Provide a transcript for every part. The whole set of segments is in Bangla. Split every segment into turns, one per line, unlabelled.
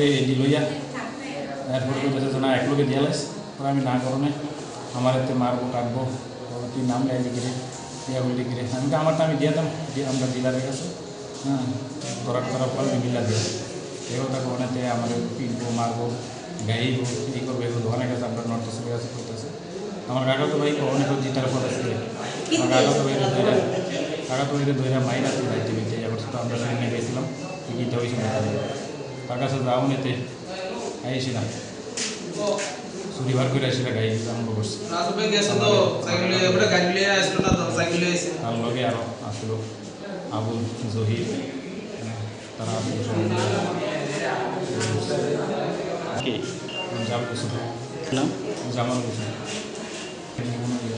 লইয়া এরপরে বলতেছে না এক লোকে দিয়ে লাইস পরে আমি না করনে আমার এতে মারবো কাটবো কি নাম গাইবি গিরে ইয়া বলি গিরে আমি আমারটা আমি দিয়ে দাম আমরা ডিলারের কাছে হ্যাঁ তোরা পরে মিলা দিয়ে এগুলো তাকে অনেকে আমার পিটবো মারবো গাইবো এই করবো এগুলো অনেক কাছে আমরা নর্থ ইস্টের কাছে করতেছে আমার কাকা তো ভাই অনেক জিতার পর আসছে আমার কাকা তো ভাইরে ধৈরা মাইরা তো যাইতে বেঁচে এবার তো আমরা সেখানে গেছিলাম গীতা হয়েছে তার কাছে যাও নিতে আইসি না শনিবার করে আসলে গাড়ি আরম্ভ করছি তার লগে আরো আসলো আবুল জহির তারা জামাল হোসেন জামাল হোসেন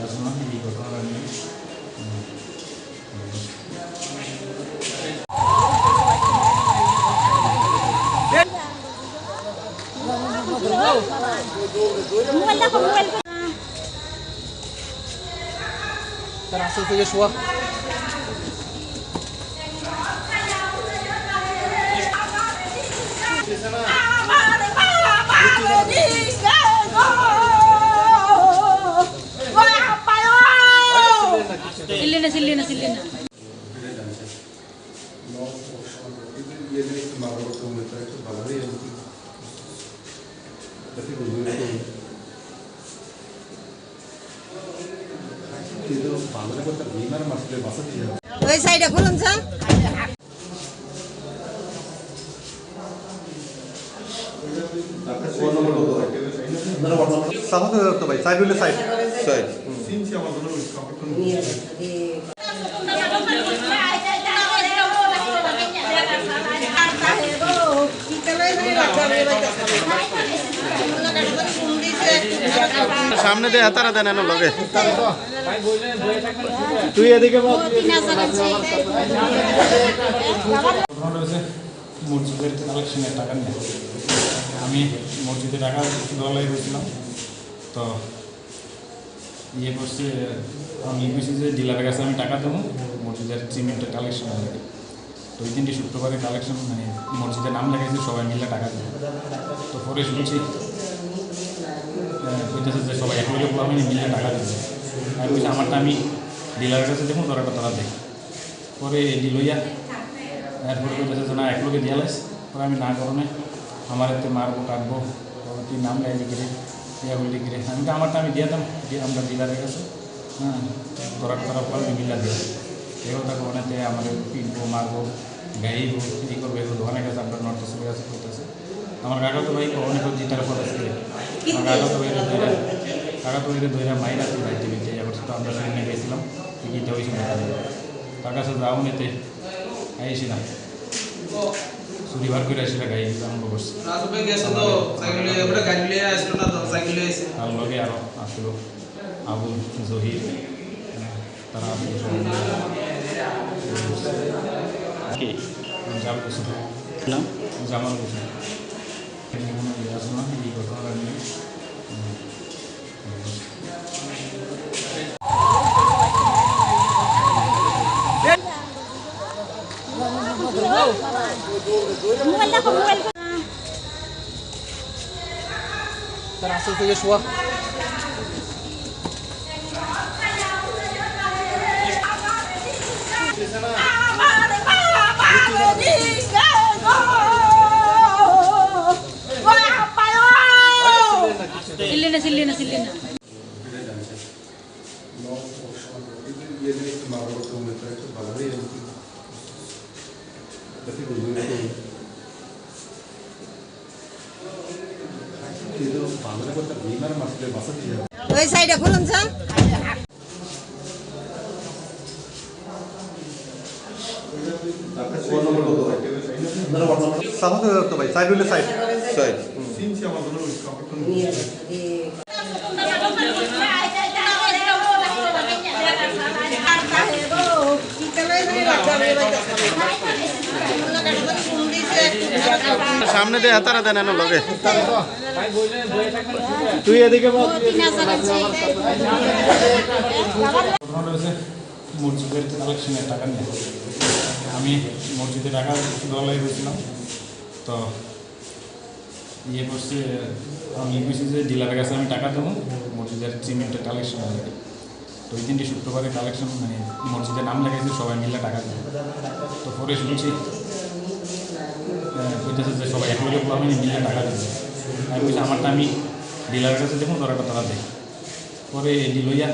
আসলো না এই ঘটনা নিয়ে
তার আসল থেকে শোয়া
সিল্লিনা ওই সাইডে খুলুন স্যার
তো ভাই সাইড হইলে সাইড সাইড সামনে দিয়ে হাতারা দেন এনে লগে তুই এদিকে
মসজিদের কালেকশনের টাকা নিয়ে আমি মসজিদে টাকা দলাই গেছিলাম তো ইয়ে করছে আমি বুঝছি যে ডিলারের কাছে আমি টাকা দেবো মসজিদের সিমেন্টের কালেকশন লাগে তো ওই দিনটি শুক্রবারে কালেকশন মানে মসজিদের নাম লেগেছে সবাই মিলে টাকা দেবো তো পরে শুনছি বলতেছে যে সবাই এক লোকে আমি মিলে টাকা দেবো আমি বলছি আমারটা আমি ডিলারের কাছে দেখুন তোরাটা তারা দেখ পরে লইয়া এরপরে বলতেছে যে না এক লোকে দিয়ে লাইস পরে আমি না করনে আমার এতে মারবো কাটবো কি নাম গাইবি গিরে ইয়া বলি গিরে আমি আমারটা আমি দিয়ে দাম আমরা ডিলারের কাছে হ্যাঁ তোরা পরে মিলা দিয়ে এগুলো তাকে অনেকে আমার পিটবো মারবো গাইবো এই করবো এগুলো অনেক কাছে আমরা নর্থ ইস্টের কাছে করতেছে আমার কাকা তো ভাই অনেক জিতার পর আসছে আমার কাকা তো ভাইরে ধৈরা মাইরা তো যাইতে বেঁচে এবার তো আমরা সেখানে গেছিলাম গীতা হয়েছে তার কাছে যাও নিতে আইসি না শনিবার করে আসলে গাড়ি আরম্ভ করছি তার লগে আরো আসলো আবুল জহির তারা জামাল হোসেন জামাল হোসেন আসলো না এই ঘটনা নিয়ে
তার আসল থেকে শোয়া
সিল্লিনা ওই সাইডে খুলুন স্যার
তো ভাই সাইড হইলে সাইড সাইড সামনে দিয়ে হাতারা দেন এনে লগে তুই এদিকে
মসজিদের কালেকশনের টাকা নিয়ে আমি মসজিদে টাকা দলাই গেছিলাম তো ইয়ে করছে, আমি বুঝছি যে ডিলারের কাছে আমি টাকা দেবো মসজিদের সিমেন্টের কালেকশন লাগে। তো ওই দিনটি শুক্রবারে কালেকশন মানে মসজিদের নাম লেগেছে, সবাই মিলে টাকা দেবে। তো পরে শুনছি বলতেছে যে সবাই একলগে আমি মিলে টাকা দেবে। আমি বলছি আমারটা আমি ডিলারের কাছে দেখুন, তারা দেয়। পরে এডি লইয়া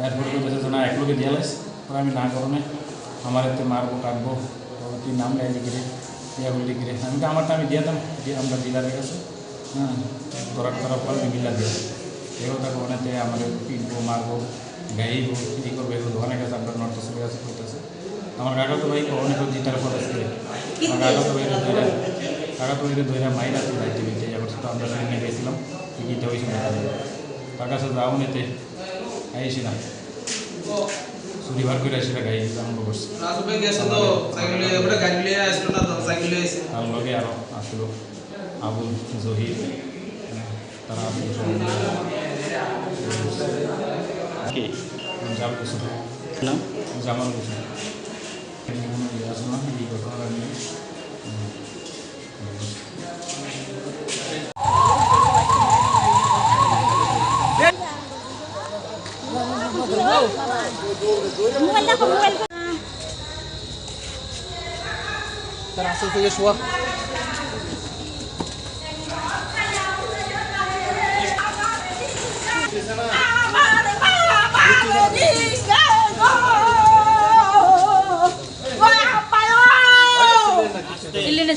এরপরে বলতেছে যে না একলগে দিয়ে লাইস। পরে আমি না করণে আমার এতে মারবো কাটবো, তুই নাম গাইবি কিরে ইয়া বললি কিরে। আমি তো আমারটা আমি দিয়ে দাম, দিয়ে আমরা ডিলারের কাছে হ্যাঁ তোরা পারবি মিলা দিয়ে এগুলো তাকে ওনাতে আমাদের পিটবো মারবো গাইবো কী করবো, এগুলো অনেক আছে আপনার নর্থ ইস্টের কাছে করতেছে। আমার কাকা তো ভাই অনেক জিতার পর আসছে, আমার কাকা তো ধৈরা মাইরা তো যাইতে বেঁচে যাবার তো আমরা সেখানে গেছিলাম টিকিটটা হয়েছিল তার কাছে যাও নিতে আইসিলাম শনিবার করে সেটা গাই আরম্ভ করছি। তার লগে আরও আসলো আবুল জহির, তারা জামাল হোসেন নাম জামাল হোসেন আসলো না এই ঘটনাটা নিয়ে।
তার আসল থেকে শোয়া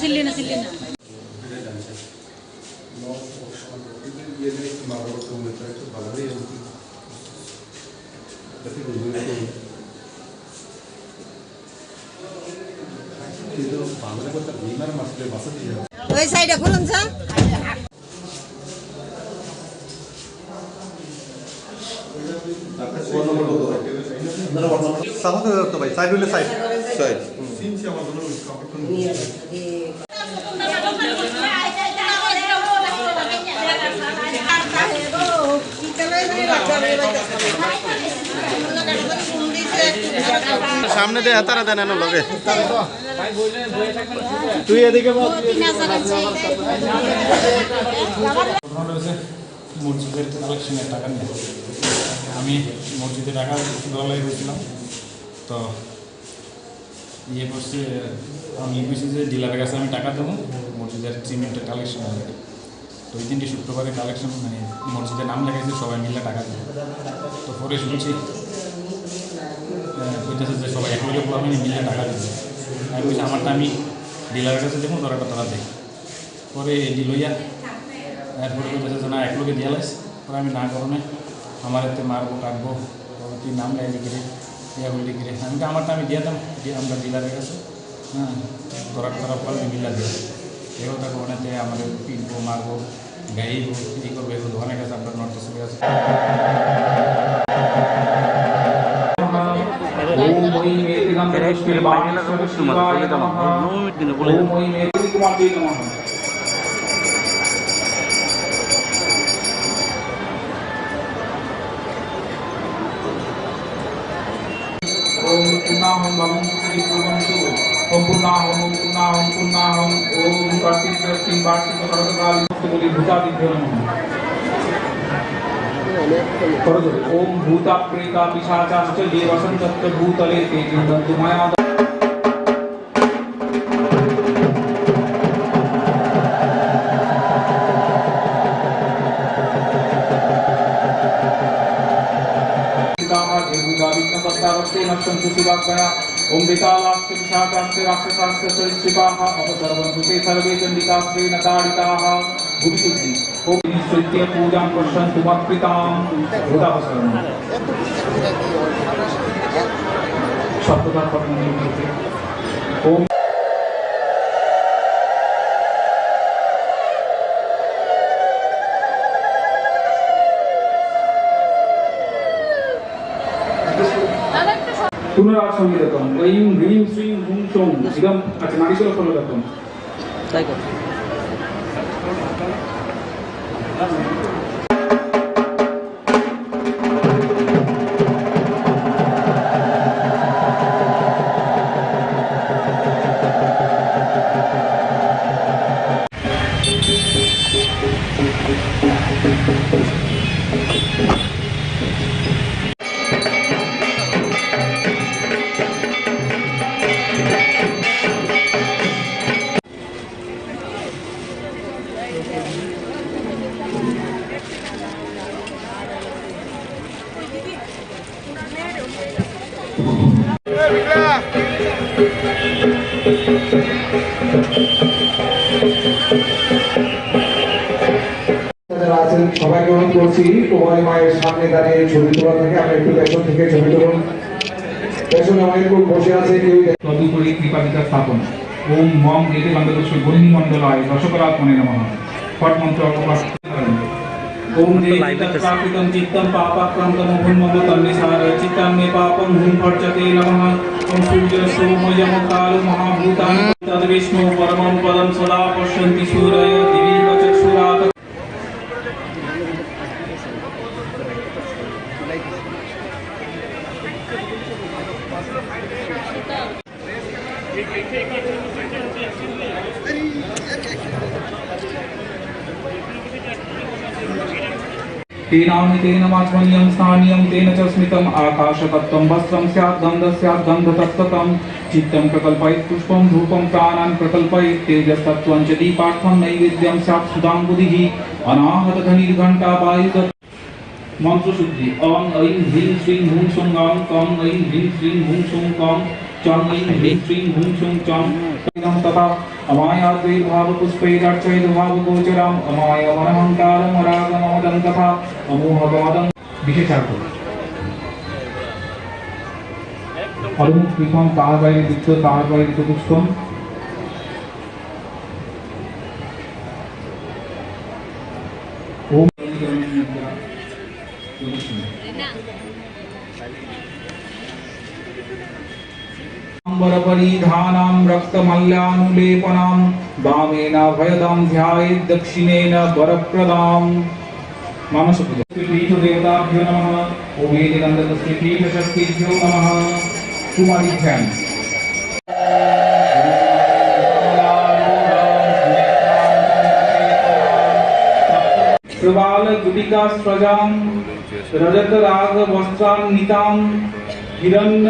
সিল্লি না ওই সাইডে খুলুন স্যার।
ভাই সাইড হইলে সাইড সাইড সামনে দিয়ে হাতারা দেন এনো লগে তুই এদিকে
মসজিদের কালেকশনের টাকা নিয়ে আমি মসজিদে টাকা দলাই হয়েছিলাম। তো ইয়ে করছে, আমি বুঝছি যে ডিলারের কাছে আমি টাকা দেবো মসজিদের সিমেন্টের কালেকশন লাগে। তো ওই দিনটি শুক্রবারে কালেকশন মানে মসজিদের নাম লেগেছে, সবাই মিলে টাকা দেবে। তো পরে শুনছি বলতেছে যে সবাই একলগে আমি মিলে টাকা দেবে। আমি বলছি আমারটা আমি ডিলারের কাছে দেখুন, তারা দেয়। পরে এডি লইয়া এরপরে বলতেছে যে না একলগে দিয়ে লাইস। পরে আমি না করণে আমার এতে মারবো কাটবো, তুই নাম গাইবি কিরে ইয়া বললি কিরে। আমি তো আমারটা আমি দিয়ে দাম, দিয়ে আমরা ডিলারের কাছে হ্যাঁ তোরা পারবি মিলা দিয়ে এগুলো তাকে ওনাতে আমাদের পিটবো মারবো গাইবো কী করবো, এগুলো অনেক আছে আপনার নর্থ ইস্টের কাছে।
ओम भूता प्रेता पिशाचाश्च ये वसन्तश्च भूतले ते जीवन्तु मया ओम विकालाश्च पिशाचाश्च राक्षसाश्च सरीसृपाः अपसर्वन्तु ते सर्वे चण्डिकास्त्रेण ताडिताः भुविशुद्धि ओम निश्चित्य पूजां पश्यन्तु मत्पितां भूतापसरणम् शब्दता पठननिर्मिते ओम পুনরায় সংগীতম ওম হ্রিম শ্রীং হুম সোম ইদম। আচ্ছা নারীগুলো ফলো রাখুন
তাই কর
যারা আছেন সবাইকে অনুরোধ করছি কুমারী মায়ের সামনে দাঁড়িয়ে ছবি তোলা থেকে আপনি একটু পেছন থেকে ছবি তুলুন। পেছনে অনেক লোক বসে আছে, কেউ তদুপরি কৃপাদিকা স্থাপন। ওম মম এতে গন্ধপুষ্প বহিনী মণ্ডলায় রসকরাত্মনে নমঃ। ফট মন্ত্র অপবাস করেন। ওম দেহিতৎপ্রাকৃতং চিত্তং পাপাক্রান্তং ভূন্মম তন্নিসার চিত্তাং মে পাপং হুম ভর্জতে নমঃ। ওম সূর্য সোমযম কালো মহাভূতানি তদ্বিষ্ণু পরমং পদং সদা পশ্যন্তি সূরয় দিবিব চক্ষুরাত। तेन माध्वन्यं स्थानीयं तेन च स्मितम् आकाशतत्त्वं वस्त्रं स्यात् गन्धः स्यात् गन्धतत्त्वकं चित्तं प्रकल्पयित् पुष्पं धूपं प्राणान् प्रकल्पयित् तेजस्तत्त्वं च दीपार्थं नैवेद्यं स्यात् सुधाम्बुधिः अनाहतधनिर्घण्टा वायुद मंत्रशुद्धि ओम ऐं ह्रीं श्रीं हुं सुं गां कं ऐं ह्रीं श्रीं हुं सुं कं चं ऐं ह्रीं श्रीं हुं सुं चं तथा अमायाद्वैर्भावपुष्पैरर्चयिद्भावगोचरम् अमायमनहङ्कारमरागममदं तथा अमोहगमदं विशेषार्थ অরুণ কৃপণ তার বাইরে দীপ্ত তার বাইরে পুষ্পম ওম अंबरपरिधानां रक्तमल्यानुलेपनां वामेन भयदां ध्यायेत् दक्षिणेन वरप्रदां मानसपीठ देवताभ्यो नमः। ओम वेदान्तस्पीठ शक्तिभ्यो नमः। कुमारी ध्यान प्रबाल गुटिका स्रजां रजत राग वस्त्रान्वितां हिरण्य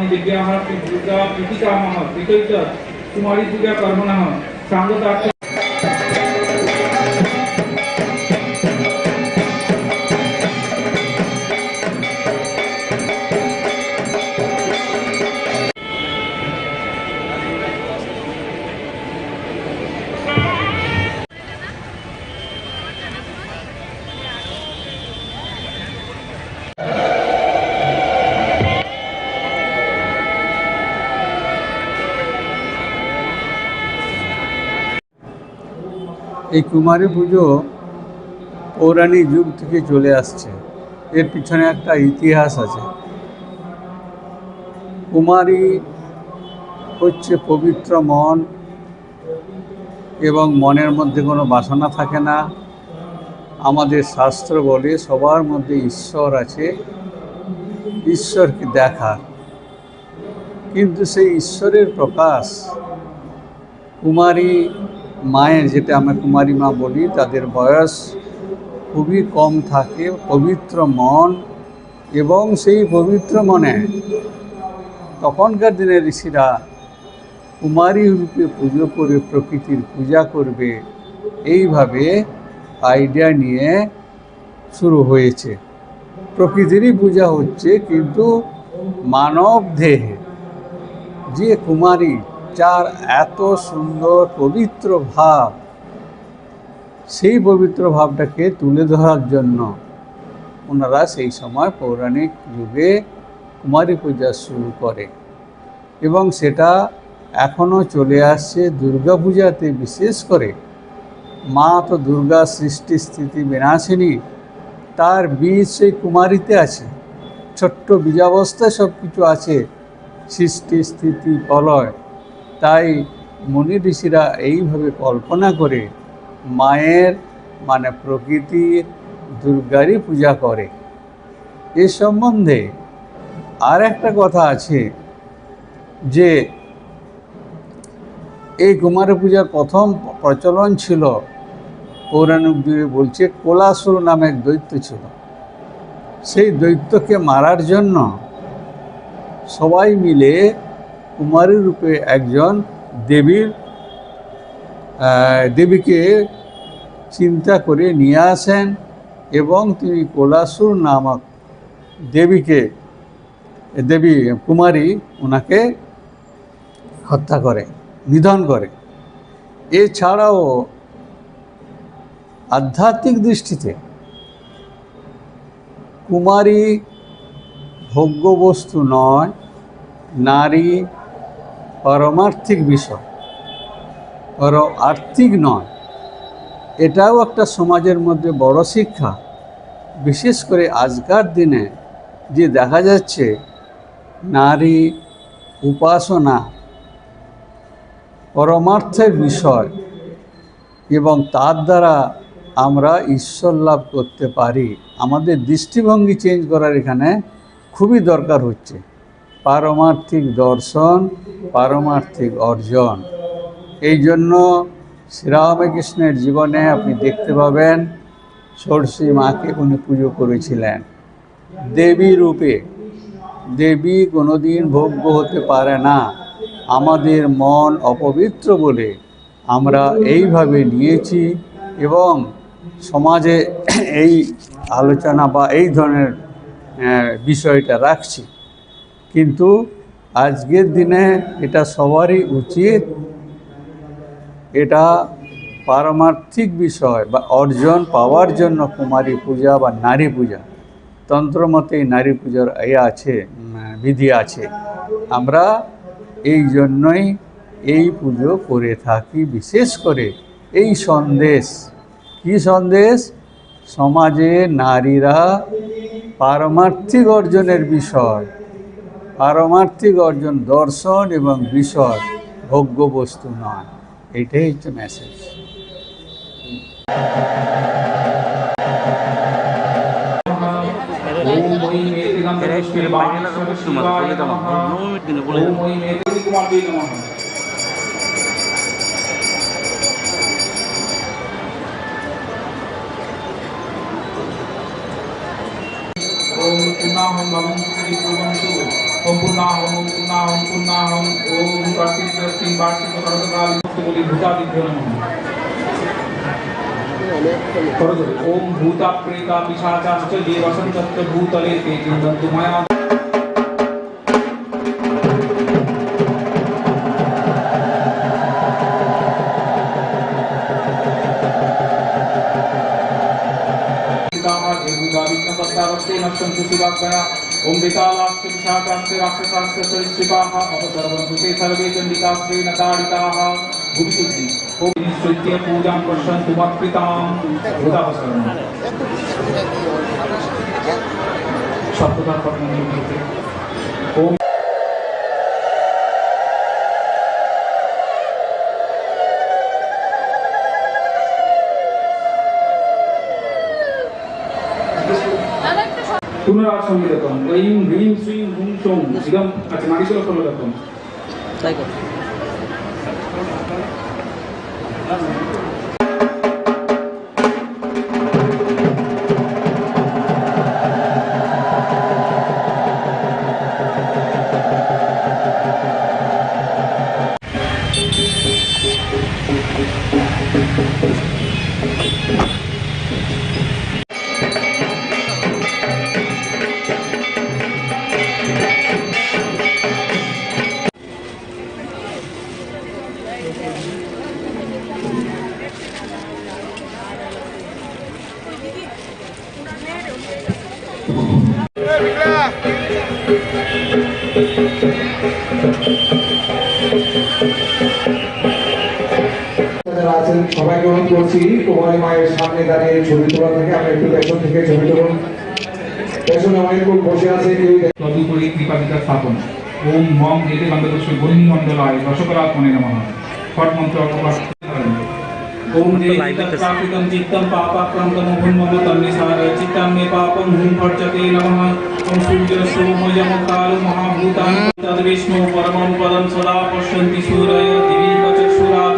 दिव्याः दुर्गा प्रीतिकामः प्रीतैत कुमारी पूजा कर्मणः सांगतार्थ
এই কুমারী পুজো পৌরাণিক যুগ থেকে চলে আসছে। এর পিছনে একটা ইতিহাস আছে। কুমারী হচ্ছে পবিত্র মন এবং মনের মধ্যে কোনো বাসনা থাকে না। আমাদের শাস্ত্র বলে সবার মধ্যে ঈশ্বর আছে, ঈশ্বরকে দেখার, কিন্তু সেই ঈশ্বরের প্রকাশ কুমারী মায়ের, যেটা আমরা কুমারী মা বলি, তাদের বয়স খুবই কম থাকে, পবিত্র মন, এবং সেই পবিত্র মনে তখনকার দিনের ঋষিরা কুমারী রূপে পুজো করে প্রকৃতির পূজা করবে, এইভাবে আইডিয়া নিয়ে শুরু হয়েছে। প্রকৃতিরই পূজা হচ্ছে, কিন্তু মানব দেহে যে কুমারী, যার এত সুন্দর পবিত্র ভাব, সেই পবিত্র ভাবটাকে তুলে ধরার জন্য ওনারা সেই সময় পৌরাণিক যুগে কুমারী পূজা শুরু করে, এবং সেটা এখনও চলে আসছে। দুর্গা পূজাতে বিশেষ করে মা তো দুর্গা সৃষ্টি স্থিতি বিনাশিনী, তার বীজ সেই কুমারীতে আছে, ছোট্ট বীজাবস্থায় সব কিছু আছে, সৃষ্টি স্থিতি প্রলয়। তাই মুনি ঋষিরা এইভাবে কল্পনা করে মায়ের মানে প্রকৃতির দুর্গারই পূজা করে। এ সম্বন্ধে আর একটা কথা আছে যে এই কুমারী পূজার প্রথম প্রচলন ছিল পৌরাণিক যুগে, বলছে কোলাসুর নামে এক দৈত্য ছিল। সেই দৈত্যকে মারার জন্য সবাই মিলে কুমারী রূপে একজন দেবীকে চিন্তা করে নিয়ে আসেন, এবং তিনি কোলাসুর নামক দেবী কুমারী ওনাকে হত্যা করে, নিধন করে। এছাড়াও আধ্যাত্মিক দৃষ্টিতে কুমারী ভোগ্যবস্তু নয়, নারী পারমার্থিক বিষয়, আর্থিক নয়। এটাও একটা সমাজের মধ্যে বড় শিক্ষা। বিশেষ করে আজকার দিনে যে দেখা যাচ্ছে নারী উপাসনা পরমার্থের বিষয়, এবং তার দ্বারা আমরা ঈশ্বর লাভ করতে পারি। আমাদের দৃষ্টিভঙ্গি চেঞ্জ করার এখানে খুবই দরকার হচ্ছে। পারমার্থিক দর্শন, পারমার্থিক অর্জন। এই জন্য শ্রীরামকৃষ্ণের জীবনে আপনি দেখতে পাবেন ষোড়শী মাকে উনি পুজো করেছিলেন দেবী রূপে। দেবী কোনোদিন ভোগ্য হতে পারে না। আমাদের মন অপবিত্র বলে আমরা এইভাবে নিয়েছি, এবং সমাজে এই আলোচনা বা এই ধরনের বিষয়টা রাখছি। কিন্তু আজকের দিনে এটা সবারই উচিত, এটা পারমার্থিক বিষয় বা অর্জন পাওয়ার জন্য কুমারী পূজা বা নারী পূজা, তন্ত্রমতে নারী পূজার বিধি আছে। আমরা এই জন্যই এই পুজো করে থাকি। বিশেষ করে এই সন্দেশ, কি সন্দেশ? সমাজে নারীরা পারমার্থিক অর্জনের বিষয়, পারমার্থিক অর্জন দর্শন এবং বিষয়, ভোগ্য বস্তু নয়। এইটাই হচ্ছে মেসেজ।
ओम पुन्नाहम भवन्तु कुर्वन्तु ओम पुन्नाहम ओम कार्तिक वार्षिक सर्वकाल मुक्ति भूतादिभ्यो नमः। ओम भूता प्रेता पिशाचाश्च ये वसन्तत्र भूतले ते चिन्तन्तु मया। ओम विकालाश्च विशाखाश्च राक्षसाश्च सरीसृपाः अपसर्वन्तु ते सर्वे चण्डिकाश्रेण ताडिताः भूमिशुद्धि। ओम निश्चित्य पूजां पश्यन्तु मत्पितां भूतावसरणम्। शब्ददा पठन्ति। ओम पुनरासंविदकम ऐं ह्रीं श्रीं हुं सौं इदं अचनादिशो समदकम।
তাই কর।
যারা আছেন সবাইকে অনুরোধ করছি তোমার মায়ের সামনে দাঁড়িয়ে ছবি তোলা থেকে আপনি একটু পেছন থেকে ছবি তুলুন। পেছনে অনেক লোক বসে আছে কেউ তদুপরি কৃপাদিতা স্থাপন। ওম মম এতে বান্ধবস্য বন্যী মণ্ডলায় রসকরাত্মনে নমঃ। ফট মন্ত্র অপপাঠ করেন। ওম দেহিতৎপ্রাকৃতং চিত্তং পাপাক্রান্তং ভূন্মম তন্নিসার চিত্তং মে পাপং হুম ভর্জতে নমঃ। ওম সূর্য সোমযমকাল মহাভূতান তদ্বিষ্ণু পরমং পদং সদা পশ্যন্তি সূরয় দিবি চক্ষুরাত।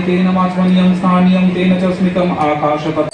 तेन माध्वनियं स्थानीयं तेन च स्मितम् आकाशतः।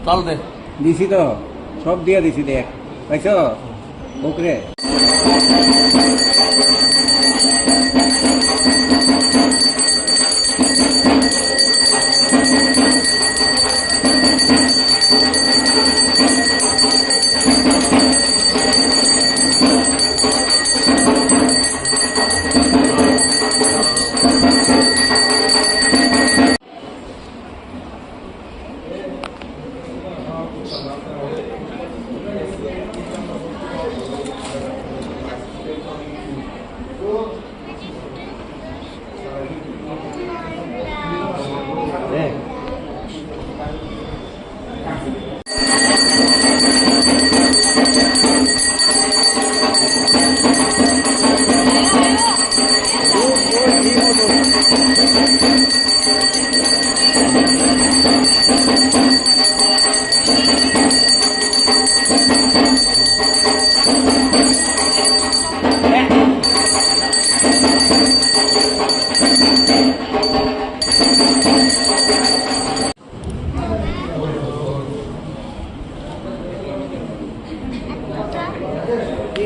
চল দে দিছি তো সব দিয়ে দিছি দেখ পাইছ ওকরে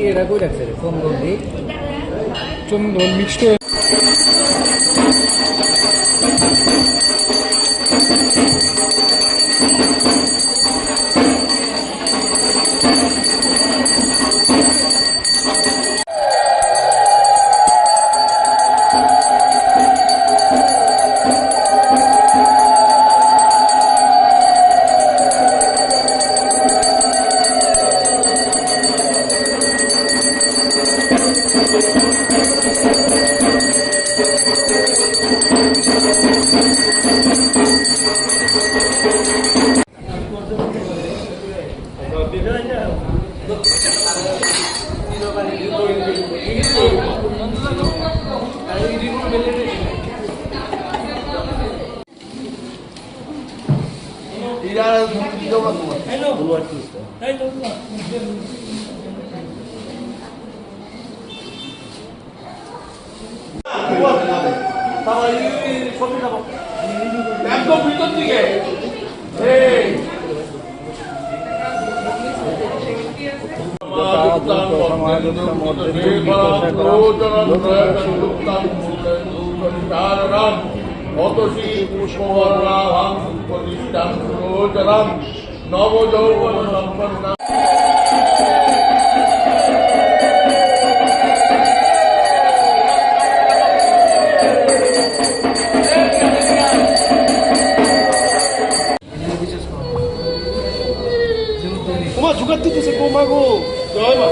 এটা কই রাখছে রে চন্দন দি চন্দন মিক্সড একদম ভিতর দিকে এই
নবযৌবন সম্পন্ন
ওমা জুগার দিতেছে গো মা গো জয় মা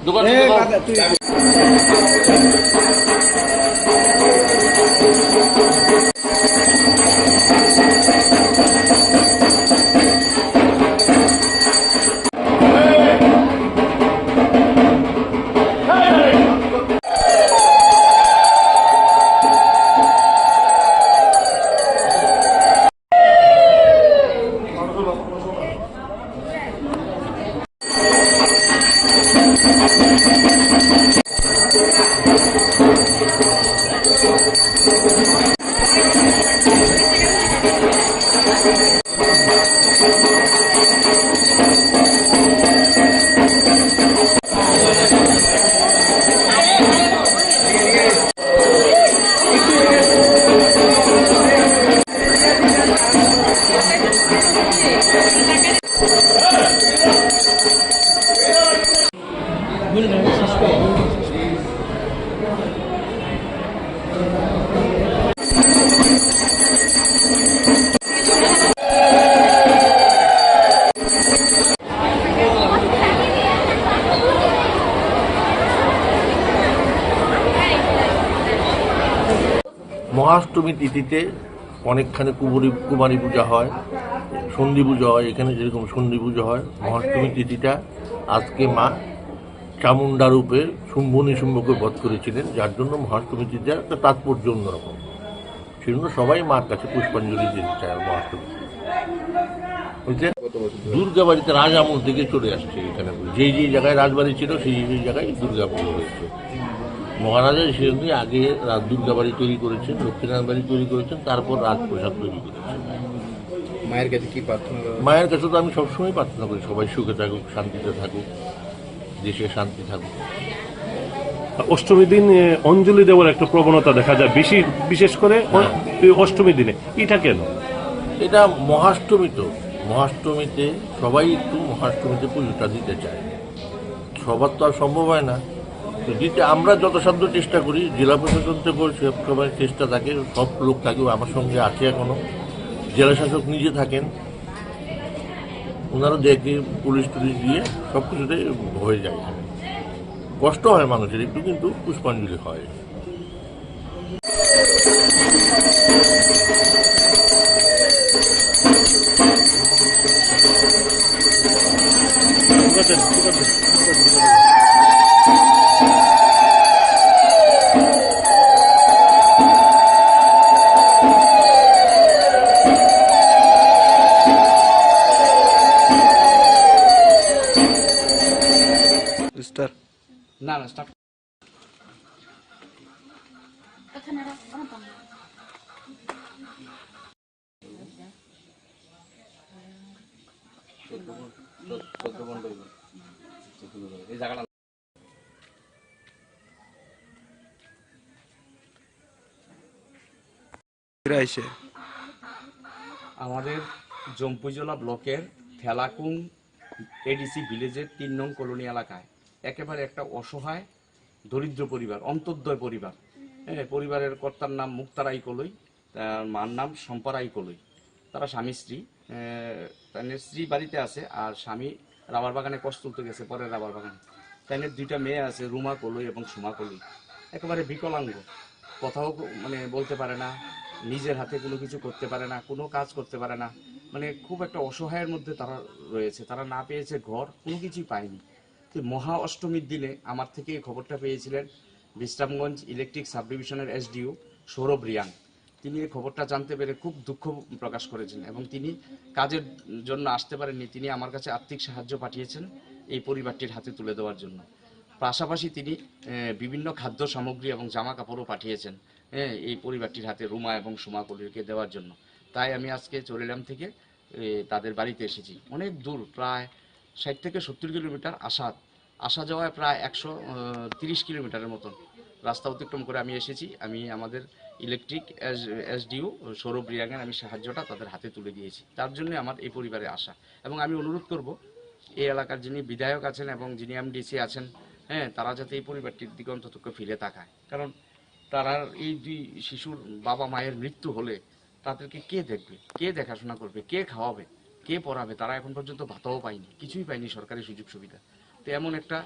দোকান
মহাষ্টমী তিথিতে অনেকখানে কুমারী পূজা হয়, সন্ধি পুজো হয়। এখানে যেরকম সন্ধি পুজো হয়, মহাষ্টমী তিথিটা আজকে মা চামুণ্ডা রূপে শুম্ভ নিশুম্ভকে বধ করেছিলেন, যার জন্য মহাষ্টমী তিথির একটা তাৎপর্য অন্যরকম। সেজন্য সবাই মার কাছে পুষ্পাঞ্জলি দিতে চায়। মহাষ্টমী বলছে দুর্গা বাড়িতে রাজ আমল থেকে চলে আসছে। এখানে যেই জায়গায় রাজবাড়ি ছিল সেই জায়গায় দুর্গা পুজো হয়েছে। মহারাজা সেজন্য আগে দুর্গা বাড়ি তৈরি করেছেন, লক্ষ্মীনারায়ণ বাড়ি তৈরি করেছেন, তারপর রাজপ্রসাদ তৈরি করেছেন।
মায়ের কাছে কি প্রার্থনা?
মায়ের কাছে তো আমি সবসময় প্রার্থনা করি সবাই সুখে থাকুক, শান্তিতে থাকুক, দেশে শান্তি থাকুক।
অষ্টমী দিন অঞ্জলি দেওয়ার একটা প্রবণতা দেখা যায় বিশেষ করে অষ্টমী দিনে, এটা কেন?
এটা মহাষ্টমী, তো মহাষ্টমীতে সবাই একটু মহাষ্টমীতে পুজোটা দিতে চায়। সবার তো আর সম্ভব হয় না, তো দিতে আমরা যথাসাধ্য চেষ্টা করি। জেলা প্রশাসন থেকে সবাই চেষ্টা থাকে, সব লোক থাকে, আমার সঙ্গে আছে এখনো। জেলা শাসক নিজে থাকেন, ওনারা দেখে পুলিশ টুলিশ দিয়ে সব কিছুতে হয়ে যায়। কষ্ট হয় মানুষের একটু, কিন্তু পুষ্পাঞ্জলি হয়।
না না স্টার্ট। এই জায়গাটা আমাদের জম্পুজলা ব্লকের থেলাকুং এডিসি ভিলেজের ৩ নং কলোনি এলাকায় একেবারে একটা অসহায় দরিদ্র পরিবার, অন্তর্দয় পরিবার। পরিবারের কর্তার নাম মুক্তারাই কলই, তার মার নাম সম্পারাই কলই। তারা স্বামী স্ত্রী, তাদের স্ত্রী বাড়িতে আছে আর স্বামী রাবার বাগানে কষ্ট তুলতে গেছে, পরের রাবার বাগানে। তাদের 2টা মেয়ে আছে, রুমা কলই এবং সুমা কলই। একেবারে বিকলাঙ্গ, কথাও মানে বলতে পারে না, নিজের হাতে কোনো কিছু করতে পারে না, কোনো কাজ করতে পারে না। মানে খুব একটা অসহায়ের মধ্যে তারা রয়েছে। তারা না পেয়েছে ঘর, কোনো কিছুই পায়নি। তো মহা অষ্টমীর দিনে আমার থেকে এই খবরটা পেয়েছিলেন বিশ্রামগঞ্জ ইলেকট্রিক সাব ডিভিশনের এসডিও সৌরভ রিয়াং। তিনি এই খবরটা জানতে পেরে খুব দুঃখ প্রকাশ করেছেন এবং তিনি কাজের জন্য আসতে পারেননি। তিনি আমার কাছে আর্থিক সাহায্য পাঠিয়েছেন এই পরিবারটির হাতে তুলে দেওয়ার জন্য। পাশাপাশি তিনি বিভিন্ন খাদ্য সামগ্রী এবং জামা কাপড়ও পাঠিয়েছেন এই পরিবারটির হাতে, রুমা এবং সুমা কলিকে দেওয়ার জন্য। তাই আমি আজকে চরিলাম থেকে তাদের বাড়িতে এসেছি। অনেক দূর, প্রায় 60 থেকে 70 কিলোমিটার আসা যাওয়ায় প্রায় 130 কিলোমিটারের মতন রাস্তা অতিক্রম করে আমি এসেছি। আমি আমাদের ইলেকট্রিক এসডিও সৌরভ রিয়াঙ্গের আমি সাহায্যটা তাদের হাতে তুলে দিয়েছি। তার জন্য আমার এই পরিবারে আসা। এবং আমি অনুরোধ করব এই এলাকার যিনি বিধায়ক আছেন এবং যিনি এমডিসি আছেন, তারা যাতে এই পরিবারটির দিকে অন্তত ফিরে তাকায়। কারণ তারা এই 2 শিশুর বাবা মায়ের মৃত্যু হলে তাদেরকে কে দেখবে, কে দেখাশোনা করবে, কে খাওয়াবে, কে পড়াবে? তারা এখন পর্যন্ত ভাতাও পায়নি, কিছুই পায়নি সরকারি সুযোগ সুবিধা। তো এমন একটা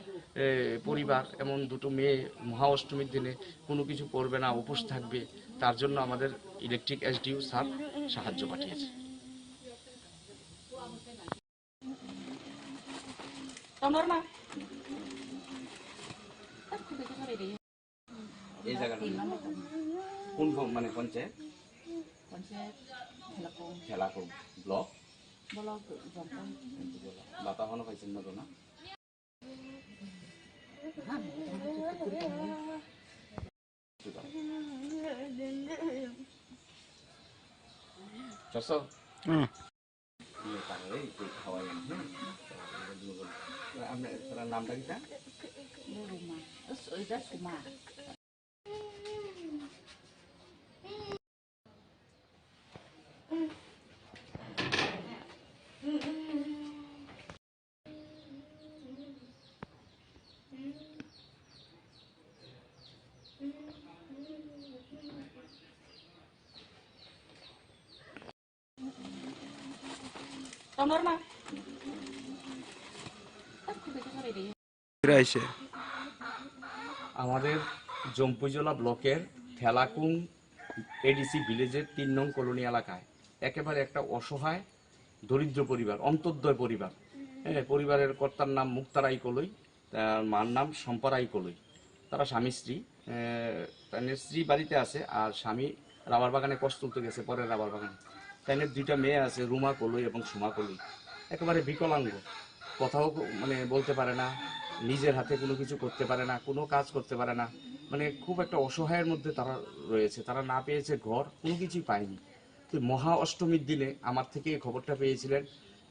পরিবার, এমন 2টো মেয়ে মহা অষ্টমীর দিনে কোনো কিছু করবে না, উপোস থাকবে, তার জন্য আমাদের ইলেকট্রিক এসডিও স্যার সাহায্য পাঠিয়েছে। এই জায়গাটা কোন মানে পঞ্চায়েত? থেলাকুং ব্লক বাতা হনো পাইছেন না তো না? আপনার নামটা কি? আমাদের জম্পুজলা ব্লকের থেলাকুং এডিসি ভিলেজের ৩ নং কলোনি এলাকায় একেবারে একটা অসহায় দরিদ্র পরিবার, অন্তর্দয় পরিবার। হ্যাঁ, পরিবারের কর্তার নাম মুক্তারাই কলই, তার মার নাম সম্পারাই কলই। তারা স্বামী স্ত্রী, তাদের স্ত্রী বাড়িতে আছে আর স্বামী রাবার বাগানে কষ তুলতে গেছে, পরের রাবার বাগানে। তাদের 2টা মেয়ে আছে, রুমা কলই এবং সুমা কলই। একেবারে বিকলাঙ্গ, কথাও মানে বলতে পারে না, নিজের হাতে কোনো কিছু করতে পারে না, কোনো কাজ করতে পারে না। মানে খুব একটা অসহায়ের মধ্যে তারা রয়েছে। তারা না পেয়েছে ঘর, কোনো কিছুই পায়নি। তো মহা অষ্টমীর দিনে আমার থেকে এই খবরটা পেয়েছিলেন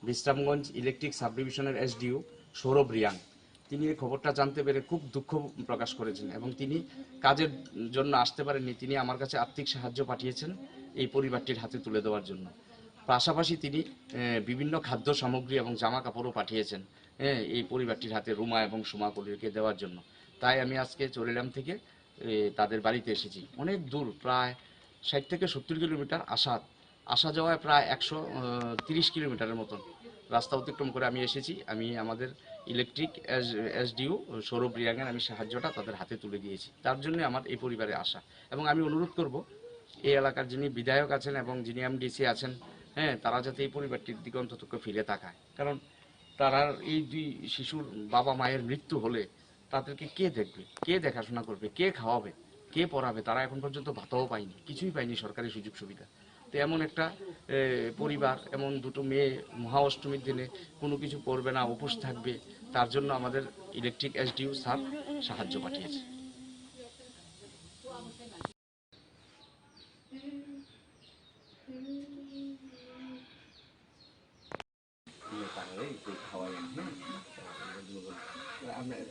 বিশ্রামগঞ্জ ইলেকট্রিক সাব ডিভিশনের এসডিও সৌরভ রিয়াং। তিনি এই খবরটা জানতে পেরে খুব দুঃখ প্রকাশ করেছেন এবং তিনি কাজের জন্য আসতে পারেননি। তিনি আমার কাছে আর্থিক সাহায্য পাঠিয়েছেন এই পরিবারটির হাতে তুলে দেওয়ার জন্য। পাশাপাশি তিনি বিভিন্ন খাদ্য সামগ্রী এবং জামা কাপড়ও পাঠিয়েছেন এই পরিবারটির হাতে রুমা এবং সুমা কলিকে দেওয়ার জন্য। তাই আমি আজকে চরিলাম থেকে তাদের বাড়িতে এসেছি। অনেক দূর, প্রায় 60 থেকে 70 কিলোমিটার আসা যাওয়ায় প্রায় 130 কিলোমিটারের মতন রাস্তা অতিক্রম করে আমি এসেছি। আমি আমাদের ইলেকট্রিক এসডিও সৌরভ রিয়াংয়ের আমি সাহায্যটা তাদের হাতে তুলে দিয়েছি। তার জন্য আমার এই পরিবারে আসা এবং আমি অনুরোধ করব এই এলাকার যিনি বিধায়ক আছেন এবং যিনি এমডিসি আছেন, তারা যাতে এই পরিবারটির দিকে অন্তত ফিরে তাকায়। কারণ তারা এই 2 শিশুর বাবা মায়ের মৃত্যু হলে তাদেরকে কে দেখবে, কে দেখাশোনা করবে, কে খাওয়াবে, কে পড়াবে? তারা এখন পর্যন্ত ভাতাও পায়নি, কিছুই পায়নি সরকারি সুযোগ সুবিধা। তো এমন একটা পরিবার, এমন 2টো মেয়ে মহা অষ্টমীর দিনে কোনো কিছু করবে না, উপোস থাকবে, তার জন্য আমাদের ইলেকট্রিক এসডিও স্যার সাহায্য পাঠিয়েছে।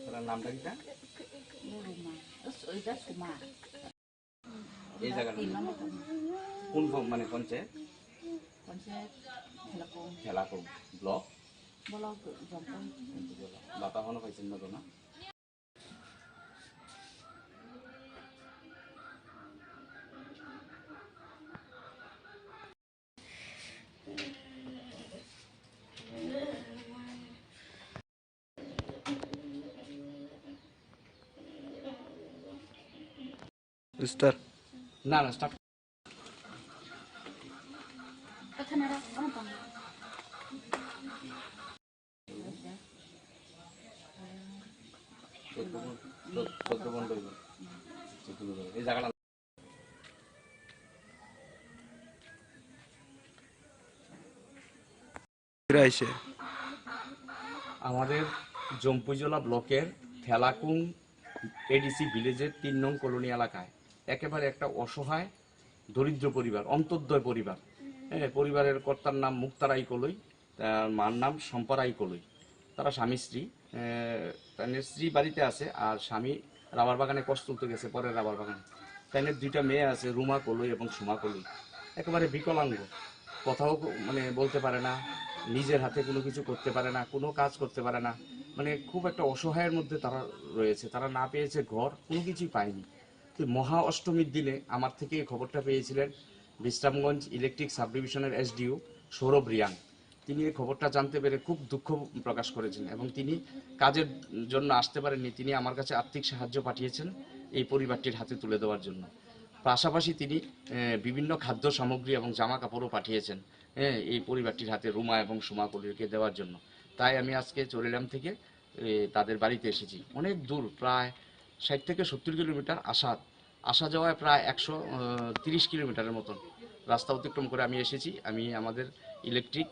আপনার নামটা কি? এই জায়গাটা কোন মানে পঞ্চায়েত? খেলাকো ব্লক। বাতা এখনো পাইছেন না তো না? না না স্টার্ট। এই জায়গাটা আমাদের জম্পুজলা ব্লকের থেলাকুং এডিসি ভিলেজের 3 নং কলোনি এলাকায় একেবারে একটা অসহায় দরিদ্র পরিবার, অন্তর্দয় পরিবার। পরিবারের কর্তার নাম মুক্তারাই কলই, তার মার নাম সম্পারাই কলই। তারা স্বামী স্ত্রী, তাদের স্ত্রী বাড়িতে আছে আর স্বামী রাবার বাগানে কষ তুলতে গেছে, পরের রাবার বাগানে। তাদের 2টা মেয়ে আছে, রুমা কলই এবং সুমা কলই। একেবারে বিকলাঙ্গ, কথাও মানে বলতে পারে না, নিজের হাতে কোনো কিছু করতে পারে না, কোনো কাজ করতে পারে না। মানে খুব একটা অসহায়ের মধ্যে তারা রয়েছে। তারা না পেয়েছে ঘর, কোনো কিছুই পায়নি। তো মহা অষ্টমীর দিনে আমার থেকে এই খবরটা পেয়েছিলেন বিশ্রামগঞ্জ ইলেকট্রিক সাব ডিভিশনের এসডিও সৌরভ রিয়াং। তিনি এই খবরটা জানতে পেরে খুব দুঃখ প্রকাশ করেছেন এবং তিনি কাজের জন্য আসতে পারেননি। তিনি আমার কাছে আর্থিক সাহায্য পাঠিয়েছেন এই পরিবারটির হাতে তুলে দেওয়ার জন্য। পাশাপাশি তিনি বিভিন্ন খাদ্য সামগ্রী এবং জামা কাপড়ও পাঠিয়েছেন এই পরিবারটির হাতে রুমা এবং সুমা কলিকে দেওয়ার জন্য। তাই আমি আজকে চরিলাম থেকে তাদের বাড়িতে এসেছি। অনেক দূর, প্রায় 60 থেকে 70 কিলোমিটার আসা যাওয়ায় প্রায় 130 কিলোমিটারের মতন রাস্তা অতিক্রম করে আমি এসেছি। আমি আমাদের ইলেকট্রিক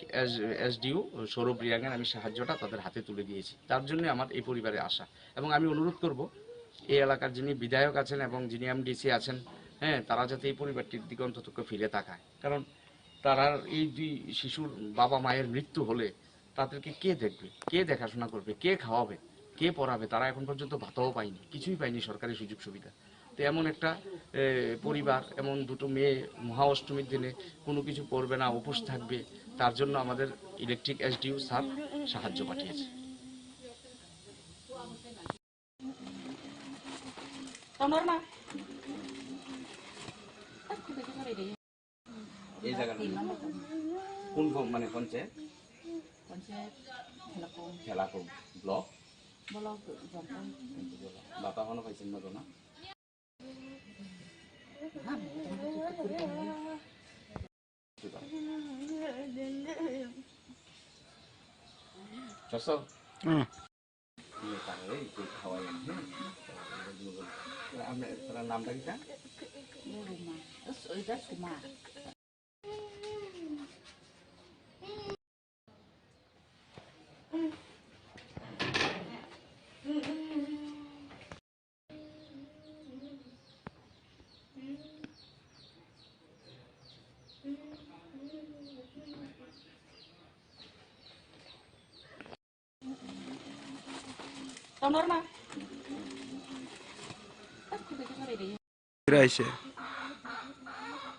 এসডিও সৌরভ রিয়াংয়ের আমি সাহায্যটা তাদের হাতে তুলে দিয়েছি। তার জন্য আমার এই পরিবারে আসা এবং আমি অনুরোধ করব এই এলাকার যিনি বিধায়ক আছেন এবং যিনি এমডিসি আছেন, তারা যাতে এই পরিবারটির দিকে অন্তত ফিরে তাকায়। কারণ তারা এই 2 শিশুর বাবা মায়ের মৃত্যু হলে তাদেরকে কে দেখবে, কে দেখাশোনা করবে, কে খাওয়াবে, কে পড়াবে? তারা এখন পর্যন্ত ভাতাও পায়নি, কিছুই পায়নি সরকারি সুযোগ সুবিধা। তো এমন একটা পরিবার, এমন 2টো মেয়ে মহা অষ্টমীর দিনে কোনো কিছু করবে না, উপোস থাকবে, তার জন্য আমাদের ইলেকট্রিক এসডিও স্যার সাহায্য পাঠিয়েছে। এই জায়গাটা কোন মানে পঞ্চায়েত? খেলাকো ব্লক। বাতা এখনো পাইছেন না তো না? আপনার নামটা কি?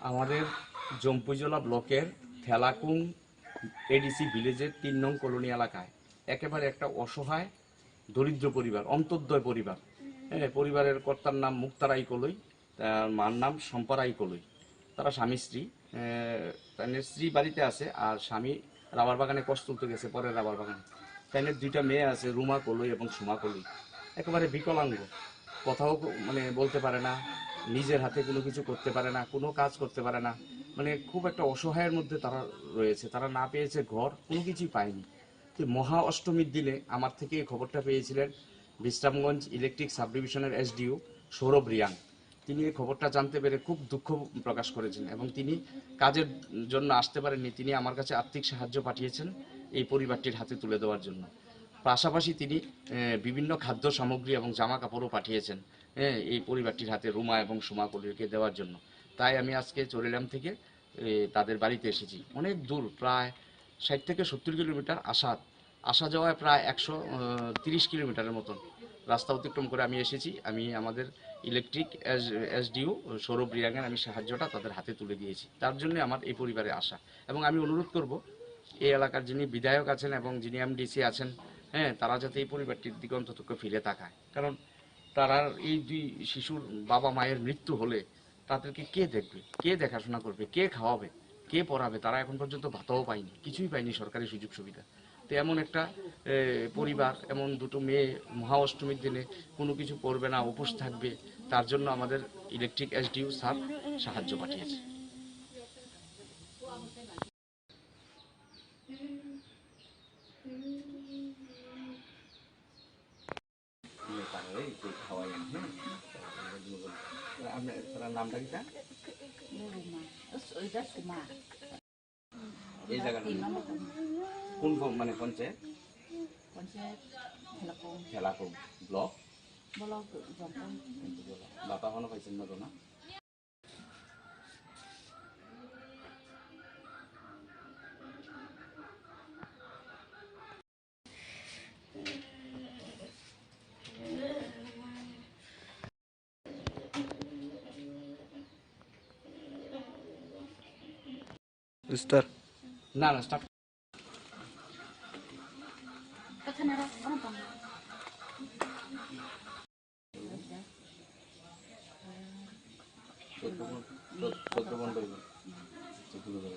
আমাদের জম্পুজলা ব্লকের থেলাকুং এডিসি ভিলেজের ৩ নং কলোনি এলাকায় একেবারে একটা অসহায় দরিদ্র পরিবার, অন্তর্দয় পরিবার। হ্যাঁ, পরিবারের কর্তার নাম মুক্তারাই কলই, তার মার নাম সম্পারাই কলই। তারা স্বামী স্ত্রী, তাদের স্ত্রী বাড়িতে আছে আর স্বামী রাবার বাগানে কষ্ট তুলতে গেছে, পরের রাবার বাগানে। তাদের 2টা মেয়ে আছে, রুমা কলই এবং সুমা কলই। একেবারে বিকলাঙ্গ, কথাও মানে বলতে পারে না, নিজের হাতে কোনো কিছু করতে পারে না, কোনো কাজ করতে পারে না, মানে খুব একটা অসহায়ের মধ্যে তারা রয়েছে। তারা না পেয়েছে ঘর, কোনো কিছুই পায়নি। তো মহা অষ্টমীর দিনে আমার থেকে এই খবরটা পেয়েছিলেন বিশ্রামগঞ্জ ইলেকট্রিক সাব ডিভিশনের এসডিও সৌরভ রিয়াং। তিনি এই খবরটা জানতে পেরে খুব দুঃখ প্রকাশ করেছেন এবং তিনি কাজের জন্য আসতে পারেননি। তিনি আমার কাছে আর্থিক সাহায্য পাঠিয়েছেন এই পরিবারটির হাতে তুলে দেওয়ার জন্য। পাশাপাশি তিনি বিভিন্ন খাদ্য সামগ্রী এবং জামা কাপড়ও পাঠিয়েছেন এই পরিবারটির হাতে, রুমা এবং সুমা কলিকে দেওয়ার জন্য। তাই আমি আজকে চরিলাম থেকে তাদের বাড়িতে এসেছি। অনেক দূর, প্রায় 60 থেকে 70 কিলোমিটার আসা যাওয়ায় প্রায় 130 কিলোমিটারের মতন রাস্তা অতিক্রম করে আমি এসেছি। আমি আমাদের ইলেকট্রিক এসডিও সৌরভ রিয়াংয়ের আমি সাহায্যটা তাদের হাতে তুলে দিয়েছি। তার জন্য আমার এই পরিবারে আসা। এবং আমি অনুরোধ করব এই এলাকার যিনি বিধায়ক আছেন এবং যিনি এমডিসি আছেন, তারা যাতে এই পরিবারটির দিকে অন্তত ফিরে তাকায়। কারণ তারা এই 2 শিশুর বাবা মায়ের মৃত্যু হলে তাদেরকে কে দেখবে, কে দেখাশোনা করবে, কে খাওয়াবে, কে পড়াবে? তারা এখন পর্যন্ত ভাতাও পায়নি, কিছুই পায়নি সরকারি সুযোগ সুবিধা। তো এমন একটা পরিবার, এমন 2টো মেয়ে মহা অষ্টমীর দিনে কোনো কিছু করবে না, উপোস থাকবে, তার জন্য আমাদের ইলেকট্রিক এসডিও স্যার সাহায্য পাঠিয়েছে। আপনার নামটা কি? এই জায়গাটা কোন মানে পঞ্চায়েত? থেলাকুং ব্লক। বাবা এখনো পাইছেন না তো? না, না না স্টার্ট।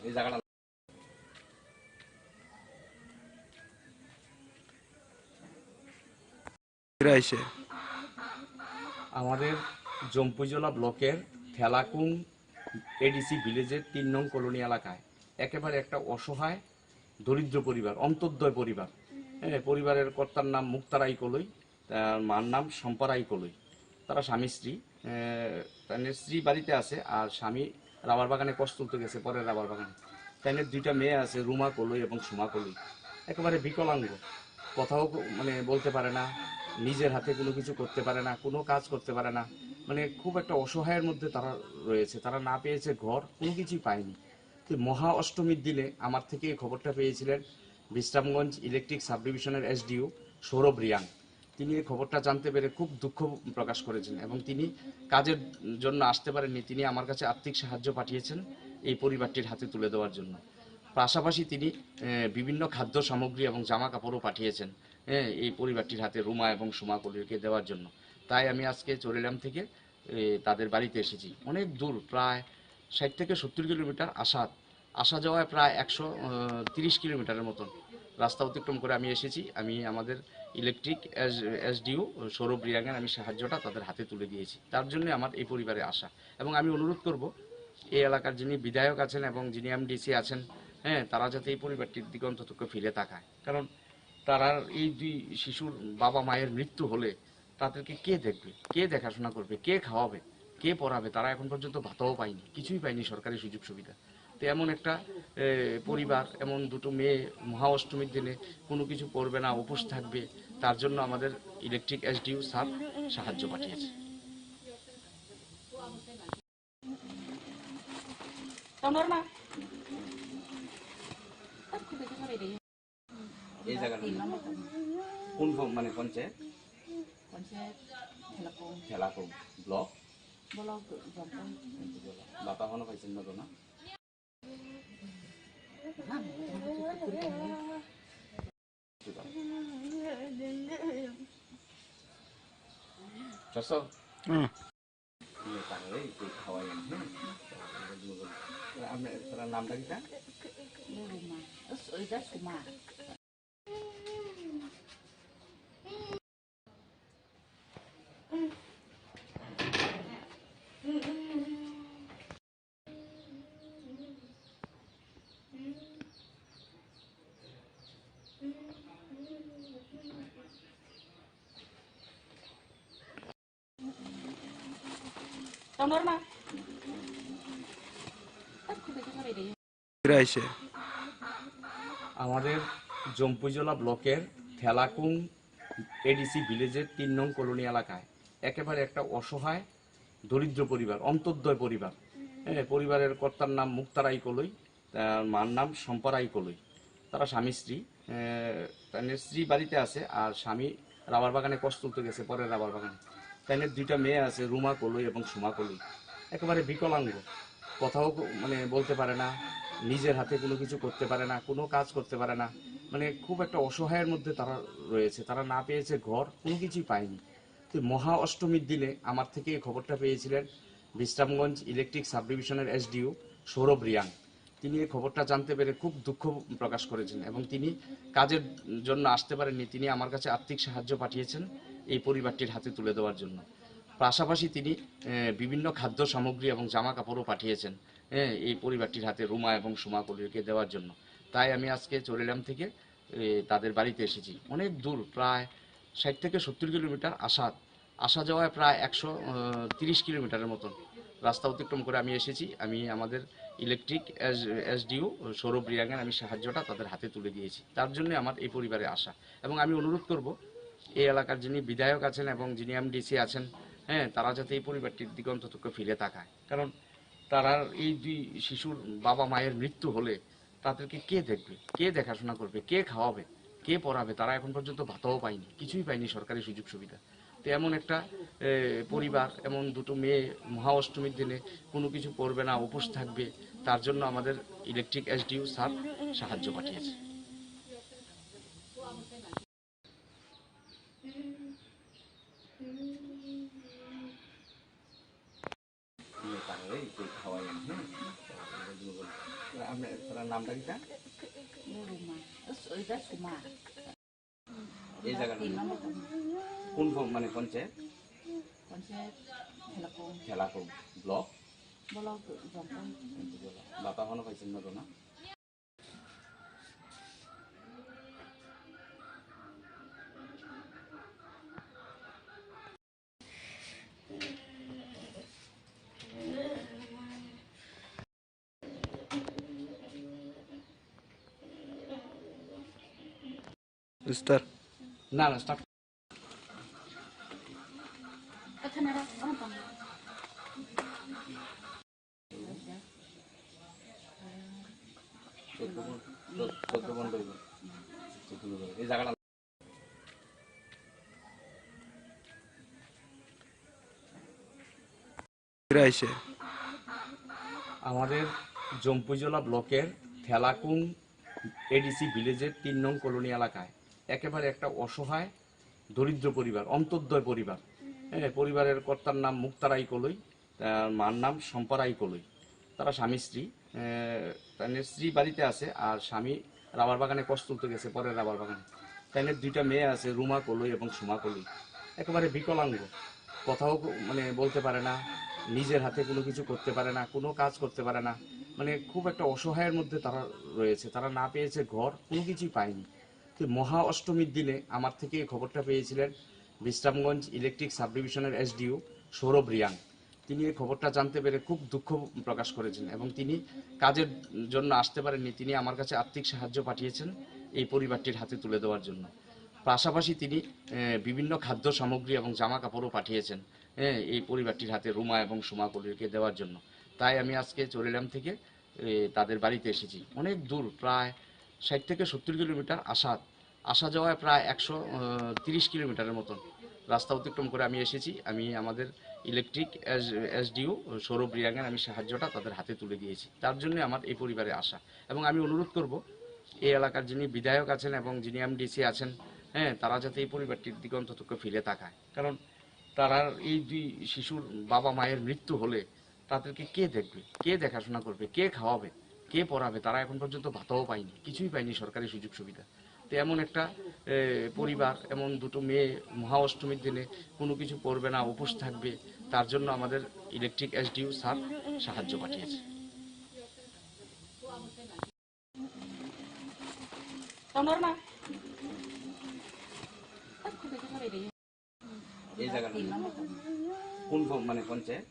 এই জায়গাটা আমাদের জম্পুজলা ব্লকের থেলাকুং এডিসি ভিলেজের 3 নং কলোনি এলাকায় একেবারে একটা অসহায় দরিদ্র পরিবার, অন্তর্দয় পরিবার। পরিবারের কর্তার নাম মুক্তারাই কলই, তার মার নাম সম্পারাই কলই। তারা স্বামী স্ত্রী, তাদের স্ত্রী বাড়িতে আছে আর স্বামী রাবার বাগানে কষ্ট তুলতে গেছে, পরের রাবার বাগানে। তাদের 2টা মেয়ে আছে, রুমা কলই এবং সুমা কলই। একেবারে বিকলাঙ্গ, কথাও মানে বলতে পারে না, নিজের হাতে কোনো কিছু করতে পারে না, কোনো কাজ করতে পারে না, মানে খুব একটা অসহায়ের মধ্যে তারা রয়েছে। তারা না পেয়েছে ঘর, কোনো কিছুই পায়নি। তো মহা অষ্টমীর দিনে আমার থেকে এই খবরটা পেয়েছিলেন বিশ্রামগঞ্জ ইলেকট্রিক সাব ডিভিশনের এসডিও সৌরভ রিয়াং। তিনি এই খবরটা জানতে পেরে খুব দুঃখ প্রকাশ করেছেন এবং তিনি কাজের জন্য আসতে পারেননি। তিনি আমার কাছে আর্থিক সাহায্য পাঠিয়েছেন এই পরিবারটির হাতে তুলে দেওয়ার জন্য। পাশাপাশি তিনি বিভিন্ন খাদ্য সামগ্রী এবং জামা কাপড়ও পাঠিয়েছেন এই পরিবারটির হাতে, রুমা এবং সুমা কলিকে দেওয়ার জন্য। তাই আমি আজকে চরিলাম থেকে তাদের বাড়িতে এসেছি। অনেক দূর, প্রায় 60 থেকে 70 কিলোমিটার আসা যাওয়ায় প্রায় 130 কিলোমিটারের মতন রাস্তা অতিক্রম করে আমি এসেছি। আমি আমাদের ইলেকট্রিক এসডিও সৌরভ রিয়াংয়ের আমি সাহায্যটা তাদের হাতে তুলে দিয়েছি। তার জন্য আমার এই পরিবারে আসা। এবং আমি অনুরোধ করব এই এলাকার যিনি বিধায়ক আছেন এবং যিনি এমডিসি আছেন, তারা যাতে এই পরিবারটির দিকে অন্তত ফিরে তাকায়। কারণ তারা এই দুই শিশুর বাবা মায়ের মৃত্যু হলে তাদেরকে কে দেখবে, কে দেখাশোনা করবে, কে খাওয়াবে, কে পড়াবে? তারা এখন পর্যন্ত ভাতাও পায়নি, কিছুই পায়নি সরকারি সুযোগ সুবিধা। তো এমন একটা পরিবার, এমন দুটো মেয়ে মহা অষ্টমীর দিনে কোনো কিছু করবে না, উপোস থাকবে, তার জন্য আমাদের ইলেকট্রিক এসডিও স্যার সাহায্য পাঠিয়েছে। এই জায়গাটা কোন মানে পঞ্চায়েত? ঠেলাকুং ব্লক। বাপা এখনো পাইছেন না তো না? আপনার নামটা কি? আমাদের জম্পুজলা ব্লকের ঠেলাকুং এডিসি ভিলেজের ৩ নং কলোনি এলাকায় একেবারে একটা অসহায় দরিদ্র পরিবার, অন্তর্দয় পরিবার। পরিবারের কর্তার নাম মুক্তারাই কলই, মার নাম সম্পারাই কলই। তারা স্বামী স্ত্রী, তাদের স্ত্রী বাড়িতে আছে আর স্বামী রাবার বাগানে কষ তুলতে গেছে, পরের রাবার বাগানে। তাদের 2টা মেয়ে আছে, রুমা কলই এবং সুমা কলই। একেবারে বিকলাঙ্গ, কথাও মানে বলতে পারে না, নিজের হাতে কোনো কিছু করতে পারে না, কোনো কাজ করতে পারে না, মানে খুব একটা অসহায়ের মধ্যে তারা রয়েছে। তারা না পেয়েছে ঘর, কোনো কিছুই পায়নি। তো মহা অষ্টমীর দিনে আমার থেকে এই খবরটা পেয়েছিলেন বিশ্রামগঞ্জ ইলেকট্রিক সাব ডিভিশনের এসডিও সৌরভ রিয়াং। তিনি এই খবরটা জানতে পেরে খুব দুঃখ প্রকাশ করেছেন এবং তিনি কাজের জন্য আসতে পারেননি। তিনি আমার কাছে আর্থিক সাহায্য পাঠিয়েছেন এই পরিবারটির হাতে তুলে দেওয়ার জন্য। পাশাপাশি তিনি বিভিন্ন খাদ্য সামগ্রী এবং জামা কাপড়ও পাঠিয়েছেন এই পরিবারটির হাতে রুমা এবং সুমা কলিকে দেওয়ার জন্য। তাই আমি আজকে চরিলাম থেকে তাদের বাড়িতে এসেছি। অনেক দূর, প্রায় 60 থেকে 70 কিলোমিটার আসা যাওয়ায় প্রায় 130 কিলোমিটারের মতন রাস্তা অতিক্রম করে আমি এসেছি। আমি আমাদের ইলেকট্রিক এসডিও সৌরভ রিয়াঙ্গের আমি সাহায্যটা তাদের হাতে তুলে দিয়েছি। তার জন্য আমার এই পরিবারে আসা। এবং আমি অনুরোধ করব এই এলাকার যিনি বিধায়ক আছেন এবং যিনি এমডিসি আছেন, তারা যাতে এই পরিবারটির দিকে অন্তত ফিরে তাকায়। কারণ তারা এই দুই শিশুর বাবা মায়ের মৃত্যু হলে তাদেরকে কে দেখবে, কে দেখাশোনা করবে, কে খাওয়াবে, কে পড়াবে? তারা এখন পর্যন্ত ভাতাও পায়নি, কিছুই পায়নি সরকারি সুযোগ সুবিধা। তো এমন একটা পরিবার, এমন দুটো মেয়ে মহা অষ্টমীর দিনে কোনো কিছু করবে না, উপোস থাকবে, তার জন্য আমাদের ইলেকট্রিক এসডিও স্যার সাহায্য পাঠিয়েছে। আপনার নামটা কি? এই জায়গাটা কোন মানে পঞ্চায়েত? ঠেলাকুং ব্লক। বাপা এখনো পাইছেন না তো না? না না স্টার্ট। এই জায়গাটা আমাদের জম্পুজলা ব্লকের ঠেলাকুং এডিসি ভিলেজের 3 নং কলোনি এলাকায় একেবারে একটা অসহায় দরিদ্র পরিবার, অন্তর্দয় পরিবার। পরিবারের কর্তার নাম মুক্তারাই কলই, মার নাম সম্পারাই কলই। তারা স্বামী স্ত্রী, তাদের স্ত্রী বাড়িতে আছে আর স্বামী রাবার বাগানে কষ তুলতে গেছে, পরের রাবার বাগানে। তাদের 2টা মেয়ে আছে, রুমা কলই এবং সুমা কলই। একেবারে বিকলাঙ্গ, কথাও মানে বলতে পারে না, নিজের হাতে কোনো কিছু করতে পারে না, কোনো কাজ করতে পারে না, মানে খুব একটা অসহায়ের মধ্যে তারা রয়েছে। তারা না পেয়েছে ঘর, কোনো কিছুই পায়নি। তো মহা অষ্টমীর দিনে আমার থেকে এই খবরটা পেয়েছিলেন বিশ্রামগঞ্জ ইলেকট্রিক সাব ডিভিশনের এসডিও সৌরভ রিয়াং। তিনি এই খবরটা জানতে পেরে খুব দুঃখ প্রকাশ করেছেন এবং তিনি কাজের জন্য আসতে পারেননি। তিনি আমার কাছে আর্থিক সাহায্য পাঠিয়েছেন এই পরিবারটির হাতে তুলে দেওয়ার জন্য। পাশাপাশি তিনি বিভিন্ন খাদ্য সামগ্রী এবং জামা কাপড়ও পাঠিয়েছেন এই পরিবারটির হাতে রুমা এবং সুমা কলিকে দেওয়ার জন্য। তাই আমি আজকে চরিলাম থেকে তাদের বাড়িতে এসেছি। অনেক দূর, প্রায় 60 থেকে 70 কিলোমিটার আসা যাওয়ায় প্রায় 130 কিলোমিটারের মতন রাস্তা অতিক্রম করে আমি এসেছি। আমি আমাদের ইলেকট্রিক এসডিও সৌরভ রিয়াংয়ের আমি সাহায্যটা তাদের হাতে তুলে দিয়েছি। তার জন্য আমার এই পরিবারে আসা। এবং আমি অনুরোধ করব এই এলাকার যিনি বিধায়ক আছেন এবং যিনি এমডিসি আছেন, তারা যাতে এই পরিবারটির দিকে অন্তত ফিরে তাকায়। কারণ তারা এই দুই শিশুর বাবা মায়ের মৃত্যু হলে তাদেরকে কে দেখবে, কে দেখাশোনা করবে, কে খাওয়াবে, কে পড়াবে? তারা এখন পর্যন্ত ভাতাও পায়নি, কিছুই পায়নি সরকারি সুযোগ সুবিধা। তো এমন একটা পরিবার, এমন দুটো মেয়ে মহা অষ্টমীর দিনে কোনো কিছু করবে না, উপোস থাকবে, তার জন্য আমাদের ইলেকট্রিক এসডিও স্যার সাহায্য পাঠিয়েছে। এই জায়গাটা কোন মানে পঞ্চায়েত?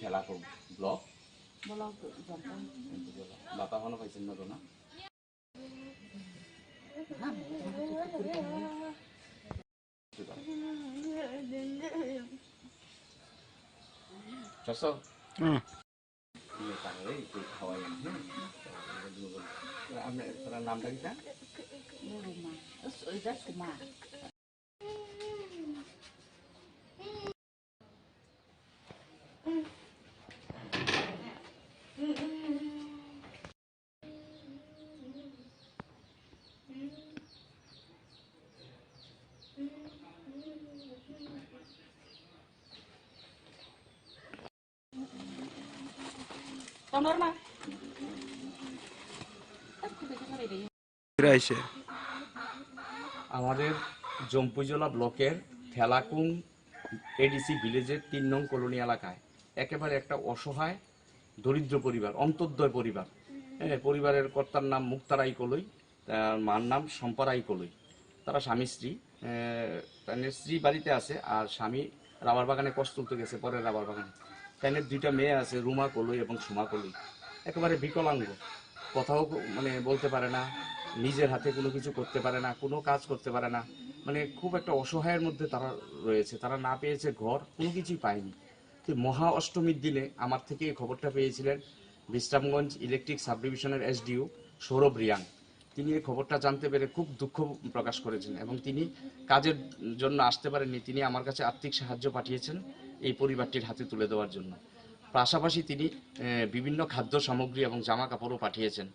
খেলাপুর ব্লক। বাতা হনো পাইছেন না তো না? আপনার নামটা কি? আমাদের জম্পুজলা ব্লকের থেলাকুং এডিসি ভিলেজের 3 নং কলোনি এলাকায় একেবারে একটা অসহায় দরিদ্র পরিবার, অন্তর্দয় পরিবার। পরিবারের কর্তার নাম মুক্তারাই কলই, মার নাম সম্পারাই কলই। তারা স্বামী স্ত্রী। তাদের স্ত্রী বাড়িতে আছে আর স্বামী রাবার বাগানে কষ্ট তুলতে গেছে, পরের রাবার বাগানে। তাদের 2টা মেয়ে আছে, রুমা কলই এবং সুমা কলই। একেবারে বিকলাঙ্গ, কথাও মানে বলতে পারে না, নিজের হাতে কোনো কিছু করতে পারে না, কোনো কাজ করতে পারে না, মানে খুব একটা অসহায়ের মধ্যে তারা রয়েছে। তারা না পেয়েছে ঘর, কোনো কিছুই পায়নি। তো মহা অষ্টমীর দিনে আমার থেকে এই খবরটা পেয়েছিলেন বিশ্রামগঞ্জ ইলেকট্রিক সাব ডিভিশনের এসডিও সৌরভ রিয়াং। তিনি এই খবরটা জানতে পেরে খুব দুঃখ প্রকাশ করেছেন এবং তিনি কাজের জন্য আসতে পারেননি। তিনি আমার কাছে আর্থিক সাহায্য পাঠিয়েছেন এই পরিবারটির হাতে তুলে দেওয়ার জন্য। পাশাপাশি তিনি বিভিন্ন খাদ্য সামগ্রী এবং জামা কাপড়ও পাঠিয়েছেন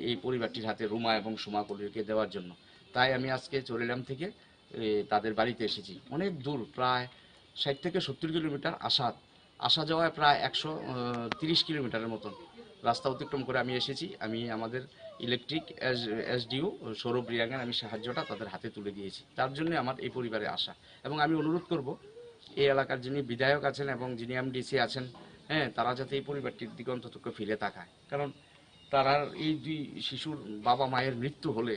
এই পরিবারটির হাতে রুমা এবং সুমা কলিকে দেওয়ার জন্য। তাই আমি আজকে চরিলাম থেকে তাদের বাড়িতে এসেছি। অনেক দূর, প্রায় 60 থেকে 70 কিলোমিটার আসা যাওয়ায় প্রায় 130 কিলোমিটারের মতন রাস্তা অতিক্রম করে আমি এসেছি। আমি আমাদের ইলেকট্রিক এসডিও সৌরভ রিয়াংয়ের আমি সাহায্যটা তাদের হাতে তুলে দিয়েছি। তার জন্য আমার এই পরিবারে আসা। এবং আমি অনুরোধ করব এই এলাকার যিনি বিধায়ক আছেন এবং যিনি এমডিসি আছেন, তারা যাতে এই পরিবারটির দিকে অন্তত ফিরে তাকায়। কারণ তারা এই দুই শিশুর বাবা মায়ের মৃত্যু হলে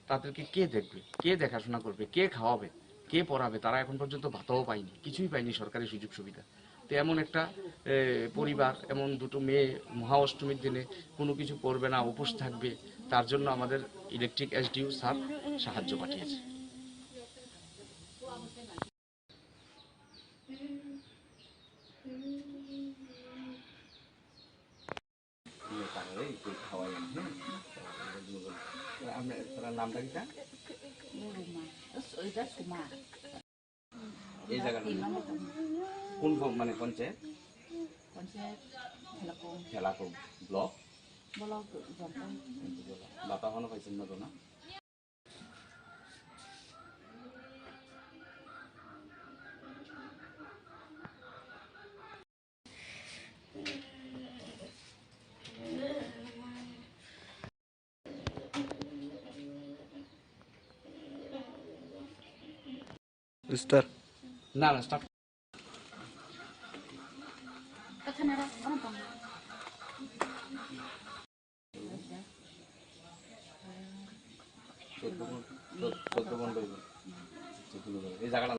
তাদেরকে কে দেখবে, কে দেখাশোনা করবে, কে খাওয়াবে, কে পড়াবে? তারা এখন পর্যন্ত ভাতাও পায়নি, কিছুই পায়নি সরকারি সুযোগ সুবিধা। তো এমন একটা পরিবার, এমন দুটো মেয়ে মহা অষ্টমীর দিনে কোনো কিছু করবে না, উপোস থাকবে, তার জন্য আমাদের ইলেকট্রিক এসডিও স্যার সাহায্য পাঠিয়েছে। আপনার নামটা কি? এই জায়গাটা কোন মানে পঞ্চায়েত? খেলাপুর ব্লক। বাতা হনো পাইছেন না তো না?
স্টার
না না স্টার্ট এই জায়গাটা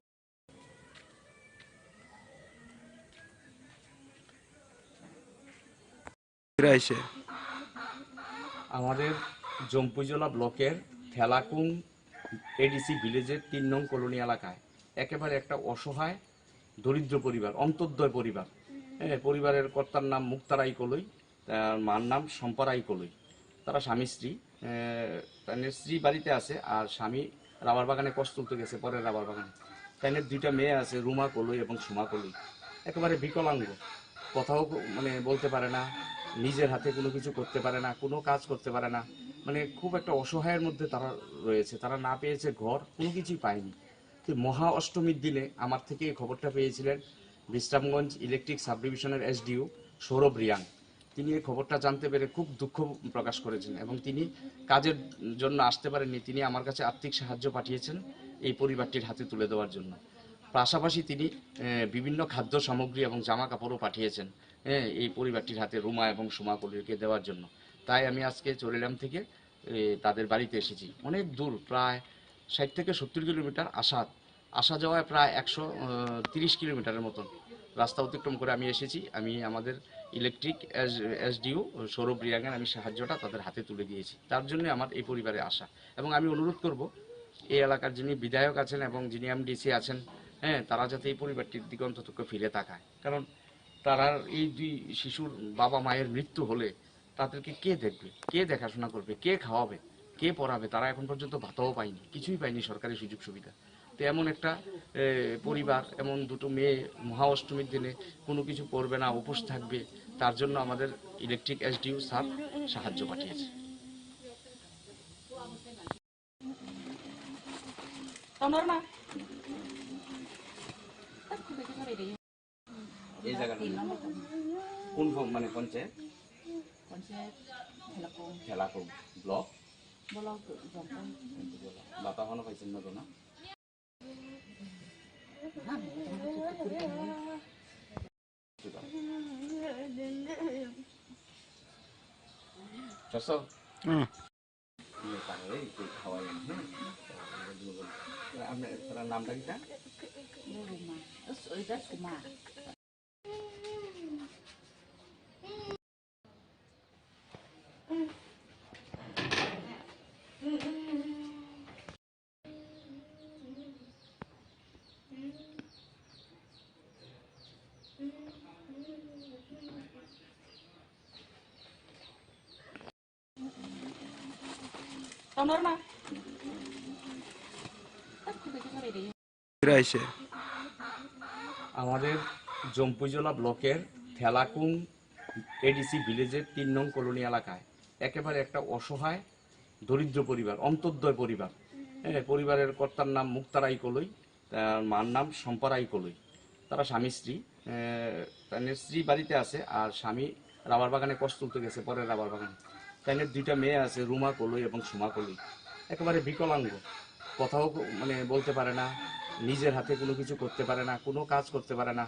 আমাদের জম্পুজলা ব্লকের থেলাকুং এডিসি ভিলেজের ৩ নং কলোনি এলাকায় একেবারে একটা অসহায় দরিদ্র পরিবার, অন্তর্দয় পরিবার। পরিবারের কর্তার নাম মুক্তারাই কলই, মার নাম সম্পারাই কলই। তারা স্বামী স্ত্রী, স্ত্রী বাড়িতে আছে আর স্বামী রাবার বাগানে কষ্ট তুলতে গেছে, পরের রাবার বাগানে। তাদের 2টা মেয়ে আছে, রুমা কলই এবং সুমা কলই। একেবারে বিকলাঙ্গ, কথাও বলতে পারে না, নিজের হাতে কোনো কিছু করতে পারে না, কোনো কাজ করতে পারে না। খুব একটা অসহায়ের মধ্যে তারা রয়েছে। তারা না পেয়েছে ঘর, কোনো কিছুই পায়নি। তো মহা অষ্টমীর দিনে আমার থেকে এই খবরটা পেয়েছিলেন বিশ্রামগঞ্জ ইলেকট্রিক সাব ডিভিশনের এসডিও সৌরভ রিয়াং। তিনি এই খবরটা জানতে পেরে খুব দুঃখ প্রকাশ করেছেন এবং তিনি কাজের জন্য আসতে পারেননি। তিনি আমার কাছে আর্থিক সাহায্য পাঠিয়েছেন এই পরিবারটির হাতে তুলে দেওয়ার জন্য। পাশাপাশি তিনি বিভিন্ন খাদ্য সামগ্রী এবং জামা কাপড়ও পাঠিয়েছেন এই পরিবারটির হাতে রুমা এবং সুমা কলিকে দেওয়ার জন্য। তাই আমি আজকে চরিলাম থেকে তাদের বাড়িতে এসেছি। অনেক দূর, প্রায় 60 থেকে 70 কিলোমিটার আসা যাওয়ায় প্রায় 130 কিলোমিটারের মতন রাস্তা অতিক্রম করে আমি এসেছি। আমি আমাদের ইলেকট্রিক এসডিও সৌরভ রিয়াঙ্গের আমি সাহায্যটা তাদের হাতে তুলে দিয়েছি। তার জন্য আমার এই পরিবারে আসা। এবং আমি অনুরোধ করব এই এলাকার যিনি বিধায়ক আছেন এবং যিনি এমডিসি আছেন, তারা যাতে এই পরিবারটির দিকে অন্তত ফিরে তাকায়। কারণ তারা এই 2 শিশুর বাবা মায়ের মৃত্যু হলে তাদেরকে কে দেখবে, কে দেখাশোনা করবে, কে খাওয়াবে, কে পড়াবে? তারা এখন পর্যন্ত ভাতাও পায়নি, কিছুই পায়নি সরকারি সুযোগ সুবিধা। তো এমন একটা পরিবার, এমন 2টো মেয়ে মহা অষ্টমীর দিনে কোনো কিছু করবে না, উপোস থাকবে, তার জন্য আমাদের ইলেকট্রিক এসডিও স্যার সাহায্য পাঠিয়েছে। এই জায়গাটা কোন পঞ্চায়েত? খেলাকুং ব্লক। বাতা হনো পাইছেন না তো না? আপনার নামটা কিটা? আমাদের জম্পুজলা ব্লকের থেলাকুং এডিসি ভিলেজের 3 নং কলোনি এলাকায় একেবারে একটা অসহায় দরিদ্র পরিবার, অন্তর্দয় পরিবার। পরিবারের কর্তার নাম মুক্তারাই কলই, মার নাম সম্পারাই কলই। তারা স্বামী স্ত্রী, স্ত্রী বাড়িতে আছে আর স্বামী রাবার বাগানে কষ্ট তুলতে গেছে, পরের রাবার বাগানে। তাদের 2টা মেয়ে আছে, রুমা কলই এবং সুমা কলই। একেবারে বিকলাঙ্গ, কথাও বলতে পারে না, নিজের হাতে কোনো কিছু করতে পারে না, কোনো কাজ করতে পারে না।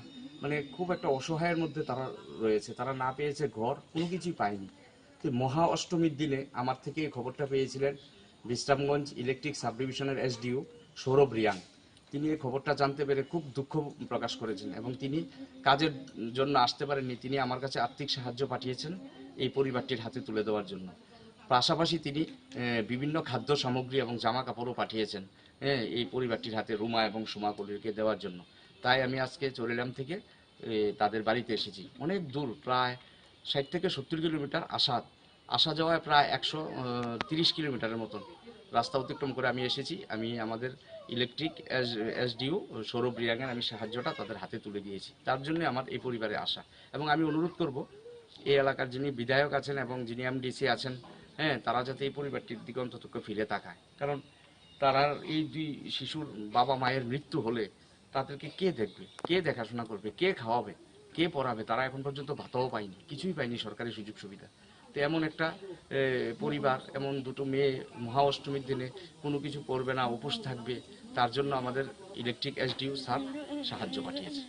খুব একটা অসহায়ের মধ্যে তারা রয়েছে। তারা না পেয়েছে ঘর, কোনো কিছুই পায়নি। তো মহা অষ্টমীর দিনে আমার থেকে এই খবরটা পেয়েছিলেন বিশ্রামগঞ্জ ইলেকট্রিক সাব ডিভিশনের এসডিও সৌরভ রিয়াং। তিনি এই খবরটা জানতে পেরে খুব দুঃখ প্রকাশ করেছেন এবং তিনি কাজের জন্য আসতে পারেননি। তিনি আমার কাছে আর্থিক সাহায্য পাঠিয়েছেন এই পরিবারটির হাতে তুলে দেওয়ার জন্য। পাশাপাশি তিনি বিভিন্ন খাদ্য সামগ্রী এবং জামা কাপড়ও পাঠিয়েছেন এই পরিবারটির হাতে রুমা এবং সুমা কলিকে দেওয়ার জন্য। তাই আমি আজকে চরিলাম থেকে তাদের বাড়িতে এসেছি। অনেক দূর, প্রায় 60 থেকে 70 কিলোমিটার আসা যাওয়ায় প্রায় 130 কিলোমিটারের মতন রাস্তা অতিক্রম করে আমি এসেছি। আমি আমাদের ইলেকট্রিক এসডিও সৌরভ রিয়াঙ্গের আমি সাহায্যটা তাদের হাতে তুলে দিয়েছি। তার জন্য আমার এই পরিবারে আসা। এবং আমি অনুরোধ করব এই এলাকার যিনি বিধায়ক আছেন এবং যিনি এমডিসি আছেন, তারা যাতে এই পরিবারটির দিকে অন্তত ফিরে তাকায়। কারণ তারা এই 2 শিশুর বাবা মায়ের মৃত্যু হলে তাদেরকে কে দেখবে, কে দেখাশোনা করবে, কে খাওয়াবে, কে পড়াবে? তারা এখন পর্যন্ত ভাতাও পায়নি, কিছুই পায়নি সরকারি সুযোগ সুবিধা। তো এমন একটা পরিবার, এমন 2টো মেয়ে মহা অষ্টমীর দিনে কোনো কিছু করবে না, উপোস থাকবে, তার জন্য আমাদের ইলেকট্রিক এসডিও স্যার সাহায্য পাঠিয়েছে।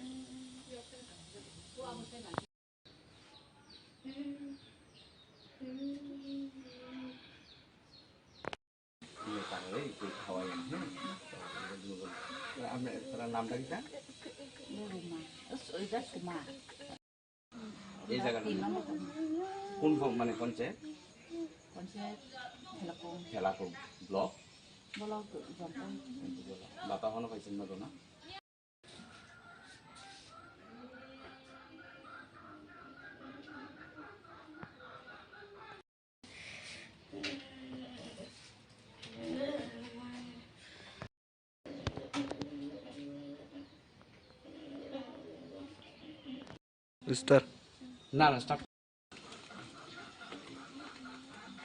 আপনার নামটা কি?
ওইটা সুমা
এই জায়গাটা কোন মানে পঞ্চায়েত?
পঞ্চায়েত
খেলাকুম ব্লক
ব্লক জম্পন
বাতা হনো পাইছেন না তো না?
স্টার
না না স্টার্ট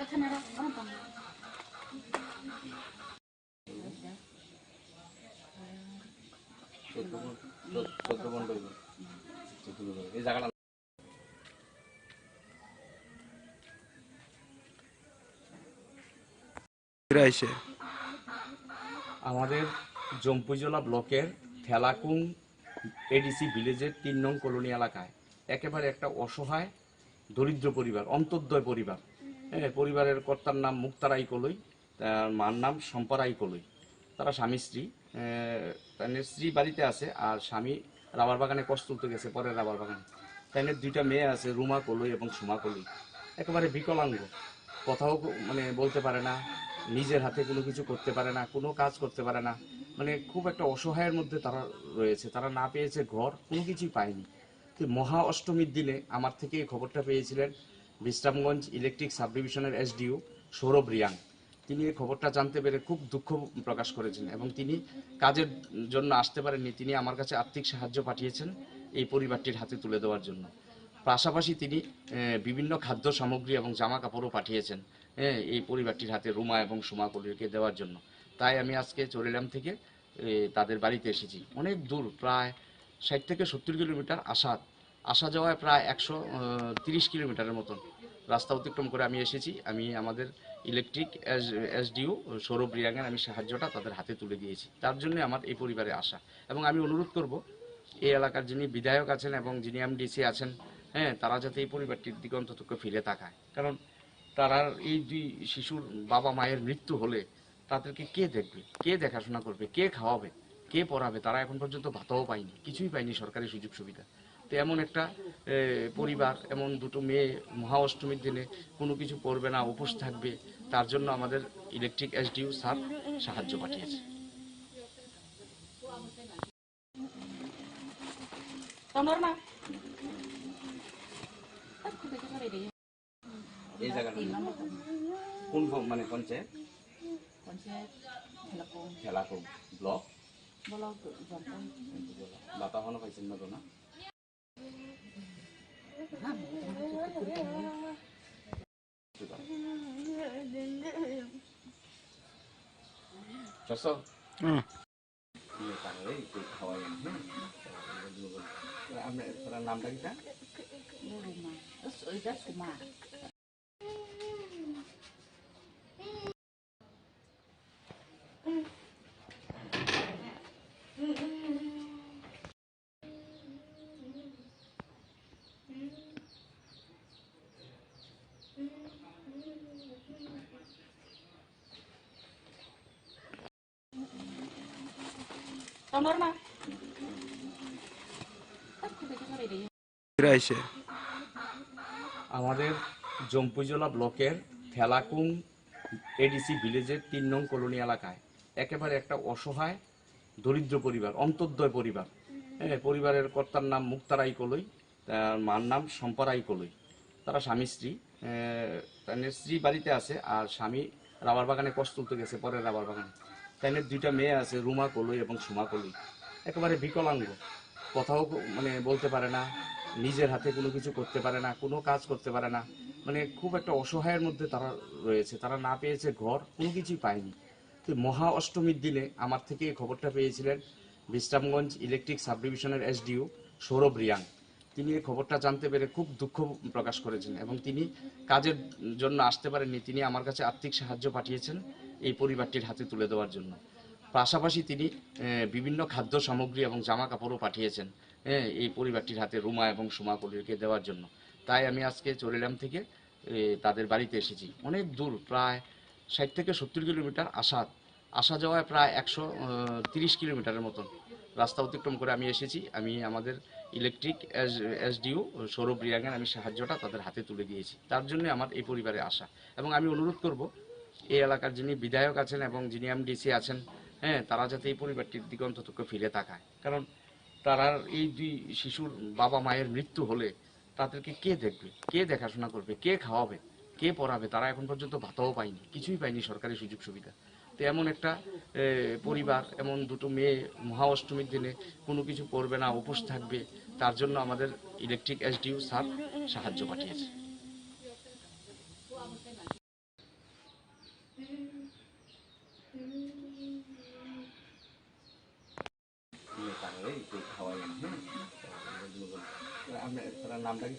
এখানে অনেক
এই জায়গাটা
আইছে
আমাদের জম্পুজলা ব্লকের থেলাকুং এডিসি ভিলেজের ৩ নং কলোনি এলাকায় একেবারে একটা অসহায় দরিদ্র পরিবার, অন্তর্দয় পরিবার। হ্যাঁ, পরিবারের কর্তার নাম মুক্তারাই কলই, তার মার নাম সম্পারাই কলই। তারা স্বামী স্ত্রী, তাদের স্ত্রী বাড়িতে আছে আর স্বামী রাবার বাগানে কষ্ট তুলতে গেছে, পরের রাবার বাগানে। তাদের 2টা মেয়ে আছে, রুমা কলই এবং সুমা কলই। একেবারে বিকলাঙ্গ, কথাও মানে বলতে পারে না, নিজের হাতে কোনো কিছু করতে পারে না, কোনো কাজ করতে পারে না, মানে খুব একটা অসহায়ের মধ্যে তারা রয়েছে। তারা না পেয়েছে ঘর, কোনো কিছুই পায়নি। তো মহা অষ্টমীর দিনে আমার থেকে এই খবরটা পেয়েছিলেন বিশ্রামগঞ্জ ইলেকট্রিক সাব ডিভিশনের এসডিও সৌরভ রিয়াং। তিনি এই খবরটা জানতে পেরে খুব দুঃখ প্রকাশ করেছেন এবং তিনি কাজের জন্য আসতে পারেননি। তিনি আমার কাছে আর্থিক সাহায্য পাঠিয়েছেন এই পরিবারটির হাতে তুলে দেওয়ার জন্য। পাশাপাশি তিনি বিভিন্ন খাদ্য সামগ্রী এবং জামা কাপড়ও পাঠিয়েছেন এই পরিবারটির হাতে রুমা এবং সুমা কলিকে দেওয়ার জন্য। তাই আমি আজকে চরিলাম থেকে তাদের বাড়িতে এসেছি। অনেক দূর, প্রায় 60 থেকে 70 কিলোমিটার আসা যাওয়ায় প্রায় 130 কিলোমিটারের মতন রাস্তা অতিক্রম করে আমি এসেছি। আমি আমাদের ইলেকট্রিক এসডিও সৌরভ রিয়াংয়ের আমি সাহায্যটা তাদের হাতে তুলে দিয়েছি। তার জন্য আমার এই পরিবারে আসা। এবং আমি অনুরোধ করব এই এলাকার যিনি বিধায়ক আছেন এবং যিনি এমডিসি আছেন, তারা যাতে এই পরিবারটির দিকে অন্তত ফিরে তাকায়। কারণ তারা এই 2 শিশুর বাবা মায়ের মৃত্যু হলে তাদেরকে কে দেখবে, কে দেখাশোনা করবে, কে খাওয়াবে, কে পড়াবে? তারা এখন পর্যন্ত ভাতাও পায়নি, কিছুই পায়নি সরকারি সুযোগ সুবিধা। তো এমন একটা পরিবার, এমন 2টো মেয়ে মহা অষ্টমীর দিনে কোনো কিছু করবে না, উপোস থাকবে, তার জন্য আমাদের ইলেকট্রিক এসডিও স্যার সাহায্য পাঠিয়েছে। এই জায়গাটা কোন মানে পঞ্চায়েত?
পঞ্চায়েত
খেলাকুম ব্লক
ব্লক জম্পন
বাতা হনো পাইছেন না তো না? আপনার নামটা কি?
রুমা ওইটা সুমা
আইছে
আমাদের জম্পুজলা ব্লকের থেলাকুং এডিসি ভিলেজের 3 নং কলোনি এলাকায় একেবারে একটা অসহায় দরিদ্র পরিবার, অন্তর্দয় পরিবার। পরিবারের কর্তার নাম মুক্তারাই কলই, তার মার নাম সম্পারাই কলই। তারা স্বামী স্ত্রী, তাদের স্ত্রী বাড়িতে আছে আর স্বামী রাবার বাগানে কষ্ট তুলতে গেছে, পরের রাবার বাগানে। তাদের 2টা মেয়ে আছে, রুমা কলই এবং সুমা কলই। একেবারে বিকলাঙ্গ, কথাও মানে বলতে পারে না, নিজের হাতে কোনো কিছু করতে পারে না, কোনো কাজ করতে পারে না, মানে খুব একটা অসহায়ের মধ্যে তারা রয়েছে। তারা না পেয়েছে ঘর, কোনো কিছুই পায়নি। তো মহা অষ্টমীর দিনে আমার থেকে এই খবরটা পেয়েছিলেন বিশ্রামগঞ্জ ইলেকট্রিক সাব ডিভিশনের এসডিও সৌরভ রিয়াং। তিনি এই খবরটা জানতে পেরে খুব দুঃখ প্রকাশ করেছেন এবং তিনি কাজের জন্য আসতে পারেননি। তিনি আমার কাছে আর্থিক সাহায্য পাঠিয়েছেন এই পরিবারটির হাতে তুলে দেওয়ার জন্য। পাশাপাশি তিনি বিভিন্ন খাদ্য সামগ্রী এবং জামা কাপড়ও পাঠিয়েছেন এই পরিবারটির হাতে রুমা এবং সুমা কলিকে দেওয়ার জন্য। তাই আমি আজকে চরিলাম থেকে তাদের বাড়িতে এসেছি। অনেক দূর, প্রায় 60 থেকে 70 কিলোমিটার আসা যাওয়ায় প্রায় 130 কিলোমিটারের মতন রাস্তা অতিক্রম করে আমি এসেছি। আমি আমাদের ইলেকট্রিক এসডিও সৌরভ রিয়াঙ্গের আমি সাহায্যটা তাদের হাতে তুলে দিয়েছি। তার জন্য আমার এই পরিবারে আসা, এবং আমি অনুরোধ করব এই এলাকার যিনি বিধায়ক আছেন এবং যিনি এমডিসি আছেন, হ্যাঁ, তারা যাতে এই পরিবারটির দিকে অন্তত ফিরে তাকায়। কারণ তারা এই দুই শিশুর বাবা মায়ের মৃত্যু হলে তাদেরকে কে দেখবে, কে দেখাশোনা করবে, কে খাওয়াবে, কে পড়াবে? তারা এখন পর্যন্ত ভাতাও পায়নি, কিছুই পায়নি সরকারি সুযোগ সুবিধা। তো এমন একটা পরিবার, এমন দুটো মেয়ে মহা অষ্টমীর দিনে কোনো কিছু করবে না, উপোস থাকবে, তার জন্য আমাদের ইলেকট্রিক এসডিও স্যার সাহায্য পাঠিয়েছে। নামটা কি?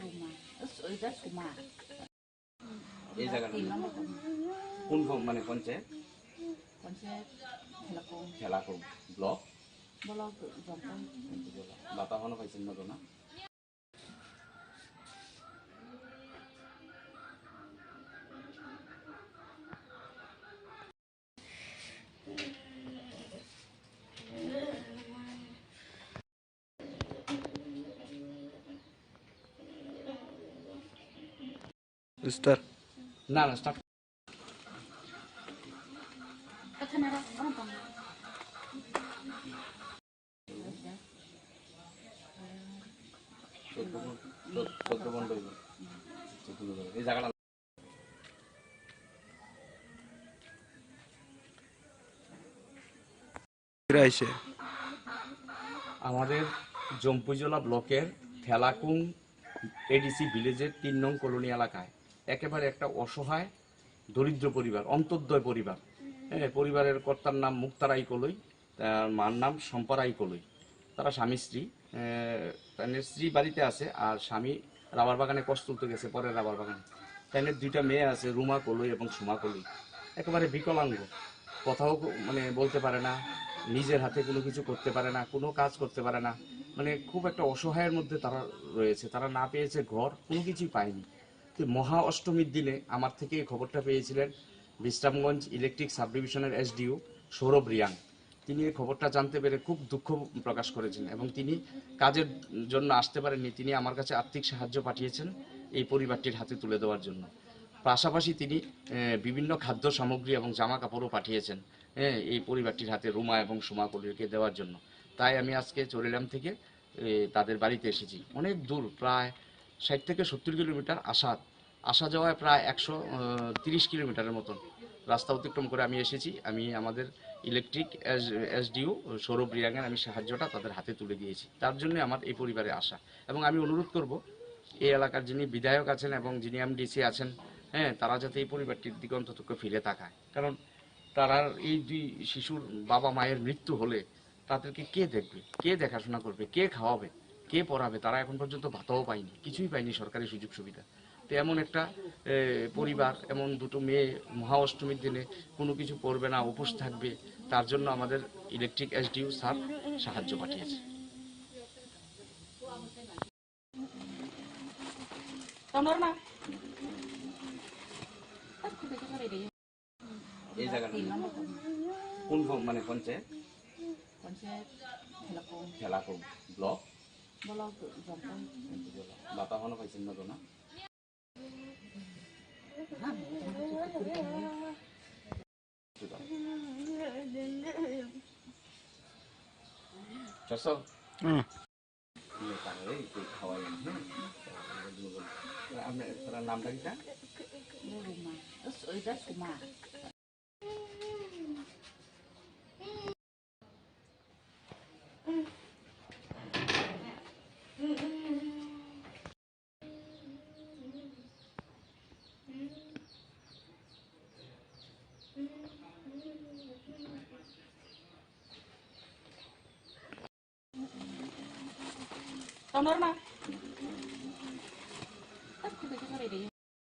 রুমা ওইটা সুমা
এই জায়গাটা
3 নম্বর
কোন মানে পঞ্চায়েত?
পঞ্চায়েত
খেলাকুম ব্লক
জম্পন
বাতা হনো পাইছেন না তো না?
স্টার
না না স্টার্ট
Kacanara, orang panggil.
এই জায়গাটা
ফিরাইছে
আমাদের জম্পুজলা ব্লকের থেলাকুং এডিসি ভিলেজের ৩ নং কলোনি এলাকায় একেবারে একটা অসহায় দরিদ্র পরিবার, অন্তর্দয় পরিবার। পরিবারের কর্তার নাম মুক্তারাই কলই, তার মার নাম সম্পারাই কলই। তারা স্বামী স্ত্রী, স্ত্রী বাড়িতে আছে আর স্বামী রাবার বাগানে কষ্ট তুলতে গেছে, পরের রাবার বাগানে। তাদের 2টা মেয়ে আছে, রুমা কলই এবং সুমা কলই। একেবারে বিকলাঙ্গ, কথাও মানে বলতে পারে না, নিজের হাতে কোনো কিছু করতে পারে না, কোনো কাজ করতে পারে না, মানে খুব একটা অসহায়ের মধ্যে তারা রয়েছে। তারা না পেয়েছে ঘর, কোনো কিছুই পায়নি। তো মহা অষ্টমীর দিনে আমার থেকে এই খবরটা পেয়েছিলেন বিশ্রামগঞ্জ ইলেকট্রিক সাব ডিভিশনের এসডিও সৌরভ রিয়াং। তিনি এই খবরটা জানতে পেরে খুব দুঃখ প্রকাশ করেছেন এবং তিনি কাজের জন্য আসতে পারেননি। তিনি আমার কাছে আর্থিক সাহায্য পাঠিয়েছেন এই পরিবারটির হাতে তুলে দেওয়ার জন্য। পাশাপাশি তিনি বিভিন্ন খাদ্য সামগ্রী এবং জামা কাপড়ও পাঠিয়েছেন এই পরিবারটির হাতে রুমা এবং সুমা কলিকে দেওয়ার জন্য। তাই আমি আজকে চরিলাম থেকে তাদের বাড়িতে এসেছি। অনেক দূর, প্রায় 60 থেকে 70 কিলোমিটার আসা যাওয়ায় প্রায় 130 কিলোমিটারের মতন রাস্তা অতিক্রম করে আমি এসেছি। আমি আমাদের ইলেকট্রিক এসডিও সৌরভ রিয়াঙ্গের আমি সাহায্যটা তাদের হাতে তুলে দিয়েছি। তার জন্য আমার এই পরিবারে আসা, এবং আমি অনুরোধ করব এই এলাকার যিনি বিধায়ক আছেন এবং যিনি এমডিসি আছেন, হ্যাঁ, তারা যাতে এই পরিবারটির দিকে অন্তত ফিরে তাকায়। কারণ তারা এই দুই শিশুর বাবা মায়ের মৃত্যু হলে তাদেরকে কে দেখবে, কে দেখাশোনা করবে, কে খাওয়াবে, কে পড়াবে? তারা এখন পর্যন্ত ভাতাও পায়নি, কিছুই পায়নি সরকারি সুযোগ সুবিধা। তো এমন একটা পরিবার, এমন দুটো মেয়ে মহা অষ্টমীর দিনে কোনো কিছু করবে না, উপোস থাকবে, তার জন্য আমাদের ইলেকট্রিক এসডিও স্যার সাহায্য পাঠিয়েছে।
Tonorna.
এই জায়গাটা
3 নম্বর
কোন মানে পঞ্চায়েত?
পঞ্চায়েত
খেলাকুম ব্লক
জম্পন
বাতা হনো পাইছেন না তো না? আপনার নামটা কি?
রুমা ওইটা সুমা Tonorna.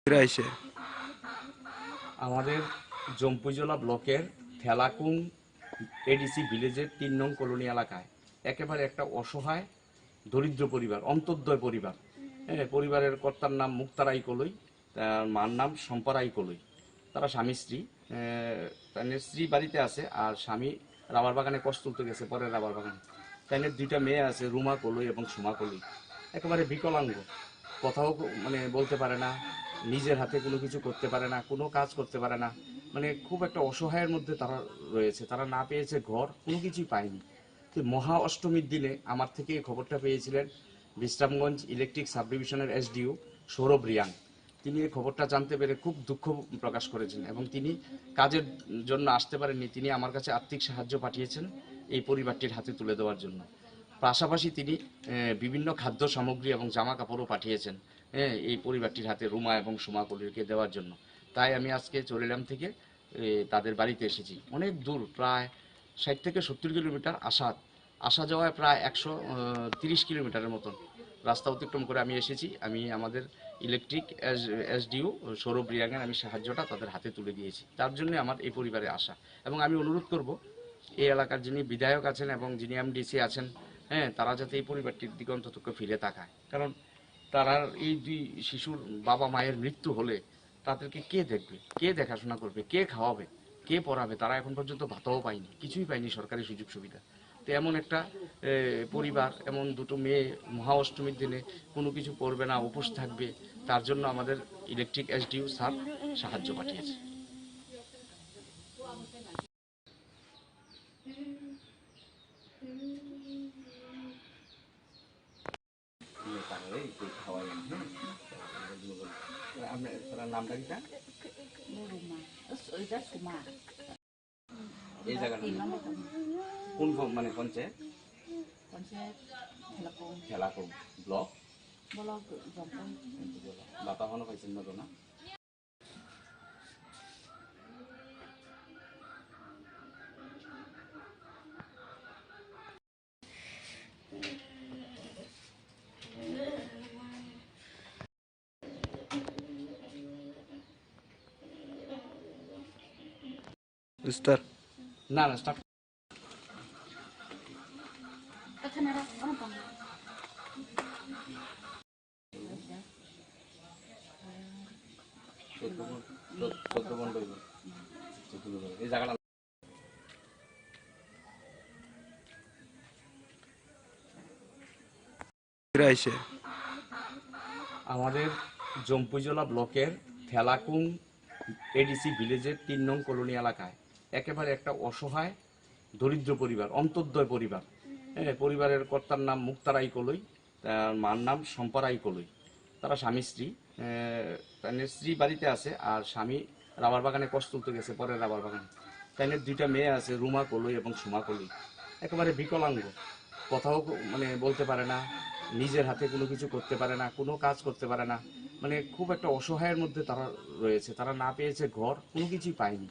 ফিরাইছে
আমাদের জম্পুজলা ব্লকের থেলাকুং এডিসি ভিলেজের 3 নং কলোনি এলাকায় একেবারে একটা অসহায় দরিদ্র পরিবার, অন্তর্দয় পরিবার। পরিবারের কর্তার নাম মুক্তারাই কলই, তার মার নাম সম্পারাই কলই। তারা স্বামী স্ত্রী, স্ত্রী বাড়িতে আছে আর স্বামী রাবার বাগানে কষ্ট তুলতে গেছে, পরে রাবার বাগানে। তাইনের 2টা মেয়ে আছে, রুমা কলই এবং সুমা কলই। একেবারে বিকলাঙ্গ, কথাও মানে বলতে পারে না, নিজের হাতে কোনো কিছু করতে পারে না, কোনো কাজ করতে পারে না, মানে খুব একটা অসহায়ের মধ্যে তারা রয়েছে। তারা না পেয়েছে ঘর, কোনো কিছুই পায়নি। তো মহা অষ্টমীর দিনে আমার থেকে এই খবরটা পেয়েছিলেন বিশ্রামগঞ্জ ইলেকট্রিক সাব ডিভিশনের এসডিও সৌরভ রিয়াং। তিনি এই খবরটা জানতে পেরে খুব দুঃখ প্রকাশ করেছেন এবং তিনি কাজের জন্য আসতে পারেননি। তিনি আমার কাছে আর্থিক সাহায্য পাঠিয়েছেন এই পরিবারটির হাতে তুলে দেওয়ার জন্য। পাশাপাশি তিনি বিভিন্ন খাদ্য সামগ্রী এবং জামা কাপড়ও পাঠিয়েছেন এই পরিবারটির হাতে, রুমা এবং সুমা কলিরকে দেওয়ার জন্য। তাই আমি আজকে চরিলাম থেকে তাদের বাড়িতে এসেছি। অনেক দূর, প্রায় 60 থেকে 70 কিলোমিটার আসা যাওয়ায় প্রায় 130 কিলোমিটারের মতন রাস্তা অতিক্রম করে আমি এসেছি। আমি আমাদের ইলেকট্রিক এসডিও সৌরভ রিয়াংয়ের আমি সাহায্যটা তাদের হাতে তুলে দিয়েছি। তার জন্য আমার এই পরিবারে আসা। এবং আমি অনুরোধ করব এই এলাকার যিনি বিধায়ক আছেন এবং যিনি এমডিসি আছেন, তারা যাতে এই পরিবারটির দিকে অন্তত ফিরে তাকায়। কারণ তারা এই 2 শিশুর বাবা মায়ের মৃত্যু হলে তাদেরকে কে দেখবে, কে দেখাশোনা করবে, কে খাওয়াবে, কে পড়াবে? তারা এখন পর্যন্ত ভাতাও পায়নি, কিছুই পায়নি সরকারি সুযোগ সুবিধা। তো এমন একটা পরিবার, এমন 2টো মেয়ে মহা অষ্টমীর দিনে কোনো কিছু করবে না, উপোস থাকবে, তার জন্য আমাদের ইলেকট্রিক এসডিও স্যার সাহায্য পাঠিয়েছে। আপনার নামটা কি?
রুমা ওইটা সুমা
এই জায়গাটা
3 নম্বর
কোন মানে পঞ্চায়েত?
পঞ্চায়েত
খেলাকুম ব্লক
জম্পন।
বাতা হনো পাইছেন না তো না?
স্টার
না না স্টাফ
আচ্ছা না অনেক কম
চোদ্দ বন্ধ এই জায়গাটা
আইসে
আমাদের জম্পুজলা ব্লকের থেলাকুং এডিসি ভিলেজের 3 নং কলোনি এলাকায় একেবারে একটা অসহায় দরিদ্র পরিবার, অন্তর্দয় পরিবার। পরিবারের কর্তার নাম মুক্তারাই কলই, তার মার নাম সম্পারাই কলই। তারা স্বামী স্ত্রী, স্ত্রী বাড়িতে আছে আর স্বামী রাবার বাগানে কষ্ট তুলতে গেছে, পরে রাবার বাগানে। তাইনের 2টা মেয়ে আছে, রুমা কলই এবং সুমা কলই। একেবারে বিকলাঙ্গ, কথাও মানে বলতে পারে না, নিজের হাতে কোনো কিছু করতে পারে না, কোনো কাজ করতে পারে না, মানে খুব একটা অসহায়ের মধ্যে তারা রয়েছে। তারা না পেয়েছে ঘর, কোনো কিছুই পায়নি।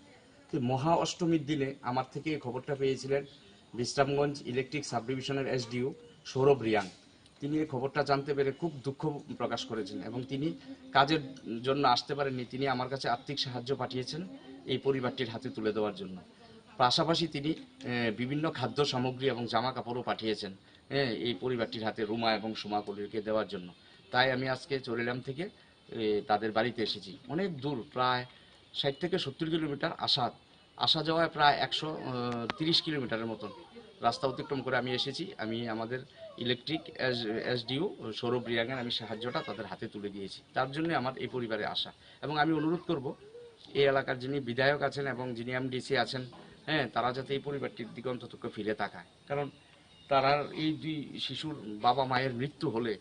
তো মহা অষ্টমীর দিনে আমার থেকে এই খবরটা পেয়েছিলেন বিশ্রামগঞ্জ ইলেকট্রিক সাব ডিভিশনের এসডিও সৌরভ রিয়াং। তিনি এই খবরটা জানতে পেরে খুব দুঃখ প্রকাশ করেছেন এবং তিনি কাজের জন্য আসতে পারেননি। তিনি আমার কাছে আর্থিক সাহায্য পাঠিয়েছেন এই পরিবারটির হাতে তুলে দেওয়ার জন্য। পাশাপাশি তিনি বিভিন্ন খাদ্য সামগ্রী এবং জামা কাপড়ও পাঠিয়েছেন এই পরিবারটির হাতে, রুমা এবং সুমা কলিরকে দেওয়ার জন্য। তাই আমি আজকে চরিলাম থেকে তাদের বাড়িতে এসেছি। অনেক দূর, প্রায় 60 থেকে 70 কিলোমিটার আসা যাওয়ায় প্রায় 130 কিলোমিটারের মতন রাস্তা অতিক্রম করে আমি এসেছি। আমি আমাদের ইলেকট্রিক এসডিও সৌরভ রিয়াংয়ের আমি সাহায্যটা তাদের হাতে তুলে দিয়েছি। তার জন্য আমার এই পরিবারে আসা। এবং আমি অনুরোধ করব এই এলাকার যিনি বিধায়ক আছেন এবং যিনি এমডিসি আছেন, তারা যাতে এই পরিবারটির দিকে অন্তত ফিরে তাকায়। কারণ তারা এই 2 শিশুর বাবা মায়ের মৃত্যু হলে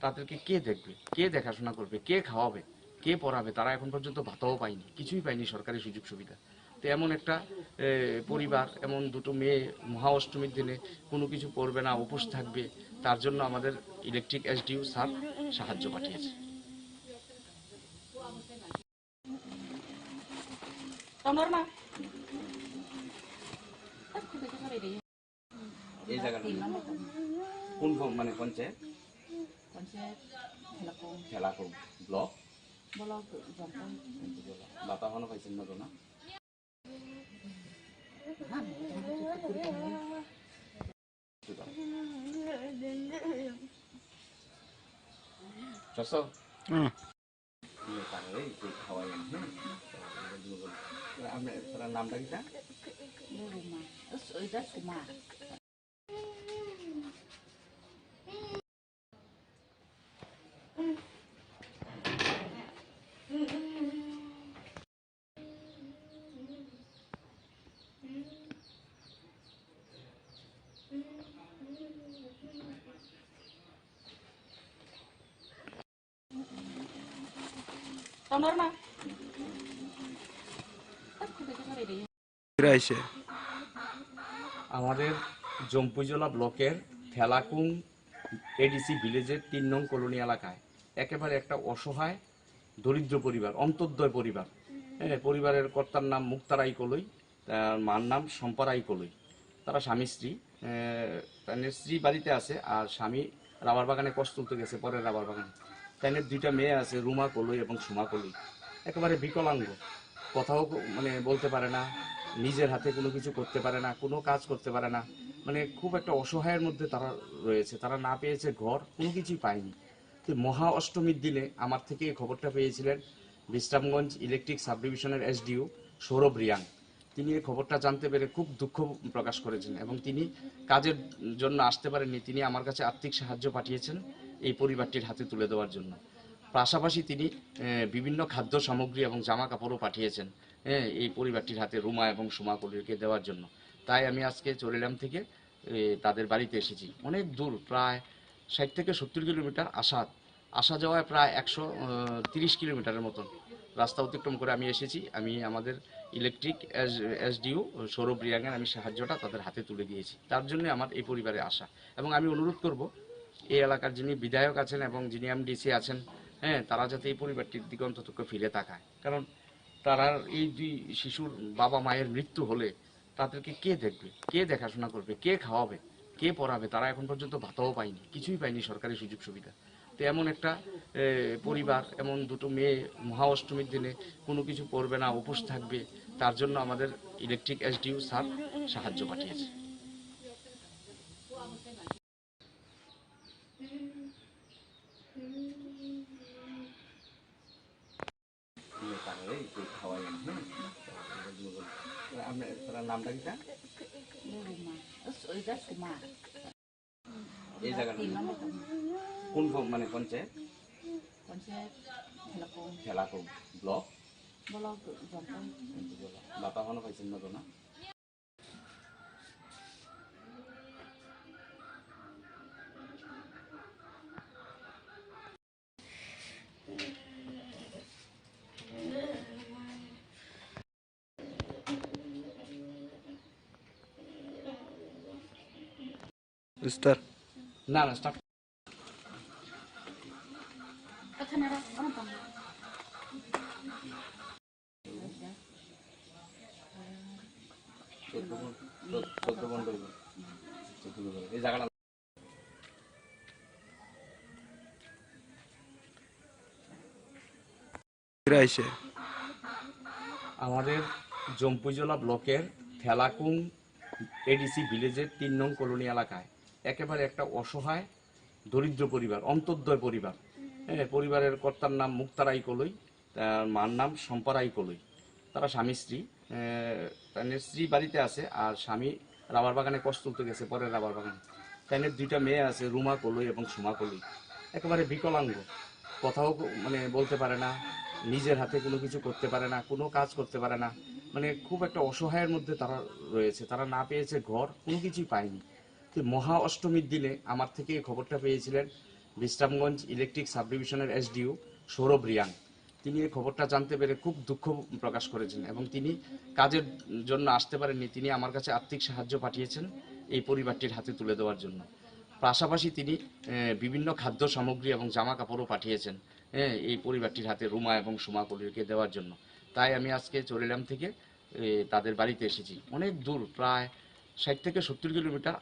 তাদেরকে কে দেখবে, কে দেখাশোনা করবে, কে খাওয়াবে, কে পড়াবে? তারা এখন পর্যন্ত ভাতাও পায়নি, কিছুই পায়নি সরকারি সুযোগ সুবিধা। তো এমন একটা পরিবার, এমন 2টো মেয়ে মহা অষ্টমীর দিনে কোনো কিছু করবে না, উপোস থাকবে, তার জন্য আমাদের ইলেকট্রিক এসডিও স্যার সাহায্য পাঠিয়েছে।
তোমরা না
এই জায়গাটা
3 নম্বর
কোন মানে পঞ্চায়েত?
পঞ্চায়েত
খেলাকুম ব্লক
জম্পন।
বাতা হনো পাইছেন না তো না? আপনার নামটা কিটা?
রুমা ওইটা সুমা তোমরা না
ফিরাইছে
আমাদের জম্পুজলা ব্লকের থেলাকুং এডিসি ভিলেজের ৩ নং কলোনি এলাকায় একেবারে একটা অসহায় দরিদ্র পরিবার, অন্তর্দয় পরিবার। হ্যাঁ, পরিবারের কর্তার নাম মুক্তারাই কলই, তার মার নাম সম্পারাই কলই। তারা স্বামী স্ত্রী, তাদের স্ত্রী বাড়িতে আছে আর স্বামী রাবার বাগানে কষ তুলতে গেছে, পরের রাবার বাগানে। তাদের 2টা মেয়ে আছে, রুমা কলই এবং সুমা কলই। একেবারে বিকলাঙ্গ, কথাও মানে বলতে পারে না, নিজের হাতে কোনো কিছু করতে পারে না, কোনো কাজ করতে পারে না, মানে খুব একটা অসহায়ের মধ্যে তারা রয়েছে। তারা না পেয়েছে ঘর, কোনো কিছুই পায়নি। তো মহা অষ্টমীর দিনে আমার থেকে এই খবরটা পেয়েছিলেন বিশ্রামগঞ্জ ইলেকট্রিক সাব ডিভিশনের এসডিও সৌরভ রিয়াং। তিনি এই খবরটা জানতে পেরে খুব দুঃখ প্রকাশ করেছেন এবং তিনি কাজের জন্য আসতে পারেননি। তিনি আমার কাছে আর্থিক সাহায্য পাঠিয়েছেন এই পরিবারটির হাতে তুলে দেওয়ার জন্য। পাশাপাশি তিনি বিভিন্ন খাদ্য সামগ্রী এবং জামা কাপড়ও পাঠিয়েছেন এই পরিবারটির হাতে রুমা এবং সুমা কলিকে দেওয়ার জন্য। তাই আমি আজকে চরিলাম থেকে তাদের বাড়িতে এসেছি। অনেক দূর, প্রায় 60 থেকে 70 কিলোমিটার আসা যাওয়ায় প্রায় 130 কিলোমিটারের মতন রাস্তা অতিক্রম করে আমি এসেছি। আমি আমাদের ইলেকট্রিক এসডিও সৌরভ রিয়াংয়ের আমি সাহায্যটা তাদের হাতে তুলে দিয়েছি। তার জন্য আমার এই পরিবারে আসা এবং আমি অনুরোধ করব এই এলাকার যিনি বিধায়ক আছেন এবং যিনি এমডিসি আছেন, তারা যাতে এই পরিবারটির দিকে অন্তত ফিরে তাকায়। কারণ তারা এই 2 শিশুর বাবা মায়ের মৃত্যু হলে তাদেরকে কে দেখবে, কে দেখাশোনা করবে, কে খাওয়াবে, কে পড়াবে? তারা এখন পর্যন্ত ভাতাও পায়নি, কিছুই পায়নি সরকারি সুযোগ সুবিধা। তো এমন একটা পরিবার, এমন 2টো মেয়ে মহা অষ্টমীর দিনে কোনো কিছু করবে না, উপোস থাকবে, তার জন্য আমাদের ইলেকট্রিক এসডিও স্যার সাহায্য পাঠিয়েছে। আপনার নামটা কিটা?
রুমা ওইটা সুমা
এই জায়গাটা
3 নম্বর
কোন মানে পঞ্চায়েত?
পঞ্চায়েত
থেলাকুং ব্লক।
ব্লক জম্পল
বাতা এখনো পাইছেন না তো না?
বিস্তার
না না স্টার্ট।
এখানে অনেক বাংলা
চোদ্দ বন্ধ এই জায়গাটা।
ফিরাইছে
আমাদের জম্পুজলা ব্লকের থেলাকুং এডিসি ভিলেজের 3 নং কলোনি এলাকায় একেবারে একটা অসহায় দরিদ্র পরিবার, অন্তর্দয় পরিবার। পরিবারের কর্তার নাম মুক্তারাই কলই, তার মার নাম সম্পারাই কলই। তারা স্বামী স্ত্রী, তাদের স্ত্রী বাড়িতে আছে আর স্বামী রাবার বাগানে কষ তুলতে গেছে, পরের রাবার বাগানে। তাদের 2টা মেয়ে আছে, রুমা কলই এবং সুমা কলই। একেবারে বিকলাঙ্গ, কথাও মানে বলতে পারে না, নিজের হাতে কোনো কিছু করতে পারে না, কোনো কাজ করতে পারে না, মানে খুব একটা অসহায়ের মধ্যে তারা রয়েছে। তারা না পেয়েছে ঘর, কোনো কিছুই পায়নি। তো মহা অষ্টমীর দিনে আমার থেকে এই খবরটা পেয়েছিলেন বিশ্রামগঞ্জ ইলেকট্রিক সাব ডিভিশনের এসডিও সৌরভ রিয়াং। তিনি এই খবরটা জানতে পেরে খুব দুঃখ প্রকাশ করেছেন এবং তিনি কাজের জন্য আসতে পারেননি। তিনি আমার কাছে আর্থিক সাহায্য পাঠিয়েছেন এই পরিবারটির হাতে তুলে দেওয়ার জন্য। পাশাপাশি তিনি বিভিন্ন খাদ্য সামগ্রী এবং জামা কাপড়ও পাঠিয়েছেন এই পরিবারটির হাতে রুমা এবং সুমা কলিকে দেওয়ার জন্য। তাই আমি আজকে চরিলাম থেকে তাদের বাড়িতে এসেছি। অনেক দূর, প্রায় 60 থেকে 70 কিলোমিটার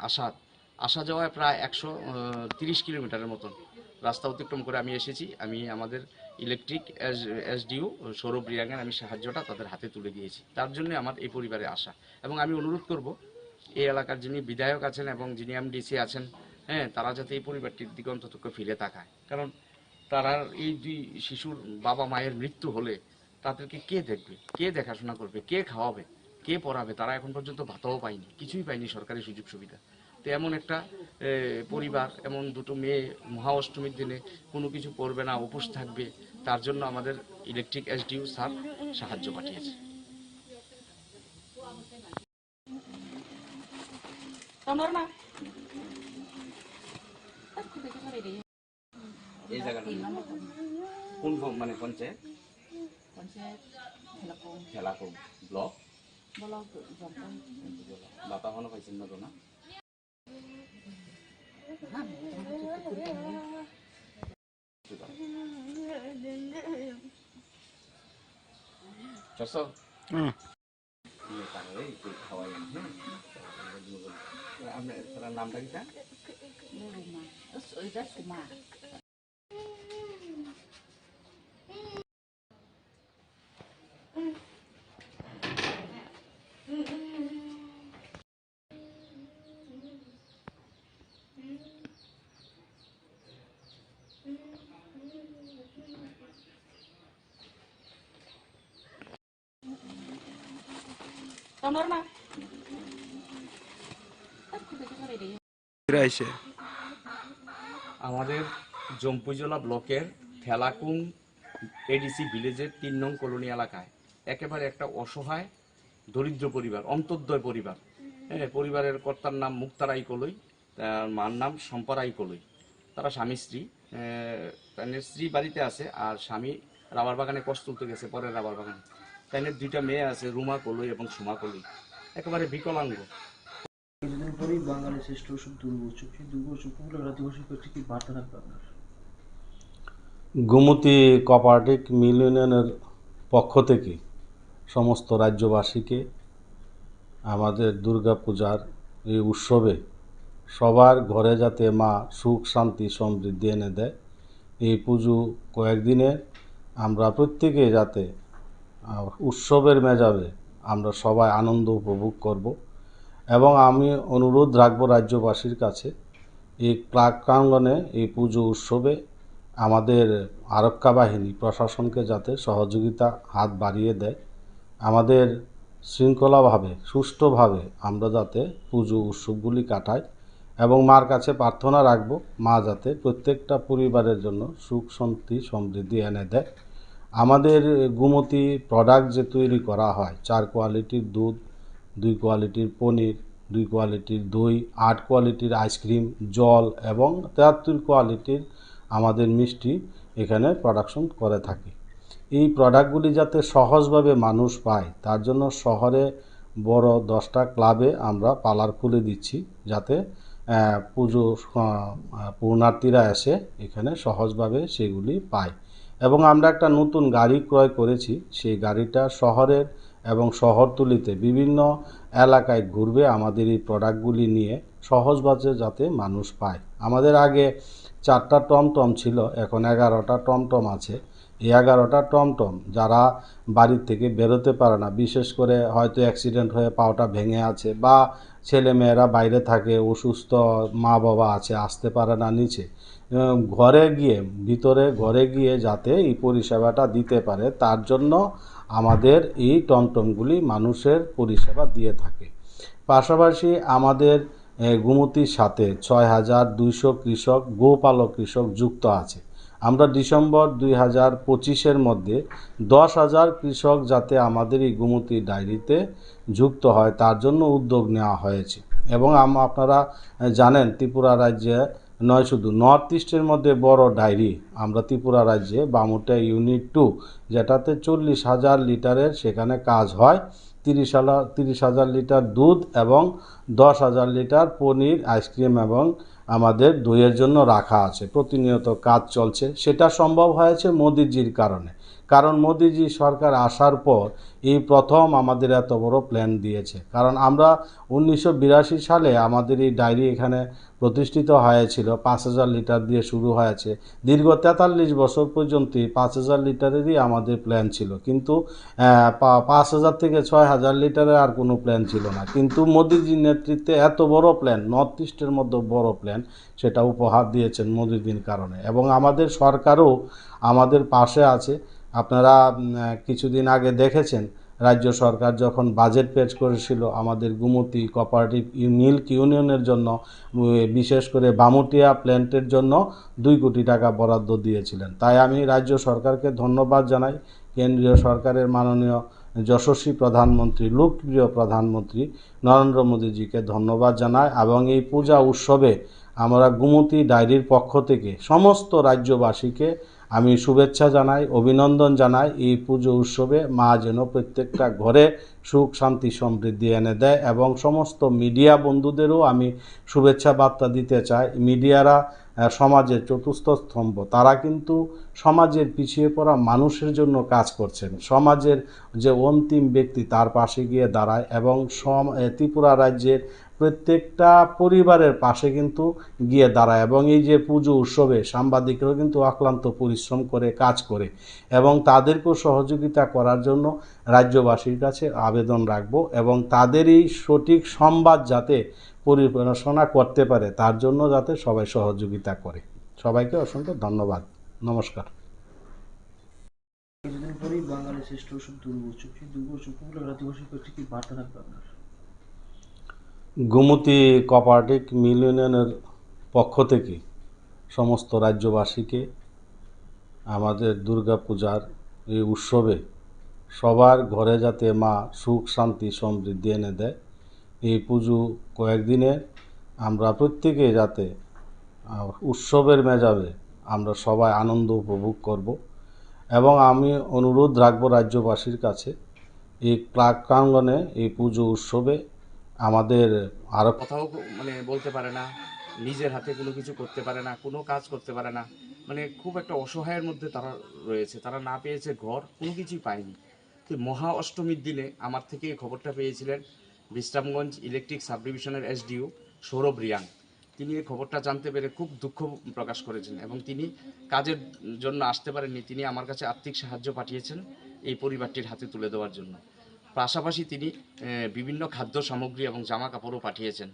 আসা যাওয়ায় প্রায় 130 কিলোমিটারের মতন রাস্তা অতিক্রম করে আমি এসেছি। আমি আমাদের ইলেকট্রিক এসডিও সৌরভ রিয়াংয়ের আমি সাহায্যটা তাদের হাতে তুলে দিয়েছি। তার জন্য আমার এই পরিবারে আসা এবং আমি অনুরোধ করব এই এলাকার যিনি বিধায়ক আছেন এবং যিনি এমডিসি আছেন, তারা যাতে এই পরিবারটির দিকে অন্তত ফিরে তাকায়। কারণ তারা এই 2 শিশুর বাবা মায়ের মৃত্যু হলে তাদেরকে কে দেখবে, কে দেখাশোনা করবে, কে খাওয়াবে, কে পড়াবে? তারা এখন পর্যন্ত ভাতাও পায়নি, কিছুই পায়নি সরকারি সুযোগ সুবিধা। তো এমন একটা পরিবার, এমন দুটো মেয়ে মহা অষ্টমীর দিনে কোনো কিছু পড়বে না, উপোস থাকবে, তার জন্য আমাদের ইলেকট্রিক এসডিও স্যার সাহায্য পাঠিয়েছে। এই জায়গাটা কোন মানে পঞ্চায়েত?
পঞ্চায়েত
খেলাকুম ব্লক।
ব্লক জলপাই
বাতা হনো পাইছেন না তো না? চশো আপনার নামটা কিটা?
রুমা ওইটা সুমা
আমাদের জম্পুজলা ব্লকের থেলাকুং এডিসি ভিলেজের ৩ নং কলোনি এলাকায় একেবারে একটা অসহায় দরিদ্র পরিবার, অন্তর্দয় পরিবার। পরিবারের কর্তার নাম মুক্তারাই কলই, মার নাম সম্পারাই কলই। তারা স্বামী স্ত্রী, স্ত্রী বাড়িতে আছে আর স্বামী রাবার বাগানে কষ্ট তুলতে গেছে, পরের রাবার বাগানে। তাইনের 2টা মেয়ে আছে, রুমা কলই এবং সুমা কলই, একেবারে বিকলাঙ্গ।
কিছুদিন পরেই বাঙালির শ্রেষ্ঠ উৎসব দুর্গোৎসব, সেই দুর্গোৎসব উপলক্ষে দিবসের করছে কি বার্তা থাকবে আপনার?
গোমতী কোঅপারেটিভ মিল ইউনিয়নের পক্ষ থেকে সমস্ত রাজ্যবাসীকে আমাদের দুর্গাপূজার এই উৎসবে সবার ঘরে যাতে মা সুখ শান্তি সমৃদ্ধি এনে দেয়, এই পুজো কয়েকদিনে আমরা প্রত্যেকে যাতে উৎসবের মেজাজে আমরা সবাই আনন্দ উপভোগ করব। এবং আমি অনুরোধ রাখবো রাজ্যবাসীর কাছে এই প্রাঙ্গণে এই পুজো উৎসবে আমাদের আরক্ষা বাহিনী প্রশাসনকে যাতে সহযোগিতা হাত বাড়িয়ে দেয়, আমাদের শৃঙ্খলাভাবে সুষ্ঠুভাবে আমরা যাতে পুজো উৎসবগুলি কাটাই। এবং মার কাছে প্রার্থনা রাখবো মা যাতে প্রত্যেকটা পরিবারের জন্য সুখ শান্তি সমৃদ্ধি এনে দেয়। আমাদের গোমতী প্রোডাক্ট যে তৈরি করা হয়, 4 কোয়ালিটির দুধ, 2 কোয়ালিটির পনির, 2 কোয়ালিটির দই, 8 কোয়ালিটির আইসক্রিম, জল এবং 73 কোয়ালিটির আমাদের মিষ্টি এখানে প্রোডাকশন করে থাকি। এই প্রোডাক্টগুলি যাতে সহজভাবে মানুষ পায় তার জন্য শহরে বড় 10টা ক্লাবে আমরা পার্লার খুলে দিচ্ছি, যাতে পুজো পূর্ণার্থীরা এসে এখানে সহজভাবে সেগুলি পায়। এবং আমরা একটা নতুন গাড়ি ক্রয় করেছি, সেই গাড়িটা শহরের এবং শহরতলিতে বিভিন্ন এলাকায় ঘুরবে আমাদের এই প্রোডাক্টগুলি নিয়ে, সহজভাবে যাতে মানুষ পায়। আমাদের আগে 4টা টমটম ছিল, এখন 11টা টমটম আছে। এই 11টা টমটম যারা বাড়ির থেকে বেরোতে পারে না, বিশেষ করে হয়তো অ্যাক্সিডেন্ট হয়ে পাওটা ভেঙে আছে বা ছেলে মেয়েরা বাইরে থাকে, অসুস্থ মা বাবা আছে, আসতে পারে না নিচে, ঘরে গিয়ে যাতে এই পরিষেবাটা দিতে পারে তার জন্য আমাদের এই টমটমগুলি মানুষের পরিষেবা দিয়ে থাকে। পাশাপাশি আমাদের গোমতীর সাথে 6200 কৃষক, গোপালক কৃষক যুক্ত আছে। আমরা ডিসেম্বর 2025-এর মধ্যে 10,000 কৃষক যাতে আমাদের এই গোমতী ডায়েরিতে যুক্ত হয় তার জন্য উদ্যোগ নেওয়া হয়েছে। এবং আপনারা জানেন ত্রিপুরা রাজ্যে নয়, শুধু নর্থ ইস্টের মধ্যে বড় ডায়েরি আমরা ত্রিপুরা রাজ্যে বামুটা ইউনিট 2, যেটাতে 40,000 লিটারের সেখানে কাজ হয়। 30,000 লিটার দুধ এবং 10,000 লিটার পনির, আইসক্রিম এবং আমাদের দইয়ের জন্য রাখা আছে। প্রতিনিয়ত কাজ চলছে। সেটা সম্ভব হয়েছে মোদিজির কারণে, কারণ মোদিজি সরকার আসার পর এই প্রথম আমাদের এত বড় প্ল্যান দিয়েছে। কারণ আমরা 1982 সালে আমাদের এই ডায়েরি এখানে প্রতিষ্ঠিত হয়েছিল, 5,000 লিটার দিয়ে শুরু হয়েছে। দীর্ঘ 43 বছর পর্যন্ত 5,000 লিটারেরই আমাদের প্ল্যান ছিল, কিন্তু 5,000 থেকে 6,000 লিটারের আর কোনো প্ল্যান ছিল না। কিন্তু মোদিজির নেতৃত্বে এত বড় প্ল্যান, নর্থ ইস্টের মধ্যে বড় প্ল্যান, সেটা উপহার দিয়েছেন মোদিজির কারণে। এবং আমাদের সরকারও আমাদের পাশে আছে। আপনারা কিছুদিন আগে দেখেছেন রাজ্য সরকার যখন বাজেট পেশ করেছিল আমাদের গুমতি কোঅপারেটিভ মিল্ক ইউনিয়নের জন্য, বিশেষ করে বামুটিয়া প্ল্যান্টের জন্য 2 কোটি টাকা বরাদ্দ দিয়েছিলেন। তাই আমি রাজ্য সরকারকে ধন্যবাদ জানাই, কেন্দ্রীয় সরকারের মাননীয় যশস্বী প্রধানমন্ত্রী, লোকপ্রিয় প্রধানমন্ত্রী নরেন্দ্র মোদীজিকে ধন্যবাদ জানাই। এবং এই পূজা উৎসবে আমরা গুমতি ডায়েরির পক্ষ থেকে সমস্ত রাজ্যবাসীকে আমি শুভেচ্ছা জানাই, অভিনন্দন জানাই। এই পুজো উৎসবে মা যেন প্রত্যেকটা ঘরে সুখ শান্তি সমৃদ্ধি এনে দেয়। এবং সমস্ত মিডিয়া বন্ধুদেরও আমি শুভেচ্ছা বার্তা দিতে চাই। মিডিয়ারা সমাজের চতুর্থ স্তম্ভ, তারা কিন্তু সমাজের পিছিয়ে পড়া মানুষের জন্য কাজ করছেন, সমাজের যে অন্তিম ব্যক্তি তার পাশে গিয়ে দাঁড়ায় এবং ত্রিপুরা রাজ্যের প্রত্যেকটা পরিবারের পাশে কিন্তু গিয়ে দাঁড়ায়। এবং এই যে পুজো উৎসবে সাংবাদিকরাও কিন্তু অক্লান্ত পরিশ্রম করে কাজ করে, এবং তাদেরকেও সহযোগিতা করার জন্য রাজ্যবাসীর কাছে আবেদন রাখব এবং তাদের এই সঠিক সংবাদ যাতে পরিবেশনা করতে পারে তার জন্য যাতে সবাই সহযোগিতা করে। সবাইকে অসংখ্য ধন্যবাদ, নমস্কার।
কিছুদিন পরেই বাঙালির শ্রেষ্ঠ উৎসব দুর্গোৎসব, সেই দুর্গোৎসব উপলক্ষে রাজ্যবাসীর কাছে কি বার্তা থাকবে আপনার?
গুমতি কোঅপারেটিভ মিল ইউনিয়নের পক্ষ থেকে সমস্ত রাজ্যবাসীকে আমাদের দুর্গাপূজার এই উৎসবে সবার ঘরে যাতে মা সুখ শান্তি সমৃদ্ধি এনে দেয়, এই পুজো কয়েকদিনে আমরা প্রত্যেকে যাতে উৎসবের মেজাজে আমরা সবাই আনন্দ উপভোগ করব। এবং আমি অনুরোধ রাখবো রাজ্যবাসীর কাছে এই প্রাঙ্গণে এই পুজো উৎসবে আমাদের আরও
কথাও মানে বলতে পারে না, নিজের হাতে কোনো কিছু করতে পারে না, কোনো কাজ করতে পারে না, মানে খুব একটা অসহায়ের মধ্যে তারা রয়েছে। তারা না পেয়েছে ঘর, কোনো কিছুই পায়নি। তো মহা অষ্টমীর দিনে আমার থেকে এই খবরটা পেয়েছিলেন বিশ্রামগঞ্জ ইলেকট্রিক সাব ডিভিশনের এসডিও সৌরভ রিয়াং। তিনি এই খবরটা জানতে পেরে খুব দুঃখ প্রকাশ করেছেন এবং তিনি কাজের জন্য আসতে পারেননি। তিনি আমার কাছে আর্থিক সাহায্য পাঠিয়েছেন এই পরিবারটির হাতে তুলে দেওয়ার জন্য। পাশাপাশি তিনি বিভিন্ন খাদ্য সামগ্রী এবং জামা কাপড়ও পাঠিয়েছেন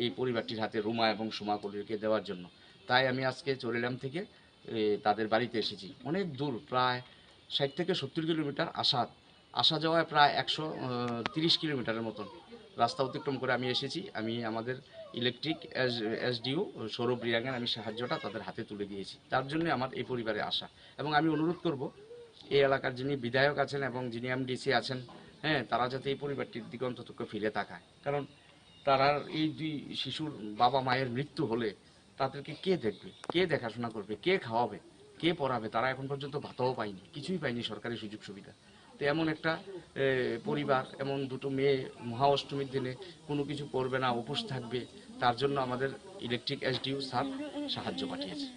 এই পরিবারটির হাতে রুমা এবং সুমা কলিকে দেওয়ার জন্য। তাই আমি আজকে চরিলাম থেকে তাদের বাড়িতে এসেছি। অনেক দূর, প্রায় 60 থেকে 70 কিলোমিটার আসা যাওয়ায় প্রায় 130 কিলোমিটারের মতন রাস্তা অতিক্রম করে আমি এসেছি। আমি আমাদের ইলেকট্রিক এসডিও সৌরভ রিয়াঙ্গের আমি সাহায্যটা তাদের হাতে তুলে দিয়েছি। তার জন্য আমার এই পরিবারে আসা। এবং আমি অনুরোধ করব এই এলাকার যিনি বিধায়ক আছেন এবং যিনি এমডিসি আছেন, তারা যাতে এই পরিবারটির দিকে অন্তত ফিরে তাকায়। কারণ তারা এই 2 শিশুর বাবা মায়ের মৃত্যু হলে তাদেরকে কে দেখবে, কে দেখাশোনা করবে, কে খাওয়াবে, কে পড়াবে? তারা এখন পর্যন্ত ভাতাও পায়নি, কিছুই পায়নি সরকারি সুযোগ সুবিধা। তো এমন একটা পরিবার, এমন 2টো মেয়ে মহা অষ্টমীর দিনে কোনো কিছু করবে না, উপোস থাকবে, তার জন্য আমাদের ইলেকট্রিক এসডিও স্যার সাহায্য পাঠিয়েছে।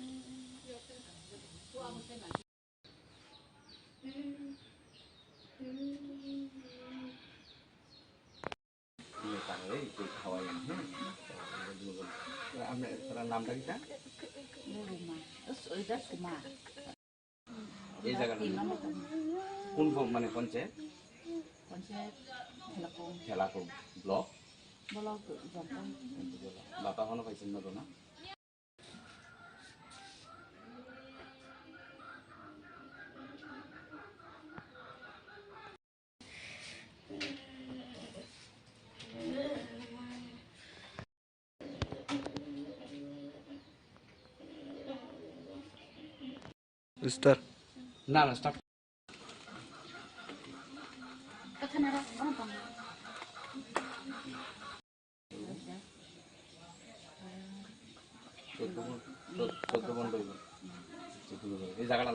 নামটা কি? এই জায়গার কোন মানে পঞ্চায়েত? খেলাকুম ব্লক। বাতা হনো পাইছেন না? না স্টার্ট। এই জায়গাটা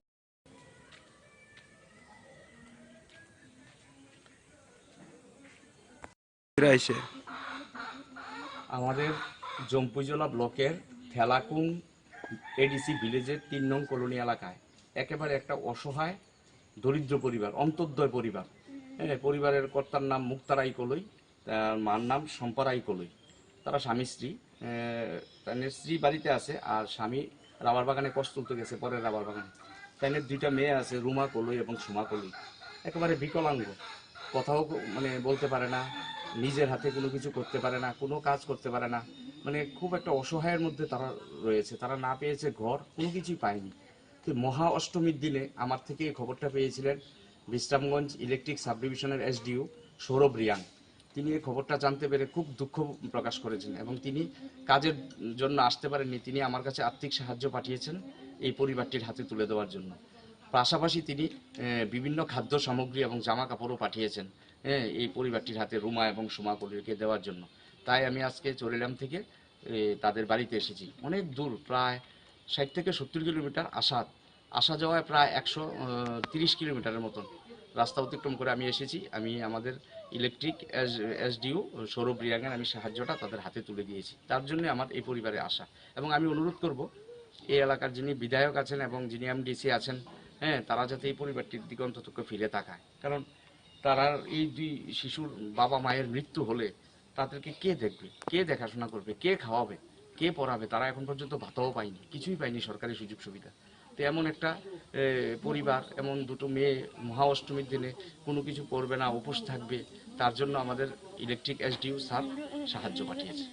আমাদের জম্পুজলা ব্লকের থেলাকুং এডিসি ভিলেজের 3 নং কলোনি এলাকায় একেবারে একটা অসহায় দরিদ্র পরিবার, অন্তর্দয় পরিবার। পরিবারের কর্তার নাম মুক্তারাই কলই, তার মার নাম সম্পারাই কলই। তারা স্বামী স্ত্রী, তাদের স্ত্রী বাড়িতে আছে আর স্বামী রাবার বাগানে কষ্ট তুলতে গেছে, পরের রাবার বাগানে। তাদের 2টা মেয়ে আছে, রুমা কলই এবং সুমা কলই। একেবারে বিকলাঙ্গ, কথাও মানে বলতে পারে না, নিজের হাতে কোনো কিছু করতে পারে না, কোনো কাজ করতে পারে না, মানে খুব একটা অসহায়ের মধ্যে তারা রয়েছে। তারা না পেয়েছে ঘর, কোনো কিছুই পায়নি। তো তো মহা অষ্টমীর দিনে আমার থেকে এই খবরটা পেয়েছিলেন বিশ্রামগঞ্জ ইলেকট্রিক সাব ডিভিশনের এসডিও সৌরভ রিয়াং। তিনি এই খবরটা জানতে পেরে খুব দুঃখ প্রকাশ করেছেন এবং তিনি কাজের জন্য আসতে পারেননি। তিনি আমার কাছে আর্থিক সাহায্য পাঠিয়েছেন এই পরিবারটির হাতে তুলে দেওয়ার জন্য। পাশাপাশি তিনি বিভিন্ন খাদ্য সামগ্রী এবং জামা কাপড়ও পাঠিয়েছেন এই পরিবারটির হাতে রুমা এবং সোমাকলিকে দেওয়ার জন্য। তাই আমি আজকে চরিলাম থেকে তাদের বাড়িতে এসেছি। অনেক দূর, প্রায় 60 থেকে 70 কিলোমিটার আসা যাওয়ায় প্রায় 130 কিলোমিটারের মতন রাস্তা অতিক্রম করে আমি এসেছি। আমি আমাদের ইলেকট্রিক এসডিও সৌরভ রিয়াংয়ের আমি সাহায্যটা তাদের হাতে তুলে দিয়েছি। তার জন্য আমার এই পরিবারে আসা এবং আমি অনুরোধ করব এই এলাকার যিনি বিধায়ক আছেন এবং যিনি এমডিসি আছেন, তারা যাতে এই পরিবারটির দিকে অন্তত ফিরে তাকায়। কারণ তারা এই দুই শিশুর বাবা মায়ের মৃত্যু হলে তাদেরকে কে দেখবে, কে দেখাশোনা করবে, কে খাওয়াবে, কে পড়াবে? তারা এখন পর্যন্ত ভাতাও পায়নি, কিছুই পায়নি সরকারি সুযোগ সুবিধা। তো এমন একটা পরিবার, এমন দুটো মেয়ে মহা অষ্টমীর দিনে কোনো কিছু করবে না, উপোস থাকবে, তার জন্য আমাদের ইলেকট্রিক এসডিও স্যার সাহায্য পাঠিয়েছে।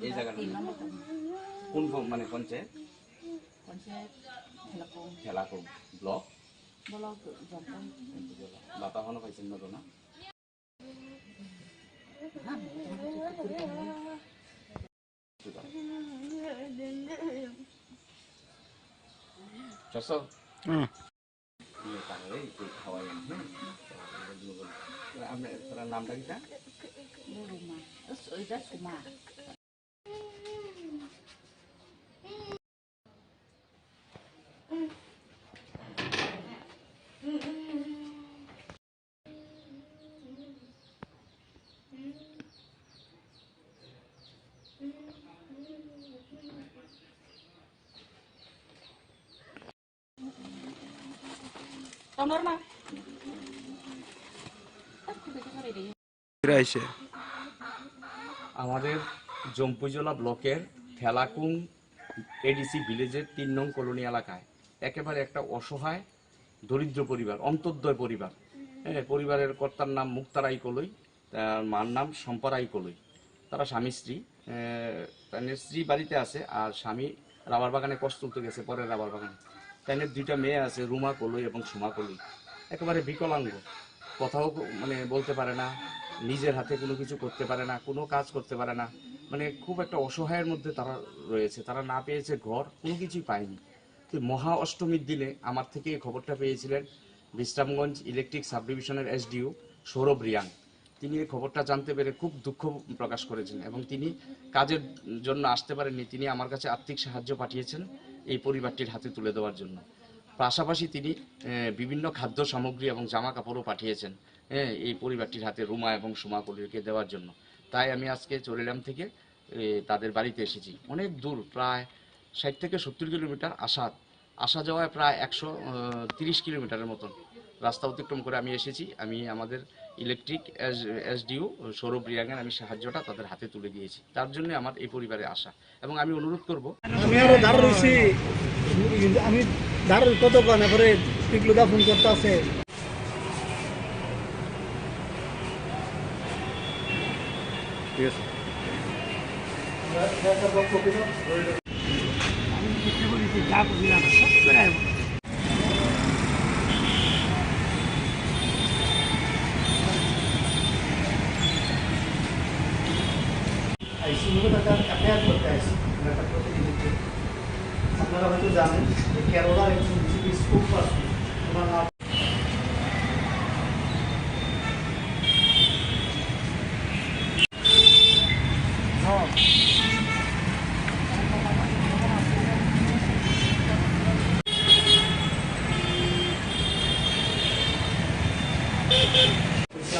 এই জায়গাটা কোন মানে পঞ্চায়েত? খেলাকো ব্লক বাতা হনো পাইছেন না তো না? আপনার নামটা কি?
রুমা, ওইটা সুমা।
আমাদের জম্পুজলা ব্লকের থেলাকুং এডিসি ভিলেজের 3 নং কলোনি এলাকায় একেবারে একটা অসহায় দরিদ্র পরিবার, অন্তর্দয় পরিবার। পরিবারের কর্তার নাম মুক্তারাই কলই, তার মার নাম সম্পারাই কলই। তারা স্বামী স্ত্রী, তাদের স্ত্রী বাড়িতে আছে আর স্বামী রাবার বাগানে কষ্ট তুলতে গেছে, পরের রাবার বাগানে। তাদের 2টা মেয়ে আছে, রুমা কলই এবং সুমা কলই। একেবারে বিকলাঙ্গ, কথাও মানে বলতে পারে না, নিজের হাতে কোনো কিছু করতে পারে না, কোনো কাজ করতে পারে না। মানে খুব একটা অসহায়ের মধ্যে তারা রয়েছে। তারা না পেয়েছে ঘর, কোনো কিছুই পায়নি। তো মহা অষ্টমীর দিনে আমার থেকে এই খবরটা পেয়েছিলেন বিশ্রামগঞ্জ ইলেকট্রিক সাব ডিভিশনের এসডিও সৌরভ রিয়াং। তিনি এই খবরটা জানতে পেরে খুব দুঃখ প্রকাশ করেছেন এবং তিনি কাজের জন্য আসতে পারেননি। তিনি আমার কাছে আর্থিক সাহায্য পাঠিয়েছেন এই পরিবারটির হাতে তুলে দেওয়ার জন্য। পাশাপাশি তিনি বিভিন্ন খাদ্য সামগ্রী এবং জামা কাপড়ও পাঠিয়েছেন এই পরিবারটির হাতে রুমা এবং সোমাকলিকে দেওয়ার জন্য। তাই আমি আজকে চরিলাম থেকে তাদের বাড়িতে এসেছি। অনেক দূর, প্রায় 60 থেকে 70 কিলোমিটার আসা যাওয়ায় প্রায় 130 কিলোমিটারের মতন রাস্তা অতিক্রম করে আমি এসেছি। আমি আমাদের ইলেকট্রিক এসডিও সৌরভ রিয়াংয়ের আমি সাহায্যটা তাদের হাতে তুলে দিয়েছি। তার জন্য আমার এই পরিবারে আসা এবং আমি অনুরোধ করব,
আমি আরো দাঁড় রয়েছি, আমি দাঁড় কতক্ষণ করে পিকলুদা ফোন করতে আছে।
ঠিক আছে।
আপনারা হয়তো জানেন যে কেরলার একজন বিজেপি স্পোক পার্সন, ওনার নাম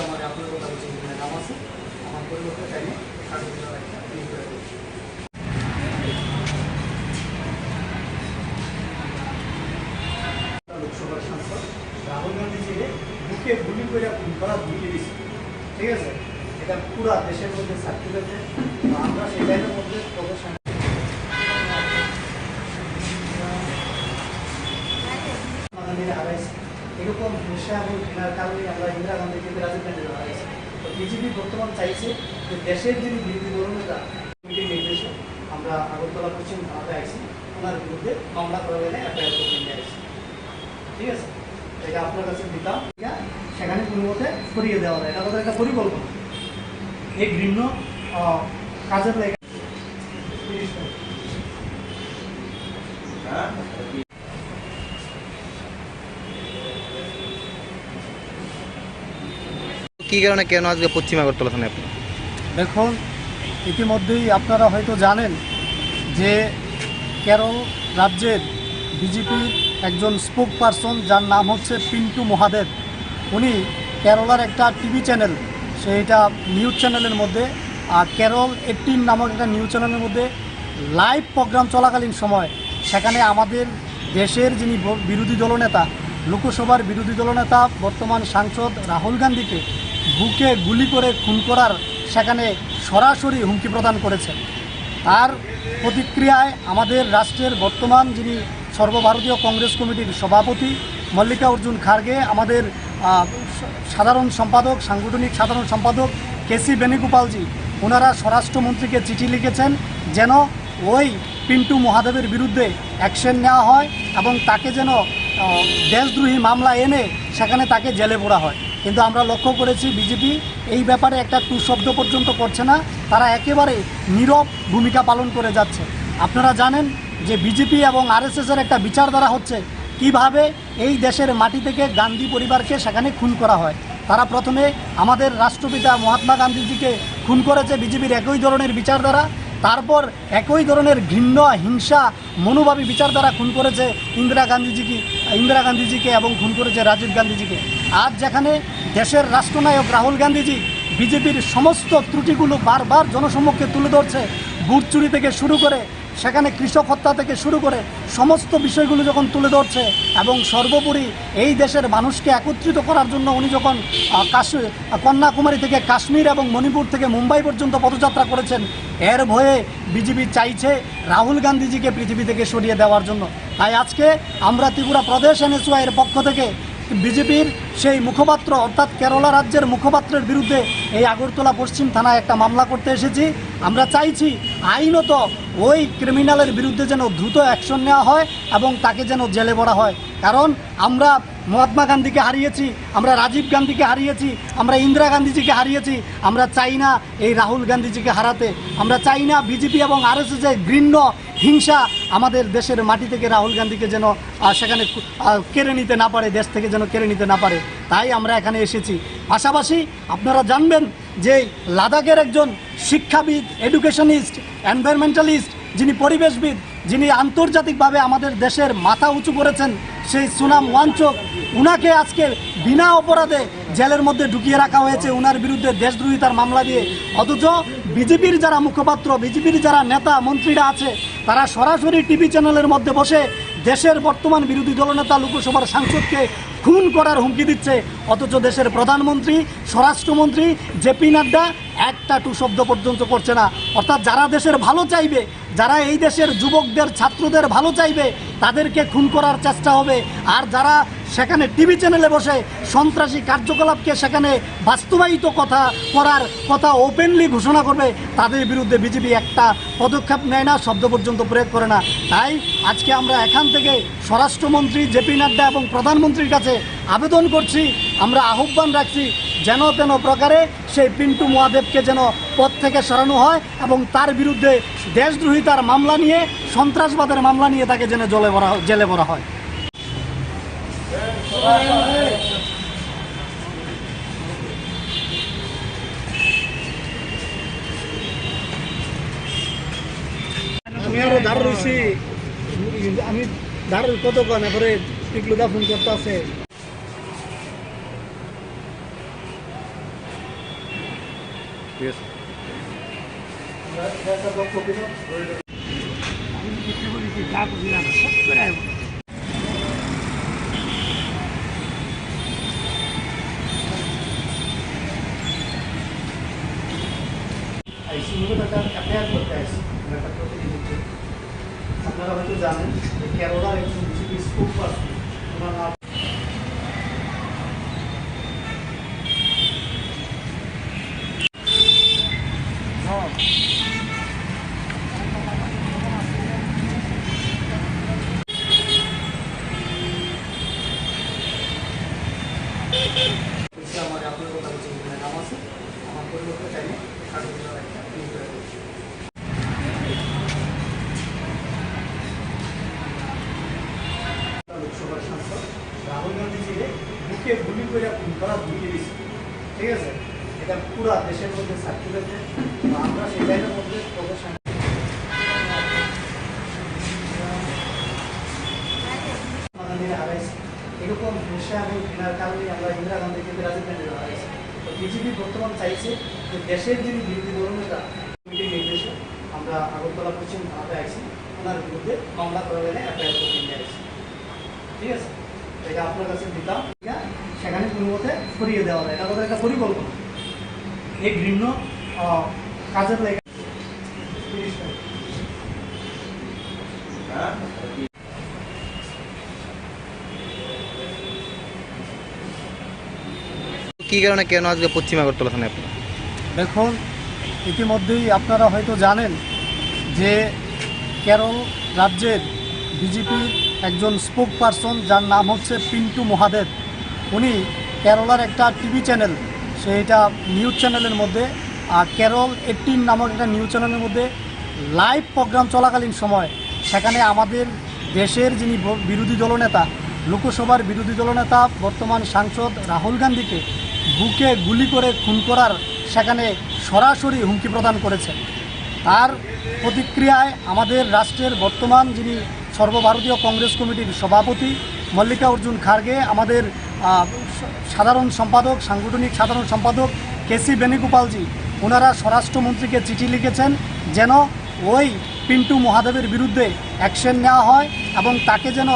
আমার আপনার কথা হচ্ছে নাম আছে, আমার পরিবর্তে চাইলে লোকসভার সাংসদ রাহুল গান্ধীজিকে বুকে গুলি করে খুন করা ভুলিয়ে দিয়েছে। ঠিক আছে, এটা পুরা দেশের মধ্যে সার্কুলেট, আমরা সেই লাইনের মধ্যে প্রদর্শন হারাইছি। এরকম হিংসা এবং ঘৃণার কারণে আমরা ইন্দিরা গান্ধীকে রাজীব গান্ধী হারাইছি। বিজেপি বর্তমান চাইছে যে দেশের যিনি বিরোধী দলনেতা কমিটির নির্দেশে আমরা আগরতলা পশ্চিম থানাতে আইসি, ওনার বিরুদ্ধে মামলা করা গেলে এফআইআর করে নিয়ে আসি। ঠিক আছে, এটা আপনার কাছে দিতাম, সেখানে কোনো মতে করিয়ে দেওয়া যায়। এটা আমাদের একটা পরিকল্পনা, এই ঘৃণ্য কাজের লেগে
কি কারণে কেন আজকে পশ্চিম আগরতলা থানায় আপনি?
দেখুন, ইতিমধ্যেই আপনারা হয়তো জানেন যে কেরল রাজ্যের বিজেপির একজন স্পোক পারসন, যার নাম হচ্ছে পিন্টু মহাদেব, উনি কেরলার একটা টিভি চ্যানেল, সেইটা নিউজ চ্যানেলের মধ্যে কেরল 18 নামক একটা নিউজ চ্যানেলের মধ্যে লাইভ প্রোগ্রাম চলাকালীন সময় সেখানে আমাদের দেশের যিনি বিরোধী দলনেতা, লোকসভার বিরোধী দলনেতা বর্তমান সাংসদ রাহুল গান্ধীকে বুকে গুলি করে খুন করার সেখানে সরাসরি হুমকি প্রদান করেছেন। তার প্রতিক্রিয়ায় আমাদের রাষ্ট্রের বর্তমান যিনি সর্বভারতীয় কংগ্রেস কমিটির সভাপতি মল্লিকার্জুন খাড়গে, আমাদের সাধারণ সম্পাদক, সাংগঠনিক সাধারণ সম্পাদক কেসি বেণুগোপালজি, ওনারা স্বরাষ্ট্রমন্ত্রীকে চিঠি লিখেছেন যেন ওই পিন্টু মহাদেবের বিরুদ্ধে অ্যাকশন নেওয়া হয় এবং তাকে যেন দেশদ্রোহী মামলা এনে সেখানে তাকে জেলে পোড়া হয়। কিন্তু আমরা লক্ষ্য করেছি বিজেপি এই ব্যাপারে একটা টু শব্দ পর্যন্ত করছে না, তারা একেবারে নীরব ভূমিকা পালন করে যাচ্ছে। আপনারা জানেন যে বিজেপি এবং আরএসএসের একটা বিচারধারা হচ্ছে কিভাবে এই দেশের মাটি থেকে গান্ধী পরিবারকে সেখানে খুন করা হয়। তারা প্রথমে আমাদের রাষ্ট্রপিতা মহাত্মা গান্ধীজিকে খুন করেছে বিজেপির একই ধরনের বিচারধারা, তারপর একই ধরনের ঘৃণ্য হিংসা মনোভাবী বিচারধারা খুন করেছে ইন্দিরা গান্ধীজিকে এবং খুন করেছে রাজীব গান্ধীজিকে। আজ যেখানে দেশের রাষ্ট্রনায়ক রাহুল গান্ধীজি বিজেপির সমস্ত ত্রুটিগুলো বারবার জনসম্মুখে তুলে ধরছে, বুট চুরি থেকে শুরু করে সেখানে কৃষক হত্যা থেকে শুরু করে সমস্ত বিষয়গুলো যখন তুলে ধরছে এবং সর্বোপরি এই দেশের মানুষকে একত্রিত করার জন্য উনি যখন কন্যাকুমারী থেকে কাশ্মীর এবং মণিপুর থেকে মুম্বাই পর্যন্ত পদযাত্রা করেছেন, এর ভয়ে বিজেপি চাইছে রাহুল গান্ধীজিকে পৃথিবী থেকে সরিয়ে দেওয়ার জন্য। তাই আজকে আমরা ত্রিপুরা প্রদেশ এনএসওয়াই এর পক্ষ থেকে বিজেপির সেই মুখপাত্র অর্থাৎ কেরালা রাজ্যের মুখপাত্রের বিরুদ্ধে এই আগরতলা পশ্চিম থানায় একটা মামলা করতে এসেছি। আমরা চাইছি আইনত ওই ক্রিমিনালের বিরুদ্ধে যেন দ্রুত অ্যাকশন নেওয়া হয় এবং তাকে যেন জেলে ভরা হয়। কারণ আমরা মহাত্মা গান্ধীকে হারিয়েছি, আমরা রাজীব গান্ধীকে হারিয়েছি, আমরা ইন্দিরা গান্ধীজিকে হারিয়েছি। আমরা চাই না এই রাহুল গান্ধীজিকে হারাতে। আমরা চাই না বিজেপি এবং আরএসএসের ঘৃণ্য হিংসা আমাদের দেশের মাটি থেকে রাহুল গান্ধীকে যেন সেখানে কেড়ে নিতে না পারে, দেশ থেকে যেন কেড়ে নিতে না পারে। তাই আমরা এখানে এসেছি। পাশাপাশি আপনারা জানবেন যে লাদাখের একজন শিক্ষাবিদ, এডুকেশনিস্ট, এনভায়রনমেন্টালিস্ট, যিনি পরিবেশবিদ, যিনি আন্তর্জাতিকভাবে আমাদের দেশের মাথা উঁচু করেছেন, সেই সুনাম ওয়াংচুক, উনাকে আজকে বিনা অপরাধে জেলের মধ্যে ঢুকিয়ে রাখা হয়েছে উনার বিরুদ্ধে দেশদ্রোহিতার মামলা দিয়ে। অথচ বিজেপির যারা মুখপাত্র, বিজেপির যারা নেতা মন্ত্রীরা আছে, তারা সরাসরি টিভি চ্যানেলের মধ্যে বসে দেশের বর্তমান বিরোধী দলনেতা লোকসভার সাংসদকে খুন করার হুমকি দিচ্ছে। অথচ দেশের প্রধানমন্ত্রী, স্বরাষ্ট্রমন্ত্রী জেপি নাড্ডা একটা টু শব্দ পর্যন্ত করছে না। অর্থাৎ যারা দেশের ভালো চাইবে, যারা এই দেশের যুবকদের, ছাত্রদের ভালো চাইবে, তাদেরকে খুন করার চেষ্টা হবে। আর যারা সেখানে টিভি চ্যানেলে বসে সন্ত্রাসী কার্যকলাপকে সেখানে বাস্তবায়িত করার কথা ওপেনলি ঘোষণা করবে, তাদের বিরুদ্ধে বিজেপি একটা পদক্ষেপ নেয় না, শব্দ পর্যন্ত প্রয়োগ করে না। তাই আজকে আমরা এখান থেকে স্বরাষ্ট্রমন্ত্রী জেপি নাড্ডা এবং প্রধানমন্ত্রীর কাছে আবেদন করছি, আমরা আহ্বান রাখছি যেন তেন প্রকারে সেই পিন্টু মহাদেবকে যেন পদ থেকে সরানো হয় এবং তার বিরুদ্ধে দেশদ্রোহিতার মামলা নিয়ে, সন্ত্রাসবাদের মামলা নিয়ে তাকে যেন জেলে ভরা হয়। আমি আরো দাঁড় রয়েছি, আমি দাঁড় কতক্ষণ এরপরে টিকলুদা ফোন করতে আছে। আপনারা হয়তো জানেন যে কেরালার একজন বিজেপি স্পোক পারসন, ওনার নাম খুন করার হুমকি দিচ্ছে, ঠিক আছে? এটা পুরা দেশের মধ্যে সার্কুলেট, আমরা সেই লাইনের মধ্যে প্রদর্শন হারাইছি। এরকম হিংসা এবং ঘৃণার কারণে আমরা ইন্দিরা গান্ধীকে রাজীব গান্ধীকে হারাইছি। তো বিজেপি বর্তমান চাইছে যে দেশের যিনি বিরোধী দলনেতা কমিটির নির্দেশে আমরা আগরতলা পশ্চিম থানাতে আইছি, ওনার বিরুদ্ধে মামলা করে গেলে এফআইআর করে নিয়ে আসছি, ঠিক আছে? এটা আপনার কাছে দিতাম, সেখানে কোনো মতে সরিয়ে দেওয়া যায়, এটা তাদের একটা পরিকল্পনা। এই ঘৃণ্য কাজের লেগে
কি কারণে কেন আজকে পশ্চিম আগরতলা থানায় আপনারা?
দেখুন, ইতিমধ্যেই আপনারা হয়তো জানেন যে কেরল রাজ্যের বিজেপির একজন স্পোক পারসন, যার নাম হচ্ছে পিন্টু মহাদেব, উনি কেরলার একটা টিভি চ্যানেল, সেইটা নিউজ চ্যানেলের মধ্যে কেরল 18 নামক একটা নিউজ চ্যানেলের মধ্যে লাইভ প্রোগ্রাম চলাকালীন সময় সেখানে আমাদের দেশের যিনি বিরোধী দলনেতা, লোকসভার বিরোধী দলনেতা বর্তমান সাংসদ রাহুল গান্ধীকে বুকে গুলি করে খুন করার সেখানে সরাসরি হুমকি প্রদান করেছে। তার প্রতিক্রিয়ায় আমাদের রাষ্ট্রের বর্তমান যিনি সর্বভারতীয় কংগ্রেস কমিটির সভাপতি মল্লিকার্জুন খাড়গে, আমাদের সাধারণ সম্পাদক, সাংগঠনিক সাধারণ সম্পাদক কেসি বেণুগোপালজি, ওনারা স্বরাষ্ট্রমন্ত্রীকে চিঠি লিখেছেন যেন ওই পিন্টু মহাদেবের বিরুদ্ধে অ্যাকশন নেওয়া হয় এবং তাকে যেন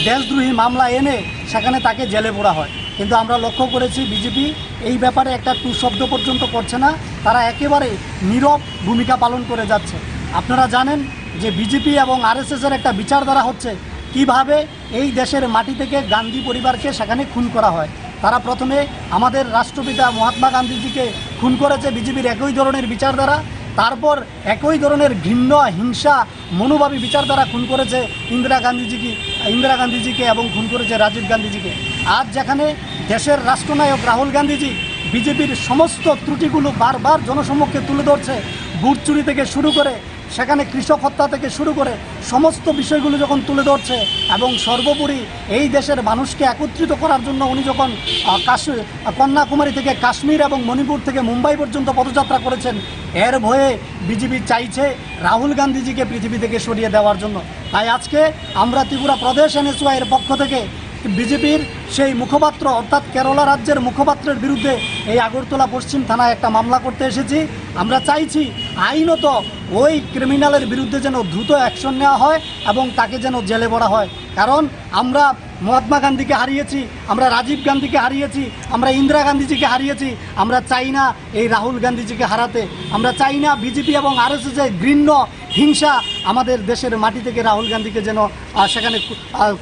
দেশদ্রোহী মামলা এনে সেখানে তাকে জেলে পোড়া হয়। কিন্তু আমরা লক্ষ্য করেছি বিজেপি এই ব্যাপারে একটা টু শব্দ পর্যন্ত করছে না, তারা একেবারে নীরব ভূমিকা পালন করে যাচ্ছে। আপনারা জানেন যে বিজেপি এবং আরএসএসের একটা বিচারধারা হচ্ছে কিভাবে এই দেশের মাটি থেকে গান্ধী পরিবারকে সেখানে খুন করা হয়। তারা প্রথমে আমাদের রাষ্ট্রপিতা মহাত্মা গান্ধীজিকে খুন করেছে বিজেপির একই ধরনের বিচারধারা, তারপর একই ধরনের ঘৃণ্য হিংসা মনোভাবী বিচারধারা খুন করেছে ইন্দিরা গান্ধীজিকে এবং খুন করেছে রাজীব গান্ধীজিকে। আজ যেখানে দেশের রাষ্ট্রনায়ক রাহুল গান্ধীজি বিজেপির সমস্ত ত্রুটিগুলো বারবার জনসম্মুখে তুলে ধরছে, বুট চুরি থেকে শুরু করে সেখানে কৃষক হত্যা থেকে শুরু করে সমস্ত বিষয়গুলো যখন তুলে ধরছে এবং সর্বোপরি এই দেশের মানুষকে একত্রিত করার জন্য উনি যখন কন্যাকুমারী থেকে কাশ্মীর এবং মণিপুর থেকে মুম্বাই পর্যন্ত পদযাত্রা করেছেন, এর ভয়ে বিজেপি চাইছে রাহুল গান্ধীজিকে পৃথিবী থেকে সরিয়ে দেওয়ার জন্য। তাই আজকে আমরা ত্রিপুরা প্রদেশ এনএসওয়াই এর পক্ষ থেকে বিজেপির সেই মুখপাত্র অর্থাৎ কেরালা রাজ্যের মুখপাত্রের বিরুদ্ধে এই আগরতলা পশ্চিম থানায় একটা মামলা করতে এসেছি। আমরা চাইছি আইনত ওই ক্রিমিনালের বিরুদ্ধে যেন দ্রুত অ্যাকশন নেওয়া হয় এবং তাকে যেন জেলে ভরা হয়। কারণ আমরা মহাত্মা গান্ধীকে হারিয়েছি, আমরা রাজীব গান্ধীকে হারিয়েছি, আমরা ইন্দিরা গান্ধীজিকে হারিয়েছি, আমরা চাই না এই রাহুল গান্ধীজিকে হারাতে। আমরা চাই না বিজেপি এবং আরএসএসের ঘৃণ্য হিংসা আমাদের দেশের মাটি থেকে রাহুল গান্ধীকে যেন সেখানে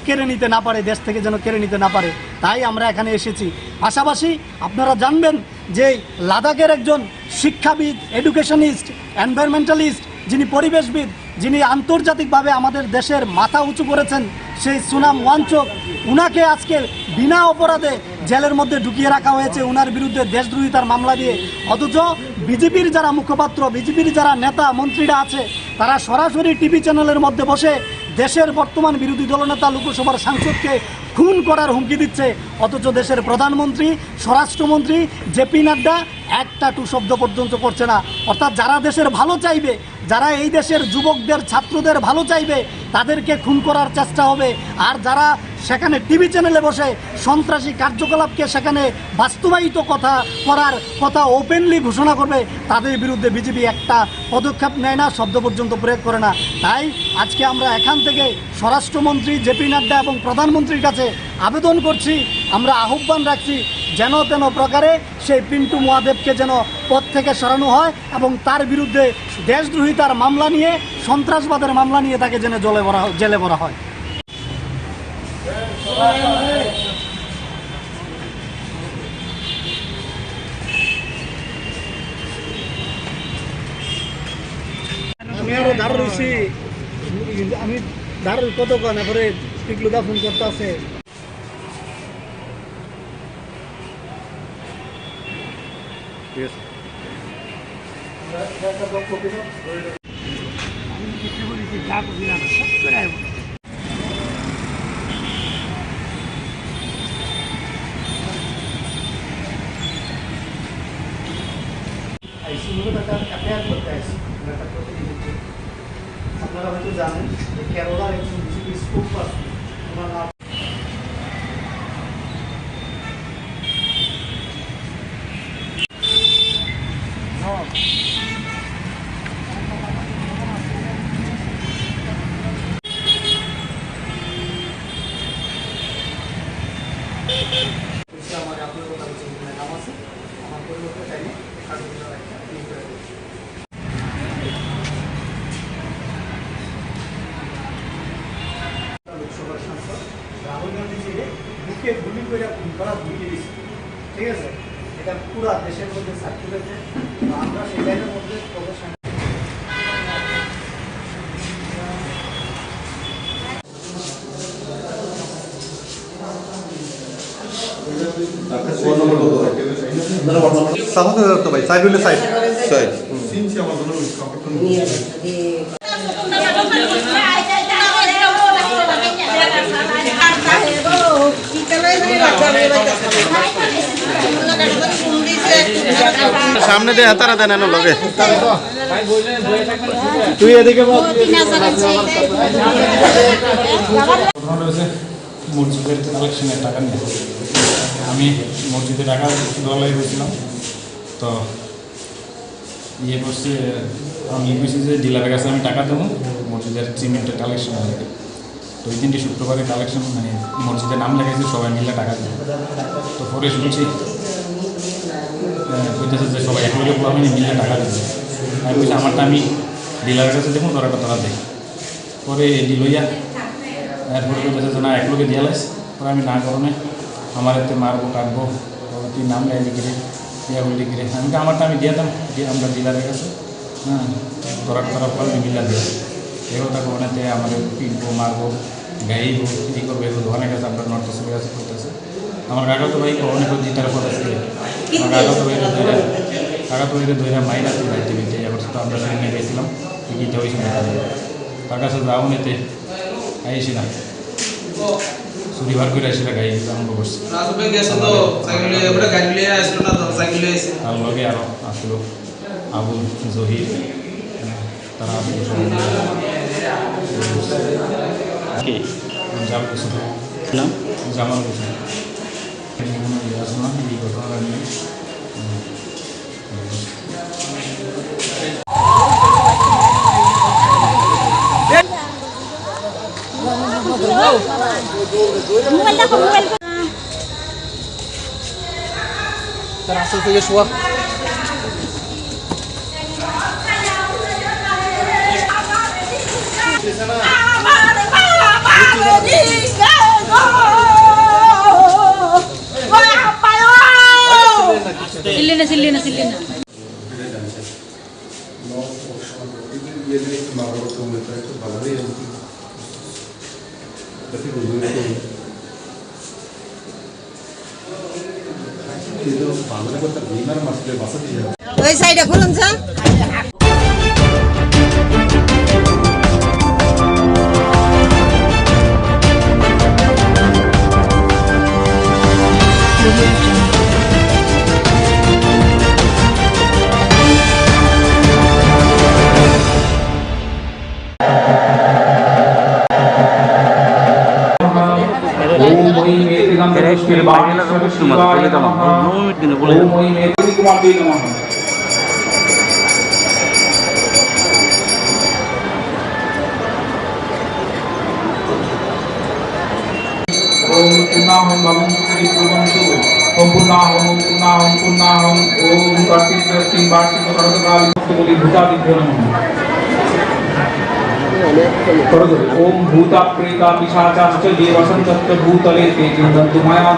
কেড়ে নিতে না পারে, দেশ থেকে যেন কেড়ে নিতে না পারে। তাই আমরা এখানে এসেছি। পাশাপাশি আপনারা জানবেন যে লাদাখের একজন শিক্ষাবিদ, এডুকেশনিস্ট, এনভায়রনমেন্টালিস্ট, যিনি পরিবেশবিদ, যিনি আন্তর্জাতিকভাবে আমাদের দেশের মাথা উঁচু করেছেন, সেই সুনাম ওয়াংচুক, উনাকে আজকে বিনা অপরাধে জেলের মধ্যে ঢুকিয়ে রাখা হয়েছে উনার বিরুদ্ধে দেশদ্রোহিতার মামলা দিয়ে। অথচ বিজেপির যারা মুখপাত্র, বিজেপির যারা নেতা মন্ত্রীরা আছে, তারা সরাসরি টিভি চ্যানেলের মধ্যে বসে দেশের বর্তমান বিরোধী দলনেতা লোকসভার সাংসদকে খুন করার হুমকি দিচ্ছে। অথচ দেশের প্রধানমন্ত্রী, স্বরাষ্ট্রমন্ত্রী জেপি নাড্ডা একটা টু শব্দ পর্যন্ত করছে না। অর্থাৎ যারা দেশের ভালো চাইবে, যারা এই দেশের যুবকদের, ছাত্রদের ভালো চাইবে, তাদেরকে খুন করার চেষ্টা হবে। আর যারা সেখানে টিভি চ্যানেলে বসে সন্ত্রাসী কার্যকলাপকে সেখানে বাস্তবায়িত করার কথা ওপেনলি ঘোষণা করবে, তাদের বিরুদ্ধে বিজেপি একটা পদক্ষেপ নেয় না, শব্দ পর্যন্ত প্রয়োগ করে না। তাই আজকে আমরা এখান থেকে স্বরাষ্ট্রমন্ত্রী জেপি নাড্ডা এবং প্রধানমন্ত্রীর কাছে আবেদন করছি, আমরা আহ্বান রাখছি যেন তেন প্রকারে সেই পিন্টু মহাদেবকে যেন পদ থেকে সরানো হয় এবং তার বিরুদ্ধে দেশদ্রোহিতার মামলা নিয়ে, সন্ত্রাসবাদের মামলা নিয়ে তাকে যেন জেলে ভরা হয়। আমি আরো দাঁড় রয়েছি, আমি দাঁড় কতক্ষণ এরপরে পিকলুদা ফোন করতে আছে। আইসি মূলত একটা অ্যাফেয়ার করতে আইসি একটা প্রতিনিধিত্ব। আপনারা হয়তো জানেন যে কেরলার একজন বিজেপি স্পোক পারসন ওনার নাম আমার আপনার কথা বলছি নাম আছে আমার পরিবর্তে চাইলে লোকসভার সাংসদ রাহুল গান্ধী জি বুকে গুলি করে খুন করা ধুয়ে দিচ্ছে, ঠিক আছে? এটা পুরা দেশের মধ্যে সার্কুলেট, আমরা সেই লাইনের মধ্যে প্রদর্শন
তো ভাই সাইড হলে সাইড সাইড সামনে দিয়ে হাতারা দেন এনে লগে তুই এদিকে
মসজিদের কালেকশনের টাকা নিয়ে আমি মসজিদে টাকা দলাই হয়েছিলাম, তো ইয়ে করছে আমি বুঝছি যে ডিলারের কাছে আমি টাকা দেবো মসজিদের সিমেন্টের কালেকশন লাগে। তো ওই দিনটি শুক্রবারে কালেকশন মানে মসজিদের নাম লেগেছে, সবাই মিলে টাকা দেবো। তো পরে শুনছি বলতেছে যে সবাই একলগে আমি মিলে টাকা দেবে। আমি বলছি আমারটা আমি ডিলারের কাছে দেখুন তোরা দেখ। পরে ডিলইয়া এরপরে বলতেছে যে না একলগে দিয়ে লাইস। পরে আমি না করণে আমার এতে মারবো কাটবো, তুই নাম লাই লিখে ইয়া বলে লিখে আমি আমারটা আমি দিয়ে দাম দিয়ে আমরা ডিলারের কাছে, হ্যাঁ তোরা ফল মিলা দিয়ে এগুলো তাকে ওনাতে আমাদের পিটবো মারবো গাইবো এই করবো, এগুলো অনেক আছে আপনার নর্থ ইস্টের কাছে করতেছে। আমার কাকা তো ভাই অনেক জিতার পর আসছে, আমার কাকা তো ধৈরা মাইরা যাইতে বেঁচে যাবার তো আমরা সেখানে গেছিলাম টিকিটটা হয়েছিল তার কাছে যাও নিতে আইসি না শনিবার করে আসলে গাড়ি আরম্ভ করছে তার লগে আরো আসলো আবুল জহির, তারা জামাল হোসেন জামাল হোসেন এই ঘটনাটা নিয়ে
তার আসল থেকে শোয়া
ওই সাইডে খুলুন স্যার।
पूर्णाहं भवन्तु परिपूर्णन्तु ओम पूर्णाहं ओम कार्तिक वार्षिक प्रणतकाली भूतादिभ्यो नमः। ओम भूता प्रेता पिशाचाश्च ये वसन्तश्च भूतले ते चिन्तन्तु मया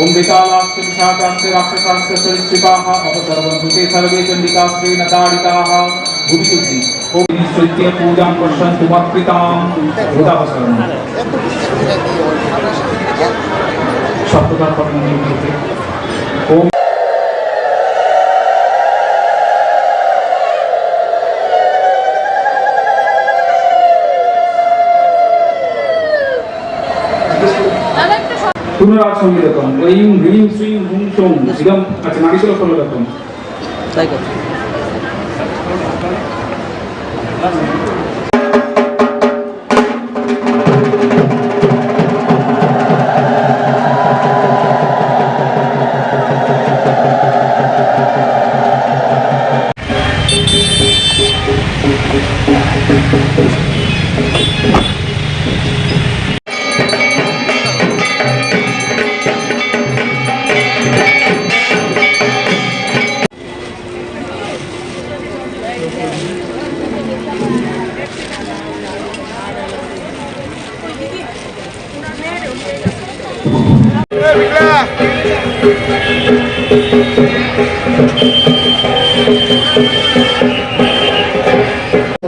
ओम विशालाश्च विशाचाश्च राक्षसाश्च सरीसृपाः अपसर्वन्तु ते सर्वे चण्डिकाश्रेण ताडिताः भुविशुद्धि ओम निश्चित्य पूजां पश्यन्तु मत्कृतां भूतावसरम् शब्दता पठननिमित्ते ओम পুনরাজ সংগীতম ঐং হ্রিং শ্রীং হুং চোং ইদম। আচ্ছা নাগেশ্বর সর্বদত্তম।
তাই করছি।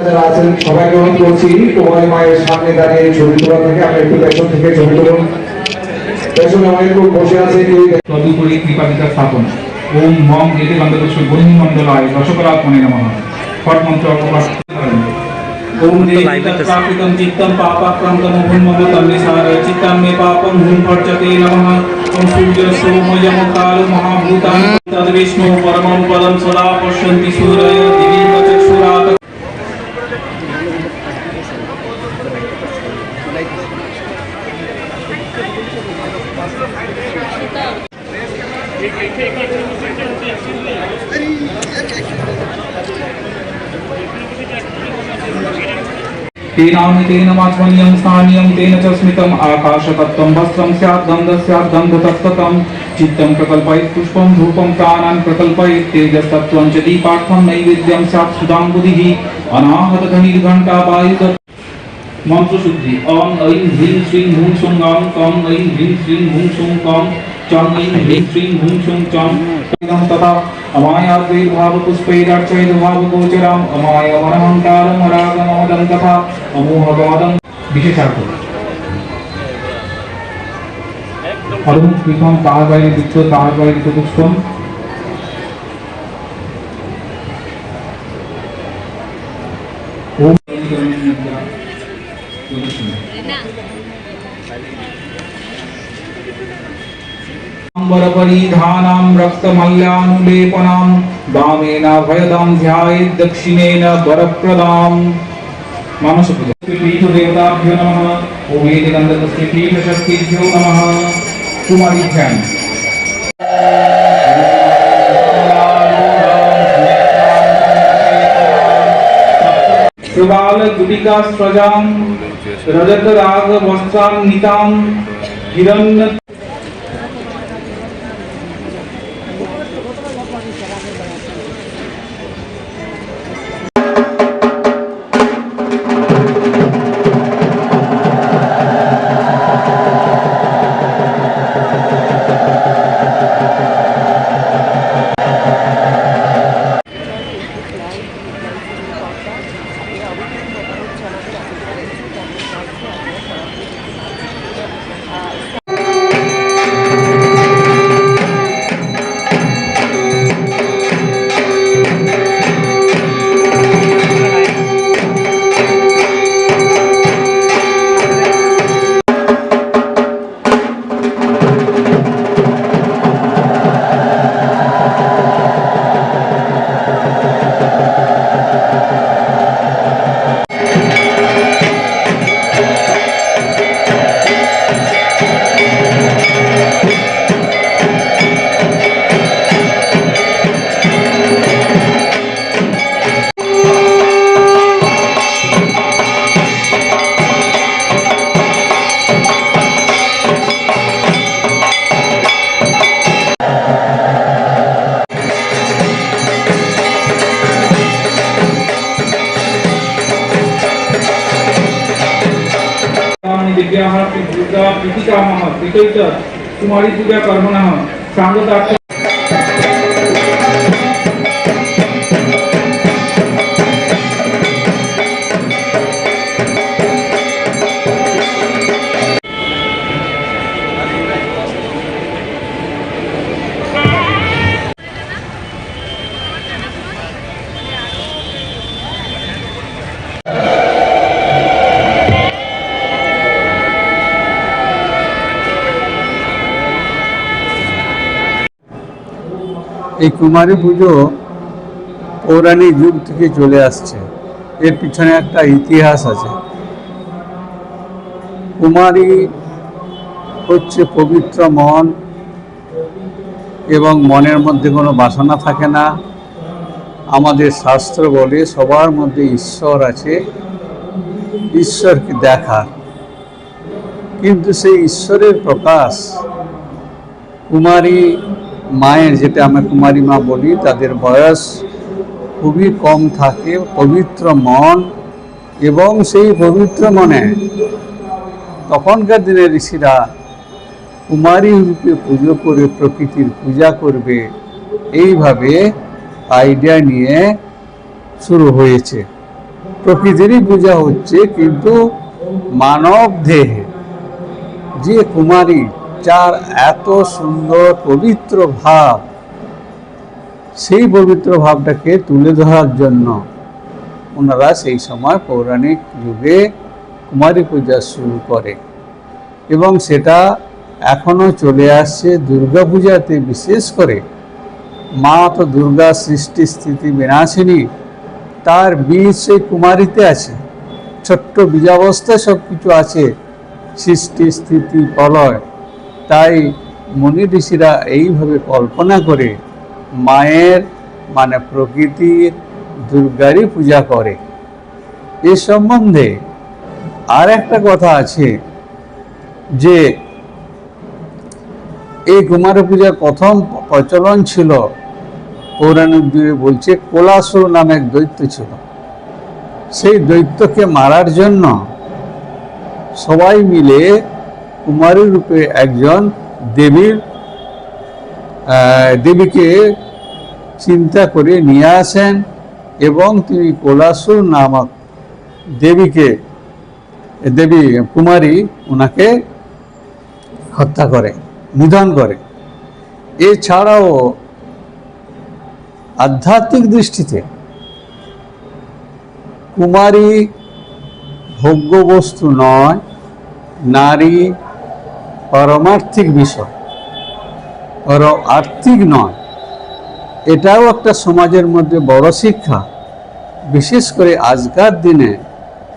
যারা আছেন সবাইকে অনুরোধ করছি তোমার মায়ের সামনে দাঁড়িয়ে ছবি তোলা থেকে আপনি একটু পেছন থেকে ছবি তুলুন। পেছনে অনেক লোক বসে আছে কেউ তদুপরি কৃপাদিতা স্থাপন। ওম মম এতে গন্ধপুষ্প বন্ধু মণ্ডলায় রসকলাত্মনে নমঃ। ফট মন্ত্র অপকাশ করেন। ওম দেহিতৎপ্রাকৃতম চিত্তম পাপাক্রান্তম ভূন্মমতম নিসার চিত্তম মে পাপম ভূম ভর্জতে নমঃ। ওম সূর্য সোমযম কাল মহাভূতান তদ্বিষ্ণু পরমং পদম সদা পশ্যন্তি সূরয় দিবি চক্ষুরাত। तेन माचमनीयं स्थानीयं तेन च स्मितम् आकाशतत्त्वं वस्त्रं स्यात् गन्धः स्यात् गन्धतत्त्वं चित्तं प्रकल्पयेत् पुष्पं धूपं प्राणान् प्रकल्पयेत् तेजस्तत्त्वं च दीपार्थं नैवेद्यं स्यात् सुधां बुधिः अनाहतधनिर्घण्टा वायुद। मंत्र शुद्धि ओम ऐं ह्रीं श्रीं हुं सुं गं कं ऐं ह्रीं श्रीं हुं सुं कं चं ऐं ह्रीं श्रीं हुं सुं चं इदं तथा अमायाद्वैर्भाव पुष्पैरार्चयद्भावगोचरम् अमाय मनहंकारं रागमदं तथा अमोहगमदं विशेषार्थ। अरुण कृष्ण तार বাইরে দিচ্ছ তার বাইরে চতুষ্কম। ओम परिधानां रक्तमल्यानुलेपनां वामेन भयदां ध्यायेत् दक्षिणेन वरप्रदां। मानसपूजा पीठदेवताभ्यो नमः। ओम एतगन्धकस्य पीठशक्तिभ्यो नमः। कुमारी ध्यान। प्रबाल गुटिका स्रजां रजत राग वस्त्रान्वितां हिरण्य विद्याः दुर्गा प्रीतिकामः प्रीतैत कुमारी पूजा कर्मणः सांगतार्थ।
এই কুমারী পুজো পৌরাণিক যুগ থেকে চলে আসছে। এর পিছনে একটা ইতিহাস আছে। কুমারী হচ্ছে পবিত্র মন, এবং মনের মধ্যে কোনো বাসনা থাকে না। আমাদের শাস্ত্র বলে সবার মধ্যে ঈশ্বর আছে, ঈশ্বরকে দেখা, কিন্তু সেই ঈশ্বরের প্রকাশ কুমারী মায়ের, যেটা আমরা কুমারী মা বলি, তাদের বয়স খুবই কম থাকে, পবিত্র মন, এবং সেই পবিত্র মনে তখনকার দিনে ঋষিরা কুমারী রূপে পুজো করে প্রকৃতির পূজা করবে, এইভাবে আইডিয়া নিয়ে শুরু হয়েছে। প্রকৃতিরই পূজা হচ্ছে, কিন্তু মানব দেহে যে কুমারী, যার এত সুন্দর পবিত্র ভাব, সেই পবিত্র ভাবটাকে তুলে ধরার জন্য ওনারা সেই সময় পৌরাণিক যুগে কুমারী পূজা শুরু করে, এবং সেটা এখনও চলে আসছে। দুর্গা পূজাতে বিশেষ করে মা তো দুর্গা সৃষ্টি স্থিতি বিনাশিনী, তার বীজ সেই কুমারীতে আছে। ছোট্ট বীজাবস্থায় সব কিছু আছে, সৃষ্টি স্থিতি প্রলয়। তাই মুনি ঋষিরা এইভাবে কল্পনা করে মায়ের মানে প্রকৃতির দুর্গারই পূজা করে। এ সম্বন্ধে আর একটা কথা আছে যে এই কুমারী পূজার প্রথম প্রচলন ছিল পৌরাণিক যুগে, বলছে কোলাসুর নামে এক দৈত্য ছিল। সেই দৈত্যকে মারার জন্য সবাই মিলে কুমারী রূপে একজন দেবীকে চিন্তা করে নিয়ে আসেন, এবং তিনি কোলাসুর নামক দেবী কুমারী ওনাকে হত্যা করে, নিধন করে। এছাড়াও আধ্যাত্মিক দৃষ্টিতে কুমারী ভোগ্য বস্তু নয়, নারী পারমার্থিক বিষয়, আর্থিক নয়। এটাও একটা সমাজের মধ্যে বড় শিক্ষা। বিশেষ করে আজকার দিনে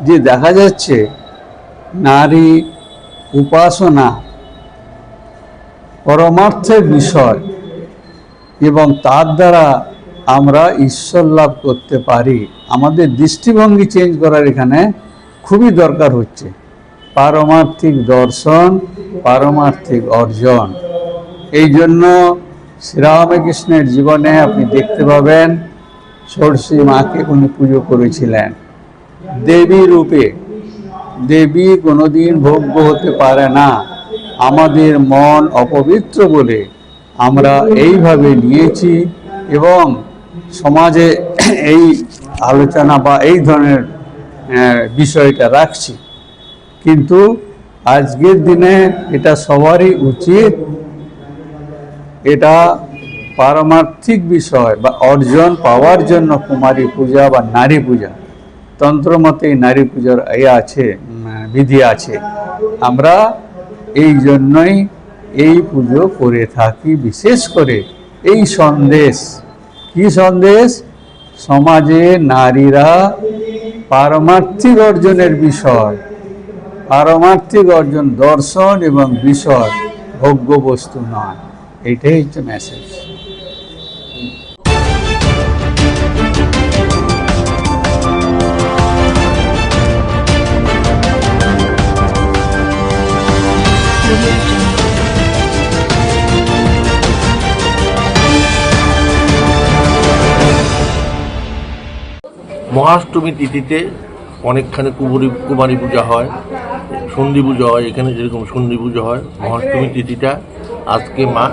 যে দেখা যাচ্ছে নারী উপাসনা পরমার্থের বিষয়, এবং তার দ্বারা আমরা ঈশ্বর লাভ করতে পারি। আমাদের দৃষ্টিভঙ্গি চেঞ্জ করার এখানে খুবই দরকার হচ্ছে। পারমার্থিক দর্শন, পারমার্থিক অর্জন। এই জন্য শ্রীরামকৃষ্ণের জীবনে আপনি দেখতে পাবেন ষোড়শী মাকে উনি পুজো করেছিলেন দেবী রূপে। দেবী কোনোদিন ভোগ্য হতে পারে না। আমাদের মন অপবিত্র বলে আমরা এইভাবে নিয়েছি, এবং সমাজে এই আলোচনা বা এই ধরনের বিষয়টা রাখছি। কিন্তু আজকের দিনে এটা সবারই উচিত, এটা পারমার্থিক বিষয় বা অর্জন পাওয়ার জন্য কুমারী পূজা বা নারী পূজা, তন্ত্রমতে নারী পূজার আছে, বিধি আছে। আমরা এই জন্যই এই পুজো করে থাকি। বিশেষ করে এই সন্দেশ, কি সন্দেশ? সমাজে নারীরা পারমার্থিক অর্জনের বিষয়, পারমার্থিক অর্জন দর্শন এবং বিষয়, ভোগ্য বস্তু নয়। এইটাই হচ্ছে মেসেজ।
মহাষ্টমী তিথিতে অনেকখানে কুমারী পূজা হয়, সন্ধি পুজো হয়। এখানে যেরকম সন্ধি পুজো হয়, মহাষ্টমী তিথিটা আজকে মা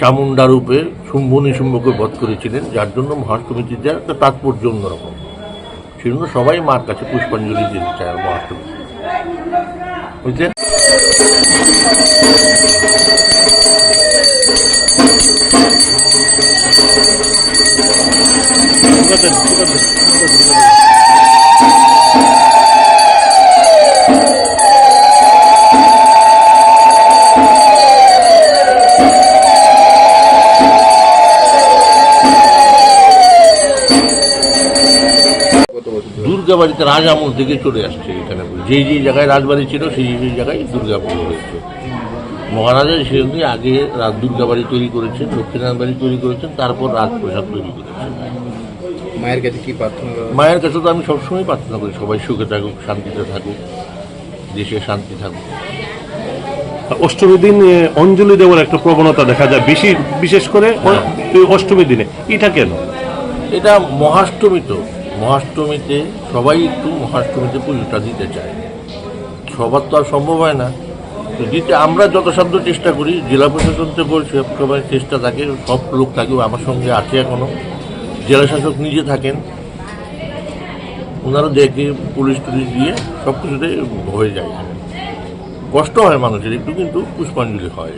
চামুণ্ডা রূপে শুম্ভ নিশুম্ভকে বধ করেছিলেন, যার জন্য মহাষ্টমী তিথির একটা তাৎপর্য অন্যরকম। সেজন্য সবাই মার কাছে পুষ্পাঞ্জলি দিতে চায় মহাষ্টমী, বুঝলেন? দুর্গাবাড়িতে রাজ আমল থেকে চলে আসছে এখানে, যেই যেই জায়গায় রাজবাড়ি ছিল সেই সেই জায়গায় দুর্গা পুজো হয়েছে। মহারাজা সেজন্য আগে দুর্গাবাড়ি তৈরি করেছেন, লক্ষ্মীনারায়ণ বাড়ি তৈরি করেছেন, তারপর রাজপ্রসাদ তৈরি করেছেন।
মায়ের কাছে কি প্রার্থনা?
মায়ের কাছে তো আমি সবসময় প্রার্থনা করি সবাই সুখে থাকুক, শান্তিতে থাকুক, দেশে শান্তি থাকুক।
অষ্টমী দিন অঞ্জলি দেওয়ার একটা প্রবণতা দেখা যায় বিশেষ করে অষ্টমী দিনে, এটা কেন?
এটা মহাষ্টমী, তো মহাষ্টমীতে সবাই একটু মহাষ্টমীতে পুজোটা দিতে চায়, সবার তো আর সম্ভব হয় না, তো দিতে আমরা যথাসাধ্য চেষ্টা করি। জেলা প্রশাসন থেকে সবাই চেষ্টা থাকে, সব লোক থাকে, আমার সঙ্গে আছে এখনও, জেলা শাসক নিজে থাকেন, ওনারা দেখে পুলিশ টুলিশ দিয়ে সব কিছুতে হয়ে যায়। কষ্ট হয় মানুষের একটু, কিন্তু পুষ্পাঞ্জলি হয়।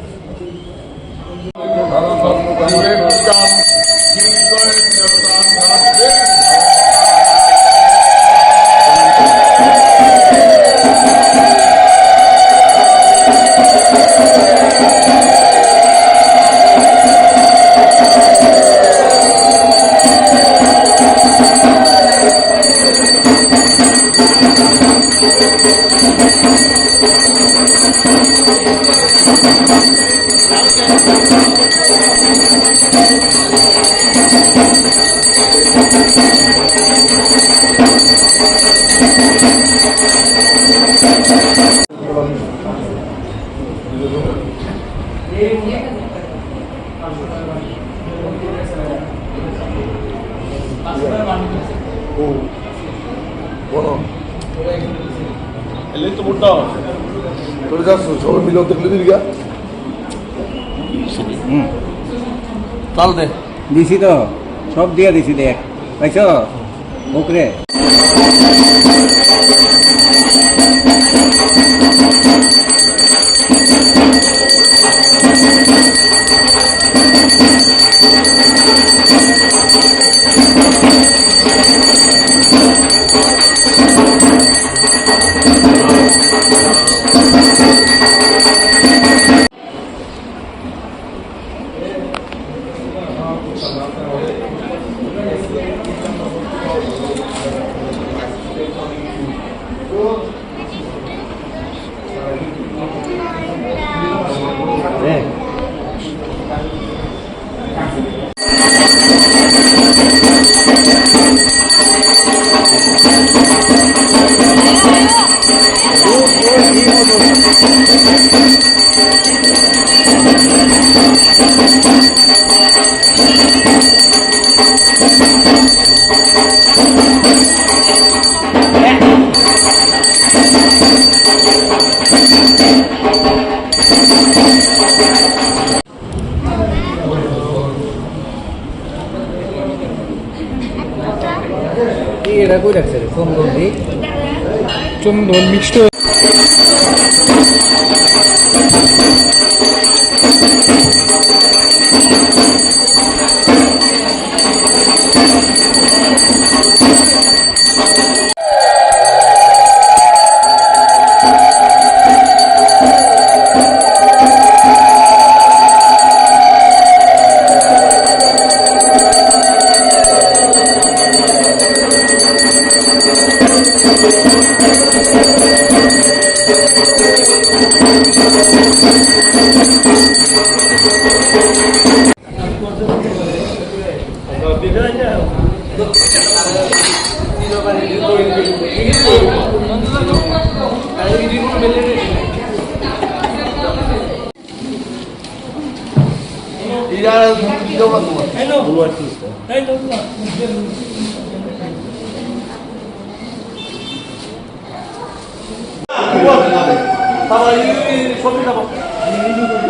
চাল দে দিছি তো, সব দিয়ে দিছি, দেখ পাইছ ওকরে। এটা কই রাখছে চন্দন দি, চন্দন মিক্সড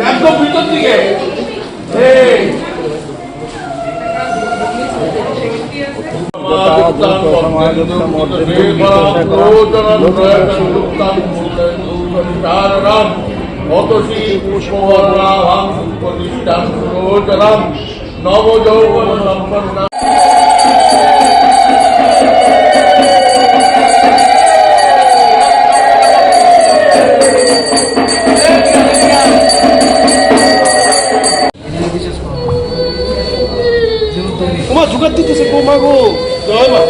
একদম ভিতর দিকে নবযৌবন সম্পন্ন
জোগাড় দিতেছে, গো মা গো, জয় মা।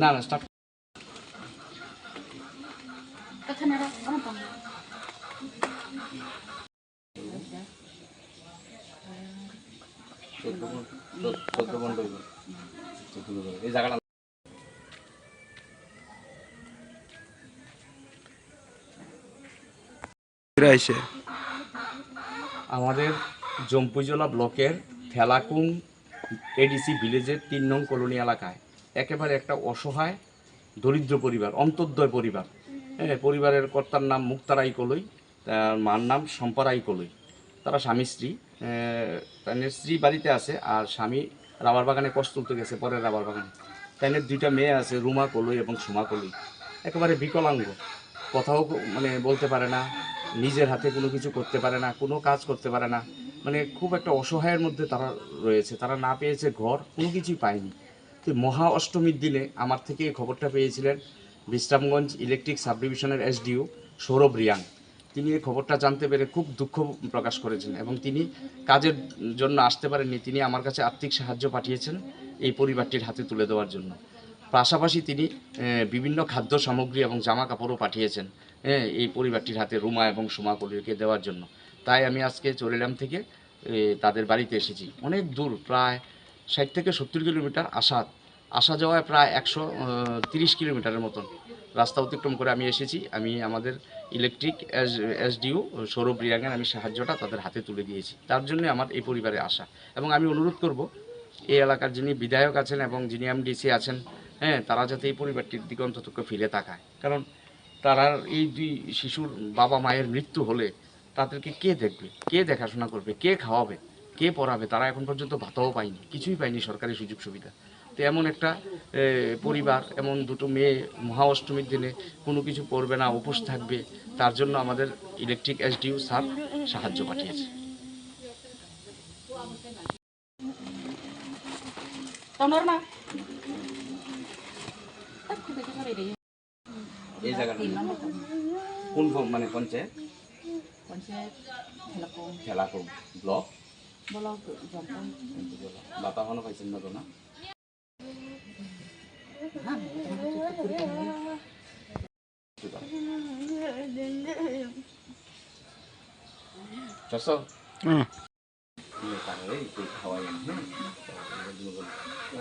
না না স্টার্ট এই জায়গাটা আমাদের জম্পুজলা ব্লকের থেলাকুং এডিসি ভিলেজের ৩ নং কলোনি এলাকায় একেবারে একটা অসহায় দরিদ্র পরিবার, অন্তর্দয় পরিবার। হ্যাঁ, পরিবারের কর্তার নাম মুক্তারাই কলই, তার মার নাম সম্পারাই কলই। তারা স্বামী স্ত্রী, তাদের স্ত্রী বাড়িতে আছে আর স্বামী রাবার বাগানে কষ্ট তুলতে গেছে, পরের রাবার বাগানে। তাদের 2টা মেয়ে আছে, রুমা কলই এবং সুমা কলই। একেবারে বিকলাঙ্গ, কথাও মানে বলতে পারে না, নিজের হাতে কোনো কিছু করতে পারে না, কোনো কাজ করতে পারে না, মানে খুব একটা অসহায়ের মধ্যে তারা রয়েছে। তারা না পেয়েছে ঘর, কোনো কিছুই পায়নি। তো মহা অষ্টমীর দিনে আমার থেকে এই খবরটা পেয়েছিলেন বিশ্রামগঞ্জ ইলেকট্রিক সাব ডিভিশনের এসডিও সৌরভ রিয়াং। তিনি এই খবরটা জানতে পেরে খুব দুঃখ প্রকাশ করেছেন এবং তিনি কাজের জন্য আসতে পারেননি। তিনি আমার কাছে আর্থিক সাহায্য পাঠিয়েছেন এই পরিবারটির হাতে তুলে দেওয়ার জন্য। পাশাপাশি তিনি বিভিন্ন খাদ্য সামগ্রী এবং জামা কাপড়ও পাঠিয়েছেন এই পরিবারটির হাতে রুমা এবং সুমা কলিকে দেওয়ার জন্য। তাই আমি আজকে চরিলাম থেকে তাদের বাড়িতে এসেছি। অনেক দূর, প্রায় 60 থেকে 70 কিলোমিটার আসা যাওয়ায় প্রায় 130 কিলোমিটারের মতন রাস্তা অতিক্রম করে আমি এসেছি। আমি আমাদের ইলেকট্রিক এসডিও সৌরভ রিয়াংয়ের আমি সাহায্যটা তাদের হাতে তুলে দিয়েছি। তার জন্য আমার এই পরিবারে আসা এবং আমি অনুরোধ করব এই এলাকার যিনি বিধায়ক আছেন এবং যিনি এমডিসি আছেন, তারা যাতে এই পরিবারটির দিকে অন্তত ফিরে তাকায়। কারণ তারা এই দুই শিশুর বাবা মায়ের মৃত্যু হলে তাদেরকে কে দেখবে, কে দেখাশোনা করবে, কে খাওয়াবে, কে পড়াবে? তারা এখন পর্যন্ত ভাতাও পায়নি, কিছুই পায়নি সরকারি সুযোগ সুবিধা। তো এমন একটা পরিবার, এমন দুটো মেয়ে মহা অষ্টমীর দিনে কোনো কিছু করবে না, উপোস থাকবে, তার জন্য আমাদের ইলেকট্রিক এসডিও স্যার সাহায্য পাঠিয়েছে। এই জায়গাটা কোন মানে পঞ্চায়েত? খেলাকুম ব্লক। বাতা হনো পাইছেন না তো না?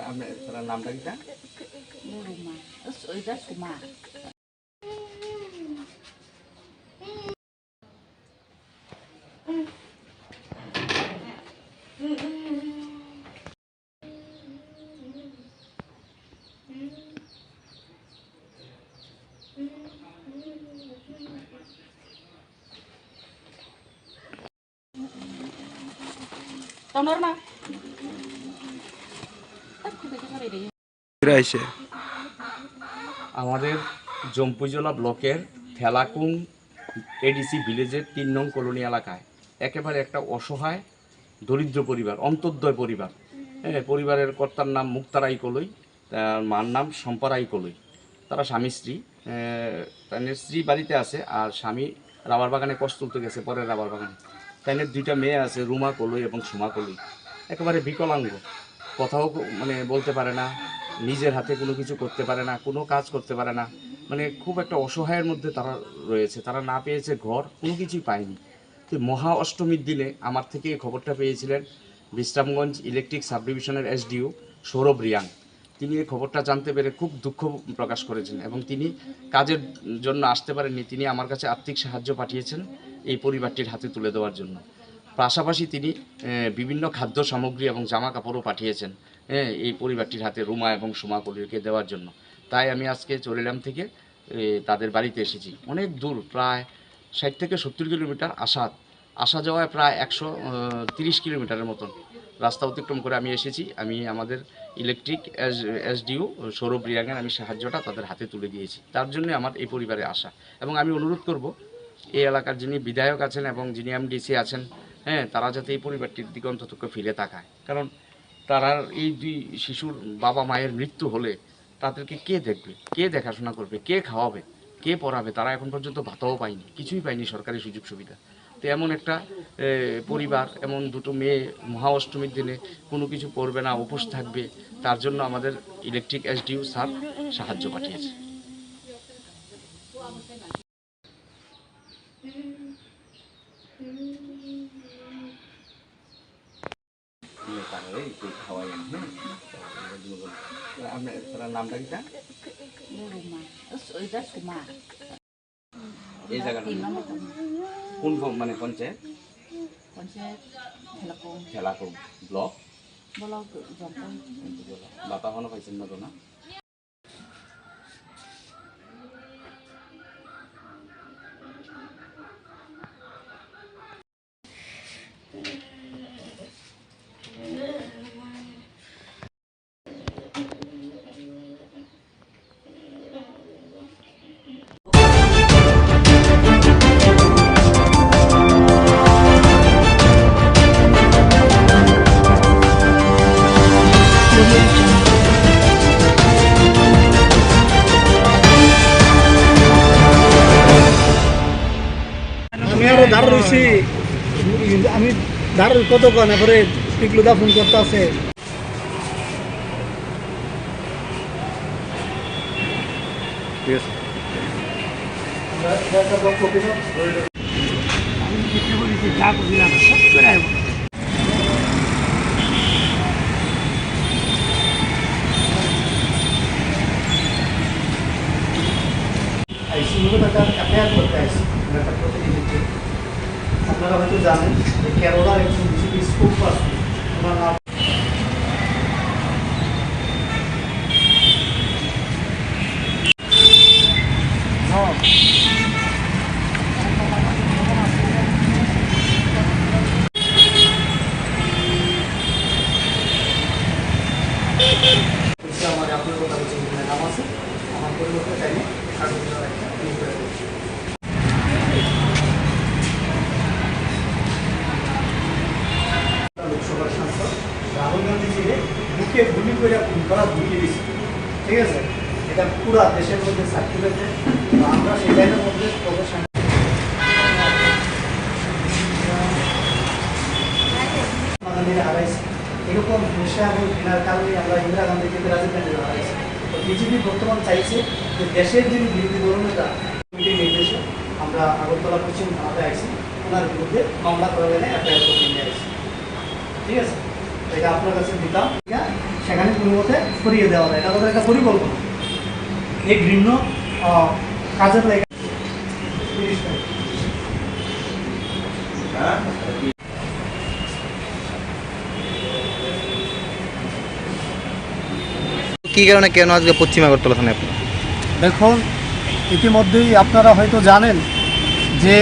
আপনার নামটা কি? আমাদের জম্পুজলা ব্লকের থেলাকুং এডিসি ভিলেজের 3 নং কলোনি এলাকায় একেবারে একটা অসহায় দরিদ্র পরিবার, অন্তর্দয় পরিবার। পরিবারের কর্তার নাম মুক্তারাই কলই, তার মার নাম সম্পারাই কলই। তারা স্বামী স্ত্রী, তাদের স্ত্রী বাড়িতে আছে আর স্বামী রাবার বাগানে কষ্ট তুলতে গেছে, পরের রাবার বাগানে। তাদের 2টা মেয়ে আছে, রুমা কলই এবং সুমা কলই। একেবারে বিকলাঙ্গ, কথাও মানে বলতে পারে না, নিজের হাতে কোনো কিছু করতে পারে না, কোনো কাজ করতে পারে না, মানে খুব একটা অসহায়ের মধ্যে তারা রয়েছে। তারা না পেয়েছে ঘর, কোনো কিছুই পায়নি। তো মহা অষ্টমীর দিনে আমার থেকে এই খবরটা পেয়েছিলেন বিশ্রামগঞ্জ ইলেকট্রিক সাব ডিভিশনের এসডিও সৌরভ রিয়াং। তিনি এই খবরটা জানতে পেরে খুব দুঃখ প্রকাশ করেছেন এবং তিনি কাজের জন্য আসতে পারেননি। তিনি আমার কাছে আর্থিক সাহায্য পাঠিয়েছেন এই পরিবারটির হাতে তুলে দেওয়ার জন্য। পাশাপাশি তিনি বিভিন্ন খাদ্য সামগ্রী এবং জামা কাপড়ও পাঠিয়েছেন এই পরিবারটির হাতে রুমা এবং সুমা কলিকে দেওয়ার জন্য। তাই আমি আজকে চরিলাম থেকে তাদের বাড়িতে এসেছি। অনেক দূর, প্রায় 60 থেকে 70 কিলোমিটার আসা যাওয়ায় প্রায় 130 কিলোমিটারের মতন রাস্তা অতিক্রম করে আমি এসেছি। আমি আমাদের ইলেকট্রিক এসডিও সৌরভ রিয়াংয়ের আমি সাহায্যটা তাদের হাতে তুলে দিয়েছি। তার জন্য আমার এই পরিবারে আসা এবং আমি অনুরোধ করব এই এলাকার যিনি বিধায়ক আছেন এবং যিনি এমডিসি আছেন, তারা যাতে এই পরিবারটির দিকে অন্তত ফিরে তাকায়। কারণ তারা এই দুই শিশুর বাবা মায়ের মৃত্যু হলে তাদেরকে কে দেখবে, কে দেখাশোনা করবে, কে খাওয়াবে, কে পড়াবে? তারা এখন পর্যন্ত ভাতাও পায়নি, কিছুই পায়নি সরকারি সুযোগ সুবিধা। তো এমন একটা পরিবার, এমন দুটো মেয়ে মহা অষ্টমীর দিনে কোনো কিছু করবে না, উপোস থাকবে, তার জন্য আমাদের ইলেকট্রিক এসডিও স্যার সাহায্য পাঠিয়েছে। আপনার নামটা কি? এই জায়গাটা কোন মানে পঞ্চায়েত? খেলাকুম ব্লক। বাতা হনো পাইছেন না তো না?
দাঁড় রয়েছি, আমি দাঁড় কতক্ষণ এরপরে টিকলুদা ফোন করতে আছে।
ঠিক আছে।
আপনারা হয়তো জানেন যে কেরলার একজন বিজেপি স্পোক পারসন, ওনার নাম আমার আপনার কথা হচ্ছে নাম আছে, আমার পরিবর্তন চাইলে লোকসভার সাংসদ রাহুল গান্ধীজিকে বুকে গুলি করে খুন করা ঢুকিয়ে দিচ্ছে, ঠিক আছে? এটা পুরা দেশের মধ্যে সার্কুলেট, আমরা সেই লাইনের মধ্যে প্রফেশন হারাইছি। এরকম হিংসা এবং ঘৃণার কারণে আমরা ইন্দিরা গান্ধীকে রাজীব গান্ধীকে হারাইছি। তো বিজেপি বর্তমান চাইছে যে দেশের যিনি বিরোধী দলনেতা কমিটির নির্দেশে আমরা আগরতলা পশ্চিম থানাতে আইছি, ওনার বিরুদ্ধে মামলা করা গেলে এফআইআর করে নিয়ে আসছি, ঠিক আছে? এটা আপনার কাছে দিতাম, সেখানে কোনো মতে সরিয়ে দেওয়া যায়, এটা তাদের একটা পরিকল্পনা। এই ঘৃণ্য কাজের লেগে
কি কারণে কেন আজকে পশ্চিম আগরতলা থানায় আপনি?
দেখুন, ইতিমধ্যেই আপনারা হয়তো জানেন যে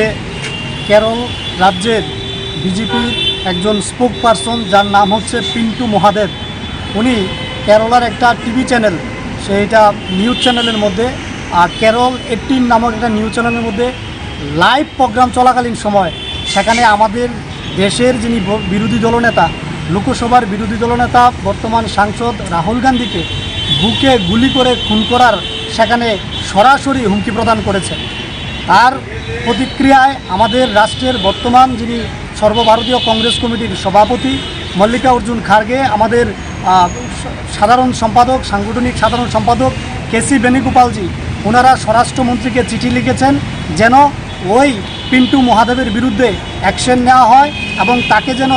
কেরল রাজ্যের বিজেপির একজন স্পোক পারসন, যার নাম হচ্ছে পিন্টু মহাদেব, উনি কেরলার একটা টিভি চ্যানেল, সেইটা নিউজ চ্যানেলের মধ্যে কেরল 18 নামক একটা নিউজ চ্যানেলের মধ্যে লাইভ প্রোগ্রাম চলাকালীন সময় সেখানে আমাদের দেশের যিনি বিরোধী দলনেতা, লোকসভার বিরোধী দলনেতা বর্তমান সাংসদ রাহুল গান্ধীকে বুকে গুলি করে খুন করার সেখানে সরাসরি হুমকি প্রদান করেছে। তার প্রতিক্রিয়ায় আমাদের রাষ্ট্রের বর্তমান যিনি সর্বভারতীয় কংগ্রেস কমিটির সভাপতি মল্লিকার্জুন খার্গে, আমাদের সাধারণ সম্পাদক, সাংগঠনিক সাধারণ সম্পাদক কেসি বেণুগোপালজি, ওনারা স্বরাষ্ট্রমন্ত্রীকে চিঠি লিখেছেন যেন ওই পিন্টু মহাদেবের বিরুদ্ধে অ্যাকশন নেওয়া হয় এবং তাকে যেন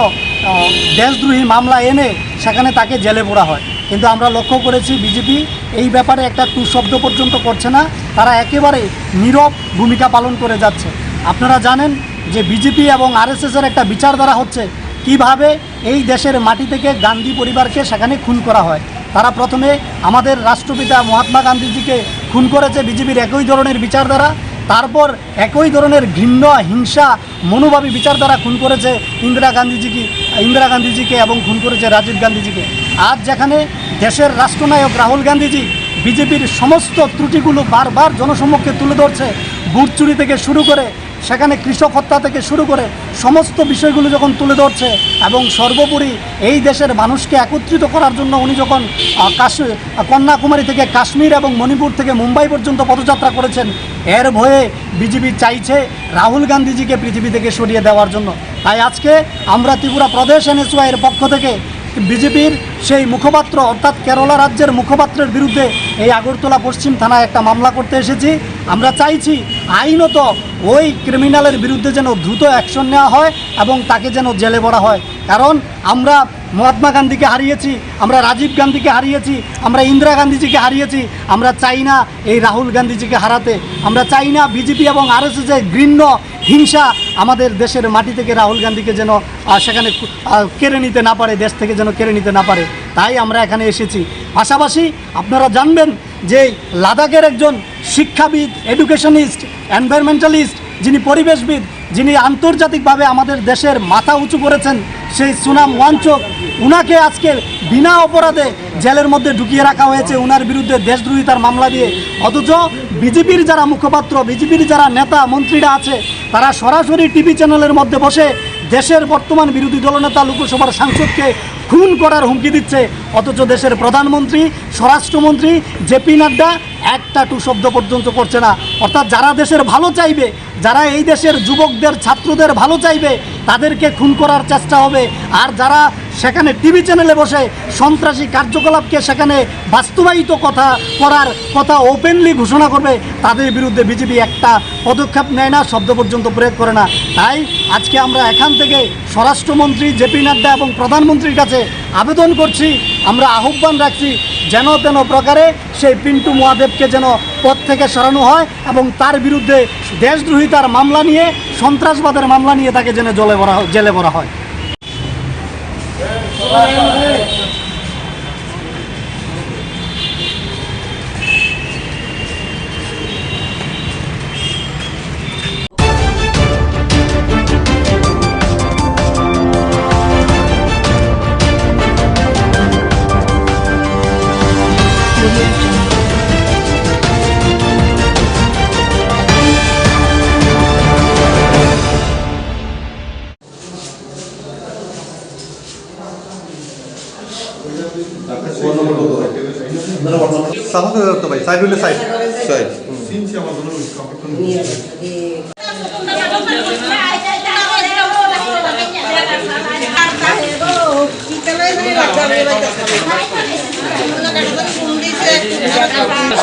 দেশদ্রোহী মামলা এনে সেখানে তাকে জেলে পোড়া হয়। কিন্তু আমরা লক্ষ্য করেছি বিজেপি এই ব্যাপারে একটা টু শব্দ পর্যন্ত করছে না, তারা একেবারে নীরব ভূমিকা পালন করে যাচ্ছে। আপনারা জানেন যে বিজেপি এবং আরএসএসের একটা বিচারধারা হচ্ছে কিভাবে এই দেশের মাটি থেকে গান্ধী পরিবারকে সেখানে খুন করা হয়। তারা প্রথমে আমাদের রাষ্ট্রপিতা মহাত্মা গান্ধীজিকে খুন করেছে বিজেপির একই ধরনের বিচারধারা, তারপর একই ধরনের ঘৃণ্য হিংসা মনোভাবী বিচারধারা খুন করেছে ইন্দিরা গান্ধীজিকে এবং খুন করেছে রাজীব গান্ধীজিকে। আজ যেখানে দেশের রাষ্ট্রনায়ক রাহুল গান্ধীজি বিজেপির সমস্ত ত্রুটিগুলো বারবার জনসম্মুখে তুলে ধরছে, ভোট চুরি থেকে শুরু করে সেখানে কৃষক হত্যা থেকে শুরু করে সমস্ত বিষয়গুলো যখন তুলে ধরছে এবং সর্বোপরি এই দেশের মানুষকে একত্রিত করার জন্য উনি যখন কন্যাকুমারী থেকে কাশ্মীর এবং মণিপুর থেকে মুম্বাই পর্যন্ত পদযাত্রা করেছেন, এর ভয়ে বিজেপি চাইছে রাহুল গান্ধীজিকে পৃথিবী থেকে সরিয়ে দেওয়ার জন্য। তাই আজকে আমরা ত্রিপুরা প্রদেশ এনএসওয়াই এর পক্ষ থেকে বিজেপির সেই মুখপাত্র অর্থাৎ কেরালা রাজ্যের মুখপাত্রের বিরুদ্ধে এই আগরতলা পশ্চিম থানায় একটা মামলা করতে এসেছি। আমরা চাইছি আইনত ওই ক্রিমিনালের বিরুদ্ধে যেন দ্রুত অ্যাকশন নেওয়া হয় এবং তাকে যেন জেলে ভরা হয়। কারণ আমরা মহাত্মা গান্ধীকে হারিয়েছি, আমরা রাজীব গান্ধীকে হারিয়েছি, আমরা ইন্দিরা গান্ধীজিকে হারিয়েছি। আমরা চাই না এই রাহুল গান্ধীজিকে হারাতে। আমরা চাই না বিজেপি এবং আরএসএসের ঘৃণ্য হিংসা আমাদের দেশের মাটি থেকে রাহুল গান্ধীকে যেন সেখানে কেড়ে নিতে না পারে, দেশ থেকে যেন কেড়ে নিতে না পারে। তাই আমরা এখানে এসেছি। পাশাপাশি আপনারা জানবেন যে লাদাখের একজন শিক্ষাবিদ, এডুকেশনিস্ট, এনভায়রনমেন্টালিস্ট, যিনি পরিবেশবিদ, যিনি আন্তর্জাতিকভাবে আমাদের দেশের মাথা উঁচু করেছেন, সেই সুনাম ওয়াংচুক, উনাকে আজকে বিনা অপরাধে জেলের মধ্যে ঢুকিয়ে রাখা হয়েছে উনার বিরুদ্ধে দেশদ্রোহিতার মামলা দিয়ে। অথচ বিজেপির যারা মুখপাত্র, বিজেপির যারা নেতা মন্ত্রীরা আছে, তারা সরাসরি টিভি চ্যানেলের মধ্যে বসে দেশের বর্তমান বিরোধী দলনেতা লোকসভার সাংসদকে খুন করার হুমকি দিচ্ছে, অথচ দেশের প্রধানমন্ত্রী, স্বরাষ্ট্রমন্ত্রী জেপি নাড্ডা একটা টু শব্দ পর্যন্ত করছে না। অর্থাৎ যারা দেশের ভালো চাইবে, যারা এই দেশের যুবকদের, ছাত্রদের ভালো চাইবে, তাদেরকে খুন করার চেষ্টা হবে। আর যারা সেখানে টিভি চ্যানেলে বসে সন্ত্রাসী কার্যকলাপকে সেখানে বাস্তবায়িত করার কথা ওপেনলি ঘোষণা করবে, তাদের বিরুদ্ধে বিজেপি একটা পদক্ষেপ নেয় না, শব্দ পর্যন্ত প্রয়োগ করে না। তাই আজকে আমরা এখান থেকে স্বরাষ্ট্রমন্ত্রী জেপি নাড্ডা এবং প্রধানমন্ত্রীর কাছে আবেদন করছি, আমরা আহ্বান রাখছি যেন তেন প্রকারে সেই পিন্টু মহাদেবকে যেন পদ থেকে সরানো হয় এবং তার বিরুদ্ধে দেশদ্রোহিতার মামলা নিয়ে, সন্ত্রাসবাদের মামলা নিয়ে তাকে যেন জেলে ভরা হয়।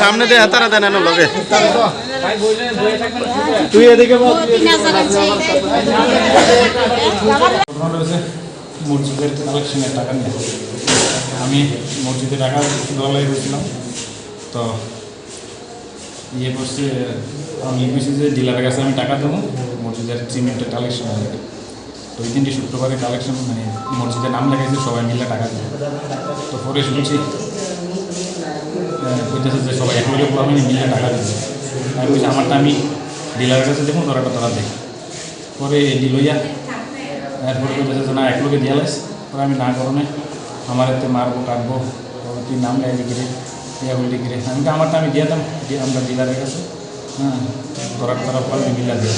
সামনে দিয়ে হাতারা দেন এনে লগে
তুই এদিকে মসজিদের কালেকশনের টাকা নিয়ে আমি মসজিদে টাকা দলাই হয়েছিলাম, তো ইয়ে করছে, আমি বলছি যে ডিলারের কাছে আমি টাকা দেবো মসজিদের সিমেন্টের কালেকশন হবে। তো ওই দিনটি শুক্রবারে কালেকশন, মানে মসজিদের নাম লেগেছে, সবাই মিলে টাকা দেবে। তো পরে শুনছি বলতেছে যে সবাই এক লগে আমি মিলে টাকা দেবে। আমি বলছি আমারটা আমি ডিলারের কাছে দেখুন, তোরা দেখ। পরে দিলইয়া এরপরে বলতেছে যে না এক লোকে দিয়ে লাইস। পরে আমি না করণে আমার এতে মারবো কাটবো, তুই নাম গাইবি কিরে, ইয়া বলি কিরে। আমি তো আমারটা আমি দিয়ে দাম, দিয়ে আমরা ডিলারের কাছে, হ্যাঁ তোরা পারবি মিলা দিয়ে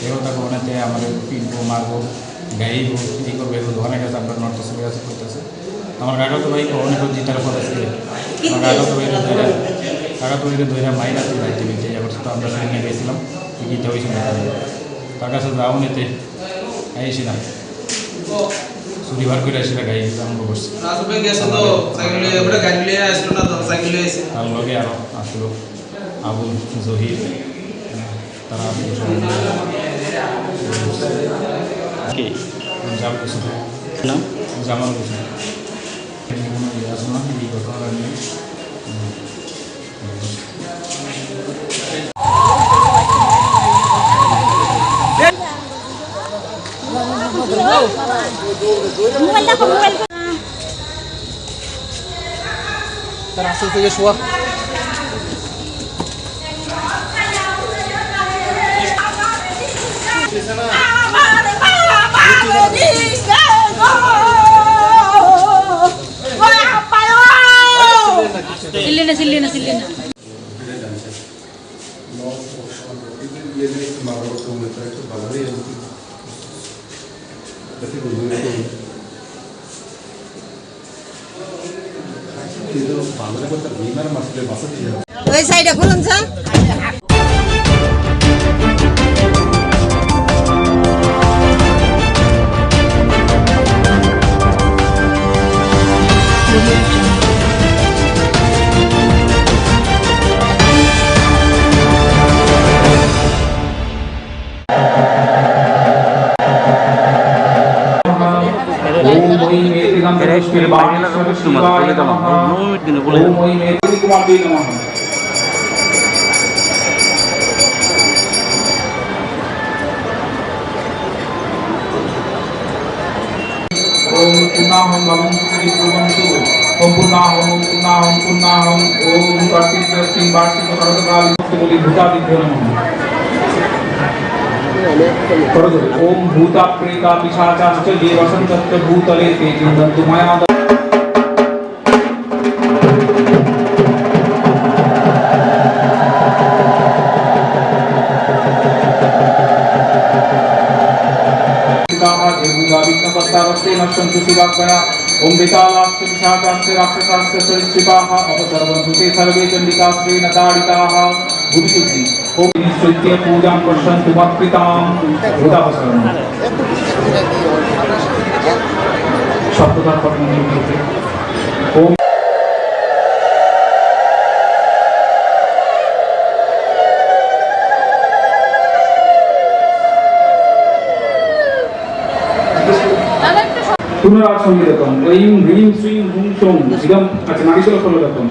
এও তাকে ওনাতে আমাদের পিটবো, মারবো, গাইব, এই করবো, এগুলো অনেক আছে। আপনার নর্থ ইস্টের কাছে করতেছে। আমার কাকা তো ভাই অনেক জিতার পর আসছে, আমার কাকা তো ধৈরা মাইরা টিভিতে করছে। তো আমরা সেখানে গেছিলাম, গীতা হয়েছিল তার কাছে যাও নিতে আইছিলাম, শনিবার করে আসলে গাড়ি আরম্ভ করছি। তার লগে আরো আসলো আবুল, জহির, তারা জামাল হোসেন কোনো ইয়ে আছে না এই ঘটনাটা নিয়ে।
তার আসল থেকে শোয়া
ওই সাইডে খুলুন স্যার।
ओम भूता प्रेता पिशाचाश्च ये वसन्तश्च भूतले ते चिन्तन्तु मया एतावत्ते नश्यन्तु शिवात्मना ओम विकालाश्च विशाखाश्च राक्षसाश्च सरिच्छिपाः अपसर्वन्तु ते सर्वे चण्डिकाश्रेण ताडिताः भूमिशुद्धि ओम निश्चित्य पूजां पश्यन्तु मत्पितां भूतावसरम् शब्ददान पठनं करते ओम पुनराज संगीतम ऐं ह्रीं श्रीं हुं सों इदम अच्छा नागेश्वर फलदत्तम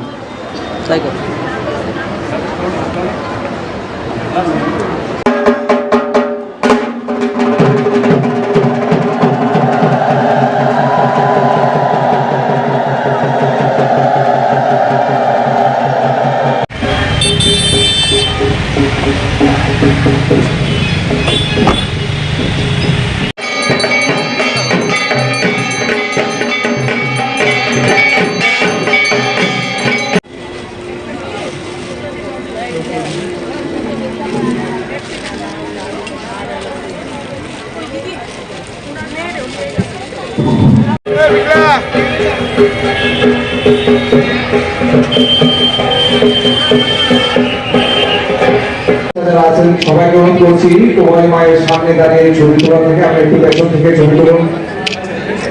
সবাইকে অনুরোধ করছি তোমার মায়ের সামনে দাঁড়িয়ে ছবি তোলা থেকে আমি একটু পেছন থেকে ছবি তুলুন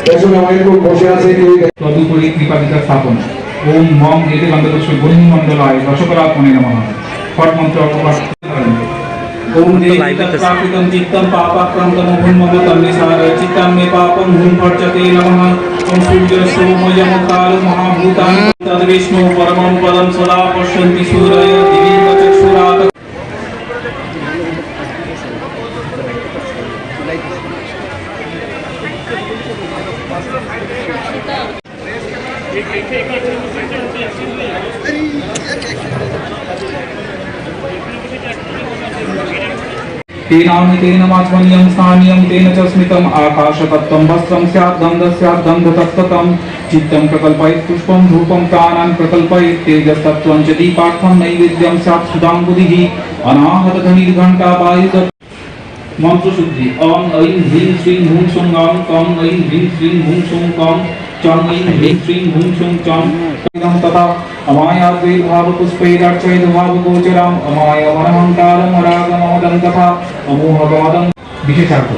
পেছনে অনেক লোক বসে আছে তদুপরি কৃপাদিতা স্থাপন ওম মম এতে গন্ধপুষ্প বন্ধু মণ্ডলায় রসকরাত্মনে নমঃ ফট মন্ত্র অপবাদ ओम देवताप्राकृतं चित्तं पापाक्रान्तं भून्ममतं निसार चित्तं मे पापं भून्भर्जते नमः ओम सूर्यसोमयमकाल महाभूतानि तद्विष्णु परमं पदं सदा पश्यन्ति सूरय दिवीचक्षुरात् तेनामि माचमनीयं स्थानीयं तेन च स्मितम् आकाशतत्त्वं वस्त्रं स्यात् गन्धः स्यात् गन्धतत्त्वं चित्तं प्रकल्पयेत् पुष्पं धूपं प्राणान् प्रकल्पयेत् तेजस्तत्त्वं च दीपार्थं नैवेद्यं स्यात् सुधाम्बुधिः अनाहतधनिर्घण्टा वायुद मंत्रशुद्धि ओम ऐं ह्रीं श्रीं हुं सों गां कं ऐं ह्रीं श्रीं हुं सों कं चं ऐं ह्रीं श्रीं हुं सों चं तथा अमायाद्वैर्भाव पुष्पैरार्चयेद् भावगोचरम् अमायमनहङ्कारम् अरागमोदं तथा अमोहगमदं विशेषार्थ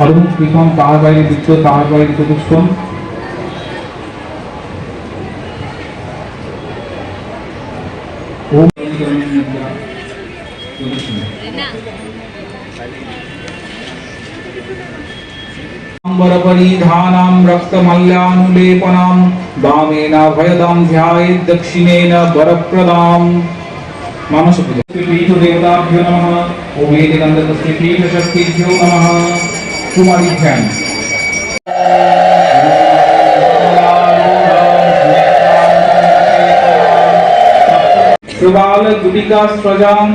अरुण कृष्ण तार বাইরে বৃত্ত তার বাইরে চতুষ্কোণ ओम परिधानां रक्तमल्यानुलेपनां वामेन भयदां ध्यायेत् दक्षिणेन वरप्रदां मानसपीठ देवताभ्यो नमः ओम एतगन्धस्य पीठशक्तिभ्यो नमः कुमारी ध्यान प्रबाल गुटिका स्रजां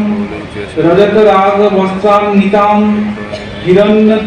रजत राग वस्त्रान्वितां हिरण्य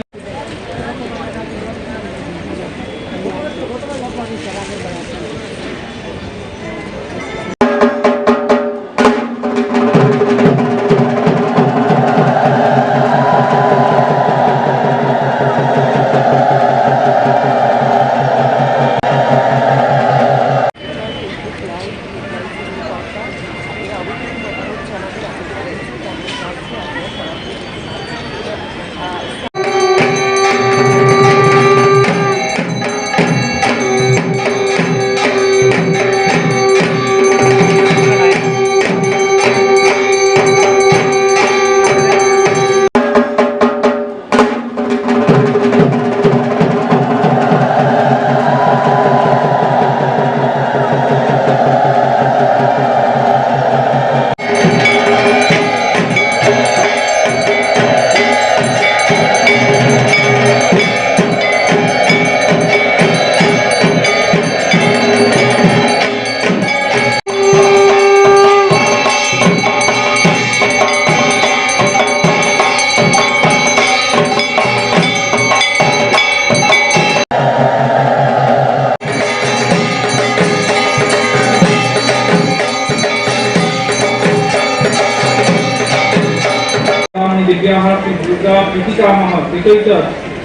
दिव्याः दुर्गा प्रीतिकामः प्रीतैत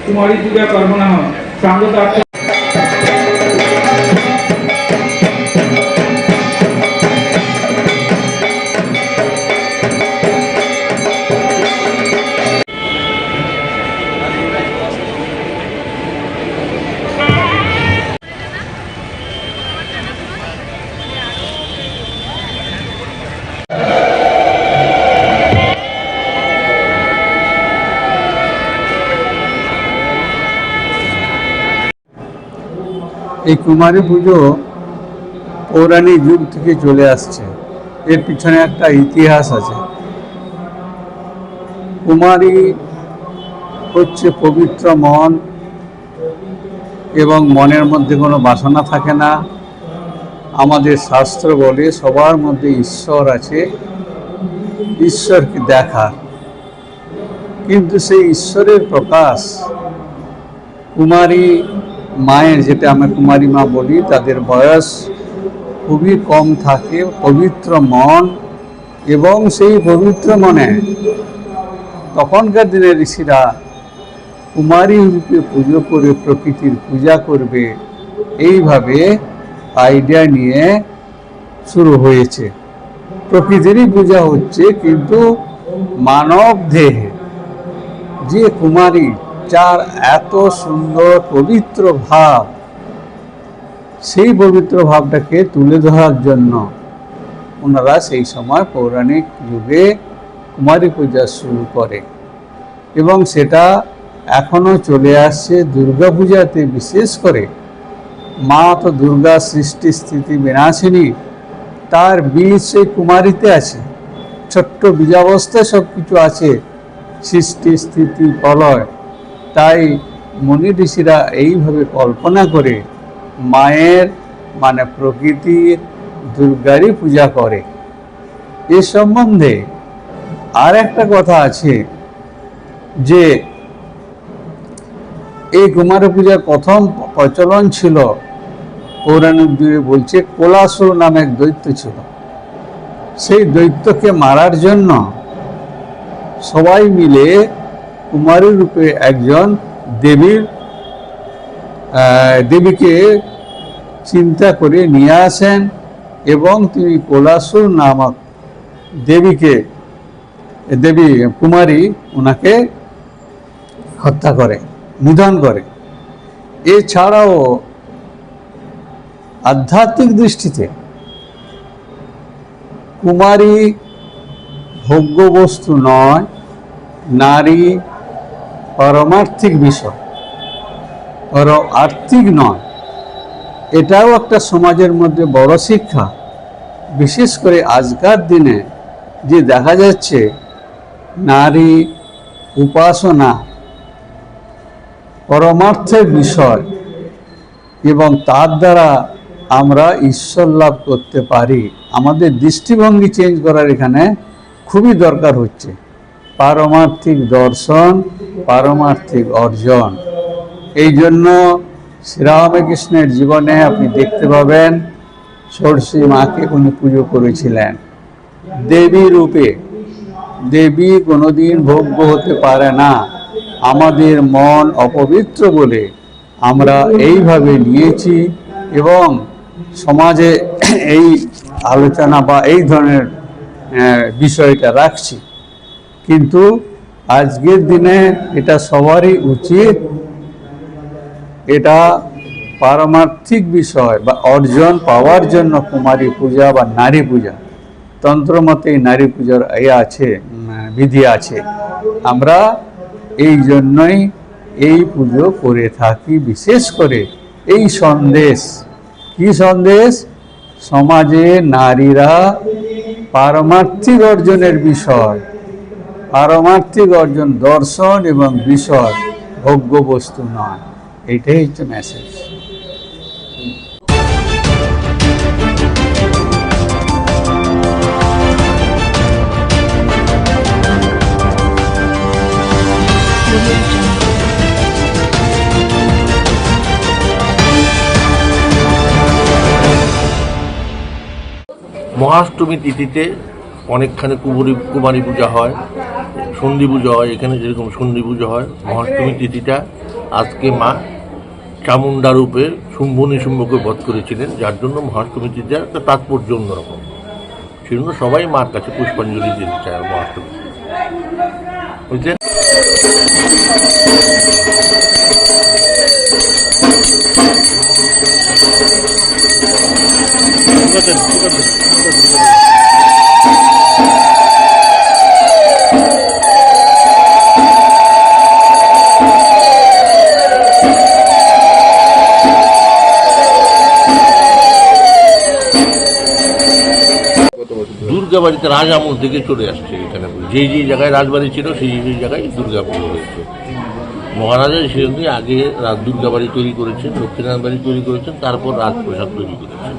कुमारी पूजा कर्मणः सांगतार्थ
এই কুমারী পুজো পৌরাণিক যুগ থেকে চলে আসছে। এর পিছনে একটা ইতিহাস আছে। কুমারী হচ্ছে পবিত্র মন, এবং মনের মধ্যে কোনো বাসনা থাকে না। আমাদের শাস্ত্র বলে সবার মধ্যে ঈশ্বর আছে, ঈশ্বরকে দেখা। কিন্তু সেই ঈশ্বরের প্রকাশ কুমারী মায়ের, যেটা আমরা কুমারী মা বলি, তাদের বয়স খুবই কম থাকে, পবিত্র মন, এবং সেই পবিত্র মনে তখনকার দিনে ঋষিরা কুমারী রূপে পুজো করে প্রকৃতির পূজা করবে, এইভাবে আইডিয়া নিয়ে শুরু হয়েছে। প্রকৃতিরই পূজা হচ্ছে, কিন্তু মানব দেহে যে কুমারী, যার এত সুন্দর পবিত্র ভাব, সেই পবিত্র ভাবটাকে তুলে ধরার জন্য ওনারা সেই সময় পৌরাণিক যুগে কুমারী পূজা শুরু করে, এবং সেটা এখনও চলে আসছে। দুর্গা পূজাতে বিশেষ করে মা তো দুর্গা সৃষ্টি স্থিতি বিনাশিনী, তার বীজ সেই কুমারীতে আছে। ছোট্ট বীজাবস্থায় সব কিছু আছে, সৃষ্টি স্থিতি প্রলয়। তাই মুনি ঋষিরা এইভাবে কল্পনা করে মায়ের মানে প্রকৃতির দুর্গারই পূজা করে। এ সম্বন্ধে আর একটা কথা আছে যে এই কুমারী পূজার প্রথম প্রচলন ছিল পৌরাণিক যুগে, বলছে কোলাসুর নামে এক দৈত্য ছিল। সেই দৈত্যকে মারার জন্য সবাই মিলে কুমারী রূপে একজন দেবীকে চিন্তা করে নিয়ে আসেন, এবং তিনি কোলাসুর নামক দেবী কুমারী ওনাকে হত্যা করে, নিধন করে। এছাড়াও আধ্যাত্মিক দৃষ্টিতে কুমারী ভোগ্য বস্তু নয়, নারী পারমার্থিক বিষয়, আর্থিক নয়। এটাও একটা সমাজের মধ্যে বড় শিক্ষা। বিশেষ করে আজকার দিনে যে দেখা যাচ্ছে নারী উপাসনা পরমার্থের বিষয়, এবং তার দ্বারা আমরা ঈশ্বর লাভ করতে পারি। আমাদের দৃষ্টিভঙ্গি চেঞ্জ করার এখানে খুবই দরকার হচ্ছে। পারমার্থিক দর্শন, পারমার্থিক অর্জন। এই জন্য শ্রীরামকৃষ্ণের জীবনে আপনি দেখতে পাবেন ষোড়শী মাকে উনি পুজো করেছিলেন দেবী রূপে। দেবী কোনোদিন ভোগ্য হতে পারে না। আমাদের মন অপবিত্র বলে আমরা এইভাবে নিয়েছি, এবং সমাজে এই আলোচনা বা এই ধরনের বিষয়টা রাখছি। কিন্তু আজকের দিনে এটা সবারই উচিত, এটা পারমার্থিক বিষয় বা অর্জন পাওয়ার জন্য কুমারী পূজা বা নারী পূজা, তন্ত্রমতে নারী পূজার আছে, বিধি আছে। আমরা এই জন্যই এই পুজো করে থাকি। বিশেষ করে এই সন্দেশ, কি সন্দেশ? সমাজে নারীরা পারমার্থিক অর্জনের বিষয়, পারমার্থিক অর্জন দর্শন এবং বিষয়, ভোগ্য বস্তু নয়। এইটাই হচ্ছে মেসেজ।
মহাষ্টমী তিথিতে অনেকখানি কুমারী পূজা হয়, সন্ধি পুজো হয়, এখানে যেরকম সন্ধি পুজো হয়, মহাষ্টমী তিথিটা আজকে মা চামুণ্ডা রূপে শুম্ভ নিশুম্ভকে বধ করেছিলেন, যার জন্য মহাষ্টমী তিথির একটা তাৎপর্য অন্যরকম। সেজন্য সবাই মার কাছে পুষ্পাঞ্জলি দিতে চায় মহাষ্টমী, বুঝলেন? দুর্গা বাড়িতে রাজ আমল থেকে চলে আসছে এখানে, যেই জায়গায় রাজবাড়ি ছিল সেই জায়গায় দুর্গা পুজো হয়েছে। মহারাজা সেজন্য আগে দুর্গা বাড়ি তৈরি করেছেন, লক্ষ্মীনারায়ণ বাড়ি তৈরি করেছেন, তারপর রাজপ্রসাদ তৈরি করেছেন।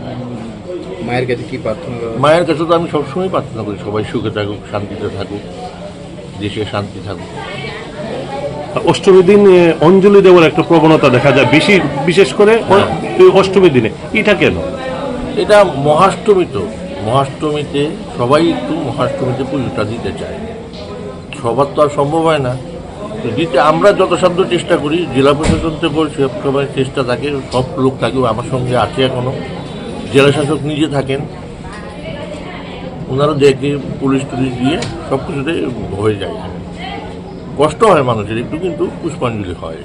মায়ের কাছে কি প্রার্থনা?
মায়ের কাছে তো আমি সবসময় প্রার্থনা করি সবাই সুখে থাকুক, শান্তিতে থাকুক, দেশে শান্তি থাকুক।
অষ্টমী দিন অঞ্জলি দেওয়ার একটা প্রবণতা দেখা যায় বিশেষ করে অষ্টমী দিনে, এটা কেন?
এটা মহাষ্টমী, তো মহাষ্টমীতে সবাই একটু মহাষ্টমীতে পুজোটা দিতে চায়, সবার তো আর সম্ভব হয় না দিতে। আমরা যথাসাধ্য চেষ্টা করি, জেলা প্রশাসন থেকে সবাই চেষ্টা থাকে, সব লোক থাকে, আমার সঙ্গে আছে এখনো, জেলা শাসক নিজে থাকেন, ওনারা দেখে পুলিশ টুলিশ দিয়ে সব কিছুতে হয়ে যায়। কষ্ট হয় মানুষের একটু, কিন্তু পুষ্পাঞ্জলি হয়।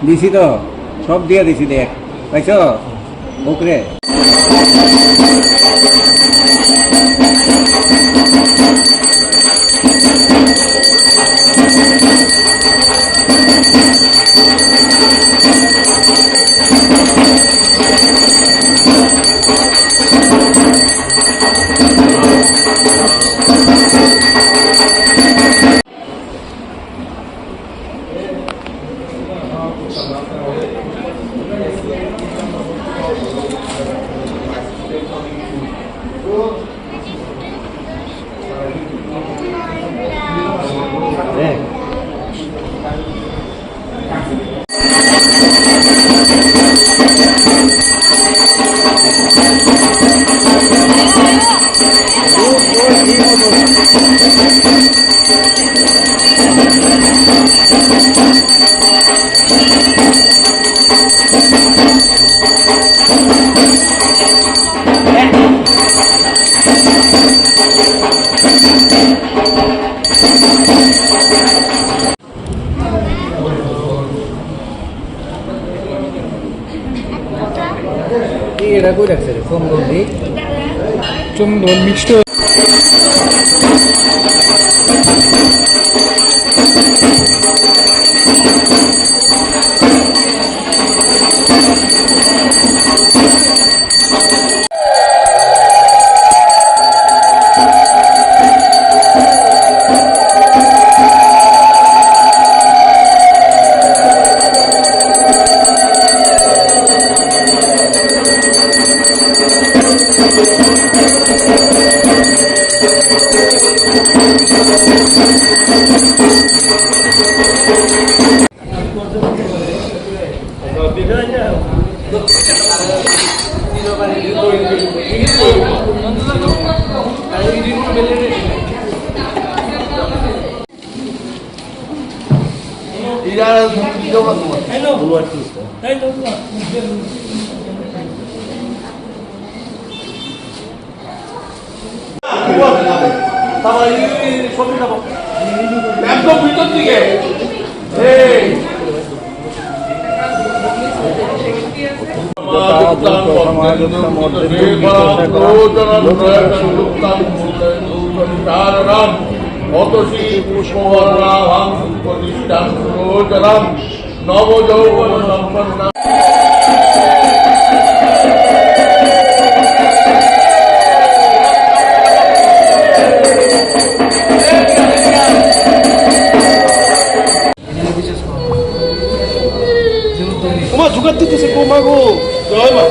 দিছি তো সব দিয়ে দিছি, দেখ পাইছ ওকরে। এটা কই রাখছে চন্দন মিক্সড।
একদম ভিতর দিকে নবযৌবন সম্পন্ন
ওমা জোগাড় দিতেছে গো মা গো জয় মা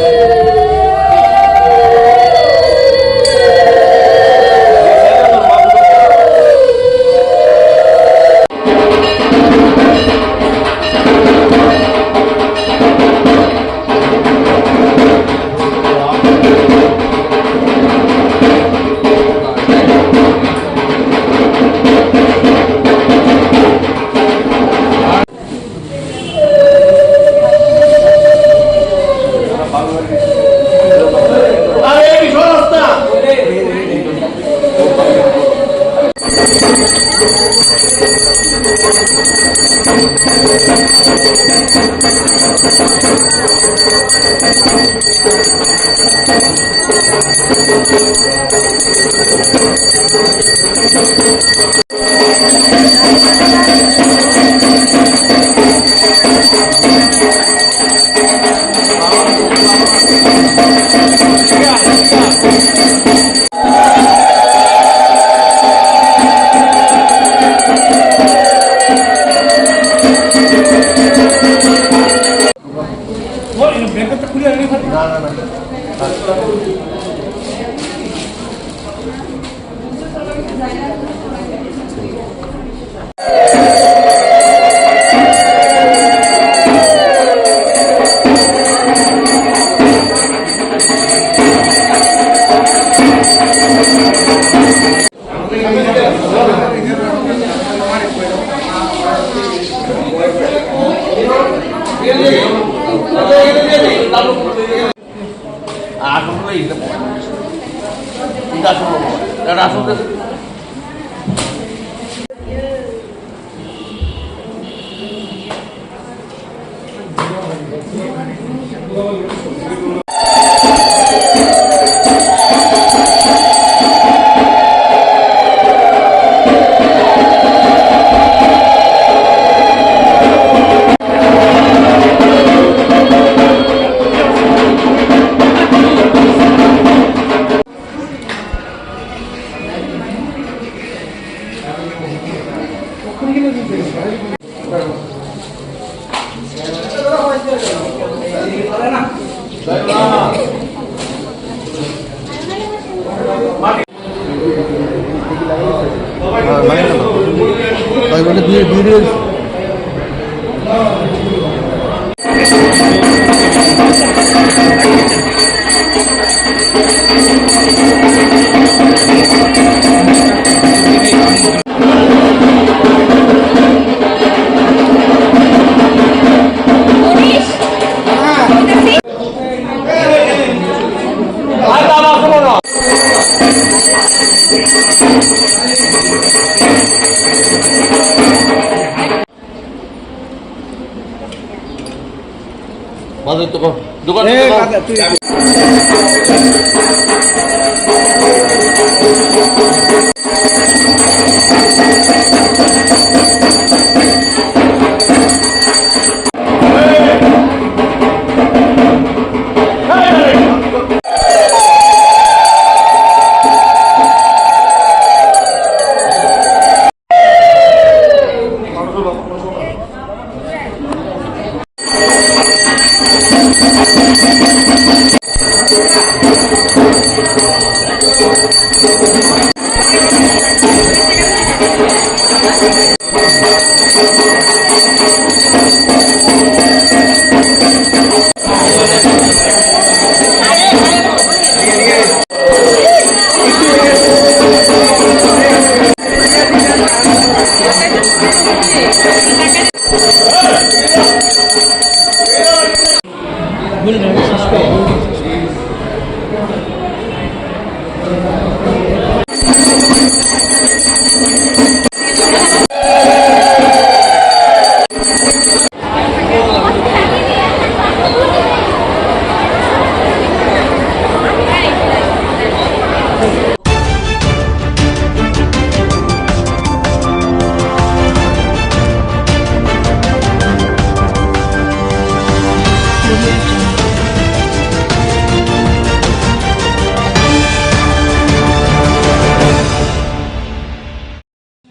দোকান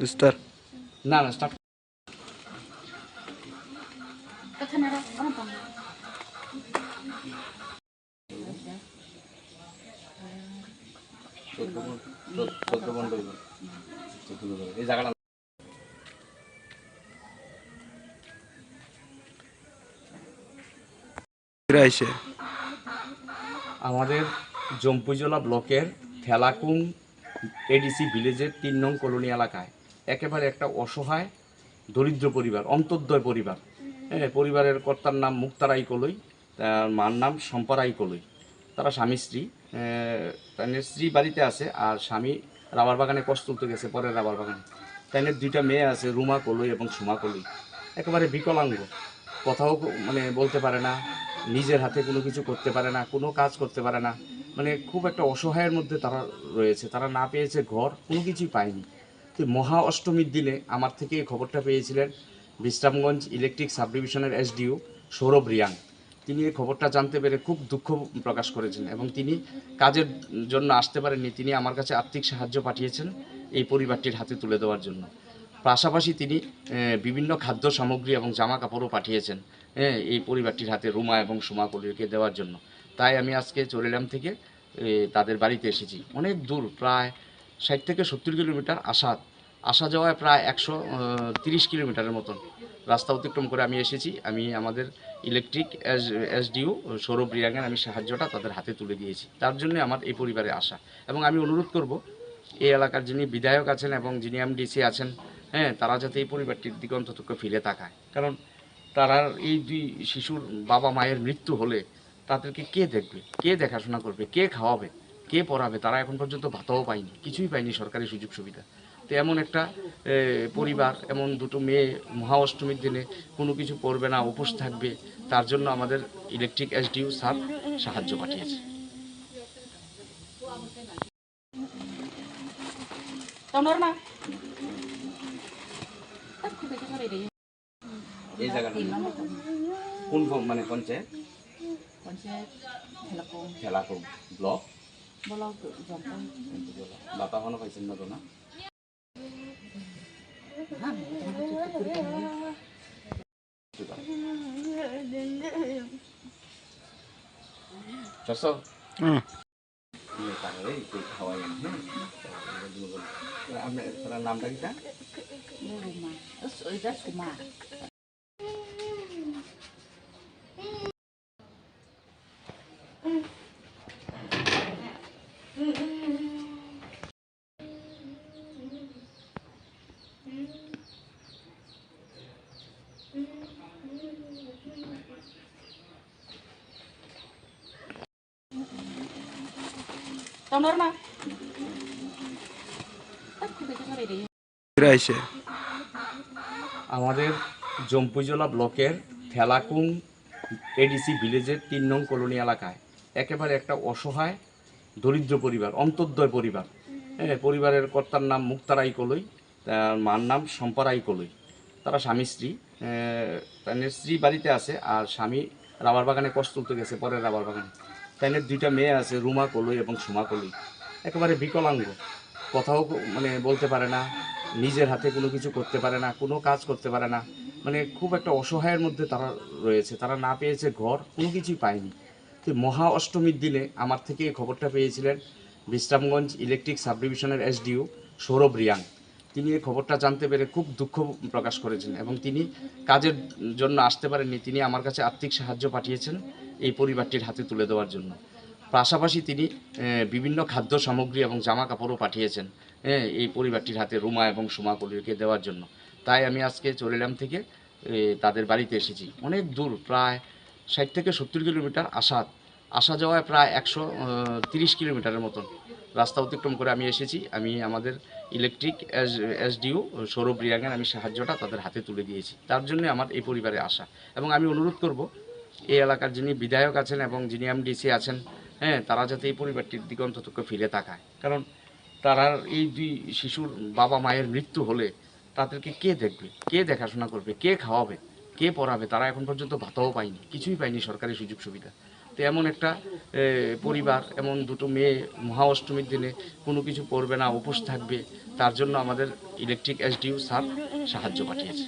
বিস্তার
না না স্টার্ট এই জায়গাটা
আইছে
আমাদের জম্পুজলা ব্লকের থেলাকুং এডিসি ভিলেজের ৩ নং কলোনি এলাকায় একেবারে একটা অসহায় দরিদ্র পরিবার, অন্তর্দয় পরিবার। হ্যাঁ, পরিবারের কর্তার নাম মুক্তারাই কলই, তার মার নাম সম্পারাই কলই। তারা স্বামী স্ত্রী, তাদের স্ত্রী বাড়িতে আছে আর স্বামী রাবার বাগানে কষ্ট তুলতে গেছে, পরের রাবার বাগানে। তাদের 2টা মেয়ে আছে, রুমা কলই এবং সুমা কলই। একেবারে বিকলাঙ্গ, কথাও মানে বলতে পারে না, নিজের হাতে কোনো কিছু করতে পারে না, কোনো কাজ করতে পারে না, মানে খুব একটা অসহায়ের মধ্যে তারা রয়েছে। তারা না পেয়েছে ঘর, কোনো কিছুই পায়নি। তো মহা অষ্টমীর দিনে আমার থেকে এই খবরটা পেয়েছিলেন বিশ্রামগঞ্জ ইলেকট্রিক সাব ডিভিশনের এসডিও সৌরভ রিয়াং। তিনি এই খবরটা জানতে পেরে খুব দুঃখ প্রকাশ করেছেন এবং তিনি কাজের জন্য আসতে পারেননি। তিনি আমার কাছে আর্থিক সাহায্য পাঠিয়েছেন এই পরিবারটির হাতে তুলে দেওয়ার জন্য। পাশাপাশি তিনি বিভিন্ন খাদ্য সামগ্রী এবং জামা কাপড়ও পাঠিয়েছেন এই পরিবারটির হাতে রুমা এবং সুমা কলিকে দেওয়ার জন্য। তাই আমি আজকে চরিলাম থেকে তাদের বাড়িতে এসেছি। অনেক দূর, প্রায় 60 থেকে 70 কিলোমিটার আসা যাওয়ায় প্রায় 130 কিলোমিটারের মতন রাস্তা অতিক্রম করে আমি এসেছি। আমি আমাদের ইলেকট্রিক এসডিও সৌরভ রিয়াংয়ের আমি সাহায্যটা তাদের হাতে তুলে দিয়েছি। তার জন্য আমার এই পরিবারে আসা এবং আমি অনুরোধ করব এই এলাকার যিনি বিধায়ক আছেন এবং যিনি এমডিসি আছেন, তারা যাতে এই পরিবারটির দিকে অন্তত ফিরে তাকায়। কারণ তারা এই 2 শিশুর বাবা মায়ের মৃত্যু হলে তাদেরকে কে দেখবে, কে দেখাশোনা করবে, কে খাওয়াবে, কে পড়াবে? তারা এখন পর্যন্ত ভাতাও পায়নি, কিছুই পায়নি সরকারি সুযোগ সুবিধা। তো এমন একটা পরিবার, এমন 2টো মেয়ে মহা অষ্টমীর দিনে কোনো কিছু করবে না, উপোস থাকবে, তার জন্য আমাদের ইলেকট্রিক এসডিও স্যার সাহায্য পাঠিয়েছে। এই জায়গাটা কোন মানে পঞ্চায়েত? থেলাকুং ব্লক বাতা এখনো পাইছেন না তো না? আপনার নামটা কি?
আইছে
আমাদের জম্পুজলা ব্লকের থেলাকুং এডিসি ভিলেজের 3 নং কলোনি এলাকায় একেবারে একটা অসহায় দরিদ্র পরিবার, অন্তর্দয় পরিবার। পরিবারের কর্তার নাম মুক্তারাই কলই, তার মার নাম সম্পারাই কলই। তারা স্বামী স্ত্রী, তাদের স্ত্রী বাড়িতে আছে আর স্বামী রাবার বাগানে কষ্ট তুলতে গেছে, পরের রাবার বাগানে। তাদের 2টা মেয়ে আছে, রুমা কলই এবং সুমা কলই। একেবারে বিকলাঙ্গ, কথাও মানে বলতে পারে না, নিজের হাতে কোনো কিছু করতে পারে না, কোনো কাজ করতে পারে না, মানে খুব একটা অসহায়ের মধ্যে তারা রয়েছে। তারা না পেয়েছে ঘর, কোনো কিছুই পায়নি। তো মহা অষ্টমীর দিনে আমার থেকে এই খবরটা পেয়েছিলেন বিশ্রামগঞ্জ ইলেকট্রিক সাব ডিভিশনের এসডিও সৌরভ রিয়াং। তিনি এই খবরটা জানতে পেরে খুব দুঃখ প্রকাশ করেছেন এবং তিনি কাজের জন্য আসতে পারেননি। তিনি আমার কাছে আর্থিক সাহায্য পাঠিয়েছেন এই পরিবারটির হাতে তুলে দেওয়ার জন্য। পাশাপাশি তিনি বিভিন্ন খাদ্য সামগ্রী এবং জামা কাপড়ও পাঠিয়েছেন এই পরিবারটির হাতে রুমা এবং সুমা কলিকে দেওয়ার জন্য। তাই আমি আজকে চরিলাম থেকে তাদের বাড়িতে এসেছি। অনেক দূর, প্রায় 60 থেকে 70 কিলোমিটার আসা যাওয়ায় প্রায় 130 কিলোমিটারের মতন রাস্তা অতিক্রম করে আমি এসেছি। আমি আমাদের ইলেকট্রিক এসডিও সৌরভ রিয়াংয়ের আমি সাহায্যটা তাদের হাতে তুলে দিয়েছি। তার জন্য আমার এই পরিবারে আসা এবং আমি অনুরোধ করব এই এলাকার যিনি বিধায়ক আছেন এবং যিনি এমডিসি আছেন, তারা যাতে এই পরিবারটির দিকে অন্তত ফিরে তাকায়। কারণ তারা এই 2 শিশুর বাবা মায়ের মৃত্যু হলে তাদেরকে কে দেখবে, কে দেখাশোনা করবে, কে খাওয়াবে, কে পড়াবে? তারা এখন পর্যন্ত ভাতাও পায়নি, কিছুই পায়নি সরকারি সুযোগ সুবিধা। তো এমন একটা পরিবার, এমন দুটো মেয়ে মহা অষ্টমীর দিনে কোনো কিছু পড়বে না, উপোস থাকবে, তার জন্য আমাদের ইলেকট্রিক এসডিও স্যার সাহায্য পাঠিয়েছে।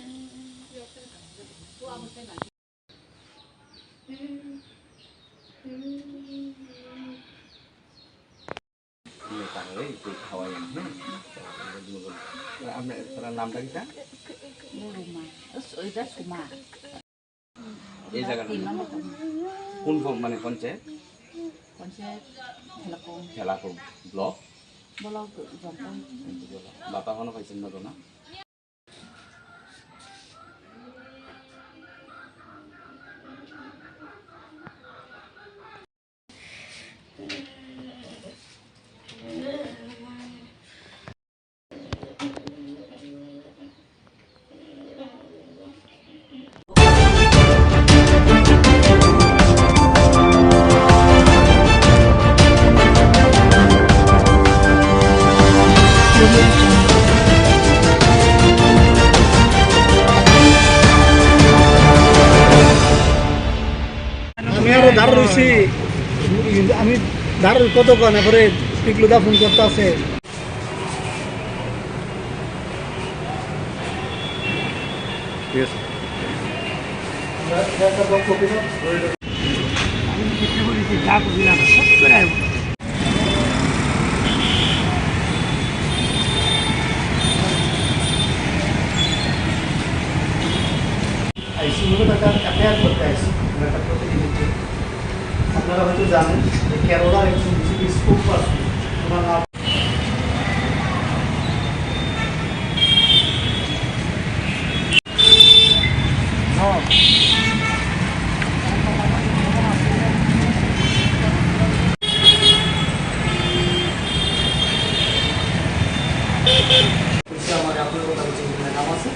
আপনার নামটা কি? এই জায়গাটা কোন মানে পঞ্চায়েত? ঠেলাকুং ব্লক। বাপা এখনো পাইছেন না তো না?
আমি আরো দাঁড় রয়েছি, আমি দাঁড় কতক্ষণ পরে টিকলুদা ফোন করতে আছে। আপনারা হয়তো জানেন যে কেরালার একজন বিজেপি স্পোক পারসন, ওনার নাম আমার আপনার কথা হচ্ছে নাম আছে।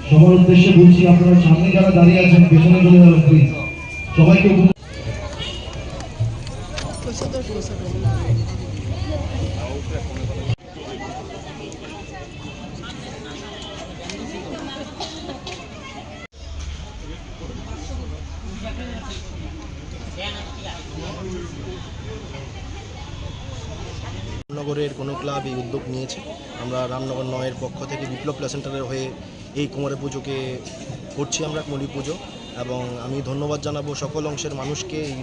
সবার উদ্দেশ্যে বলছি, আপনারা সামনে যারা দাঁড়িয়ে আছেন পেছনে চলে যাবেন প্লিজ। সবাইকে
রামনগরের কোনো ক্লাব এই উদ্যোগ নিয়েছে। আমরা রামনগর ৯-এর পক্ষ থেকে বিপ্লব প্লে সেন্টারের হয়ে এই কুমারী পুজোকে করছি আমরা কুমারী পুজো, এবং আমি ধন্যবাদ জানাবো সকল অংশের মানুষকে এই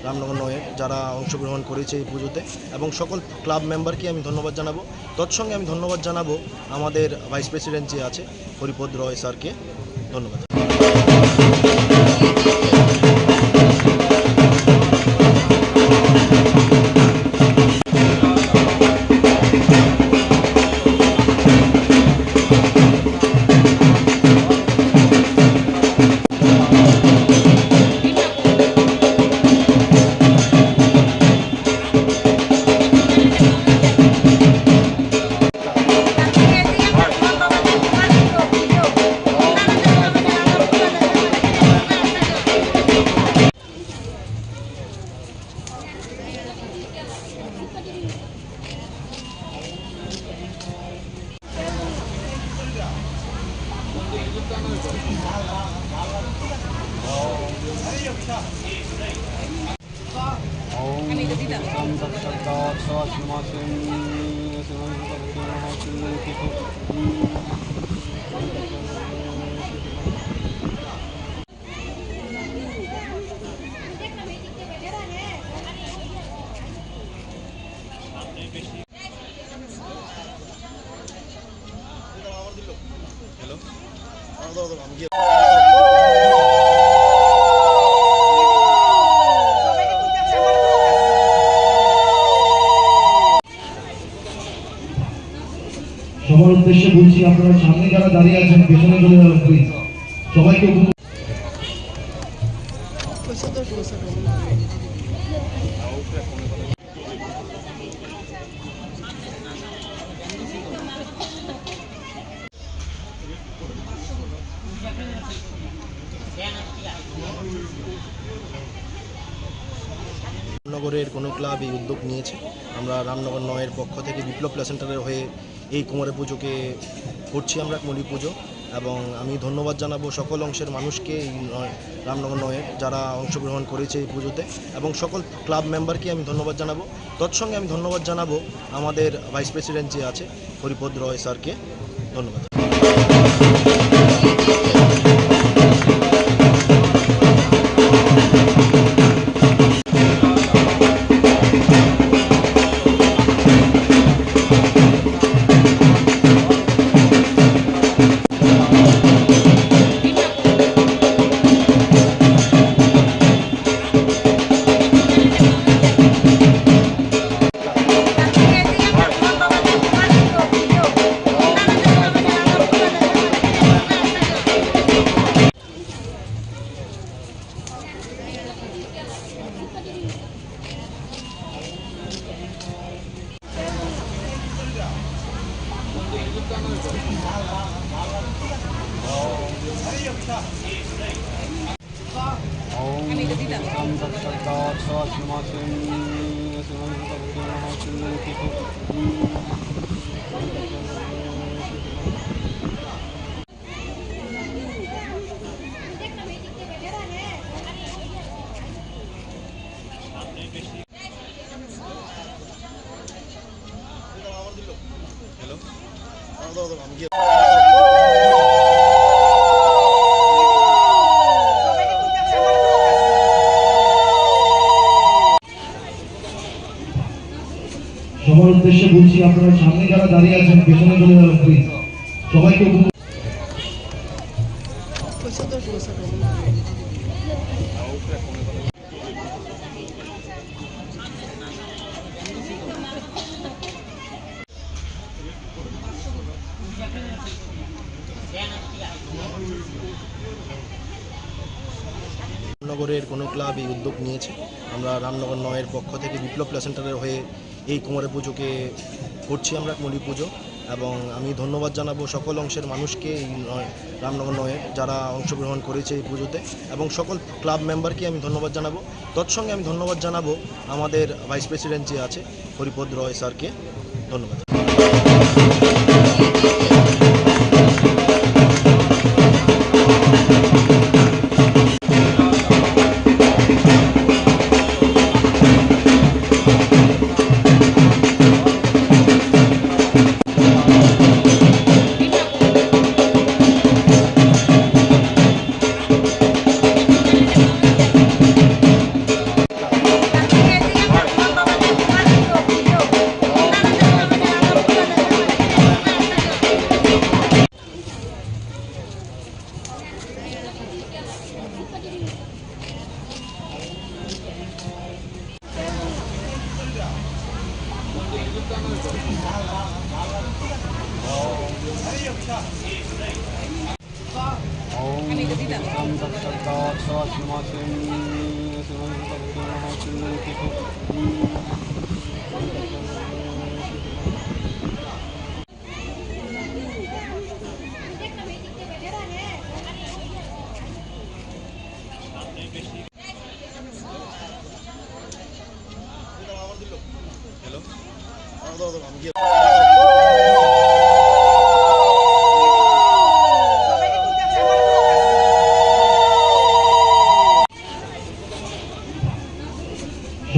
রামনগর ৯-এর যারা অংশগ্রহণ করেছে এই পুজোতে, এবং সকল ক্লাব মেম্বারকে আমি ধন্যবাদ জানাবো। তৎসঙ্গে আমি ধন্যবাদ জানাবো আমাদের ভাইস প্রেসিডেন্ট যে আছে হরিপদ রয় স্যারকে ধন্যবাদ।
সবার উদ্দেশ্যে বলছি, আপনারা সামনে যারা দাঁড়িয়ে আছেন পেছনে চলে যাবেন প্লিজ। সবাইকে
রামনগরের কোনো ক্লাব এই উদ্যোগ নিয়েছে। আমরা রামনগর নয়ের পক্ষ থেকে বিপ্লব প্লেসেন্টারের হয়ে এই কুমারী পুজোকে করছি আমরা কুমারী পুজো, এবং আমি ধন্যবাদ জানাবো সকল অংশের মানুষকে এই রামনগর নয়ের যারা অংশগ্রহণ করেছে এই পুজোতে, এবং সকল ক্লাব মেম্বারকে আমি ধন্যবাদ জানাবো। তৎসঙ্গে আমি ধন্যবাদ জানাবো আমাদের ভাইস প্রেসিডেন্ট যে আছে হরিপদ রয় স্যারকে। ধন্যবাদ।
সবার উদ্দেশ্যে বলছি, আপনারা সামনে যারা দাঁড়িয়ে আছেন পেছনে চলে যাবেন প্লিজ। সবাইকে
রামনগরের কোনো ক্লাব এই উদ্যোগ নিয়েছে। আমরা রামনগর নয়ের পক্ষ থেকে বিপ্লব প্লেসেন্টারের হয়ে এই কুমারী পুজোকে করছি আমরা কুমারী পুজো, এবং আমি ধন্যবাদ জানাবো সকল অংশের মানুষকে এই রামনগর নয়ের যারা অংশগ্রহণ করেছে এই পুজোতে, এবং সকল ক্লাব মেম্বারকে আমি ধন্যবাদ জানাবো। তৎসঙ্গে আমি ধন্যবাদ জানাবো আমাদের ভাইস প্রেসিডেন্ট যে আছে হরিপদ রয় স্যারকে। ধন্যবাদ।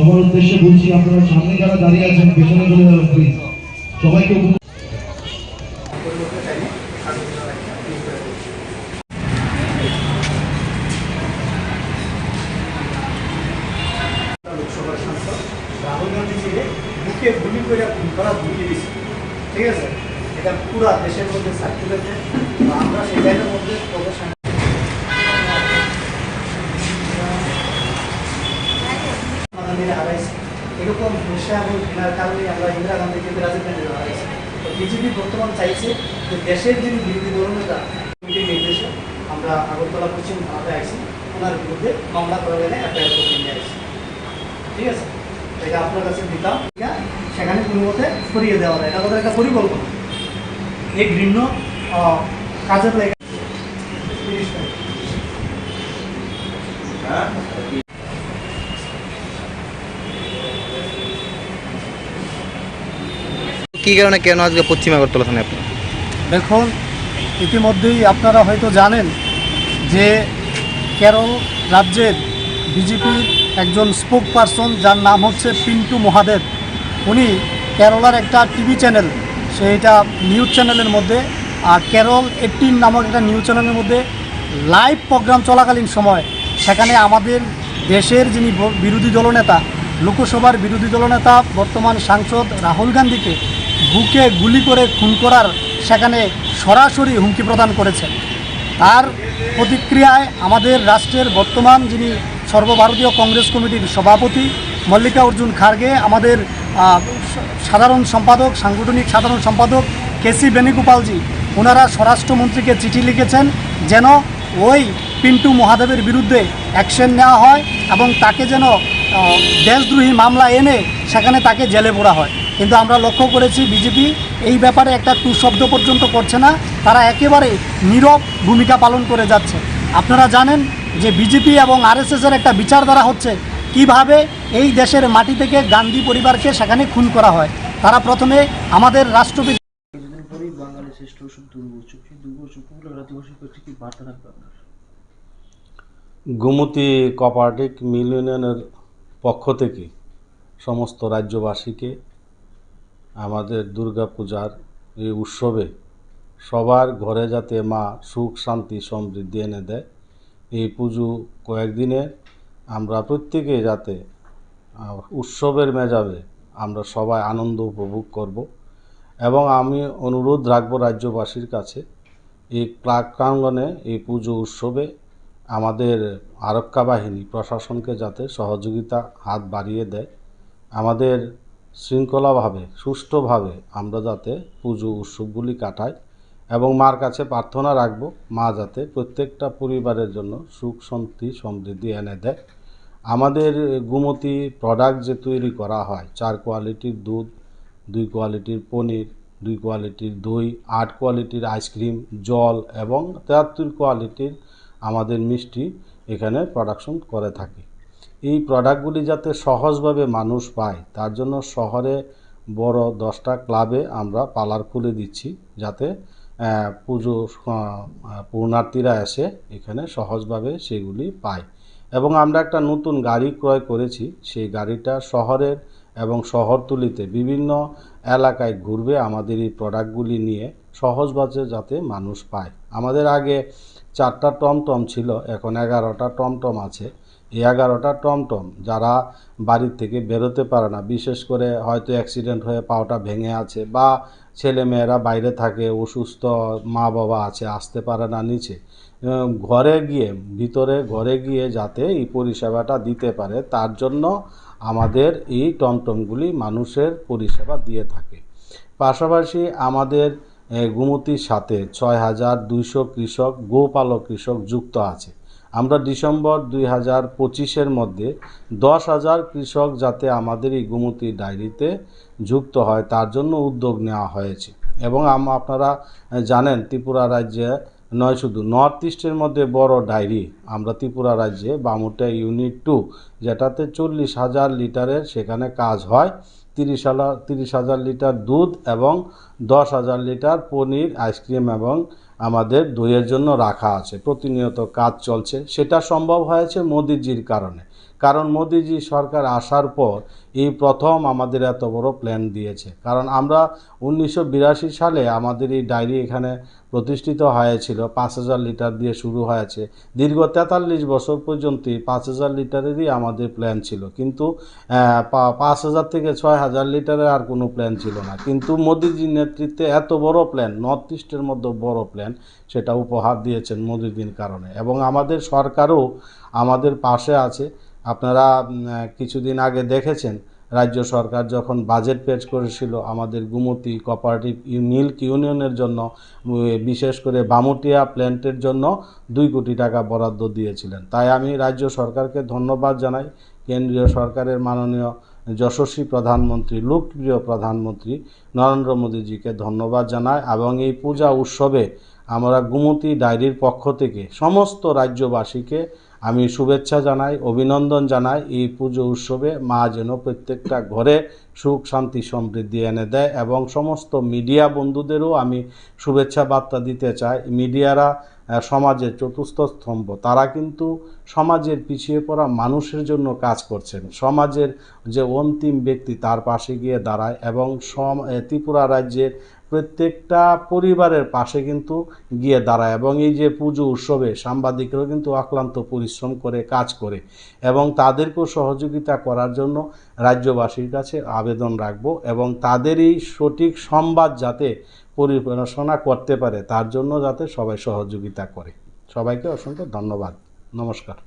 সবার উদ্দেশ্যে বলছি, আপনারা সামনে যারা দাঁড়িয়ে আছেন পেছনে চলে যাবেন প্লিজ। সবাইকে
লোকসভার সাংসদ রাহুল গান্ধীজিকে বুকে গুলি করে খুন করা ধুয়ে দিয়েছে, ঠিক আছে? এটা পুরা দেশের মধ্যে সার্কুলেট, আমরা সেই লাইনের মধ্যে হারাইছি। এরকম হিংসা এবং ঘৃণার কারণে আমরা ইন্দিরা গান্ধীকে প্রেসিডেন্ট হারাইছি। তো বিজেপি বর্তমান চাইছে যে দেশের যিনি বিরোধী দলনেতা কমিটির নির্দেশে আমরা আগরতলা পশ্চিম থানাতে আইসি, ওনার বিরুদ্ধে মামলা করে গেলে এফআইআর করে নিয়ে আসছি, ঠিক আছে? এটা আপনার কাছে দিতাম, সেখানে কোনো মতে সরিয়ে দেওয়া যায়, এটা তাদের একটা পরিকল্পনা। এই ঘৃণ্য কাজের লেগে
কি কারণে কেন আজকে পশ্চিম আগরতলা থানায় আপনার?
দেখুন, ইতিমধ্যেই আপনারা হয়তো জানেন যে কেরল রাজ্যের বিজেপির একজন স্পোক পারসন, যার নাম হচ্ছে পিন্টু মহাদেব, উনি কেরলার একটা টিভি চ্যানেল, সেইটা নিউজ চ্যানেলের মধ্যে কেরল 18 নামক একটা নিউজ চ্যানেলের মধ্যে লাইভ প্রোগ্রাম চলাকালীন সময় সেখানে আমাদের দেশের যিনি বিরোধী দলনেতা, লোকসভার বিরোধী দলনেতা বর্তমান সাংসদ রাহুল গান্ধীকে বুকে গুলি করে খুন করার সেখানে সরাসরি হুমকি প্রদান করেছেন। তার প্রতিক্রিয়ায় আমাদের রাষ্ট্রের বর্তমান যিনি সর্বভারতীয় কংগ্রেস কমিটির সভাপতি মল্লিকার্জুন খার্গে, আমাদের সাধারণ সম্পাদক, সাংগঠনিক সাধারণ সম্পাদক কেসি বেণুগোপালজি, ওনারা স্বরাষ্ট্রমন্ত্রীকে চিঠি লিখেছেন যেন ওই পিন্টু মহাদেবের বিরুদ্ধে অ্যাকশন নেওয়া হয় এবং তাকে যেন দেশদ্রোহী মামলা এনে সেখানে তাকে জেলে পোড়া হয়। কিন্তু আমরা লক্ষ্য করেছি বিজেপি এই ব্যাপারে একটা টু শব্দ পর্যন্ত করছে না, তারা একেবারে নীরব ভূমিকা পালন করে যাচ্ছে। আপনারা জানেন যে বিজেপি এবং আরএসএসের একটা বিচারধারা হচ্ছে কিভাবে এই দেশের মাটি থেকে গান্ধী পরিবারকে সেখানে খুন করা হয়। তারা প্রথমে আমাদের রাষ্ট্রপতি
বাঙালি শ্রেষ্ঠ ওষুধ দুর্গোৎসব, সেই দুর্গোৎসব রাজ্যবাসী করছে কি বার্তা রাখবে আপনার?
গোমতী কোঅপারেটিভ মিল ইউনিয়নের পক্ষ থেকে সমস্ত রাজ্যবাসীকে আমাদের দুর্গাপূজার এই উৎসবে সবার ঘরে যাতে মা সুখ শান্তি সমৃদ্ধি এনে দেয়, এই পুজো কয়েকদিনে আমরা প্রত্যেকে যাতে উৎসবের মেজাজে আমরা সবাই আনন্দ উপভোগ করব। এবং আমি অনুরোধ রাখবো রাজ্যবাসীর কাছে এই প্রাঙ্গণে এই পুজো উৎসবে আমাদের আরক্ষা বাহিনী প্রশাসনকে যাতে সহযোগিতা হাত বাড়িয়ে দেয়, আমাদের শৃঙ্খলাভাবে সুষ্ঠুভাবে আমরা যাতে পুজো উৎসবগুলি কাটাই। এবং মার কাছে প্রার্থনা রাখবো মা যাতে প্রত্যেকটা পরিবারের জন্য সুখ শান্তি সমৃদ্ধি এনে দেয়। আমাদের গোমতী প্রোডাক্ট যে তৈরি করা হয়, 4 কোয়ালিটির দুধ, 2 কোয়ালিটির পনির, 2 কোয়ালিটির দই, 8 কোয়ালিটির আইসক্রিম, জল এবং 73 কোয়ালিটির আমাদের মিষ্টি এখানে প্রোডাকশন করে থাকি। এই প্রোডাক্টগুলি যাতে সহজভাবে মানুষ পায় তার জন্য শহরে বড় 10টা ক্লাবে আমরা পার্লার খুলে দিচ্ছি, যাতে পুজো পূর্ণার্থীরা এসে এখানে সহজভাবে সেগুলি পায়। এবং আমরা একটা নতুন গাড়ি ক্রয় করেছি, সেই গাড়িটা শহরের এবং শহরতলিতে বিভিন্ন এলাকায় ঘুরবে আমাদের এই প্রোডাক্টগুলি নিয়ে, সহজভাবে যাতে মানুষ পায়। আমাদের আগে 4টা টমটম ছিল, এখন 11টা টমটম আছে। এই 11টা টমটম যারা বাড়ির থেকে বেরোতে পারে না, বিশেষ করে হয়তো অ্যাক্সিডেন্ট হয়ে পাওটা ভেঙে আছে বা ছেলে মেয়েরা বাইরে থাকে, অসুস্থ মা বাবা আছে, আসতে পারে না নিচে, ঘরে গিয়ে যাতে এই পরিষেবাটা দিতে পারে তার জন্য আমাদের এই টমটমগুলি মানুষের পরিষেবা দিয়ে থাকে। পাশাপাশি আমাদের গোমতীর সাথে 6200 কৃষক, গোপালক কৃষক যুক্ত আছে। আমরা ডিসেম্বর 2025-এর মধ্যে 10,000 কৃষক যাতে আমাদের এই গোমতী ডায়েরিতে যুক্ত হয় তার জন্য উদ্যোগ নেওয়া হয়েছে। এবং আপনারা জানেন ত্রিপুরা রাজ্যে নয়, শুধু নর্থ ইস্টের মধ্যে বড় ডায়েরি আমরা ত্রিপুরা রাজ্যে বামুটা ইউনিট 2, যেটাতে 40,000 লিটারের সেখানে কাজ হয়। 30,000 লিটার দুধ এবং 10,000 লিটার পনির, আইসক্রিম এবং আমাদের দইয়ের জন্য রাখা আছে। প্রতিনিয়ত কাজ চলছে, সেটা সম্ভব হয়েছে মোদিজির কারণে। কারণ মোদিজি সরকার আসার পর এই প্রথম আমাদের এত বড় প্ল্যান দিয়েছে। কারণ আমরা 1982 সালে আমাদের এই ডায়েরি এখানে প্রতিষ্ঠিত হয়েছিল, 5000 লিটার দিয়ে শুরু হয়েছে। দীর্ঘ 43 বছর পর্যন্ত 5000 লিটারেরই আমাদের প্ল্যান ছিল, কিন্তু 5000 থেকে 6000 লিটারের আর কোনো প্ল্যান ছিল না। কিন্তু মোদিজির নেতৃত্বে এত বড় প্ল্যান, নর্থ ইস্টের মধ্যে বড় প্ল্যান, সেটা উপহার দিয়েছেন মোদিজির কারণে। এবং আমাদের সরকারও আমাদের পাশে আছে। আপনারা কিছুদিন আগে দেখেছেন রাজ্য সরকার যখন বাজেট পেশ করেছিল আমাদের গুমতি কোঅপারেটিভ মিল্ক ইউনিয়নের জন্য, বিশেষ করে বামুটিয়া প্ল্যান্টের জন্য 2 কোটি টাকা বরাদ্দ দিয়েছিলেন। তাই আমি রাজ্য সরকারকে ধন্যবাদ জানাই, কেন্দ্রীয় সরকারের মাননীয় যশস্বী প্রধানমন্ত্রী, লোকপ্রিয় প্রধানমন্ত্রী নরেন্দ্র মোদীজিকে ধন্যবাদ জানাই। এবং এই পূজা উৎসবে আমরা গুমতি ডায়েরির পক্ষ থেকে সমস্ত রাজ্যবাসীকে আমি শুভেচ্ছা জানাই, অভিনন্দন জানাই। এই পুজো উৎসবে মা যেন প্রত্যেকটা ঘরে সুখ শান্তি সমৃদ্ধি এনে দেয়। এবং সমস্ত মিডিয়া বন্ধুদেরও আমি শুভেচ্ছা বার্তা দিতে চাই। মিডিয়ারা সমাজের চতুর্থ স্তম্ভ, তারা কিন্তু সমাজের পিছিয়ে পড়া মানুষের জন্য কাজ করছেন। সমাজের যে অন্তিম ব্যক্তি তার পাশে গিয়ে দাঁড়ায় এবং ত্রিপুরা রাজ্যের প্রত্যেকটা পরিবারের পাশে কিন্তু গিয়ে দাঁড়ায়। এবং এই যে পুজো উৎসবে সাংবাদিকরাও কিন্তু অক্লান্ত পরিশ্রম করে কাজ করে, এবং তাদেরকেও সহযোগিতা করার জন্য রাজ্যবাসীর কাছে আবেদন রাখব। এবং তাদের এই সঠিক সংবাদ যাতে পরিবেশনা করতে পারে তার জন্য যাতে সবাই সহযোগিতা করে। সবাইকে অসংখ্য ধন্যবাদ, নমস্কার।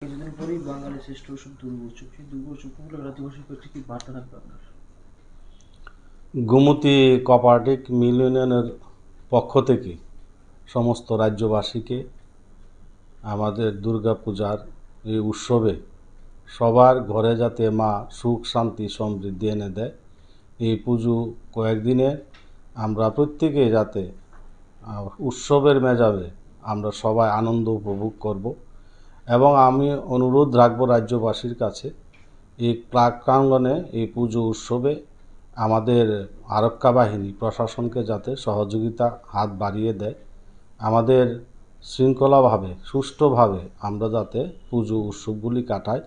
কিছুদিন পরেই বাঙালির শ্রেষ্ঠ উৎসব দুর্গোৎসব, সেই দুর্গোৎসব উপলক্ষে রাজ্যবাসীর কাছে কি বার্তা থাকবে আপনার?
গুমতি কোঅপারেটিভ মিল ইউনিয়নের পক্ষ থেকে সমস্ত রাজ্যবাসীকে আমাদের দুর্গাপূজার এই উৎসবে সবার ঘরে যাতে মা সুখ শান্তি সমৃদ্ধি এনে দেয়, এই পুজো কয়েকদিনে আমরা প্রত্যেকে যাতে উৎসবের মেজাজে আমরা সবাই আনন্দ উপভোগ করব। এবং আমি অনুরোধ রাখব রাজ্যবাসীর কাছে, এই প্রাঙ্গণে এই পুজো উৎসবে আমাদের আরক্ষা বাহিনী প্রশাসনকে যাতে সহযোগিতা হাত বাড়িয়ে দেয়, আমাদের শৃঙ্খলাভাবে সুষ্ঠুভাবে আমরা যাতে পুজো উৎসবগুলি কাটাই।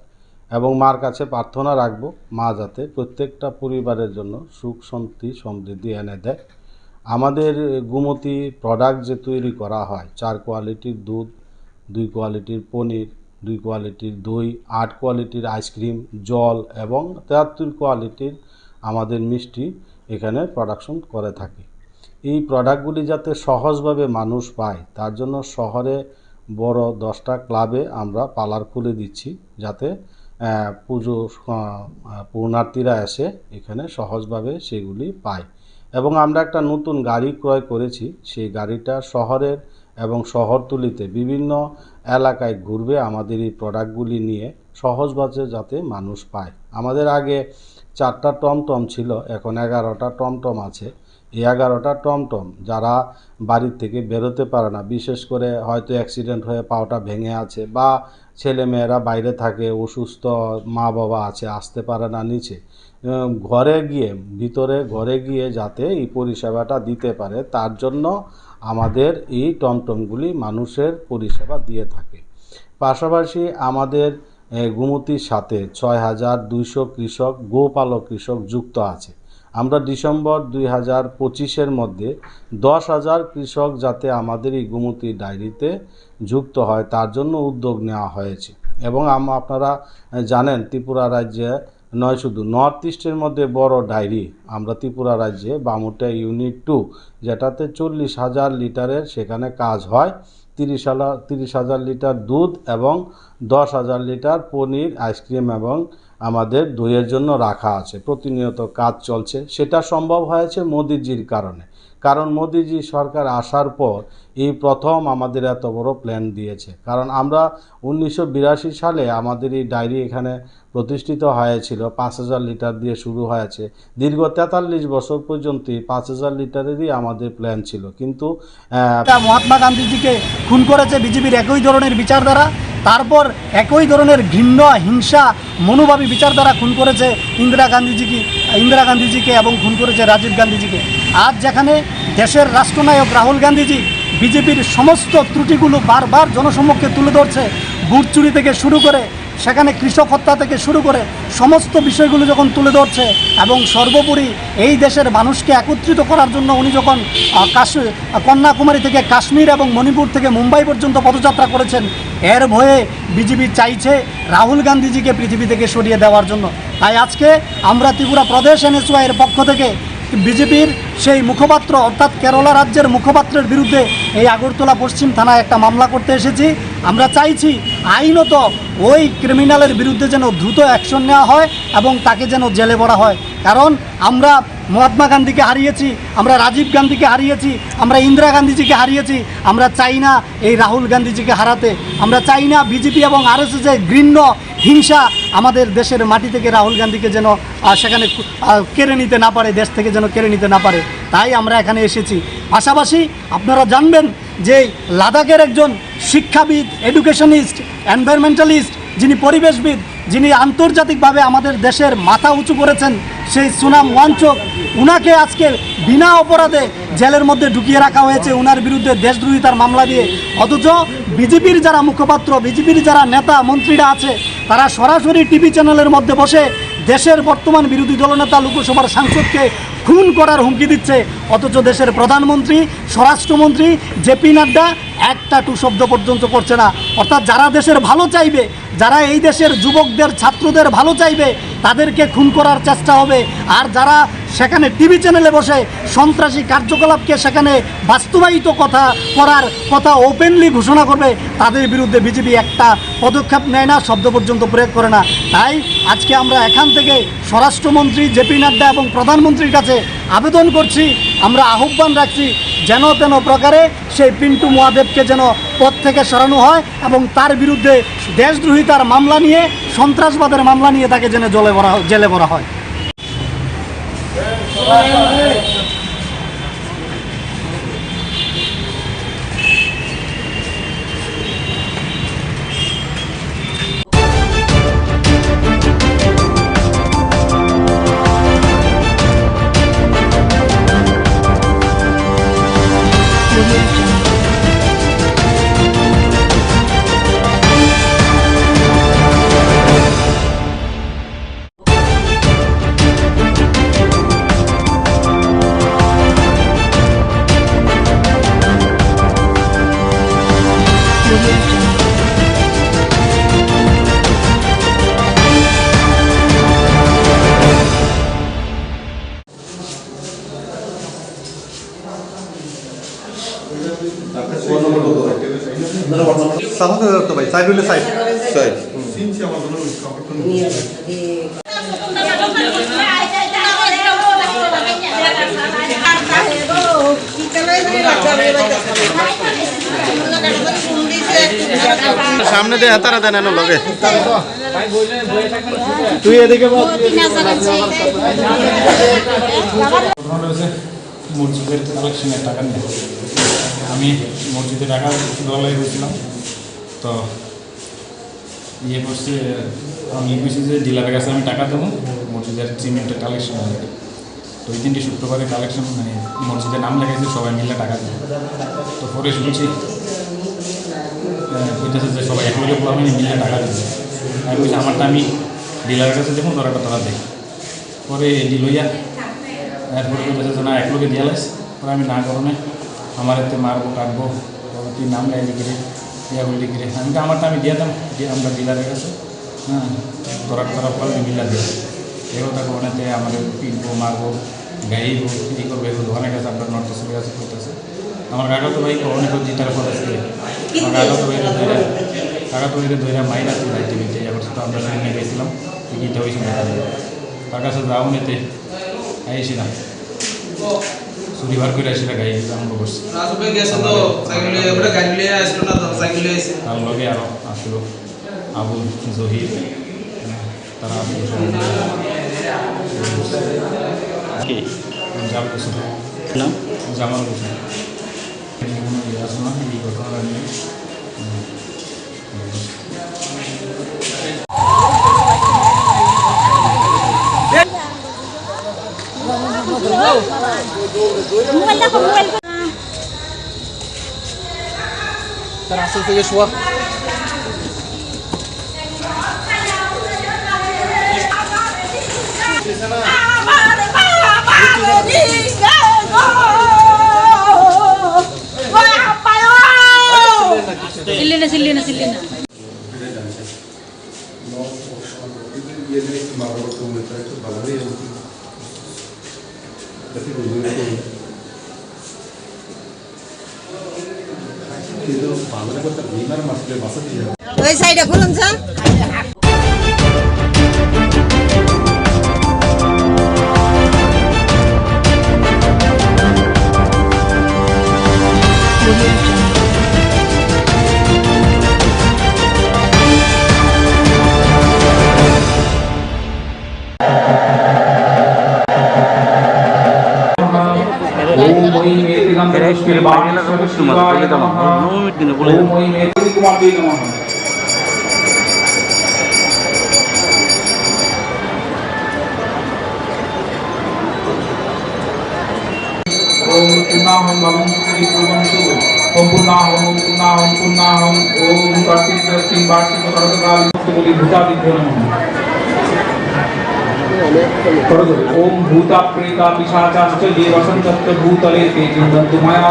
এবং মার কাছে প্রার্থনা রাখব, মা যাতে প্রত্যেকটা পরিবারের জন্য সুখ শান্তি সমৃদ্ধি এনে দেয়। আমাদের গুমতি প্রোডাক্ট যে তৈরি করা হয়, 4 কোয়ালিটির দুধ, 2 কোয়ালিটির পনির, 2 কোয়ালিটির দই, 8 কোয়ালিটির আইসক্রিম, জল এবং 73 কোয়ালিটির আমাদের মিষ্টি এখানে প্রোডাকশন করে থাকি। এই প্রোডাক্টগুলি যাতে সহজভাবে মানুষ পায় তার জন্য শহরে বড় 10টা ক্লাবে আমরা পার্লার খুলে দিচ্ছি, যাতে পুজো পূর্ণার্থীরা এসে এখানে সহজভাবে সেগুলি পায়। এবং আমরা একটা নতুন গাড়ি ক্রয় করেছি, সেই গাড়িটা শহরের এবং শহরতলিতে বিভিন্ন এলাকায় ঘুরবে আমাদের এই প্রোডাক্টগুলি নিয়ে, সহজভাবে যাতে মানুষ পায়। আমাদের আগে 4টা টমটম ছিল, এখন 11টা টমটম আছে। এই 11টা টমটম যারা বাড়ির থেকে বেরোতে পারে না, বিশেষ করে হয়তো অ্যাক্সিডেন্ট হয়ে পাওটা ভেঙে আছে, বা ছেলে মেয়েরা বাইরে থাকে, অসুস্থ মা বাবা আছে, আসতে পারে না নিচে, ঘরে গিয়ে যাতে এই পরিষেবাটা দিতে পারে তার জন্য আমাদের এই টমটমগুলি মানুষের পরিষেবা দিয়ে থাকে। পাশাপাশি আমাদের গুমতির সাথে 6200 কৃষক, গোপালক কৃষক যুক্ত আছে। আমরা ডিসেম্বর 2025-এর মধ্যে 10,000 কৃষক যাতে আমাদের এই গুমতি ডায়েরিতে যুক্ত হয় তার জন্য উদ্যোগ নেওয়া হয়েছে। এবং আপনারা জানেন ত্রিপুরা রাজ্যে নয়, শুধু নর্থ ইস্টের মধ্যে বড় ডায়েরি আমরা ত্রিপুরা রাজ্যে বামুটিয়া ইউনিট 2, যেটাতে 40,000 লিটারের সেখানে কাজ হয়। 30,000 লিটার দুধ এবং 10,000 লিটার পনির, আইসক্রিম এবং আমাদের দইয়ের জন্য রাখা আছে। প্রতিনিয়ত কাজ চলছে। সেটা সম্ভব হয়েছে মোদিজির কারণে। কারণ মোদিজি সরকার আসার পর এই প্রথম আমাদের এত বড় প্ল্যান দিয়েছে। কারণ আমরা 1982 সালে আমাদের এই ডায়েরি এখানে প্রতিষ্ঠিত হয়েছিল, 5000 লিটার দিয়ে শুরু হয়েছে। দীর্ঘ 43 বছর পর্যন্ত 5000 লিটারেরই আমাদের প্ল্যান ছিল, কিন্তু
মহাত্মা গান্ধীজিকে খুন করেছে বিজেপির একই ধরনের বিচারধারা, তারপর একই ধরনের ঘৃণ্য হিংসা মনোভাবী বিচারধারা খুন করেছে ইন্দিরা গান্ধীজিকে এবং খুন করেছে রাজীব গান্ধীজিকে। আজ যেখানে দেশের রাষ্ট্রনায়ক রাহুল গান্ধীজি বিজেপির সমস্ত ত্রুটিগুলো বারবার জনসম্মুখে তুলে ধরছে। বুট চুরি থেকে শুরু করে সেখানে কৃষক হত্যা থেকে শুরু করে সমস্ত বিষয়গুলো যখন তুলে ধরছে এবং সর্বোপরি এই দেশের মানুষকে একত্রিত করার জন্য উনি যখন কন্যাকুমারী থেকে কাশ্মীর এবং মণিপুর থেকে মুম্বাই পর্যন্ত পদযাত্রা করেছেন, এর ভয়ে বিজেপি চাইছে রাহুল গান্ধীজিকে পৃথিবী থেকে সরিয়ে দেওয়ার জন্য। তাই আজকে আমরা ত্রিপুরা প্রদেশ NSY এর পক্ষ থেকে বিজেপির সেই মুখপাত্র অর্থাৎ কেরালা রাজ্যের মুখপাত্রের বিরুদ্ধে এই আগরতলা পশ্চিম থানায় একটা মামলা করতে এসেছি। আমরা চাইছি আইনত ওই ক্রিমিনালের বিরুদ্ধে যেন দ্রুত অ্যাকশন নেওয়া হয় এবং তাকে যেন জেলে ভরা হয়। কারণ আমরা মহাত্মা গান্ধীকে হারিয়েছি, আমরা রাজীব গান্ধীকে হারিয়েছি, আমরা ইন্দিরা গান্ধীজিকে হারিয়েছি। আমরা চাই না এই রাহুল গান্ধীজিকে হারাতে। আমরা চাই না বিজেপি এবং RSS-এর ঘৃণ্য হিংসা আমাদের দেশের মাটি থেকে রাহুল গান্ধীকে যেন সেখানে কেড়ে নিতে না পারে, দেশ থেকে যেন কেড়ে নিতে না পারে। তাই আমরা এখানে এসেছি। পাশাপাশি আপনারা জানবেন যে লাদাখের একজন শিক্ষাবিদ, এডুকেশনিস্ট, এনভায়রনমেন্টালিস্ট, যিনি পরিবেশবিদ, যিনি আন্তর্জাতিকভাবে আমাদের দেশের মাথা উঁচু করেছেন, সেই সুনাম ওয়াংচুক, উনাকে আজকে বিনা অপরাধে জেলের মধ্যে ঢুকিয়ে রাখা হয়েছে উনার বিরুদ্ধে দেশদ্রোহিতার মামলা দিয়ে। অথচ বিজেপির যারা মুখপাত্র, বিজেপির যারা নেতা মন্ত্রীরা আছে, তারা সরাসরি টিভি চ্যানেলের মধ্যে বসে দেশের বর্তমান বিরোধী দলনেতা লোকসভার সাংসদকে খুন করার হুমকি দিচ্ছে। অথচ দেশের প্রধানমন্ত্রী, স্বরাষ্ট্রমন্ত্রী JP নাড্ডা একটা টু শব্দ পর্যন্ত করছে না। অর্থাৎ যারা দেশের ভালো চাইবে, যারা এই দেশের যুবকদের, ছাত্রদের ভালো চাইবে, তাদেরকে খুন করার চেষ্টা হবে। আর যারা সেখানে টিভি চ্যানেলে বসে সন্ত্রাসী কার্যকলাপকে সেখানে বাস্তবায়িত করার কথা ওপেনলি ঘোষণা করবে, তাদের বিরুদ্ধে বিজেপি একটা পদক্ষেপ নেয় না, শব্দ পর্যন্ত প্রয়োগ করে না। তাই আজকে আমরা এখান থেকে স্বরাষ্ট্রমন্ত্রী JP নাড্ডা এবং প্রধানমন্ত্রীর কাছে আবেদন করছি, আমরা আহ্বান রাখছি যেন তেন প্রকারে সেই পিন্টু মহাদেবকে যেন পদ থেকে সরানো হয় এবং তার বিরুদ্ধে দেশদ্রোহিতার মামলা নিয়ে, সন্ত্রাসবাদের মামলা নিয়ে তাকে যেন জেলে ভরা হয়।
সামনে দিয়ে হাতারা দেন লগে
তুই এদিকে
মসজিদের কালেকশনের টাকা নিয়ে আমি মসজিদে টাকা দলে গেছিলাম। তো করছে, আমি বুঝছি যে ডিলারের কাছে আমি টাকা দেবো মসজিদের সিমেন্টের কালেকশন হবে। তো ওই দিনটি শুক্রবারে কালেকশন মানে মসজিদের নাম লেগেছে, সবাই মিলে টাকা দেবো। তো পরে শুনছি বলতেছে যে সবাই একলগে আমি মিলে টাকা দেবে। আমি বলছি আমারটা আমি ডিলারের কাছে দেখুন, তোরাটা তোরা দেখ। পরে লইয়া এরপরে বলতেছে না একলগে দিয়ে লাইস। পরে আমি না করণে আমার এতে মারবো, কাটবো, তুই নাম গাইবি কিরে, ইয়া বললি কিরে। আমি তো আমারটা আমি দিয়ে দাম, দিয়ে আমরা ডিলারের কাছে, হ্যাঁ তোরা ফল মিলা দিয়ে এগুলো তাকে অনেকে আমাদের পিটবো, মারবো, গাইবো, এই করবো, এগুলো অনেক আছে আপনার নর্থ ইস্টের কাছে করতেছে। আমার কাকা তো ভাই অনেক জিতার কথা ছিল, আমার কাকা তো ভাইরে ধৈরা মাইরা ছিল টিভিতে। এবার তো আমরা সেখানে গেছিলাম, টিকিটটা হয়েছিল তার কাছে যাও নিতে আইছিলাম, শনিবার করে আসলে গাই আরম্ভ করছি। তার লগে আরো আসলো আবুল জহির, তারা জামাল হোসেন, জামাল হোসেন এই ঘটনাটা নিয়ে
তার আসল থেকে শোয়া
ওই সাইডে খুলুন স্যার।
ओम भूता प्रेता पिशाचाश्च ये वसन्तत्र भूतले ते चिन्तन्तु मया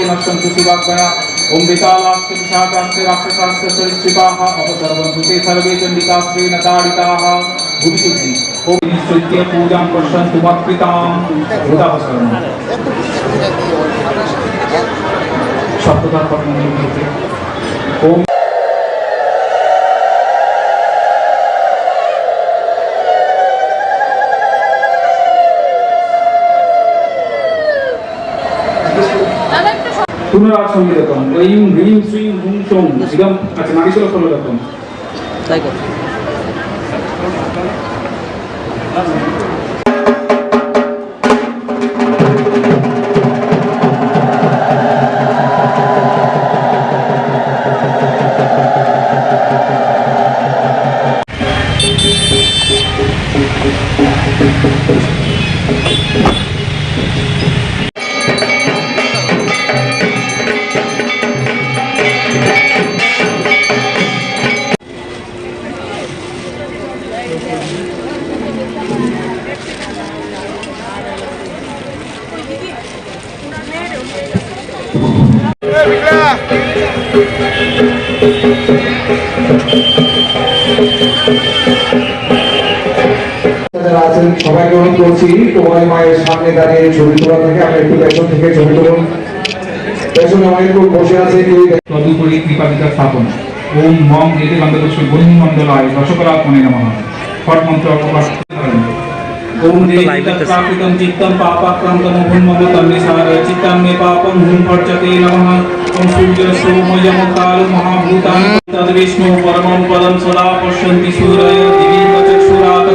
नश्यन्तु शिवाज्ञया ओम विशालाश्च पिशाचाश्च राक्षसाश्च सरीसृपाः अपसर्वन्तु ते सर्वे चण्डिकाश्रेण ताडिताः भुविशुद्धि ओम निश्चित्य पूजां पश्यन्तु मत्कृतां भूतापसरणं शब्दतः पठनीयते ओम पुनराज संगीतम ऐं ह्रीं श्रीं हुं सौं इदम अच्छा नागेश्वर संगीतम
তাই কর
সবাইকে অনুরোধ করছি তোমার মায়ের সামনে দাঁড়িয়ে ছবি তোলা থেকে আমি একটু পেছন থেকে ছবি তুলুন পেছনে অনেক লোক বসে আছে তদুপরি কৃপাদিকা স্থাপন ওম মম এতে গন্ধপুষ্প বন্ধু মণ্ডলায় রসকরাত্মনে নমঃ ফট মন্ত্র অপবাস ओम देवताकृतं चित्तं पापाक्रान्तं भून्ममतं निसार चित्तं मे पापं भून्भर्जते नमः ओम सूर्य सोमयं काल महाभूतां तद्विष्णु परमं पदं सदा पश्यन्ति सूरय दिवीं चक्षुरात्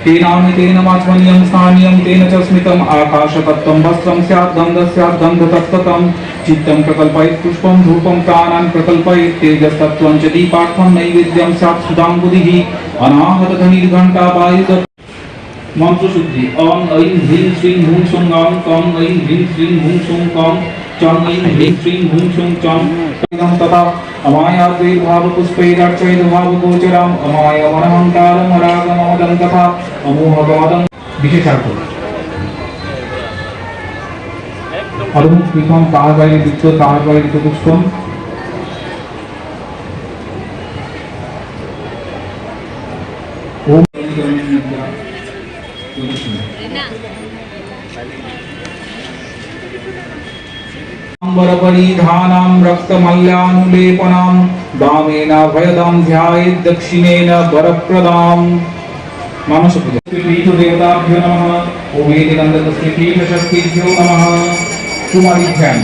तेनामितेन माध्वन्यं स्थानीयं तेन च स्मितम् आकाशतत्त्वं वस्त्रं स्यात् गन्धः स्यात् गन्धतत्त्वं चित्तं प्रकल्पयेत् पुष्पं धूपं प्राणान् प्रकल्पयेत् तेजस्तत्त्वं च दीपार्थं नैवेद्यं स्यात् सुधाम्बुधिः अनाहतध्वनिर्घण्टा वायुद मंत्रशुद्धि ओम ऐं ह्रीं श्रीं हुं सौं गां कं ऐं ह्रीं श्रीं हुं सौं कं चं ऐं ह्रीं श्रीं हुं सौं चं तथा अमायाद्वैर्भाव पुष्पैरार्चयद्भावगोचराम् अमायमनहङ्कारम् अरागममदं तथा अमोहगमदं विशेषार्थ अरुमुख कृतं तार বাইরে বৃত্ত তার বাইরে পুষ্পম ओम परिधानां रक्तमल्यानुलेपनां वामेन भयदां ध्यायेत् दक्षिणेन वरप्रदां मानसपूजा पीठदेवताभ्यो नमः ओम वेदिनन्दतस्य पीठशक्तिभ्यो नमः कुमारी ध्यान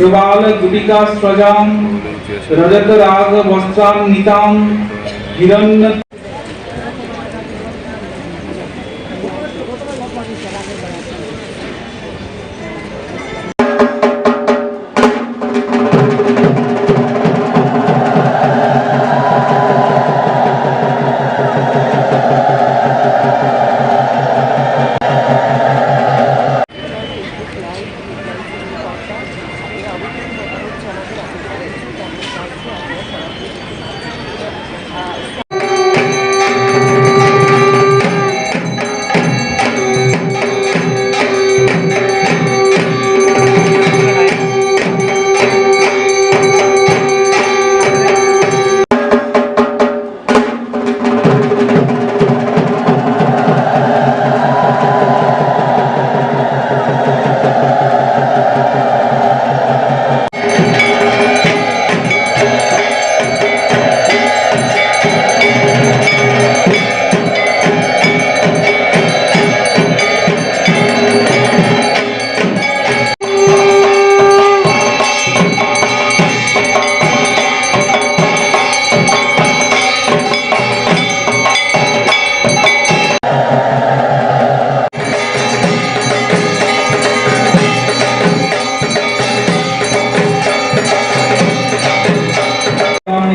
शिवाल गुटिका स्वजां रजत राग वस्त्रां नितां हिरण्य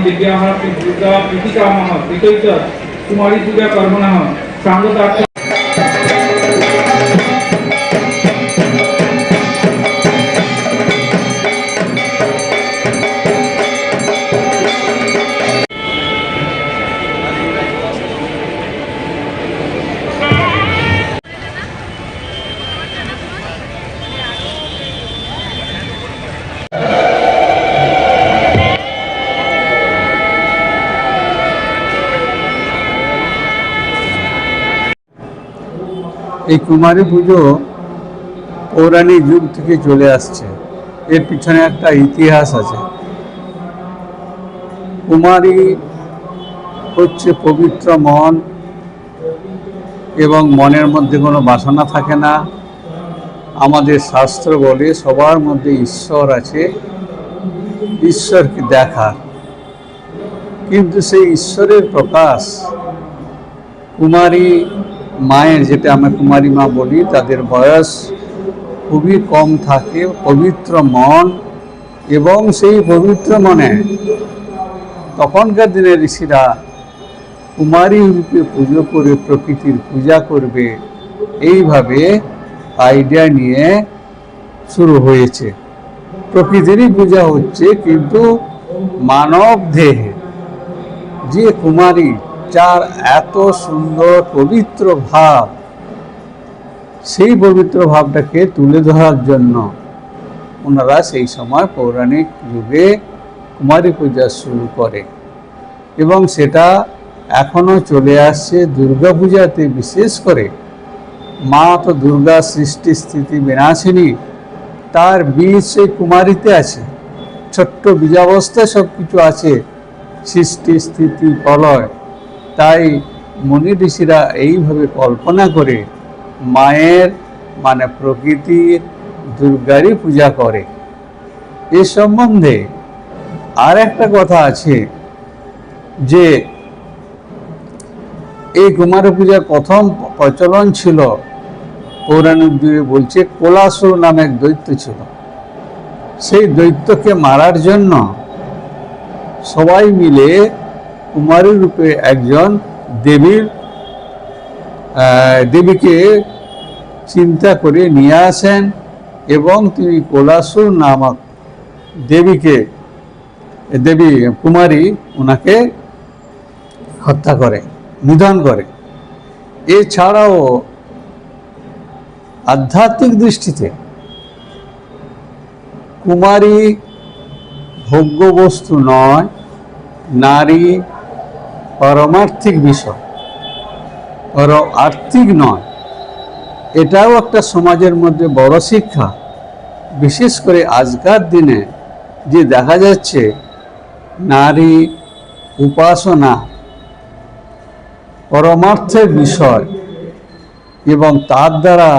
विद्याः दुर्गा प्रीतिकामः प्रीतैत कुमारी पूजा कर्मणः सांगतार्थ
এই কুমারী পুজো পৌরাণিক যুগ থেকে চলে আসছে। এর পিছনে একটা ইতিহাস আছে। কুমারী হচ্ছে পবিত্র মন এবং মনের মধ্যে কোনো বাসনা থাকে না। আমাদের শাস্ত্র বলে সবার মধ্যে ঈশ্বর আছে, ঈশ্বরকে দেখার। কিন্তু সেই ঈশ্বরের প্রকাশ কুমারী মায়ের, যেটা আমরা কুমারী মা বলি, তাদের বয়স খুবই কম থাকে, পবিত্র মন, এবং সেই পবিত্র মনে তখনকার দিনে ঋষিরা কুমারী রূপে পুজো করে প্রকৃতির পূজা করবে, এইভাবে আইডিয়া নিয়ে শুরু হয়েছে। প্রকৃতিরই পূজা হচ্ছে, কিন্তু মানব দেহে যে কুমারী, যার এত সুন্দর পবিত্র ভাব, সেই পবিত্র ভাবটাকে তুলে ধরার জন্য ওনারা সেই সময় পৌরাণিক যুগে কুমারী পূজা শুরু করে, এবং সেটা এখনও চলে আসছে। দুর্গা পূজাতে বিশেষ করে মা তো দুর্গা সৃষ্টি স্থিতি বিনাশিনী, তার বীজ সেই কুমারীতে আছে। ছোট্ট বীজাবস্থায় সব কিছু আছে, সৃষ্টি স্থিতি প্রলয়। তাই মুনি ঋষিরা এইভাবে কল্পনা করে মায়ের মানে প্রকৃতির দুর্গারই পূজা করে। এ সম্বন্ধে আর একটা কথা আছে যে এই কুমারী পূজার প্রথম প্রচলন ছিল পৌরাণিক যুগে, বলছে কোলাসুর নামে এক দৈত্য ছিল। সেই দৈত্যকে মারার জন্য সবাই মিলে কুমারী রূপে একজন দেবীকে চিন্তা করে নিয়ে আসেন, এবং তিনি কোলাসুর নামক দেবী কুমারী ওনাকে হত্যা করে, নিধন করে। এছাড়াও আধ্যাত্মিক দৃষ্টিতে কুমারী ভোগ্য বস্তু নয়, নারী পারমার্থিক বিষয়, আর্থিক নয়। এটাও একটা সমাজের মধ্যে বড় শিক্ষা। বিশেষ করে আজকার দিনে যে দেখা যাচ্ছে নারী উপাসনা পরমার্থের বিষয়, এবং তার দ্বারা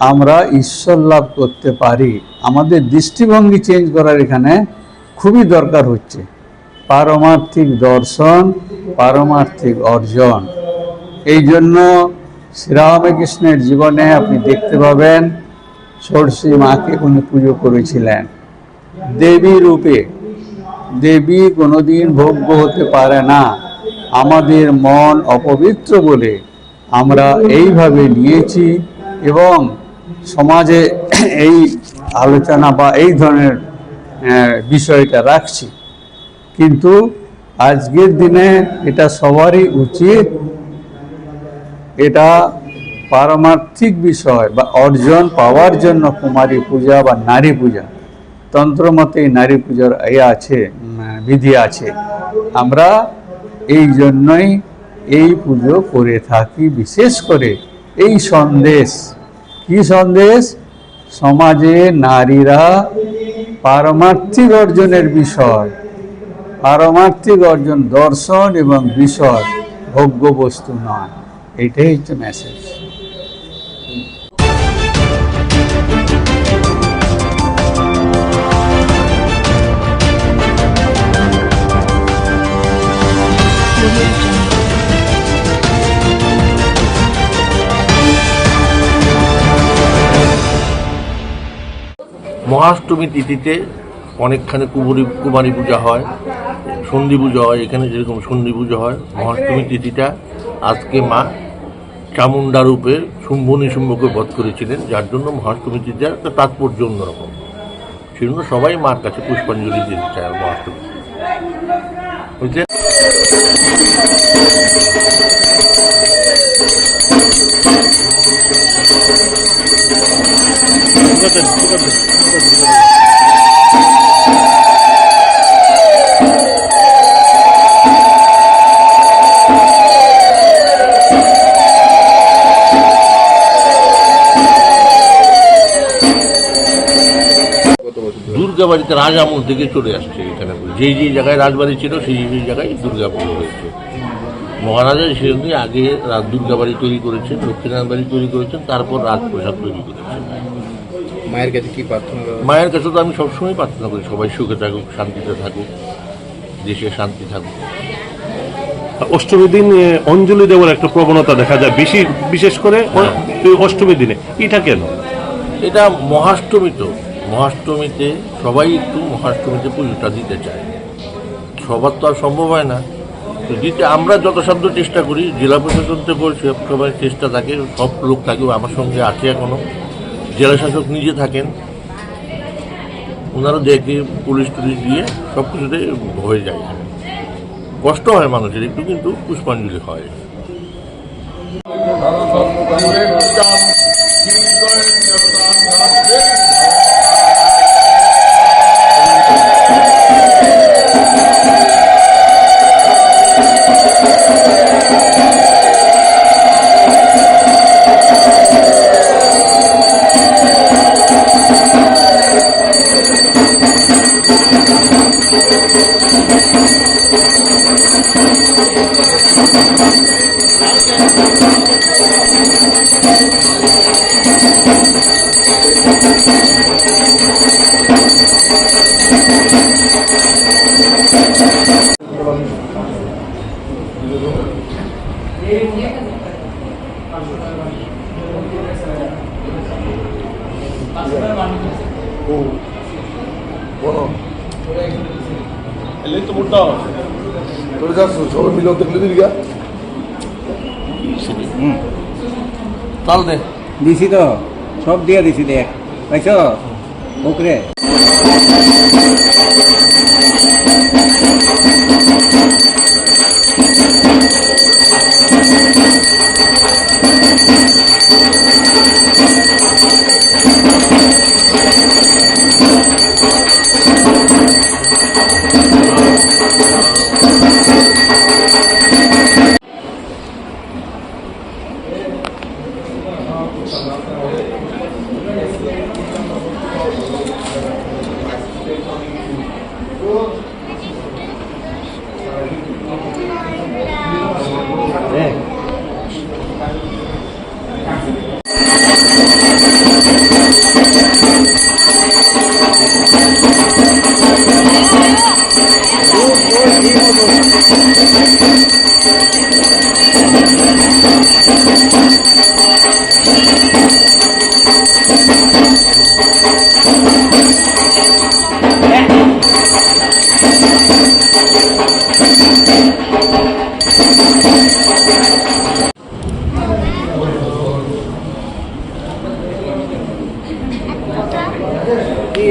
আমরা ঈশ্বর লাভ করতে পারি। আমাদের দৃষ্টিভঙ্গি চেঞ্জ করার এখানে খুবই দরকার হচ্ছে। পারমার্থিক দর্শন, পারমার্থিক অর্জন। এই জন্য শ্রীরামকৃষ্ণের জীবনে আপনি দেখতে পাবেন ষোড়শী মাকে উনি পুজো করেছিলেন দেবী রূপে। দেবী কোনোদিন ভোগ্য হতে পারে না। আমাদের মন অপবিত্র বলে আমরা এইভাবে নিয়েছি এবং সমাজে এই আলোচনা বা এই ধরনের বিষয়টা রাখছি। কিন্তু আজকের দিনে এটা সবারই উচিত, এটা পারমার্থিক বিষয় বা অর্জন পাওয়ার জন্য কুমারী পূজা বা নারী পূজা, তন্ত্রমতে নারী পূজার আছে বিধি আছে। আমরা এই জন্যই এই পুজো করে থাকি। বিশেষ করে এই সন্দেশ, কি সন্দেশ? সমাজে নারীরা পারমার্থিক অর্জনের বিষয়, পারমার্থিক অর্জন দর্শন এবং বিষয়, ভোগ্য বস্তু নয়। এটাই হচ্ছে মেসেজ।
মহাষ্টমী তিথিতে অনেকখানে কুমারী পূজা হয়, সন্ধি পুজো হয়। এখানে যেরকম সন্ধি পুজো হয়, মহাষ্টমী তিথিটা আজকে মা চামুন্ডা রূপে শুম্ভ নিশুম্ভকে বধ করেছিলেন, যার জন্য মহাষ্টমী তিথির একটা তাৎপর্য অন্যরকম। সেজন্য সবাই মার কাছে পুষ্পাঞ্জলি দিতে চায় মহাষ্টমী বুঝলেন। দুর্গাবাড়িতে রাজ আমল থেকে চলে আসছে। এখানে যেই জায়গায় রাজবাড়ি ছিল সেই জায়গায় দুর্গা পুজো হয়েছে। মহারাজা সেজন্য আগে দুর্গাবাড়ি তৈরি করেছেন, লক্ষ্মীনারায়ণ বাড়ি তৈরি করেছেন, তারপর রাজপ্রসাদ তৈরি করেছেন।
মায়ের কাছে কি প্রার্থনা?
মায়ের কাছে তো আমি সবসময় প্রার্থনা করি সবাই সুখে থাকুক, শান্তিতে থাকুক, দেশে শান্তি থাকুক।
অষ্টমীর দিন অঞ্জলি দেওয়ার একটা প্রবণতা দেখা যায় বিশেষ করে অষ্টমীর দিনে। এটা কেন?
এটা মহাষ্টমী, তো মহাষ্টমীতে সবাই একটু মহাষ্টমীতে পুজোটা দিতে চায়। সবার তো আর সম্ভব হয় না, তো দিতে আমরা যথাসাধ্য চেষ্টা করি। জেলা প্রশাসন থেকে সবাই চেষ্টা থাকে, সব লোক থাকে। আমার সঙ্গে আছে এখনও জেলা শাসক নিজে থাকেন, ওনারা দেখে পুলিশ টুলিশ দিয়ে সব কিছুতে হয়ে যায়। কষ্ট হয় মানুষের একটু, কিন্তু পুষ্পাঞ্জলি হয়। তাল দে
দিছি তো, সব দিয়ে দিছি, দেখ পাইছ ওকরে।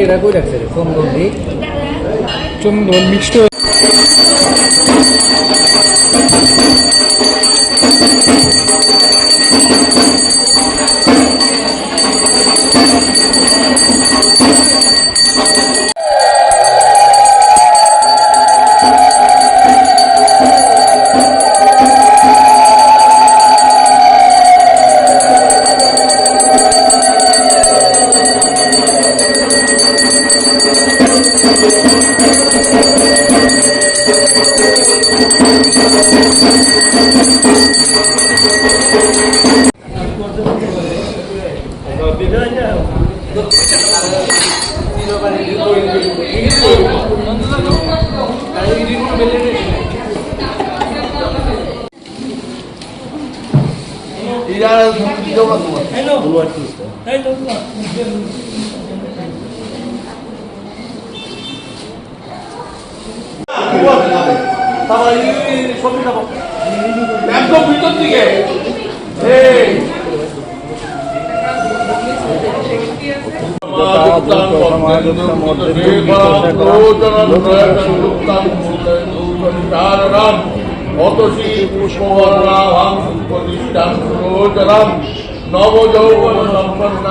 এরা কই রাখছে রে চন্দন দি
চন্দন মিক্সড
একদম ভিতর দিকে নবযৌবন সম্পন্ন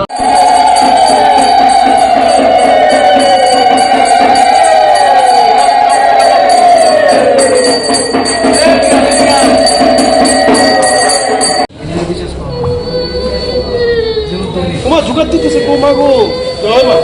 ওমা জুগার দিতেছে গো মা গো জয় মা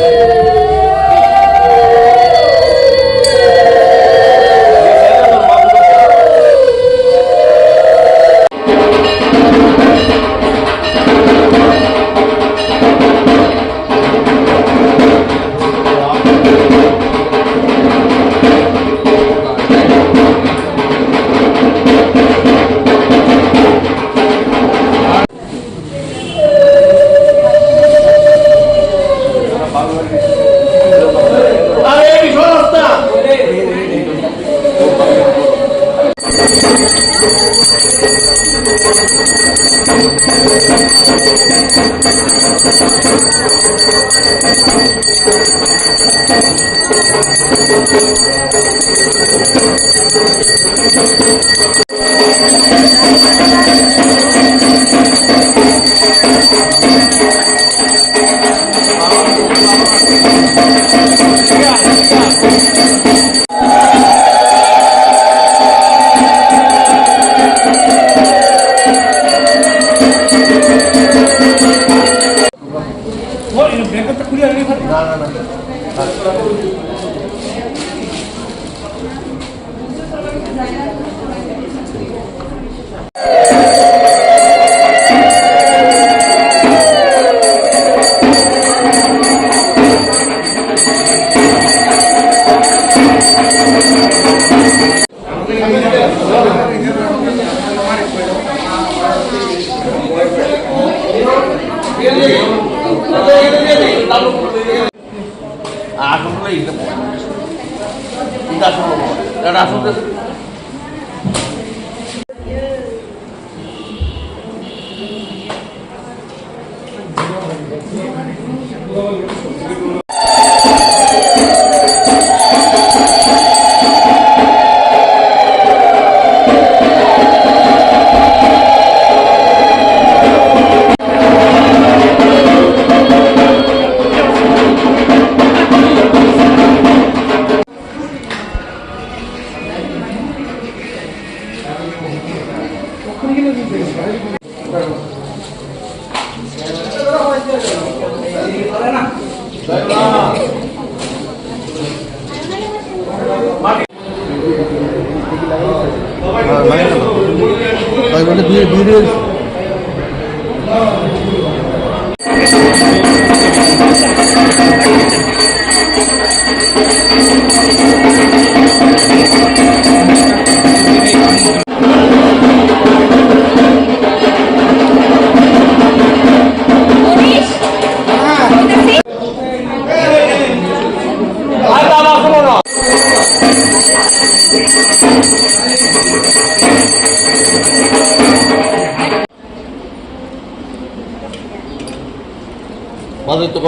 বাজার তো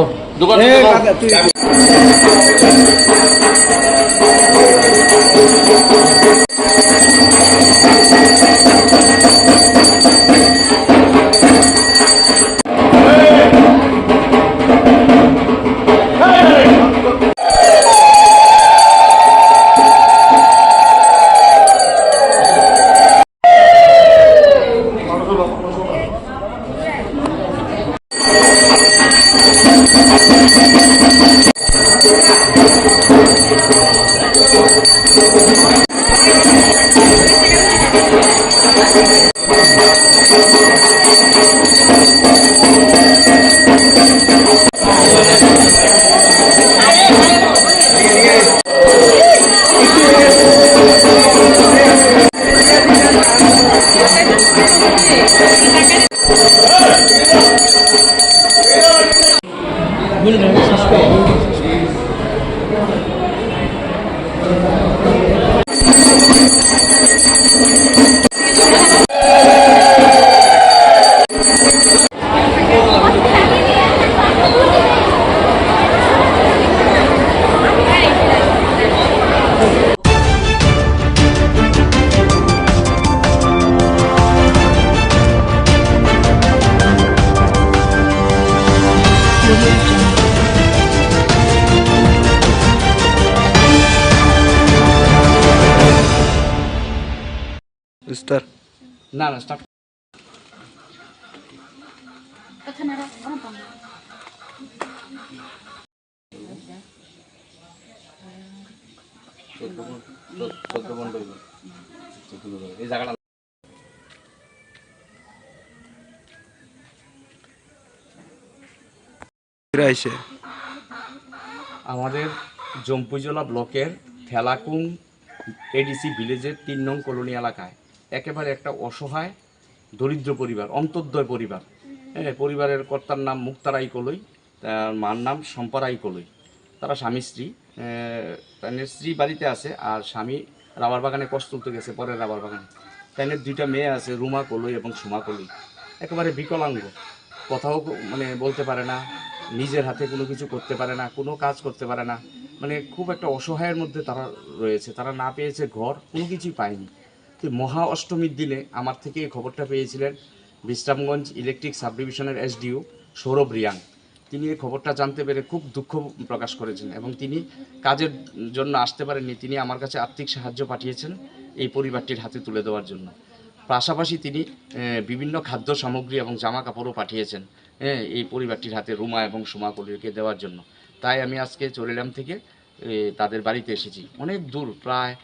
দোকান
না না স্টার্ট এই জায়গাটা আমাদের জম্পুজলা ব্লকের থেলাকুং এডিসি ভিলেজের ৩ নং কলোনি এলাকায় একেবারে একটা অসহায় দরিদ্র পরিবার, অন্তর্দয় পরিবার। হ্যাঁ, পরিবারের কর্তার নাম মুক্তারাই কলই, তার মার নাম সম্পারাই কলই। তারা স্বামী স্ত্রী, তাদের স্ত্রী বাড়িতে আছে আর স্বামী রাবার বাগানে কষ্ট তুলতে গেছে, পরের রাবার বাগানে। তাদের 2টা মেয়ে আছে, রুমা কলই এবং সুমা কলই। একেবারে বিকলাঙ্গ, কথাও মানে বলতে পারে না, নিজের হাতে কোনো কিছু করতে পারে না, কোনো কাজ করতে পারে না, মানে খুব একটা অসহায়ের মধ্যে তারা রয়েছে। তারা না পেয়েছে ঘর, কোনো কিছুই পায়নি। তো মহা অষ্টমীর দিনে আমার থেকে এই খবরটা পেয়েছিলেন বিশ্রামগঞ্জ ইলেকট্রিক সাব ডিভিশনের এসডিও সৌরভ রিয়াং। তিনি এই খবরটা জানতে পেরে খুব দুঃখ প্রকাশ করেছেন এবং তিনি কাজের জন্য আসতে পারেননি। তিনি আমার কাছে আর্থিক সাহায্য পাঠিয়েছেন এই পরিবারটির হাতে তুলে দেওয়ার জন্য। পাশাপাশি তিনি বিভিন্ন খাদ্য সামগ্রী এবং জামা কাপড়ও পাঠিয়েছেন এই পরিবারটির হাতে রুমা এবং সুমা কলিকে দেওয়ার জন্য। তাই আমি আজকে চরিলাম থেকে তাদের বাড়িতে এসেছি। অনেক দূর, প্রায়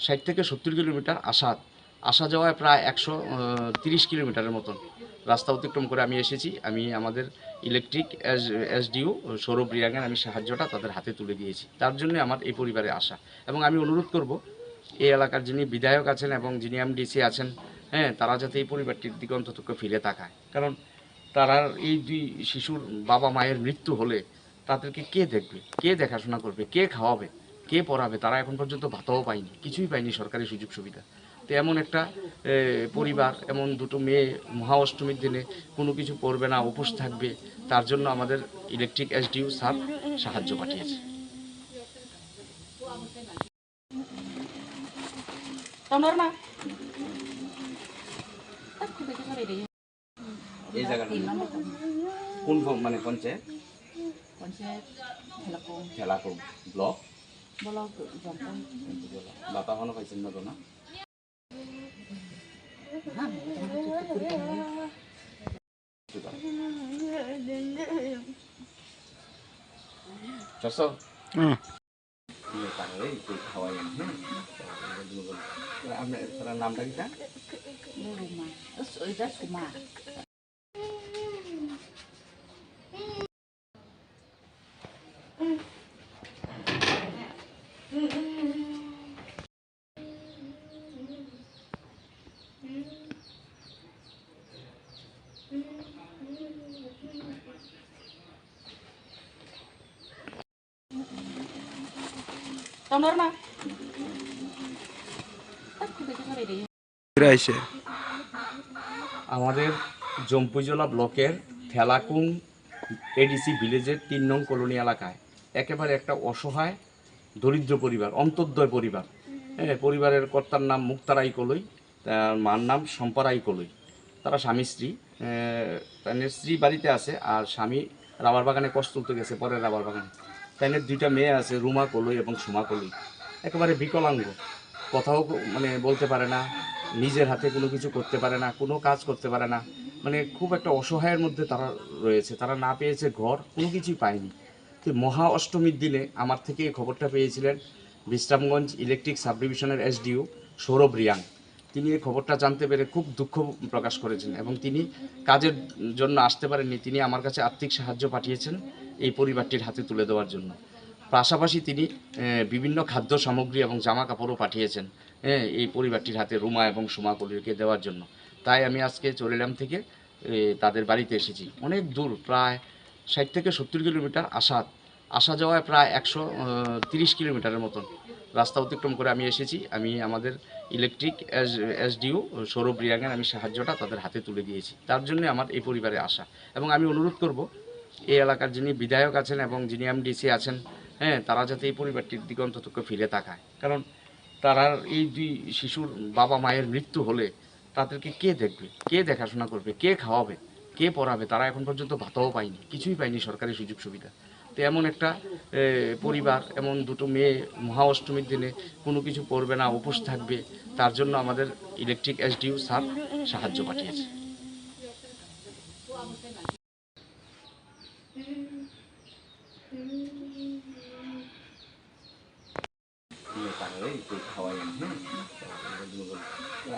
60 থেকে 70 কিলোমিটার আসা যাওয়ায় প্রায় 130 কিলোমিটারের মতন রাস্তা অতিক্রম করে আমি এসেছি। আমি আমাদের ইলেকট্রিক এসডিও সৌরভ রিয়াঙ্গের আমি সাহায্যটা তাদের হাতে তুলে দিয়েছি। তার জন্য আমার এই পরিবারে আসা এবং আমি অনুরোধ করব এই এলাকার যিনি বিধায়ক আছেন এবং যিনি এমডিসি আছেন, তারা যাতে এই পরিবারটির দিকে অন্তত ফিরে তাকায়। কারণ তারা এই 2 শিশুর বাবা মায়ের মৃত্যু হলে তাদেরকে কে দেখবে, কে দেখাশোনা করবে, কে খাওয়াবে, কে পড়াবে? তারা এখন পর্যন্ত ভাতাও পায়নি, কিছুই পায়নি সরকারি সুযোগ সুবিধা। তো এমন একটা পরিবার, এমন 2টো মেয়ে মহা অষ্টমীর দিনে কোনো কিছু করবে না, উপোস থাকবে, তার জন্য আমাদের ইলেকট্রিক এসডিও স্যার সাহায্য পাঠিয়েছে। এই জায়গাটা কোন মানে পঞ্চায়েত? থেলাকুং ব্লক বাতা হনো পাইছেন না তো না? আপনার নামটা কি? আমাদের জম্পুজলা ব্লকের থেলাকুং এডিসি ভিলেজের 3 নং কলোনি এলাকায় একেবারে একটা অসহায় দরিদ্র পরিবার, অন্তর্দয় পরিবার। পরিবারের কর্তার নাম মুক্তারাই কলই, তার মার নাম সম্পারাই কলই। তারা স্বামী স্ত্রী, তাদের স্ত্রী বাড়িতে আছে আর স্বামী রাবার বাগানে কষ্ট তুলতে গেছে, পরের রাবার বাগানে। তাদের 2টা মেয়ে আছে, রুমা কলই এবং সুমা কলই। একেবারে বিকলাঙ্গ, কথাও মানে বলতে পারে না, নিজের হাতে কোনো কিছু করতে পারে না, কোনো কাজ করতে পারে না, মানে খুব একটা অসহায়ের মধ্যে তারা রয়েছে। তারা না পেয়েছে ঘর, কোনো কিছুই পায়নি। তো মহা অষ্টমীর দিনে আমার থেকে এই খবরটা পেয়েছিলেন বিশ্রামগঞ্জ ইলেকট্রিক সাব ডিভিশনের এসডিও সৌরভ রিয়াং। তিনি এই খবরটা জানতে পেরে খুব দুঃখ প্রকাশ করেছেন এবং তিনি কাজের জন্য আসতে পারেননি। তিনি আমার কাছে আর্থিক সাহায্য পাঠিয়েছেন এই পরিবারটির হাতে তুলে দেওয়ার জন্য। পাশাপাশি তিনি বিভিন্ন খাদ্য সামগ্রী এবং জামা কাপড়ও পাঠিয়েছেন এই পরিবারটির হাতে রুমা এবং সুমা কলিকে দেওয়ার জন্য। তাই আমি আজকে চরিলাম থেকে তাদের বাড়িতে এসেছি। অনেক দূর, প্রায় 60 থেকে 70 কিলোমিটার আসা যাওয়ায় প্রায় 130 কিলোমিটারের মতন রাস্তা অতিক্রম করে আমি এসেছি। আমি আমাদের ইলেকট্রিক এসডিও সৌরভ রিয়াংয়ের আমি সাহায্যটা তাদের হাতে তুলে দিয়েছি। তার জন্য আমার এই পরিবারে আসা। এবং আমি অনুরোধ করব এই এলাকার যিনি বিধায়ক আছেন এবং যিনি এমডিসি আছেন, তারা যাতে এই পরিবারটির দিকে অন্তত ফিরে তাকায়। কারণ তারা এই 2 শিশুর বাবা মায়ের মৃত্যু হলে তাদেরকে কে দেখবে, কে দেখাশোনা করবে, কে খাওয়াবে, কে পড়াবে? তারা এখন পর্যন্ত ভাতাও পায়নি, কিছুই পায়নি সরকারি সুযোগ সুবিধা। তো এমন একটা পরিবার, এমন 2টো মেয়ে মহা অষ্টমীর দিনে কোনো কিছু করবে না, উপোস থাকবে, তার জন্য আমাদের ইলেকট্রিক এসডিও স্যার সাহায্য পাঠিয়েছে।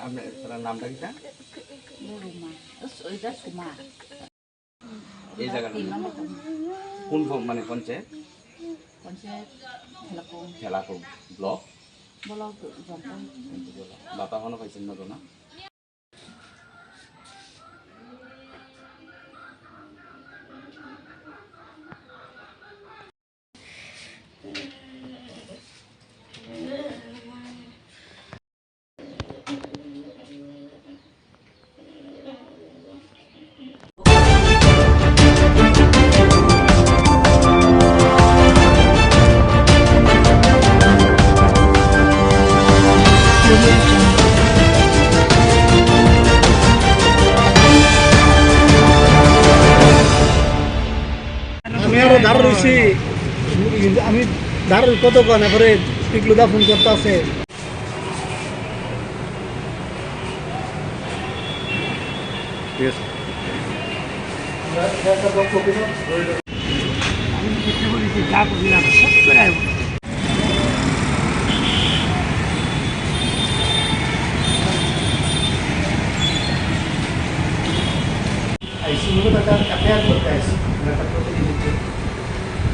আপনার নামটা কি? এই জায়গাটা কোন মানে পঞ্চায়েত? খেলাকুম ব্লক। বাতা হনো পাইছেন না তো না?
আমি আরো দাঁড় রয়েছি, আমি দাঁড় কতক্ষণ এরপরে পিকলুদা ফোন করতে আছে।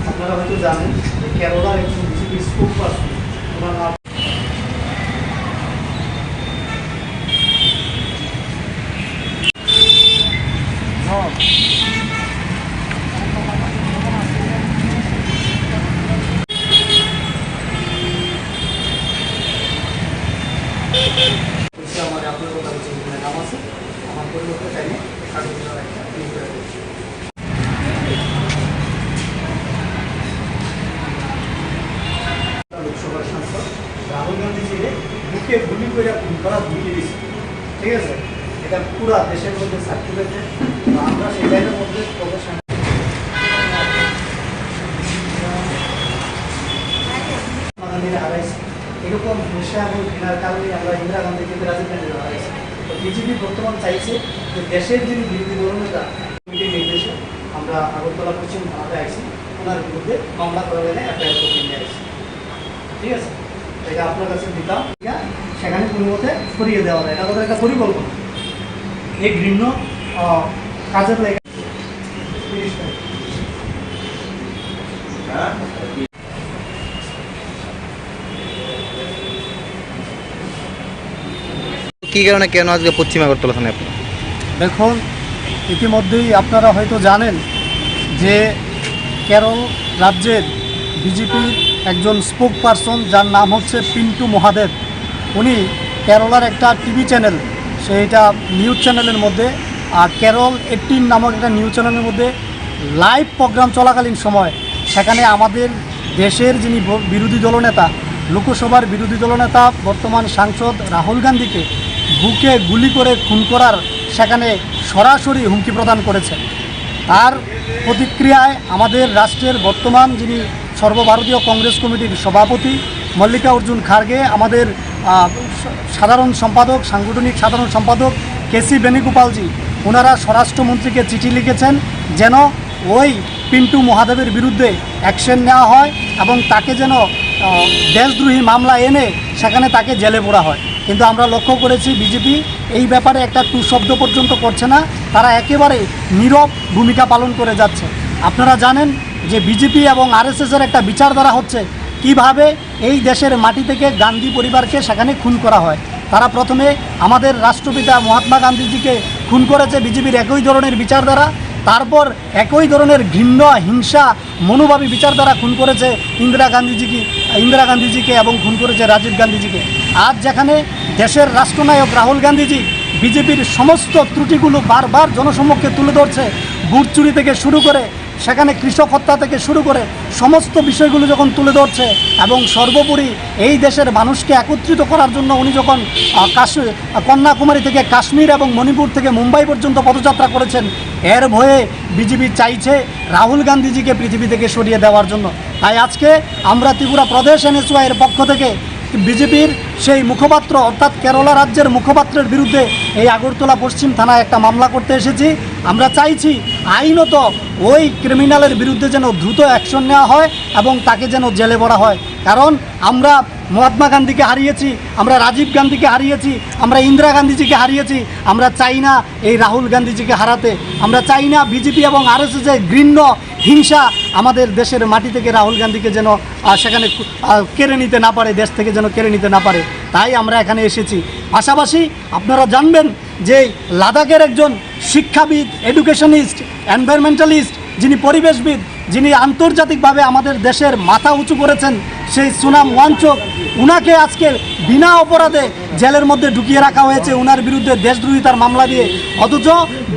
আপনারা হয়তো জানেন যে কেরলার একজন বিজেপি স্পোক পারসন, ওনার নাম আমার আপনার কথা হচ্ছে নাম আছে, আমার পরিবর্তে চাইলে লোকসভার সাংসদ রাহুল গান্ধী ছেলে বুকে গুলি করে খুন করা ধুয়ে দিয়েছে, ঠিক আছে? এটা পুরা দেশের মধ্যে সার্কুলেটেড। আমরা সেই লাইনের মধ্যে হারাইছি। এরকম হিংসা এবং ঘৃণার কারণে আমরা ইন্দিরা গান্ধীকে রাজীব গান্ধী হারাইছি। তো বিজেপি বর্তমান চাইছে যে দেশের যিনি বিরোধী দলনেতা নির্দেশে আমরা আগরতলা পশ্চিম থানাতে আইছি, ওনার বিরুদ্ধে মামলা করা গেলে এফআইআর করে নিয়ে আসছি, ঠিক আছে? এটা আপনার কাছে দিতাম, সেখানে কোনো মতে সরিয়ে দেওয়া যায়। এটা আমাদের একটা পরিকল্পনা, এই ঘৃণ্য কাজের লেগে
কি কারণে কেন আজকে পশ্চিম আগরতলা থানায় আপনারা?
দেখুন, ইতিমধ্যেই আপনারা হয়তো জানেন যে কেরল রাজ্যের বিজেপির একজন স্পোক পারসন, যার নাম হচ্ছে পিন্টু মহাদেব, উনি কেরলার একটা টিভি চ্যানেল, সেইটা নিউজ চ্যানেলের মধ্যে, আর কেরল 18 নামক একটা নিউজ চ্যানেলের মধ্যে লাইভ প্রোগ্রাম চলাকালীন সময় সেখানে আমাদের দেশের যিনি বিরোধী দলনেতা, লোকসভার বিরোধী দলনেতা বর্তমান সাংসদ রাহুল গান্ধীকে বুকে গুলি করে খুন করার সেখানে সরাসরি হুমকি প্রদান করেছেন। তার প্রতিক্রিয়ায় আমাদের রাষ্ট্রের বর্তমান যিনি সর্বভারতীয় কংগ্রেস কমিটির সভাপতি মল্লিকার্জুন খাড়গে, আমাদের সাধারণ সম্পাদক, সাংগঠনিক সাধারণ সম্পাদক কেসি বেণুগোপালজি, ওনারা স্বরাষ্ট্রমন্ত্রীকে চিঠি লিখেছেন যেন ওই পিন্টু মহাদেবের বিরুদ্ধে অ্যাকশন নেওয়া হয় এবং তাকে যেন দেশদ্রোহী মামলা এনে সেখানে তাকে জেলে পোড়া হয়। কিন্তু আমরা লক্ষ্য করেছি বিজেপি এই ব্যাপারে একটা টু শব্দ পর্যন্ত করছে না, তারা একেবারে নীরব ভূমিকা পালন করে যাচ্ছে। আপনারা জানেন যে বিজেপি এবং আরএসএসের একটা বিচারধারা হচ্ছে কিভাবে এই দেশের মাটি থেকে গান্ধী পরিবারকে সেখানে খুন করা হয়। তারা প্রথমে আমাদের রাষ্ট্রপিতা মহাত্মা গান্ধীজিকে খুন করেছে বিজেপির একই ধরনের বিচারধারা, তারপর একই ধরনের ঘৃণ্য হিংসা মনোভাবী বিচারধারা খুন করেছে ইন্দিরা গান্ধীজিকে এবং খুন করেছে রাজীব গান্ধীজিকে। আজ যেখানে দেশের রাষ্ট্রনায়ক রাহুল গান্ধীজি বিজেপির সমস্ত ত্রুটিগুলো বারবার জনসম্মুখে তুলে ধরছে, বুট চুরি থেকে শুরু করে সেখানে কৃষক হত্যা থেকে শুরু করে সমস্ত বিষয়গুলো যখন তুলে ধরছে এবং সর্বোপরি এই দেশের মানুষকে একত্রিত করার জন্য উনি যখন কন্যাকুমারী থেকে কাশ্মীর এবং মণিপুর থেকে মুম্বাই পর্যন্ত পদযাত্রা করেছেন, এর ভয়ে বিজেপি চাইছে রাহুল গান্ধীজিকে পৃথিবী থেকে সরিয়ে দেওয়ার জন্য। তাই আজকে আমরা ত্রিপুরা প্রদেশ এনএসওয়াই এর পক্ষ থেকে বিজেপির সেই মুখপাত্র অর্থাৎ কেরালা রাজ্যের মুখপাত্রের বিরুদ্ধে এই আগরতলা পশ্চিম থানায় একটা মামলা করতে এসেছি। আমরা চাইছি আইনত ওই ক্রিমিনালের বিরুদ্ধে যেন দ্রুত অ্যাকশন নেওয়া হয় এবং তাকে যেন জেলে ভরা হয়। কারণ আমরা মহাত্মা গান্ধীকে হারিয়েছি, আমরা রাজীব গান্ধীকে হারিয়েছি, আমরা ইন্দিরা গান্ধীজিকে হারিয়েছি। আমরা চাই না এই রাহুল গান্ধীজিকে হারাতে। আমরা চাই না বিজেপি এবং আরএসএসের ঘৃণ্য হিংসা আমাদের দেশের মাটি থেকে রাহুল গান্ধীকে যেন সেখানে কেড়ে নিতে না পারে, দেশ থেকে যেন কেড়ে নিতে না পারে। তাই আমরা এখানে এসেছি। পাশাপাশি আপনারা জানবেন যে লাদাখের একজন শিক্ষাবিদ, এডুকেশনিস্ট, এনভায়রনমেন্টালিস্ট, যিনি পরিবেশবিদ, যিনি আন্তর্জাতিকভাবে আমাদের দেশের মাথা উঁচু করেছেন, সেই সুনাম ওয়াংচুক, উনাকে আজকে বিনা অপরাধে জেলের মধ্যে ঢুকিয়ে রাখা হয়েছে উনার বিরুদ্ধে দেশদ্রোহিতার মামলা দিয়ে। অথচ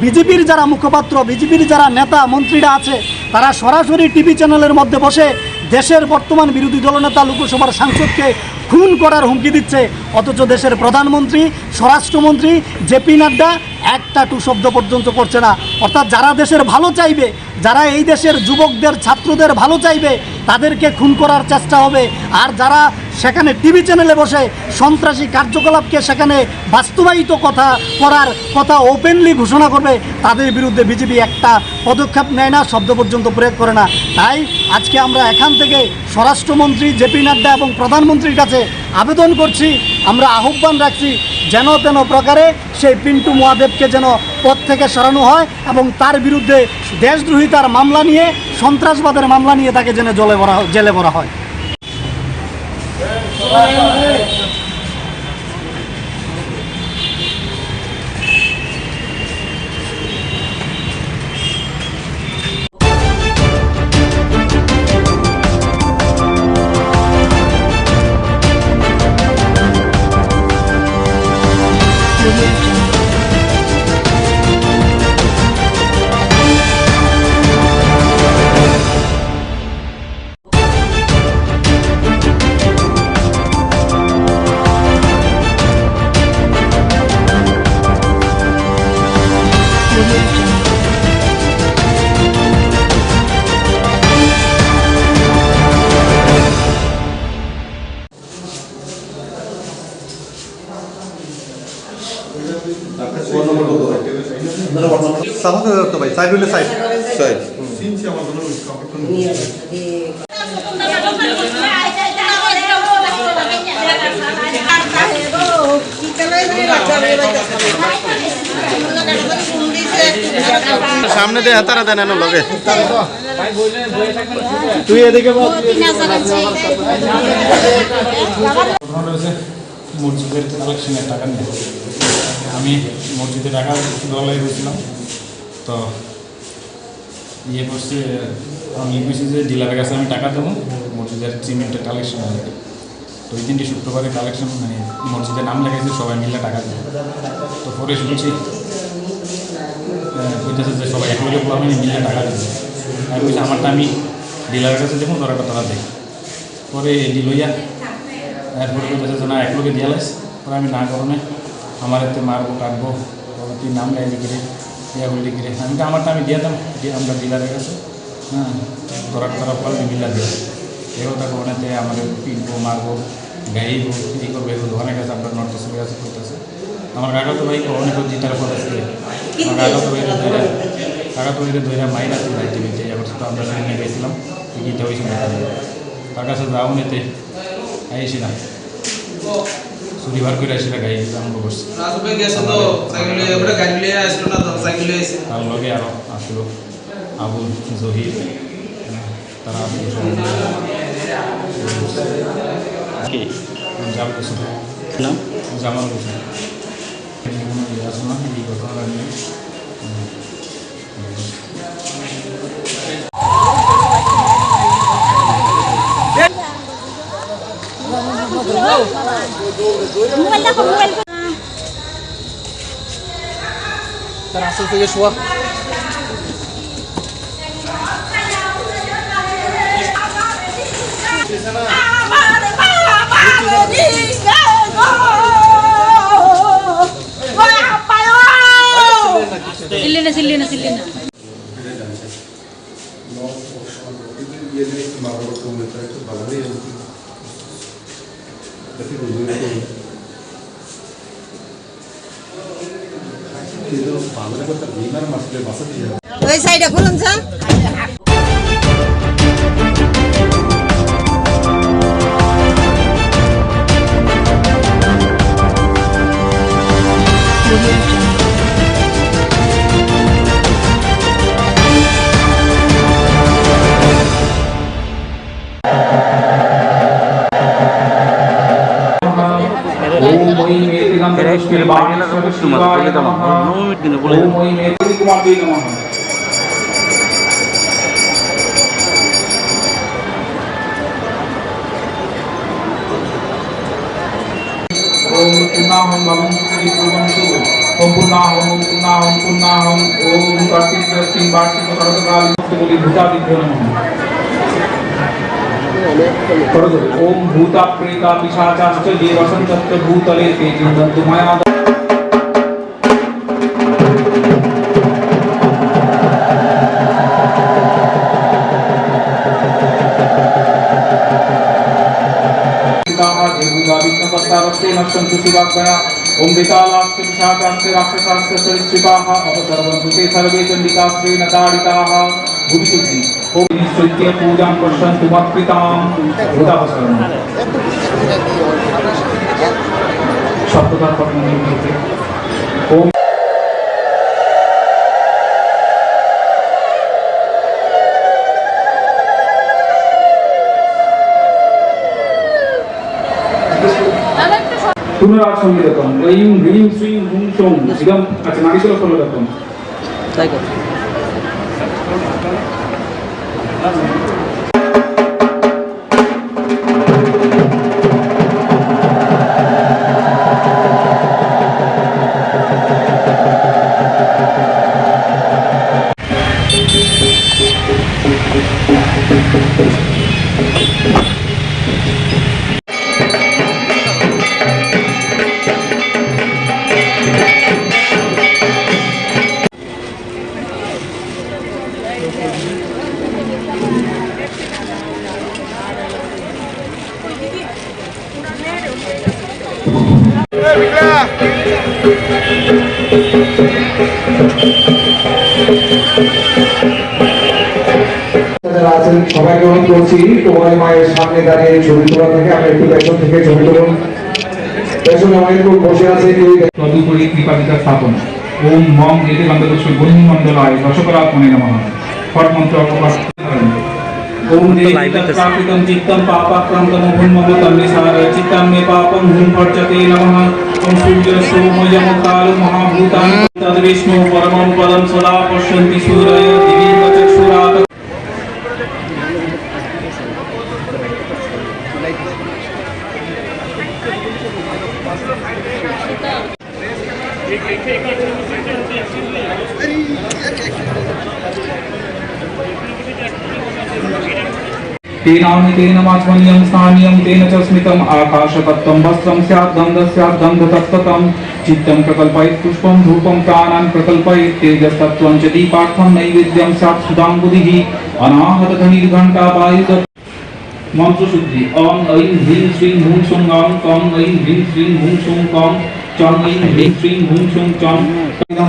বিজেপির যারা মুখপাত্র, বিজেপির যারা নেতা মন্ত্রীরা আছে, তারা সরাসরি টিভি চ্যানেলের মধ্যে বসে দেশের বর্তমান বিরোধী দলনেতা লোকসভার সাংসদকে খুন করার হুমকি দিচ্ছে। অথচ দেশের প্রধানমন্ত্রী, স্বরাষ্ট্রমন্ত্রী জেপি নাড্ডা একটা টু শব্দ পর্যন্ত করছে না। অর্থাৎ যারা দেশের ভালো চাইবে, যারা এই দেশের যুবকদের, ছাত্রদের ভালো চাইবে, তাদেরকে খুন করার চেষ্টা হবে। আর যারা সেখানে টিভি চ্যানেলে বসে সন্ত্রাসী কার্যকলাপকে সেখানে বাস্তবায়িত করার কথা ওপেনলি ঘোষণা করবে, তাদের বিরুদ্ধে বিজেপি একটা পদক্ষেপ নেয় না, শব্দ পর্যন্ত প্রয়োগ করে না। তাই আজকে আমরা এখান থেকে স্বরাষ্ট্রমন্ত্রী জেপি নাড্ডা এবং প্রধানমন্ত্রীর কাছে আবেদন করছি, আমরা আহ্বান রাখছি যেন তেন প্রকারে সেই পিন্টু মহাদেবকে যেন পদ থেকে সরানো হয় এবং তার বিরুদ্ধে দেশদ্রোহিতার মামলা নিয়ে, সন্ত্রাসবাদের মামলা নিয়ে তাকে যেন জেলে ভরা হয়।
ভাই সাইড হইলে সাইড সাইড সামনে দিয়ে হাতারা দেন এনে লগে তুই এদিকে
মসজিদের কালেকশনের টাকা নিয়ে আমি মসজিদে টাকা দলাই গেছিলাম। তো করছে, আমি বুঝছি যে ডিলারের কাছে আমি টাকা দেবো মসজিদের সিমেন্টের কালেকশন হবে। তো ওই দিনটি শুক্রবারে কালেকশন মানে মসজিদের নাম লেখাইছে, সবাই মিলে টাকা দেবো। তো পরে শুনছি বলতেছে যে সবাই এক মিলে মিলে টাকা দেবে। আমি বলছি আমারটা আমি ডিলারের কাছে দেখুন তোরাটা তারা দেখ পরে এডি লইয়া এরপরে বলতেছে না এক লোকে দিয়ে লাইস পরে আমি না করণে আমার এতে মারবো কাটবো তুই নাম গাইবি কিরে ইয়া বললি কিরে আমি তো আমারটা আমি দিয়ে দাম আমরা ডিলারের কাছে হ্যাঁ তোরা ফল বিমিল্লা দিয়ে এও তাকে ওনাতে আমাদের পিটবো মারবো গাইবো এই করবো এগুলো অনেক আছে আপনার নর্থ ইস্টের কাছে করতেছে আমার কাকা তো ভাই অনেক জিতার পর আসছে আমার কাকা তো ধৈরা মাইরা আছে যাইতে বেঁচে এবার তো আমরা সেখানে গেছিলাম গীতা হয়েছিল তার কাছে যাও নিতে আইসিলাম শনিবার করে আসলে গাড়ি আরম্ভ করছি তার লগে আরও আসলো আবুল জহির তারা জামাল হোসেন নাম জামাল হোসেন কোনো ইয়ে আছে না এই ঘটনাটা নিয়ে
তার আসল থেকে শোয়া
Silena.
ওই সাইডে খুলুন স্যার
ओम भूता प्रेता पिशाचाश्च ये वसन्तश्च भूतले ते चिन्तन्तु मया नश्यन्तु शिवाज्ञया ओम विशालाश्च पिशाचाश्च राक्षसाश्च सरीसृपाः अपसर्वन्तु ते सर्वे चण्डिकाश्रेण ताडिताः भुविशुद्धि ओम निश्चित्य पूजां पश्यन्तु मत्पितां भूतापसरणं शब्दतार पठनं क्रियते ओम पुनराज संगीतम ऐं ह्रीं श्रीं हुं शों इदम अच्छा नागेश्वर संगीतम তাই কর সবাইকে অনুরোধ করছি তোমার মায়ের সামনে দাঁড়িয়ে ছবি তোলা থেকে আমি একটু পেছন থেকে ছবি তুলুন পেছনে অনেক লোক বসে আছে তদুপরি কৃপাদিতা স্থাপন ওম মম এতে গন্ধপুষ্প বন্ধু মন্ডলায় রসকরাত্মনে নমঃ ফট মন্ত্র অপকাশ ओम देवतापितं चित्तं पापाक्रान्तं भून्मभूतं निसारय चित्तं मे पापं भून्भर्जते नमः ओम सूर्य सोमयं काल महाभूतां तद्विष्णु परमं पदं सदा पश्यन्ति सूरय दिवीं चक्षुरात् तेनामितेन वाच्मनीयं स्थानीयं तेन च स्मितम् आकाशतत्त्वं वस्त्रं स्यात् गन्धः स्यात् गन्धतत्त्वं चित्तं प्रकल्पयेत् पुष्पं धूपं प्राणान् प्रकल्पयेत् तेजस्तत्त्वं च दीपार्थं नैवेद्यं स्यात् सुधाम्बुधिः अनाहतध्वनिर्घण्टापायुध मंत्रशुद्धि ओम ऐं ह्रीं श्रीं हूं सुं गं कं ऐं ह्रीं श्रीं हूं सुं कं चं ऐं ह्रीं श्रीं हूं सुं चं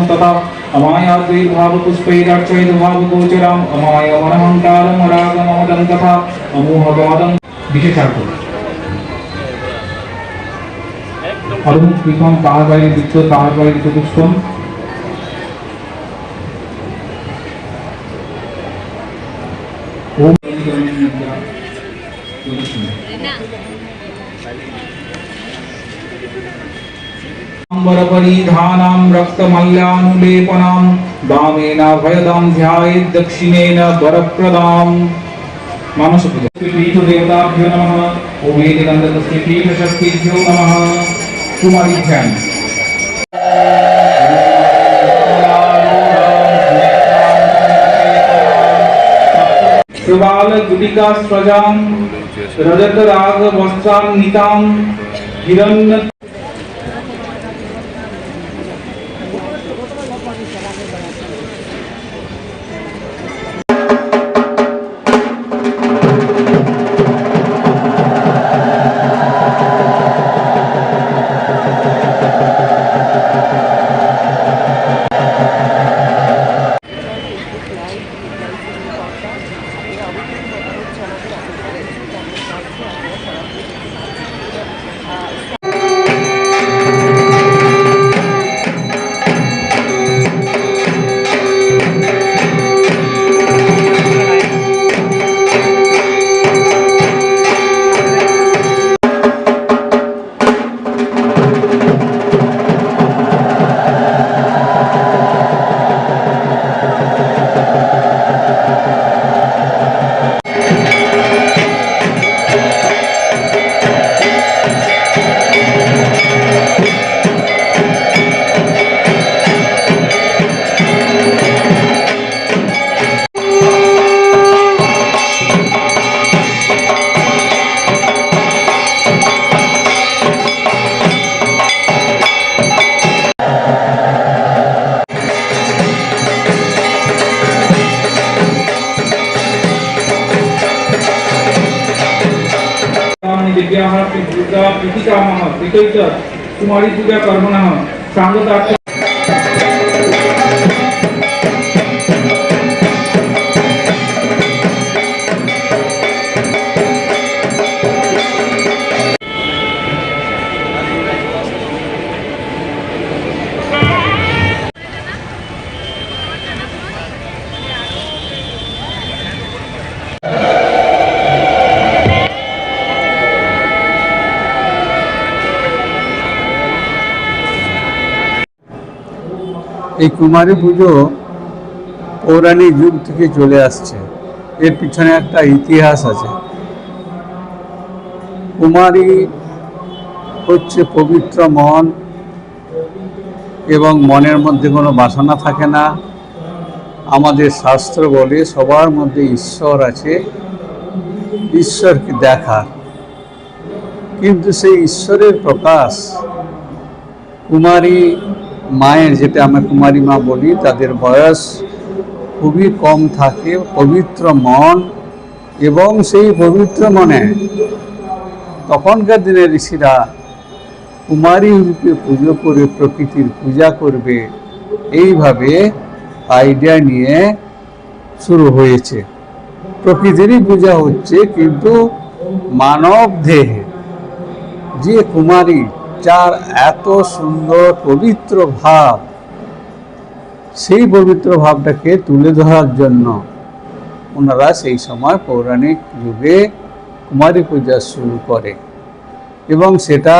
तथा अमायाद्वैर्भावपुष्पैरार्चयद्भावगोचरम् अमायमनहङ्कारमरागममदं तथा अमोहगमदं विशेषार्थ अरुमुखीकं तार বাইরে বৃত্ত তার বাইরে চতুষ্কোণ ओम परिधानां रक्तमल्यानुलेपनां वामेन भयदां ध्यायेत् दक्षिणेन वरप्रदां मानसपीठ देवताभ्यो नमः ओम वेदिकन्दस्य पीठशक्तिभ्यो नमः कुमारी ध्यान प्रबाल गुटिका स्वजां रजत राग वस्त्रान्वितां हिरण्य दिव्याः दुर्गा प्रीतिकामः प्रीतैत कुमारी पूजा कर्मणः सांगतार्थ
এই কুমারী পুজো পৌরাণিক যুগ থেকে চলে আসছে। এর পিছনে একটা ইতিহাস আছে। কুমারী হচ্ছে পবিত্র মন এবং মনের মধ্যে কোনো বাসনা থাকে না। আমাদের শাস্ত্র বলে সবার মধ্যে ঈশ্বর আছে, ঈশ্বরকে দেখার, কিন্তু সেই ঈশ্বরের প্রকাশ কুমারী মায়ের, যেটা আমরা কুমারী মা বলি, তাদের বয়স খুবই কম থাকে, পবিত্র মন, এবং সেই পবিত্র মনে তখনকার দিনের ঋষিরা কুমারী রূপে পুজো করে প্রকৃতির পূজা করবে, এইভাবে আইডিয়া নিয়ে শুরু হয়েছে। প্রকৃতিরই পূজা হচ্ছে, কিন্তু মানব দেহে যে কুমারী, যার এত সুন্দর পবিত্র ভাব, সেই পবিত্র ভাবটাকে তুলে ধরার জন্য ওনারা সেই সময় পৌরাণিক যুগে কুমারী পূজা শুরু করে, এবং সেটা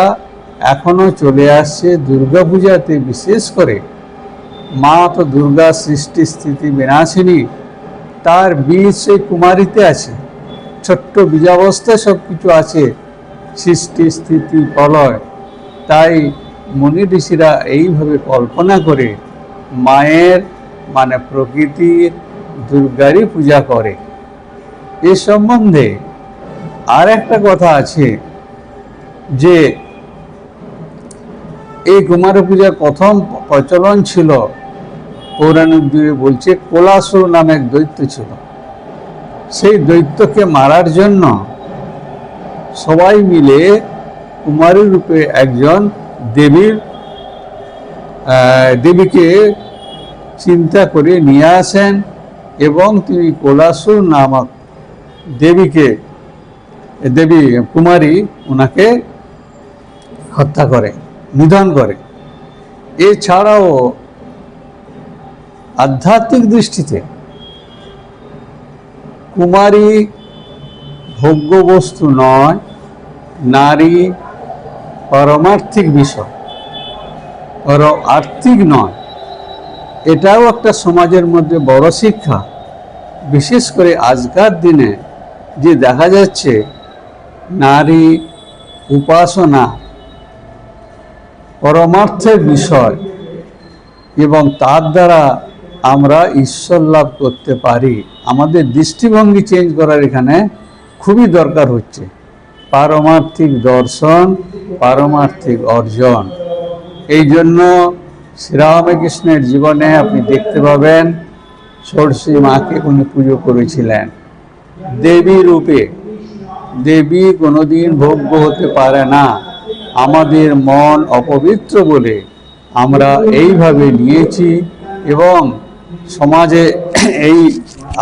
এখনও চলে আসছে। দুর্গা পূজাতে বিশেষ করে মা তো দুর্গা সৃষ্টি স্থিতি বিনাশিনী, তার বীজ সেই কুমারীতে আছে। ছোট্ট বীজাবস্থায় সব কিছু আছে, সৃষ্টি স্থিতি প্রলয়। তাই মুনি ঋষিরা এইভাবে কল্পনা করে মায়ের প্রকৃতির দুর্গারই পূজা করে। এ সম্বন্ধে আর একটা কথা আছে যে এই কুমার পূজার প্রথম প্রচলন ছিল, পৌরাণিক যুগে বলছে কোলাসুর নামে এক দৈত্য ছিল। সেই দৈত্যকে মারার জন্য সবাই মিলে কুমারী রূপে একজন দেবীকে চিন্তা করে নিয়ে আসেন এবং তিনি কোলাসুর নামক দেবী কুমারী ওনাকে হত্যা করে, নিধন করে। এছাড়াও আধ্যাত্মিক দৃষ্টিতে কুমারী ভোগ্যবস্তু নয়, নারী পারমার্থিক বিষয়, আর্থিক নয়। এটাও একটা সমাজের মধ্যে বড় শিক্ষা। বিশেষ করে আজকার দিনে যে দেখা যাচ্ছে নারী উপাসনা পরমার্থের বিষয় এবং তার দ্বারা আমরা ঈশ্বর লাভ করতে পারি। আমাদের দৃষ্টিভঙ্গি চেঞ্জ করার এখানে খুবই দরকার হচ্ছে। পারমার্থিক দর্শন, পারমার্থিক অর্জন। এই জন্য শ্রীরামকৃষ্ণের জীবনে আপনি দেখতে পাবেন ষোড়শী মাকে উনি পুজো করেছিলেন দেবী রূপে। দেবী কোনোদিন ভোগ্য হতে পারে না। আমাদের মন অপবিত্র বলে আমরা এইভাবে নিয়েছি এবং সমাজে এই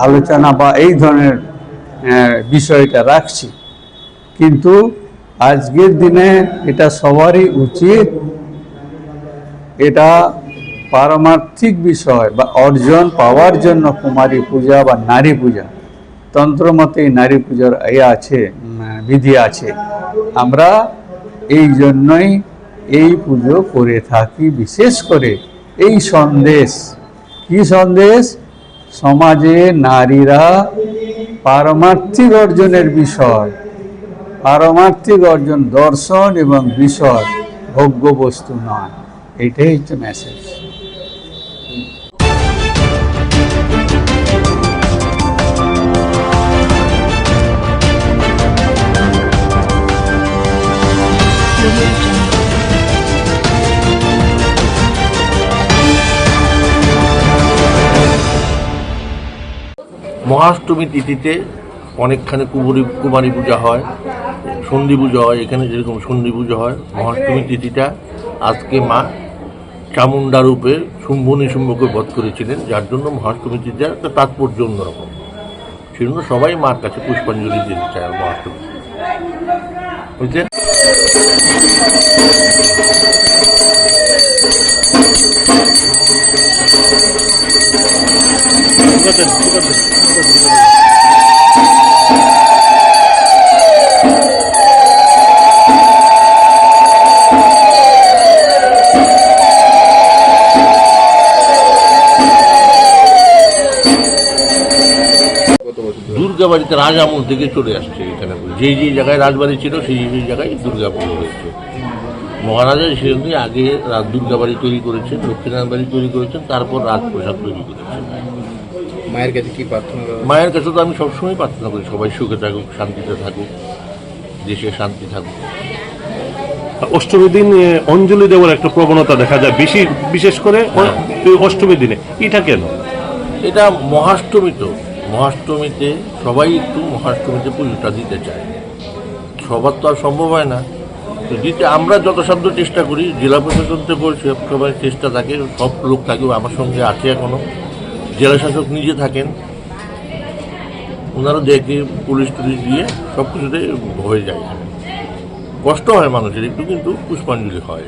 আলোচনা বা এই ধরনের বিষয়টা রাখছি। কিন্তু আজকের দিনে এটা সবারই উচিত, এটা পারমার্থিক বিষয় বা অর্জন পাওয়ার জন্য কুমারী পূজা বা নারী পূজা, তন্ত্রমতে নারী পূজার বিধি আছে। আমরা এই জন্যই এই পুজো করে থাকি। বিশেষ করে এই সন্দেশ, কি সন্দেশ? সমাজে নারীরা পারমার্থিক অর্জনের বিষয়, পারমার্থিক অর্জন দর্শন এবং বিষয়, ভোগ্য বস্তু নয়। এটাই হচ্ছে মেসেজ।
মহাষ্টমী তিথিতে অনেকখানে কুমারী পূজা হয়, সন্ধি পুজো হয়। এখানে যেরকম সন্ধি পুজো হয়, মহাষ্টমী তিথিটা আজকে মা চামুন্ডা রূপে শুম্ভ নিশুম্ভকে বধ করেছিলেন, যার জন্য মহাষ্টমী তিথির একটা তাৎপর্য অন্যরকম। সেজন্য সবাই মার কাছে পুষ্পাঞ্জলি দিতে চায় মহাষ্টমী, বুঝলেন? দুর্গাবাড়িতে রাজ আমল থেকে চলে আসছে। এখানে যেই জায়গায় রাজবাড়ি ছিল সেই জায়গায় দুর্গা পুজো হয়েছে। মহারাজা সেজন্যই আগে দুর্গাবাড়ি তৈরি করেছেন, লক্ষ্মীনারায়ণ বাড়ি তৈরি করেছেন, তারপর রাজপ্রসাদ তৈরি করেছেন।
মায়ের কাছে কি প্রার্থনা?
মায়ের কাছে তো আমি সবসময় প্রার্থনা করি সবাই সুখে থাকুক, শান্তিতে থাকুক, দেশে শান্তি থাকুক।
অষ্টমীর দিন অঞ্জলি দেওয়ার একটা প্রবণতা দেখা যায়, বিশেষ করে অষ্টমীর দিনে। এটা কেন?
এটা মহাষ্টমীতে সবাই একটু মহাষ্টমীতে পুজোটা দিতে চায়। সবার তো আর সম্ভব হয় না, তো দিতে আমরা যথাসাধ্য চেষ্টা করি। জেলা প্রশাসন থেকে সবাই চেষ্টা থাকে, সব লোক থাকে, আমার সঙ্গে আছে এখনও। জেলা শাসক নিজে থাকেন, ওনারা দেখে পুলিশ টুলিশ দিয়ে সব কিছুতে হয়ে যায়। কষ্ট হয় মানুষের একটু, কিন্তু পুষ্পাঞ্জলি হয়।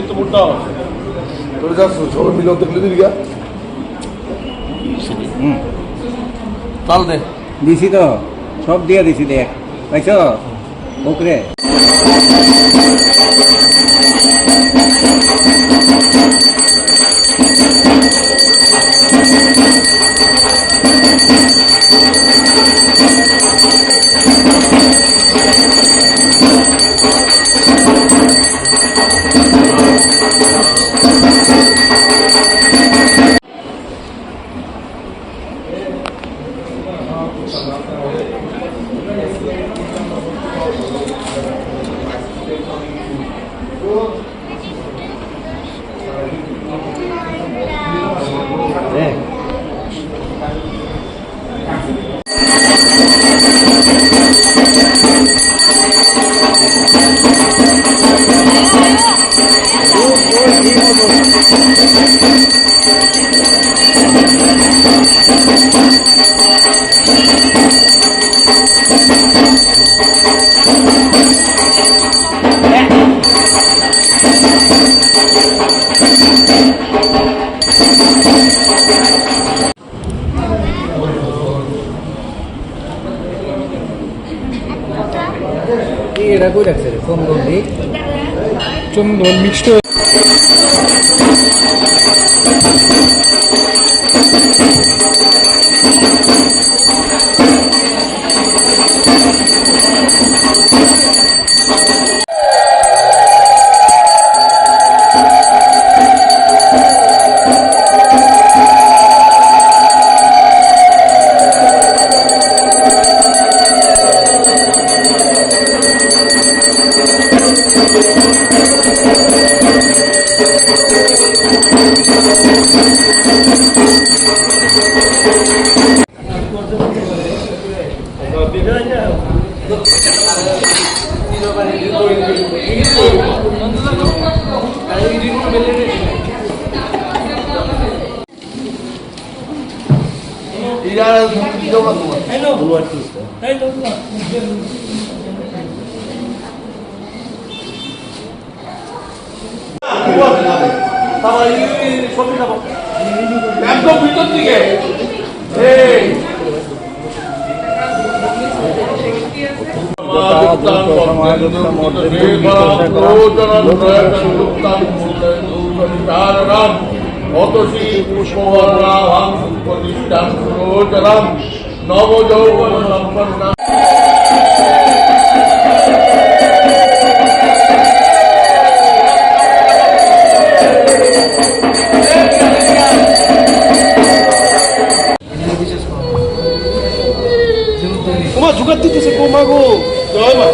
তো মোটা তোর যা সবাই মিলে দেখলে দিবি গা চাল দে
দিছি তো সব দিয়ে দিছি দেখ পাইছ ওকরে এরা কই রাখছে রে চন্দন দি চন্দন মিক্সড
একদম ভিতর দিকে অতসী পুষ্পবর্ণাভাং প্রতিষ্ঠান সুরোচরাম নবযৌবন সম্পন্না
জোগাড় দিতেছে গো মা গো জয় মা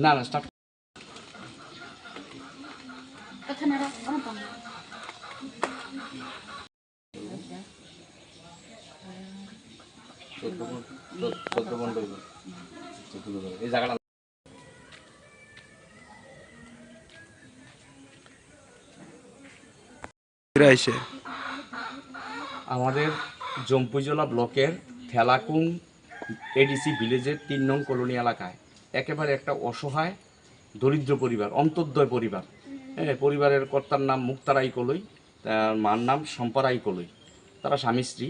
না না স্টার্ট এই জায়গাটা আমাদের জম্পুজলা ব্লকের থেলাকুং এডিসি ভিলেজের ৩ নং কলোনি এলাকায় একেবারে একটা অসহায় দরিদ্র পরিবার, অন্তর্দয় পরিবার। হ্যাঁ, পরিবারের কর্তার নাম মুক্তারাই কলই, তার মার নাম সম্পারাই কলই। তারা স্বামী স্ত্রী,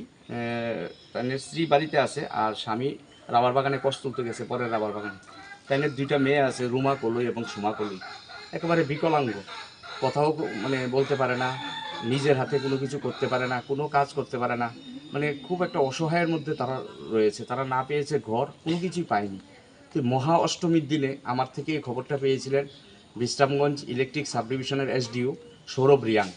তাদের স্ত্রী বাড়িতে আছে আর স্বামী রাবার বাগানে কষ্ট তুলতে গেছে, পরের রাবার বাগানে। তাদের 2টা মেয়ে আছে, রুমা কলই এবং সুমা কলই। একেবারে বিকলাঙ্গ, কথাও মানে বলতে পারে না, নিজের হাতে কোনো কিছু করতে পারে না, কোনো কাজ করতে পারে না, মানে খুব একটা অসহায়ের মধ্যে তারা রয়েছে। তারা না পেয়েছে ঘর, কোনো কিছুই পায়নি। তো মহা অষ্টমীর দিনে আমার থেকে এই খবরটা পেয়েছিলেন বিশ্রামগঞ্জ ইলেকট্রিক সাব ডিভিশনের এসডিও সৌরভ রিয়াং।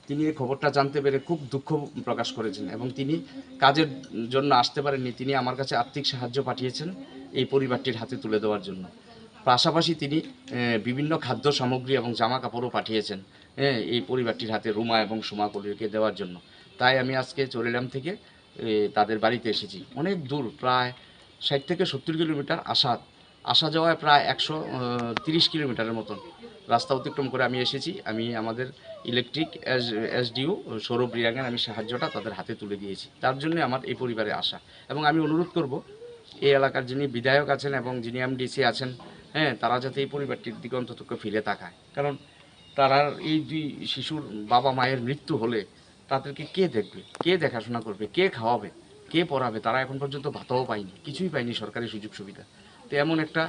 তিনি এই খবরটা জানতে পেরে খুব দুঃখ প্রকাশ করেছেন এবং তিনি কাজের জন্য আসতে পারেননি। তিনি আমার কাছে আর্থিক সাহায্য পাঠিয়েছেন এই পরিবারটির হাতে তুলে দেওয়ার জন্য। পাশাপাশি তিনি বিভিন্ন খাদ্য সামগ্রী এবং জামা কাপড়ও পাঠিয়েছেন এই পরিবারটির হাতে রুমা এবং সুমা কলিকে দেওয়ার জন্য। তাই আমি আজকে চরিলাম থেকে তাদের বাড়িতে এসেছি। অনেক দূর, প্রায় 60 থেকে 70 কিলোমিটার আসা যাওয়ায় প্রায় 130 কিলোমিটারের মতন রাস্তা অতিক্রম করে আমি এসেছি। আমি আমাদের ইলেকট্রিক এসডিও সৌরভ রিয়াঙ্গের আমি সাহায্যটা তাদের হাতে তুলে দিয়েছি। তার জন্য আমার এই পরিবারে আসা এবং আমি অনুরোধ করব এই এলাকার যিনি বিধায়ক আছেন এবং যিনি এমডিসি আছেন, তারা যাতে এই পরিবারটির দিকে অন্তত ফিরে তাকায়। কারণ তারা এই 2 শিশুর বাবা মায়ের মৃত্যু হলে তাদেরকে কে দেখবে, কে দেখাশোনা করবে, কে খাওয়াবে, কে পড়াবে, তারা এখন পর্যন্ত ভাতাও পায়নি, কিছুই পায়নি সরকারি সুযোগ সুবিধা। তো এমন একটা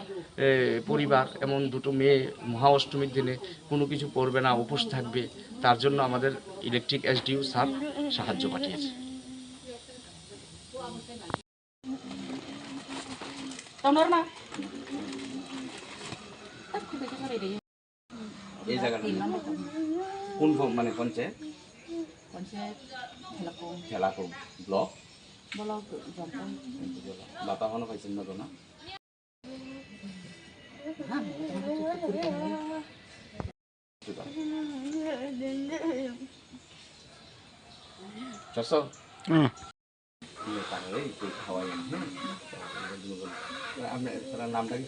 পরিবার, এমন দুটো মেয়ে মহা অষ্টমীর দিনে কোনো কিছু করবে না, উপোস থাকবে, তার জন্য আমাদের ইলেকট্রিক এসডিও স্যার সাহায্য পাঠিয়েছে। এই জায়গাটা কোন মানে পঞ্চায়েত? ঠেলাকুম ব্লক। বাতা হনো পাইছেন না তো না? আপনার নামটা কি?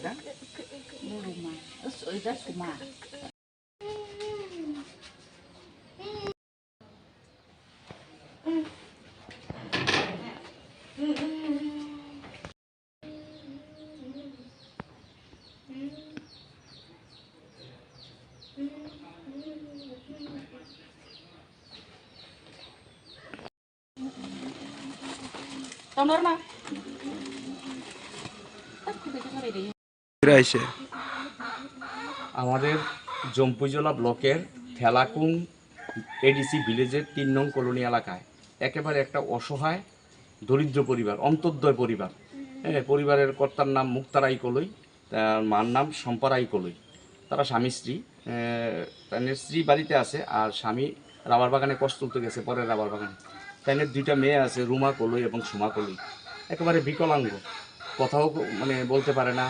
আমাদের জম্পুজলা ব্লকের ঠেলাকুং এডিসি ভিলেজের 3 নং কলোনি এলাকায় একেবারে একটা অসহায় দরিদ্র পরিবার, অন্তর্দয় পরিবার। পরিবারের কর্তার নাম মুক্তারাই কলই, তার মার নাম সম্পারাই কলই। তারা স্বামী স্ত্রী, তাদের স্ত্রী বাড়িতে আছে আর স্বামী রাবার বাগানে কষ্ট তুলতে গেছে, পরের রাবার বাগানে। তাদের 2টা মেয়ে আছে, রুমা কলই এবং সুমা কলই। একেবারে বিকলাঙ্গ, কথাও মানে বলতে পারে না,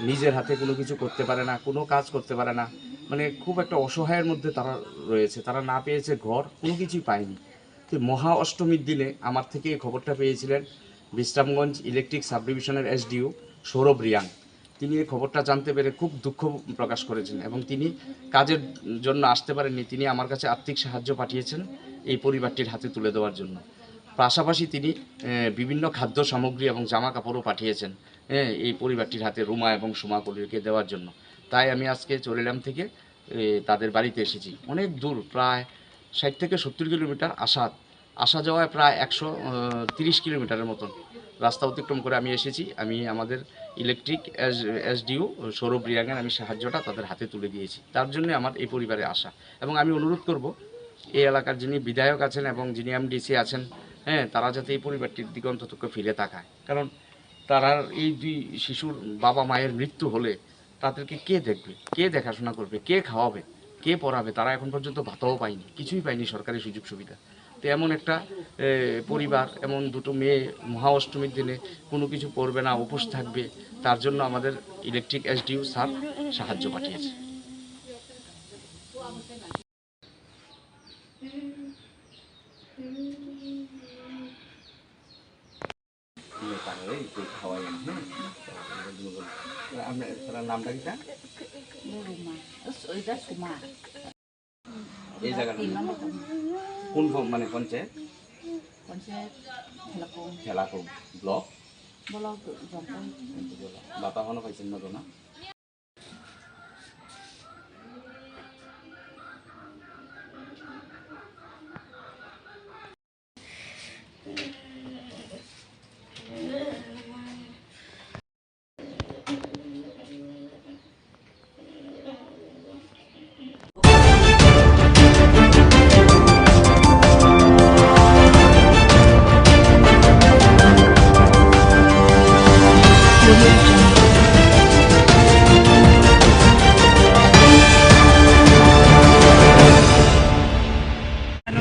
নিজের হাতে কোনো কিছু করতে পারে না, কোনো কাজ করতে পারে না, মানে খুব একটা অসহায়ের মধ্যে তারা রয়েছে। তারা না পেয়েছে ঘর, কোনো কিছুই পায়নি। তো মহা অষ্টমীর দিনে আমার থেকে এই খবরটা পেয়েছিলেন বিশ্রামগঞ্জ ইলেকট্রিক সাব ডিভিশনের এসডিও সৌরভ রিয়াং। তিনি এই খবরটা জানতে পেরে খুব দুঃখ প্রকাশ করেছেন এবং তিনি কাজের জন্য আসতে পারেননি। তিনি আমার কাছে আর্থিক সাহায্য পাঠিয়েছেন এই পরিবারটির হাতে তুলে দেওয়ার জন্য। পাশাপাশি তিনি বিভিন্ন খাদ্য সামগ্রী এবং জামা কাপড়ও পাঠিয়েছেন এই পরিবারটির হাতে রুমা এবং সুমা কলিকে দেওয়ার জন্য। তাই আমি আজকে চরিলাম থেকে তাদের বাড়িতে এসেছি। অনেক দূর, প্রায় 60 থেকে 70 কিলোমিটার আসা যাওয়ায় প্রায় 130 কিলোমিটারের মতন রাস্তা অতিক্রম করে আমি এসেছি। আমি আমাদের ইলেকট্রিক এসডিও সৌরভ রিয়াংয়ের আমি সাহায্যটা তাদের হাতে তুলে দিয়েছি। তার জন্য আমার এই পরিবারে আসা। এবং আমি অনুরোধ করব এই এলাকার যিনি বিধায়ক আছেন এবং যিনি এমডিসি আছেন, তারা যাতে এই পরিবারটির দিকে অন্তত ফিরে তাকায়। কারণ তারা এই 2 শিশুর বাবা মায়ের মৃত্যু হলে তাদেরকে কে দেখবে, কে দেখাশোনা করবে, কে খাওয়াবে, কে পড়াবে, তারা এখন পর্যন্ত ভাতাও পায়নি, কিছুই পায়নি সরকারি সুযোগ সুবিধা। তো এমন একটা পরিবার, এমন দুটো মেয়ে মহা অষ্টমীর দিনে কোনো কিছু করবে না, উপোস থাকবে, তার জন্য আমাদের ইলেকট্রিক এসডিও স্যার সাহায্য পাঠিয়েছে। আপনার নামটা কি? এই জায়গাটা কোন মানে পঞ্চায়েত? ঠেলাকুম ব্লক। বাতা হনো পাইছেন না তো না?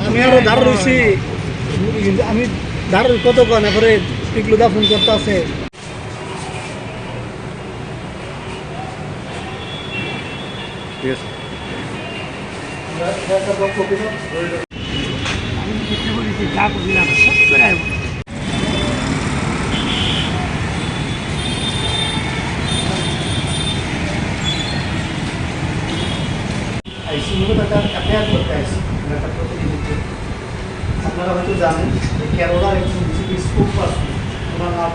আমি আরো ধার রয়েছি, আমি ধার কত কানে পরে টিকলুদা ফোন করতে আছে। আপনারা হয়তো জানেন যে কেরলার একজন বিজেপি স্পোক পারসন, ওনার নাম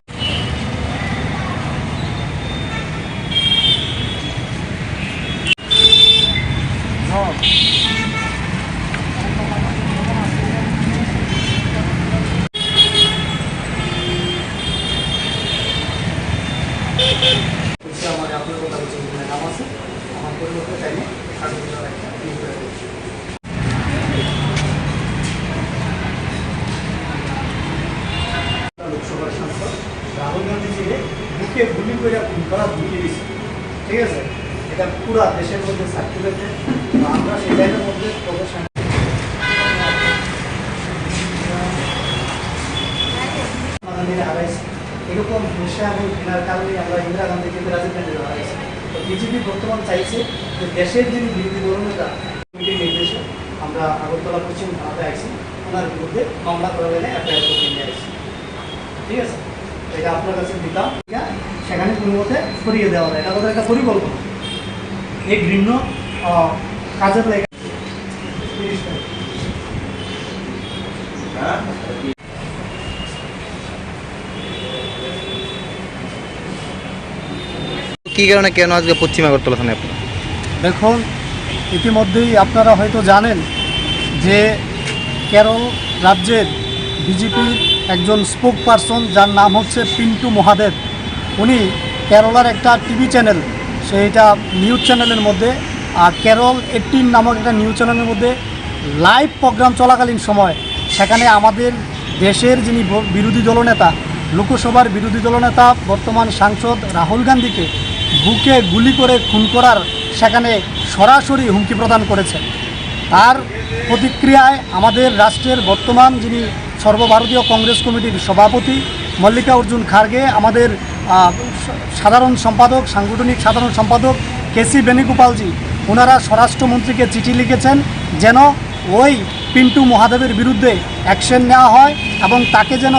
আমার আপনার কথা হচ্ছে নাম আছে আমার পরিবর্তে চাইলে লোকসভার সাংসদ রাহুল গান্ধীজিকে বুকে গুলি করে খুন করা ধুয়ে দিয়েছে, ঠিক আছে? এটা পুরা দেশের মধ্যে সার্কুলেট, আমরা সেই জায়গার মধ্যে হারাইছি। এরকম হিংসা এবং ঘৃণার কারণে আমরা ইন্দিরা গান্ধীকে রাজীব গান্ধীকে হারাইছি। তো বিজেপি বর্তমান চাইছে যে দেশের যিনি বিরোধী দলনেতা কমিটির নির্দেশে আমরা আগরতলা পশ্চিম থানাতে আইছি, ওনার বিরুদ্ধে মামলা করা গেলে এফআইআর করে নিয়ে আসছি, ঠিক আছে? এটা আপনার কাছে দিতাম, সেখানে কোনো মতে সরিয়ে দেওয়া যায়, এটা তো একটা পরিকল্পনা। এই ঘৃণ্য কাজের লেগে
কি কারণে কেন আজকে পশ্চিম আগরতলা থানায় আপনারা?
দেখুন, ইতিমধ্যেই আপনারা হয়তো জানেন যে কেরল রাজ্যের বিজেপির একজন স্পোক পারসন যার নাম হচ্ছে পিন্টু মহাদেব, উনি কেরলার একটা টিভি চ্যানেল, সেইটা নিউজ চ্যানেলের মধ্যে কেরল 18 নামক একটা নিউজ চ্যানেলের মধ্যে লাইভ প্রোগ্রাম চলাকালীন সময় সেখানে আমাদের দেশের যিনি বিরোধী দলনেতা, লোকসভার বিরোধী দলনেতা বর্তমান সাংসদ রাহুল গান্ধীকে বুকে গুলি করে খুন করার সেখানে সরাসরি হুমকি প্রদান করেছেন। তার প্রতিক্রিয়ায় আমাদের রাষ্ট্রের বর্তমান যিনি সর্বভারতীয় কংগ্রেস কমিটির সভাপতি মল্লিকার্জুন খার্গে, আমাদের সাধারণ সম্পাদক, সাংগঠনিক সাধারণ সম্পাদক কেসি বেণুগোপালজি, ওনারা স্বরাষ্ট্রমন্ত্রীকে চিঠি লিখেছেন যেন ওই পিন্টু মহাদেবের বিরুদ্ধে অ্যাকশন নেওয়া হয় এবং তাকে যেন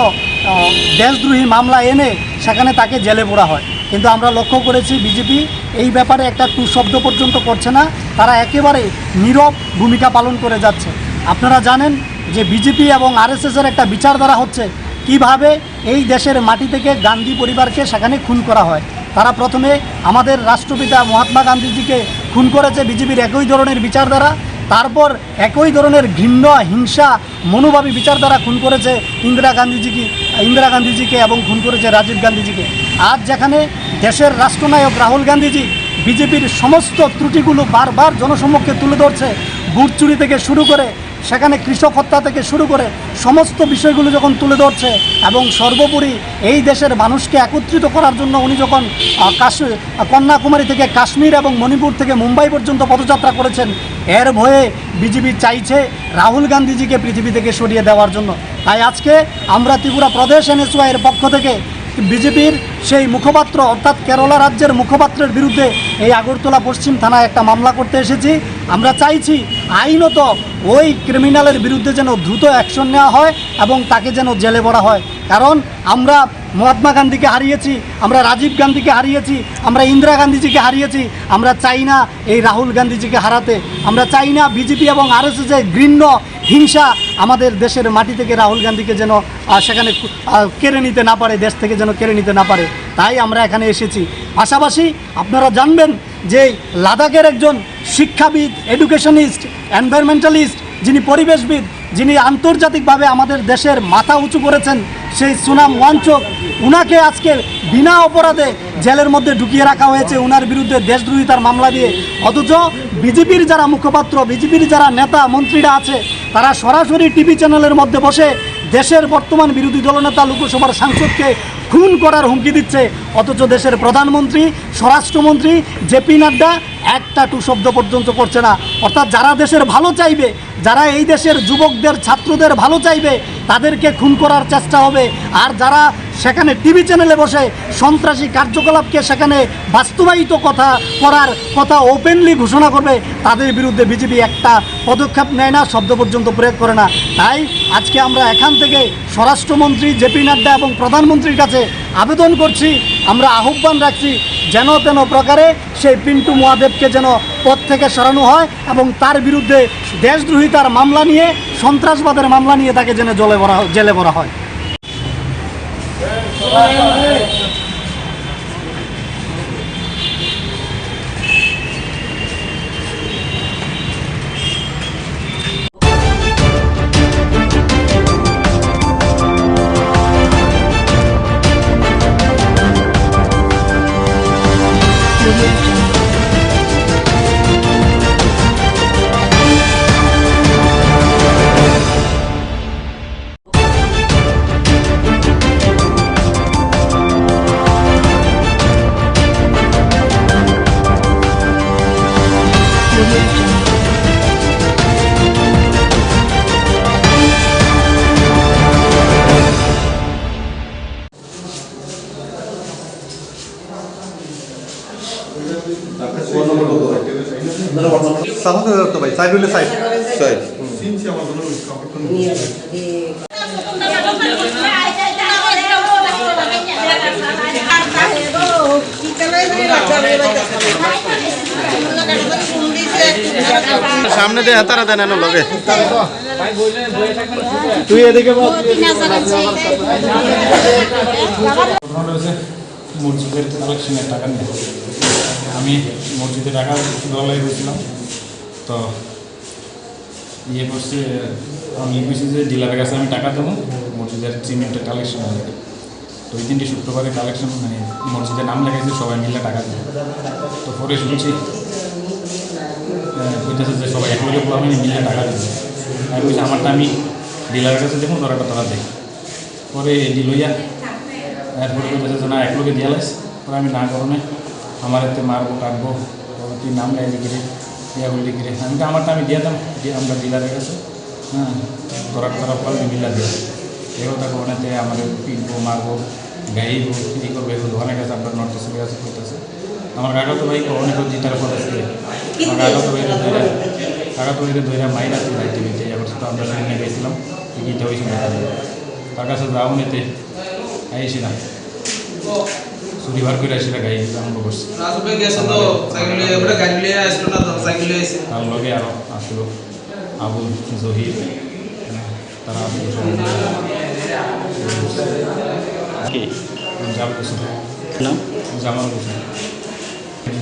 দেশদ্রোহী মামলা এনে সেখানে তাকে জেলে পোড়া হয়। কিন্তু আমরা লক্ষ্য করেছি বিজেপি এই ব্যাপারে একটা টু শব্দ পর্যন্ত করছে না, তারা একেবারে নীরব ভূমিকা পালন করে যাচ্ছে। আপনারা জানেন যে বিজেপি এবং আরএসএসের একটা বিচারধারা হচ্ছে কিভাবে এই দেশের মাটি থেকে গান্ধী পরিবারকে সেখানে খুন করা হয়। তারা প্রথমে আমাদের রাষ্ট্রপিতা মহাত্মা গান্ধীজিকে খুন করেছে বিজেপির একই ধরনের বিচারধারা, তারপর একই ধরনের ঘৃণ্য হিংসা মনোভাবী বিচারধারা খুন করেছে ইন্দিরা গান্ধীজিকে এবং খুন করেছে রাজীব গান্ধীজিকে। আজ যেখানে দেশের রাষ্ট্রনায়ক রাহুল গান্ধীজি বিজেপির সমস্ত ত্রুটিগুলো বারবার জনসম্মুখে তুলে ধরছে, বুট চুরি থেকে শুরু করে সেখানে কৃষক হত্যা থেকে শুরু করে সমস্ত বিষয়গুলো যখন তুলে ধরছে এবং সর্বোপরি এই দেশের মানুষকে একত্রিত করার জন্য উনি যখন কন্যাকুমারী থেকে কাশ্মীর এবং মণিপুর থেকে মুম্বাই পর্যন্ত পদযাত্রা করেছেন, এর ভয়ে বিজেপি চাইছে রাহুল গান্ধীজিকে পৃথিবী থেকে সরিয়ে দেওয়ার জন্য। তাই আজকে আমরা ত্রিপুরা প্রদেশ এনএসওয়াই এর পক্ষ থেকে বিজেপির সেই মুখপাত্র অর্থাৎ কেরালা রাজ্যের মুখপাত্রের বিরুদ্ধে এই আগরতলা পশ্চিম থানায় একটা মামলা করতে এসেছি। আমরা চাইছি আইনত ওই ক্রিমিনালের বিরুদ্ধে যেন দ্রুত অ্যাকশন নেওয়া হয় এবং তাকে যেন জেলে ভরা হয়। কারণ আমরা মহাত্মা গান্ধীকে হারিয়েছি, আমরা রাজীব গান্ধীকে হারিয়েছি, আমরা ইন্দিরা গান্ধীজিকে হারিয়েছি, আমরা চাই না এই রাহুল গান্ধীজিকে হারাতে। আমরা চাই না বিজেপি এবং আরএসএসের ঘৃণ্য হিংসা আমাদের দেশের মাটি থেকে রাহুল গান্ধীকে যেন সেখানে কেড়ে নিতে না পারে, দেশ থেকে যেন কেড়ে নিতে না পারে। তাই আমরা এখানে এসেছি। পাশাপাশি আপনারা জানবেন যে লাদাখের একজন শিক্ষাবিদ, এডুকেশনিস্ট, এনভায়রনমেন্টালিস্ট, যিনি পরিবেশবিদ, যিনি আন্তর্জাতিকভাবে আমাদের দেশের মাথা উঁচু করেছেন, সেই সুনাম ওয়াংচুক, উনাকে আজকে বিনা অপরাধে জেলের মধ্যে ঢুকিয়ে রাখা হয়েছে ওনার বিরুদ্ধে দেশদ্রোহিতার মামলা দিয়ে। অথচ বিজেপির যারা মুখপাত্র, বিজেপির যারা নেতা মন্ত্রীরা আছে, তারা সরাসরি টিভি চ্যানেলের মধ্যে বসে দেশের বর্তমান বিরোধী দলনেতা লোকসভার সাংসদকে খুন করার হুমকি দিচ্ছে। অথচ দেশের প্রধানমন্ত্রী, স্বরাষ্ট্রমন্ত্রী জেপি নাড্ডা একটা টু শব্দ পর্যন্ত করছে না। অর্থাৎ যারা দেশের ভালো চাইবে, যারা এই দেশের যুবকদের, ছাত্রদের ভালো চাইবে, তাদেরকে খুন করার চেষ্টা হবে। আর যারা সেখানে টিভি চ্যানেলে বসে সন্ত্রাসী কার্যকলাপকে সেখানে বাস্তবায়িত করার কথা ওপেনলি ঘোষণা করবে, তাদের বিরুদ্ধে বিজেপি একটা পদক্ষেপ নেয় না, শব্দ পর্যন্ত প্রয়োগ করে না। তাই আজকে আমরা এখান থেকে স্বরাষ্ট্রমন্ত্রী জেপি নাড্ডা এবং প্রধানমন্ত্রীর কাছে আবেদন করছি, আমরা আহ্বান রাখছি যেন তেন প্রকারে সেই পিন্টু মহাদেবকে যেন পদ থেকে সরানো হয় এবং তার বিরুদ্ধে দেশদ্রোহিতার মামলা নিয়ে, সন্ত্রাসবাদের মামলা নিয়ে তাকে যেন জেলে ভরা হয়।
ভাই সাইড হইলে সাইড সাইড সামনে দিয়ে হাতারা দেন এনে লগে তুই এদিকে
মসজিদের কালেকশনের টাকা নিয়ে আমি মসজিদে টাকা দলাই গেছিলাম, তো ইয়ে করছে আমি বুঝছি যে ডিলারের কাছে আমি টাকা দেবো মসজিদের সিমেন্টের কালেকশন হবে। তো ওই দিনটি শুক্রবারে কালেকশন মানে মসজিদের নাম লেগেছে, সবাই মিলে টাকা দেবো। তো পরে শুনছি বুঝতেছে যে সবাই একলগে আমি মিলে টাকা দেবো। আমি বলছি আমারটা আমি ডিলারের কাছে দেখুন, তোরা দেখ। পরে লইয়া এরপরে বলতেছে না একলগে দিয়ে লাইস। পরে আমি না করণে আমার এতে মারবো কাটবো, তুই নাম লাইলে গিরে ইয়া বললি গিরে। আমি তো আমারটা আমি দিয়ে দাম, দিয়ে আমরা ডিলারের কাছে হ্যাঁ তোরা ফল মিলা দিয়ে এও তাকে ওনাতে আমাদের পিটবো মারবো গাইবো এই করবো, এগুলো দোকানের কাছে আপনার নর্থ ইস্টের কাছে করতেছে। আমার কাকা তো ভাই অনেক জিতার কথা ছিল, আমার কাকা তো ধৈরা মাইরা ছিল টিভিতে। এবার তো আমরা সেখানে গেছিলাম গীতা হয়েছিল, তার কাছে যাও নিতে আইছিলাম শনিবার করে আসলে গাই আরম্ভ করছি। তার লগে আরো আসলো আবুল জহির, তারা জামাল হোসেন জামাল হোসেন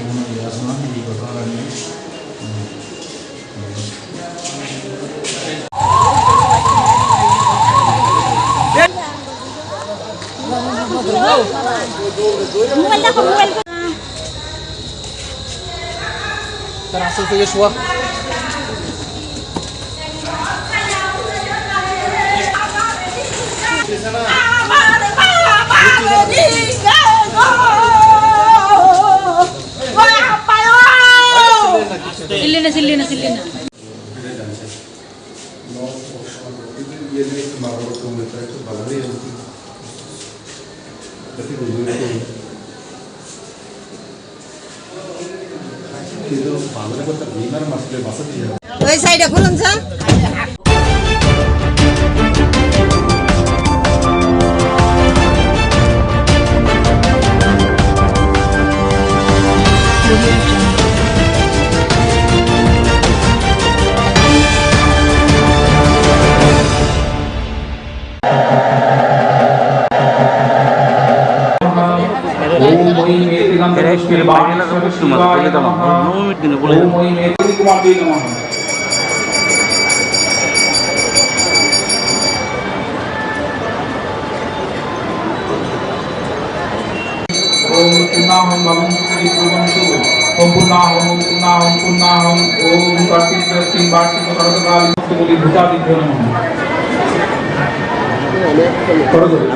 কোনো ইয়ে আছে না এই ঘটনাটা নিয়ে।
তার আসল থেকে শোয়া
Silena.
ওই সাইডে খুলুন স্যার।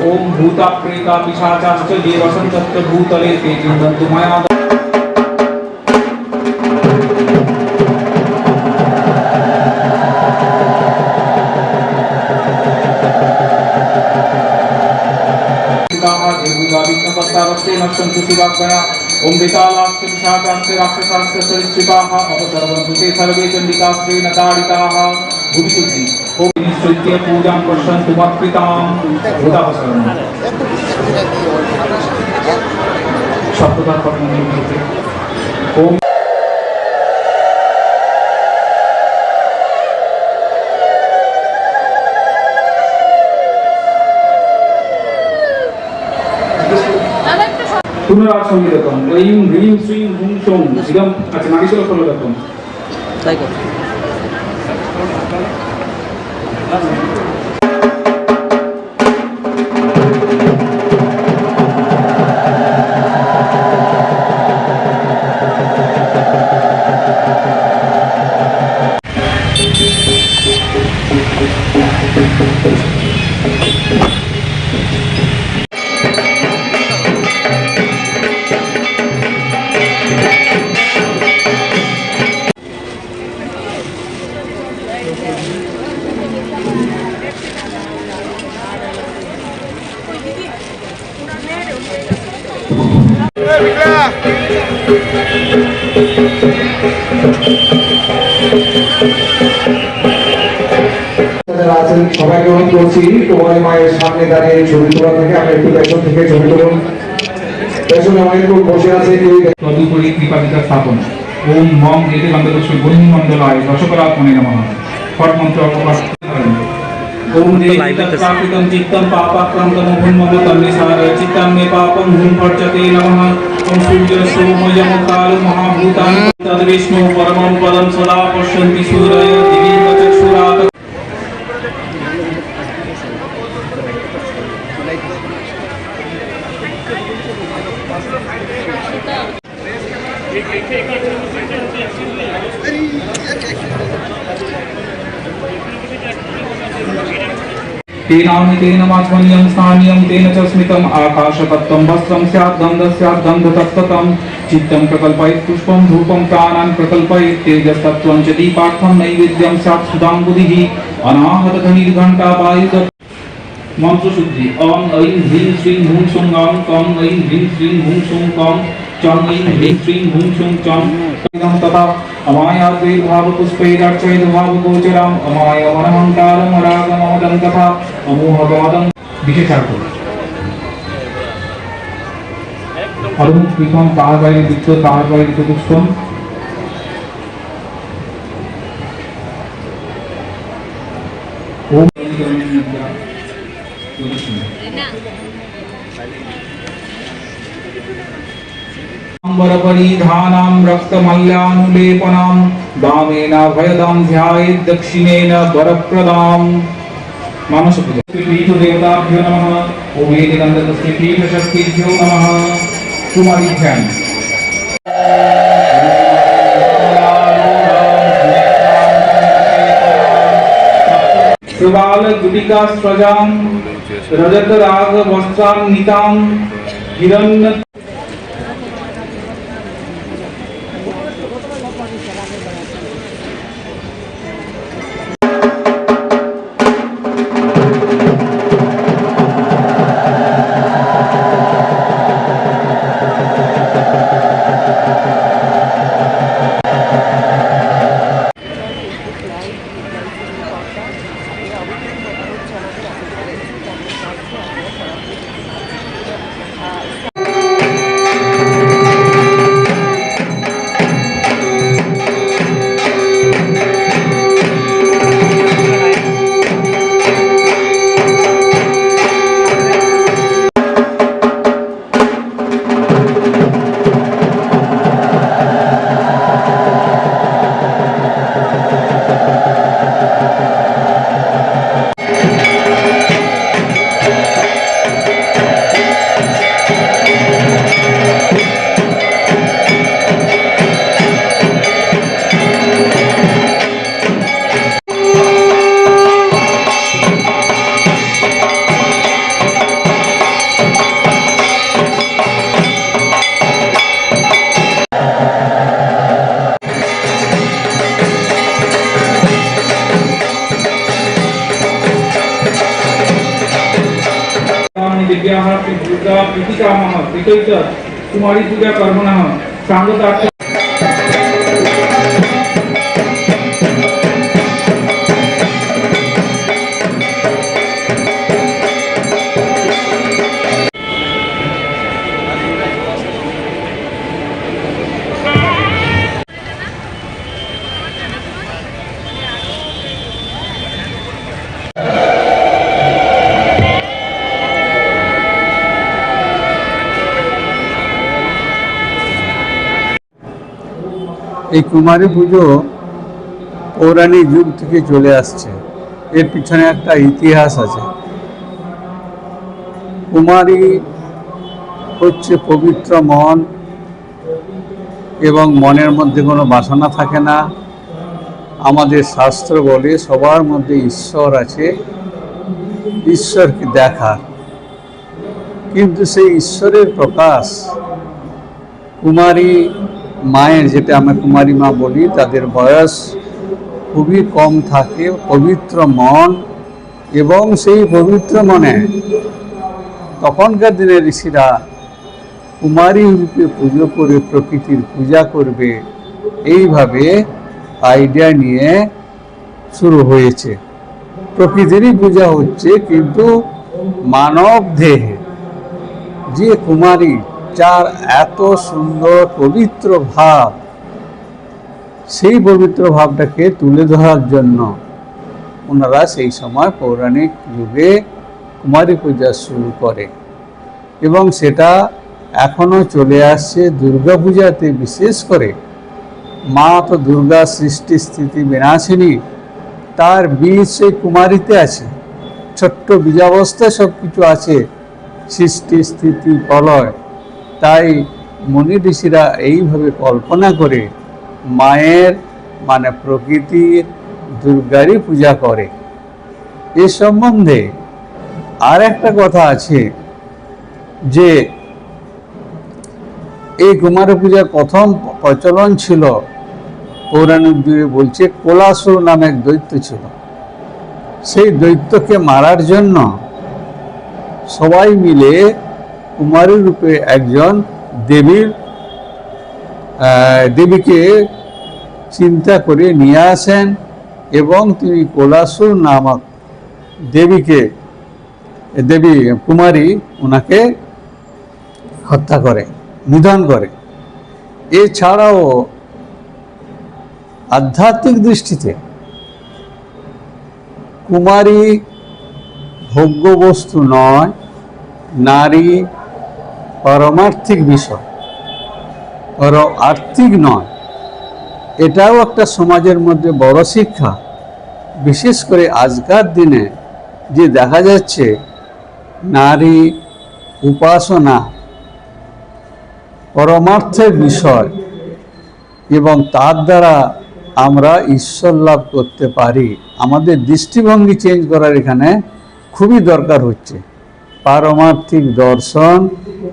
ओम भूता प्रेता पिशाचाश्च ये वसन्तस्य भूतले ते चिन्तन्तु मया। ओम विशालाश्च पिशाचाश्च राक्षसाश्च सरीसृपाः अपसर्वन्तु ते सर्वे चण्डिकाश्रेण ताडिताः भुविशुद्धि। ओम निश्चित्य पूजां पश्यन्तु मत्पितां भूतापसरणं शब्ददा पठननिमित्ते। ओम पुनराज संगीतम ऐं ह्रीं श्रीं हुं शौं इदम। अच्छा नागेश्वर फॉलो करता हूं ताई को
যারা আছেন সবাইকে অনুরোধ করছি কুমারী মায়ের সামনে দাঁড়িয়ে ছবি তোলা থেকে আমরা একটু পেছন থেকে ছবি তুলুন। পেছনে অনেক লোক বসে আছে কেউ তদুপরি কৃপাদিতা স্থাপন। ওম মম এতে গন্ধপুষ্প বন্ধু মণ্ডলায় রসকরাত্মনে নমঃ। ফট মন্ত্র অপবাস করেন। ওম দেহিতৎপ্রাকৃতম চিত্তম পাপাক্রান্তম ভূন্মগতম নিসারয় চিত্তম মে পাপম ভূমভর্জতে নমঃ। ওম সূর্য সোমযম কাল মহাভূতান তদ্বিষ্ণু পরমং পদম সদা পশ্যন্তি সূরয় দিবিং চক্ষুরাত। तेन मात्मन्यं स्थानीयं तेन च स्मितम् आकाशतत्त्वं वस्त्रं स्यात् गन्धः स्यात् गन्धतत्त्वं चित्तं प्रकल्पयेत् पुष्पं धूपं प्राणान् प्रकल्पयेत् तेजस्तत्त्वं च दीपार्थं नैवेद्यं स्यात् सुधाम्बुधिः अनाहतध्वनिर्घण्टा वायुद मंत्र शुद्धि ओम ऐं ह्रीं श्रीं हुं सुं गं कं ऐं ह्रीं श्रीं हुं सुं कं चं ऐं ह्रीं श्रीं हुं सुं चं तथा अमायाद्वैर्भाव पुष्पैरार्चयद्भाव गोचरम् अमायमनहंकारम् अरागममदं तथा अमोहगमदं विशेषार्थ अरुण कृतं तार বাইরে বৃত্ত তার বাইরে চতুষ্কোণ ओम परिधानां रक्तमल्यानुलेपनां वामेन भयदां ध्यायेत् दक्षिणेन वरप्रदां मानस पूजा पीठ देवताभ्यो नमः। ओम वेदगन्धस्य पीठ शक्तिभ्यो नमः। कुमारी ध्यान प्रबाल गुटिका स्वजां रजत राग वस्त्रान्वितां हिरण्य दिव्याः दुर्गा प्रीतिकामः प्रीतैत कुमारी पूजा कर्मणः सांगतार्थ
এই কুমারী পুজো পৌরাণিক যুগ থেকে চলে আসছে। এর পিছনে একটা ইতিহাস আছে। কুমারী হচ্ছে পবিত্র মন এবং মনের মধ্যে কোনো বাসনা থাকে না। আমাদের শাস্ত্র বলে সবার মধ্যে ঈশ্বর আছে, ঈশ্বরকে দেখার, কিন্তু সেই ঈশ্বরের প্রকাশ কুমারী মায়ের, যেটা আমরা কুমারী মা বলি, তাদের বয়স খুবই কম থাকে, পবিত্র মন, এবং সেই পবিত্র মনে তখনকার দিনের ঋষিরা কুমারী রূপে পুজো করে প্রকৃতির পূজা করবে, এইভাবে আইডিয়া নিয়ে শুরু হয়েছে। প্রকৃতিরই পূজা হচ্ছে, কিন্তু মানব দেহে যে কুমারী, যার এত সুন্দর পবিত্র ভাব, সেই পবিত্র ভাবটাকে তুলে ধরার জন্য ওনারা সেই সময় পৌরাণিক যুগে কুমারী পূজা শুরু করে এবং সেটা এখনো চলে আসছে। দুর্গা পূজাতে বিশেষ করে মা তো দুর্গা সৃষ্টি স্থিতি বিনাশিনী, তার বীজ সেই কুমারীতে আছে, ছোট্ট বীজাবস্থায় সব কিছু আছে, সৃষ্টি স্থিতি প্রলয়। তাই মুনি ঋষিরা এইভাবে কল্পনা করে মায়ের মানে প্রকৃতির দুর্গারই পূজা করে। এ সম্বন্ধে আর একটা কথা আছে যে এই কুমার পূজার প্রথম প্রচলন ছিল পৌরাণিক যুগে, বলছে কোলাসুর নামে এক দৈত্য ছিল। সেই দৈত্যকে মারার জন্য সবাই মিলে কুমারী রূপে একজন দেবীকে চিন্তা করে নিয়ে আসেন এবং তিনি কোলাসুর নামক দেবী কুমারী ওনাকে হত্যা করে, নিধন করে। এছাড়াও আধ্যাত্মিক দৃষ্টিতে কুমারী ভোগ্য বস্তু নয়, নারী পারমার্থিক বিষয়, আর্থিক নয়। এটাও একটা সমাজের মধ্যে বড় শিক্ষা। বিশেষ করে আজকার দিনে যে দেখা যাচ্ছে নারী উপাসনা পরমার্থের বিষয় এবং তার দ্বারা আমরা ঈশ্বর লাভ করতে পারি। আমাদের দৃষ্টিভঙ্গি চেঞ্জ করার এখানে খুবই দরকার হচ্ছে। পারমার্থিক দর্শন,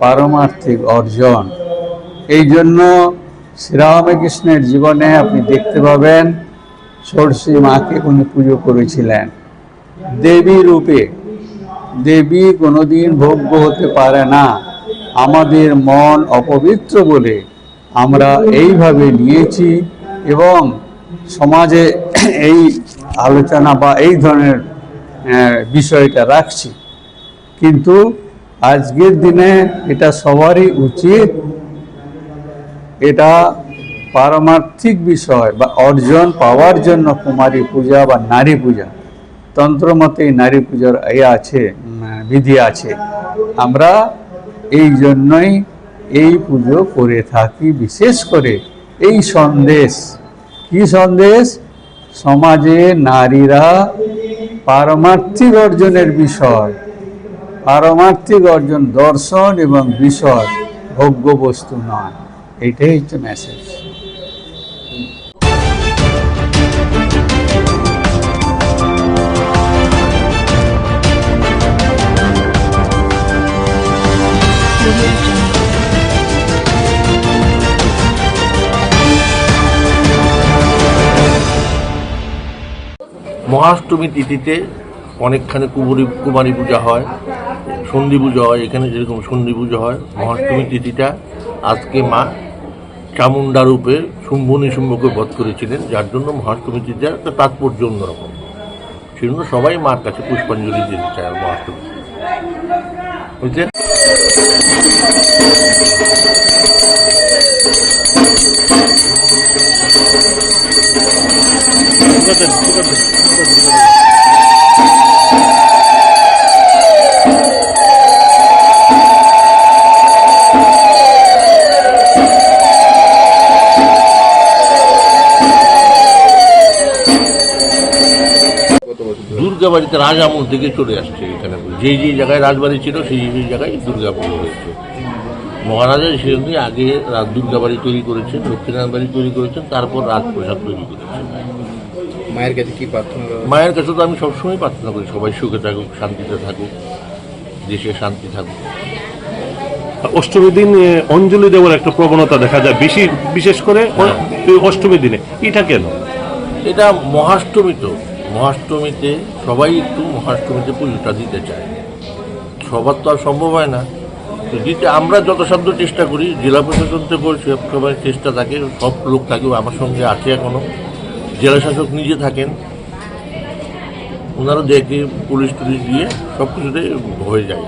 পারমার্থিক অর্জন। এই জন্য শ্রীরামকৃষ্ণের জীবনে আপনি দেখতে পাবেন ষোড়শী মাকে উনি পুজো করেছিলেন দেবী রূপে। দেবী কোনোদিন ভোগ্য হতে পারে না। আমাদের মন অপবিত্র বলে আমরা এইভাবে নিয়েছি এবং সমাজে এই আলোচনা বা এই ধরনের বিষয়টা রাখছি। কিন্তু আজকের দিনে এটা সবারই উচিত, এটা পারমার্থিক বিষয় বা অর্জন পাওয়ার জন্য কুমারী পূজা বা নারী পূজা, তন্ত্রমতে নারী পূজার বিধি আছে। আমরা এই জন্যই এই পুজো করে থাকি। বিশেষ করে এই সন্দেশ, কি সন্দেশ? সমাজে নারীরা পারমার্থিক অর্জনের বিষয়, পারমার্থিক অর্জন দর্শন এবং বিষয়, ভোগ্য বস্তু নয়। এইটাই হচ্ছে মেসেজ।
মহাষ্টমী তিথিতে অনেকখানে কুমারী পূজা হয়, সন্ধি পুজো হয়। এখানে যেরকম সন্ধি পুজো হয়, মহাষ্টমী তিথিটা আজকে মা চামুন্ডা রূপে শুম্ভ নিশুম্ভকে বধ করেছিলেন, যার জন্য মহাষ্টমী তিথির একটা তাৎপর্য অন্যরকম। সেজন্য সবাই মার কাছে পুষ্পাঞ্জলি দিতে চায় মহাষ্টমী, বুঝলেন? দুর্গা বাড়িতে রাজ আমল থেকে চলে আসছে এখানে। যেই জায়গায় রাজবাড়ি ছিল সেই জায়গায় দুর্গা পুজো হয়েছে। মহারাজা সেজন্যই আগে দুর্গা বাড়ি তৈরি করেছেন, লক্ষ্মীনারায়ণ বাড়ি তৈরি করেছেন, তারপর রাজপ্রসাদ তৈরি করেছেন।
মায়ের কাছে কি প্রার্থনা?
মায়ের কাছে তো আমি সবসময় প্রার্থনা করি সবাই সুখে থাকুক, শান্তিতে থাকুক, দেশে শান্তি থাকুক।
অষ্টমীর দিন অঞ্জলি দেওয়ার একটা প্রবণতা দেখা যায়, বিশেষ করে অষ্টমীর দিনে। এটা কেন?
এটা মহাষ্টমীতে সবাই একটু মহাষ্টমীতে পুজোটা দিতে চায়। সবার তো আর সম্ভব হয় না। তো যেটা আমরা যথাসাধ্য চেষ্টা করি, জেলা প্রশাসন থেকেও সবার চেষ্টা থাকে, সব লোক থাকে, আমার সঙ্গে আছে এখনও, জেলা শাসক নিজে থাকেন, ওনারা দেখে পুলিশ টুলিশ দিয়ে সব কিছুতে হয়ে যায়।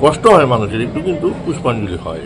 কষ্ট হয় মানুষের একটু, কিন্তু পুষ্পাঞ্জলি হয়।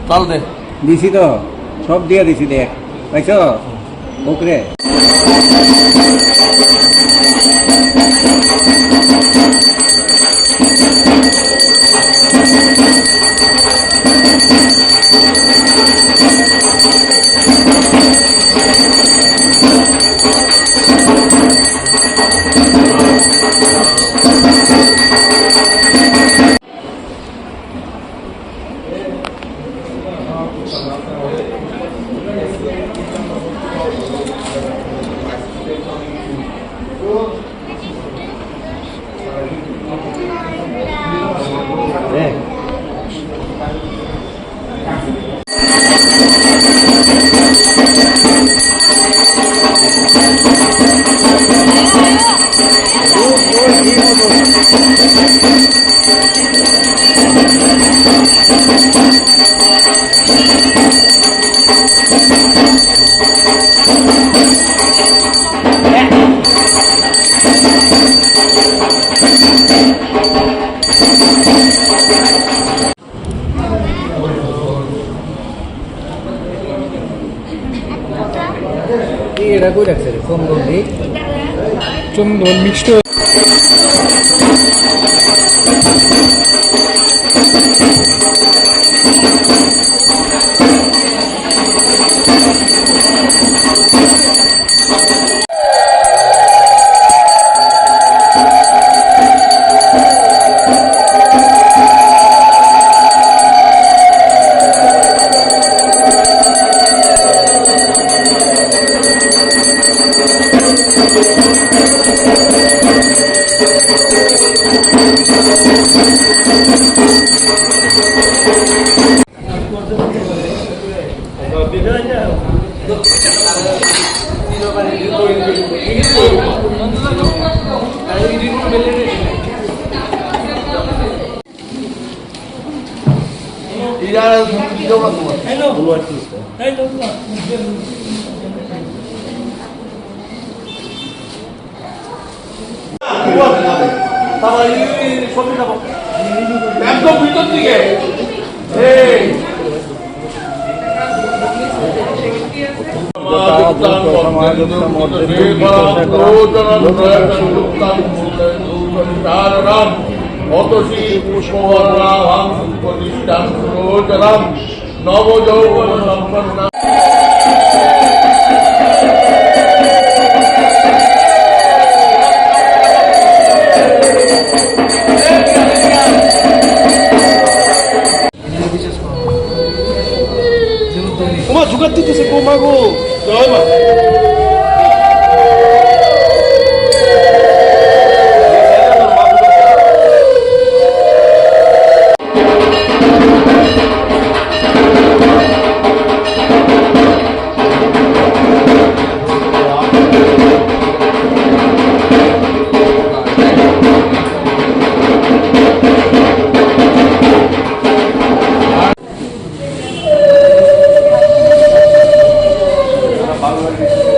চল দে দিছি তো, সব দিয়ে দিছি, দেখ পাইছ ওকে। এটা কই রাখছে রে? চন্দন দি, চন্দন মিক্সড
একদম ভিতর দিকে নবযৌবন সম্পন্ন
ওমা জোগাড় দিতেছে গো মা গো, জয় মা।
Bangladesh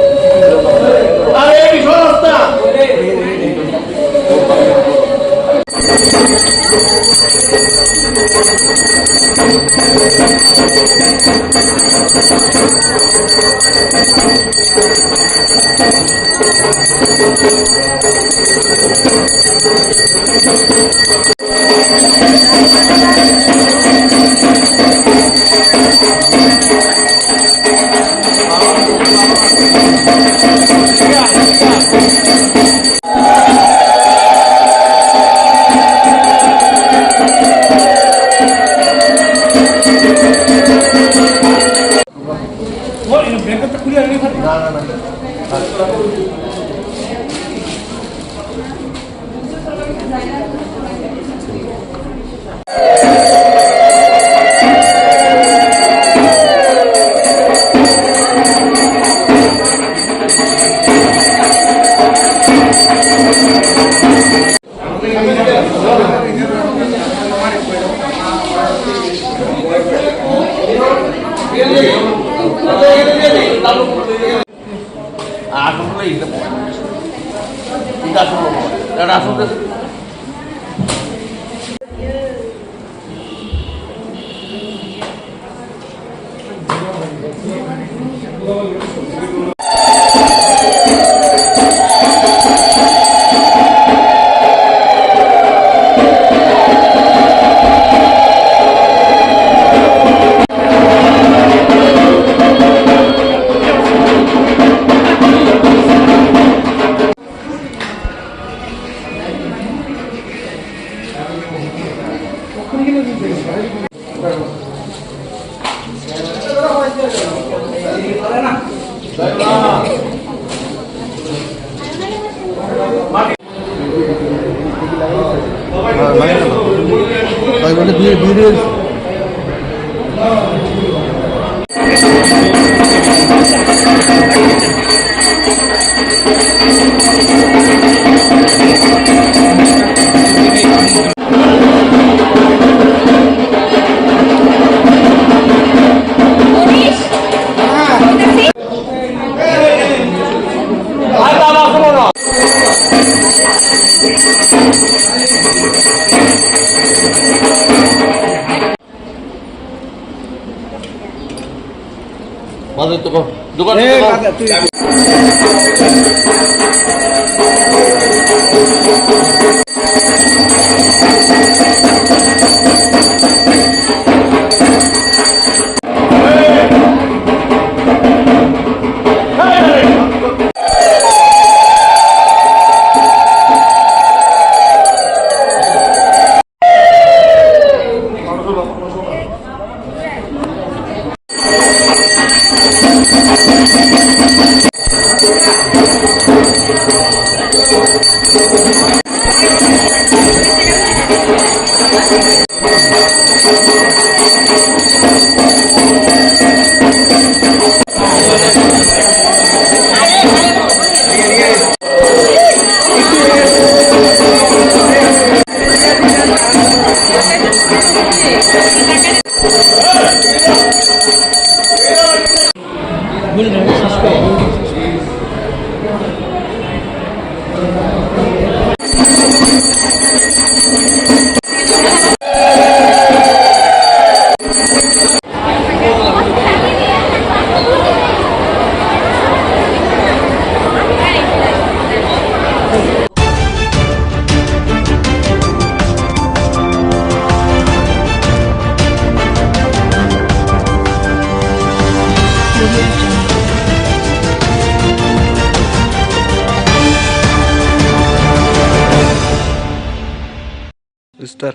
স্টার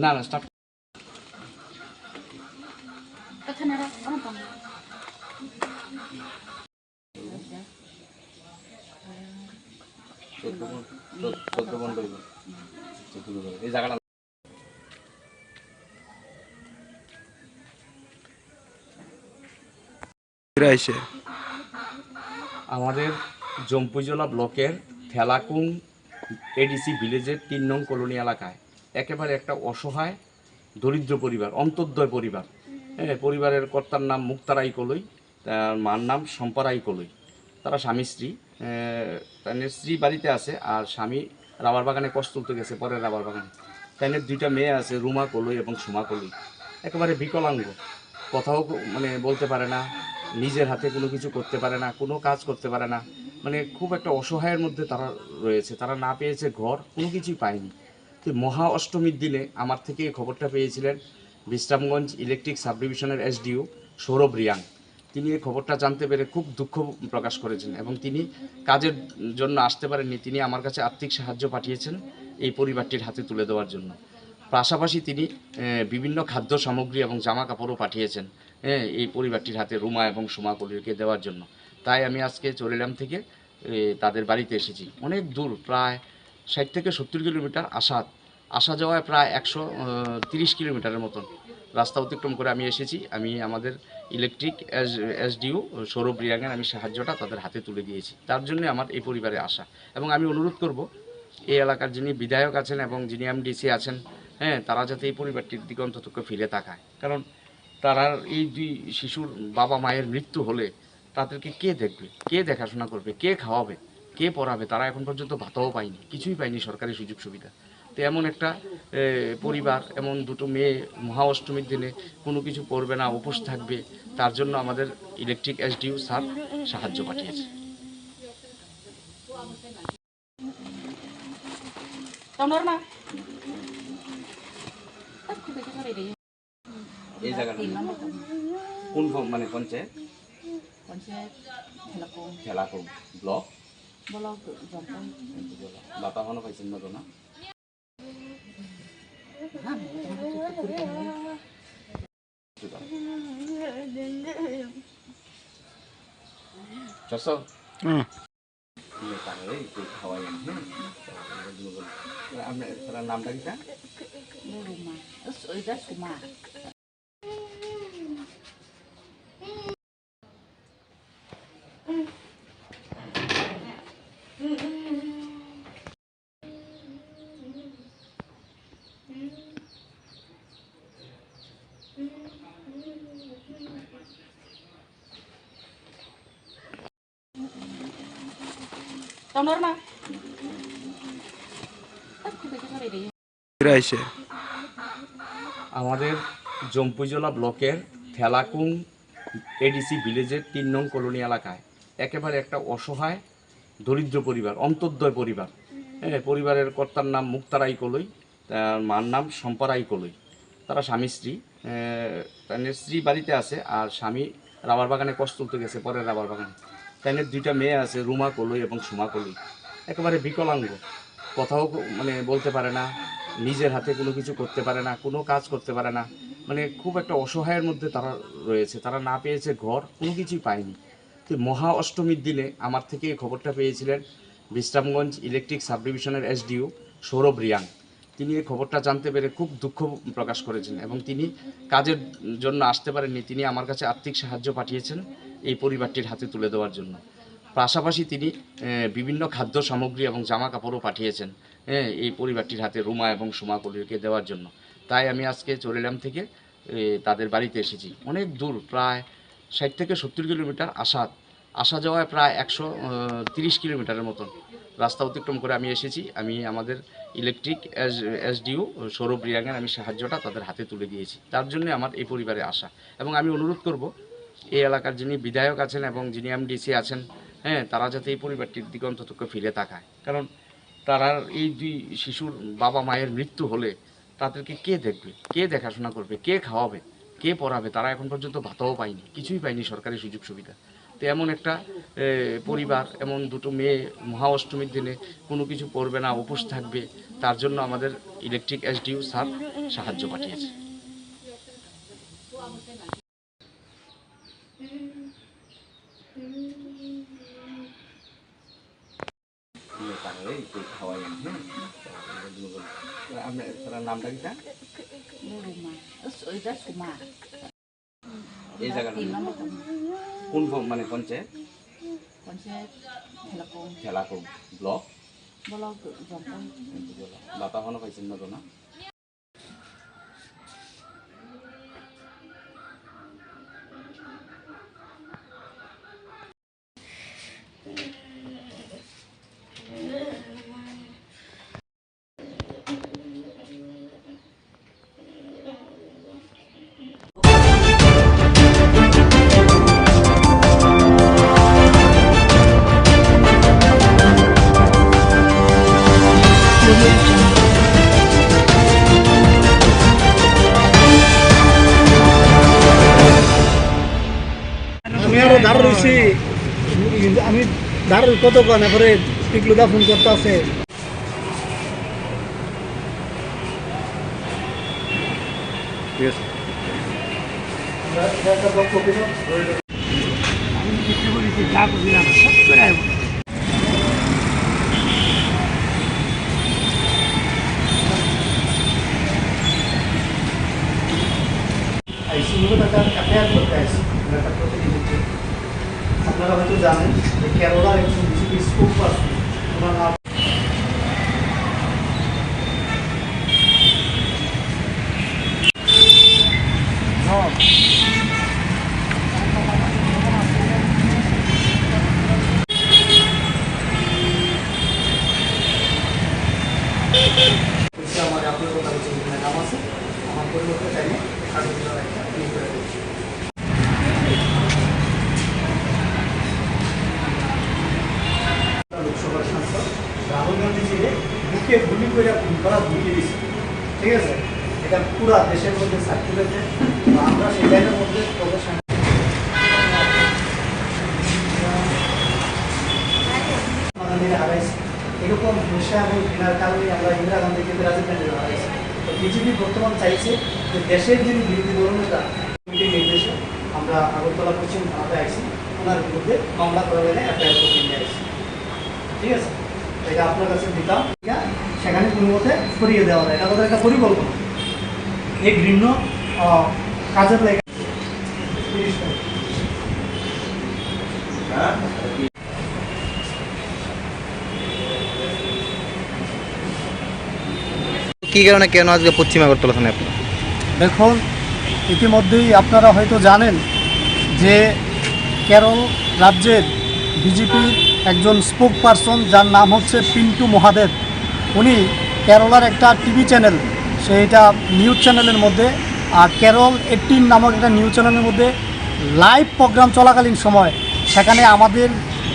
না না স্টার্ট এই জায়গাটা আমাদের জম্পুজলা ব্লকের থেলাকুং এডিসি ভিলেজের ৩ নং কলোনি এলাকায় একেবারে একটা অসহায় দরিদ্র পরিবার, অন্তর্দয় পরিবার। পরিবারের কর্তার নাম মুক্তারাই কলই, তার মার নাম সম্পারাই কলই। তারা স্বামী স্ত্রী, তার স্ত্রী বাড়িতে আছে আর স্বামী রাবার বাগানে কষ্ট তুলতে গেছে পরের রাবার বাগানে। তাইনের দুইটা মেয়ে আছে, রুমা কলই এবং সুমা কলই। একেবারে বিকলাঙ্গ, কথাও মানে বলতে পারে না, নিজের হাতে কোনো কিছু করতে পারে না, কোনো কাজ করতে পারে না, মানে খুব একটা অসহায়ের মধ্যে তারা রয়েছে। তারা না পেয়েছে ঘর, কোনো কিছুই পায়নি। তো মহা অষ্টমীর দিনে আমার থেকে এই খবরটা পেয়েছিলেন বিশ্রামগঞ্জ ইলেকট্রিক সাব ডিভিশনের এসডিও সৌরভ রিয়াং। তিনি এই খবরটা জানতে পেরে খুব দুঃখ প্রকাশ করেছেন এবং তিনি কাজের জন্য আসতে পারেননি। তিনি আমার কাছে আর্থিক সাহায্য পাঠিয়েছেন এই পরিবারটির হাতে তুলে দেওয়ার জন্য। পাশাপাশি তিনি বিভিন্ন খাদ্য সামগ্রী এবং জামা কাপড়ও পাঠিয়েছেন এই পরিবারটির হাতে, রুমা এবং সুমা কলিকে দেওয়ার জন্য। তাই আমি আজকে চরিলাম থেকে তাদের বাড়িতে এসেছি। অনেক দূর, প্রায় 60 থেকে 70 কিলোমিটার আসা যাওয়ায় প্রায় 130 কিলোমিটারের মতন রাস্তা অতিক্রম করে আমি এসেছি। আমি আমাদের ইলেকট্রিক এসডিও সৌরভ রিয়াংয়ের আমি সাহায্যটা তাদের হাতে তুলে দিয়েছি। তার জন্য আমার এই পরিবারে আসা। এবং আমি অনুরোধ করব এই এলাকার যিনি বিধায়ক আছেন এবং যিনি এমডিসি আছেন, তারা যাতে এই পরিবারটির দিকে অন্তত ফিরে তাকায়। কারণ তারা এই দুই শিশুর বাবা মায়ের মৃত্যু হলে তাদেরকে কে দেখবে, কে দেখাশোনা করবে, কে খাওয়াবে, কে পড়াবে? তারা এখন পর্যন্ত ভাতাও পায়নি, কিছুই পায়নি সরকারি সুযোগ সুবিধা। তো এমন একটা পরিবার, এমন দুটো মেয়ে মহা অষ্টমীর দিনে কোনো কিছু করবে না, উপোস থাকবে, তার জন্য আমাদের ইলেকট্রিক এসডিও স্যার সাহায্য পাঠিয়েছে। এই জায়গাটা কোন মানে পঞ্চায়েত? ঠেলাকুম ব্লক। বাপা এখনো পাইছেন না তো না? আপনার নামটা কি? আমাদের জম্পুজলা ব্লকের ঠেলাকুং এডিসি ভিলেজের 3 নং কলোনি এলাকায় একেবারে একটা অসহায় দরিদ্র পরিবার, অন্তর্দয় পরিবার। পরিবারের কর্তার নাম মুক্তারাই কলই, তার মার নাম সম্পারাই কলই। তারা স্বামী স্ত্রী, স্ত্রী বাড়িতে আছে আর স্বামী রাবার বাগানে কষ্ট তুলতে গেছে, পরের রাবার বাগানে। তাইনের দুইটা মেয়ে আছে, রুমা কলই এবং সুমা কলই। একেবারে বিকলাঙ্গ, কথাও মানে বলতে পারে না, নিজের হাতে কোনো কিছু করতে পারে না, কোনো কাজ করতে পারে না, মানে খুব একটা অসহায়ের মধ্যে তারা রয়েছে। তারা না পেয়েছে ঘর, কোনো কিছুই পায়নি। তো মহা অষ্টমীর দিনে আমার থেকে এই খবরটা পেয়েছিলেন বিশ্রামগঞ্জ ইলেকট্রিক সাব ডিভিশনের এসডিও সৌরভ রিয়াং। তিনি এই খবরটা জানতে পেরে খুব দুঃখ প্রকাশ করেছেন এবং তিনি কাজের জন্য আসতে পারেননি। তিনি আমার কাছে আর্থিক সাহায্য পাঠিয়েছেন এই পরিবারটির হাতে তুলে দেওয়ার জন্য। পাশাপাশি তিনি বিভিন্ন খাদ্য সামগ্রী এবং জামা কাপড়ও পাঠিয়েছেন এই পরিবারটির হাতে, রুমা এবং সুমা কলিকে দেওয়ার জন্য। তাই আমি আজকে চরিলাম থেকে তাদের বাড়িতে এসেছি। অনেক দূর, প্রায় 60 থেকে 70 কিলোমিটার আসা যাওয়ায় প্রায় 130 কিলোমিটারের মতন রাস্তা অতিক্রম করে আমি এসেছি। আমি আমাদের ইলেকট্রিক এসডিও সৌরভ রিয়াংয়ের আমি সাহায্যটা তাদের হাতে তুলে দিয়েছি। তার জন্য আমার এই পরিবারে আসা। এবং আমি অনুরোধ করব এই এলাকার যিনি বিধায়ক আছেন এবং যিনি এমডিসি আছেন, তারা যাতে এই পরিবারটির দিকে অন্তত ফিরে তাকায়। কারণ তারা এই দুই শিশুর বাবা মায়ের মৃত্যু হলে তাদেরকে কে দেখবে, কে দেখাশোনা করবে, কে খাওয়াবে, কে পড়াবে? তারা এখন পর্যন্ত ভাতাও পায়নি, কিছুই পায়নি সরকারি সুযোগ সুবিধা। তো এমন একটা পরিবার, এমন দুটো মেয়ে মহা অষ্টমীর দিনে কোনো কিছু করবে না, উপোস থাকবে, তার জন্য আমাদের ইলেকট্রিক এসডিও স্যার সাহায্য পাঠিয়েছে। আপনার নামটা কি? এই জায়গাটা কোন মানে পঞ্চায়েত? ঠেলাকুম ব্লক। বাপা এখনো পাইছেন না তো না?
দাঁড় রয়েছি আমি দাঁড় কতক্ষণ এরপরে টিকলুদা ফোন করতে আছে
ঠিক আছে
আপনারা হয়তো জানেন যে কেরলার একজন বিজেপি স্পোক পারসন ওনার নাম আমার আপনার কথা হচ্ছে নাম আছে আমার পরিবর্তে চাইলে লোকসভার সাংসদ রাহুল গান্ধীজিকে বুকে গুলি করে খুন করা ধুয়ে দিচ্ছে, ঠিক আছে? এটা পুরা দেশের মধ্যে সার্কুলেটে আমরা সেই লাইনের মধ্যে হারাইছি। এরকম হিংসা এবং ঘৃণার কারণে আমরা ইন্দিরা গান্ধীকে রাজীব গান্ধীকে হারাইছি। তো বিজেপি বর্তমান চাইছে যে দেশের যিনি বিরোধী দলনেতা কমিটির নির্দেশে আমরা আগরতলা পশ্চিম থানাতে আইছি, ওনার বিরুদ্ধে মামলা করা গেলে এফআইআর করে নিয়ে আসছি, ঠিক আছে? এটা আপনার কাছে দিতাম, সেখানে কোনো মতে সরিয়ে দেওয়া যায়, এটা তাদের একটা পরিকল্পনা। এই ঘৃণ্য কাজের লেগে
কী কারণে কেন আজকে পশ্চিম আগরতলা থানায় আপনি?
দেখুন, ইতিমধ্যেই আপনারা হয়তো জানেন যে কেরল রাজ্যের বিজেপির একজন স্পোক পারসন যার নাম হচ্ছে পিন্টু মহাদেব, উনি কেরলার একটা টিভি চ্যানেল, সেইটা নিউজ চ্যানেলের মধ্যে কেরল 18 নামক একটা নিউজ চ্যানেলের মধ্যে লাইভ প্রোগ্রাম চলাকালীন সময় সেখানে আমাদের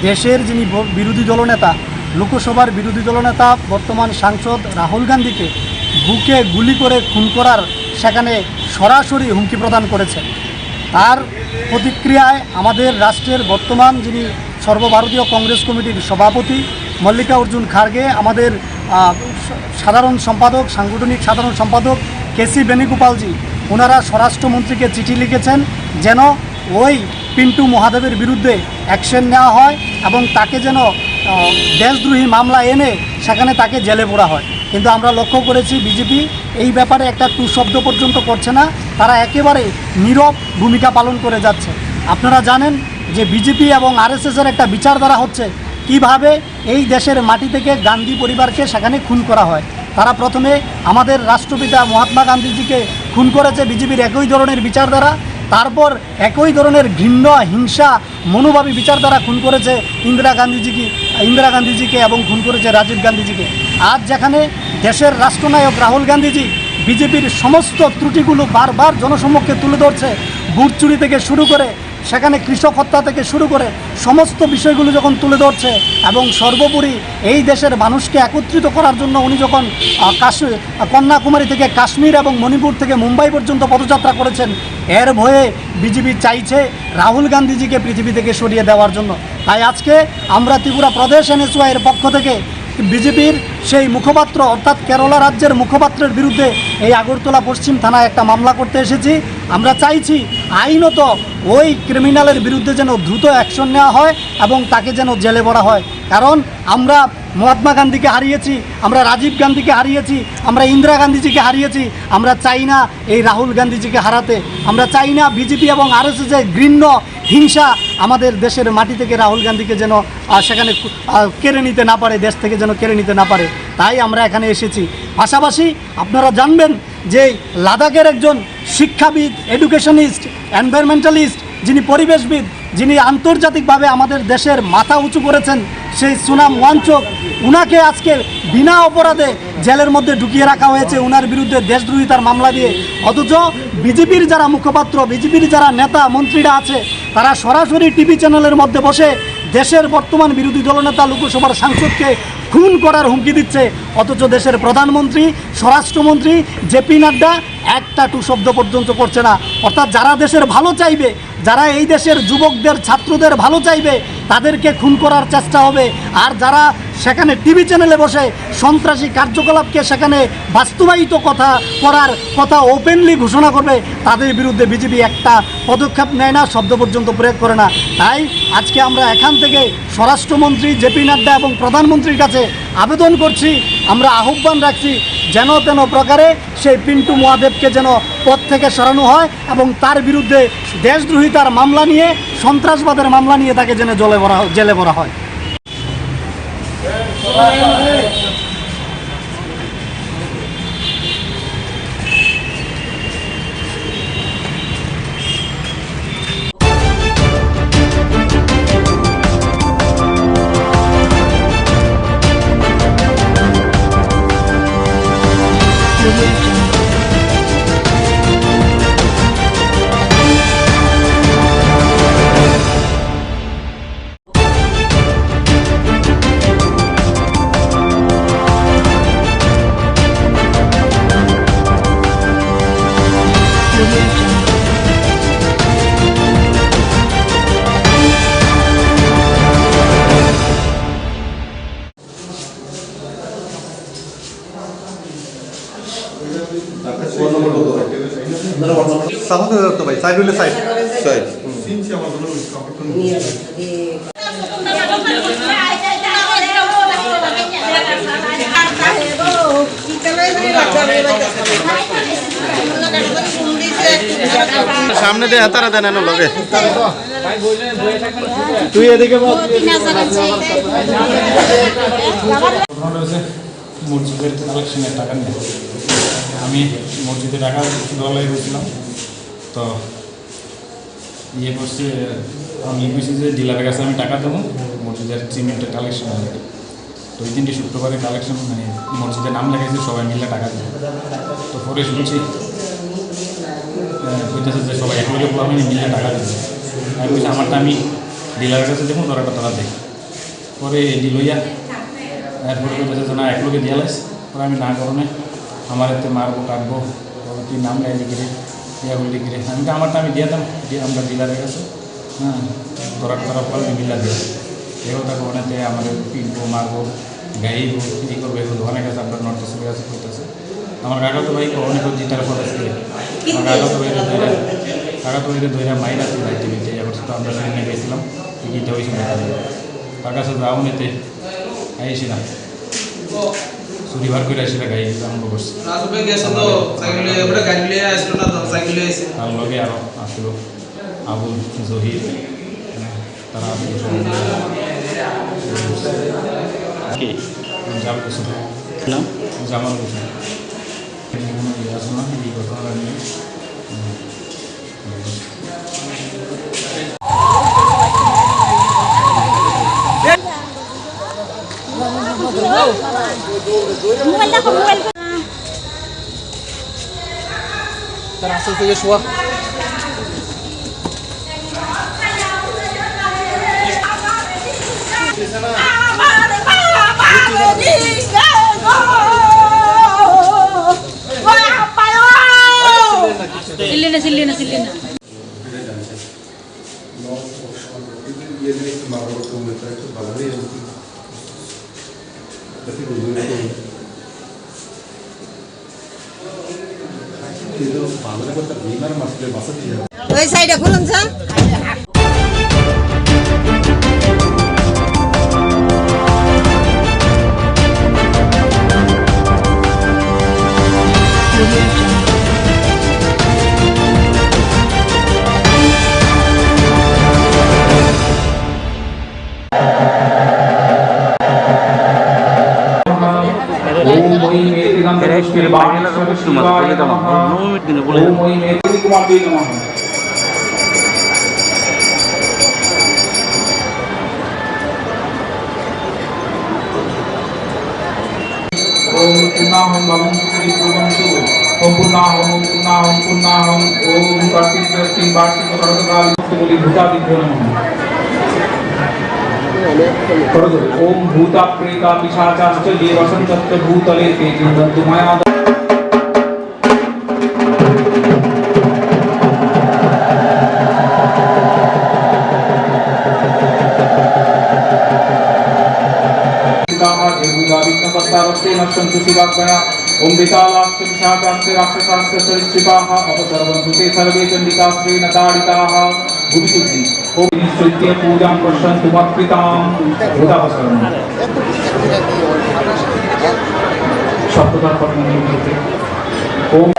দেশের যিনি বিরোধী দলনেতা, লোকসভার বিরোধী দলনেতা বর্তমান সাংসদ রাহুল গান্ধীকে বুকে গুলি করে খুন করার সেখানে সরাসরি হুমকি প্রদান করেছেন। তার প্রতিক্রিয়ায় আমাদের রাষ্ট্রের বর্তমান যিনি সর্বভারতীয় কংগ্রেস কমিটির সভাপতি মল্লিকার্জুন খার্গে, আমাদের সাধারণ সম্পাদক, সাংগঠনিক সাধারণ সম্পাদক কেসি বেণুগোপালজি, ওনারা স্বরাষ্ট্রমন্ত্রীকে চিঠি লিখেছেন যেন ওই পিন্টু মহাদেবের বিরুদ্ধে অ্যাকশন নেওয়া হয় এবং তাকে যেন দেশদ্রোহী মামলা এনে সেখানে তাকে জেলে পোড়া হয়। কিন্তু আমরা লক্ষ্য করেছি বিজেপি এই ব্যাপারে একটা টু শব্দ পর্যন্ত করছে না, তারা একেবারে নীরব ভূমিকা পালন করে যাচ্ছে। আপনারা জানেন যে বিজেপি এবং আরএসএসের একটা বিচারধারা হচ্ছে কিভাবে এই দেশের মাটি থেকে গান্ধী পরিবারকে সেখানে খুন করা হয়। তারা প্রথমে আমাদের রাষ্ট্রপিতা মহাত্মা গান্ধীজিকে খুন করেছে বিজেপির একই ধরনের বিচারধারা, তারপর একই ধরনের ঘৃণ্য হিংসা মনোভাবী বিচারধারা খুন করেছে ইন্দিরা গান্ধীজিকে এবং খুন করেছে রাজীব গান্ধীজিকে। আজ যেখানে দেশের রাষ্ট্রনায়ক রাহুল গান্ধীজি বিজেপির সমস্ত ত্রুটিগুলো বারবার জনসম্মুখে তুলে ধরছে, বুট চুরি থেকে শুরু করে সেখানে কৃষক হত্যা থেকে শুরু করে সমস্ত বিষয়গুলো যখন তুলে ধরছে এবং সর্বোপরি এই দেশের মানুষকে একত্রিত করার জন্য উনি যখন কন্যাকুমারী থেকে কাশ্মীর এবং মণিপুর থেকে মুম্বাই পর্যন্ত পদযাত্রা করেছেন, এর ভয়ে বিজেপি চাইছে রাহুল গান্ধীজিকে পৃথিবী থেকে সরিয়ে দেওয়ার জন্য। তাই আজকে আমরা ত্রিপুরা প্রদেশ এনএসওয়াই এর পক্ষ থেকে বিজেপির সেই মুখপাত্র অর্থাৎ কেরালা রাজ্যের মুখপাত্রের বিরুদ্ধে এই আগরতলা পশ্চিম থানায় একটা মামলা করতে এসেছি। আমরা চাইছি আইনত ওই ক্রিমিনালের বিরুদ্ধে যেন দ্রুত অ্যাকশন নেওয়া হয় এবং তাকে যেন জেলে ভরা হয়। কারণ আমরা মহাত্মা গান্ধীকে হারিয়েছি, আমরা রাজীব গান্ধীকে হারিয়েছি, আমরা ইন্দিরা গান্ধীজিকে হারিয়েছি, আমরা চাই না এই রাহুল গান্ধীজিকে হারাতে। আমরা চাই না বিজেপি এবং আরএসএসের ঘৃণ্য হিংসা আমাদের দেশের মাটি থেকে রাহুল গান্ধীকে যেন সেখানে কেড়ে নিতে না পারে, দেশ থেকে যেন কেড়ে নিতে না পারে। তাই আমরা এখানে এসেছি। পাশাপাশি আপনারা জানবেন যে লাদাখের একজন শিক্ষাবিদ, এডুকেশনিস্ট, এনভায়রনমেন্টালিস্ট, যিনি পরিবেশবিদ, যিনি আন্তর্জাতিকভাবে আমাদের দেশের মাথা উঁচু করেছেন, সেই সুনাম ওয়াংচুক, উনাকে আজকে বিনা অপরাধে জেলের মধ্যে ঢুকিয়ে রাখা হয়েছে ওনার বিরুদ্ধে দেশদ্রোহিতার মামলা দিয়ে। অথচ বিজেপির যারা মুখপাত্র, বিজেপির যারা নেতা মন্ত্রীরা আছে, তারা সরাসরি টিভি চ্যানেলের মধ্যে বসে দেশের বর্তমান বিরোধী দলনেতা লোকসভার সাংসদকে খুন করার হুমকি দিচ্ছে। অথচ দেশের প্রধানমন্ত্রী, স্বরাষ্ট্রমন্ত্রী জেপি নাড্ডা একটা টু শব্দ পর্যন্ত করছে না। অর্থাৎ যারা দেশের ভালো চাইবে, যারা এই দেশের যুবকদের ছাত্রদের ভালো চাইবে, তাদেরকে খুন করার চেষ্টা হবে। আর যারা সেখানে টিভি চ্যানেলে বসে সন্ত্রাসী কার্যকলাপকে সেখানে বাস্তবায়িত করার কথা ওপেনলি ঘোষণা করবে, তাদের বিরুদ্ধে বিজেপি একটা পদক্ষেপ নেয় না, শব্দ পর্যন্ত প্রয়োগ করে না। তাই আজকে আমরা এখান থেকে স্বরাষ্ট্রমন্ত্রী জেপি নাড্ডা এবং প্রধানমন্ত্রীর কাছে আবেদন করছি, আমরা আহ্বান রাখছি যেন তেন প্রকারে সেই পিন্টু মহাদেবকে যেন পদ থেকে সরানো হয় এবং তার বিরুদ্ধে দেশদ্রোহিতার মামলা নিয়ে, সন্ত্রাসবাদের মামলা নিয়ে তাকে যেন জেলে ভরা হয়।
ভাই সাইড হইলে সাইড সাইড সামনে দিয়ে হাতারা দেন এনে লগে তুই এদিকে
মসজিদের কালেকশনের টাকা নিয়ে আমি মসজিদে টাকা দলাই গেছিলাম, তো ইয়ে করছি, আমি বুঝছি যে ডিলারের কাছে আমি টাকা দেবো মসজিদের সিমেন্টের কালেকশন হবে। তো ওই দিনটি শুক্রবারে কালেকশন মানে মসজিদের নাম লেগেছে, সবাই মিলে টাকা দেবো। তো পরে শুনছি বলতেছে যে সবাই একলগে আমি মিলে টাকা দেবো। আমি বলছি আমারটা আমি ডিলারের কাছে দেখুন, তোরাটা তারা দেখ। পরে লইয়া এরপরে বলতেছে না একলগে দিয়ে লাইস, পরে আমি না করণে আমার এতে মারবো কাটবো, কি নাম গাইলে গিরে ইয়া বললে গিরে। আমি তো আমারটা আমি দিয়ে দাম, দিয়ে আমরা ডিলারের কাছে, হ্যাঁ তোরা ফল মিলা দিয়ে এগুলো তাকে ওনাতে আমাদের পিটবো মারবো গাইবো এই করবো, এগুলো অনেক আছে আপনার নর্থ ইস্টের কাছে করতেছে। আমার কাকা তো ভাই অনেক জিতার কথা ছিল, আমার কাকা তো ধৈরা মাইরা ছিল টিভিতে, এবার তো আমরা সেখানে গেছিলাম টিকিটটা হয়েছিল তার কাছে যাও নিতে আইছিলাম, শনিবার করে আসলে গাড়ি আরম্ভ করছি। তার লগে আরো আসলো আবুল জহির, তারা জামাল হোসেন জামাল হোসেন কোনো ইয়ে আছে না এই ঘটনাটা নিয়ে।
তার আসল থেকে শোয়া
Silena.
ওই সাইডে খুলুন স্যার।
पूर्णाहम भवं श्री कुर्वन्तु ओम पूर्णाहम ओम कार्तिक तीन वार्षिक सर्वकाल बोली भूता दिभ्यो नमः। ओम भूता प्रेता पिशाचाश्च ये वसन्तस्य भूतले ते चिन्तन्तु मया सर्वपापस्ते नश्यन्तु शिवाज्ञया ओम विकालाश्च पिशाचाश्च राक्षसाश्च सरीसृपाः अपसर्वन्तु ते सर्वे चण्डिकास्त्रेण ताडिताः भूमिशुद्धि ओम निश्चित्य पूजां पश्यन्तु मत्पितां भूतावसरम् शब्ददार पठनं करते ओम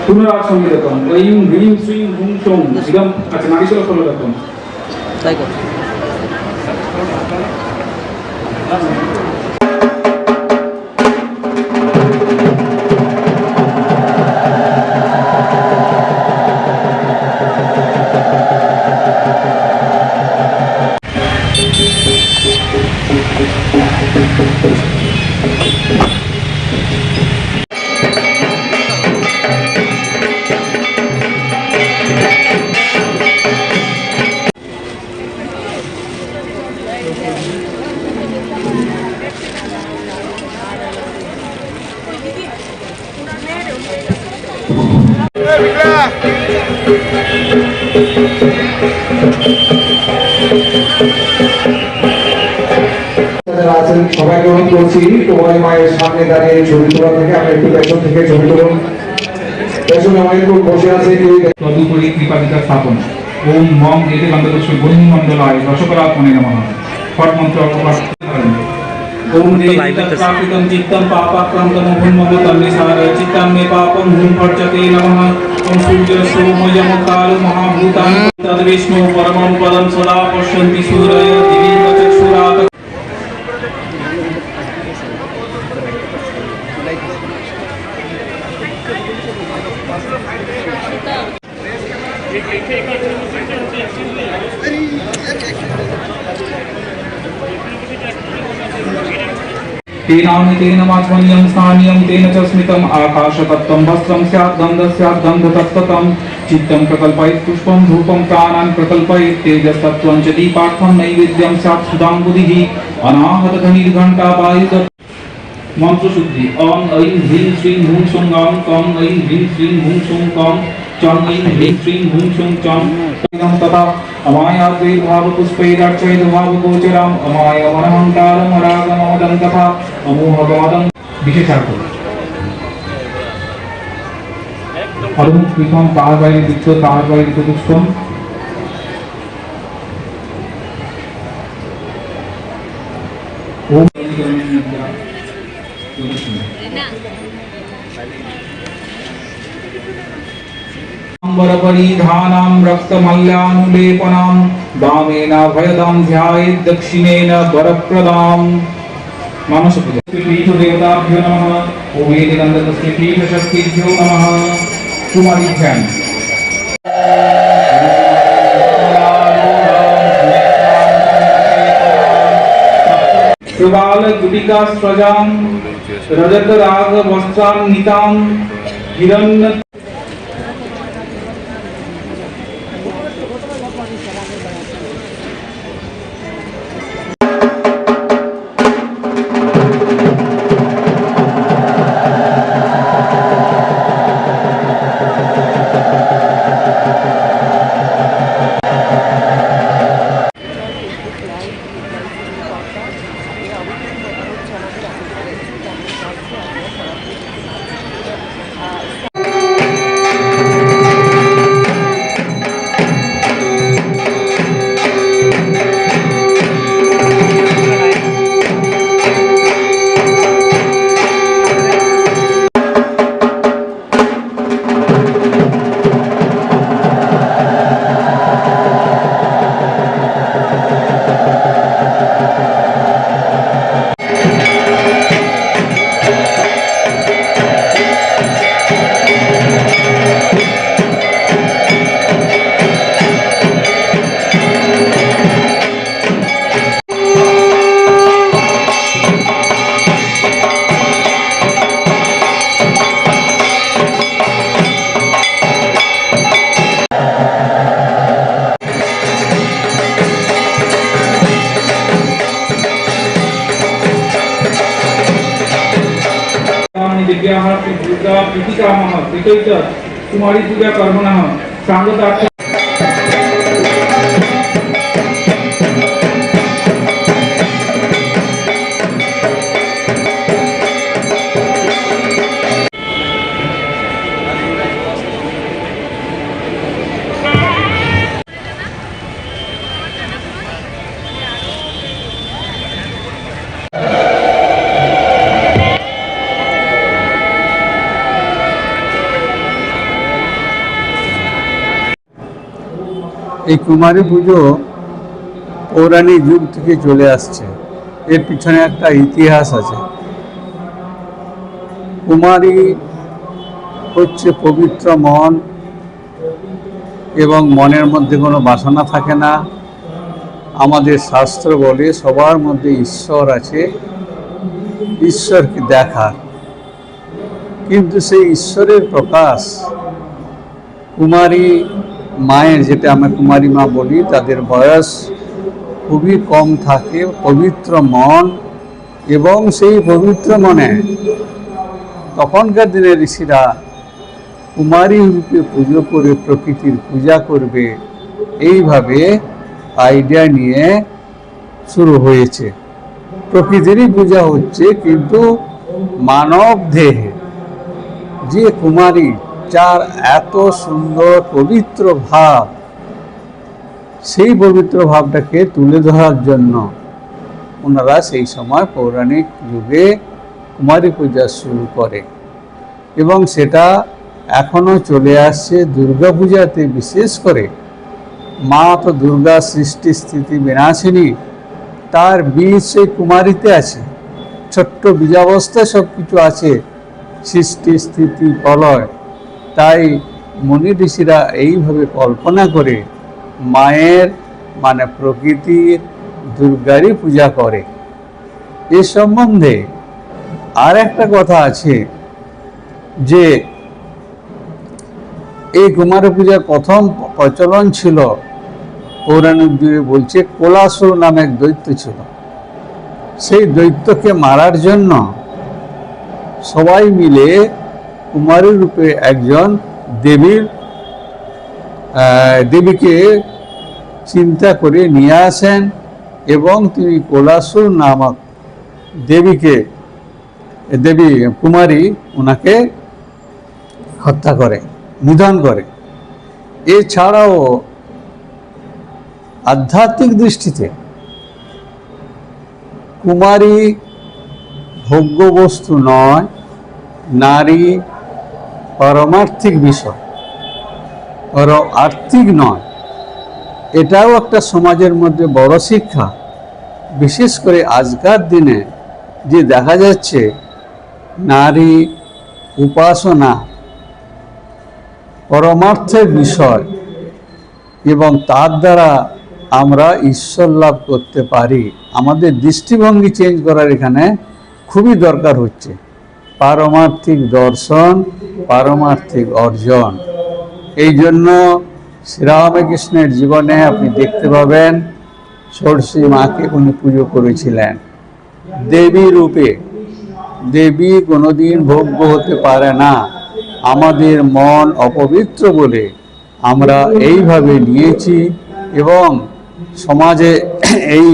पुनराज संगीतम ऐं ह्रीं श्रीं हुं शौं इदम अच्छा नागेश्वर फलदत्तम ताई को
সবাইকে অনুরোধ করছি তোমার মায়ের সামনে দাঁড়িয়ে ছবি তোলা থেকে আমি একটু পেছন থেকে ছবি তুলুন পেছনে অনেক লোক বসে আছে
তদুপরি কৃপাদিকা স্থাপন ওম মম এতে গন্ধপুষ্প বন্ধু মণ্ডলায় রসকরাত্মনে নমঃ ফট মন্ত্র অপপাঠ করেন ओम देवतापितं चित्तं पापाक्रान्तं भून्मभूतं निसार चित्तं मे पापं भून्भर्जते नमः ओम सूर्य सोमयं काल महाभूतां तद्विष्णु परमं पदं सदा पश्यन्ति सूरय दिवि चक्षुरात् तेन मात्मन्यं स्थानीयं तेन च स्मितम् आकाशतत्त्वं वस्त्रं स्यात् गन्धः स्यात् गन्धतत्त्वं चित्तं प्रकल्पयेत् पुष्पं धूपं प्राणान् प्रकल्पयेत् तेजस्तत्त्वं च दीपार्थं नैवेद्यं स्यात् सुधाम्बुधिः अनाहतध्वनिर्घण्टा वायुद मंत्र शुद्धि ओम ऐं ह्रीं श्रीं हुं शौं गां कं ऐं ह्रीं श्रीं हुं शौं कं चं ऐं ह्रीं श्रीं हुं शौं चं तथा अमायाद्वैर्भाव पुष्पैरार्चयेद् भावगोचरम् अमायमनहङ्कारम् अरागमोदं तथा अमोहगमदं विशेषार्थ अरुण कृतं तार বাইরে দিচ্ছ তার বাইরে পুষ্পম ओम परिधानां रक्तमल्यानुलेपनां वामेन भयदां ध्यायेत् दक्षिणेन वरप्रदां मानसपीठ देवताभ्यो नमः ओम वेदिकन्दस्य पीठशक्तिभ्यो नमः कुमारी ध्यान प्रबाल गुटिका स्वजां रजत राग वस्त्रान्वितां हिरण्य प्रीतिकामः तथैव कुमारी पूजा कर्मणः सांगतार्थ
এই কুমারী পুজো পৌরাণিক যুগ থেকে চলে আসছে। এর পিছনে একটা ইতিহাস আছে। কুমারী হচ্ছে পবিত্র মন, এবং মনের মধ্যে কোনো বাসনা থাকে না। আমাদের শাস্ত্র বলে সবার মধ্যে ঈশ্বর আছে, ঈশ্বরকে দেখা, কিন্তু সেই ঈশ্বরের প্রকাশ কুমারী মায়ের, যেটা আমরা কুমারী মা বলি, তাদের বয়স খুবই কম থাকে, পবিত্র মন, এবং সেই পবিত্র মনে তখনকার দিনে ঋষিরা কুমারী রূপে পুজো করে প্রকৃতির পূজা করবে, এইভাবে আইডিয়া নিয়ে শুরু হয়েছে। প্রকৃতিরই পূজা হচ্ছে, কিন্তু মানব দেহে যে কুমারী, যার এত সুন্দর পবিত্র ভাব, সেই পবিত্র ভাবটাকে তুলে ধরার জন্য ওনারা সেই সময় পৌরাণিক যুগে কুমারী পূজা শুরু করে, এবং সেটা এখনও চলে আসছে। দুর্গা পূজাতে বিশেষ করে মা তো দুর্গা সৃষ্টি স্থিতি বিনাশিনী, তার বীজ সেই কুমারীতে আছে। ছোট্ট বীজাবস্থায় সব কিছু আছে, সৃষ্টি স্থিতি প্রলয়। তাই মুনি ঋষিরা এইভাবে কল্পনা করে মায়ের মানে প্রকৃতির দুর্গারই পূজা করে। এ সম্বন্ধে আর একটা কথা আছে যে এই কুমারী পূজার প্রথম প্রচলন ছিল পৌরাণিক যুগে, বলছে কোলাসুর নামে এক দৈত্য ছিল। সেই দৈত্যকে মারার জন্য সবাই মিলে কুমারী রূপে একজন দেবীকে চিন্তা করে নিয়ে আসেন, এবং তিনি কোলাসুর নামক দেবী কুমারী ওনাকে হত্যা করে, নিধন করে। এছাড়াও আধ্যাত্মিক দৃষ্টিতে কুমারী ভোগ্য বস্তু নয়, নারী পারমার্থিক বিষয়, আর্থিক নয়। এটাও একটা সমাজের মধ্যে বড় শিক্ষা। বিশেষ করে আজকার দিনে যে দেখা যাচ্ছে নারী উপাসনা পরমার্থের বিষয়, এবং তার দ্বারা আমরা ঈশ্বর লাভ করতে পারি। আমাদের দৃষ্টিভঙ্গি চেঞ্জ করার এখানে খুবই দরকার হচ্ছে। পারমার্থিক দর্শন, পারমার্থিক অর্জন। এই জন্য শ্রীরামকৃষ্ণের জীবনে আপনি দেখতে পাবেন ষোড়শী মাকে উনি পুজো করেছিলেন দেবী রূপে। দেবী কোনোদিন ভোগ্য হতে পারে না। আমাদের মন অপবিত্র বলে আমরা এইভাবে নিয়েছি, এবং সমাজে এই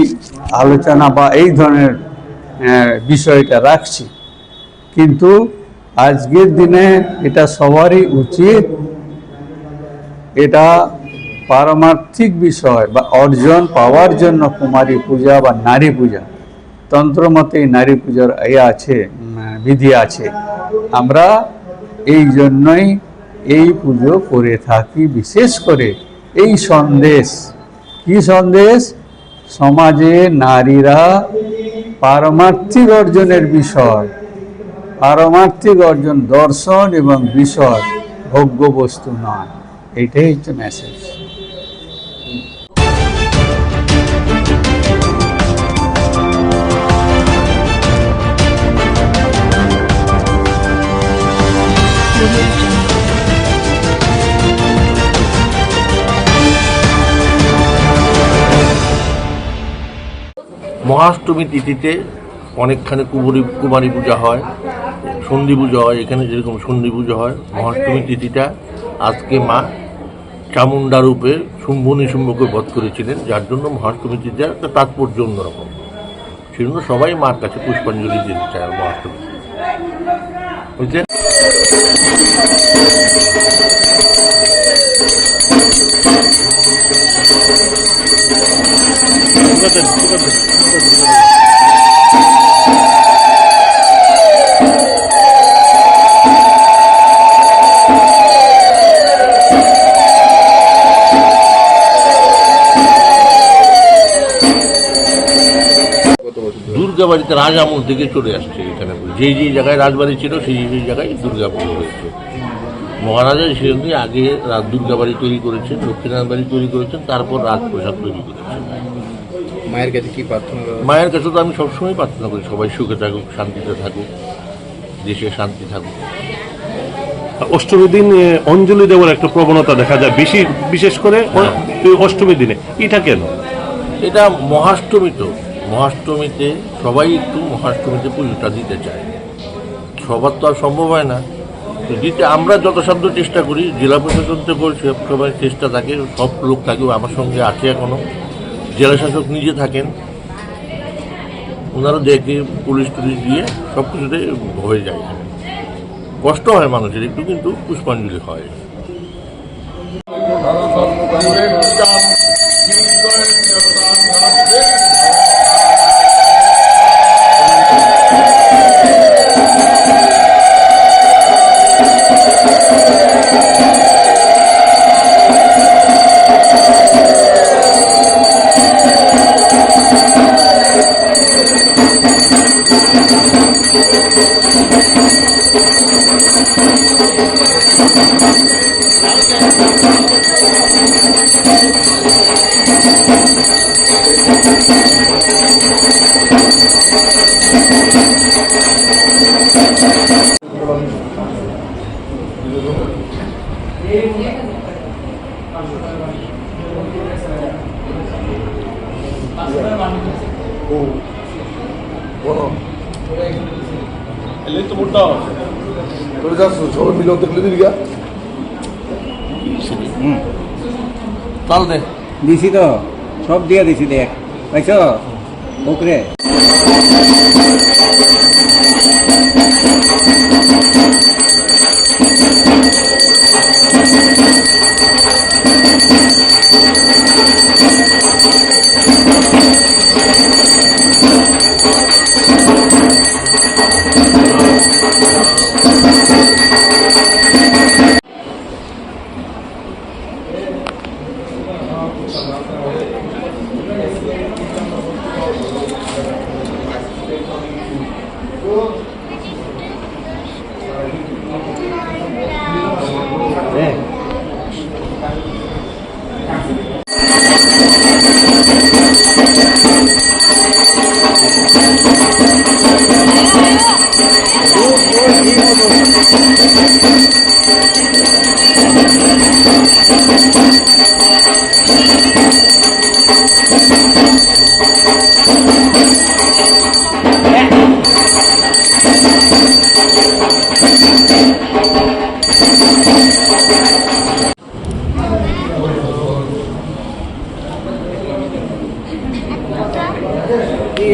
আলোচনা বা এই ধরনের বিষয়টা রাখছি। কিন্তু আজকের দিনে এটা সবারই উচিত, এটা পারমার্থিক বিষয় বা অর্জন পাওয়ার জন্য কুমারী পূজা বা নারী পূজা, তন্ত্রমতে নারী পূজার আছে, বিধি আছে। আমরা এই জন্যই এই পুজো করে থাকি। বিশেষ করে এই সন্দেশ, কি সন্দেশ? সমাজে নারীরা পারমার্থিক অর্জনের বিষয়, পারমার্থিক অর্জন দর্শন এবং বিষয়, ভোগ্য বস্তু নয়। এইটাই হচ্ছে মেসেজ।
মহাষ্টমী তিথিতে অনেকখানি কুমারী পূজা হয়। সন্ধি পুজো হয়, এখানে যেরকম সন্ধি পুজো হয়, মহাষ্টমী তিথিটা আজকে মা চামুন্ডা রূপে শুম্ভ নিশুম্ভকে বধ করেছিলেন, যার জন্য মহাষ্টমী তিথির একটা তাৎপর্য অন্যরকম। সেজন্য সবাই মার কাছে পুষ্পাঞ্জলি দিতে চায় মহাষ্টমী, বুঝলেন? দুর্গা বাড়িতে রাজ আমল থেকে চলে আসছে এখানে, যেই জায়গায় রাজবাড়ি ছিল সেই জায়গায় দুর্গা পুজো হয়েছে। মহারাজা সেজন্য আগে দুর্গা বাড়ি তৈরি করেছেন, লক্ষ্মীনারায়ণ বাড়ি তৈরি করেছেন, তারপর রাজপ্রসাদ তৈরি করেছেন।
মায়ের কাছে কি প্রার্থনা?
মায়ের কাছে তো আমি সবসময় প্রার্থনা করি সবাই সুখে থাকুক, শান্তিতে থাকুক, দেশে শান্তি থাকুক।
অষ্টমী দিন অঞ্জলি দেওয়ার একটা প্রবণতা দেখা যায় বিশেষ করে অষ্টমী দিনে, এটা কেন?
এটা মহাষ্টমী, তো মহাষ্টমীতে সবাই একটু মহাষ্টমীতে পুজোটা দিতে চায়, সবার তো আর সম্ভব হয় না দিতে। আমরা যথাসাধ্য চেষ্টা করি, জেলা প্রশাসন থেকে সবাই চেষ্টা থাকে, সব লোক থাকে, আমার সঙ্গে আছে এখনো, জেলা শাসক নিজে থাকেন, ওনারা দেখে পুলিশ টুলিশ দিয়ে সব কিছুতে হয়ে যায়। কষ্ট হয় মানুষের একটু, কিন্তু পুষ্পাঞ্জলি হয়।
চল দে দিছি তো, সব দিয়ে দিছি, দেখ পাইছ ওকরে।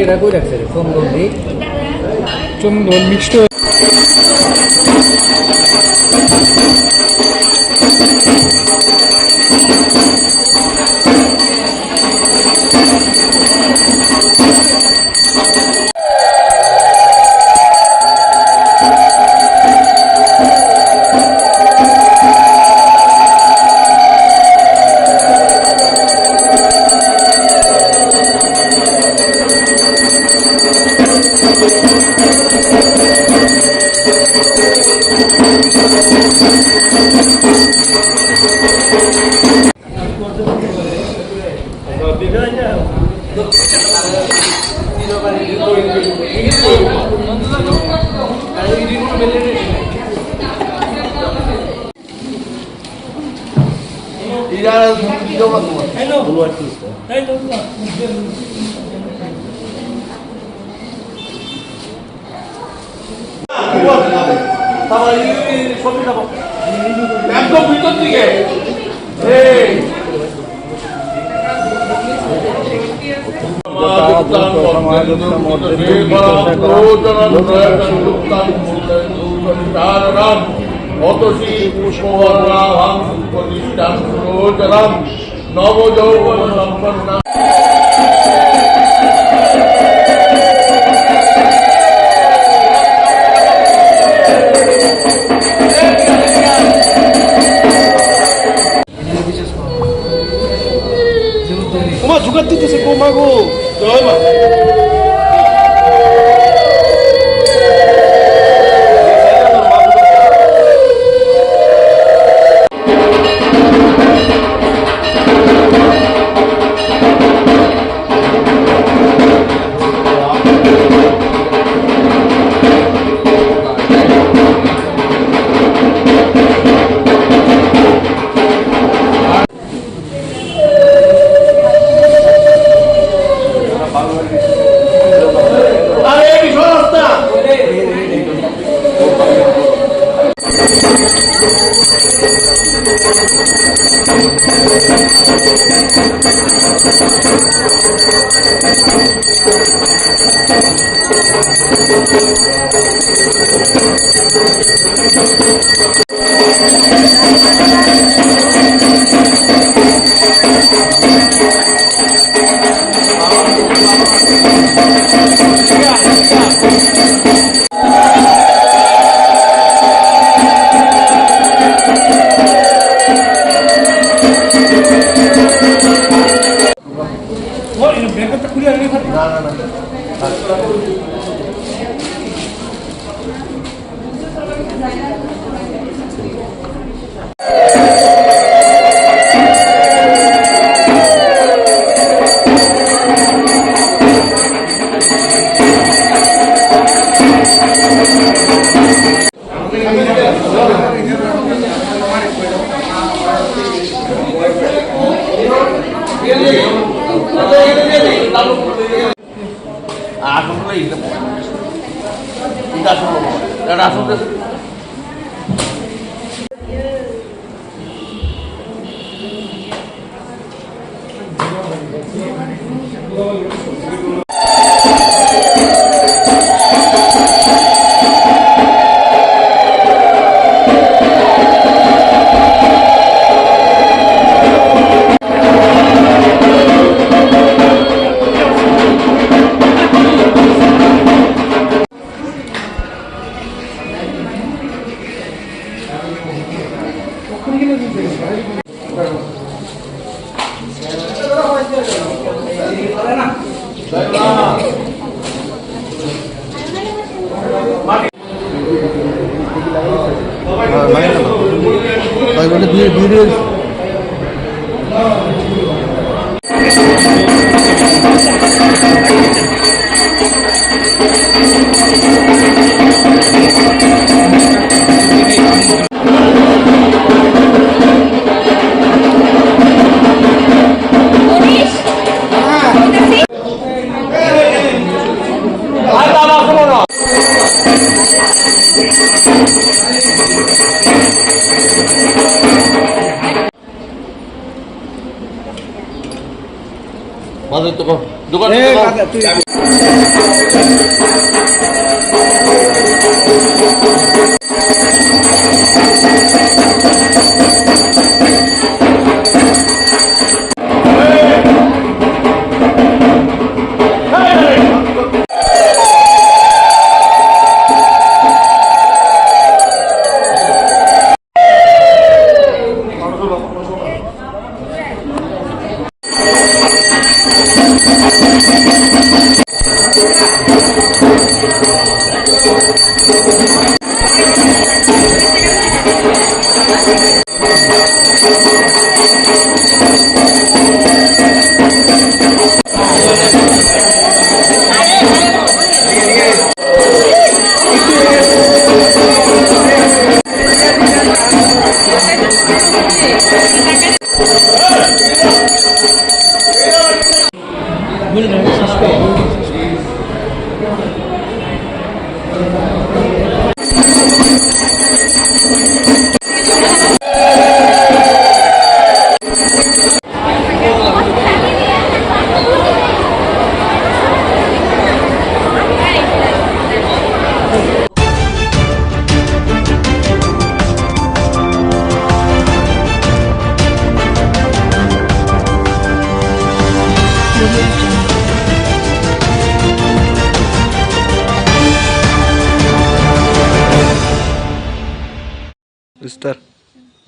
এটা কই রাখছে রে? চন্দন দি, চন্দন মিক্সড।
একদম ভিতর দিকে অতসী পুষ্পবর্ণাভাং প্রতিষ্ঠান সুরোচরাম নবযৌবন সম্পন্না।
মা জোগাড় দিতেছে গো মা গো, জয় মা।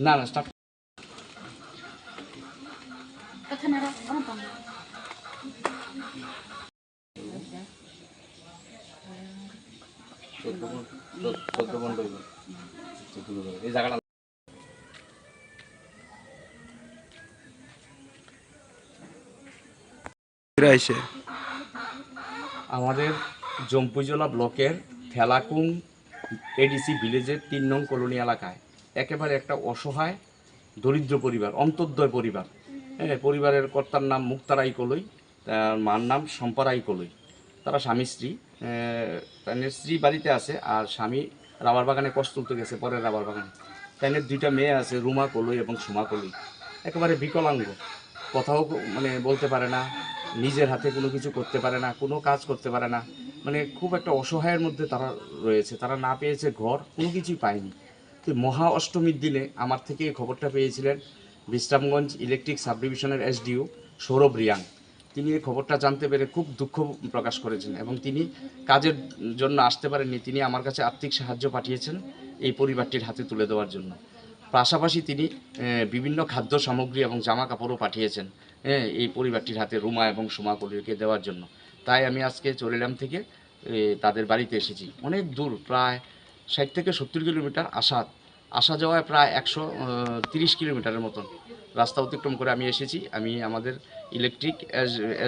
না না স্টার্ট এই জায়গাটা আমাদের জম্পুজলা ব্লকের থেলাকুং এডিসি ভিলেজের ৩ নং কলোনি এলাকায় একেবারে একটা অসহায় দরিদ্র পরিবার, অন্তর্দয় পরিবার। হ্যাঁ, পরিবারের কর্তার নাম মুক্তারাই কলই, তার মার নাম সম্পারাই কলই। তারা স্বামী স্ত্রী, তাদের স্ত্রী বাড়িতে আছে আর স্বামী রাবার বাগানে কষ্ট তুলতে গেছে, পরের রাবার বাগানে। তাদের 2টা মেয়ে আছে, রুমা কলই এবং সুমা কলই। একেবারে বিকলাঙ্গ, কথাও মানে বলতে পারে না, নিজের হাতে কোনো কিছু করতে পারে না, কোনো কাজ করতে পারে না, মানে খুব একটা অসহায়ের মধ্যে তারা রয়েছে। তারা না পেয়েছে ঘর, কোনো কিছুই পায়নি। তো মহা অষ্টমীর দিনে আমার থেকে এই খবরটা পেয়েছিলেন বিশ্রামগঞ্জ ইলেকট্রিক সাব ডিভিশনের এসডিও সৌরভ রিয়াং। তিনি এই খবরটা জানতে পেরে খুব দুঃখ প্রকাশ করেছেন এবং তিনি কাজের জন্য আসতে পারেননি। তিনি আমার কাছে আর্থিক সাহায্য পাঠিয়েছেন এই পরিবারটির হাতে তুলে দেওয়ার জন্য। পাশাপাশি তিনি বিভিন্ন খাদ্য সামগ্রী এবং জামা কাপড়ও পাঠিয়েছেন এই পরিবারটির হাতে রুমা এবং সুমা কলিকে দেওয়ার জন্য। তাই আমি আজকে চরিলাম থেকে তাদের বাড়িতে এসেছি। অনেক দূর, প্রায় 60 থেকে 70 কিলোমিটার আসা যাওয়ায় প্রায় 130 কিলোমিটারের মতন রাস্তা অতিক্রম করে আমি এসেছি। আমি আমাদের ইলেকট্রিক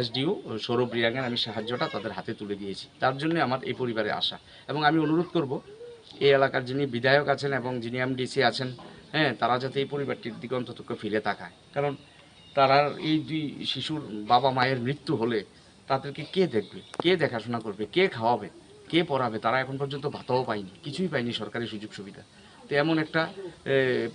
এসডিও সৌরভ রিয়াংয়ের আমি সাহায্যটা তাদের হাতে তুলে দিয়েছি। তার জন্য আমার এই পরিবারে আসা এবং আমি অনুরোধ করব এই এলাকার যিনি বিধায়ক আছেন এবং যিনি এমডিসি আছেন, তারা যাতে এই পরিবারটির দিকে অন্তত ফিরে তাকায়। কারণ তারা এই 2 শিশুর বাবা মায়ের মৃত্যু হলে তাদেরকে কে দেখবে, কে দেখাশোনা করবে, কে খাওয়াবে, কে পড়াবে? তারা এখন পর্যন্ত ভাতাও পায়নি, কিছুই পায়নি সরকারি সুযোগ সুবিধা। তো এমন একটা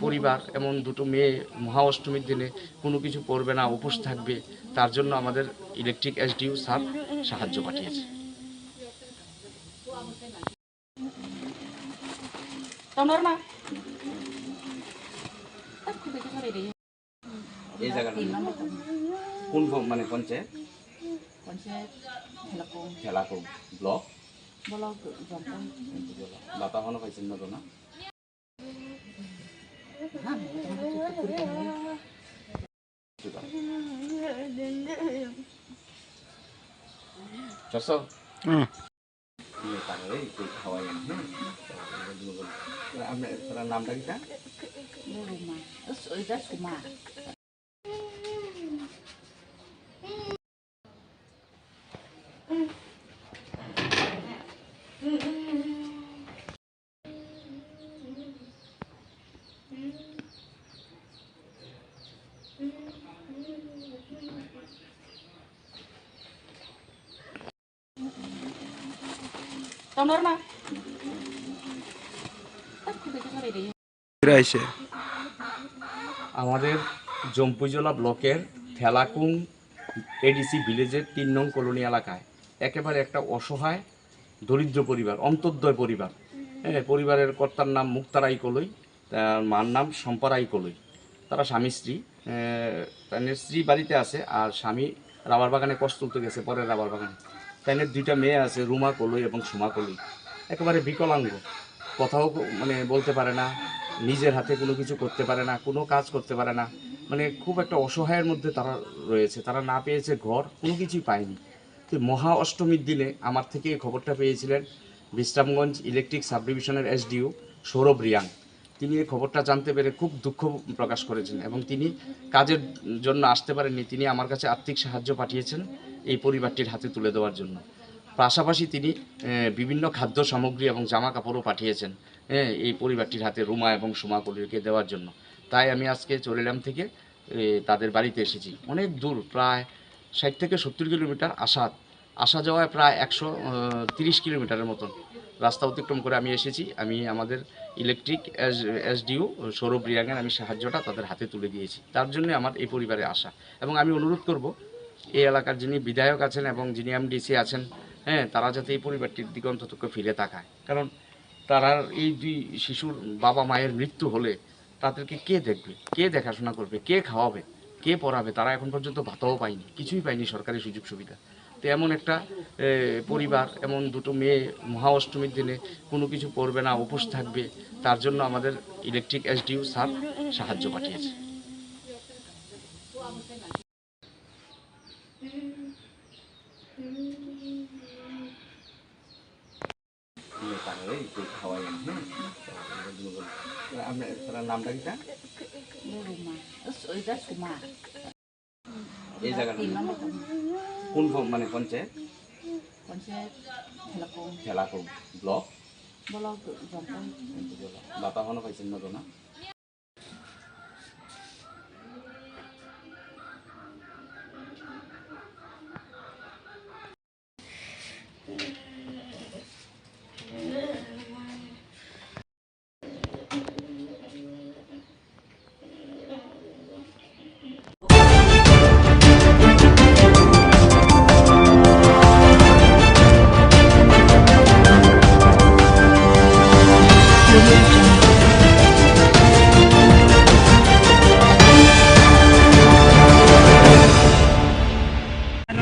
পরিবার, এমন 2টো মেয়ে মহা অষ্টমীর দিনে কোনো কিছু করবে না, উপোস থাকবে, তার জন্য আমাদের ইলেকট্রিক এসডিও স্যার সাহায্য পাঠিয়েছে। এই জায়গাটা কোন মানে পঞ্চায়েত? থেলাকুং ব্লক বাতা হনো পাইছেন না তো না? আপনার নামটা কি? আমাদের জম্পুজলা ব্লকের থেলাকুং এডিসি ভিলেজের 3 নং কলোনি এলাকায় একেবারে একটা অসহায় দরিদ্র পরিবার, অন্তর্দয় পরিবার। পরিবারের কর্তার নাম মুক্তারাই কলই, তার মার নাম সম্পারাই কলই। তারা স্বামী স্ত্রী, তাদের স্ত্রী বাড়িতে আছে আর স্বামী রাবার বাগানে কষ্ট তুলতে গেছে, পরের রাবার বাগানে। তাদের 2টা মেয়ে আছে, রুমা কলই এবং সুমা কলই। একেবারে বিকলাঙ্গ, কথাও মানে বলতে পারে না, নিজের হাতে কোনো কিছু করতে পারে না, কোনো কাজ করতে পারে না, মানে খুব একটা অসহায়ের মধ্যে তারা রয়েছে। তারা না পেয়েছে ঘর, কোনো কিছুই পায়নি। তো মহা অষ্টমীর দিনে আমার থেকে এই খবরটা পেয়েছিলেন বিশ্রামগঞ্জ ইলেকট্রিক সাব ডিভিশনের এসডিও সৌরভ রিয়াং। তিনি এই খবরটা জানতে পেরে খুব দুঃখ প্রকাশ করেছেন এবং তিনি কাজের জন্য আসতে পারেননি। তিনি আমার কাছে আর্থিক সাহায্য পাঠিয়েছেন এই পরিবারটির হাতে তুলে দেওয়ার জন্য। পাশাপাশি তিনি বিভিন্ন খাদ্য সামগ্রী এবং জামা কাপড়ও পাঠিয়েছেন এই পরিবারটির হাতে রুমা এবং সুমা কলিকে দেওয়ার জন্য। তাই আমি আজকে চরিলাম থেকে তাদের বাড়িতে এসেছি। অনেক দূর, প্রায় 60 থেকে 70 কিলোমিটার আসা যাওয়ায় প্রায় 130 কিলোমিটারের মতন রাস্তা অতিক্রম করে আমি এসেছি। আমি আমাদের ইলেকট্রিক এসডিও সৌরভ রিয়াঙ্গের আমি সাহায্যটা তাদের হাতে তুলে দিয়েছি। তার জন্য আমার এই পরিবারে আসা, এবং আমি অনুরোধ করব এই এলাকার যিনি বিধায়ক আছেন এবং যিনি এমডিসি আছেন, হ্যাঁ, তারা যাতে এই পরিবারটির দিকে অন্তত ফিরে তাকায়। কারণ তারা এই দুই শিশুর বাবা মায়ের মৃত্যু হলে তাদেরকে কে দেখবে, কে দেখাশোনা করবে, কে খাওয়াবে, কে পড়াবে? তারা এখন পর্যন্ত ভাতাও পায়নি, কিছুই পায়নি সরকারি সুযোগ সুবিধা। তো এমন একটা পরিবার, এমন দুটো মেয়ে মহা অষ্টমীর দিনে কোনো কিছু পড়বে না, উপোস থাকবে, তার জন্য আমাদের ইলেকট্রিক এসডিও স্যার সাহায্য পাঠিয়েছে। আপনার নামটা কি? এই জায়গার কোন মানে পঞ্চায়েত? ঠেলাকুম ব্লক। বাপা এখনো পাইছেন না তো না?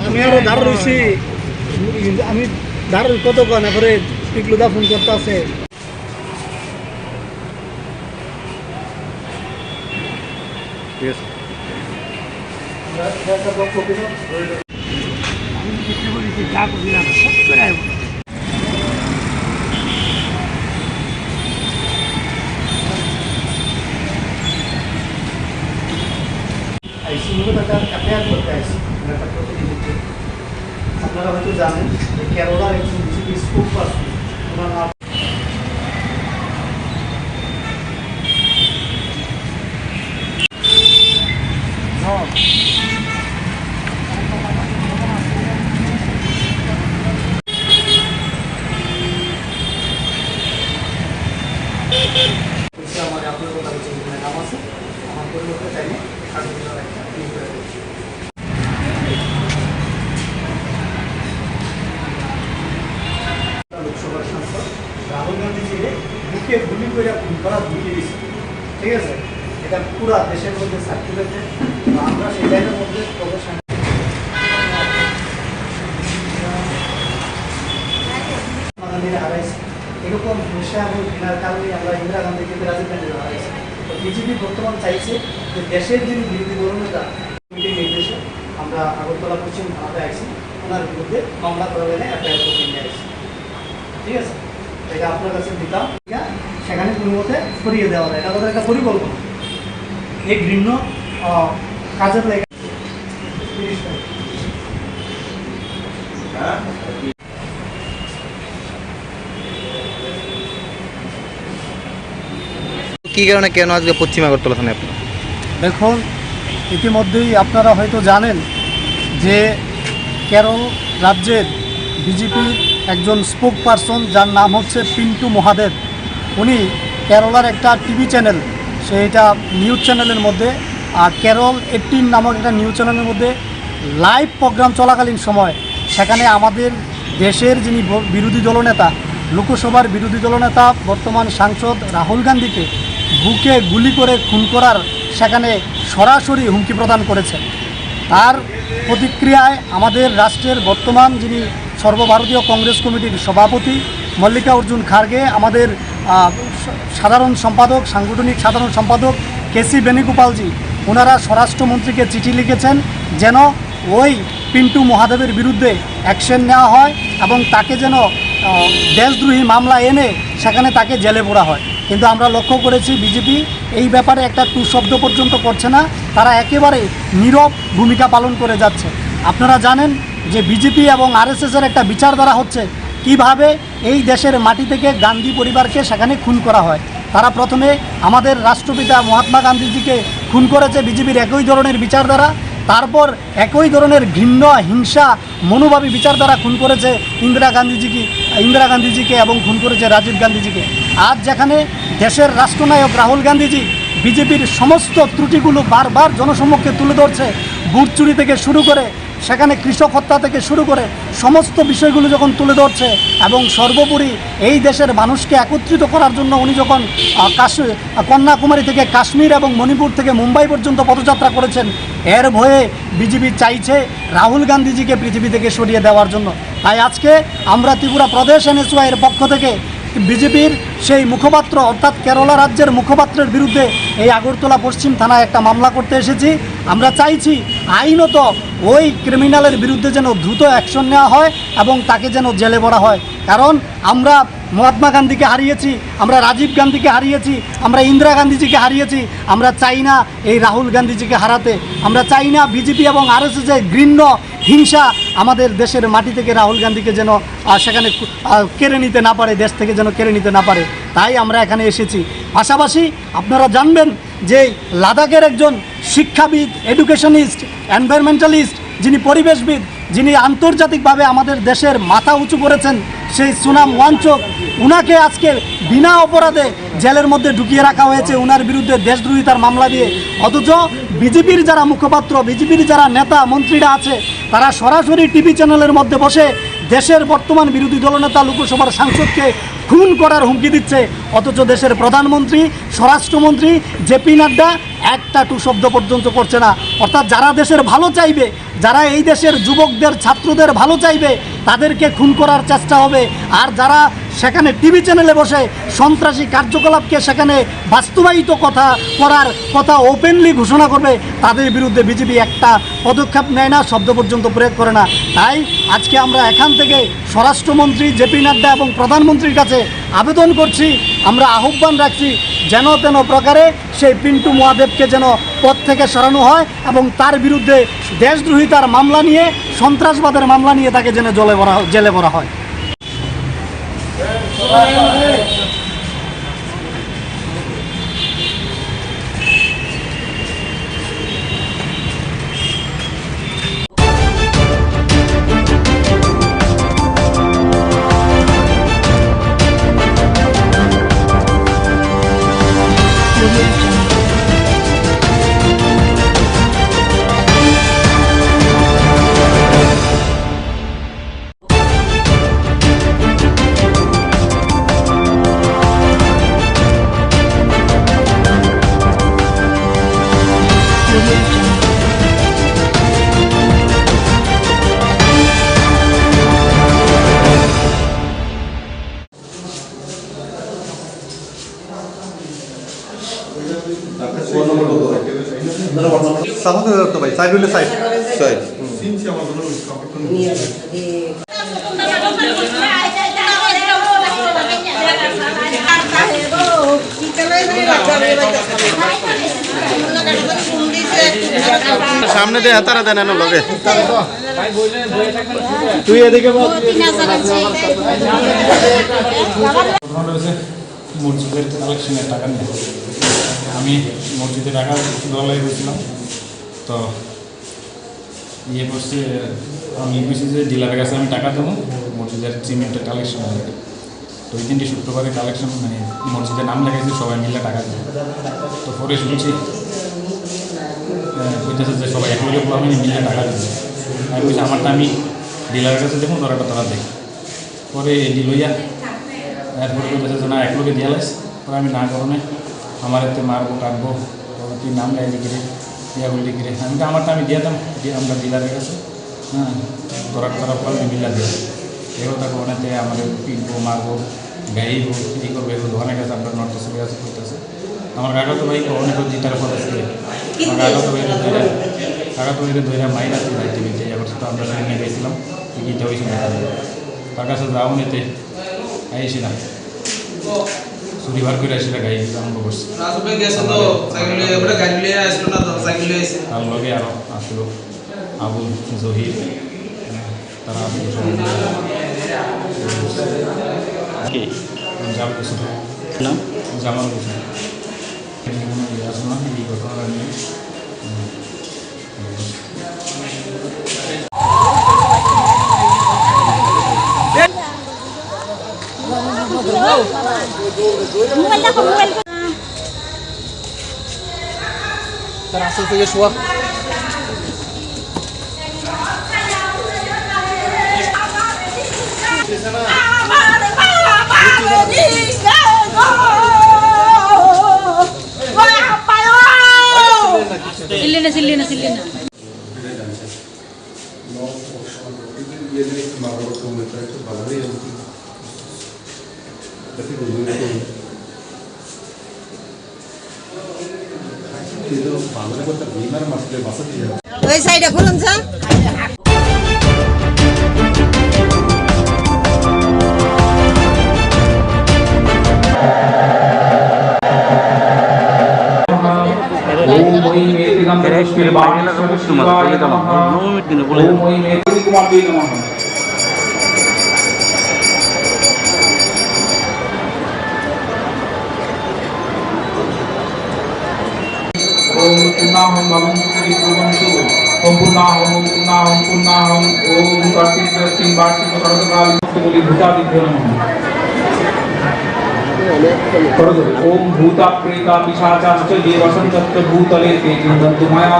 আমি আরো দাঁড় রয়েছি, আমি দাঁড় কতক্ষণ এরপরে পিকলুদা ফোন করতে আছে। আপনারা হয়তো জানেন যে কেরলার একজন বিজেপি স্পোক পারসন, ওনার নাম আমার আপনার কথা হচ্ছে নাম আছে, আমার পরিবর্তে চাইলে লোকসভার সাংসদ রাহুল গান্ধীজিকে বুকে গুলি করে খুন করা ধুয়ে দিয়েছে, ঠিক আছে? এটা পুরা দেশের মধ্যে সার্কুলেট, আমরা সেই জায়গার মধ্যে গান্ধীরা হারাইছি। এরকম হিংসা এবং ঘৃণার কারণে আমরা ইন্দিরা গান্ধীকে রাজীব গান্ধীরা হারাইছি। তো বিজেপি বর্তমান চাইছে যে দেশের যিনি বিরোধী দলনেতা নির্দেশে আমরা আগরতলা পশ্চিম থানাতে আইছি, ওনার বিরুদ্ধে মামলা করা গেলে এফআইআর করে নিয়ে আসছি, ঠিক আছে? এটা আপনার কাছে দিতাম, সেখানে কোনো মতে সরিয়ে দেওয়া যায়, এটা তাদের একটা পরিকল্পনা। এই ঘৃণ্য কাজের লেগে
কি কারণে কেন আজকে পশ্চিম আগরতলা থানায় আপনি?
দেখুন, ইতিমধ্যেই আপনারা হয়তো জানেন যে কেরল রাজ্যের বিজেপির একজন স্পোক পারসন, যার নাম হচ্ছে পিন্টু মহাদেব, উনি কেরলার একটা টিভি চ্যানেল, সেইটা নিউজ চ্যানেলের মধ্যে কেরল 18 নামক একটা নিউজ চ্যানেলের মধ্যে লাইভ প্রোগ্রাম চলাকালীন সময় সেখানে আমাদের দেশের যিনি বিরোধী দলনেতা, লোকসভার বিরোধী দলনেতা বর্তমান সাংসদ রাহুল গান্ধীকে বুকে গুলি করে খুন করার সেখানে সরাসরি হুমকি প্রদান করেছেন। তার প্রতিক্রিয়ায় আমাদের রাষ্ট্রের বর্তমান যিনি সর্বভারতীয় কংগ্রেস কমিটির সভাপতি মল্লিকার্জুন খার্গে, আমাদের সাধারণ সম্পাদক, সাংগঠনিক সাধারণ সম্পাদক কেসি বেণুগোপালজি, ওনারা স্বরাষ্ট্রমন্ত্রীকে চিঠি লিখেছেন যেন ওই পিন্টু মহাদেবের বিরুদ্ধে অ্যাকশন নেওয়া হয় এবং তাকে যেন দেশদ্রোহী মামলা এনে সেখানে তাকে জেলে পোড়া হয়। কিন্তু আমরা লক্ষ্য করেছি বিজেপি এই ব্যাপারে একটা টু শব্দ পর্যন্ত করছে না, তারা একেবারে নীরব ভূমিকা পালন করে যাচ্ছে। আপনারা জানেন যে বিজেপি এবং আরএসএসের একটা বিচারধারা হচ্ছে কিভাবে এই দেশের মাটি থেকে গান্ধী পরিবারকে সেখানে খুন করা হয়। তারা প্রথমে আমাদের রাষ্ট্রপিতা মহাত্মা গান্ধীজিকে খুন করেছে বিজেপির একই ধরনের বিচারধারা, তারপর একই ধরনের ঘৃণ্য হিংসা মনোভাবী বিচার দ্বারা খুন করেছে ইন্দিরা গান্ধীজিকে এবং খুন করেছে রাজীব গান্ধীজিকে। আজ যেখানে দেশের রাষ্ট্রনায়ক রাহুল গান্ধীজি বিজেপির সমস্ত ত্রুটিগুলো বারবার জনসম্মুখে তুলে ধরছে, বুট চুরি থেকে শুরু করে সেখানে কৃষক হত্যা থেকে শুরু করে সমস্ত বিষয়গুলো যখন তুলে ধরছে এবং সর্বোপরি এই দেশের মানুষকে একত্রিত করার জন্য উনি যখন কন্যাকুমারী থেকে কাশ্মীর এবং মণিপুর থেকে মুম্বাই পর্যন্ত পদযাত্রা করেছেন, এর ভয়ে বিজেপি চাইছে রাহুল গান্ধীজিকে পৃথিবী থেকে সরিয়ে দেওয়ার জন্য। তাই আজকে আমরা ত্রিপুরা প্রদেশ NSY এর পক্ষ থেকে বিজেপির সেই মুখপাত্র অর্থাৎ কেরালা রাজ্যের মুখপাত্রের বিরুদ্ধে এই আগরতলা পশ্চিম থানায় একটা মামলা করতে এসেছি। আমরা চাইছি আইনত ওই ক্রিমিনালের বিরুদ্ধে যেন দ্রুত অ্যাকশন নেওয়া হয় এবং তাকে যেন জেলে ভরা হয়। কারণ আমরা মহাত্মা গান্ধীকে হারিয়েছি, আমরা রাজীব গান্ধীকে হারিয়েছি, আমরা ইন্দিরা গান্ধীজিকে হারিয়েছি। আমরা চাই না এই রাহুল গান্ধীজিকে হারাতে। আমরা চাই না বিজেপি এবং RSS-এর ঘৃণ্য হিংসা আমাদের দেশের মাটি থেকে রাহুল গান্ধীকে যেন সেখানে কেড়ে নিতে না পারে, দেশ থেকে যেন কেড়ে নিতে না পারে। তাই আমরা এখানে এসেছি। পাশাপাশি আপনারা জানবেন যে লাদাখের একজন শিক্ষাবিদ, এডুকেশনিস্ট, এনভায়রনমেন্টালিস্ট, যিনি পরিবেশবিদ, যিনি আন্তর্জাতিকভাবে আমাদের দেশের মাথা উঁচু করেছেন, সেই সুনাম ওয়াংচুক, উনাকে আজকে বিনা অপরাধে জেলের মধ্যে ঢুকিয়ে রাখা হয়েছে উনার বিরুদ্ধে দেশদ্রোহিতার মামলা দিয়ে। অথচ বিজেপির যারা মুখপাত্র, বিজেপির যারা নেতা মন্ত্রীরা আছে, তারা সরাসরি টিভি চ্যানেলের মধ্যে বসে দেশের বর্তমান বিরোধী দলনেতা লোকসভার সাংসদকে খুন করার হুমকি দিচ্ছে। অথচ দেশের প্রধানমন্ত্রী, স্বরাষ্ট্রমন্ত্রী JP নাড্ডা একটা টু শব্দ পর্যন্ত করছে না। অর্থাৎ যারা দেশের ভালো চাইবে, যারা এই দেশের যুবকদের, ছাত্রদের ভালো চাইবে, তাদেরকে খুন করার চেষ্টা হবে। আর যারা সেখানে টিভি চ্যানেলে বসে সন্ত্রাসী কার্যকলাপকে সেখানে বাস্তবায়িত করার কথা ওপেনলি ঘোষণা করবে, তাদের বিরুদ্ধে বিজেপি একটা পদক্ষেপ নেয় না, শব্দ পর্যন্ত প্রয়োগ করে না। তাই আজকে আমরা এখান থেকে স্বরাষ্ট্রমন্ত্রী JP নাড্ডা এবং প্রধানমন্ত্রীর কাছে আবেদন করছি, আমরা আহ্বান রাখছি যেন তেন প্রকারে সেই পিন্টু মহাদেবকে যেন পদ থেকে সরানো হয় এবং তার বিরুদ্ধে দেশদ্রোহিতার মামলা নিয়ে, সন্ত্রাসবাদের মামলা নিয়ে তাকে যেন জেলে ভরা হয়।
সামনে দিয়ে হাতারা দেন লগে
তুই এদিকে মসজিদের কালেকশনের টাকা নিয়ে আমি মসজিদে টাকা দলে গেছিলাম, তো করছে আমি বুঝছি যে ডিলারের কাছে আমি টাকা দেবো মসজিদের সিমেন্টের কালেকশন হবে। তো ওই দিনটি শুক্রবারে কালেকশন মানে মসজিদের নাম লেগেছে, সবাই মিলে টাকা দেবে। তো পরে শুনছি বলতেছে যে সবাই এক লগে আমি মিলে টাকা দেবে। আমি বলছি আমারটা আমি ডিলারের কাছে দেখুন, তোরাটা তারা দেখ। পরে দিলইয়া এরপরে বলতেছে যে না এক লগে দিয়ে লাইস। পরে আমি না করণে আমার এতে মারবো কাটবো, তুই নাম লাই লিখে ইয়া বলে লিখে আমি তো আমারটা আমি দিয়ে দাম আমরা ডিলারের কাছে, হ্যাঁ তোরা পরে মিলা দিয়ে এবার তাকে ওনাতে আমাদের পিটবো মারবো গাইবো এই করবো, এগুলো দোকানের কাছে আপনার নর্থ ইস্টের কাছে করতেছে। আমার কাকা তো ভাই অনেক জিতার পর আসছে, আমার কাকা তো ধৈরা মাইরা টিভিতে এবার তো আমরা সেখানে গেছিলাম টিকিটটা ওই সময় তার কাছে যাও নিতে আইসি না চুরি বার করে আসলে গাড়ি আরম্ভ করছে। তার লগে আরো আসলো আবুল জহির, তারা জামাল হোসেন আসলো না এই ঘটনাটা নিয়ে।
তার আসল থেকে শোয়া
सिल्ली ना
ওই সাইডে খুলুন স্যার
ओम पूर्णाहम भवं पूर्णन्तु ओम पूर्णाहम ओम कार्तिक तीन वार्षिक सर्वकाल बोली भूतादिभ्यो नमः ओम भूता प्रेता पिशाचाश्च ये वसन्तत्र भूतले ते चिन्तन्तु मया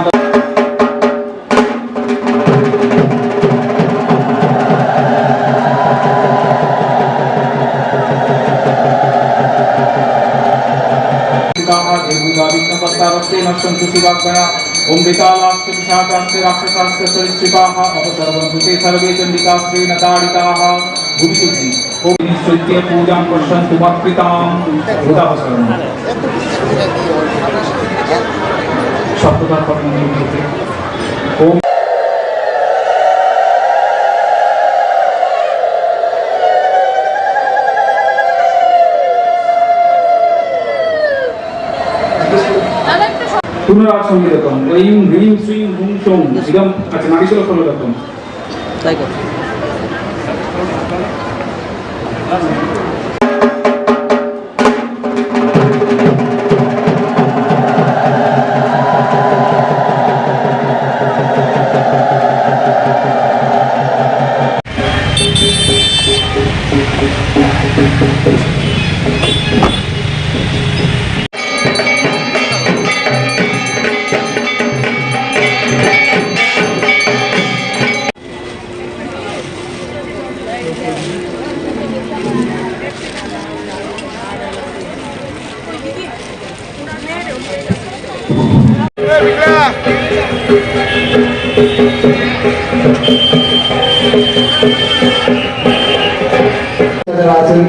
ओम विकालाश्च पिशाचाश्च राक्षसाश्च सरीसृपाः अपसर्वन्तु ते सर्वे चण्डिकास्त्रेण ताडिताः भुविशुद्धि ओम निश्चित्य पूजां पश्यन्तु मत्कृतां भूतापसरणं सप्तदा पठन्ति ओम पुनरासंगितम ऐं ह्रीं श्रीं हुं सौं इदं नारीशल फलदत्तम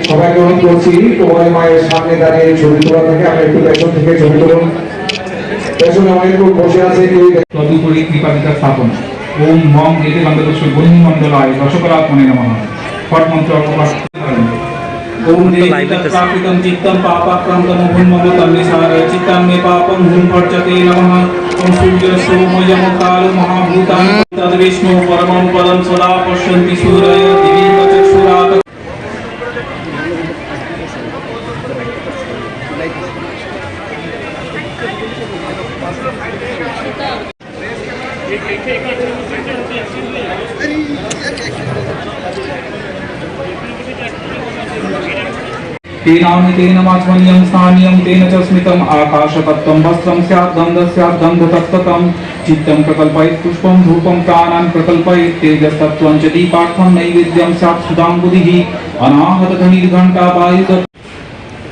সবাইকে অনুরোধ করছি তোমার মায়ের সামনে দাঁড়িয়ে ছবি তোলা থেকে আমি একটু পেছন থেকে ছবি তুলুন পেছনে অনেক লোক বসে আছে তদুপরি কৃপাদিতা স্থাপন ওম মম এতে গন্ধদস্যই বন্ধু মণ্ডলায় রসকরাত্মনে নমঃ ফট মন্ত্র অপপাঠ ओम देवतापितं चित्तं पापाक्रान्तं भून्मगतं निसारय चित्तं मे पापं भून्भर्जते नमः ओम सूर्य सोमयं काल महाभूतां तद्विष्णु परमं पदं सदा पश्यन्ति सूरय दिवीं चक्षुरात् तेन माचमनीयं स्थानीयं तेन च स्मितम् आकाशतत्त्वं वस्त्रं स्यात् गन्धतत्त्वं चित्तं प्रकल्पयेत् पुष्पं धूपं प्राणान् प्रकल्पयेत् तेजस्तत्त्वं च दीपार्थं नैवेद्यं स्यात् सुधां बुधिः अनाहतध्वनिर्घण्टा वायुद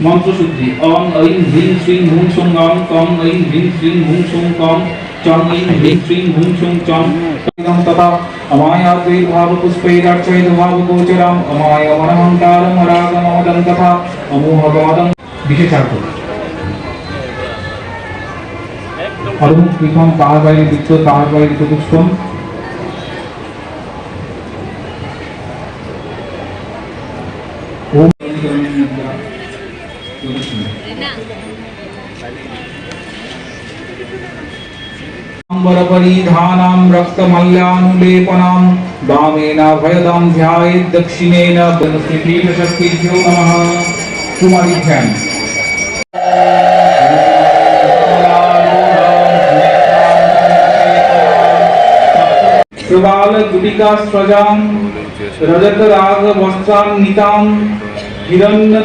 मंत्रशुद्धि ओम ऐं ह्रीं श्रीं हुं सौं गां कं ऐं ह्रीं श्रीं हुं सौं कं चं ऐं ह्रीं श्रीं हुं सौं चं इदं तथा अमायाद्वैर्भावपुष्पैरर्चयद्भावगोचरम् अमायमनहङ्कारम् अरागममदं तथा अमोहगमदं विशेषार्थ अरुण कृतं तार বাইরে বৃত্ত তার বাইরে চতুষ্কোণ ओम अंबरपरिधानां रक्तमल्यानुलेपनां वामेन भयदां ध्यायेत् दक्षिणेन शक्तिभ्यो नमः कुमारी ध्यान प्रबाल गुटिका स्वजां रजत राग वस्त्रां नितां हिरण्य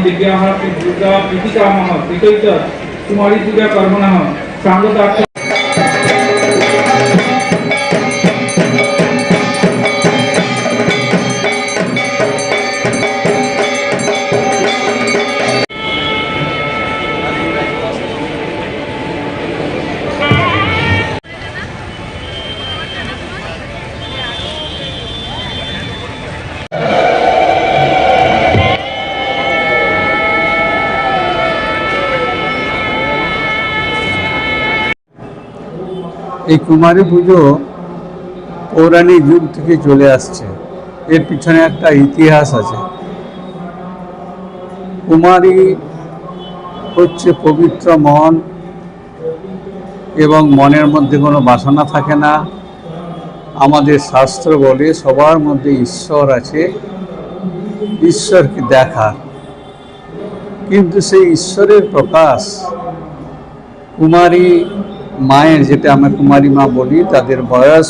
विद्याः दुर्गा प्रीतिकामः प्रीतैत कुमारी पूजा कर्मणः सांगतार्थ
এই কুমারী পুজো পৌরাণিক যুগ থেকে চলে আসছে। এর পিছনে একটা ইতিহাস আছে। কুমারী হচ্ছে পবিত্র মন, এবং মনের মধ্যে কোনো বাসনা থাকে না। আমাদের শাস্ত্র বলে সবার মধ্যে ঈশ্বর আছে, ঈশ্বরকে দেখা, কিন্তু সেই ঈশ্বরের প্রকাশ কুমারী মায়ের, যেটা আমরা কুমারী মা বলি, তাদের বয়স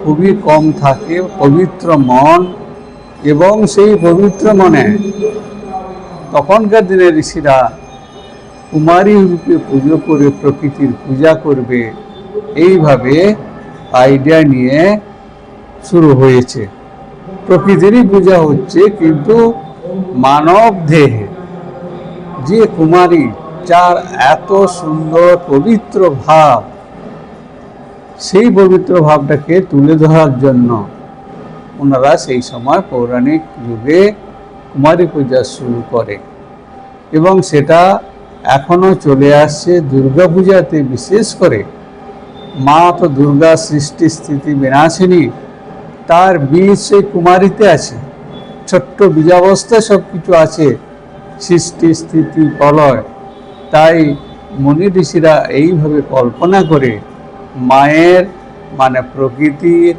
খুবই কম থাকে, পবিত্র মন, এবং সেই পবিত্র মনে তখনকার দিনে ঋষিরা কুমারী রূপে পুজো করে প্রকৃতির পূজা করবে, এইভাবে আইডিয়া নিয়ে শুরু হয়েছে। প্রকৃতিরই পূজা হচ্ছে, কিন্তু মানব দেহে যে কুমারী, যার এত সুন্দর পবিত্র ভাব, সেই পবিত্র ভাবটাকে তুলে ধরার জন্য ওনারা সেই সময় পৌরাণিক যুগে কুমারী পূজা শুরু করে, এবং সেটা এখনও চলে আসছে। দুর্গা পূজাতে বিশেষ করে মা তো দুর্গা সৃষ্টি স্থিতি বিনাশিনী, তার বীজ সেই কুমারীতে আছে। ছোট্ট বীজাবস্থায় সব কিছু আছে, সৃষ্টি স্থিতি প্রলয়। তাই মুনি ঋষিরা এইভাবে কল্পনা করে মায়ের মানে প্রকৃতির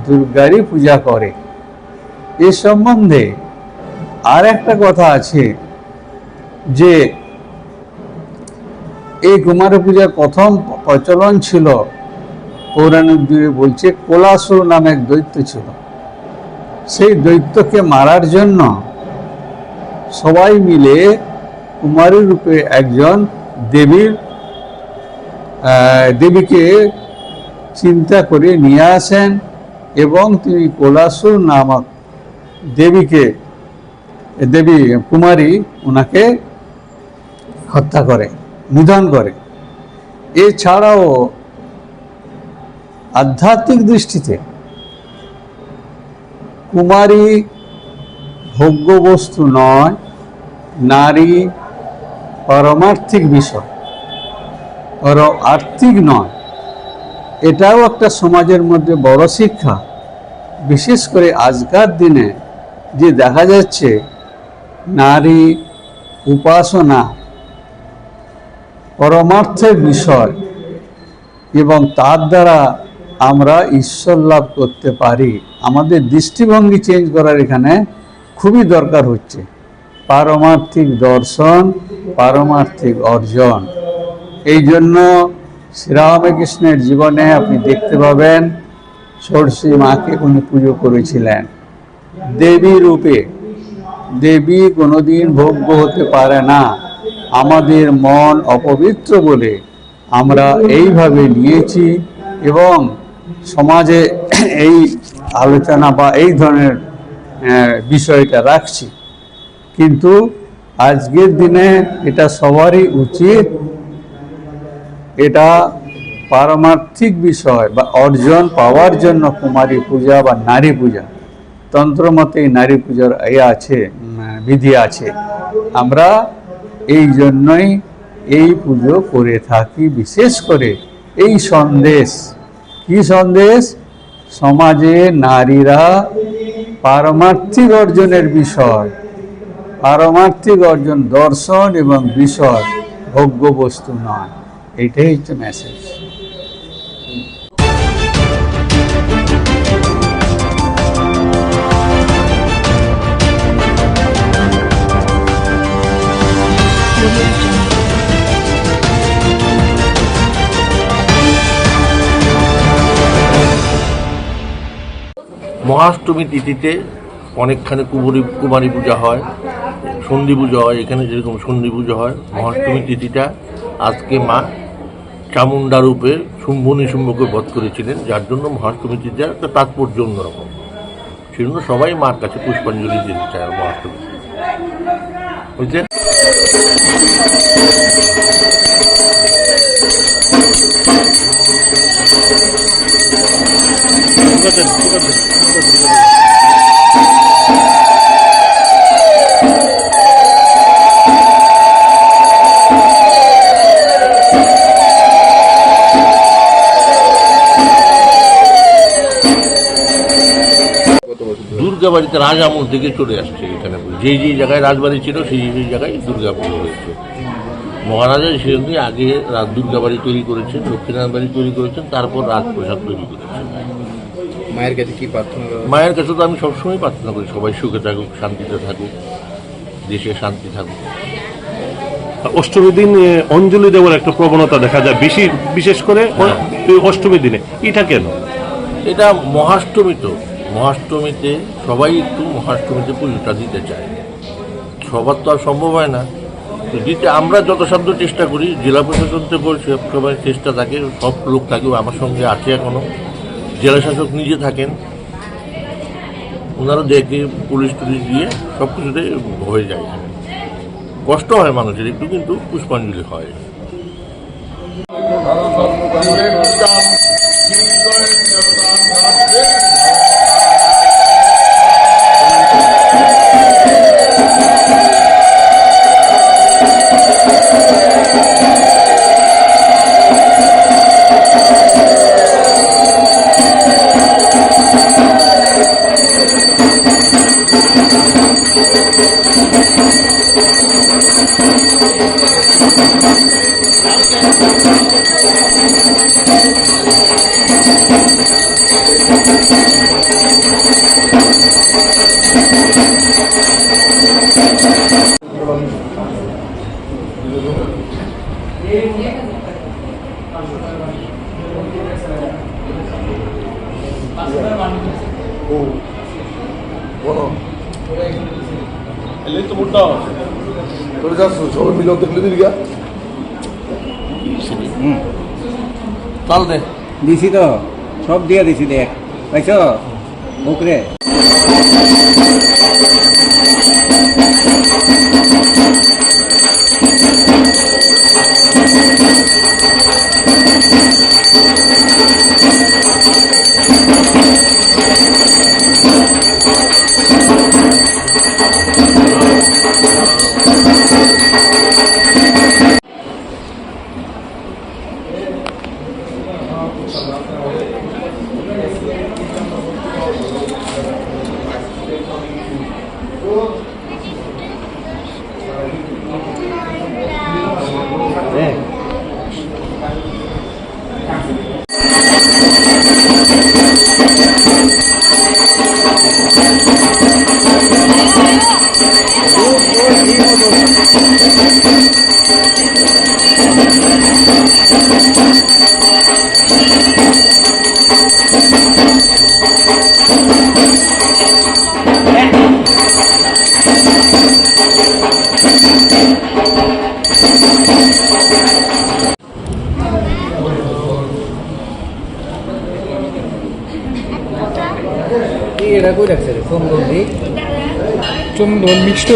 দুর্গারই পূজা করে। এ সম্বন্ধে আর একটা কথা আছে যে এই কুমারী পূজার প্রথম প্রচলন ছিল পৌরাণিক যুগে, বলছে কোলাসুর নামে এক দৈত্য ছিল। সেই দৈত্যকে মারার জন্য সবাই মিলে কুমারী রূপে একজন দেবীকে চিন্তা করে নিয়ে আসেন, এবং তিনি কোলাসুর নামক দেবী কুমারী ওনাকে হত্যা করে, নিধন করে। এছাড়াও আধ্যাত্মিক দৃষ্টিতে কুমারী ভোগ্য বস্তু নয়, নারী পারমার্থিক বিষয়, আর্থিক নয়। এটাও একটা সমাজের মধ্যে বড় শিক্ষা। বিশেষ করে আজকার দিনে যে দেখা যাচ্ছে নারী উপাসনা পরমার্থের বিষয়, এবং তার দ্বারা আমরা ঈশ্বর লাভ করতে পারি। আমাদের দৃষ্টিভঙ্গি চেঞ্জ করার এখানে খুবই দরকার হচ্ছে। পারমার্থিক দর্শন, পারমার্থিক অর্জন। এই জন্য শ্রীরামকৃষ্ণের জীবনে আপনি দেখতে পাবেন ষোড়শী মাকে উনি পুজো করেছিলেন দেবী রূপে। দেবী কোনোদিন ভোগ্য হতে পারে না। আমাদের মন অপবিত্র বলে আমরা এইভাবে নিয়েছি, এবং সমাজে এই আলোচনা বা এই ধরনের বিষয়টা রাখছি। কিন্তু আজকের দিনে এটা সবারই উচিত, এটা পারমার্থিক বিষয় বা অর্জন পাওয়ার জন্য কুমারী পূজা বা নারী পূজা, তন্ত্রমতে নারী পূজার আছে, বিধি আছে। আমরা এই জন্যই এই পুজো করে থাকি। বিশেষ করে এই সন্দেশ, কি সন্দেশ? সমাজে নারীরা পারমার্থিক অর্জনের বিষয়, পারমার্থিক অর্জন দর্শন এবং বিষয়, ভোগ্য বস্তু নয়। এইটাই হচ্ছে মেসেজ।
মহাষ্টমী তিথিতে অনেকখানি কুমারী পূজা হয়। সন্ধি পুজো হয়, এখানে যেরকম সন্ধি পুজো হয়, মহাষ্টমী তিথিটা আজকে মা চামুন্ডা রূপে শুম্ভ নিশুম্ভকে বধ করেছিলেন, যার জন্য মহাষ্টমী তিথির একটা তাৎপর্য অন্যরকম। সেজন্য সবাই মার কাছে পুষ্পাঞ্জলি দিতে চায় মহাষ্টমী, বুঝলেন? দুর্গাবাড়িতে রাজ আমল থেকে চলে আসছে এখানে, যেই যেই জায়গায় রাজবাড়ি ছিল সেই সেই জায়গায় দুর্গা পুজো হয়েছে। মহারাজা সেজন্যই আগে দুর্গাবাড়ি তৈরি করেছেন, লক্ষ্মীনারায়ণ বাড়ি তৈরি করেছেন, তারপর রাজপ্রসাদ তৈরি করেছেন।
মায়ের কাছে কি প্রার্থনা?
মায়ের কাছে তো আমি সবসময় প্রার্থনা করি সবাই সুখে থাকুক, শান্তিতে থাকুক, দেশে শান্তি থাকুক।
অষ্টমীর দিন অঞ্জলি দেওয়ার একটা প্রবণতা দেখা যায় বিশেষ করে অষ্টমীর দিনে, এটা কেন?
এটা মহাষ্টমী, তো মহাষ্টমীতে সবাই একটু মহাষ্টমীতে পুজোটা দিতে চায়, সবার তো আর সম্ভব হয় না দিতে। আমরা যথাসাধ্য চেষ্টা করি, জেলা প্রশাসন থেকে সবাই চেষ্টা থাকে, সব লোক থাকে, আমার সঙ্গে আছে এখনো, জেলা শাসক নিজে থাকেন, ওনারা দেখে পুলিশ টুলিশ দিয়ে সব কিছুতে হয়ে যায়। কষ্ট হয় মানুষের একটু, কিন্তু পুষ্পাঞ্জলি হয়।
দিছি তো, সব দিয়ে দিছি, দেখ পাইছ ওকরে। এরা কই রাখছে চন্দন মিক্সড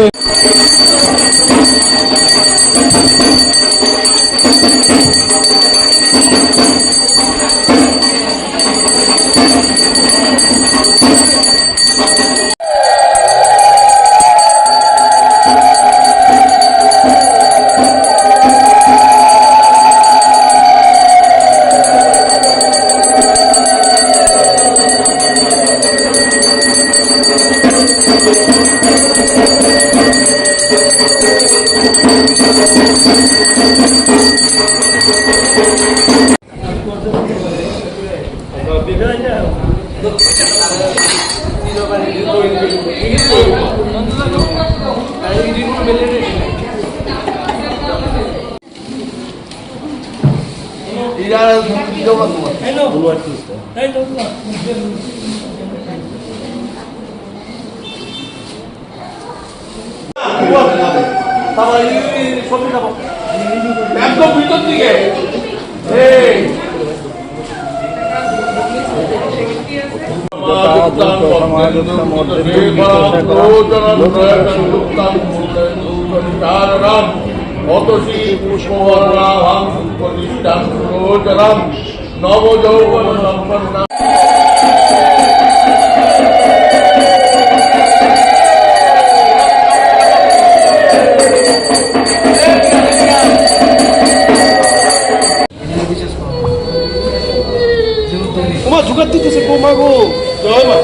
একদম ভিতর দিকে নবযৌবন সম্পন্ন
ওমা জোগাড় দিতেছে গো মা গো জয় মা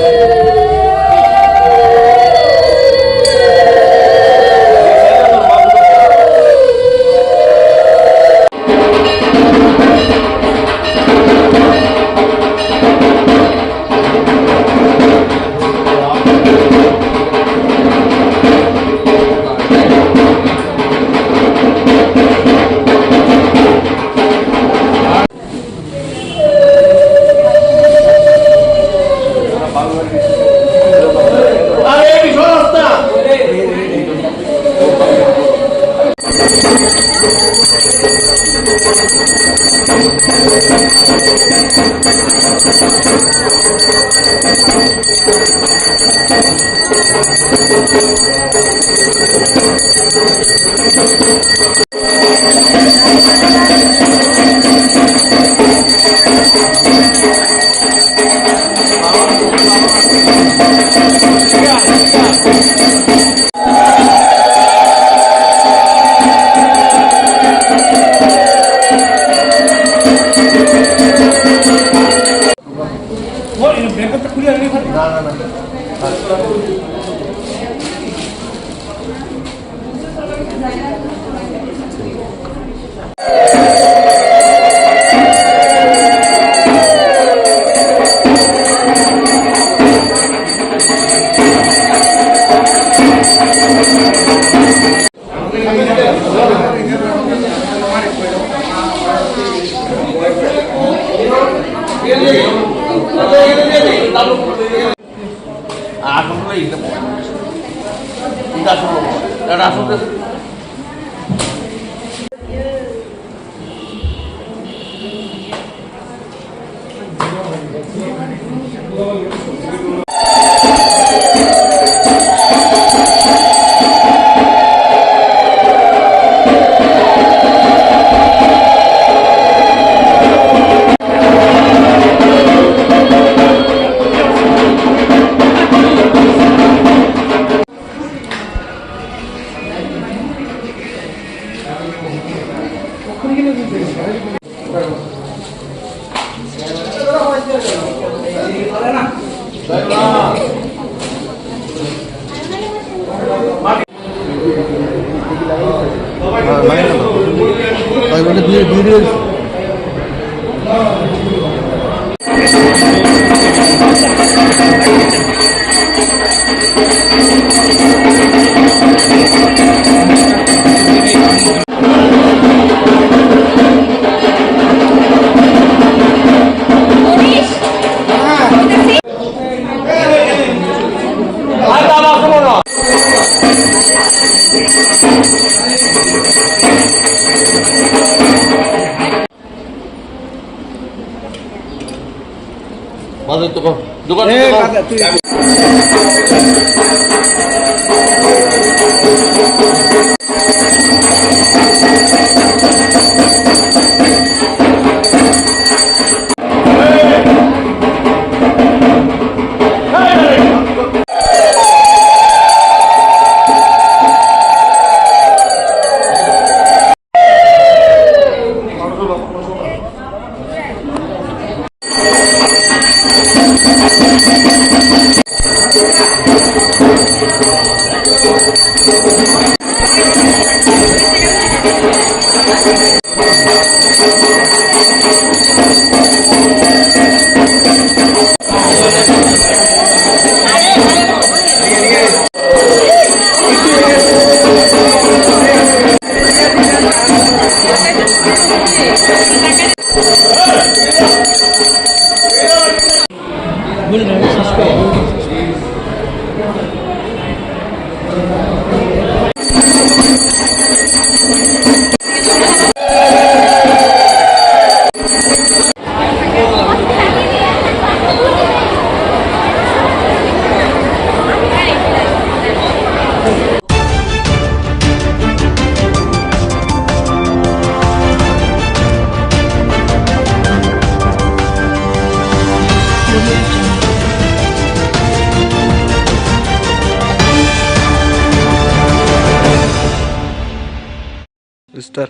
স্টার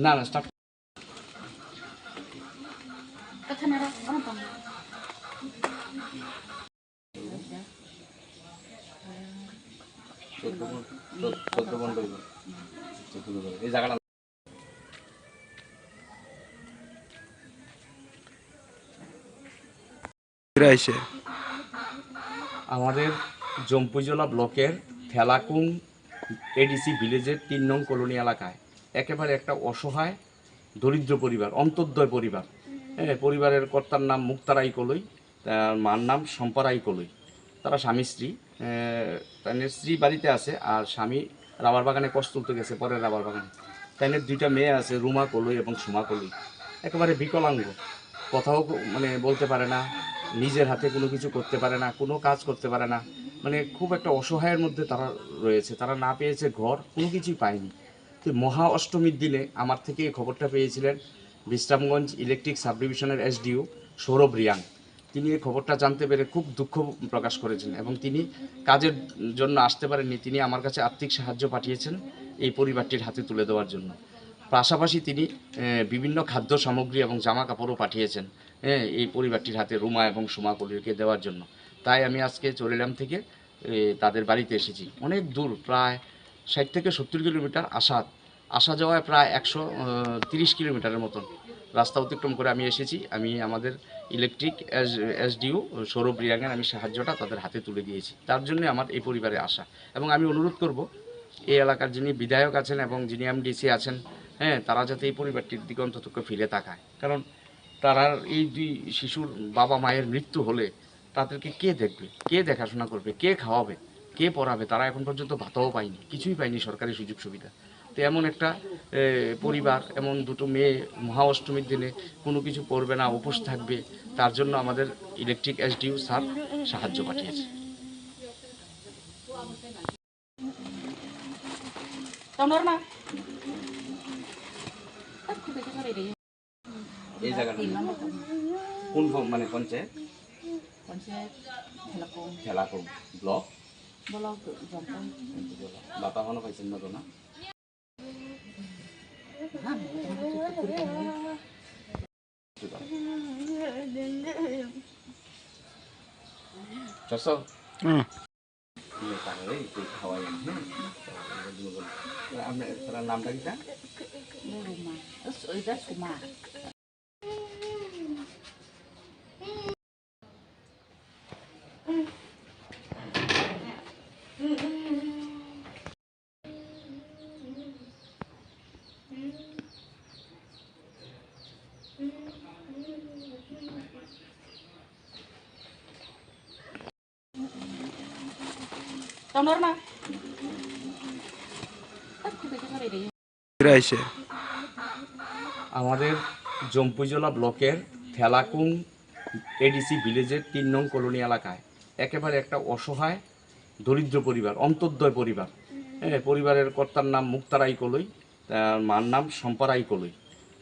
না না স্টার্ট এই জায়গাটা আমাদের জম্পুজলা ব্লকের থেলাকুং এডিসি ভিলেজের ৩ নং কলোনি এলাকায় একেবারে একটা অসহায় দরিদ্র পরিবার, অন্তর্দয় পরিবার। হ্যাঁ, পরিবারের কর্তার নাম মুক্তারাই কলই, তার মার নাম সম্পারাই কলই। তারা স্বামী স্ত্রী, তাদের স্ত্রী বাড়িতে আছে আর স্বামী রাবার বাগানে কষ্ট তুলতে গেছে, পরের রাবার বাগানে। তাদের 2টা মেয়ে আছে, রুমা কলই এবং সুমা কলই। একেবারে বিকলাঙ্গ, কথাও মানে বলতে পারে না, নিজের হাতে কোনো কিছু করতে পারে না, কোনো কাজ করতে পারে না, মানে খুব একটা অসহায়ের মধ্যে তারা রয়েছে। তারা না পেয়েছে ঘর, কোনো কিছুই পায়নি। তো মহা অষ্টমীর দিনে আমার থেকে এই খবরটা পেয়েছিলেন বিশ্রামগঞ্জ ইলেকট্রিক সাব ডিভিশনের এসডিও সৌরভ রিয়াং। তিনি এই খবরটা জানতে পেরে খুব দুঃখ প্রকাশ করেছেন এবং তিনি কাজের জন্য আসতে পারেননি। তিনি আমার কাছে আর্থিক সাহায্য পাঠিয়েছেন এই পরিবারটির হাতে তুলে দেওয়ার জন্য। পাশাপাশি তিনি বিভিন্ন খাদ্য সামগ্রী এবং জামা কাপড়ও পাঠিয়েছেন এই পরিবারটির হাতে, রুমা এবং সুমা কলিকে দেওয়ার জন্য। তাই আমি আজকে চরিলাম থেকে তাদের বাড়িতে এসেছি। অনেক দূর, প্রায় 60 থেকে 70 কিলোমিটার আসা যাওয়ায় প্রায় 130 কিলোমিটারের মতন রাস্তা অতিক্রম করে আমি এসেছি। আমি আমাদের ইলেকট্রিক এসডিও সৌরভ রিয়াংয়ের আমি সাহায্যটা তাদের হাতে তুলে দিয়েছি। তার জন্য আমার এই পরিবারে আসা। এবং আমি অনুরোধ করব এই এলাকার যিনি বিধায়ক আছেন এবং যিনি এমডিসি আছেন, তারা যাতে এই পরিবারটির দিকে অন্তত ফিরে তাকায়। কারণ তারা এই 2 শিশুর বাবা মায়ের মৃত্যু হলে তাদেরকে কে দেখবে, কে দেখাশোনা করবে, কে খাওয়াবে, কে পড়াবে? তারা এখন পর্যন্ত ভাতাও পায়নি, কিছুই পায়নি সরকারি সুযোগ সুবিধা। তো এমন একটা পরিবার, এমন 2টো মেয়ে মহা অষ্টমীর দিনে কোনো কিছু করবে না, উপোস থাকবে, তার জন্য আমাদের ইলেকট্রিক এসডিও স্যার সাহায্য পাঠিয়েছে। এই জায়গাটা কোন মানে পঞ্চায়েত? থেলাকুং ব্লক বাতা এখনো পাইছেন না তো না? আপনার নামটা কি? আমাদের জম্পুজলা ব্লকের থেলাকুং এডিসি ভিলেজের 3 নং কলোনি এলাকায় একেবারে একটা অসহায় দরিদ্র পরিবার, অন্তর্দয় পরিবার। পরিবারের কর্তার নাম মুক্তারাই কলই, তার মার নাম সম্পারাই কলই।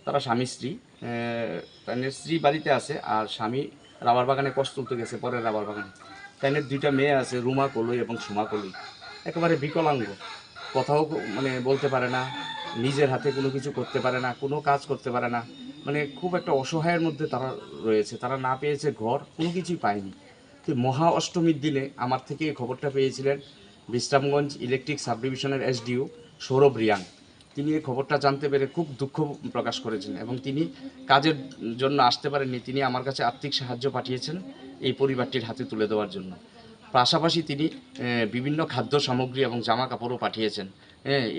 তারা স্বামী স্ত্রী, তাদের স্ত্রী বাড়িতে আছে আর স্বামী রাবার বাগানে কষ্ট তুলতে গেছে, পরের রাবার বাগানে। তাদের 2টা মেয়ে আছে, রুমা কলই এবং সুমা কলই। একেবারে বিকলাঙ্গ, কথাও মানে বলতে পারে না, নিজের হাতে কোনো কিছু করতে পারে না, কোনো কাজ করতে পারে না, মানে খুব একটা অসহায়ের মধ্যে তারা রয়েছে। তারা না পেয়েছে ঘর, কোনো কিছুই পায়নি। তো মহা অষ্টমীর দিনে আমার থেকে এই খবরটা পেয়েছিলেন বিশ্রামগঞ্জ ইলেকট্রিক সাব ডিভিশনের এসডিও সৌরভ রিয়াং। তিনি এই খবরটা জানতে পেরে খুব দুঃখ প্রকাশ করেছেন এবং তিনি কাজের জন্য আসতে পারেননি। তিনি আমার কাছে আর্থিক সাহায্য পাঠিয়েছেন এই পরিবারটির হাতে তুলে দেওয়ার জন্য। পাশাপাশি তিনি বিভিন্ন খাদ্য সামগ্রী এবং জামা কাপড়ও পাঠিয়েছেন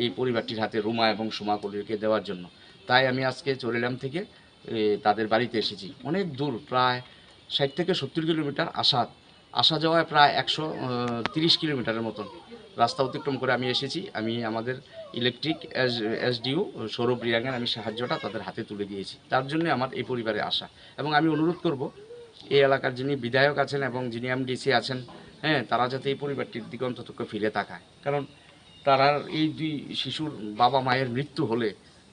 এই পরিবারটির হাতে, রুমা এবং সুমা কলিকে দেওয়ার জন্য। তাই আমি আজকে চরিলাম থেকে তাদের বাড়িতে এসেছি। অনেক দূর, প্রায় 60 থেকে 70 কিলোমিটার আসা যাওয়ায় প্রায় 130 কিলোমিটারের মতন রাস্তা অতিক্রম করে আমি এসেছি। আমি আমাদের ইলেকট্রিক এসডিও সৌরভ রিয়াংয়ের আমি সাহায্যটা তাদের হাতে তুলে দিয়েছি। তার জন্য আমার এই পরিবারে আসা। এবং আমি অনুরোধ করব এই এলাকার যিনি বিধায়ক আছেন এবং যিনি এমডিসি আছেন, তারা যাতে এই পরিবারটির দিকে অন্তত ফিরে তাকায়। কারণ তারা এই 2 শিশুর বাবা মায়ের মৃত্যু হলে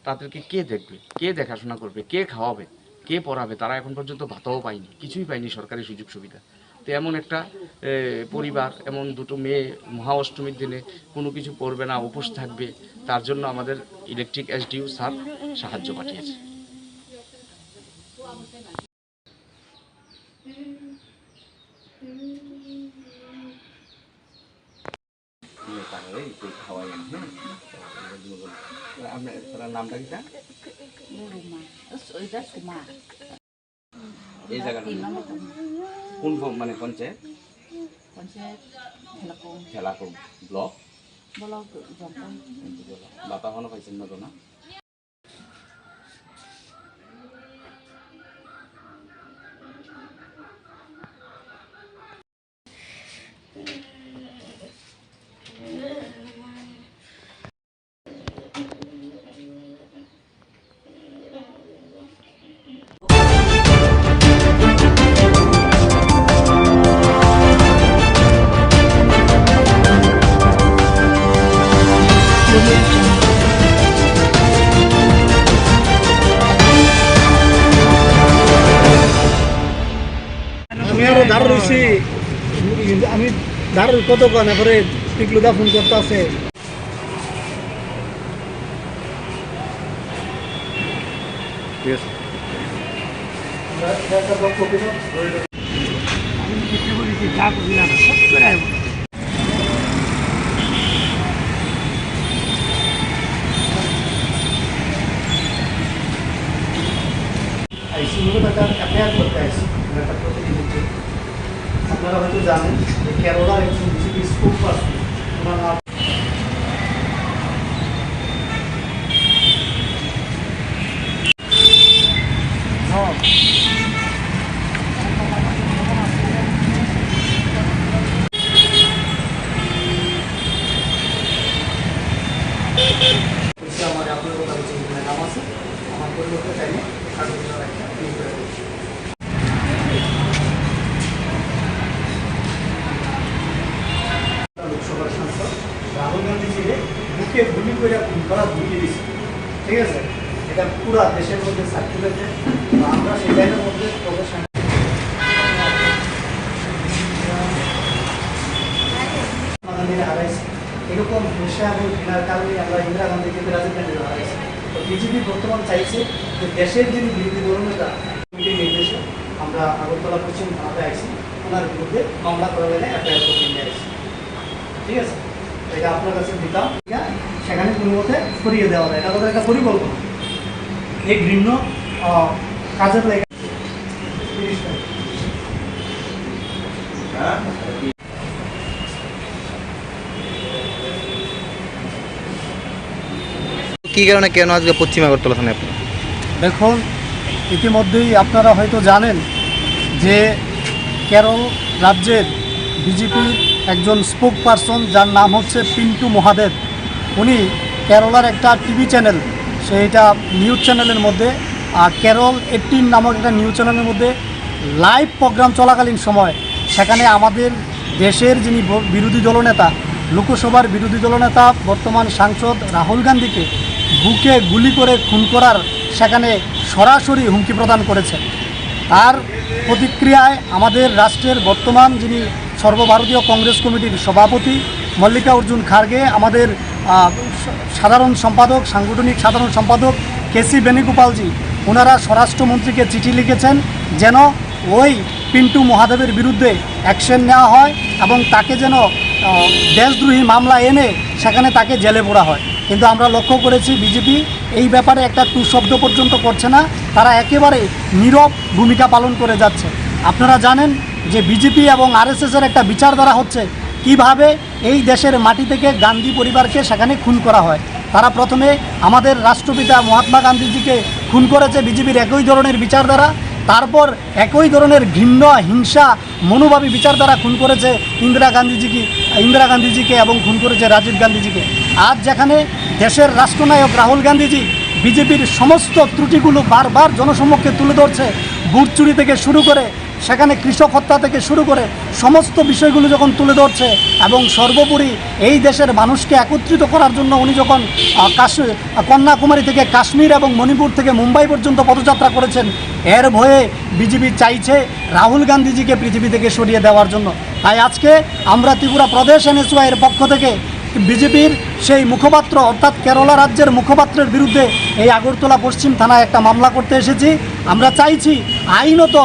তাদেরকে কে দেখবে, কে দেখাশোনা করবে, কে খাওয়াবে, কে পড়াবে? তারা এখন পর্যন্ত ভাতাও পায়নি, কিছুই পায়নি সরকারি সুযোগ সুবিধা। তো তো এমন একটা পরিবার, এমন দুটো মেয়ে মহা অষ্টমীর দিনে কোনো কিছু করবে না, উপোস থাকবে, তার জন্য আমাদের ইলেকট্রিক এসডিও স্যার সাহায্য পাঠিয়েছে। আপনার নামটা কি? এই জায়গাটা কোন মানে পঞ্চায়েত? ঠেলাকুম ব্লক। বাতা হনো পাইছেন না তো না?
আমি আরো দাঁড় রয়েছি, আমি দাঁড় কতক্ষণ এরপরে টিকলুদা ফোন করতে আছে। আপনারা হয়তো জানেন যে কেরলার একজন বিজেপি স্পোক পারসন, ওনার নাম আমার আপনার নাম আছে, আমার পরিবর্তে চাইলে লোকসভার সাংসদ রাহুল গান্ধীজিকে বুকে গুলি করে খুন করা ধুয়ে দিচ্ছে, ঠিক আছে? এটা পুরা দেশের মধ্যে সার্কুলেটে, আমরা সেই লাইনের মধ্যে প্রফেশন হারাইছি। এরকম হিংসা এবং ঘৃণার কারণে আমরা ইন্দিরা গান্ধীকে রাজীব গান্ধীকে হারাইছি। তো বিজেপি বর্তমান চাইছে যে দেশের যিনি বিরোধী দলনেতা কমিটির নির্দেশে আমরা আগরতলা পশ্চিম থানাতে আইছি, ওনার বিরুদ্ধে মামলা করা গেলে এফআইআর করে নিয়ে আসছি, ঠিক আছে? এটা আপনার কাছে দিতাম, সেখানে কোনো মতে সরিয়ে দেওয়া যায়, এটা তাদের একটা পরিকল্পনা। এই ঘৃণ্য কাজের লেগে
কি কারণে কেন আজকে পশ্চিম আগরতলা থানায় আপনি?
দেখুন, ইতিমধ্যেই আপনারা হয়তো জানেন যে কেরল রাজ্যের বিজেপির একজন স্পোক পারসন, যার নাম হচ্ছে পিন্টু মহাদেব, উনি কেরলার একটা টিভি চ্যানেল, সেইটা নিউজ চ্যানেলের মধ্যে কেরল 18 নামক একটা নিউজ চ্যানেলের মধ্যে লাইভ প্রোগ্রাম চলাকালীন সময় সেখানে আমাদের দেশের যিনি বিরোধী দলনেতা, লোকসভার বিরোধী দলনেতা বর্তমান সাংসদ রাহুল গান্ধীকে বুকে গুলি করে খুন করার সেখানে সরাসরি হুমকি প্রদান করেছে। তার প্রতিক্রিয়ায় আমাদের রাষ্ট্রের বর্তমান যিনি সর্বভারতীয় কংগ্রেস কমিটির সভাপতি মল্লিকার্জুন খার্গে, আমাদের সাধারণ সম্পাদক, সাংগঠনিক সাধারণ সম্পাদক কেসি বেণুগোপালজি, ওনারা স্বরাষ্ট্রমন্ত্রীকে চিঠি লিখেছেন যেন ওই পিন্টু মহাদেবের বিরুদ্ধে অ্যাকশন নেওয়া হয় এবং তাকে যেন দেশদ্রোহী মামলা এনে সেখানে তাকে জেলে পোড়া হয়। কিন্তু আমরা লক্ষ্য করেছি বিজেপি এই ব্যাপারে একটা টু শব্দ পর্যন্ত করছে না, তারা একেবারে নীরব ভূমিকা পালন করে যাচ্ছে। আপনারা জানেন যে বিজেপি এবং আরএসএসের একটা বিচারধারা হচ্ছে কিভাবে এই দেশের মাটি থেকে গান্ধী পরিবারকে সেখানে খুন করা হয়। তারা প্রথমে আমাদের রাষ্ট্রপিতা মহাত্মা গান্ধীজিকে খুন করেছে বিজেপির একই ধরনের বিচারধারা, তারপর একই ধরনের ঘৃণ্য হিংসা মনোভাবী বিচারধারা খুন করেছে ইন্দিরা গান্ধীজিকে এবং খুন করেছে রাজীব গান্ধীজিকে। আজ যেখানে দেশের রাষ্ট্রনায়ক রাহুল গান্ধীজি বিজেপির সমস্ত ত্রুটিগুলো বারবার জনসমক্ষে তুলে ধরছে, বুট চুরি থেকে শুরু করে সেখানে কৃষক হত্যা থেকে শুরু করে সমস্ত বিষয়গুলো যখন তুলে ধরছে এবং সর্বোপরি এই দেশের মানুষকে একত্রিত করার জন্য উনি যখন কন্যাকুমারী থেকে কাশ্মীর এবং মণিপুর থেকে মুম্বাই পর্যন্ত পদযাত্রা করেছেন, এর ভয়ে বিজেপি চাইছে রাহুল গান্ধীজিকে পৃথিবী থেকে সরিয়ে দেওয়ার জন্য। তাই আজকে আমরা ত্রিপুরা প্রদেশ এনএসওয়াই এর পক্ষ থেকে বিজেপির সেই মুখপাত্র অর্থাৎ কেরালা রাজ্যের মুখপাত্রের বিরুদ্ধে এই আগরতলা পশ্চিম থানায় একটা মামলা করতে এসেছি। আমরা চাইছি আইনত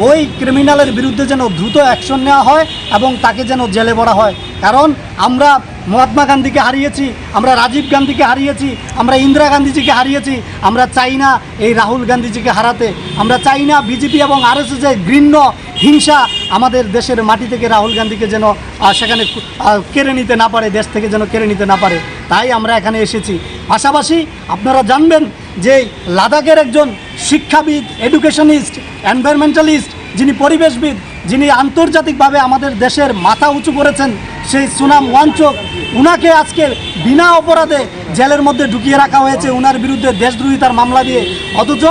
ওই ক্রিমিনালের বিরুদ্ধে যেন দ্রুত অ্যাকশন নেওয়া হয় এবং তাকে যেন জেলে ভরা হয়। কারণ আমরা মহাত্মা গান্ধীকে হারিয়েছি, আমরা রাজীব গান্ধীকে হারিয়েছি, আমরা ইন্দিরা গান্ধীজিকে হারিয়েছি। আমরা চাই না এই রাহুল গান্ধীজিকে হারাতে। আমরা চাই না বিজেপি এবং আরএসএসের ঘৃণ্য হিংসা আমাদের দেশের মাটি থেকে রাহুল গান্ধীকে যেন সেখানে কেড়ে নিতে না পারে, দেশ থেকে যেন কেড়ে নিতে না পারে। তাই আমরা এখানে এসেছি। পাশাপাশি আপনারা জানবেন যে লাদাখের একজন শিক্ষাবিদ, এডুকেশনিস্ট, এনভায়রনমেন্টালিস্ট, যিনি পরিবেশবিদ, যিনি আন্তর্জাতিকভাবে আমাদের দেশের মাথা উঁচু করেছেন, সেই সুনাম ওয়াংচুক, উনাকে আজকে বিনা অপরাধে জেলের মধ্যে ঢুকিয়ে রাখা হয়েছে উনার বিরুদ্ধে দেশদ্রোহিতার মামলা দিয়ে। অথচ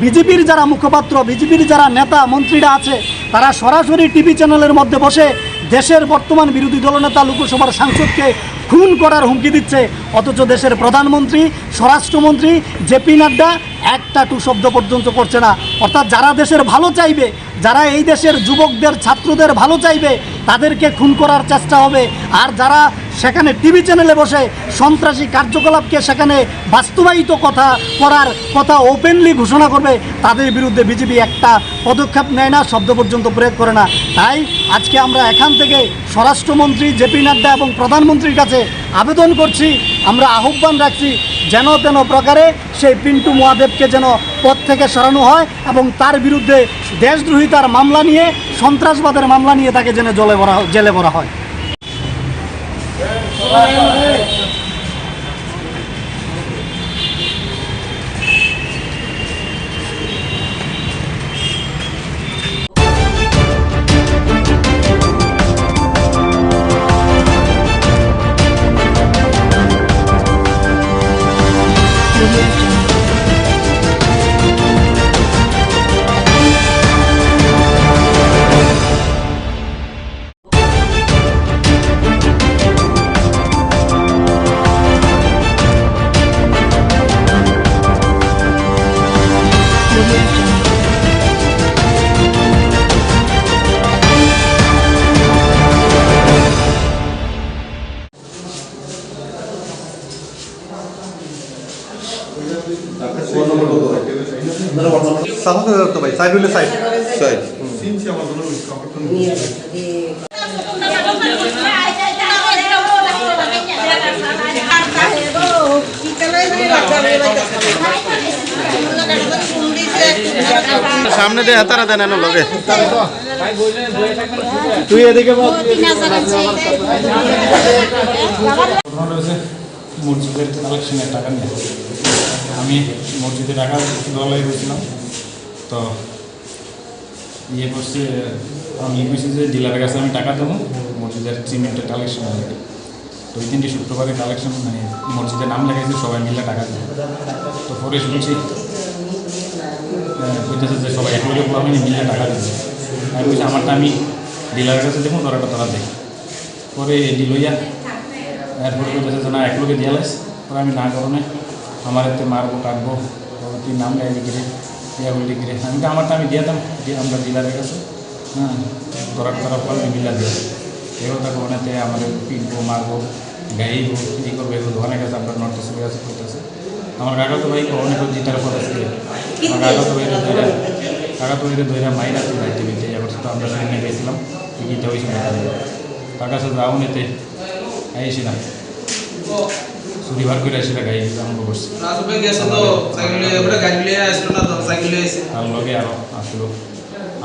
বিজেপির যারা মুখপাত্র, বিজেপির যারা নেতা মন্ত্রীরা আছে, তারা সরাসরি টিভি চ্যানেলের মধ্যে বসে দেশের বর্তমান বিরোধী দলনেতা লোকসভার সাংসদকে খুন করার হুমকি দিচ্ছে। অথচ দেশের প্রধানমন্ত্রী, স্বরাষ্ট্রমন্ত্রী জেপি নাড্ডা একটা টু শব্দ পর্যন্ত করছে না। অর্থাৎ যারা দেশের ভালো চাইবে, যারা এই দেশের যুবকদের, ছাত্রদের ভালো চাইবে, তাদেরকে খুন করার চেষ্টা হবে। আর যারা সেখানে টিভি চ্যানেলে বসে সন্ত্রাসী কার্যকলাপকে সেখানে বাস্তবায়িত করার কথা ওপেনলি ঘোষণা করবে, তাদের বিরুদ্ধে বিজেপি একটা পদক্ষেপ নেয় না, শব্দ পর্যন্ত প্রয়োগ করে না। তাই আজকে আমরা এখান থেকে স্বরাষ্ট্রমন্ত্রী জেপি নাড্ডা এবং প্রধানমন্ত্রীর কাছে আবেদন করছি, আমরা আহ্বান রাখছি যেন তেন প্রকারে সেই পিন্টু মহাদেবকে যেন পদ থেকে সরানো হয় এবং তার বিরুদ্ধে দেশদ্রোহিতার মামলা নিয়ে, সন্ত্রাসবাদের মামলা নিয়ে তাকে যেন জেলে ভরা হয়।
সামনে দিয়ে হাতারা দেন লগে
তুই এদিকে মসজিদের কালেকশনের টাকা নিয়ে আমি মসজিদে টাকা দলাই গেছিলাম। তো করছে, আমি বলছি যে ডিলারের কাছে আমি টাকা দেবো মসজিদের সিমেন্টের কালেকশন হবে। তো ওই দিনটি শুক্রবারে কালেকশন মানে মসজিদের নাম লেগেছে, সবাই মিলে টাকা দেবে। তো পরে শুনছি বলতেছে যে সবাই এক লগে পুরো মিলে টাকা দেবে। আমি বলছি আমারটা আমি ডিলারের কাছে দেখুন, তোরা দেখ। পরে ডিলইয়া এরপরে বলতেছে যে না এক লগে দিয়ে লাইস। পরে আমি না করণে আমার এতে মারবো কাটবো, তুই নাম গাইবি গিরে ইয়া বলি গিরে। আমি তো আমারটা আমি দিয়ে দাম, আমরা ডিলারের কাছে, হ্যাঁ তোরা পরে মিলা দিয়ে এগুলো তাকে অনেকে আমাদের পিটবো, মারবো, গাইবো, ই করবো, এগুলো অনেক আছে। আপনার নর্থ ইস্টের কাছে করতেছে। আমার কাকাতো ভাই অনেক জিতার পথ আছে। আমার কাকাতো ভাইয়ের দইরা মাইরা তুই রাইতে বেঁচে এবার তো আমরা সেখানে গেছিলাম, গীতা ওই সময় তার কাছে যাও নিতে আইসি না চুরি বার করে আসি গাড়ি আরম্ভ করছি। তার লগে আরো আসলো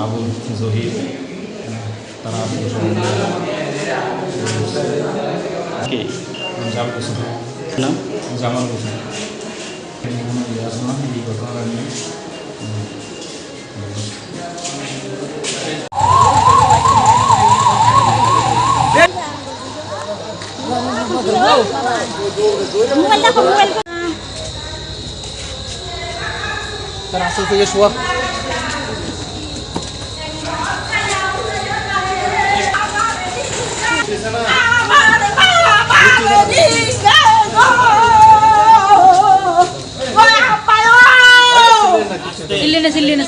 আবুল, জহির, তারা আসলো সব জামাল হোসেন আসলো না এই ঘটনাটা নিয়ে।
তার আসল থেকে শোয়া
सिल्ली ना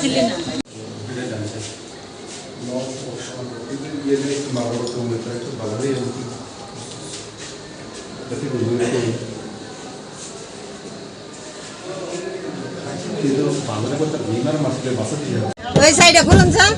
ওই সাইডে খুলুন স্যার।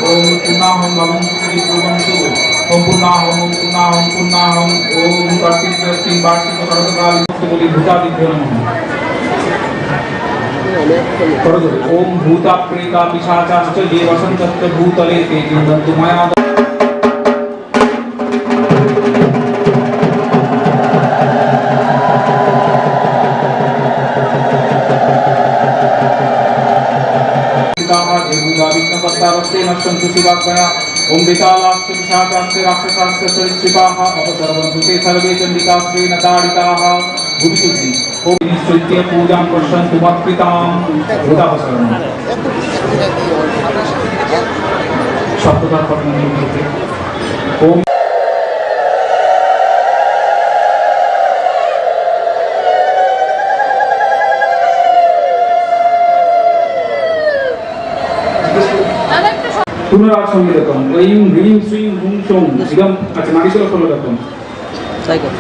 ओम पुनाहं भवं श्री भवन्तु ओम पुनाहं ओम कार्तिक तीन वार्षिक सर्वकाल बोली भूतादिभ्यो नमः। ओम भूता प्रेता पिशाचाश्च ये वसन्तत्र भूतले ते जिन्दन्तु मया ओम विशालाश्च विशाखाश्च राक्षसाश्च सरीसृपाः अपसर्वन्तु ते सर्वे चण्डिकाश्रेण ताडिताः भुविशुद्धि ओम निश्चित्य पूजां पश्यन्तु मत्कृतां भूतापसरणम् सप्तदा पठनं करते ओम पुनराज संगीतम ऐं ह्रीं श्रीं हुं शों इदम अच्छा नागेश्वर फॉलो करतो सायकल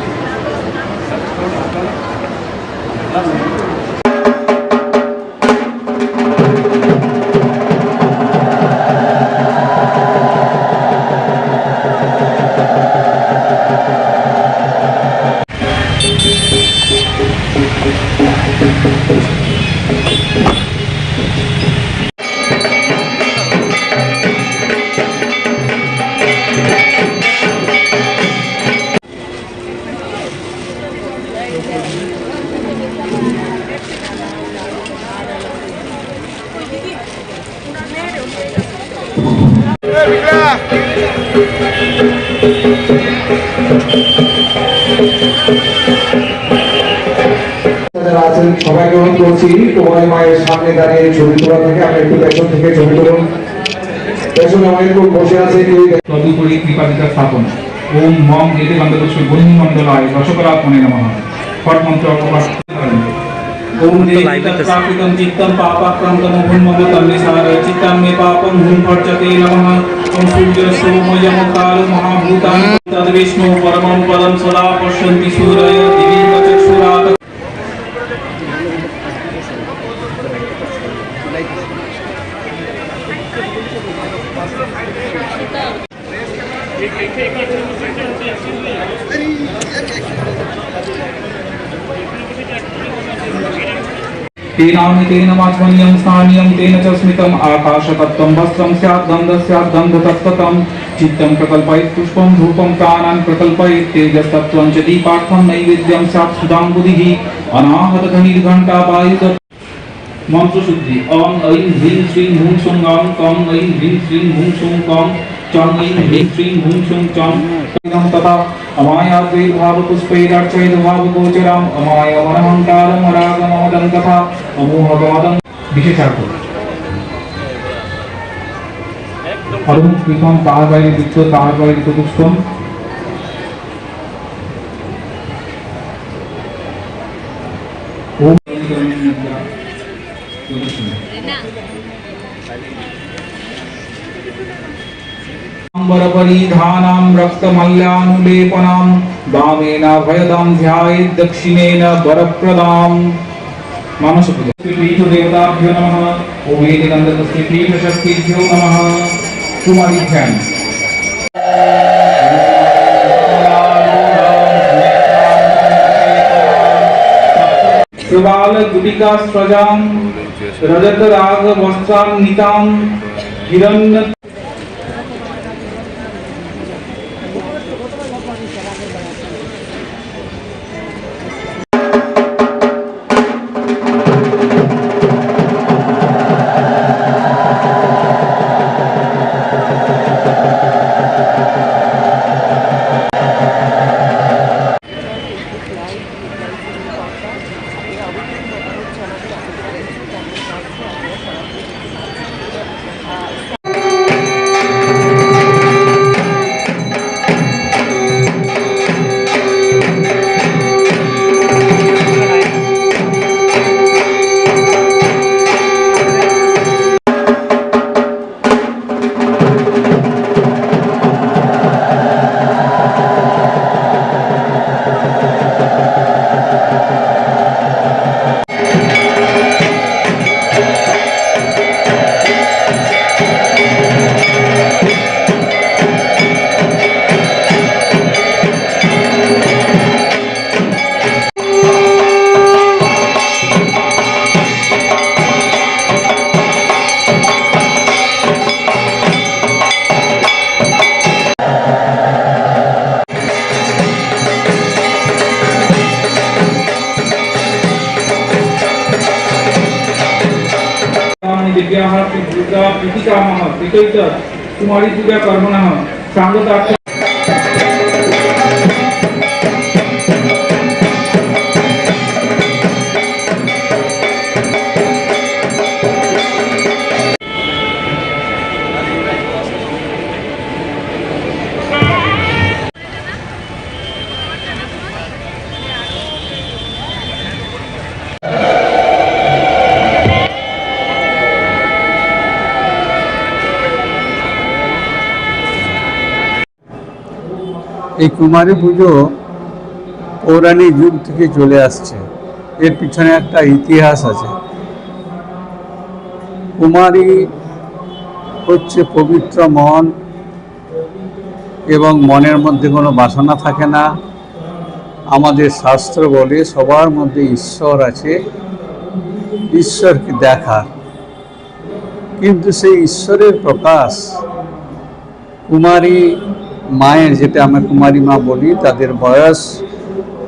সবাইকে অনুরোধ করছি তোমার মায়ের সামনে দাঁড়িয়ে ছবি তোলা থেকে আপনি একটু পেছন থেকে ছবি তুলুন। পেছনে অনেক লোক বসে আছে কেউ
তদুপরি কৃপাদিতা স্থাপন ওম মম এতে গন্ধপুষ্প বন্যী মণ্ডলায় রসকলাত্মনে নমঃ ফট মন্ত্র অপবাদ ओम देवताप्राकृतं चित्तं पापाक्रान्तं भून्ममतं निसार चित्तं मे पापं भून्भर्जते नमः ओम सूर्यसोमयमकाल महाभूतानि तद्विष्णु परमं पदं सदा पश्यन्ति सूरय दिवीचक्षुरात् तेन वाचमनीयं स्थानीयं तेन च स्मितम् आकाशतत्त्वं वस्त्रं स्यात् गन्धः स्यात् गन्धतत्त्वं चित्तं प्रकल्पयेत् पुष्पं धूपं प्राणान् प्रकल्पयेत् तेजस्तत्त्वं च दीपार्थं नैवेद्यं स्यात् सुधाम्बुधिः अनाहतध्वनिर्घण्टा वायुत मंत्र शुद्धि ओम ऐं ह्रीं श्रीं हुं शों गां कं ऐं ह्रीं श्रीं हुं शों कं चं ऐं ह्रीं श्रीं हुं शों चं तथा अमायाद्वैर्भाव पुष्पैरार्चयद्भाव गोचरम् अमायमनहंकारं रागमोदं तथा अमोहगादं विशेषार्थ अरुण कृष्ण तार বাইরে বৃত্ত তার বাইরে পুষ্পম ओम परिधानां रक्तमल्यानुलेपनां वामेन भयदां ध्यायेत् दक्षिणेन वरप्रदां मानस पीठ देवताभ्यो नमः ओम एतगन्धस्य पीठ शक्तिभ्यो नमः कुमारी ध्यान प्रबाल गुटिका स्रजां रजत राग वस्त्रां नितां हिरण्य চিত্তৈত কুমারী পূজা কর্মণঃ সাঙ্গতার্থ
এই কুমারী পুজো পৌরাণিক যুগ থেকে চলে আসছে। এর পিছনে একটা ইতিহাস আছে। কুমারী হচ্ছে পবিত্র মন, এবং মনের মধ্যে কোনো বাসনা থাকে না। আমাদের শাস্ত্র বলে সবার মধ্যে ঈশ্বর আছে, ঈশ্বরকে দেখার। কিন্তু সেই ঈশ্বরের প্রকাশ কুমারী মায়ের, যেটা আমরা কুমারী মা বলি, তাদের বয়স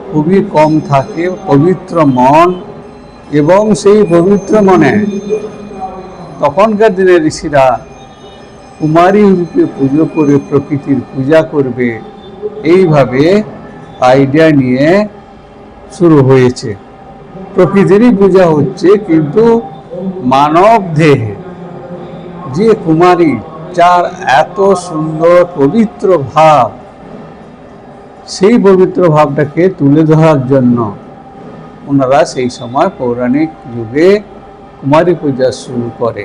খুবই কম থাকে, পবিত্র মন, এবং সেই পবিত্র মনে তখনকার দিনে ঋষিরা কুমারী রূপে পুজো করে প্রকৃতির পূজা করবে, এইভাবে আইডিয়া নিয়ে শুরু হয়েছে। প্রকৃতিরই পূজা হচ্ছে, কিন্তু মানব দেহে যে কুমারী, যার এত সুন্দর পবিত্র ভাব, সেই পবিত্র ভাবটাকে তুলে ধরার জন্য ওনারা সেই সময় পৌরাণিক যুগে কুমারী পূজা শুরু করে,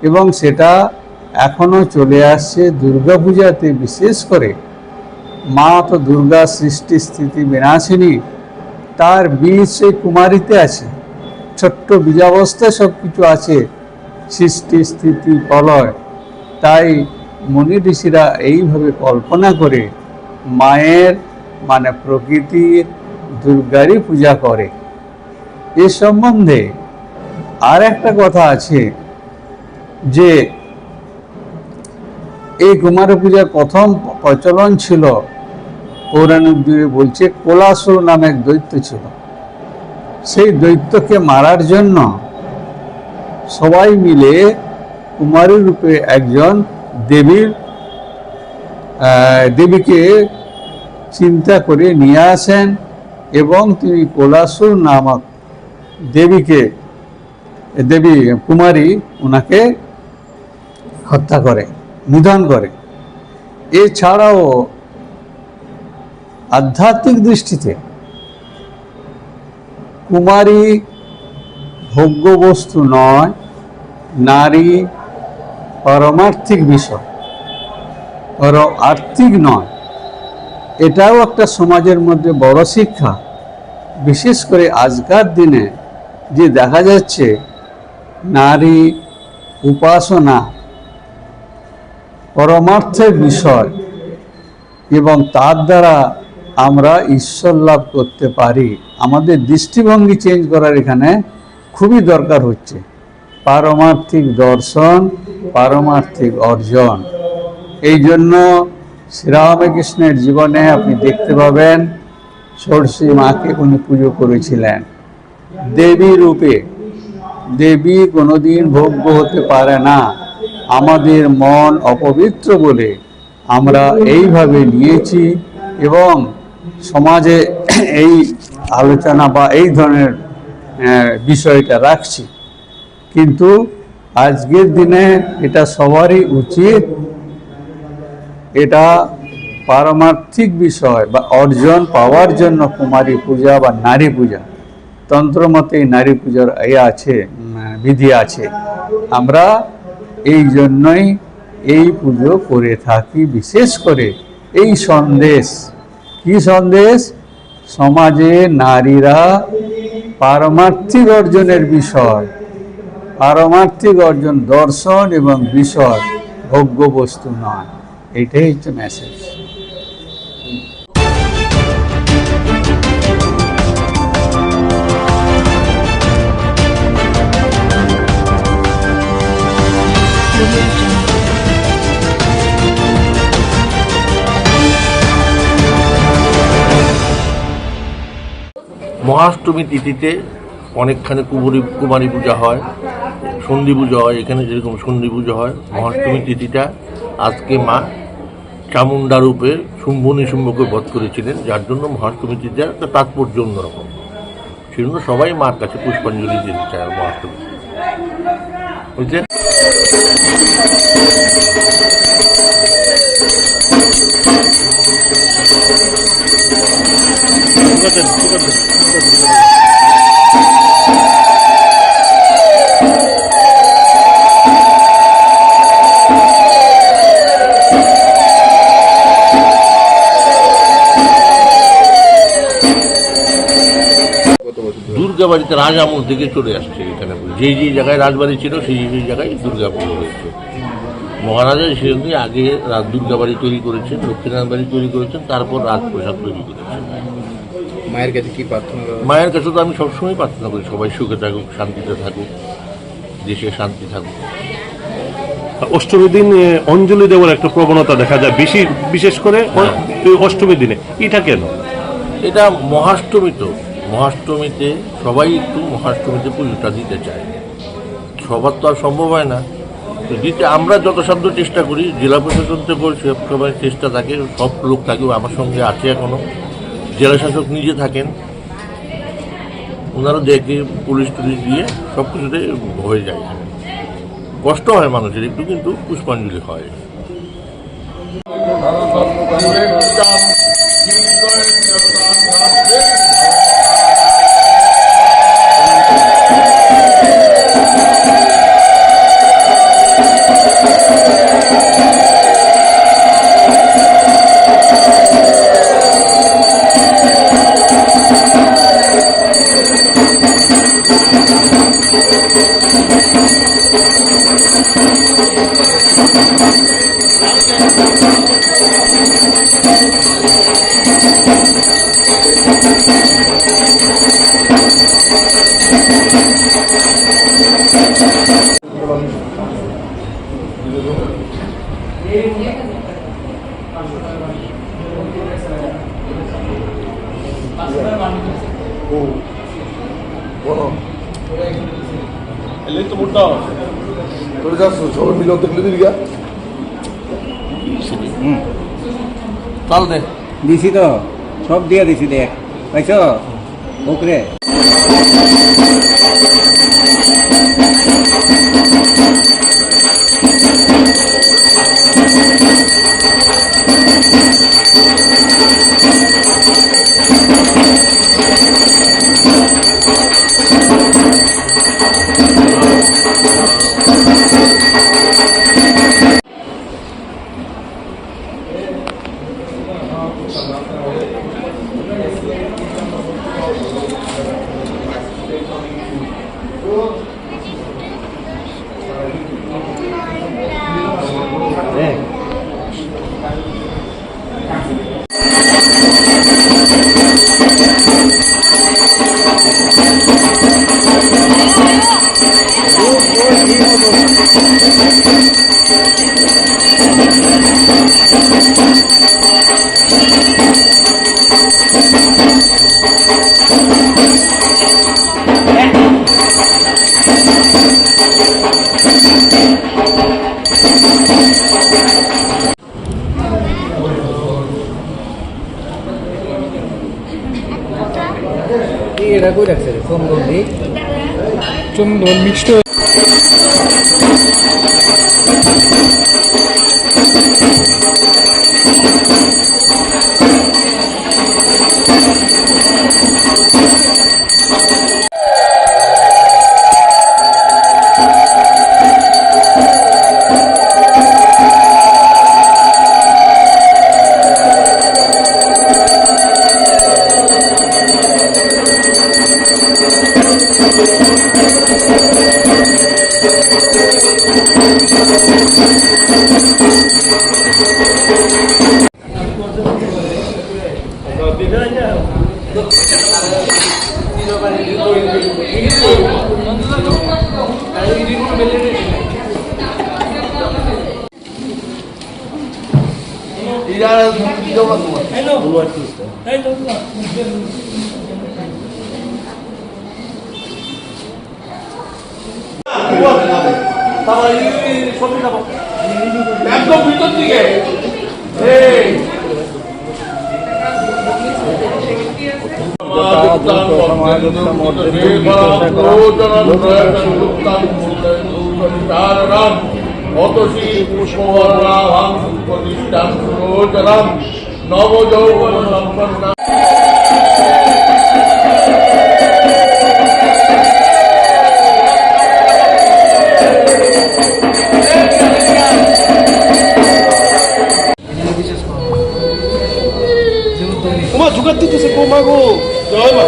এবং সেটা এখনও চলে আসছে। দুর্গা পূজাতে বিশেষ করে মা তো দুর্গা সৃষ্টি স্থিতি বিনাশিনী, তার বীজ সেই কুমারীতে আছে। ছোট্ট বীজাবস্থায় সব কিছু আছে, সৃষ্টি স্থিতি প্রলয়। তাই মুনি ঋষিরা এইভাবে কল্পনা করে মায়ের মানে প্রকৃতির দুর্গারই পূজা করে। এ সম্বন্ধে আর একটা কথা আছে যে এই কুমারী পূজার প্রথম প্রচলন ছিল পৌরাণিক যুগে, বলছে কোলাসুর নামে এক দৈত্য ছিল। সেই দৈত্যকে মারার জন্য সবাই মিলে কুমারী রূপে একজন দেবীকে চিন্তা করে নিয়ে আসেন, এবং তিনি কোলাসুর নামক দেবী কুমারী ওনাকে হত্যা করে, নিধন করে। এছাড়াও আধ্যাত্মিক দৃষ্টিতে কুমারী ভোগ্য বস্তু নয়, নারী পারমার্থিক বিষয়, আর্থিক নয়। এটাও একটা সমাজের মধ্যে বড় শিক্ষা। বিশেষ করে আজকার দিনে যে দেখা যাচ্ছে নারী উপাসনা পরমার্থের বিষয়, এবং তার দ্বারা আমরা ঈশ্বর লাভ করতে পারি। আমাদের দৃষ্টিভঙ্গি চেঞ্জ করার এখানে খুবই দরকার হচ্ছে। পারমার্থিক দর্শন, পারমার্থিক অর্জন। এই জন্য শ্রীরামকৃষ্ণের জীবনে আপনি দেখতে পাবেন ষোড়শী মাকে উনি পুজো করেছিলেন দেবী রূপে। দেবী কোনোদিন ভোগ্য হতে পারে না। আমাদের মন অপবিত্র বলে আমরা এইভাবে নিয়েছি, এবং সমাজে এই আলোচনা বা এই ধরনের বিষয়টা রাখছি। কিন্তু আজকের দিনে এটা সবারই উচিত, এটা পারমার্থিক বিষয় বা অর্জন পাওয়ার জন্য কুমারী পূজা বা নারী পূজা, তন্ত্রমতে নারী পূজার আছে, বিধি আছে। আমরা এই জন্যই এই পুজো করে থাকি। বিশেষ করে এই সন্দেশ, কি সন্দেশ? সমাজে নারীরা পারমার্থিক অর্জনের বিষয়, পারমার্থিক অর্জন দর্শন এবং বিষয়, ভোগ্য বস্তু নয়। এটাই হচ্ছে মেসেজ।
মহাষ্টমী তিথিতে অনেকখানি কুমারী পূজা হয়। সন্ধি পুজো হয়, এখানে যেরকম সন্ধি পুজো হয়, মহাষ্টমী তিথিটা আজকে মা চামুন্ডা রূপে শুম্ভ নিশুম্ভকে বধ করেছিলেন, যার জন্য মহাষ্টমী তিথির একটা তাৎপর্য অন্যরকম। সেজন্য সবাই মার কাছে পুষ্পাঞ্জলি দিতে চায় মহাষ্টমী, বুঝলেন? দুর্গাবাড়িতে রাজ আমল থেকে চলে আসছে এখানে, যেই জায়গায় রাজবাড়ি ছিল সেই জায়গায় দুর্গা পুজো হয়েছে। মহারাজা সেজন্য আগে দুর্গাবাড়ি তৈরি করেছেন, লক্ষ্মীনারায়ণ বাড়ি তৈরি করেছেন, তারপর রাজপ্রসাদ তৈরি করেছেন।
মায়ের কাছে কি প্রার্থনা?
মায়ের কাছে তো আমি সবসময় প্রার্থনা করি সবাই সুখে থাকুক, শান্তিতে থাকুক, দেশে শান্তি থাকুক।
অষ্টমীর দিন অঞ্জলি দেওয়ার একটা প্রবণতা দেখা যায় বিশেষ করে অষ্টমীর দিনে, এটা কেন?
এটা মহাষ্টমী, তো মহাষ্টমীতে সবাই একটু মহাষ্টমীতে পুজোটা দিতে চায়, সবার তো আর সম্ভব হয় না দিতে। আমরা যথাসাধ্য চেষ্টা করি, জেলা প্রশাসন থেকে সবাই চেষ্টা থাকে, সব লোক থাকে, আমার সঙ্গে আছে এখনো, জেলা শাসক নিজে থাকেন, ওনারা দেখে পুলিশ টুলিশ দিয়ে সব কিছুতে হয়ে যায়। কষ্ট হয় মানুষের একটু, কিন্তু পুষ্পাঞ্জলি হয়।
চল দে, দিছি তো, সব দিয়ে দিছি, দেখ পাইছ ওকরে। এটা কই রাখছে রে? চন্দন মিক্সড
একদম ভিতর দিকে নবযৌবন সম্পন্ন
ওমা জোগাড় দিতেছে কোমা গো জয় মা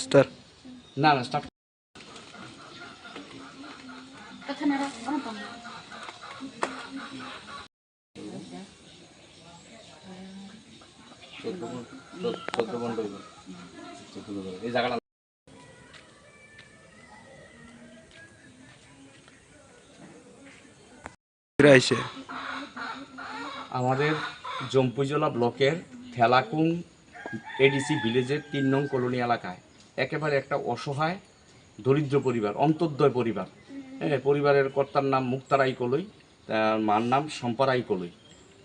স্টার
না না স্টার্ট এই জায়গাটা
আইছে
আমাদের জম্পুজলা ব্লকের থেলাকুং এডিসি ভিলেজের ৩ নং কলোনি এলাকায় একেবারে একটা অসহায় দরিদ্র পরিবার, অন্তর্দয় পরিবার। হ্যাঁ, পরিবারের কর্তার নাম মুক্তারাই কলই, তার মার নাম সম্পারাই কলই।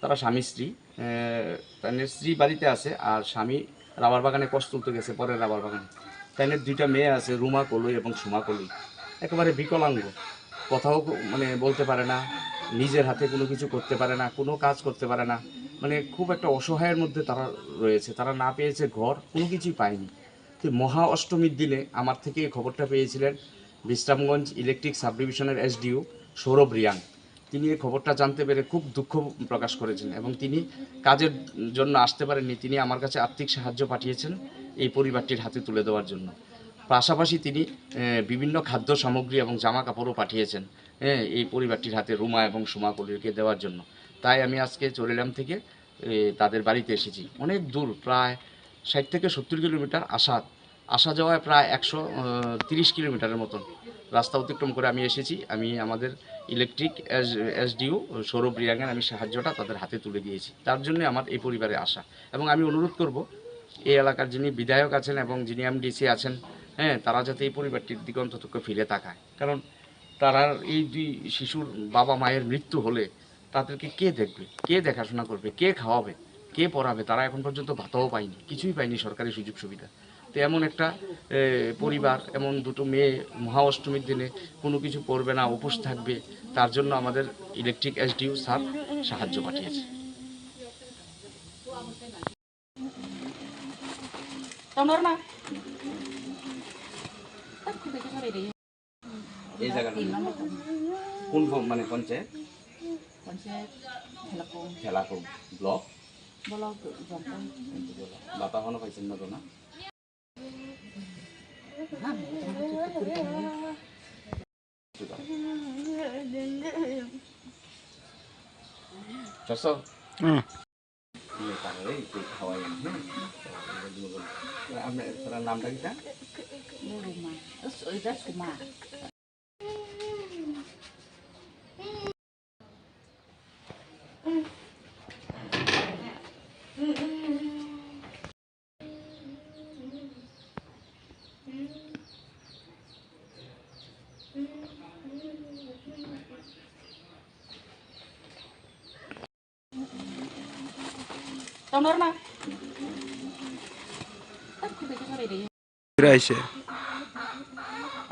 তারা স্বামী স্ত্রী, তাদের স্ত্রী বাড়িতে আছে আর স্বামী রাবার বাগানে কষ্ট তুলতে গেছে, পরের রাবার বাগানে। তাদের 2টা মেয়ে আছে, রুমা কলই এবং সুমা কলই। একেবারে বিকলাঙ্গ, কথাও মানে বলতে পারে না, নিজের হাতে কোনো কিছু করতে পারে না, কোনো কাজ করতে পারে না, মানে খুব একটা অসহায়ের মধ্যে তারা রয়েছে। তারা না পেয়েছে ঘর, কোনো কিছুই পায়নি। তো মহা অষ্টমীর দিনে আমার থেকে এই খবরটা পেয়েছিলেন বিশ্রামগঞ্জ ইলেকট্রিক সাব ডিভিশনের এসডিও সৌরভ রিয়াং। তিনি এই খবরটা জানতে পেরে খুব দুঃখ প্রকাশ করেছেন এবং তিনি কাজের জন্য আসতে পারেননি। তিনি আমার কাছে আর্থিক সাহায্য পাঠিয়েছেন এই পরিবারটির হাতে তুলে দেওয়ার জন্য। পাশাপাশি তিনি বিভিন্ন খাদ্য সামগ্রী এবং জামা কাপড়ও পাঠিয়েছেন এই পরিবারটির হাতে রুমা এবং সুমা কলিকে দেওয়ার জন্য। তাই আমি আজকে চরিলাম থেকে তাদের বাড়িতে এসেছি। অনেক দূর, প্রায় 60 থেকে 70 কিলোমিটার আসা যাওয়ায় প্রায় 130 কিলোমিটারের মতন রাস্তা অতিক্রম করে আমি এসেছি। আমি আমাদের ইলেকট্রিক এসডিও সৌরভ রিয়াঙ্গের আমি সাহায্যটা তাদের হাতে তুলে দিয়েছি। তার জন্য আমার এই পরিবারে আসা এবং আমি অনুরোধ করব এই এলাকার যিনি বিধায়ক আছেন এবং যিনি এমডিসি আছেন, তারা যাতে এই পরিবারটির দিকে অন্তত ফিরে তাকায়। কারণ তারা এই 2 শিশুর বাবা মায়ের মৃত্যু হলে তাদেরকে কে দেখবে, কে দেখাশোনা করবে, কে খাওয়াবে, কে পড়াবে? তারা এখন পর্যন্ত ভাতাও পায়নি, কিছুই পায়নি সরকারি সুযোগ সুবিধা। তো এমন একটা পরিবার, এমন 2টো মেয়ে মহা অষ্টমীর দিনে কোনো কিছু করবে না, উপোস থাকবে, তার জন্য আমাদের ইলেকট্রিক এসডিও স্যার সাহায্য পাঠিয়েছে। এই জায়গাটা কোন মানে পঞ্চায়েত? থেলাকুং ব্লক। বাতা হনো পাইছেন না তো না? আপনার নামটা কিটা?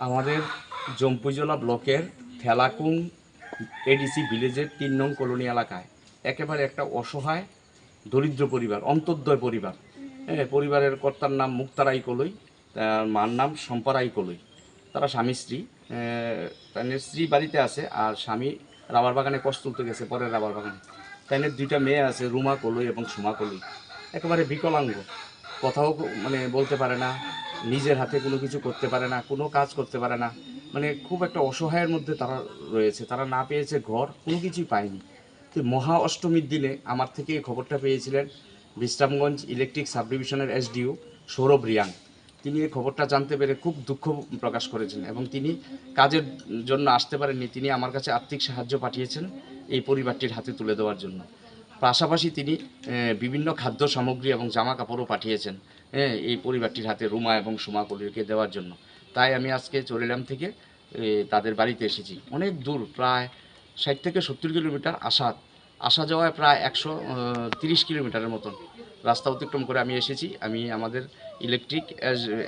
আমাদের জম্পুজলা ব্লকের থেলাকুং এডিসি ভিলেজের 3 নং কলোনি এলাকায় একেবারে একটা অসহায় দরিদ্র পরিবার, অন্তর্দয় পরিবার। পরিবারের কর্তার নাম মুক্তারাই কলই, তার মার নাম সম্পারাই কলই। তারা স্বামী স্ত্রী, তাদের স্ত্রী বাড়িতে আছে আর স্বামী রাবার বাগানে কষ্ট তুলতে গেছে, পরের রাবার বাগানে। তাদের 2টা মেয়ে আছে, রুমা কলই এবং সুমা কলই। একেবারে বিকলাঙ্গ, কথাও মানে বলতে পারে না, নিজের হাতে কোনো কিছু করতে পারে না, কোনো কাজ করতে পারে না, মানে খুব একটা অসহায়ের মধ্যে তারা রয়েছে। তারা না পেয়েছে ঘর, কোনো কিছুই পায়নি। তো মহা অষ্টমীর দিনে আমার থেকে এই খবরটা পেয়েছিলেন বিশ্রামগঞ্জ ইলেকট্রিক সাব ডিভিশনের এসডিও সৌরভ রিয়াং। তিনি এই খবরটা জানতে পেরে খুব দুঃখ প্রকাশ করেছেন এবং তিনি কাজের জন্য আসতে পারেননি। তিনি আমার কাছে আর্থিক সাহায্য পাঠিয়েছেন এই পরিবারটির হাতে তুলে দেওয়ার জন্য। পাশাপাশি তিনি বিভিন্ন খাদ্য সামগ্রী এবং জামা কাপড়ও পাঠিয়েছেন এই পরিবারটির হাতে রুমা এবং সুমা কলিকে দেওয়ার জন্য। তাই আমি আজকে চরিলাম থেকে তাদের বাড়িতে এসেছি। অনেক দূর, প্রায় 60 থেকে 70 কিলোমিটার আসা যাওয়ায় প্রায় 130 কিলোমিটারের মতন রাস্তা অতিক্রম করে আমি এসেছি। আমি আমাদের ইলেকট্রিক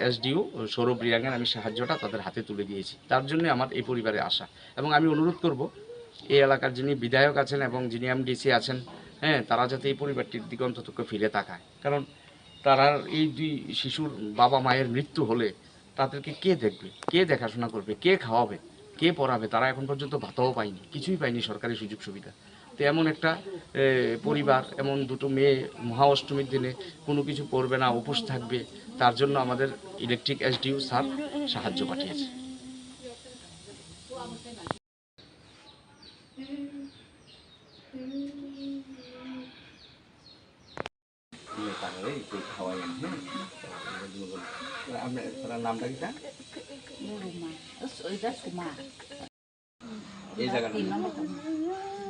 এসডিও সৌরভ রিয়াঙ্গের আমি সাহায্যটা তাদের হাতে তুলে দিয়েছি। তার জন্য আমার এই পরিবারে আসা, এবং আমি অনুরোধ করব এই এলাকার যিনি বিধায়ক আছেন এবং যিনি এমডিসি আছেন, হ্যাঁ, তারা যাতে এই পরিবারটির দিকে অন্তত ফিরে তাকায়। কারণ তারা এই দুই শিশুর বাবা মায়ের মৃত্যু হলে তাদেরকে কে দেখবে, কে দেখাশোনা করবে, কে খাওয়াবে, কে পড়াবে? তারা এখন পর্যন্ত ভাতাও পায়নি, কিছুই পায়নি সরকারি সুযোগ সুবিধা। তো এমন একটা পরিবার, এমন দুটো মেয়ে মহা অষ্টমীর দিনে কোনো কিছু করবে না, উপোস থাকবে, তার জন্য আমাদের ইলেকট্রিক এসডিও স্যার সাহায্য পাঠিয়েছে। আপনার নামটা কি? এই জায়গাটা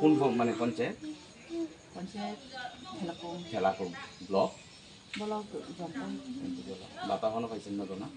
কোন মানে পঞ্চায়েত? ঠেলাকুম ব্লক। বাতা এখনো পাইছেন না তো? না,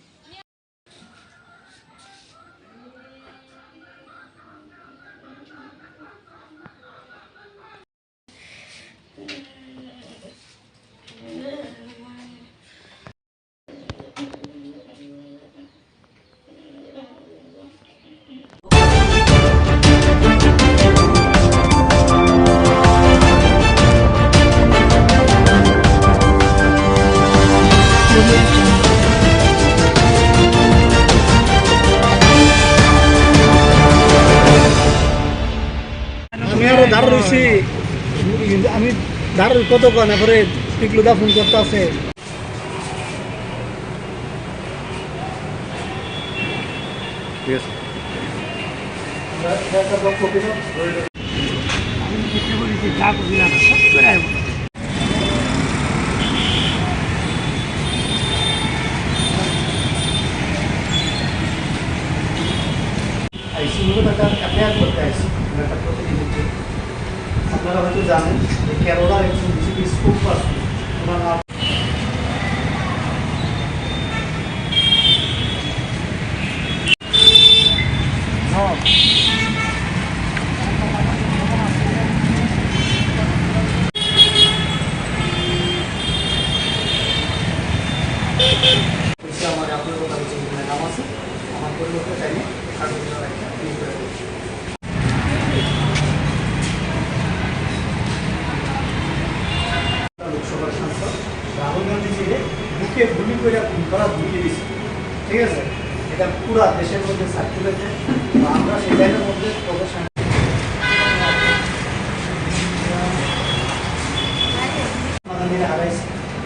আমি আরো দাঁড় রয়েছি, আমি দাঁড় কতক্ষণ এরপরে টিকলুদা ফোন করতে আছে।
ঠিক আছে,
অ্যাপ্লাই করতে আসছি একটা প্রতিনিধি। আপনারা হয়তো জানেন যে কেরলার একজন বিজেপি স্পোক পারসন, ওনার নাম আমার আপনার নাম আছে, আমার পরিবর্তে চাইলে লোকসভার সাংসদ রাহুল গান্ধীজিকে বুকে গুলি করে খুন করা ধুয়ে দিয়েছে। ঠিক আছে, এটা পুরা দেশের মধ্যে সার্কুলেটে, আমরা সেই লাইনের মধ্যে প্রদর্শন হারাইছি।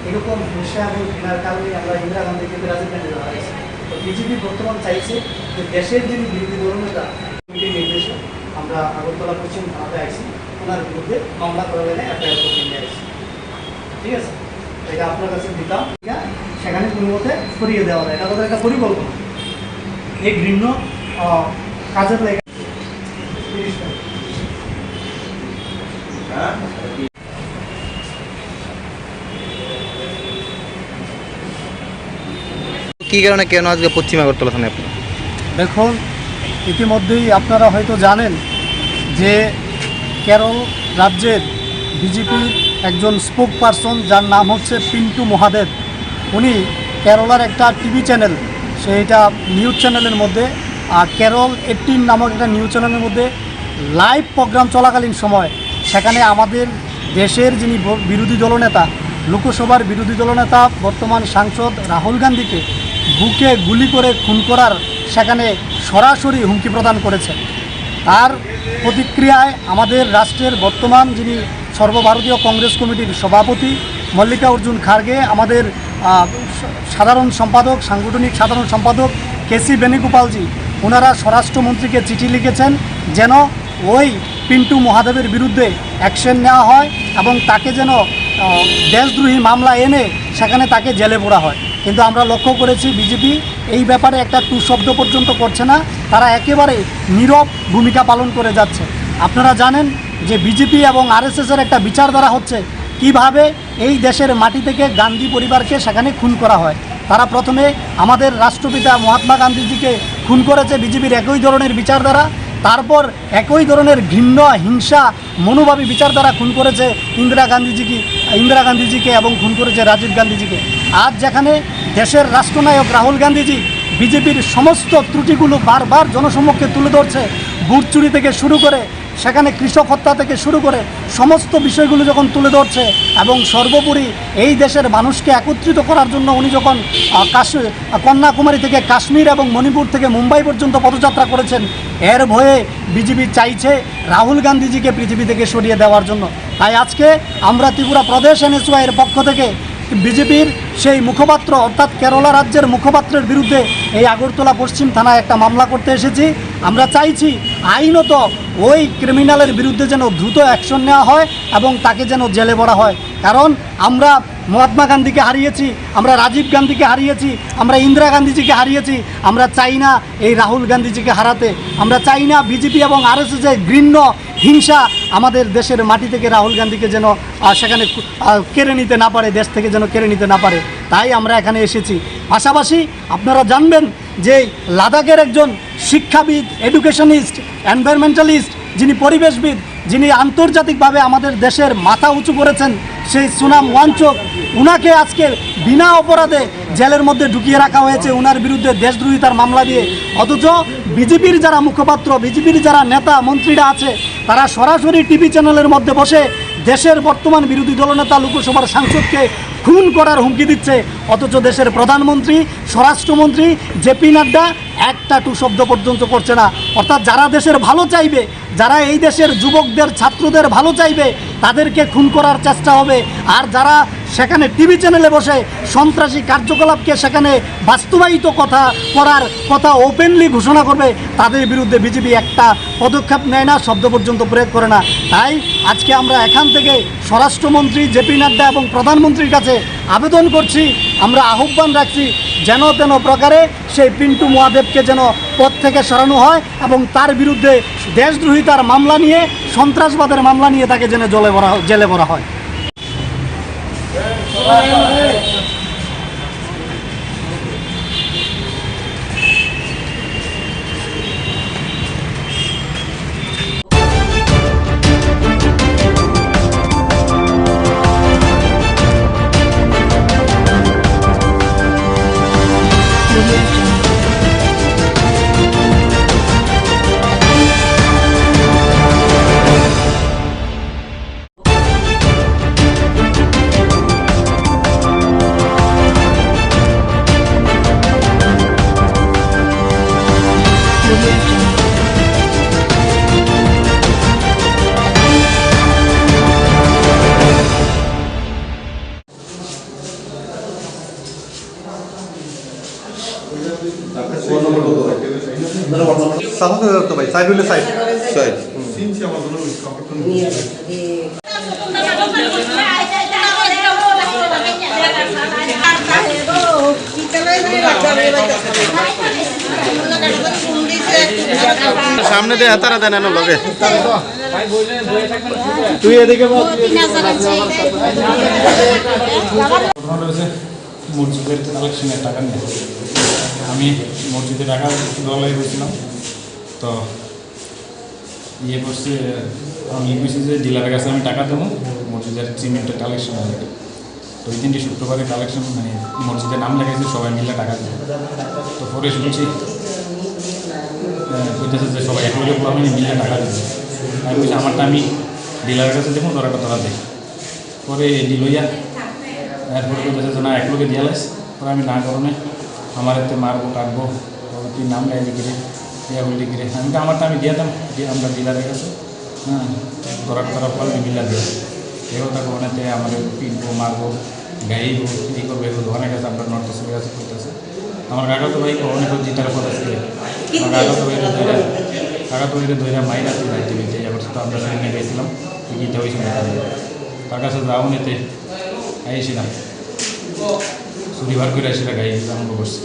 এরকম হিংসা এবং ঘৃণার কারণে আমরা ইন্দিরা গান্ধীকে প্রেসিডেন্টে হারাইছি। তো বিজেপি বর্তমান চাইছে যে দেশের যিনি বিরোধী দলনেতা কমিটির নির্দেশে আমরা আগরতলা পশ্চিম থানাতে আইছি, ওনার বিরুদ্ধে মামলা করা গেলে এফআইআর করে নিয়ে আসছি। ঠিক আছে, এটা আপনার কাছে দিতাম, সেখানে কোনো মতে সরিয়ে দেওয়া যায়। এটা তাদের একটা পরিকল্পনা, এই ঘৃণ্য কাজের লেগে
কি কারণে কেন আজকে পশ্চিম আগরতলা থানায় আপনি?
দেখুন, ইতিমধ্যেই আপনারা হয়তো জানেন যে কেরল রাজ্যের বিজেপির একজন স্পোক পারসন, যার নাম হচ্ছে পিন্টু মহাদেব, উনি কেরলার একটা টিভি চ্যানেল, সেইটা নিউজ চ্যানেলের মধ্যে কেরল 18 নামক একটা নিউজ চ্যানেলের মধ্যে লাইভ প্রোগ্রাম চলাকালীন সময় সেখানে আমাদের দেশের যিনি বিরোধী দলনেতা, লোকসভার বিরোধী দলনেতা বর্তমান সাংসদ রাহুল গান্ধীকে বুকে গুলি করে খুন করার সেখানে সরাসরি হুমকি প্রদান করেছে। তার প্রতিক্রিয়ায় আমাদের রাষ্ট্রের বর্তমান যিনি সর্বভারতীয় কংগ্রেস কমিটির সভাপতি মল্লিকার্জুন খার্গে, আমাদের সাধারণ সম্পাদক, সাংগঠনিক সাধারণ সম্পাদক কেসি বেণুগোপালজি, ওনারা স্বরাষ্ট্রমন্ত্রীকে চিঠি লিখেছেন যেন ওই পিন্টু মহাদেবের বিরুদ্ধে অ্যাকশন নেওয়া হয় এবং তাকে যেন দেশদ্রোহী মামলা এনে সেখানে তাকে জেলে পোড়া হয়। কিন্তু আমরা লক্ষ্য করেছি বিজেপি এই ব্যাপারে একটা টু শব্দ পর্যন্ত করছে না, তারা একেবারে নীরব ভূমিকা পালন করে যাচ্ছে। আপনারা জানেন যে বিজেপি এবং আরএসএসের একটা বিচারধারা হচ্ছে কিভাবে এই দেশের মাটি থেকে গান্ধী পরিবারকে সেখানে খুন করা হয়। তারা প্রথমে আমাদের রাষ্ট্রপিতা মহাত্মা গান্ধীজিকে খুন করেছে বিজেপির একই ধরনের বিচারধারা, তারপর একই ধরনের ঘৃণ্য হিংসা মনোভাবী বিচারধারা খুন করেছে ইন্দিরা গান্ধীজিকে ইন্দিরা গান্ধীজিকে এবং খুন করেছে রাজীব গান্ধীজিকে। আজ যেখানে দেশের রাষ্ট্রনায়ক রাহুল গান্ধীজি বিজেপির সমস্ত ত্রুটিগুলো বারবার জনসম্মুখে তুলে ধরছে, বুট চুরি থেকে শুরু করে সেখানে কৃষক হত্যা থেকে শুরু করে সমস্ত বিষয়গুলো যখন তুলে ধরছে এবং সর্বোপরি এই দেশের মানুষকে একত্রিত করার জন্য উনি যখন কন্যাকুমারী থেকে কাশ্মীর এবং মণিপুর থেকে মুম্বাই পর্যন্ত পদযাত্রা করেছেন, এর ভয়ে বিজেপি চাইছে রাহুল গান্ধীজিকে পৃথিবী থেকে সরিয়ে দেওয়ার জন্য। তাই আজকে আমরা ত্রিপুরা প্রদেশ এনএসওয়াই এর পক্ষ থেকে বিজেপির সেই মুখপাত্র অর্থাৎ কেরালা রাজ্যের মুখপাত্রের বিরুদ্ধে এই আগরতলা পশ্চিম থানায় একটা মামলা করতে এসেছি। আমরা চাইছি আইনত ওই ক্রিমিনালের বিরুদ্ধে যেন দ্রুত অ্যাকশন নেওয়া হয় এবং তাকে যেন জেলে ভরা হয়। কারণ আমরা মহাত্মা গান্ধীকে হারিয়েছি, আমরা রাজীব গান্ধীকে হারিয়েছি, আমরা ইন্দিরা গান্ধীজিকে হারিয়েছি। আমরা চাই না এই রাহুল গান্ধীজিকে হারাতে। আমরা চাই না বিজেপি এবং আরএসএসের ঘৃণ্য হিংসা আমাদের দেশের মাটি থেকে রাহুল গান্ধীকে যেন সেখানে কেড়ে নিতে না পারে, দেশ থেকে যেন কেড়ে নিতে না পারে। তাই আমরা এখানে এসেছি। পাশাপাশি আপনারা জানবেন যে লাদাখের একজন শিক্ষাবিদ, এডুকেশনিস্ট, এনভায়রনমেন্টালিস্ট, যিনি পরিবেশবিদ, যিনি আন্তর্জাতিকভাবে আমাদের দেশের মাথা উঁচু করেছেন, সেই সুনাম ওয়াংচুক, উনাকে আজকে বিনা অপরাধে জেলের মধ্যে ঢুকিয়ে রাখা হয়েছে উনার বিরুদ্ধে দেশদ্রোহিতার মামলা দিয়ে। অথচ বিজেপির যারা মুখপাত্র, বিজেপির যারা নেতা মন্ত্রীরা আছে, তারা সরাসরি টিভি চ্যানেলের মধ্যে বসে দেশের বর্তমান বিরোধী দলনেতা লোকসভার সাংসদকে খুন করার হুমকি দিচ্ছে। অথচ দেশের প্রধানমন্ত্রী, স্বরাষ্ট্রমন্ত্রী জেপি নাড্ডা একটা টু শব্দ পর্যন্ত করছে না। অর্থাৎ যারা দেশের ভালো চাইবে, যারা এই দেশের যুবকদের, ছাত্রদের ভালো চাইবে, তাদেরকে খুন করার চেষ্টা হবে। আর যারা সেখানে টিভি চ্যানেলে বসে সন্ত্রাসী কার্যকলাপকে সেখানে বাস্তবায়িত করার কথা ওপেনলি ঘোষণা করবে, তাদের বিরুদ্ধে বিজেপি একটা পদক্ষেপ নেয় না, শব্দ পর্যন্ত প্রয়োগ করে না। তাই আজকে আমরা এখান থেকে স্বরাষ্ট্রমন্ত্রী জেপি নাড্ডা এবং প্রধানমন্ত্রীর কাছে আবেদন করছি, আমরা আহ্বান রাখছি যেন তেন প্রকারে সেই পিন্টু মহাদেবকে যেন পদ থেকে সরানো হয় এবং তার বিরুদ্ধে দেশদ্রোহিতার মামলা নিয়ে, সন্ত্রাসবাদের মামলা নিয়ে তাকে যেন জেলে ভরা হয়।
সামনে দিয়ে হাতারা দেন এনে লগে
তুই এদিকে মসজিদের কালেকশনের টাকা নিয়ে আমি মসজিদে টাকা দলাই করেছিলাম। তো ইয়ে করছে, আমি বলছি যে ডিলারের কাছে আমি টাকা দেবো মসজিদের সিমেন্টের কালেকশন হবে। তো ওই দিনটি শুক্রবারে কালেকশন মানে মসজিদের নাম লেখাইছে, সবাই মিলে টাকা দেবে। তো পরে শুনছি বলতেছে যে সবাই এক লগে পুরো মিলে টাকা দেবে। আমি বলছি আমারটা আমি ডিলারের কাছে দেবো, তোরা দেখ। পরে ডিলইয়া এরপরে বলতেছে না এক লোকে দিয়ে লাইস। পরে আমি না কারণে আমার এতে মারবো কাটবো, তুই নাম গাইবি কিরে, ইয়া বলি কিরে। আমি তো আমারটা আমি দিয়ে দাম, দিয়ে আমরা ডিলারের কাছে হ্যাঁ তোরা ফল মিলা দিয়ে এও তাকে অনেকে আমাদের পিটবো, মারবো, গাইব, এই করবো, এগুলো অনেক আছে। আমরা নর্থ ইস্টের কাছে করতেছে। আমার কাকা তো ভাই অনেক জিতার কথা ছিল, আমার কাকা তো ওইটা ধৈরা মাইরা যাইতে বেঁচে যাবার। তো আমরা সেখানে গেছিলাম, গীতা হয়েছিল তার কাছে যাও নিতে আইছিলাম, শনিবার করে আসলে গাড়ি আরম্ভ করছি।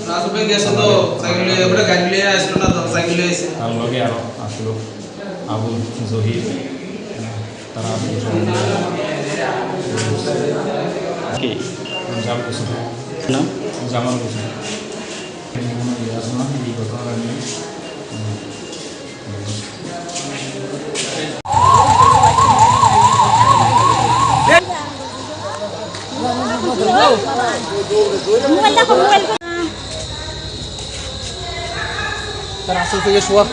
তার লগে আরো আসলো আবুল, জহির, তারা জামাল হোসেন, জামাল হোসেন এই ঘটনাটা নিয়ে
তার আসল থেকে শোয়া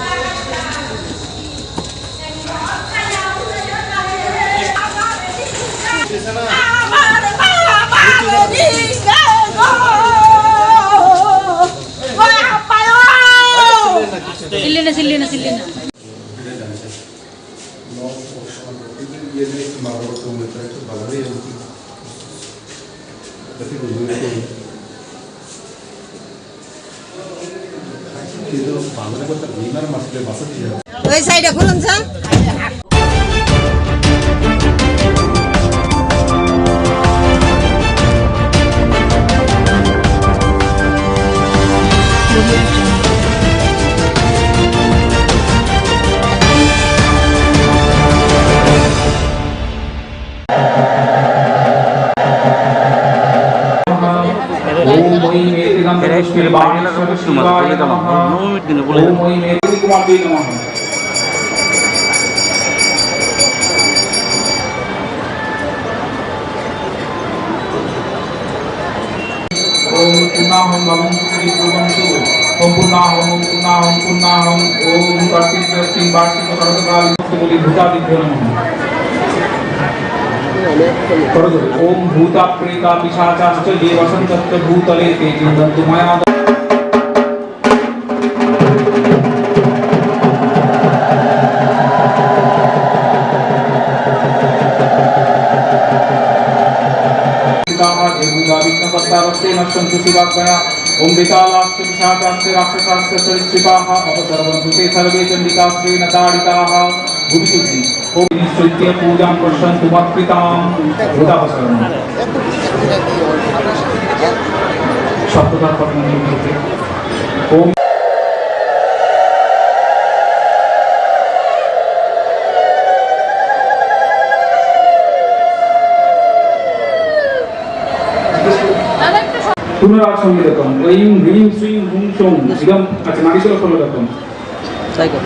सिल्ली ना
ওই সাইডে খুলুন স্যার। ओम भूता प्रेता पिशाचाश्च ये वसन्तत्र भूतले ते चिन्तन्तु मया ओम विशालाश्च पिशाचाश्च राक्षसाश्च सरीसृपाः अपसर्वन्तु ते सर्वे चण्डिकाश्रेण ताडिताः भुविशुद्धि ओम निश्चित्य पूजां पश्यन्तु मत्कृतां भूतापसरणं सप्तदा पठनं करते ओम पुनराज संगीतम ऐं ह्रीं श्रीं हुं शों इदम अच्छा नागेश्वर संगीतम साइको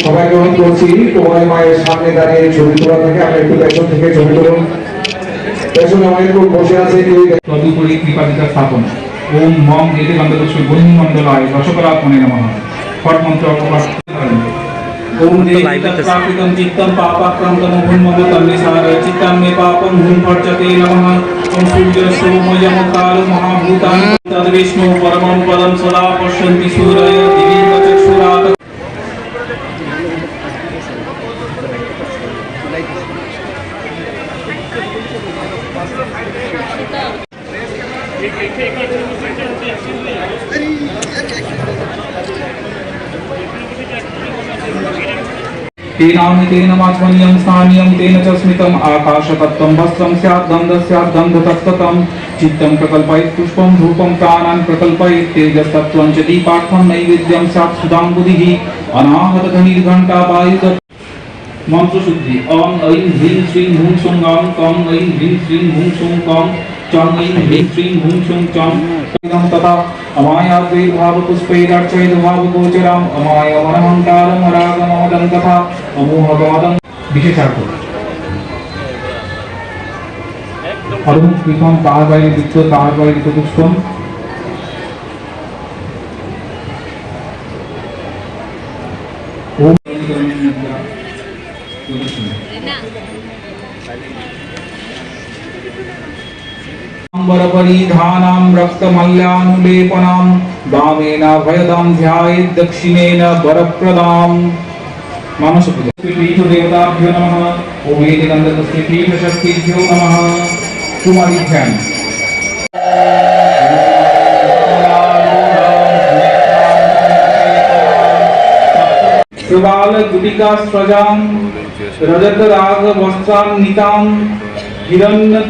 সবাইকে অনুরোধ করছি কুমারী মায়ের সামনে দাঁড়িয়ে ছবি তোলা থেকে আপনি একটু পেছন থেকে ছবি তুলুন। পেছনে অনেক লোক বসে আছে কেউ তদুপরি কৃপাদিতা স্থাপন ওম মম এতে গন্ধপুষ্প বন্ধু মণ্ডলায় রসকলাত্মনে নমঃ ফট মন্ত্র অপবাদ ओम देवताप्राकृतं चित्तं पापाक्रान्तं भून्मदतं निसार चित्तं मे पापं भून्भर्जते नमः ओम सूर्य सोमयं काल महाभूतानि तद्विष्णु परमं पदं सदा पश्यन्ति सूरय दिवीं चक्षुरात् तेन माचमनीयं स्थानीयं तेन च स्मितम् आकाशतत्त्वं वस्त्रं स्यात् गन्धः स्यात् गन्धतत्त्वं चित्तं प्रकल्पयेत् पुष्पं धूपं कानान् प्रकल्पयेत् तेजस्तत्त्वं च दीपार्थं नैवेद्यं स्यात् सुधाम्बुधिः अनाहतध्वनिर्घण्टा वायुत मंत्र शुद्धि ओम ऐं ह्रीं श्रीं हुं शों गां कं ऐं ह्रीं श्रीं हुं शों कं चं ऐं ह्रीं श्रीं हुं शों चं तथा अमायाद्वैर्भाव पुष्पैरार्चयद्भावगोचरम् अमायमनहङ्कारं हरागमहदं तथा अमोहगमदं विशेषार्थ अरुण कृष्ण तार বাইরে বৃত্ত তার বাইরে পুষ্পম ओम परिधानां रक्तमल्यानुलेपनां वामेन भयदां ध्यायेत् दक्षिणेन वरप्रदाम्
मानस पूजा पीठ देवताभ्यो नमः ओम एतदन्तस्य पीठ शक्तिभ्यो नमः कुमारी ध्यान प्रबाल गुटिका स्वजाम रजत राग वस्त्रान्वितां हिरण्य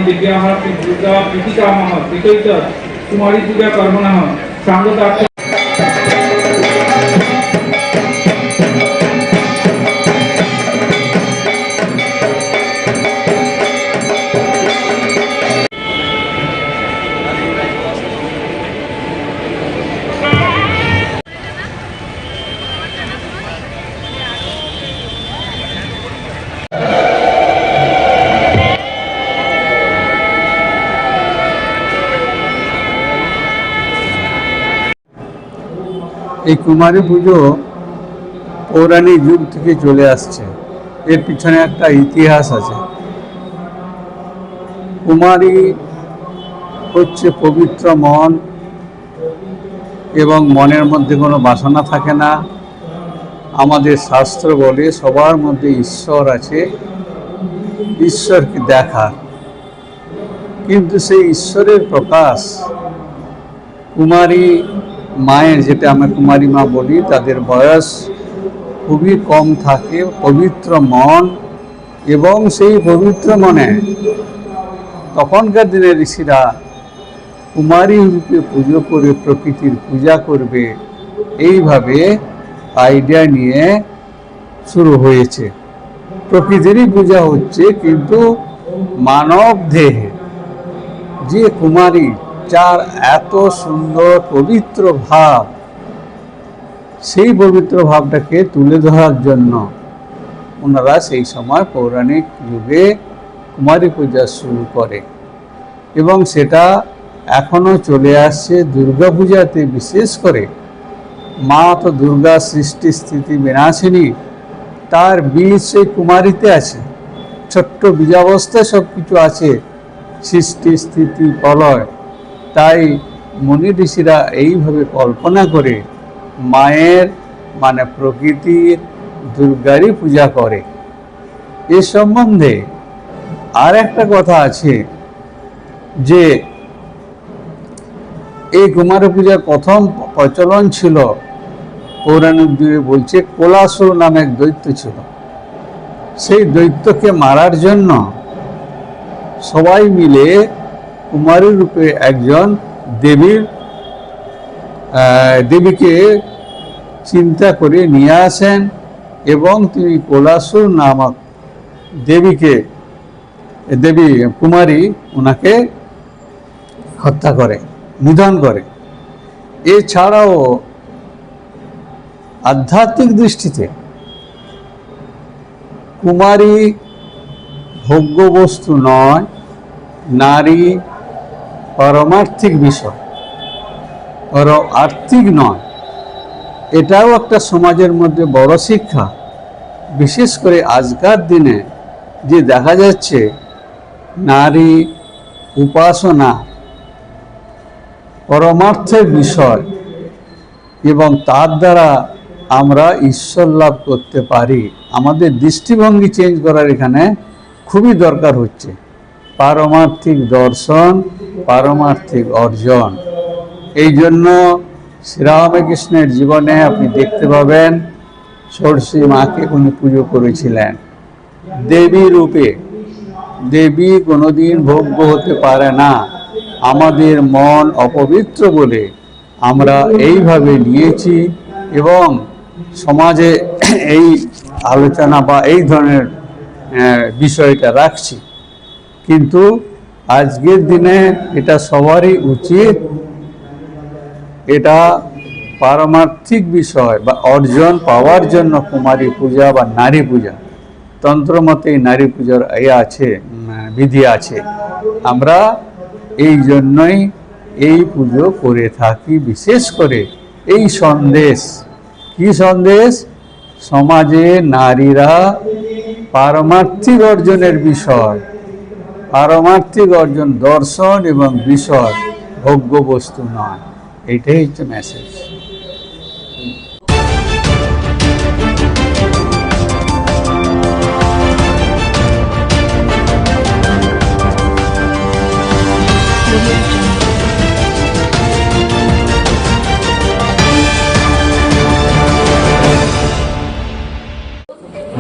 विद्याः दुर्गा प्रीतिकामः प्रीतैत कुमारी पूजा कर्मणः सांगतार्थ
এই কুমারী পুজো পৌরাণিক যুগ থেকে চলে আসছে। এর পিছনে একটা ইতিহাস আছে। কুমারী হচ্ছে পবিত্র মন এবং মনের মধ্যে কোনো বাসনা থাকে না। আমাদের শাস্ত্র বলে সবার মধ্যে ঈশ্বর আছে, ঈশ্বরকে দেখা, কিন্তু সেই ঈশ্বরের প্রকাশ কুমারী মায়ের, যেটা আমরা কুমারী মা বলি, তাদের বয়স খুবই কম থাকে, পবিত্র মন, এবং সেই পবিত্র মনে তখনকার দিনে ঋষিরা কুমারী রূপে পুজো করে প্রকৃতির পূজা করবে, এইভাবে আইডিয়া নিয়ে শুরু হয়েছে। প্রকৃতিরই পূজা হচ্ছে, কিন্তু মানব দেহে যে কুমারী, যার এত সুন্দর পবিত্র ভাব, সেই পবিত্র ভাবটাকে তুলে ধরার জন্য ওনারা সেই সময় পৌরাণিক যুগে কুমারী পূজা শুরু করে, এবং সেটা এখনও চলে আসছে। দুর্গা পূজাতে বিশেষ করে মা তো দুর্গা সৃষ্টি স্থিতি বিনাশিনী, তার বীজ সেই কুমারীতে আছে। ছোট্ট বীজাবস্থায় সব কিছু আছে, সৃষ্টি স্থিতি প্রলয়। তাই মুনি ঋষিরা এইভাবে কল্পনা করে মায়ের মানে প্রকৃতির দুর্গারই পূজা করে। এ সম্বন্ধে আর একটা কথা আছে যে এই কুমারী পূজার প্রথম প্রচলন ছিল পৌরাণিক যুগে, বলছে কোলাসুর নামে এক দৈত্য ছিল। সেই দৈত্যকে মারার জন্য সবাই মিলে কুমারী রূপে একজন দেবীকে চিন্তা করে নিয়ে আসেন, এবং তিনি কোলাসুর নামক দেবী কুমারী ওনাকে হত্যা করে, নিধন করে। এছাড়াও আধ্যাত্মিক দৃষ্টিতে কুমারী ভোগ্য বস্তু নয়, নারী পারমার্থিক বিষয়, আর্থিক নয়। এটাও একটা সমাজের মধ্যে বড় শিক্ষা। বিশেষ করে আজকার দিনে যে দেখা যাচ্ছে নারী উপাসনা পরমার্থের বিষয় এবং তার দ্বারা আমরা ঈশ্বর লাভ করতে পারি। আমাদের দৃষ্টিভঙ্গি চেঞ্জ করার এখানে খুবই দরকার হচ্ছে। পারমার্থিক দর্শন, পারমার্থিক অর্জন। এই জন্য শ্রীরামকৃষ্ণের জীবনে আপনি দেখতে পাবেন ষোড়শী মাকে উনি পুজো করেছিলেন দেবী রূপে। দেবী কোনোদিন ভোগ্য হতে পারে না। আমাদের মন অপবিত্র বলে আমরা এইভাবে নিয়েছি এবং সমাজে এই আলোচনা বা এই ধরনের বিষয়টা রাখছি। কিন্তু আজকের দিনে এটা সবারই উচিত, এটা পারমার্থিক বিষয় বা অর্জন পাওয়ার জন্য কুমারী পূজা বা নারী পূজা, তন্ত্রমতে নারী পূজার আছে বিধি আছে। আমরা এই জন্যই এই পুজো করে থাকি। বিশেষ করে এই সন্দেশ, কি সন্দেশ? সমাজে নারীরা পারমার্থিক অর্জনের বিষয়, পারমার্থিক অর্জন দর্শন এবং বিষয়, ভোগ্য বস্তু নয়। এইটাই হচ্ছে মেসেজ।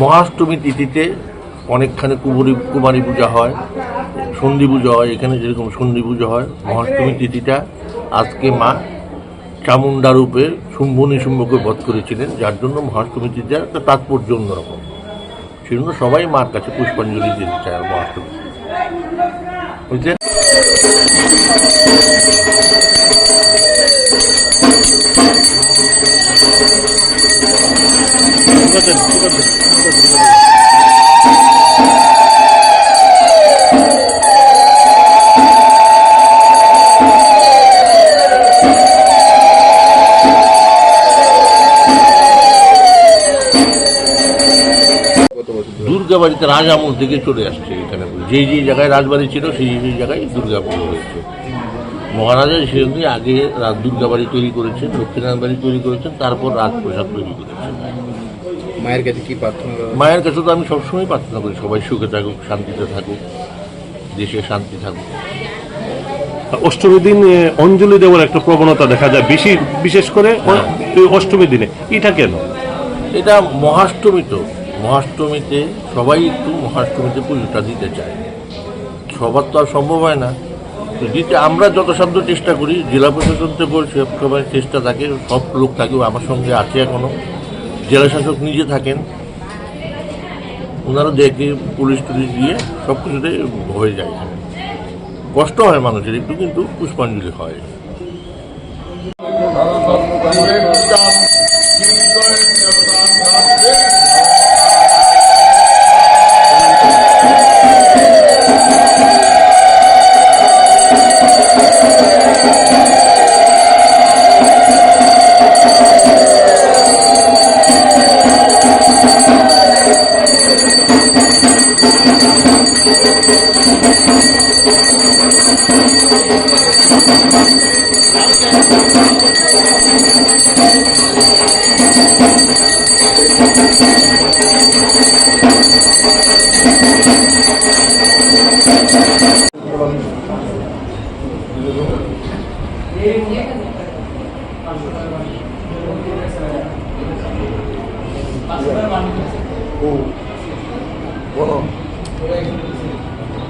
মহাষ্টমী তিথিতে অনেকখানে কুমারী পূজা হয়, সন্ধি পুজো হয়। এখানে যেরকম সন্ধি পুজো হয়, মহাষ্টমী তিথিটা আজকে মা চামুন্ডা রূপে শুম্ভ নিশুম্ভকে বধ করেছিলেন, যার জন্য মহাষ্টমী তিথির একটা তাৎপর্য অন্যরকম। সেজন্য সবাই মার কাছে পুষ্পাঞ্জলি দিতে চায় মহাষ্টমী, বুঝলেন? দুর্গা বাড়িতে রাজ আমল থেকে চলে আসছে এখানে। যেই জায়গায় রাজবাড়ি ছিল সেই জায়গায় দুর্গা পুজো হয়েছে। মহারাজা সেরকমই আগে দুর্গা বাড়ি তৈরি করেছেন, লক্ষ্মীনারায়ণ বাড়ি তৈরি করেছেন, তারপর রাজপ্রসাদ তৈরি করেছেন।
মায়ের কাছে কি প্রার্থনা?
মায়ের কাছে তো আমি সবসময় প্রার্থনা করি সবাই সুখে থাকুক, শান্তিতে থাকুক, দেশে শান্তি থাকুক।
অষ্টমী দিন অঞ্জলি দেওয়ার একটা প্রবণতা দেখা যায় বিশেষ করে অষ্টমী দিনে। এটা কেন?
এটা মহাষ্টমী, তো মহাষ্টমীতে সবাই একটু মহাষ্টমীতে পুজোটা দিতে চায়। সবার তো আর সম্ভব হয় না, তো দিতে আমরা যথাসাধ্য চেষ্টা করি। জেলা প্রশাসনকে বলছে সবাই চেষ্টা থাকে, সব লোক থাকে, আমার সঙ্গে আছে এখনো। জেলা শাসক নিজে থাকেন, ওনারা দেখে পুলিশ টুলিশ দিয়ে সব কিছুতে হয়ে যায়। কষ্ট হয় মানুষের একটু, কিন্তু পুষ্পাঞ্জলি হয়।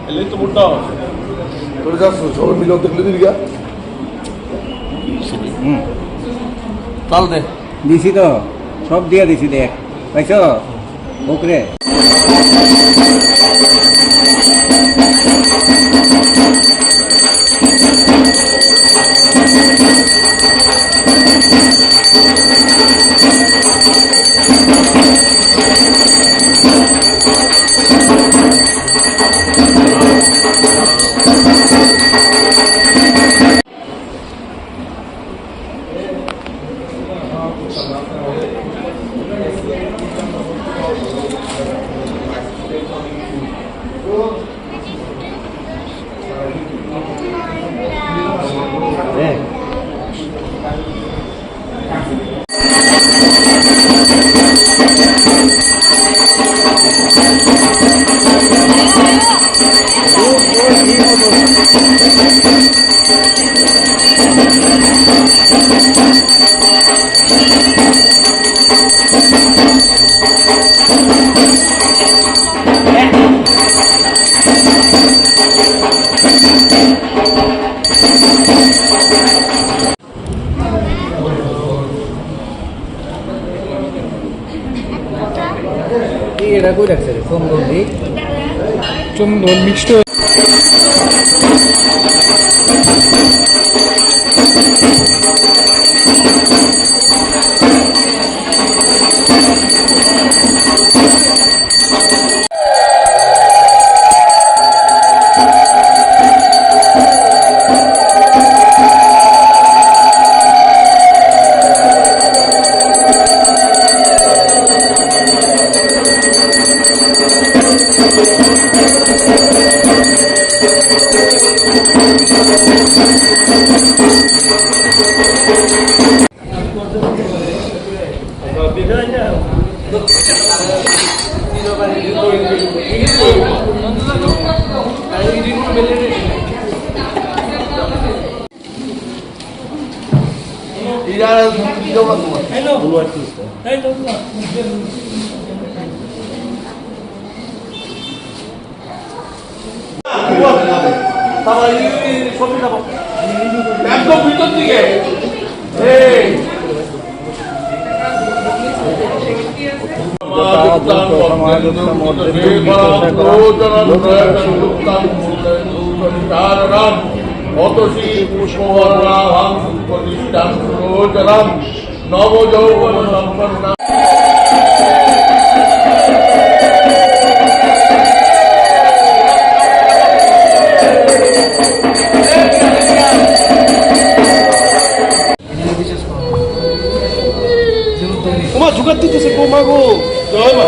এলেই তো মোটা তোরে যাচ্ছ সবাই মিলে দেখলে দিবি গা।
চাল দে দিছি তো, সব দিয়ে দিছি, দেখ পাইছ ওকরে। এটা কই রাখছে চন্দন দি
চন্দন মিক্সড
একদম ভিতর দিকে নবযৌবন সম্পন্ন
ওমা জুগার দিতেছে গো মা গো জয় মা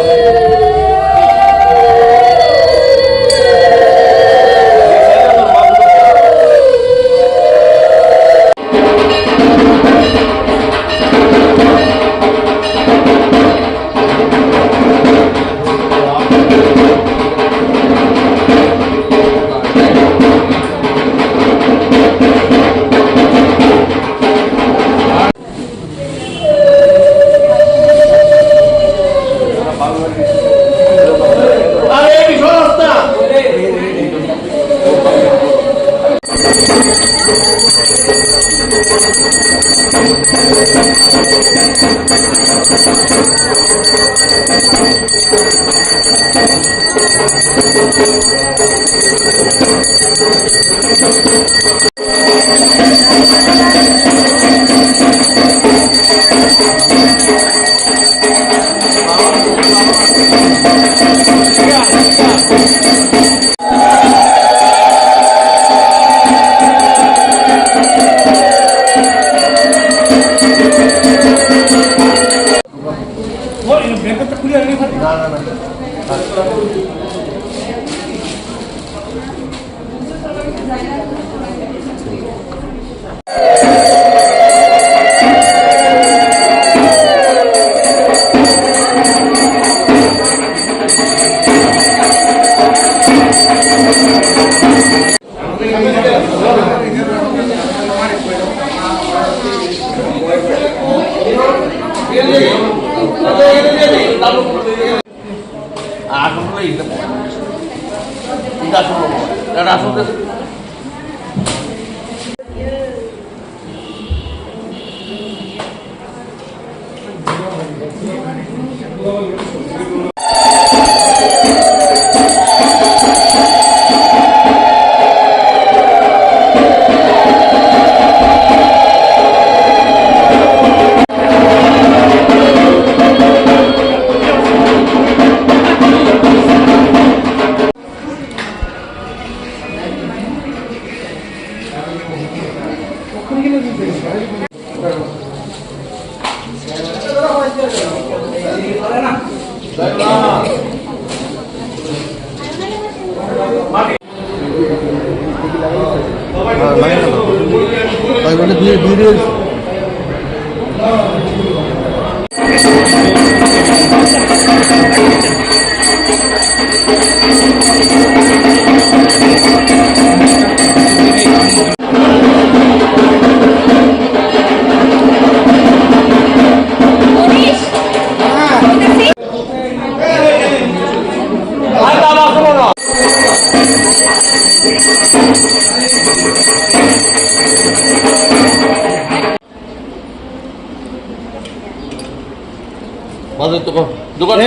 দোকান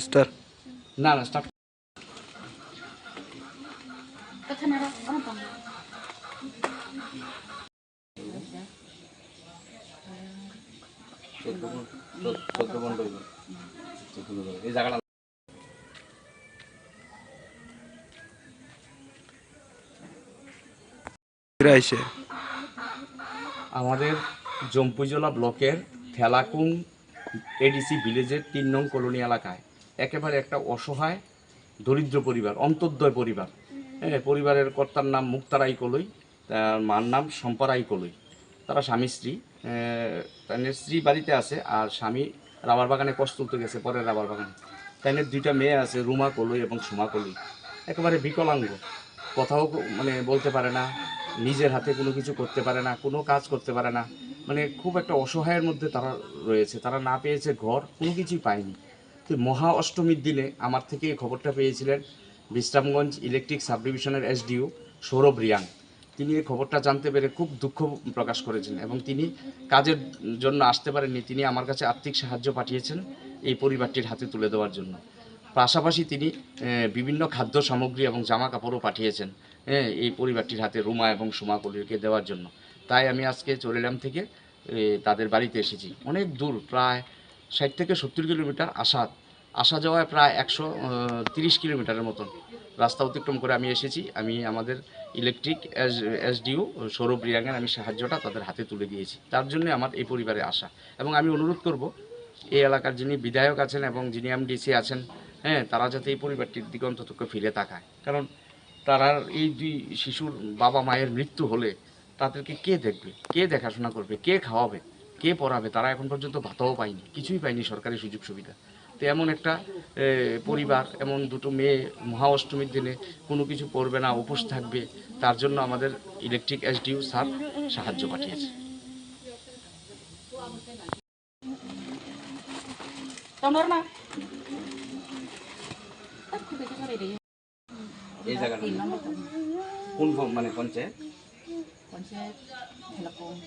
স্টার
না না স্টার্ট এই জায়গাটা আমাদের জম্পুজলা ব্লকের থেলাকুং এডিসি ভিলেজের ৩ নং কলোনি এলাকায় একেবারে একটা অসহায় দরিদ্র পরিবার, অন্তর্দয় পরিবার। পরিবারের কর্তার নাম মুক্তারাই কলই, তার মার নাম সম্পারাই কলই। তারা স্বামী স্ত্রী, তাদের স্ত্রী বাড়িতে আছে আর স্বামী রাবার বাগানে কষ্ট তুলতে গেছে, পরের রাবার বাগানে। তাদের 2টা মেয়ে আছে, রুমা কলই এবং সুমা কলই। একেবারে বিকলাঙ্গ, কথাও মানে বলতে পারে না, নিজের হাতে কোনো কিছু করতে পারে না, কোনো কাজ করতে পারে না, মানে খুব একটা অসহায়ের মধ্যে তারা রয়েছে। তারা না পেয়েছে ঘর, কোনো কিছুই পায়নি। তো মহা অষ্টমীর দিনে আমার থেকে এই খবরটা পেয়েছিলেন বিশ্রামগঞ্জ ইলেকট্রিক সাব ডিভিশনের এসডিও সৌরভ রিয়াং। তিনি এই খবরটা জানতে পেরে খুব দুঃখ প্রকাশ করেছেন এবং তিনি কাজের জন্য আসতে পারেননি। তিনি আমার কাছে আর্থিক সাহায্য পাঠিয়েছেন এই পরিবারটির হাতে তুলে দেওয়ার জন্য। পাশাপাশি তিনি বিভিন্ন খাদ্য সামগ্রী এবং জামা কাপড়ও পাঠিয়েছেন এই পরিবারটির হাতে রুমা এবং সুমা কলিকে দেওয়ার জন্য। তাই আমি আজকে চরিলাম থেকে তাদের বাড়িতে এসেছি। অনেক দূর, প্রায় 60 থেকে 70 কিলোমিটার আসা যাওয়ায় প্রায় 130 কিলোমিটারের মতন রাস্তা অতিক্রম করে আমি এসেছি। আমি আমাদের ইলেকট্রিক এসডিও সৌরভ রিয়াংয়ের আমি সাহায্যটা তাদের হাতে তুলে দিয়েছি। তার জন্য আমার এই পরিবারে আসা এবং আমি অনুরোধ করব এই এলাকার যিনি বিধায়ক আছেন এবং যিনি এমডিসি আছেন, তারা যাতে এই পরিবারটির দিকে অন্তত ফিরে তাকায়। কারণ তারা এই 2 শিশুর বাবা মায়ের মৃত্যু হলে তাদেরকে কে দেখবে, কে দেখাশোনা করবে, কে খাওয়াবে, কে পড়াবে? তারা এখন পর্যন্ত ভাতাও পায়নি, কিছুই পায়নি সরকারি সুযোগ সুবিধা। তো এমন একটা পরিবার, এমন 2টো মেয়ে মহা অষ্টমীর দিনে কোনো কিছু করবে না, উপোস থাকবে, তার জন্য আমাদের ইলেকট্রিক এসডিও স্যার সাহায্য পাঠিয়েছে। এই জায়গাটা কোন মানে পঞ্চায়েত?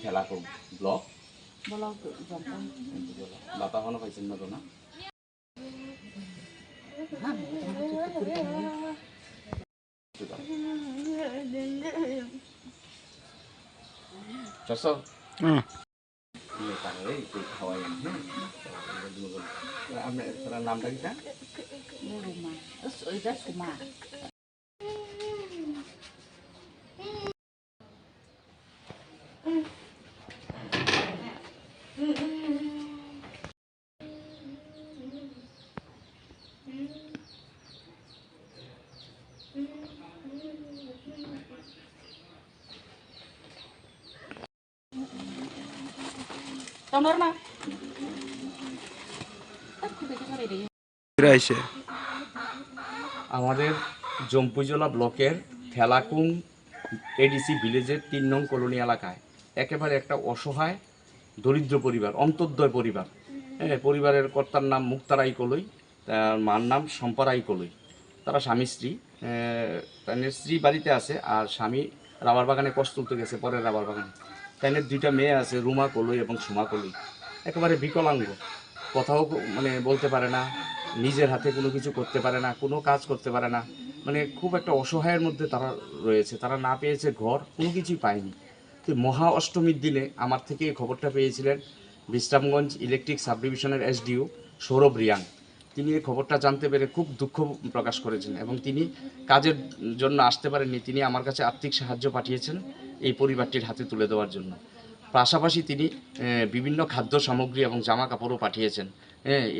থেলাকুং ব্লক। বাতা হনো পাইছেন না তো না? আপনার নামটা কি? আমাদের জম্পুজলা ব্লকের থেলাকুং এডিসি ভিলেজের 3 নং কলোনি এলাকায় একেবারে একটা অসহায় দরিদ্র পরিবার, অন্তর্দয় পরিবার। পরিবারের কর্তার নাম মুক্তারাই কলই, তার মার নাম সম্পারাই কলই। তারা স্বামী স্ত্রী, তাদের স্ত্রী বাড়িতে আছে আর স্বামী রাবার বাগানে কষ্ট তুলতে গেছে, পরের রাবার বাগানে। তাদের 2টা মেয়ে আছে, রুমা কলই এবং সুমা কলই। একেবারে বিকলাঙ্গ, কথাও মানে বলতে পারে না, নিজের হাতে কোনো কিছু করতে পারে না, কোনো কাজ করতে পারে না, মানে খুব একটা অসহায়ের মধ্যে তারা রয়েছে। তারা না পেয়েছে ঘর, কোনো কিছুই পায়নি। তো মহা অষ্টমীর দিনে আমার থেকে এই খবরটা পেয়েছিলেন বিশ্রামগঞ্জ ইলেকট্রিক সাব ডিভিশনের এসডিও সৌরভ রিয়াং। তিনি এই খবরটা জানতে পেরে খুব দুঃখ প্রকাশ করেছেন এবং তিনি কাজের জন্য আসতে পারেননি। তিনি আমার কাছে আর্থিক সাহায্য পাঠিয়েছেন এই পরিবারটির হাতে তুলে দেওয়ার জন্য। পাশাপাশি তিনি বিভিন্ন খাদ্য সামগ্রী এবং জামা কাপড়ও পাঠিয়েছেন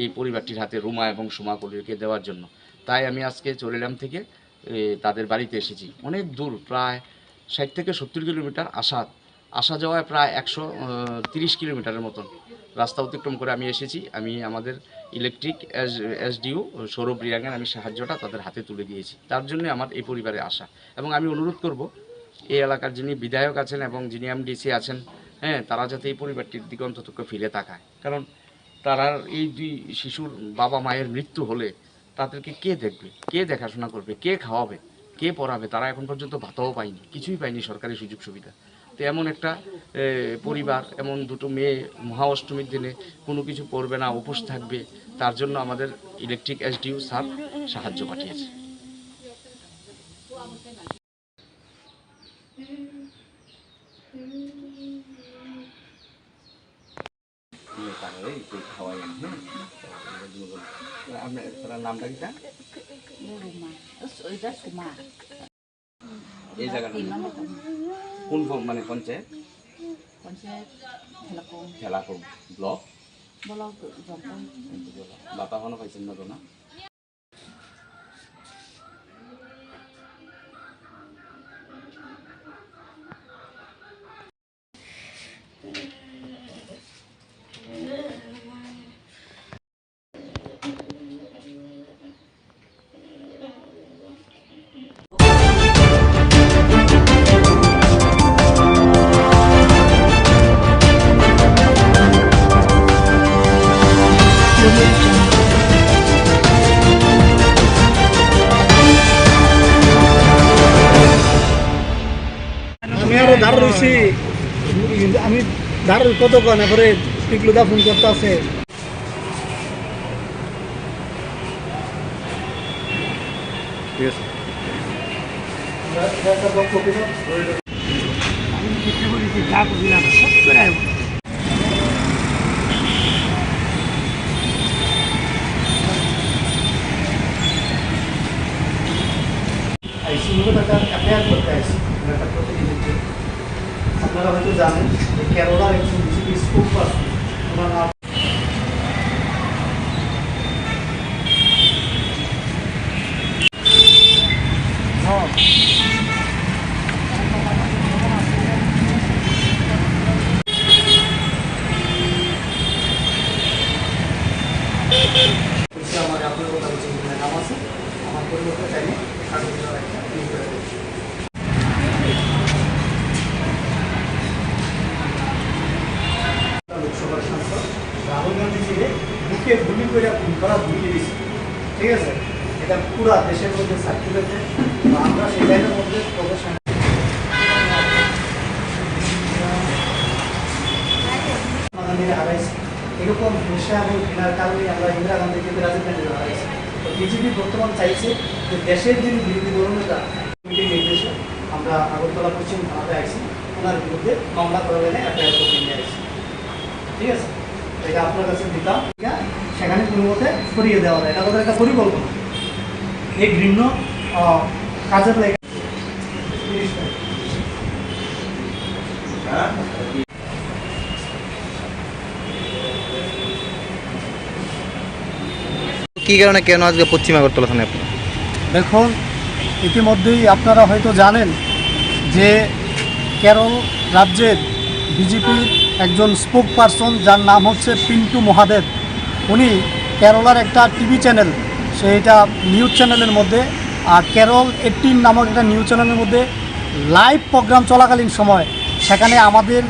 এই পরিবারটির হাতে রুমা এবং সুমা কলিকে দেওয়ার জন্য। তাই আমি আজকে চরিলাম থেকে তাদের বাড়িতে এসেছি। অনেক দূর, প্রায় 60 থেকে 70 কিলোমিটার আসা যাওয়ায় প্রায় 130 কিলোমিটারের মতন রাস্তা অতিক্রম করে আমি এসেছি। আমি আমাদের ইলেকট্রিক এসডিও সৌরভ রিয়াংয়ের আমি সাহায্যটা তাদের হাতে তুলে দিয়েছি। তার জন্য আমার এই পরিবারে আসা এবং আমি অনুরোধ করব এই এলাকার যিনি বিধায়ক আছেন এবং যিনি এমডিসি আছেন, তারা যাতে এই পরিবারটির দিকে অন্তত ফিরে তাকায়। কারণ তারা এই 2 শিশুর বাবা মায়ের মৃত্যু হলে তাদেরকে কে দেখবে, কে দেখাশোনা করবে, কে খাওয়াবে, কে পড়াবে? তারা এখন পর্যন্ত ভাতাও পায়নি, কিছুই পায়নি সরকারি সুযোগ সুবিধা। তো এমন একটা পরিবার, এমন 2টো মেয়ে মহা অষ্টমীর দিনে কোনো কিছু করবে না, উপোস থাকবে, তার জন্য আমাদের ইলেকট্রিক এসডিও স্যার সাহায্য পাঠিয়েছে। আপনার নামটা কি? এই জায়গাটা কোন মানে পঞ্চায়েত? ঠেলাকুম ব্লক। বাতা হনো পাইছেন না তো না?
আমি আরো দাঁড় রয়েছি, আমি দাঁড় কত কন এবারে টিকলুদা ফোন করতে আছে।
ঠিক আছে,
আমি চেষ্টা করেছি যা বুঝলাম সব করে অ্যাপ্লাই করতে আসছি। আপনারা হয়তো জানেন যে কেরলার একজন বিজেপি স্পোক পারসন, ওনার নাম আমার আপনার কথা বলছি নাম আছে, আমার পরিবর্তে চাইলে লোকসভার সাংসদ রাহুল গান্ধী ছিলে বুকে গুলি করে খুন করা ভুলিয়ে দিয়েছে। ঠিক আছে, এটা পুরা দেশের মধ্যে সার্কুলেট, আমরা সেই লাইনের মধ্যে প্রদর্শন হারাইছি। এরকম হিংসা এবং ঘৃণার কারণে আমরা ইন্দিরা গান্ধীকে রাজীব গান্ধী হারাইছি। তো বিজেপি বর্তমান চাইছে যে দেশের যিনি বিরোধী দলনেতা নির্দেশে আমরা আগরতলা পশ্চিম থানাতে আইছি, ওনার বিরুদ্ধে মামলা করা গেলে অ্যাপ্লাই করে নিয়ে আসছি। ঠিক আছে, এটা আপনার কাছে দিতাম, সেখানে কোনো মতে সরিয়ে দেওয়া যায়। এটা আমাদের একটা পরিকল্পনা, এই ঘৃণ্য কাজের লেগে
কি কারণে কেন আজকে পশ্চিম আগরতলা থানায় আপনি?
দেখুন, ইতিমধ্যেই আপনারা হয়তো জানেন যে কেরল রাজ্যের বিজেপির একজন স্পোক পারসন, যার নাম হচ্ছে পিন্টু মহাদেব, উনি কেরলার একটা টিভি চ্যানেল, সেইটা নিউজ চ্যানেলের মধ্যে, আর কেরল 18 নামক একটা নিউজ চ্যানেলের মধ্যে লাইভ প্রোগ্রাম চলাকালীন সময় সেখানে আমাদের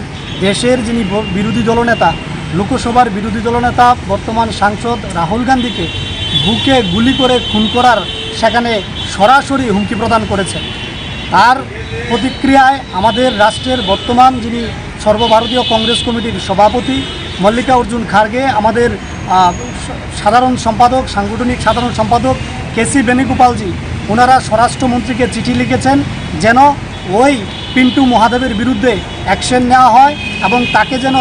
দেশের যিনি বিরোধী দলনেতা, লোকসভার বিরোধী দলনেতা বর্তমান সাংসদ রাহুল গান্ধীকে বুকে গুলি করে খুন করার সেখানে সরাসরি হুমকি প্রদান করেছেন। তার প্রতিক্রিয়ায় আমাদের রাষ্ট্রের বর্তমান যিনি সর্বভারতীয় কংগ্রেস কমিটির সভাপতি মল্লিকার্জুন খার্গে, আমাদের সাধারণ সম্পাদক, সাংগঠনিক সাধারণ সম্পাদক কেসি বেণুগোপালজি, ওনারা স্বরাষ্ট্রমন্ত্রীকে চিঠি লিখেছেন যেন ওই পিন্টু মহাদেবের বিরুদ্ধে অ্যাকশন নেওয়া হয় এবং তাকে যেন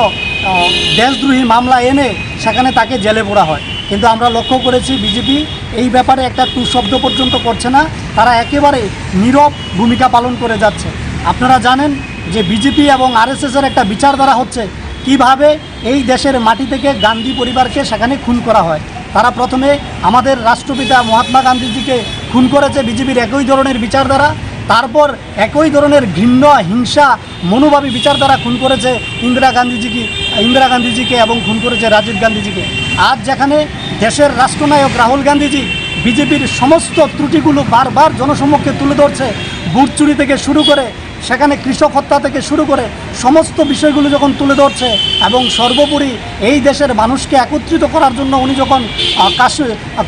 দেশদ্রোহী মামলা এনে সেখানে তাকে জেলে পোড়া হয়। কিন্তু আমরা লক্ষ্য করেছি বিজেপি এই ব্যাপারে একটা টু শব্দ পর্যন্ত করছে না, তারা একেবারে নীরব ভূমিকা পালন করে যাচ্ছে। আপনারা জানেন যে বিজেপি এবং আরএসএসের একটা বিচারধারা হচ্ছে কিভাবে এই দেশের মাটি থেকে গান্ধী পরিবারকে সেখানে খুন করা হয়। তারা প্রথমে আমাদের রাষ্ট্রপিতা মহাত্মা গান্ধীজিকে খুন করেছে বিজেপির একই ধরনের বিচারধারা, তারপর একই ধরনের ঘৃণ্য হিংসা মনোভাবী বিচারধারা খুন করেছে ইন্দিরা গান্ধীজিকে এবং খুন করেছে রাজীব গান্ধীজিকে। আজ যেখানে দেশের রাষ্ট্রনায়ক রাহুল গান্ধীজি বিজেপির সমস্ত ত্রুটিগুলো বারবার জনসমক্ষে তুলে ধরছে, বুট চুরি থেকে শুরু করে সেখানে কৃষক হত্যা থেকে শুরু করে সমস্ত বিষয়গুলো যখন তুলে ধরছে এবং সর্বোপরি এই দেশের মানুষকে একত্রিত করার জন্য উনি যখন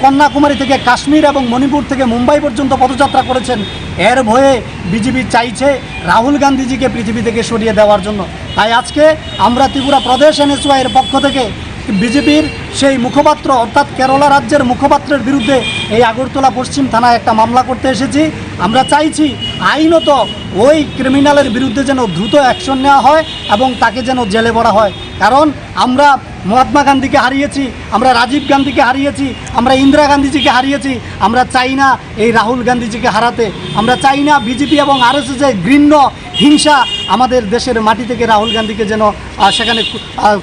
কন্যাকুমারী থেকে কাশ্মীর এবং মণিপুর থেকে মুম্বাই পর্যন্ত পদযাত্রা করেছেন, এর ভয়ে বিজেপি চাইছে রাহুল গান্ধীজিকে পৃথিবী থেকে সরিয়ে দেওয়ার জন্য। তাই আজকে আমরা ত্রিপুরা প্রদেশ এনএসওয়াই এর পক্ষ থেকে বিজেপির সেই মুখপাত্র অর্থাৎ কেরালা রাজ্যের মুখপাত্রের বিরুদ্ধে এই আগরতলা পশ্চিম থানায় একটা মামলা করতে এসেছি। আমরা চাইছি আইনত ওই ক্রিমিনালের বিরুদ্ধে যেন দ্রুত অ্যাকশন নেওয়া হয় এবং তাকে যেন জেলে ভরা হয়। কারণ আমরা মহাত্মা গান্ধীকে হারিয়েছি, আমরা রাজীব গান্ধীকে হারিয়েছি, আমরা ইন্দিরা গান্ধীজিকে হারিয়েছি। আমরা চাই না এই রাহুল গান্ধীজিকে হারাতে। আমরা চাই না বিজেপি এবং আরএসএসের ঘৃণ্য হিংসা আমাদের দেশের মাটি থেকে রাহুল গান্ধীকে যেন সেখানে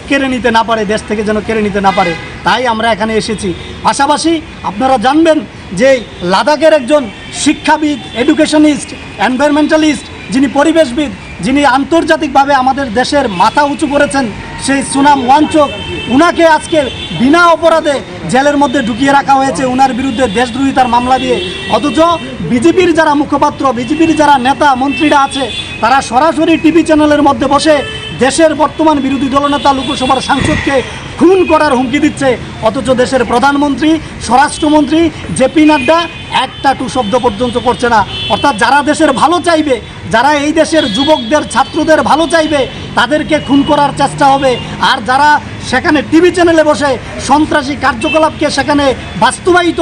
কেড়ে নিতে না পারে, দেশ থেকে যেন কেড়ে নিতে না পারে। তাই আমরা এখানে এসেছি। পাশাপাশি আপনারা জানবেন যে লাদাখের একজন শিক্ষাবিদ, এডুকেশনিস্ট, এনভায়রনমেন্টালিস্ট, যিনি পরিবেশবিদ, যিনি আন্তর্জাতিকভাবে আমাদের দেশের মাথা উঁচু করেছেন, সেই সুনাম ওয়াংচুক, উনাকে আজকে বিনা অপরাধে জেলের মধ্যে ঢুকিয়ে রাখা হয়েছে উনার বিরুদ্ধে দেশদ্রোহিতার মামলা দিয়ে। অথচ বিজেপির যারা মুখপাত্র, বিজেপির যারা নেতা মন্ত্রীরা আছে, তারা সরাসরি টিভি চ্যানেলের মধ্যে বসে দেশের বর্তমান বিরোধী দলনেতা লোকসভার সাংসদকে খুন করার হুমকি দিচ্ছে। অথচ দেশের প্রধানমন্ত্রী, স্বরাষ্ট্রমন্ত্রী জেপি নাড্ডা একটা টু শব্দ পর্যন্ত করছে না। অর্থাৎ যারা দেশের ভালো চাইবে, যারা এই দেশের যুবকদের, ছাত্রদের ভালো চাইবে, তাদেরকে খুন করার চেষ্টা হবে। আর যারা সেখানে টিভি চ্যানেলে বসে সন্ত্রাসী কার্যকলাপকে সেখানে বাস্তবায়িত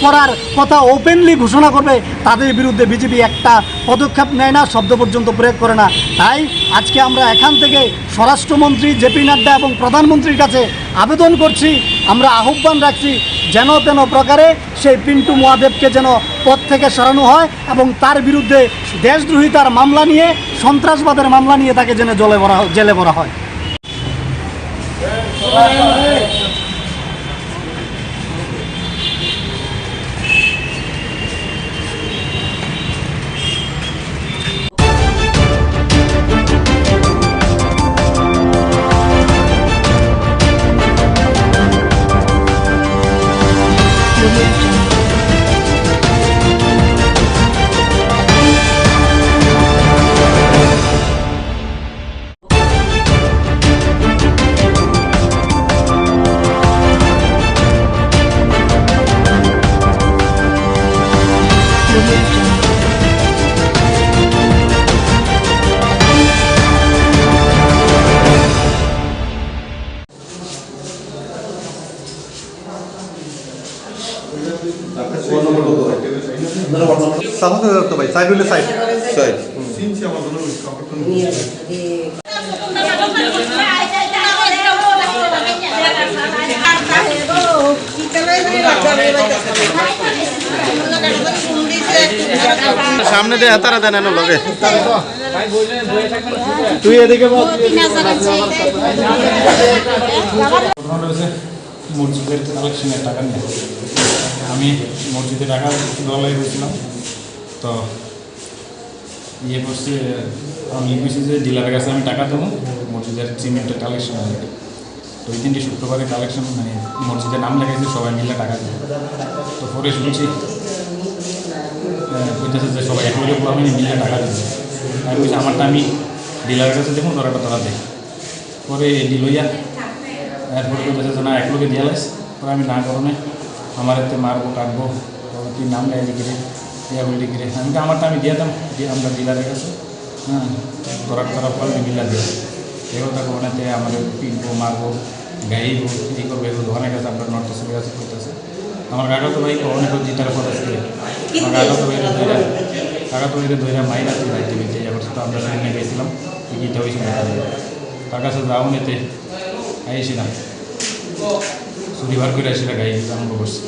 করার কথা ওপেনলি ঘোষণা করবে, তাদের বিরুদ্ধে বিজেপি একটা পদক্ষেপ নেয় না, শব্দ পর্যন্ত প্রয়োগ করে না। তাই আজকে আমরা এখান থেকে স্বরাষ্ট্রমন্ত্রী জেপি নাড্ডা এবং প্রধানমন্ত্রীর কাছে আবেদন করছি, আমরা আহ্বান রাখছি যেন তেন প্রকারে সেই পিন্টু মহাদেবকে যেন পদ থেকে সরানো হয় এবং তার বিরুদ্ধে দেশদ্রোহিতার মামলা নিয়ে, সন্ত্রাসবাদের মামলা নিয়ে তাকে যেন জেলে ভরা হয়।
সামনে দিয়ে হাতারা দেন এনে লগে
তুই এদিকে বল।
মসজিদের কালেকশনের টাকা নিয়ে আমি মসজিদে টাকা দলাই হয়েছিলাম, তো ইয়ে করছে, আমি বুঝছি যে ডিলারের কাছে আমি টাকা দেবো মসজিদের সিমেন্টের কালেকশন হবে। তো ওই দিনটি শুক্রবারে কালেকশন মানে মসজিদের নাম লেগেছে, সবাই মিলে টাকা দেবে। তো পরে শুনছি বলতেছে যে সবাই এক লগে পুরো মিলে টাকা দেবে। আমি বলছি আমারটা আমি ডিলারের কাছে দেখুন তোরা দেখ। পরে এডি লইয়া এরপরে বলতেছে না এক লোকে দিয়ে লাইস। পরে আমি না করণে আমার এতে মারবো কাটবো তুই নাম গায়ে লিখে ইয়া বলে লিখে আমি আমারটা আমি দিয়ে দাম দিয়ে আমরা ডিলারের কাছে হ্যাঁ তোরা ফল বিবিলা দিয়ে এগুলো তাকে ওনাতে আমাদের পিটবো মারবো গাইবো এই করবো এগুলো অনেক আছে আপনার নর্থ ইস্টের কাছে করতেছে আমার কাকা তো ভাই অনেক জিতার কথা ছিল আমার কাকা তো ভাইরা ধৈরা মাইরা যাইতে বেঁচে যাবার তো আমরা সেখানে গেছিলাম গীতা হয়েছিল তার কাছে যাও নিতে আইসিলাম শনিবার করে আসলে গাড়ি আরম্ভ করছি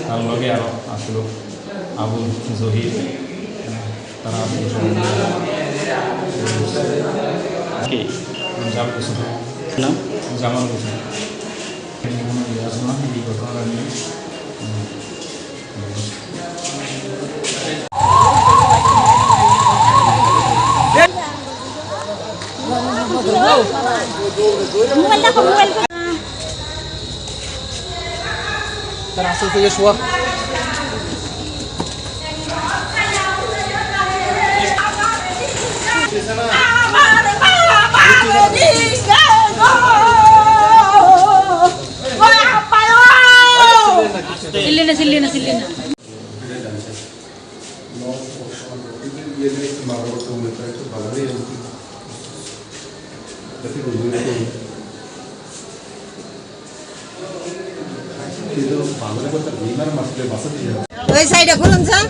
তার লগে আরও আসলো আবুল জহির তারা জামাল হোসেন কোনো ইয়ে আসলো না এই ঘটনাটা নিয়ে
তার আসল থেকে শোয়া
সিল্লিনা
ওই সাইডে খুলুন স্যার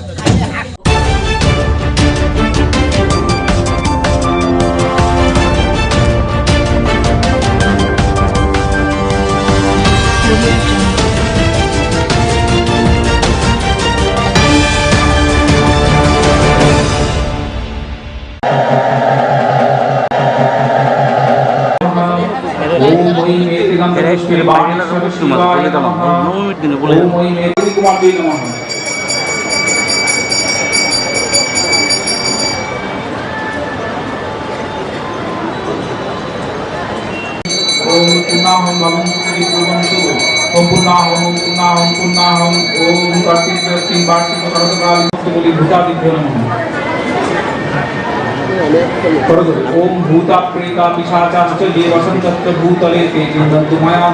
ओम भूता प्रेता पिशाचाश्च ये वसन्तत्र भूतले ते चिन्तन्तु मया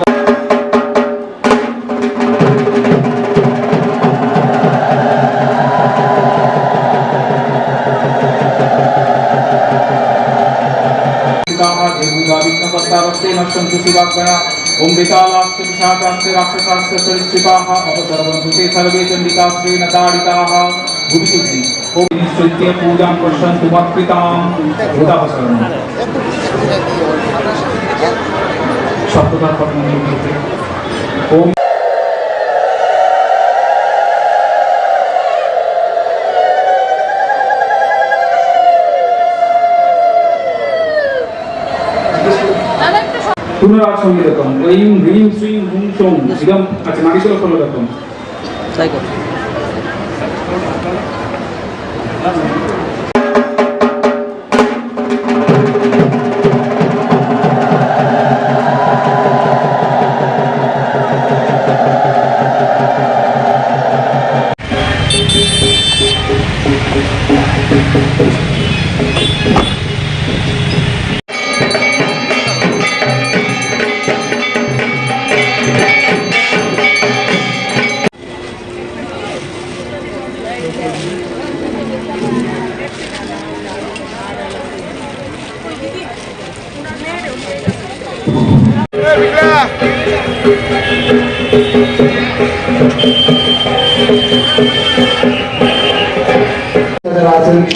ओम विशालाश्च पिशाचाश्च राक्षसाश्च सरीसृपाः अवसर्वन्तु ते सर्वे चण्डिकाश्रेण ताडिताः भुविशुद्धि ओम निश्चित्य पूजां पश्यन्तु मत्कृतां भूतापसरणम् सप्तदा पद्मनिर्मिते ओम पुनराज संगीतम ऐं ह्रीं श्रीं हुं सौं इदम अच्छा नागेश्वर संगीतम
তাই কর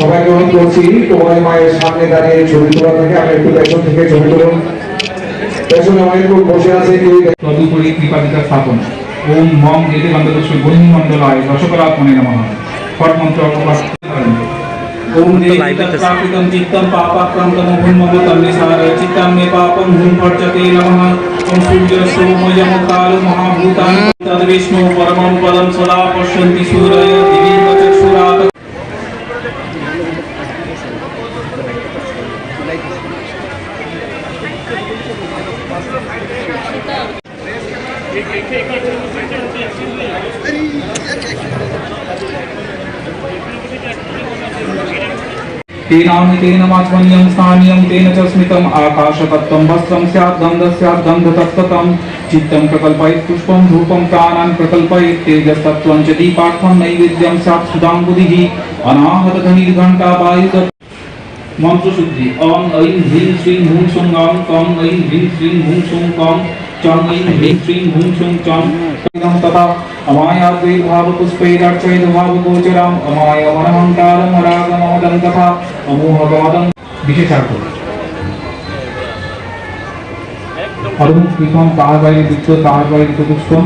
সবাইকে অনুরোধ করছি তোমার মায়ের সামনে দাঁড়িয়ে ছবি তোলা থেকে আমি একটু পেছন থেকে ছবি তুলুন পেছনে অনেক লোক বসে আছে কেউ
তদুপরি কৃপাদিতা স্থাপন ওম মম এতে গন্ধপুষ্প বহিনী মণ্ডলায় রসকলাত্মনে নমঃ ফট মন্ত্র অপবাস ओम देवताप्राकृतं चित्तं पापाक्रान्तं भूमवतं निसार चित्तं मे पापं भूम भर्जते नमः ओम सूर्य सोमयं काल महाभूतानि तद्विष्णु परमं पदं सदा पश्यन्ति सूरय दिवि चक्षुरात् तेनामृतेन माचमनीयं स्थानीयं तेन च स्मितम् आकाशतत्त्वं वस्त्रं स्यात् गन्धः स्यात् गन्धतत्त्वं चित्तं प्रकल्पयेत् पुष्पं धूपं प्राणान् प्रकल्पयेत् तेजस्तत्त्वं च दीपार्थं नैवेद्यं स्यात् सुधाम्बुधिः अनाहतध्वनिर्घण्टा वायुद मंत्रशुद्धि ओम ऐं ह्रीं श्रीं हूं सुं गं कं ऐं ह्रीं श्रीं हूं सुं कं चं ऐं ह्रीं श्रीं हूं सुं चं इदं तथा अमायाद्वैर्भावपुष्पैरर्चयेद् भावगोचरम् अमायमनहङ्कारं रागममदं तथा अमोहगमदं विशेषार्थ अरुण कृष्ण तार বাইরে দিচ্ছ তার বাইরে পুষ্পম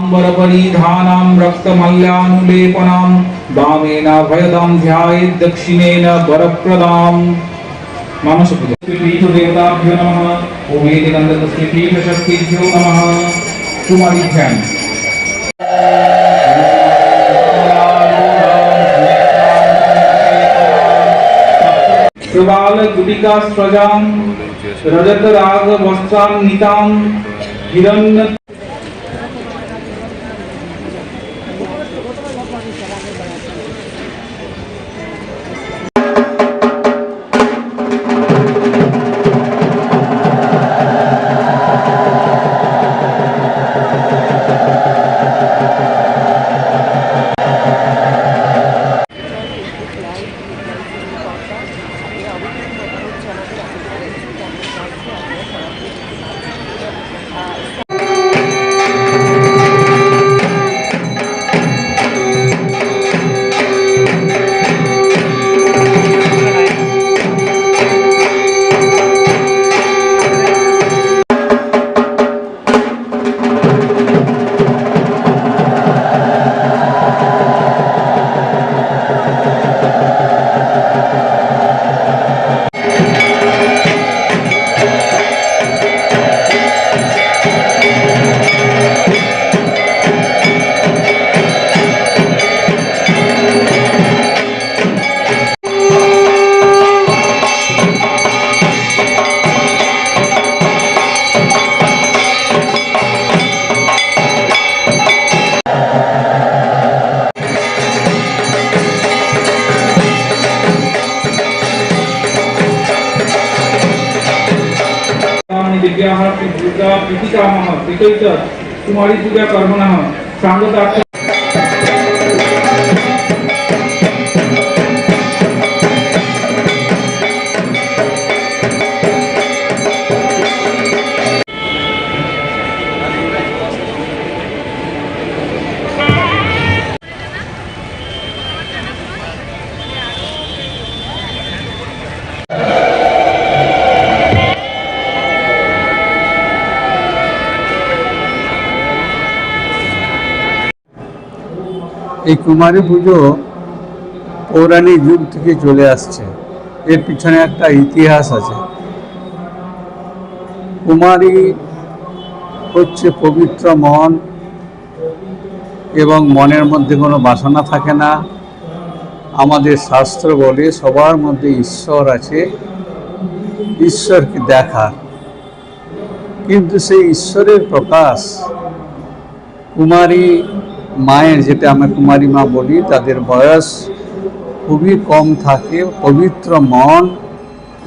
ओम परिधानां रक्तमल्यानुलेपनां वामेन भयदां ध्यायेत् दक्षिणेन वरप्रदां मानसपूजा पीठदेवताभ्यो नमः ओम एदिनन्दतस्मै पीठशक्तिभ्यो नमः कुमारी ध्यान प्रबाल गुटिका स्रजां रजत राग वस्त्रां नीतां हिरण्य विद्याः दुर्गा प्रीतिकामः प्रीतैत कुमारी पूजा कर्मणः सांगतार्थ
এই কুমারী পুজো পৌরাণিক যুগ থেকে চলে আসছে। এর পিছনে একটা ইতিহাস আছে। কুমারী হচ্ছে পবিত্র মন এবং মনের মধ্যে কোনো বাসনা থাকে না। আমাদের শাস্ত্র বলে সবার মধ্যে ঈশ্বর আছে, ঈশ্বরকে দেখা, কিন্তু সেই ঈশ্বরের প্রকাশ কুমারী মায়ের, যেটা আমরা কুমারী মা বলি, তাদের বয়স খুবই কম থাকে, পবিত্র মন,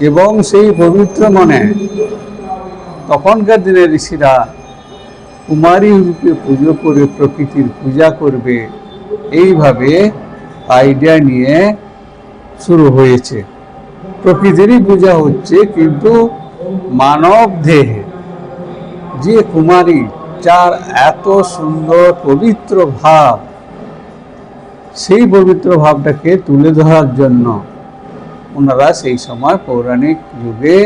এবং সেই পবিত্র মনে তখনকার দিনে ঋষিরা কুমারী রূপে পুজো করে প্রকৃতির পূজা করবে, এইভাবে আইডিয়া নিয়ে শুরু হয়েছে। প্রকৃতিরই পূজা হচ্ছে, কিন্তু মানব দেহে যে কুমারী, যার এত সুন্দর পবিত্র ভাব, সেই পবিত্র ভাবটাকে তুলে ধরার জন্য ওনারা সেই সময় পৌরাণিক যুগে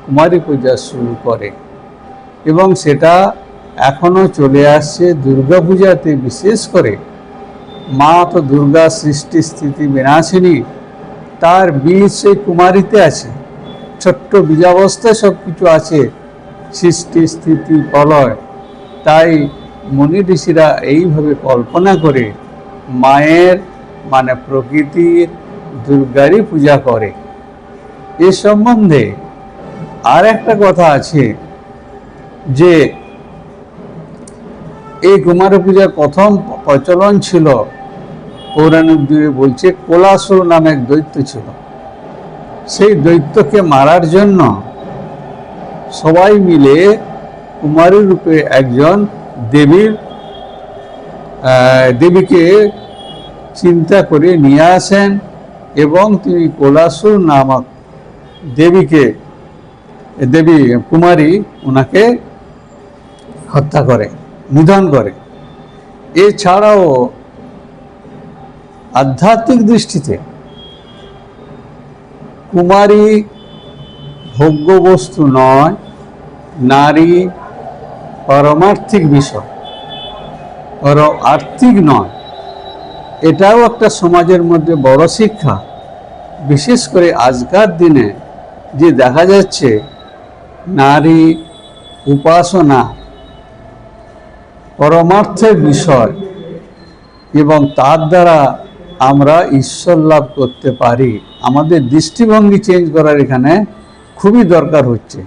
কুমারী পূজা শুরু করে, এবং সেটা এখনও চলে আসছে। দুর্গা পূজাতে বিশেষ করে মা তো দুর্গা সৃষ্টি স্থিতি বিনাশিনী, তার বীজ সেই কুমারীতে আছে। ছোট্ট বীজাবস্থায় সব কিছু আছে, সৃষ্টি স্থিতি প্রলয়। তাই মুনি ঋষিরা এইভাবে কল্পনা করে মায়ের মানে প্রকৃতির দুর্গারই পূজা করে। এ সম্বন্ধে আর একটা কথা আছে যে এই কুমার পূজার প্রথম প্রচলন ছিল পৌরাণিক যুগে বলছে কোলাসুর নামে এক দৈত্য ছিল। সেই দৈত্যকে মারার জন্য সবাই মিলে কুমারী রূপে একজন দেবীকে চিন্তা করে নিয়ে আসেন এবং তিনি কোলাসুর নামক দেবী কুমারী ওনাকে হত্যা করে, নিধন করে। এছাড়াও আধ্যাত্মিক দৃষ্টিতে কুমারী ভোগ্য বস্তু নয়, নারী পারমার্থিক বিষয়, আর্থিক নয়। এটাও একটা সমাজের মধ্যে বড় শিক্ষা। বিশেষ করে আজকার দিনে যে দেখা যাচ্ছে নারী উপাসনা পরমার্থের বিষয় এবং তার দ্বারা আমরা ঈশ্বর লাভ করতে পারি। আমাদের দৃষ্টিভঙ্গি চেঞ্জ করার এখানে খুবই দরকার হচ্ছে।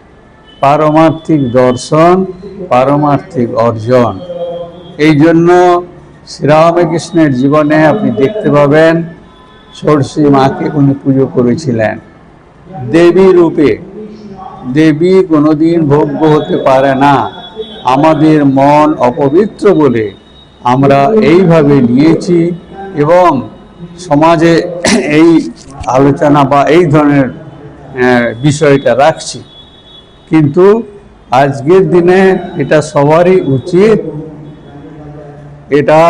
পারমার্থিক দর্শন, পারমার্থিক অর্জন। এই জন্য শ্রীরামকৃষ্ণের জীবনে আপনি দেখতে পাবেন ষোড়শী মাকে উনি পুজো করেছিলেন দেবী রূপে। দেবী কোনোদিন ভোগ্য হতে পারে না। আমাদের মন অপবিত্র বলে আমরা এইভাবে নিয়েছি এবং সমাজে এই আলোচনা বা এই ধরনের বিষয়টা রাখছি। কিন্তু আজকের দিনে এটা সবারই উচিত, এটা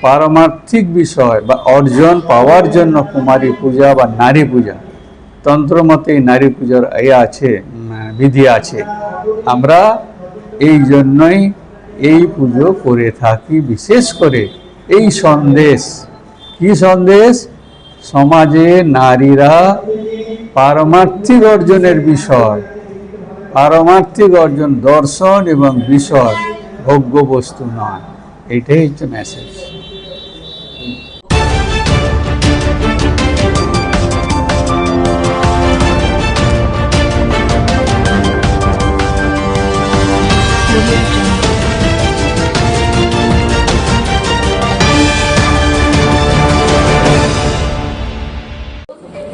পারমার্থিক বিষয় বা অর্জন পাওয়ার জন্য কুমারী পূজা বা নারী পূজা, তন্ত্রমতে নারী পূজার আছে, বিধি আছে। আমরা এই জন্যই এই পুজো করে থাকি। বিশেষ করে এই সন্দেশ, কি সন্দেশ? সমাজে নারীরা পারমার্থিক অর্জনের বিষয়, পারমার্থিক অর্জন দর্শন এবং বিষয়, ভোগ্য বস্তু নয়। এটাই হচ্ছে মেসেজ।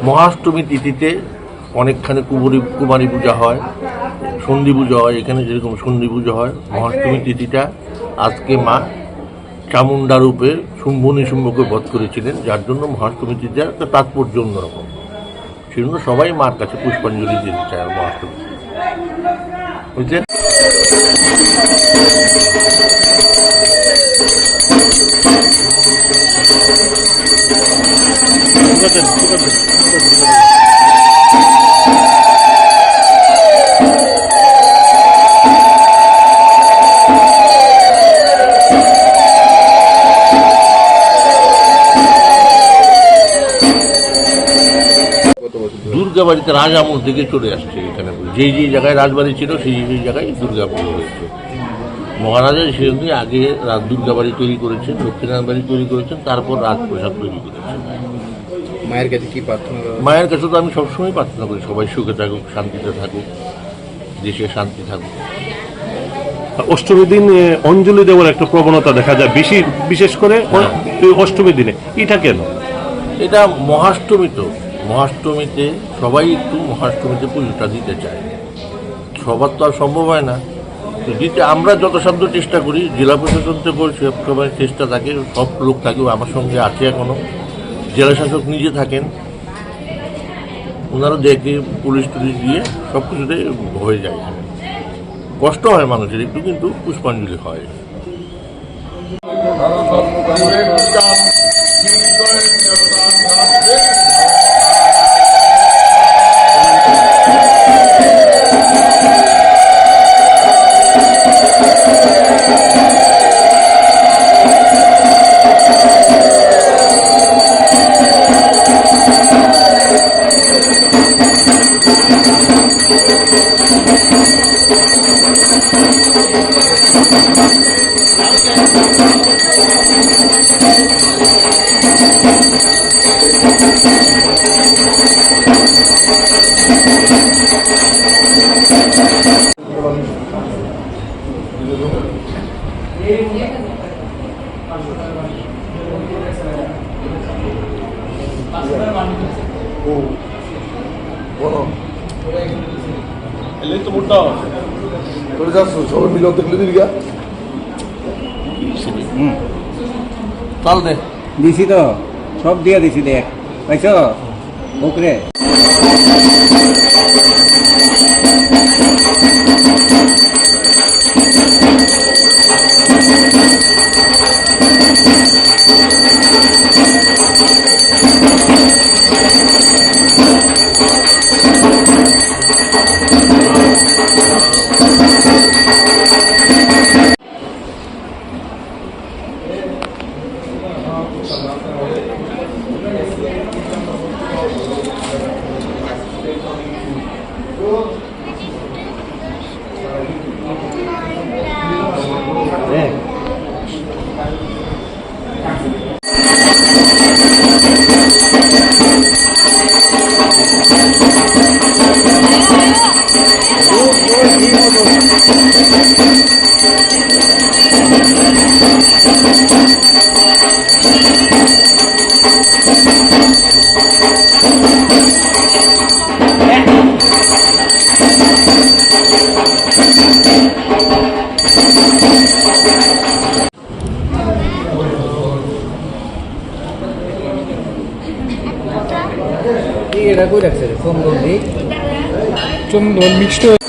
মহাষ্টমী তিথিতে অনেকখানি কুমারী পূজা হয়, সন্ধি পুজো হয়। এখানে যেরকম সন্ধি পুজো হয়, মহাষ্টমী তিথিটা আজকে মা চামুন্ডা রূপে শুম্ভকে বধ করেছিলেন, যার জন্য মহাষ্টমী তিথির একটা তাৎপর্য অন্যরকম। সেজন্য সবাই মার কাছে পুষ্পাঞ্জলি দিতে চায় মহাষ্টমী, বুঝলেন? দুর্গা বাড়িতে রাজ আমল থেকে চলে আসছে এখানে। যেই জায়গায় রাজবাড়ি ছিল সেই জায়গায় দুর্গা পুজো হয়েছে। মহারাজা সেজন্য আগে দুর্গা বাড়ি তৈরি করেছেন, লক্ষ্মীনারায়ণ বাড়ি তৈরি করেছেন, তারপর রাজপ্রসাদ তৈরি করেছেন।
মায়ের কাছে কি প্রার্থনা?
মায়ের কাছে তো আমি সবসময় প্রার্থনা করি সবাই সুখে থাকুক, শান্তিতে থাকুক, দেশে শান্তি থাকুক।
অষ্টমী দিন অঞ্জলি দেওয়ার একটা প্রবণতা দেখা যায় বিশেষ করে অষ্টমী দিনে। এটা কেন?
এটা মহাষ্টমীতে সবাই একটু মহাষ্টমীতে পুজোটা দিতে চায়। সবার তো আর সম্ভব হয় না, তো দিতে আমরা যথাসাধ্য চেষ্টা করি। জেলা প্রশাসন থেকে সবাই চেষ্টা থাকে, সব লোক থাকে, আমার সঙ্গে আছে এখনো। জেলা শাসক নিজে থাকেন, ওনারা দেখে পুলিশ টুলিশ দিয়ে সব কিছুতে হয়ে যায়। কষ্ট হয় মানুষের একটু, কিন্তু পুষ্পাঞ্জলি হয়।
Thank you.
এলে তো মোটা তোরে যাচ্ছ সবাই মিলে দেখলে দিবি গা
চল দে দিছি তো সব দিয়ে দিছি দেখ পাইছ ওকরে এটা কই রাখছে চন্দন দি চন্দন মিক্সড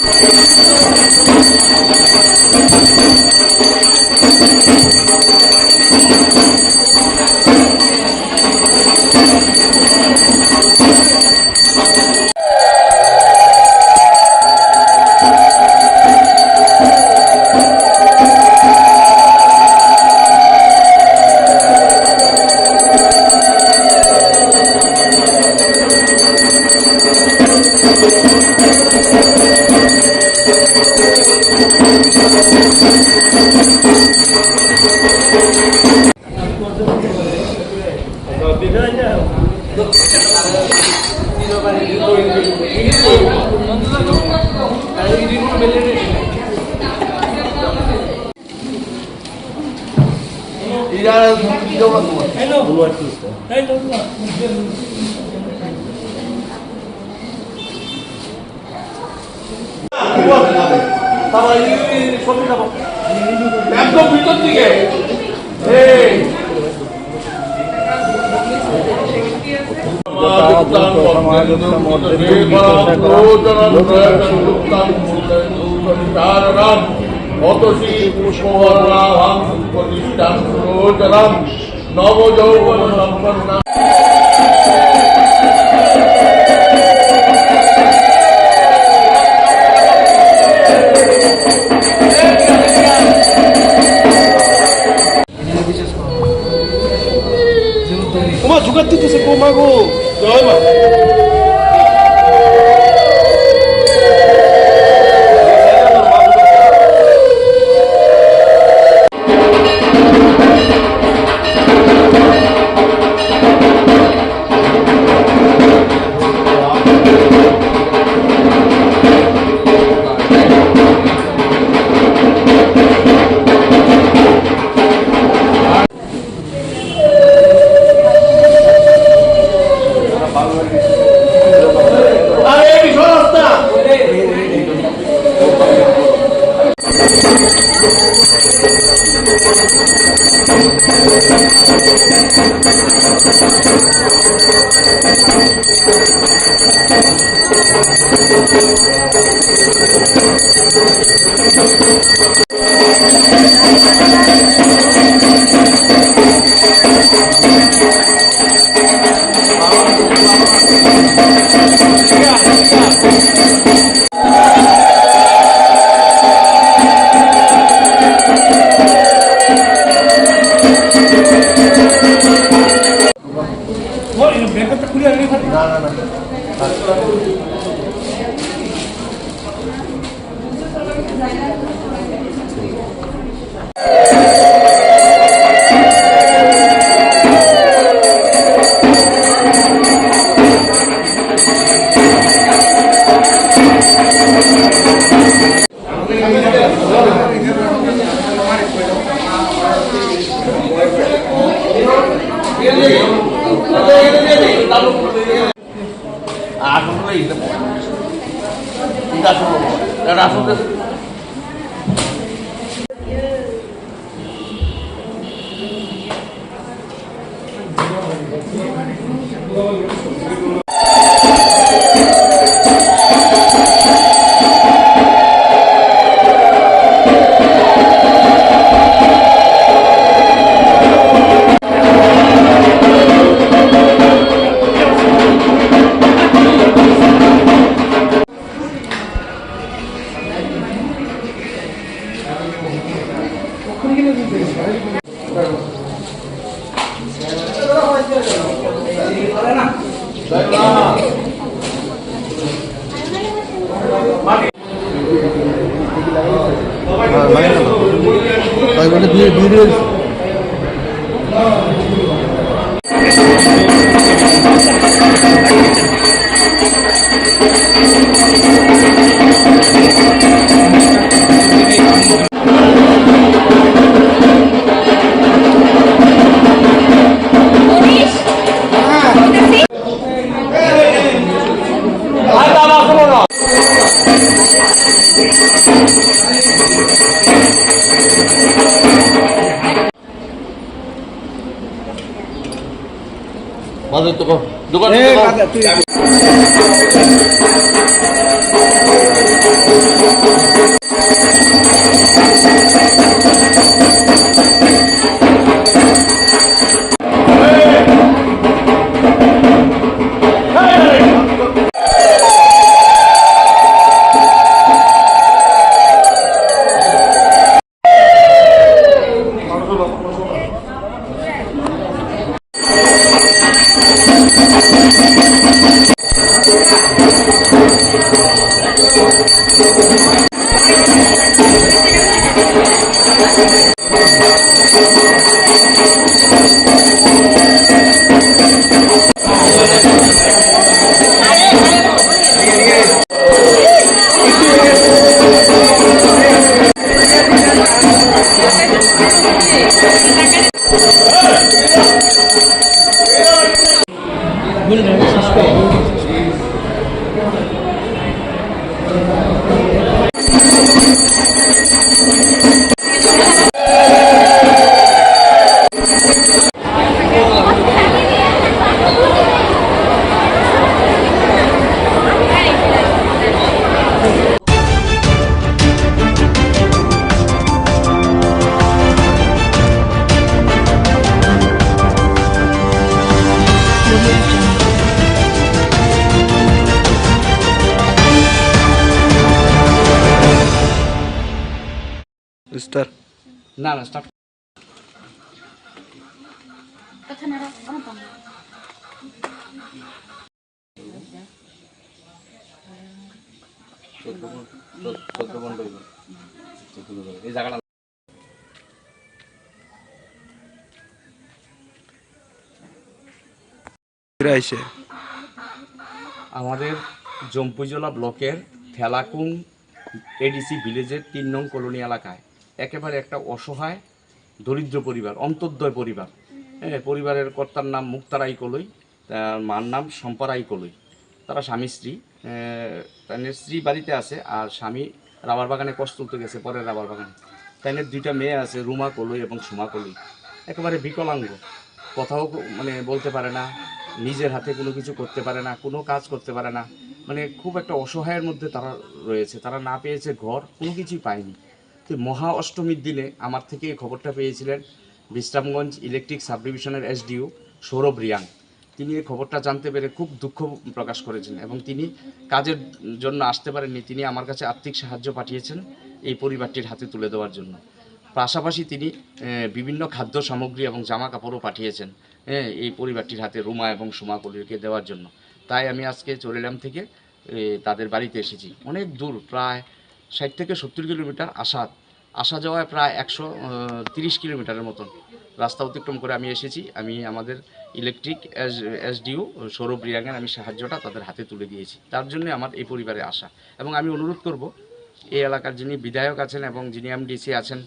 একদম ভিতর দিকে নবযৌবন সম্পন্ন তোমার জোগাড় দিতেছে কোমা গো জয় মা
Thank you.
স্টার
না না স্টার্ট এই জায়গাটা আমাদের জম্পুজলা ব্লকের থেলাকুং এডিসি ভিলেজের ৩ নং কলোনি এলাকায় একেবারে একটা অসহায় দরিদ্র পরিবার, অন্তর্দয় পরিবার। পরিবারের কর্তার নাম মুক্তারাই কলই, মার নাম সম্পারাই কলই। তারা স্বামী স্ত্রী, তাদের স্ত্রী বাড়িতে আছে আর স্বামী রাবার বাগানে কষ্ট তুলতে গেছে, পরের রাবার বাগানে। তাদের 2টা মেয়ে আছে, রুমা কলই এবং সুমা কলই। একেবারে বিকলাঙ্গ, কথাও মানে বলতে পারে না, নিজের হাতে কোনো কিছু করতে পারে না, কোনো কাজ করতে পারে না, মানে খুব একটা অসহায়ের মধ্যে তারা রয়েছে। তারা না পেয়েছে ঘর, কোনো কিছুই পায়নি। তো মহা অষ্টমীর দিনে আমার থেকে এই খবরটা পেয়েছিলেন বিশ্রামগঞ্জ ইলেকট্রিক সাব ডিভিশনের এসডিও সৌরভ রিয়াং। তিনি এই খবরটা জানতে পেরে খুব দুঃখ প্রকাশ করেছেন এবং তিনি কাজের জন্য আসতে পারেননি। তিনি আমার কাছে আর্থিক সাহায্য পাঠিয়েছেন এই পরিবারটির হাতে তুলে দেওয়ার জন্য। পাশাপাশি তিনি বিভিন্ন খাদ্য সামগ্রী এবং জামা কাপড়ও পাঠিয়েছেন এই পরিবারটির হাতে রুমা এবং সুমা কলিকে দেওয়ার জন্য। তাই আমি আজকে চরিলাম থেকে তাদের বাড়িতে এসেছি। অনেক দূর, প্রায় 60 থেকে 70 কিলোমিটার আসা যাওয়ায় প্রায় 130 কিলোমিটারের মতন রাস্তা অতিক্রম করে আমি এসেছি। আমি আমাদের ইলেকট্রিক এসডিও সৌরভ রিয়াংয়ের আমি সাহায্যটা তাদের হাতে তুলে দিয়েছি। তার জন্য আমার এই পরিবারে আসা এবং আমি অনুরোধ করব এই এলাকার যিনি বিধায়ক আছেন এবং যিনি এমডিসি আছেন,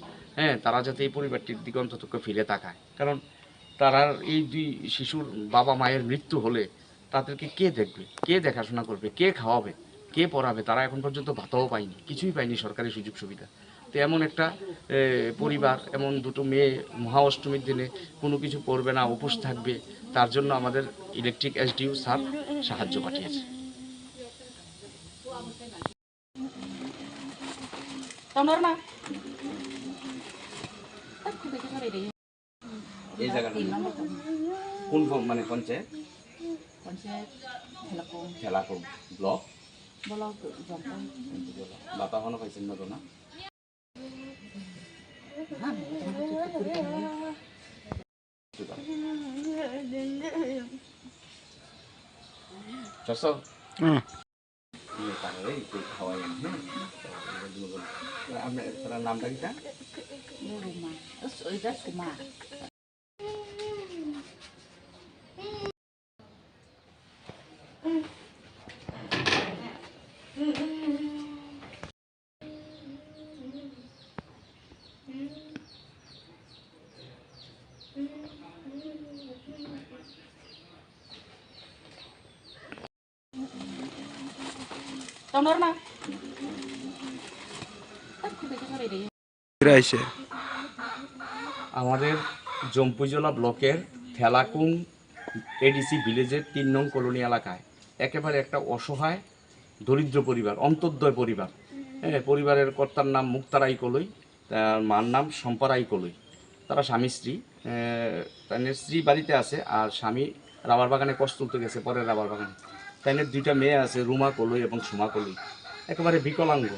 তারা যাতে এই পরিবারটির দিকে অন্তত ফিরে তাকায়। কারণ তারা এই 2 শিশুর বাবা মায়ের মৃত্যু হলে তাদেরকে কে দেখবে, কে দেখাশোনা করবে, কে খাওয়াবে, কে পড়াবে, তারা এখন পর্যন্ত ভাতাও পায়নি, কিছুই পায়নি সরকারি সুযোগ সুবিধা। তো এমন একটা পরিবার, এমন দুটো মেয়ে মহা অষ্টমীর দিনে কোনো কিছু করবে না, উপোস থাকবে, তার জন্য আমাদের ইলেকট্রিক এসডিও স্যার সাহায্য পাঠিয়েছে। এই জায়গাটা কোন মানে পঞ্চায়েত? খেলাকুম ব্লক। বাতা হনো পাইছেন না তো না? আপনার নামটা কিটা? আমাদের জম্পুজলা ব্লকের থেলাকুং এডিসি ভিলেজের 3 নং কলোনি এলাকায় একেবারে একটা অসহায় দরিদ্র পরিবার, অন্তর্দয় পরিবার। পরিবারের কর্তার নাম মুক্তারাই কলই, তার মার নাম সম্পারাই কলই। তারা স্বামী স্ত্রী, তাদের স্ত্রী বাড়িতে আছে আর স্বামী রাবার বাগানে কষ তুলতে গেছে, পরের রাবার বাগানে। তাদের 2টা মেয়ে আছে, রুমা কলই এবং সুমা কলই। একেবারে বিকলাঙ্গ,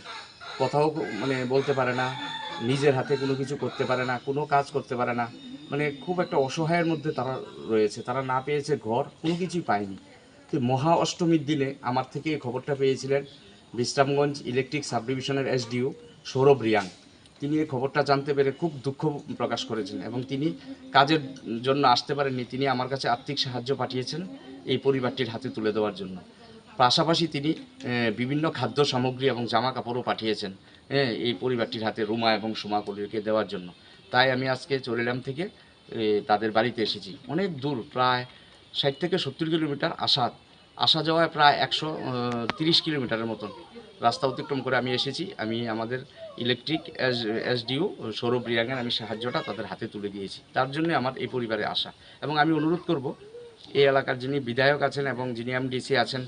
কথাও মানে বলতে পারে না, নিজের হাতে কোনো কিছু করতে পারে না, কোনো কাজ করতে পারে না, মানে খুব একটা অসহায়ের মধ্যে তারা রয়েছে। তারা না পেয়েছে ঘর, কোনো কিছুই পায়নি। তো মহা অষ্টমীর দিনে আমার থেকে এই খবরটা পেয়েছিলেন বিশ্রামগঞ্জ ইলেকট্রিক সাব ডিভিশনের এসডিও সৌরভ রিয়াং। তিনি এই খবরটা জানতে পেরে খুব দুঃখ প্রকাশ করেছেন এবং তিনি কাজের জন্য আসতে পারেননি। তিনি আমার কাছে আর্থিক সাহায্য পাঠিয়েছেন এই পরিবারটির হাতে তুলে দেওয়ার জন্য। পাশাপাশি তিনি বিভিন্ন খাদ্য সামগ্রী এবং জামা কাপড়ও পাঠিয়েছেন এই পরিবারটির হাতে, রুমা এবং সুমা কলিকে দেওয়ার জন্য। তাই আমি আজকে চরিলাম থেকে তাদের বাড়িতে এসেছি। অনেক দূর, প্রায় 60 থেকে 70 কিলোমিটার আসা যাওয়ায় প্রায় 130 কিলোমিটারের মতন রাস্তা অতিক্রম করে আমি এসেছি। আমি আমাদের ইলেকট্রিক এসডিও সৌরভ রিয়াংয়ের আমি সাহায্যটা তাদের হাতে তুলে দিয়েছি। তার জন্য আমার এই পরিবারে আসা। এবং আমি অনুরোধ করব এই এলাকার যিনি বিধায়ক আছেন এবং যিনি এমডিসি আছেন,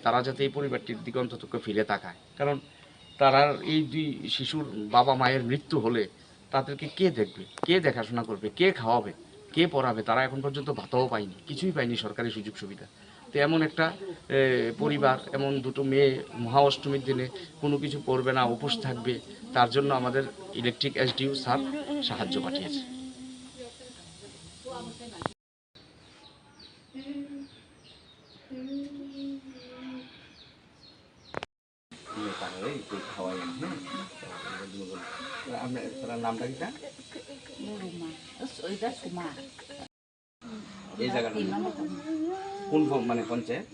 তারা যাতে এই পরিবারটির দিকে অন্তত ফিরে তাকায়। কারণ তারা এই 2 শিশুর বাবা মায়ের মৃত্যু হলে তাদেরকে কে দেখবে, কে দেখাশোনা করবে, কে খাওয়াবে, কে পড়াবে, তারা এখন পর্যন্ত ভাতাও পায়নি, কিছুই পায়নি সরকারি সুযোগ সুবিধা। তো এমন একটা পরিবার, এমন দুটো মেয়ে মহা অষ্টমীর দিনে কোনো কিছু করবে না, উপোস থাকবে, তার জন্য আমাদের ইলেকট্রিক এসডিও স্যার সাহায্য পাঠিয়েছে। আপনার নামটা কিটা? এই জায়গাটা কোন মানে পঞ্চায়েত?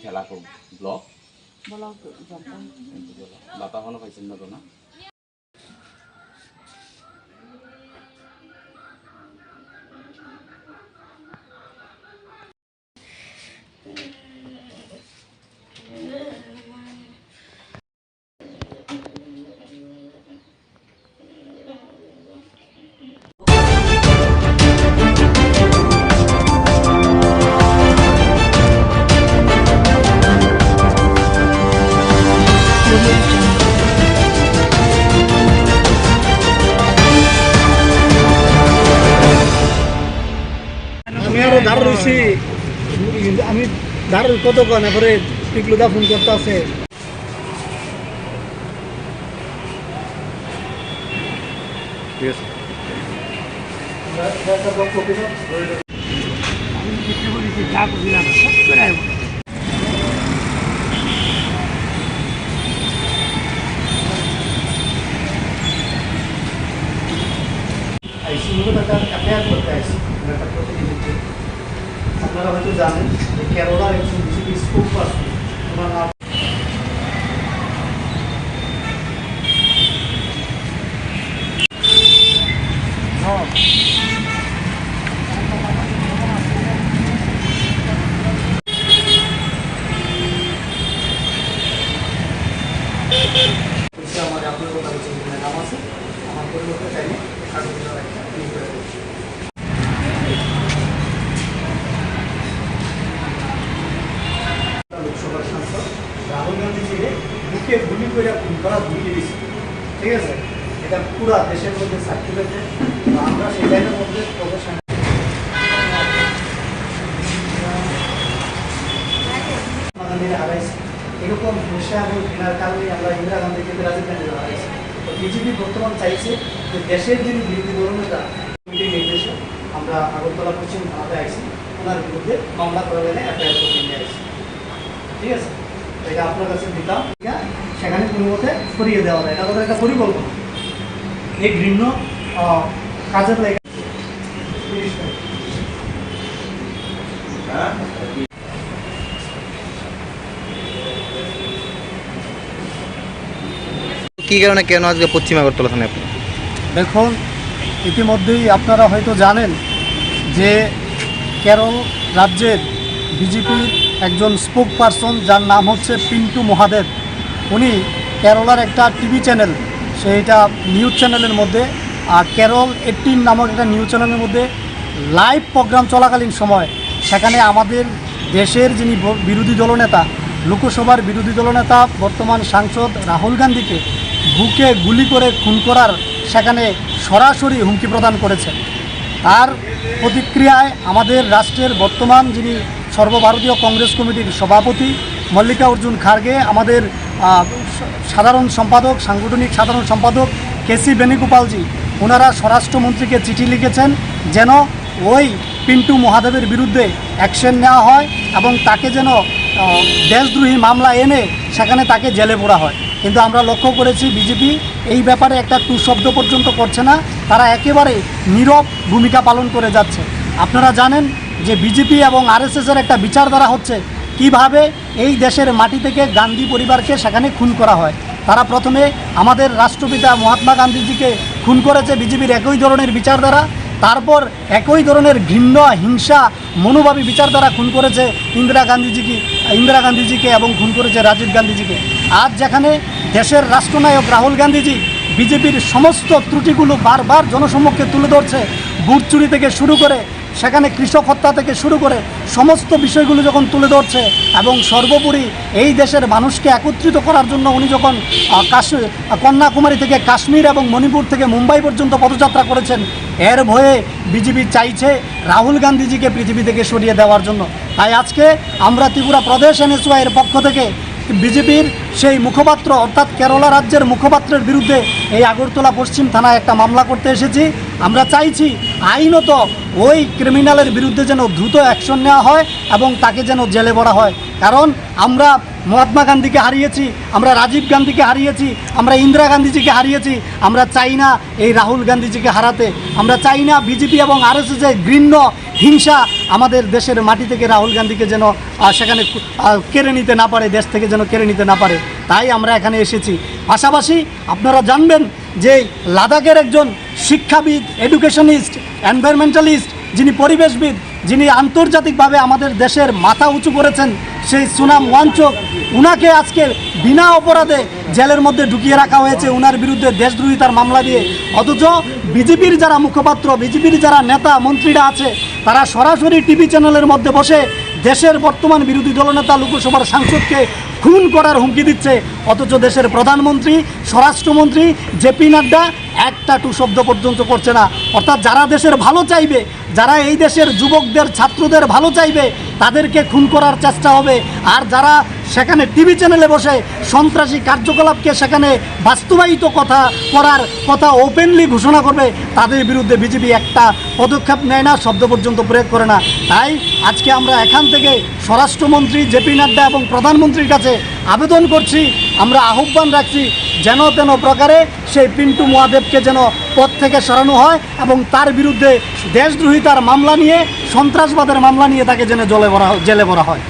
খেলাকুম ব্লক। বাতা হনো পাইছেন না তো না?
আমি আরো দাঁড় রয়েছি, আমি দাঁড় কতক্ষণ এরপরে টিকলুদা ফোন করতে আছে।
ঠিক আছে।
আপনারা হয়তো জানেন যে কেরলার একজন বিজেপি স্পোক পারসন, ওনার নাম বুকে গুলি করে খুন করা হুমকি দিচ্ছে, ঠিক আছে? এটা পুরো দেশের মধ্যে সার্কুলেট, আমরা সেই লাইনের মধ্যে প্রদর্শন হারাইছি। এরকম হিংসা এবং ঘৃণার কারণে আমরা ইন্দিরা গান্ধীকে রাজীব গান্ধী হারাইছি। তো বিজেপি বর্তমান চাইছে যে দেশের যিনি বিরোধী দলনেতা নির্দেশে আমরা আগরতলা পশ্চিম থানাতে আইসি, ওনার বিরুদ্ধে মামলা করা গেলে এফআইআর করে নিয়ে আসছি, ঠিক আছে? এটা আপনার কাছে দিতাম, সেখানে কোনো মতে সরিয়ে দেওয়া যায়, এটা আমাদের একটা পরিকল্পনা। এই ঘৃণ্য কাজের লেগে
কি কারণে কেন আজকে পশ্চিম আগরতলা থানায় আপনি?
দেখুন, ইতিমধ্যেই আপনারা হয়তো জানেন যে কেরল রাজ্যের বিজেপির একজন স্পোক পারসন, যার নাম হচ্ছে পিন্টু মহাদেব, উনি কেরলার একটা টিভি চ্যানেল, সেইটা নিউজ চ্যানেলের মধ্যে কেরল 18 নামক একটা নিউজ চ্যানেলের মধ্যে লাইভ প্রোগ্রাম চলাকালীন সময় সেখানে আমাদের দেশের যিনি বিরোধী দলনেতা, লোকসভার বিরোধী দলনেতা বর্তমান সাংসদ রাহুল গান্ধীকে বুকে গুলি করে খুন করার সেখানে সরাসরি হুমকি প্রদান করেছেন। তার প্রতিক্রিয়ায় আমাদের রাষ্ট্রের বর্তমান যিনি সর্বভারতীয় কংগ্রেস কমিটির সভাপতি মল্লিকার্জুন খার্গে, আমাদের সাধারণ সম্পাদক, সাংগঠনিক সাধারণ সম্পাদক কেসি বেণুগোপালজি, ওনারা স্বরাষ্ট্রমন্ত্রীকে চিঠি লিখেছেন যেন ওই পিন্টু মহাদেবের বিরুদ্ধে অ্যাকশন নেওয়া হয় এবং তাকে যেন দেশদ্রোহী মামলা এনে সেখানে তাকে জেলে পোড়া হয়। কিন্তু আমরা লক্ষ্য করেছি বিজেপি এই ব্যাপারে একটা টু শব্দ পর্যন্ত করছে না, তারা একেবারে নীরব ভূমিকা পালন করে যাচ্ছে। আপনারা জানেন যে বিজেপি এবং আরএসএসের একটা বিচারধারা হচ্ছে কিভাবে এই দেশের মাটি থেকে গান্ধী পরিবারকে সেখানে খুন করা হয়। তারা প্রথমে আমাদের রাষ্ট্রপিতা মহাত্মা গান্ধীজিকে খুন করেছে বিজেপির একই ধরনের বিচারধারা, তারপর একই ধরনের ঘৃণ্য হিংসা মনোভাবী বিচারধারা খুন করেছে ইন্দিরা গান্ধীজিকে এবং খুন করেছে রাজীব গান্ধীজিকে। আজ যেখানে দেশের রাষ্ট্রনায়ক রাহুল গান্ধীজি বিজেপির সমস্ত ত্রুটিগুলো বারবার জনসম্মুখে তুলে ধরছে, বুট চুরি থেকে শুরু করে সেখানে কৃষক হত্যা থেকে শুরু করে সমস্ত বিষয়গুলো যখন তুলে ধরছে এবং সর্বোপরি এই দেশের মানুষকে একত্রিত করার জন্য উনি যখন কন্যাকুমারী থেকে কাশ্মীর এবং মণিপুর থেকে মুম্বাই পর্যন্ত পদযাত্রা করেছেন, এর ভয়ে বিজেপি চাইছে রাহুল গান্ধীজিকে পৃথিবী থেকে সরিয়ে দেওয়ার জন্য। তাই আজকে আমরা ত্রিপুরা প্রদেশ এনএসওয়াই এর পক্ষ থেকে বিজেপির সেই মুখপাত্র অর্থাৎ কেরালা রাজ্যের মুখপাত্রের বিরুদ্ধে এই আগরতলা পশ্চিম থানায় একটা মামলা করতে এসেছি। আমরা চাইছি আইনত ওই ক্রিমিনালের বিরুদ্ধে যেন দ্রুত অ্যাকশন নেওয়া হয় এবং তাকে যেন জেলে ভরা হয়। কারণ আমরা মহাত্মা গান্ধীকে হারিয়েছি, আমরা রাজীব গান্ধীকে হারিয়েছি, আমরা ইন্দিরা গান্ধীজিকে হারিয়েছি, আমরা চাই না এই রাহুল গান্ধীজিকে হারাতে। আমরা চাই না বিজেপি এবং আরএসএসের ঘৃণ্য হিংসা আমাদের দেশের মাটি থেকে রাহুল গান্ধীকে যেন সেখানে কেড়ে নিতে না পারে, দেশ থেকে যেন কেড়ে নিতে না পারে। তাই আমরা এখানে এসেছি। পাশাপাশি আপনারা জানবেন যে লাদাখের একজন শিক্ষাবিদ, এডুকেশনিস্ট, এনভায়রনমেন্টালিস্ট, যিনি পরিবেশবিদ, যিনি আন্তর্জাতিকভাবে আমাদের দেশের মাথা উঁচু করেছেন, সেই সুনাম ওয়াংচুক, উনাকে আজকে বিনা অপরাধে জেলের মধ্যে ঢুকিয়ে রাখা হয়েছে উনার বিরুদ্ধে দেশদ্রোহিতার মামলা দিয়ে। অথচ বিজেপির যারা মুখপাত্র, বিজেপির যারা নেতা মন্ত্রীরা আছে, তারা সরাসরি টিভি চ্যানেলের মধ্যে বসে দেশের বর্তমান বিরোধী দলনেতা লোকসভার সাংসদকে খুন করার হুমকি দিচ্ছে। অথচ দেশের প্রধানমন্ত্রী, স্বরাষ্ট্রমন্ত্রী জেপি নাড্ডা একটা টু শব্দ পর্যন্ত করছে না। অর্থাৎ যারা দেশের ভালো চাইবে, যারা এই দেশের যুবকদের, ছাত্রদের ভালো চাইবে, তাদেরকে খুন করার চেষ্টা হবে। আর যারা সেখানে টিভি চ্যানেলে বসে সন্ত্রাসী কার্যকলাপকে সেখানে বাস্তবায়িত করার কথা ওপেনলি ঘোষণা করবে, তাদের বিরুদ্ধে বিজেপি একটা পদক্ষেপ নেয় না, শব্দ পর্যন্ত প্রয়োগ করে না। তাই আজকে আমরা এখান থেকে স্বরাষ্ট্রমন্ত্রী জেপি নাড্ডা এবং প্রধানমন্ত্রীর কাছে আবেদন করছি, আমরা আহ্বান রাখছি যেন তেন প্রকারে সেই পিন্টু মহাদেবকে যেন পদ থেকে সরানো হয় এবং তার বিরুদ্ধে দেশদ্রোহিতার মামলা নিয়ে, সন্ত্রাসবাদের মামলা নিয়ে তাকে যেন জেলে ভরা হয়।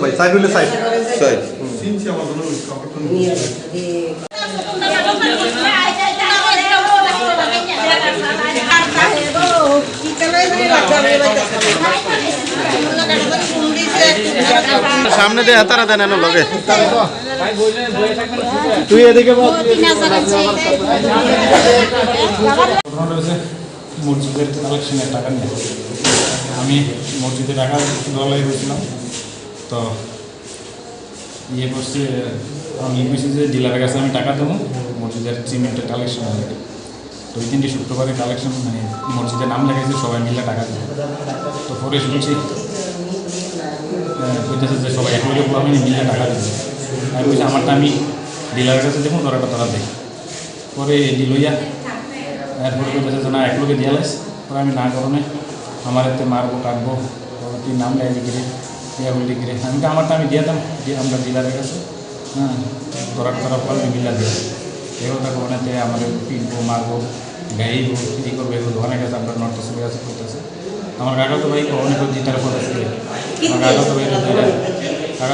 ভাই সাইড হইলে সাইড সাইড
সামনে দিয়ে হাতারা দেন এনে লগে
তুই এদিকে মসজিদের কালেকশনের টাকা নিয়ে আমি মসজিদে টাকা ডলারে গেছিলাম, তো ইয়ে করছে আমি বলছি যে ডিলারের কাছে আমি টাকা দেবো মসজিদের সিমেন্টের কালেকশন হবে। তো ওই দিনটি শুক্রবারে কালেকশন মানে মসজিদের নাম লেগেছে, সবাই মিলে টাকা দেবো। তো পরে শুনছি বলতেছে যে সবাই একলগে পুরো আমি মিলে টাকা দেবো। আমি বলছি আমারটা আমি ডিলারের কাছে দেখুন, তোরা দেখ। পরে ডিলইয়া এরপরে বলতেছে যে না একলগে দিয়ে লাইস। পরে আমি না করণে আমার এতে মারবো কাটবো, তুই নাম লেগে লিখে ইয়া বলে লিখে আমি তো আমারটা আমি দিয়ে দাম দিয়ে আমরা ডিলারের কাছে, হ্যাঁ তোরা পরে মিলা দিয়ে এগুলো থাকবো ওনাতে আমার পিটবো মারবো গাইবো এই করবো, এগুলো অনেক আছে আমরা নর্থ চলে আসে করতেছে। আমার কাকা তো ভাই অনেক জিতার পর আছে, আমার কাকা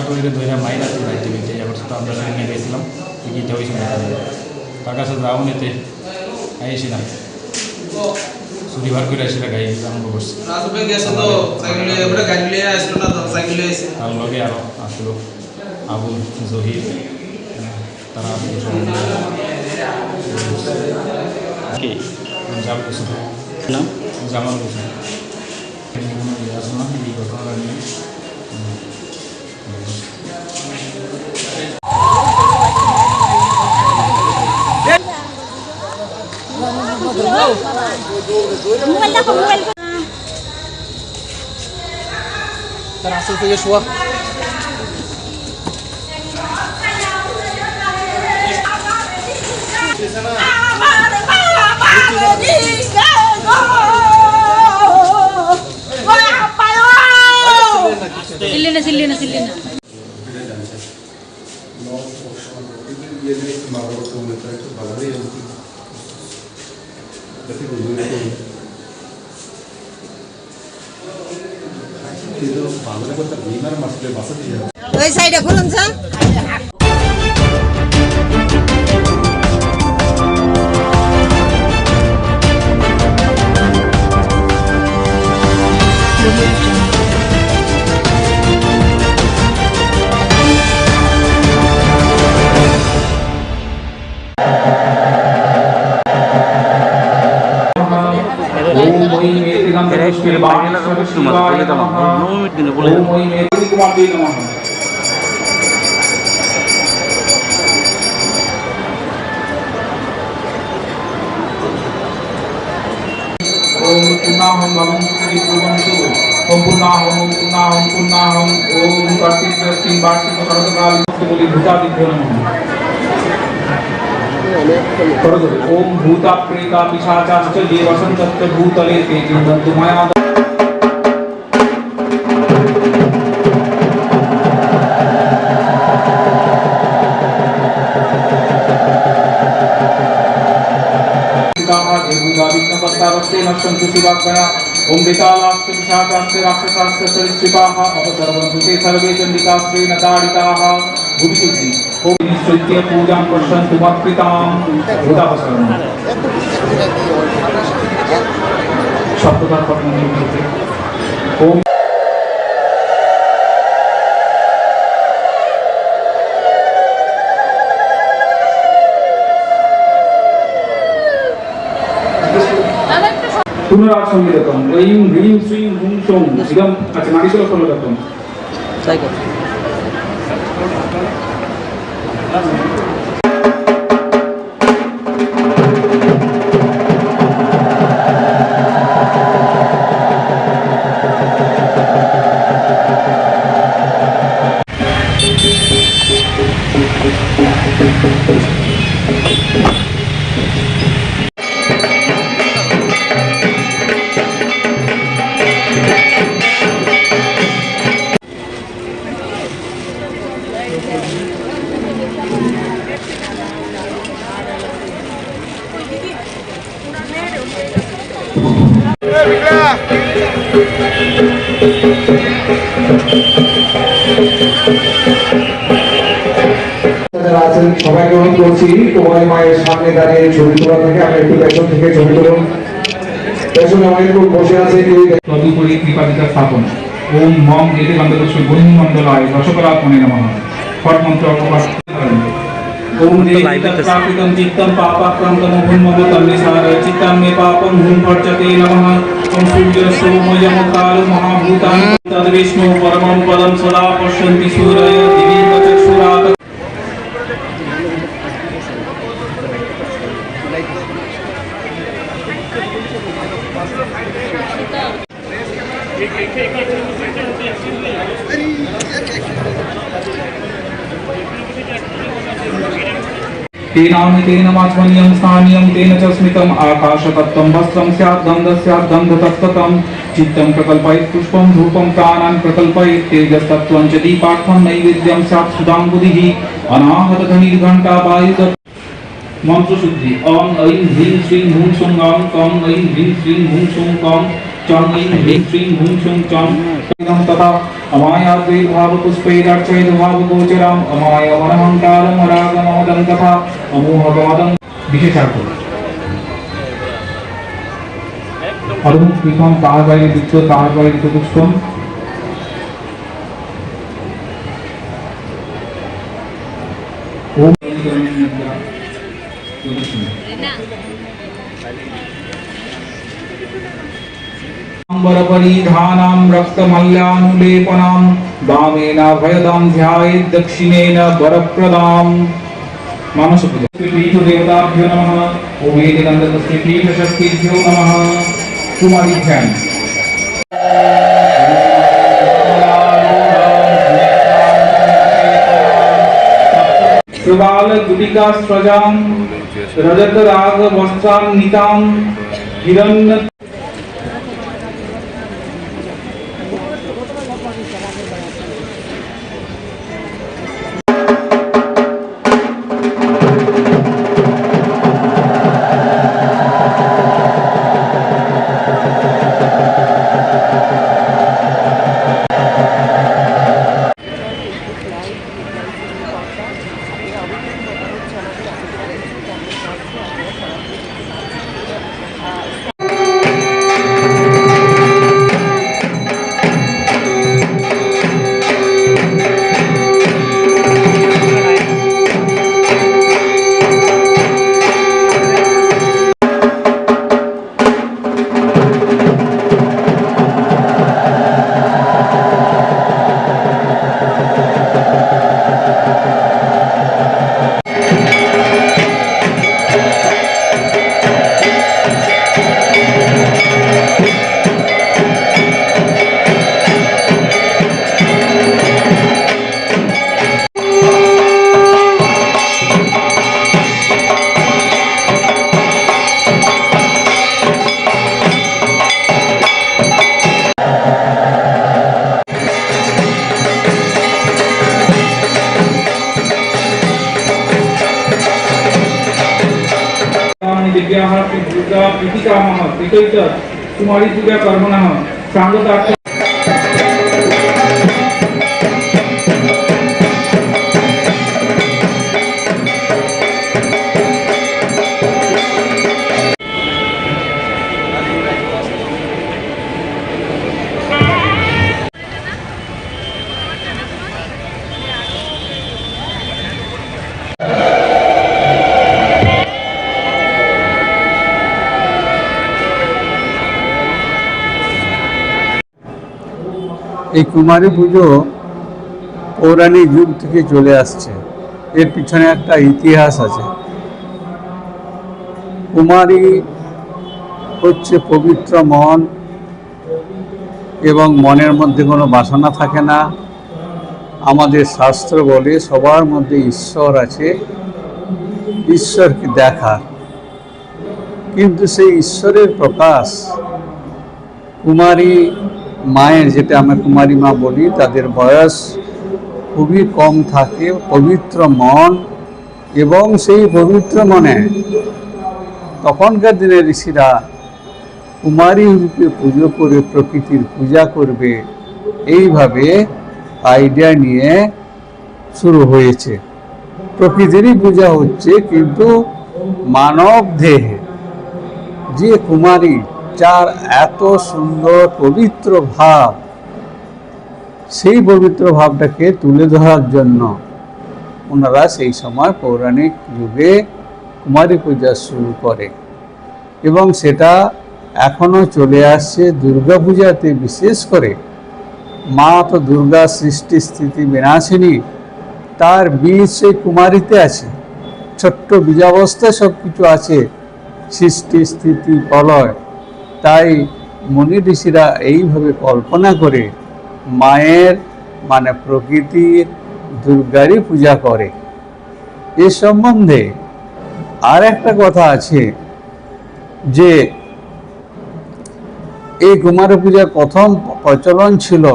তো ভাইরা ধৈরা মাইর আছে রাইতে বেঁচে এবার তো আমরা সেখানে গেছিলাম গীতা ওই সময় কাকা সাথে যাও নিতে আইসিলাম শনিবার করে আসলে গাড়ি আরম্ভ করছি। তার লগে আরো আসলো আবুল জহির, তারা আসলো সব জামাল হোসেন আসলো না এই ঘটনাটা নিয়ে।
তার আসল থেকে শোয়া
সিল্লি না
ওই সাইডে খুলুন স্যার।
ओम भूता प्रेता पिशाचाश्च ये वसन्तश्च भूतले ते चिन्तन्तु मया नश्यन्तु शिवाज्ञया ओम विशालाश्च पिशाचाश्च राक्षसाश्च सरीसृपाः अपसर्वन्तु ते सर्वे चण्डिकास्त्रेण ताडिताः भुविशुद्धि ओम निश्चित्य पूजां पश्यन्तु मत्कृतां भूतापसरणम् शब्ददार पठन नियुक्ते ओम पुनराज संगीतम ऐं ह्रीं श्रीं हुं शों इदम अच्छा नागेश्वर संगीतम साइको
যারা আছেন সবাইকে অনুরোধ করছি কুমারী মায়ের সামনে দাঁড়িয়ে ছবি তোলা থেকে আপনি একটু পেছন থেকে ছবি তুলুন। পেছনে অনেক লোক বসে আছে কেউ
তদুপরি কৃপাদিতা স্থাপন। ওম মম এতে গন্ধপুষ্প বহিমণ্ডলায় রসকলাত্মনে নমঃ। ফট মন্ত্র অপবাদ করেন। ওম দেহিতৎপ্রাকৃতং চিত্তং পাপাক্রান্तं ভূমবতং নিসার চিত্तं মে পাপং ভূম ভর্জতে নমঃ। ওম সূর্যসৌমযমকাল মহাভূতানি তদ্বিষ্ণু পরমং পদং সদা পশ্যন্তি সূরয় দিবি চক্ষুরাত। तेन माध्वन्यं स्थानीयं तेन च स्मितम् आकाशतत्त्वं वस्त्रं स्यात् गन्धस्याद्गन्धतत्त्वं चित्तं प्रकल्पयेत् पुष्पं धूपं प्राणान् प्रकल्पयेत् तेजस्तत्त्वं च दीपार्थं नैवेद्यं स्यात् सुधाम्बुधिः अनाहतध्वनिर्घण्टा वायुद मंत्रशुद्धि ओम ऐं ह्रीं श्रीं हूं सुं गं कं ऐं ह्रीं श्रीं हूं सुं कं चं ऐं ह्रीं श्रीं हूं सुं चं तथा अमायाद्वैर्भावपुष्पैरर्चयेद् भावगोचरम् अमायवनहङ्कारम् अरागमोदं तथा अमोहवादं विशेषार्थ अरुण कृष्ण तार বাইরে দিচ্ছ তার বাইরে পুষ্পম ओम परिधानां रक्तमल्यानुलेपनां वामेन भयदां ध्यायेत् दक्षिणेन वरप्रदां मानसपूजा पीठदेवताभ्यो नमः। ओम एतदन्तस्य पीठशक्तिभ्यो नमः। कुमारी ध्यान प्रबाल गुटिका स्रजां रजत राग वस्त्रां नितां हिरण्य दुर्गा प्रीतिकामः प्रीतैत कुमारी पूजा कर्मणः सांगतार्थ
এই কুমারী পুজো পৌরাণিক যুগ থেকে চলে আসছে। এর পিছনে একটা ইতিহাস আছে। কুমারী হচ্ছে পবিত্র মন এবং মনের মধ্যে কোনো বাসনা থাকে না। আমাদের শাস্ত্র বলে সবার মধ্যে ঈশ্বর আছে, ঈশ্বরকে দেখা, কিন্তু সেই ঈশ্বরের প্রকাশ কুমারী মায়ের, যেটা আমরা কুমারী মা বলি, তাদের বয়স খুবই কম থাকে, পবিত্র মন, এবং সেই পবিত্র মনে তখনকার দিনে ঋষিরা কুমারী রূপে পুজো করে প্রকৃতির পূজা করবে, এইভাবে আইডিয়া নিয়ে শুরু হয়েছে। প্রকৃতিরই পূজা হচ্ছে, কিন্তু মানব দেহে যে কুমারী, যার এত সুন্দর পবিত্র ভাব, সেই পবিত্র ভাবটাকে তুলে ধরার জন্য ওনারা সেই সময় পৌরাণিক যুগে কুমারী পূজা শুরু করে এবং সেটা এখনো চলে আসছে। দুর্গা পূজাতে বিশেষ করে মা তো দুর্গা সৃষ্টি স্থিতি বিনাশিনী, তার বীজ সেই কুমারীতে আছে। ছোট্ট বীজাবস্থায় সব কিছু আছে, সৃষ্টি স্থিতি প্রলয়। তাই মুনি ঋষিরা এইভাবে কল্পনা করে মায়ের মানে প্রকৃতির দুর্গারই পূজা করে। এ সম্বন্ধে আর একটা কথা আছে যে এই কুমারী পূজার প্রথম প্রচলন ছিল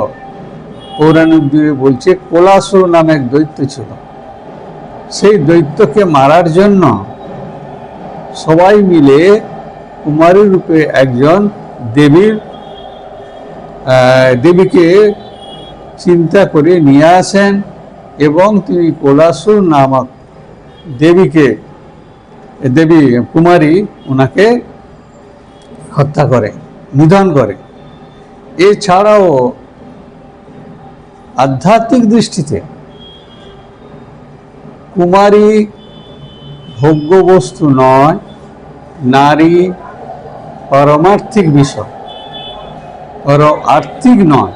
পৌরাণিক যুগে, বলছে কোলাসুর নামে এক দৈত্য ছিল। সেই দৈত্যকে মারার জন্য সবাই মিলে কুমারী রূপে একজন দেবীকে চিন্তা করে নিয়ে আসেন এবং তিনি কোলাসুর নামক দেবী কুমারী ওনাকে হত্যা করে, নিধন করে। এছাড়াও আধ্যাত্মিক দৃষ্টিতে কুমারী ভোগ্য বস্তু নয়, নারী পারমার্থিক বিষয়, আর্থিক নয়।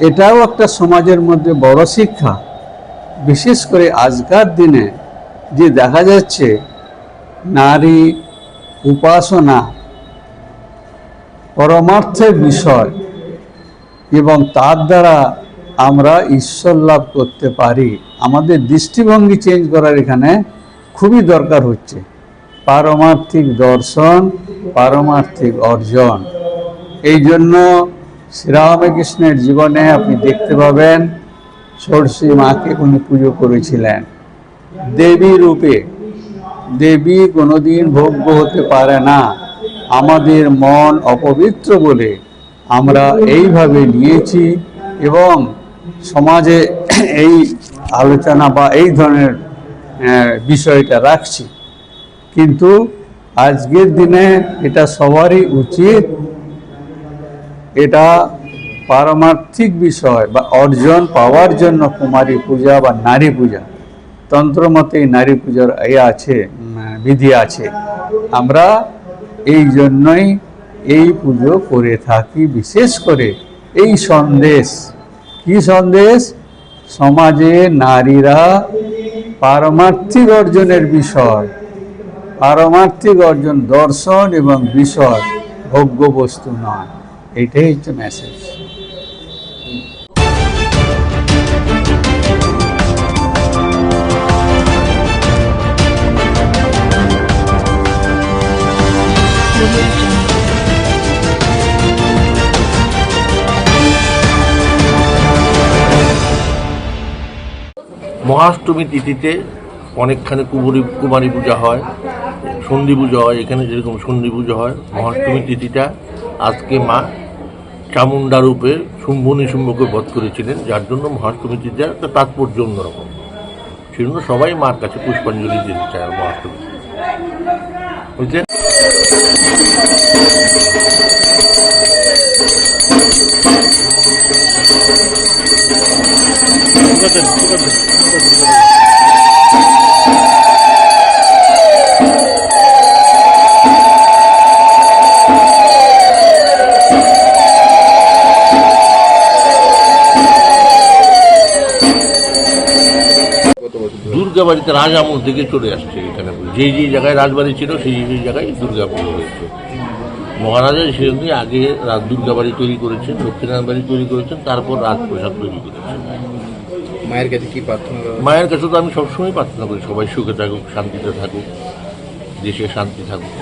এটাও একটা সমাজের মধ্যে বড় শিক্ষা। বিশেষ করে আজকার দিনে যে দেখা যাচ্ছে নারী উপাসনা পরমার্থের বিষয় এবং তার দ্বারা আমরা ঈশ্বর লাভ করতে পারি। আমাদের দৃষ্টিভঙ্গি চেঞ্জ করার এখানে খুবই দরকার হচ্ছে। পারমার্থিক দর্শন, পারমার্থিক অর্জন। এই জন্য শ্রীরামকৃষ্ণের জীবনে আপনি দেখতে পাবেন ষোড়শী মাকে উনি পুজো করেছিলেন দেবী রূপে। দেবী কোনোদিন ভোগ্য হতে পারে না। আমাদের মন অপবিত্র বলে আমরা এইভাবে নিয়েছি এবং সমাজে এই আলোচনা বা এই ধরনের বিষয়টা রাখছি। কিন্তু আজকের দিনে এটা সবারই উচিত, এটা পারমার্থিক বিষয় বা অর্জন পাওয়ার জন্য কুমারী পূজা বা নারী পূজা, তন্ত্রমতে নারী পূজার বিধি আছে। আমরা এই জন্যই এই পুজো করে থাকি। বিশেষ করে এই সন্দেশ, কি সন্দেশ? সমাজে নারীরা পারমার্থিক অর্জনের বিষয়, পারমার্থিক অর্জন দর্শন এবং বিষয়, ভোগ্য বস্তু নয়। এইটাই হচ্ছে মেসেজ।
মহাষ্টমী তিথিতে অনেকখানি কুমারী পূজা হয়, সন্ধি পুজো হয়। এখানে যেরকম সন্ধি পুজো হয়, মহাষ্টমী তিথিটা আজকে মা চামুন্ডা রূপে শুম্ভ নিশুম্ভকে বধ করেছিলেন, যার জন্য মহাষ্টমী তিথির একটা তাৎপর্য অন্যরকম। সেজন্য সবাই মার কাছে পুষ্পাঞ্জলি দিতে চায়। আর মহাষ্টমী বুঝলেন। দুর্গাবাড়িতে রাজ আমল থেকে চলে আসছে। এখানে যেই জায়গায় রাজবাড়ি ছিল সেই জায়গায় দুর্গা পুজো হয়েছে। মহারাজা সেজন্য আগে দুর্গাবাড়ি তৈরি করেছেন, লক্ষ্মীনারায়ণ বাড়ি তৈরি করেছেন, তারপর রাজপ্রসাদ তৈরি করেছেন।
মায়ের কাছে কি প্রার্থনা?
মায়ের কাছে তো আমি সবসময় প্রার্থনা করি সবাই সুখে থাকুক, শান্তিতে থাকুক, দেশে শান্তি থাকুক।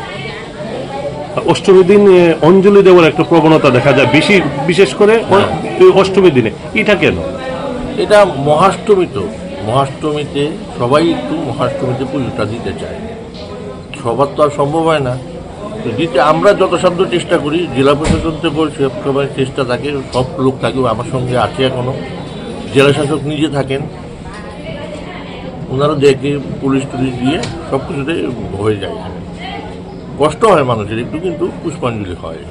অষ্টমীর দিন অঞ্জলি দেওয়ার একটা প্রবণতা দেখা যায় বিশেষ করে অষ্টমীর দিনে। এটা কেন?
এটা মহাষ্টমীতে সবাই একটু মহাষ্টমীতে পুজোটা দিতে চায়। সবার তো আর সম্ভব হয় না। তো দিতে আমরা যথাসাধ্য চেষ্টা করি, জেলা প্রশাসন থেকে সবসময় চেষ্টা থাকে, সব লোক থাকে, আমার সঙ্গে আছে এখনও, জেলা শাসক নিজে থাকেন, ওনারা দেখে পুলিশ টুলিশ দিয়ে সব কিছুতে হয়ে যায়। কষ্ট হয় মানুষের একটু, কিন্তু পুষ্পাঞ্জলি হয়।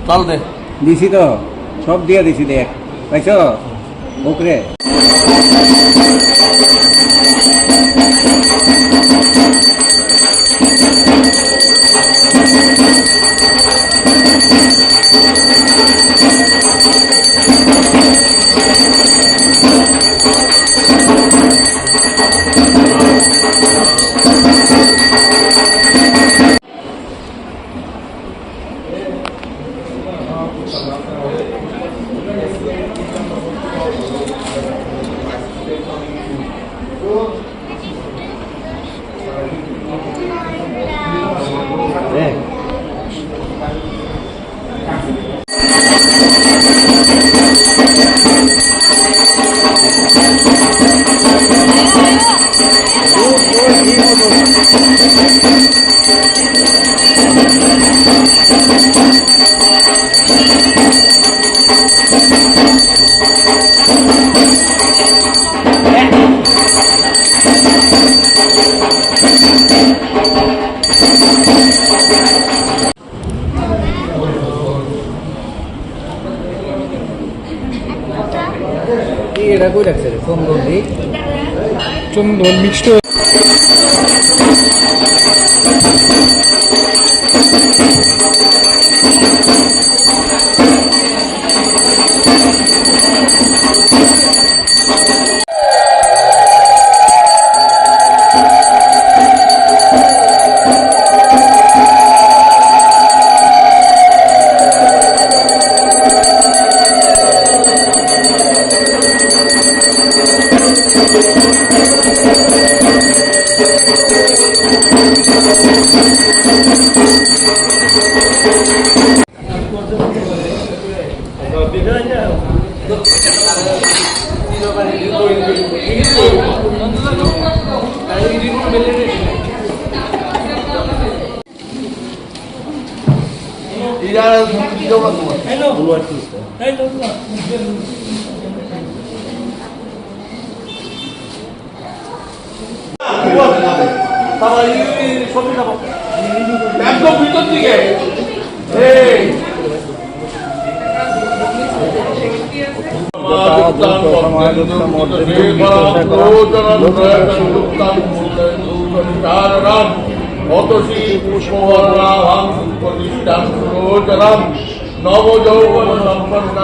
চল দে দিছি তো, সব দিয়ে দিছি, দেখ পাইছ ওকে। এটা কই রাখছে রে? চন্দন দি, চন্দন মিক্সড।
একদম ভিতর দিকে নবযৌবন সম্পন্ন।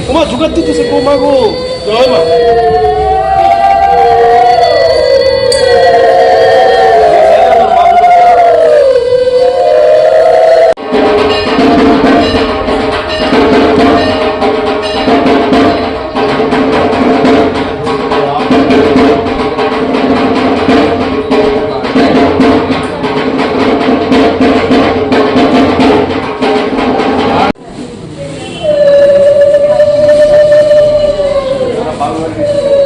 তোমার জোগাড় দিতেছে কোমা গো, জয় মা।
বাংলাদেশ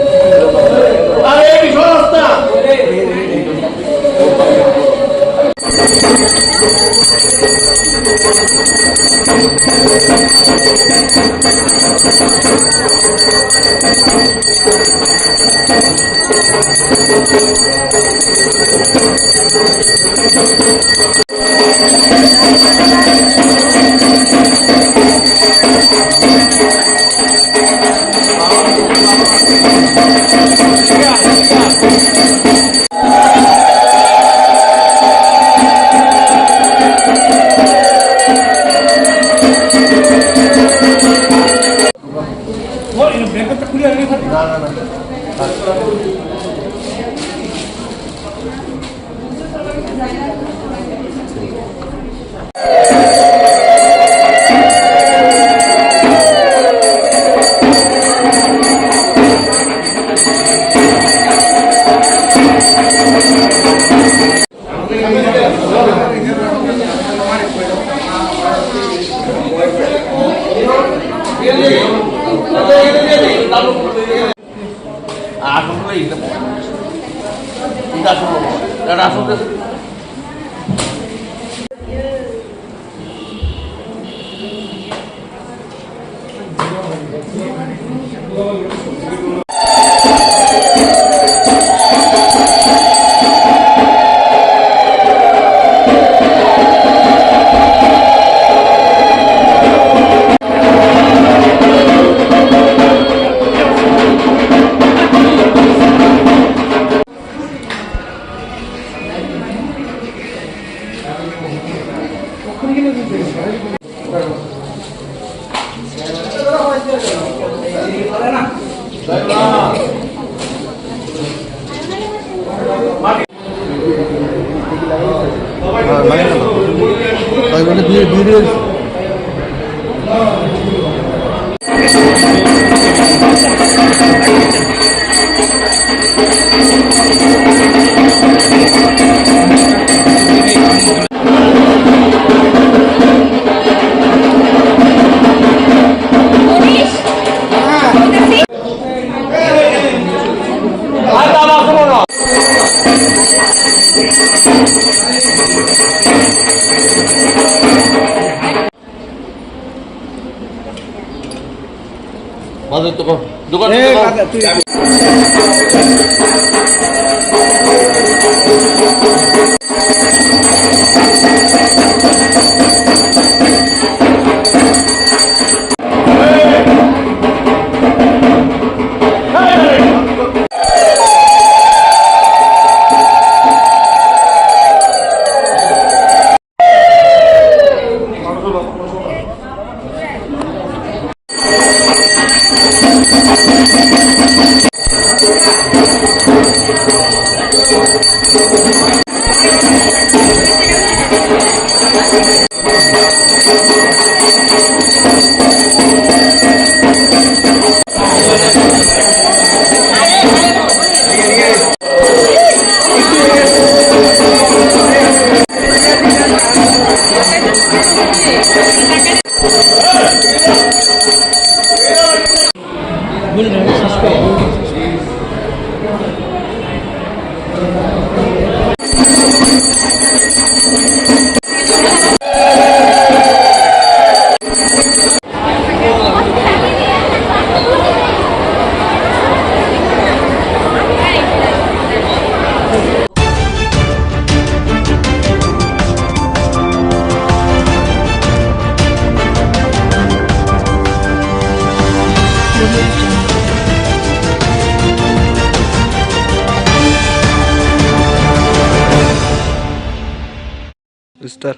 স্টার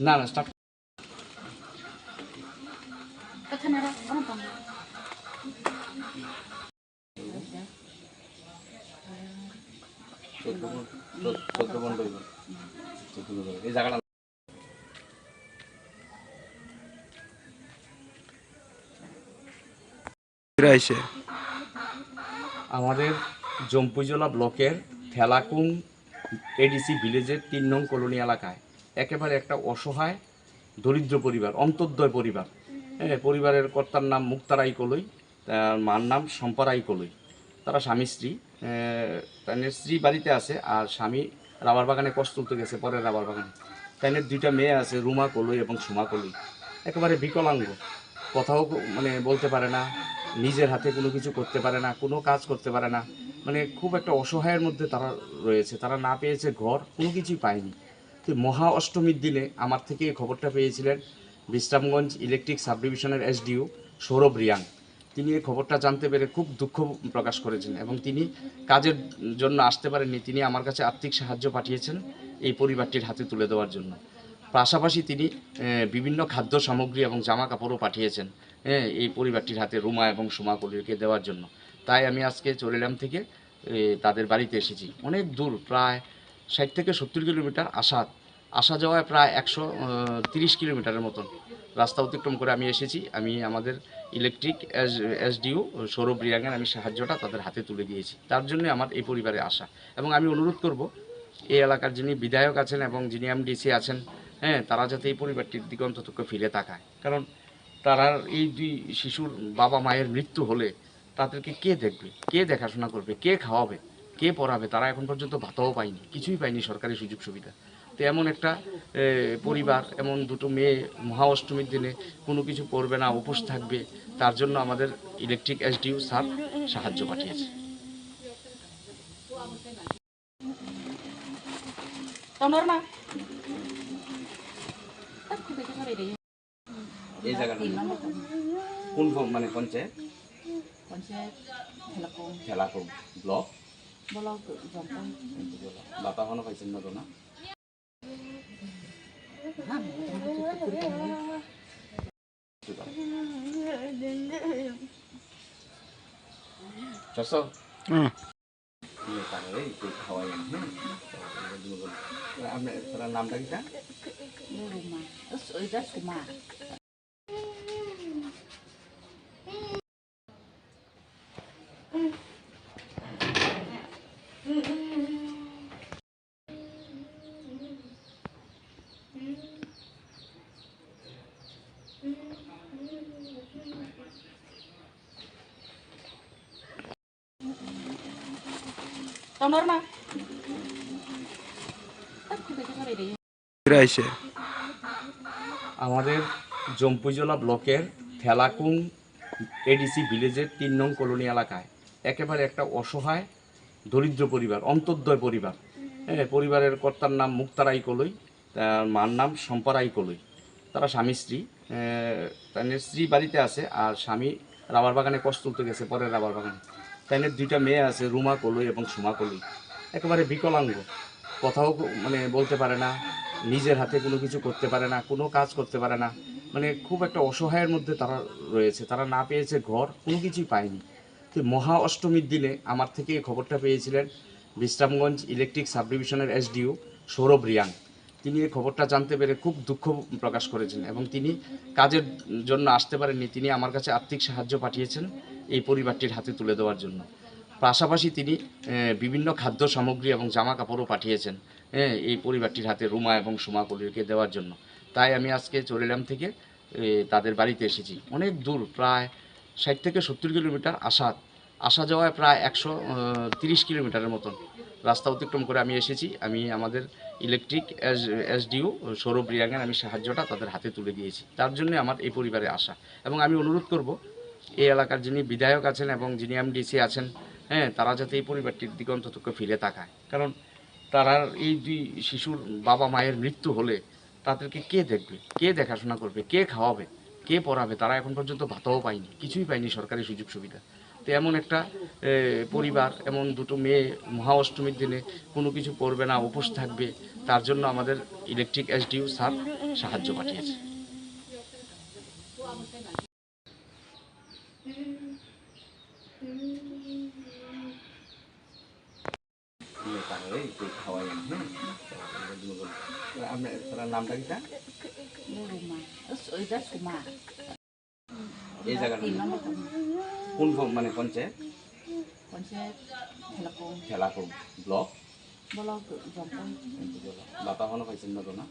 না না স্টার্ট এই জায়গাটা আমাদের জম্পুজলা ব্লকের থেলাকুং এডিসি ভিলেজের ৩ নং কলোনি এলাকায় একেবারে একটা অসহায় দরিদ্র পরিবার, অন্তর্দয় পরিবার। পরিবারের কর্তার নাম মুক্তারাই কলই, তার মার নাম সম্পারাই কলই। তারা স্বামী স্ত্রী, স্ত্রী বাড়িতে আছে আর স্বামী রাবার বাগানে কষ্ট তুলতে গেছে পরের রাবার বাগানে। তাইনের 2টা মেয়ে আছে, রুমা কলই এবং সুমা কলই। একেবারে বিকলাঙ্গ, কথাও মানে বলতে পারে না, নিজের হাতে কোনো কিছু করতে পারে না, কোনো কাজ করতে পারে না, মানে খুব একটা অসহায়ের মধ্যে তারা রয়েছে। তারা না পেয়েছে ঘর, কোনো কিছুই পায়নি। তো মহা অষ্টমীর দিনে আমার থেকে এই খবরটা পেয়েছিলেন বিশ্রামগঞ্জ ইলেকট্রিক সাব ডিভিশনের এসডিও সৌরভ রিয়াং। তিনি এই খবরটা জানতে পেরে খুব দুঃখ প্রকাশ করেছেন এবং তিনি কাজের জন্য আসতে পারেননি। তিনি আমার কাছে আর্থিক সাহায্য পাঠিয়েছেন এই পরিবারটির হাতে তুলে দেওয়ার জন্য। পাশাপাশি তিনি বিভিন্ন খাদ্য সামগ্রী এবং জামা কাপড়ও পাঠিয়েছেন এই পরিবারটির হাতে, রুমা এবং সুমা কলিকে দেওয়ার জন্য। তাই আমি আজকে চরিলাম থেকে তাদের বাড়িতে এসেছি। অনেক দূর, প্রায় 60 থেকে 70 কিলোমিটার আসা যাওয়ায় প্রায় 130 কিলোমিটারের মতন রাস্তা অতিক্রম করে আমি এসেছি। আমি আমাদের ইলেকট্রিক এসডিও সৌরভ রিয়াংয়ের আমি সাহায্যটা তাদের হাতে তুলে দিয়েছি। তার জন্য আমার এই পরিবারে আসা। এবং আমি অনুরোধ করব এই এলাকার যিনি বিধায়ক আছেন এবং যিনি এমডিসি আছেন, তারা যাতে এই পরিবারটির দিকে অন্তত ফিরে তাকায়। কারণ তারা এই 2 শিশুর বাবা মায়ের মৃত্যু হলে তাদেরকে কে দেখবে, কে দেখাশোনা করবে, কে খাওয়াবে, কে পড়াবে? তারা এখন পর্যন্ত ভাতাও পায়নি, কিছুই পায়নি সরকারি সুযোগ সুবিধা। তো এমন একটা পরিবার, এমন 2টো মেয়ে মহা অষ্টমীর দিনে কোনো কিছু করবে না, উপোস থাকবে, তার জন্য আমাদের ইলেকট্রিক এসডিও স্যার সাহায্য পাঠিয়েছে। এই জায়গাটা কোন মানে পঞ্চায়েত? ঠেলাকুম ব্লক। বাতা হনো পাইছেন না তো না? আপনার নামটা কিটা? আমাদের জম্পুজলা ব্লকের ঠেলাকুং এডিসি ভিলেজের 3 নং কলোনি এলাকায় একেবারে একটা অসহায় দরিদ্র পরিবার, অন্তর্দয় পরিবার। পরিবারের কর্তার নাম মুক্তারাই কলই, তার মার নাম সম্পারাই কলই। তারা স্বামী স্ত্রী। তাদের স্ত্রী বাড়িতে আছে আর স্বামী রাবার বাগানে কষ্ট তুলতে গেছে, পরের রাবার বাগানে। তাদের 2টা মেয়ে আছে, রুমা কলই এবং সুমা কলই। একেবারে বিকলাঙ্গ, কথাও মানে বলতে পারে না, নিজের হাতে কোনো কিছু করতে পারে না, কোনো কাজ করতে পারে না, মানে খুব একটা অসহায়ের মধ্যে তারা রয়েছে। তারা না পেয়েছে ঘর, কোনো কিছুই পায়নি। তো মহা অষ্টমীর দিনে আমার থেকে এই খবরটা পেয়েছিলেন বিশ্রামগঞ্জ ইলেকট্রিক সাব ডিভিশনের এসডিও সৌরভ রিয়াং। তিনি এই খবরটা জানতে পেরে খুব দুঃখ প্রকাশ করেছেন এবং তিনি কাজের জন্য আসতে পারেননি। তিনি আমার কাছে আর্থিক সাহায্য পাঠিয়েছেন এই পরিবারটির হাতে তুলে দেওয়ার জন্য। পাশাপাশি তিনি বিভিন্ন খাদ্য সামগ্রী এবং জামা কাপড়ও পাঠিয়েছেন এই পরিবারটির হাতে, রুমা এবং সুমা কলিকে দেওয়ার জন্য। তাই আমি আজকে চরিলাম থেকে তাদের বাড়িতে এসেছি। অনেক দূর, প্রায় 60 থেকে 70 কিলোমিটার আসা যাওয়ায় প্রায় 130 কিলোমিটারের মতন রাস্তা অতিক্রম করে আমি এসেছি। আমি আমাদের ইলেকট্রিক এসডিও সৌরভ রিয়াংয়ের আমি সাহায্যটা তাদের হাতে তুলে দিয়েছি। তার জন্য আমার এই পরিবারে আসা। এবং আমি অনুরোধ করব এই এলাকার যিনি বিধায়ক আছেন এবং যিনি এমডিসি আছেন, তারা যাতে এই পরিবারটির দিকে অন্তত ফিরে তাকায়। কারণ তারা এই 2 শিশুর বাবা মায়ের মৃত্যু হলে তাদেরকে কে দেখবে, কে দেখাশোনা করবে, কে খাওয়াবে, কে পড়াবে? তারা এখন পর্যন্ত ভাতাও পায়নি, কিছুই পায়নি সরকারি সুযোগ সুবিধা। তো এমন একটা পরিবার, এমন 2টো মেয়ে মহা অষ্টমীর দিনে কোনো কিছু করবে না, উপোস থাকবে, তার জন্য আমাদের ইলেকট্রিক এসডিও স্যার সাহায্য পাঠিয়েছে। আপনার নামটা কিটা? এই জায়গাটা কোন মানে পঞ্চায়েত? ঠেলাকুম ব্লক। বাতা হনো পাইছেন না তো না?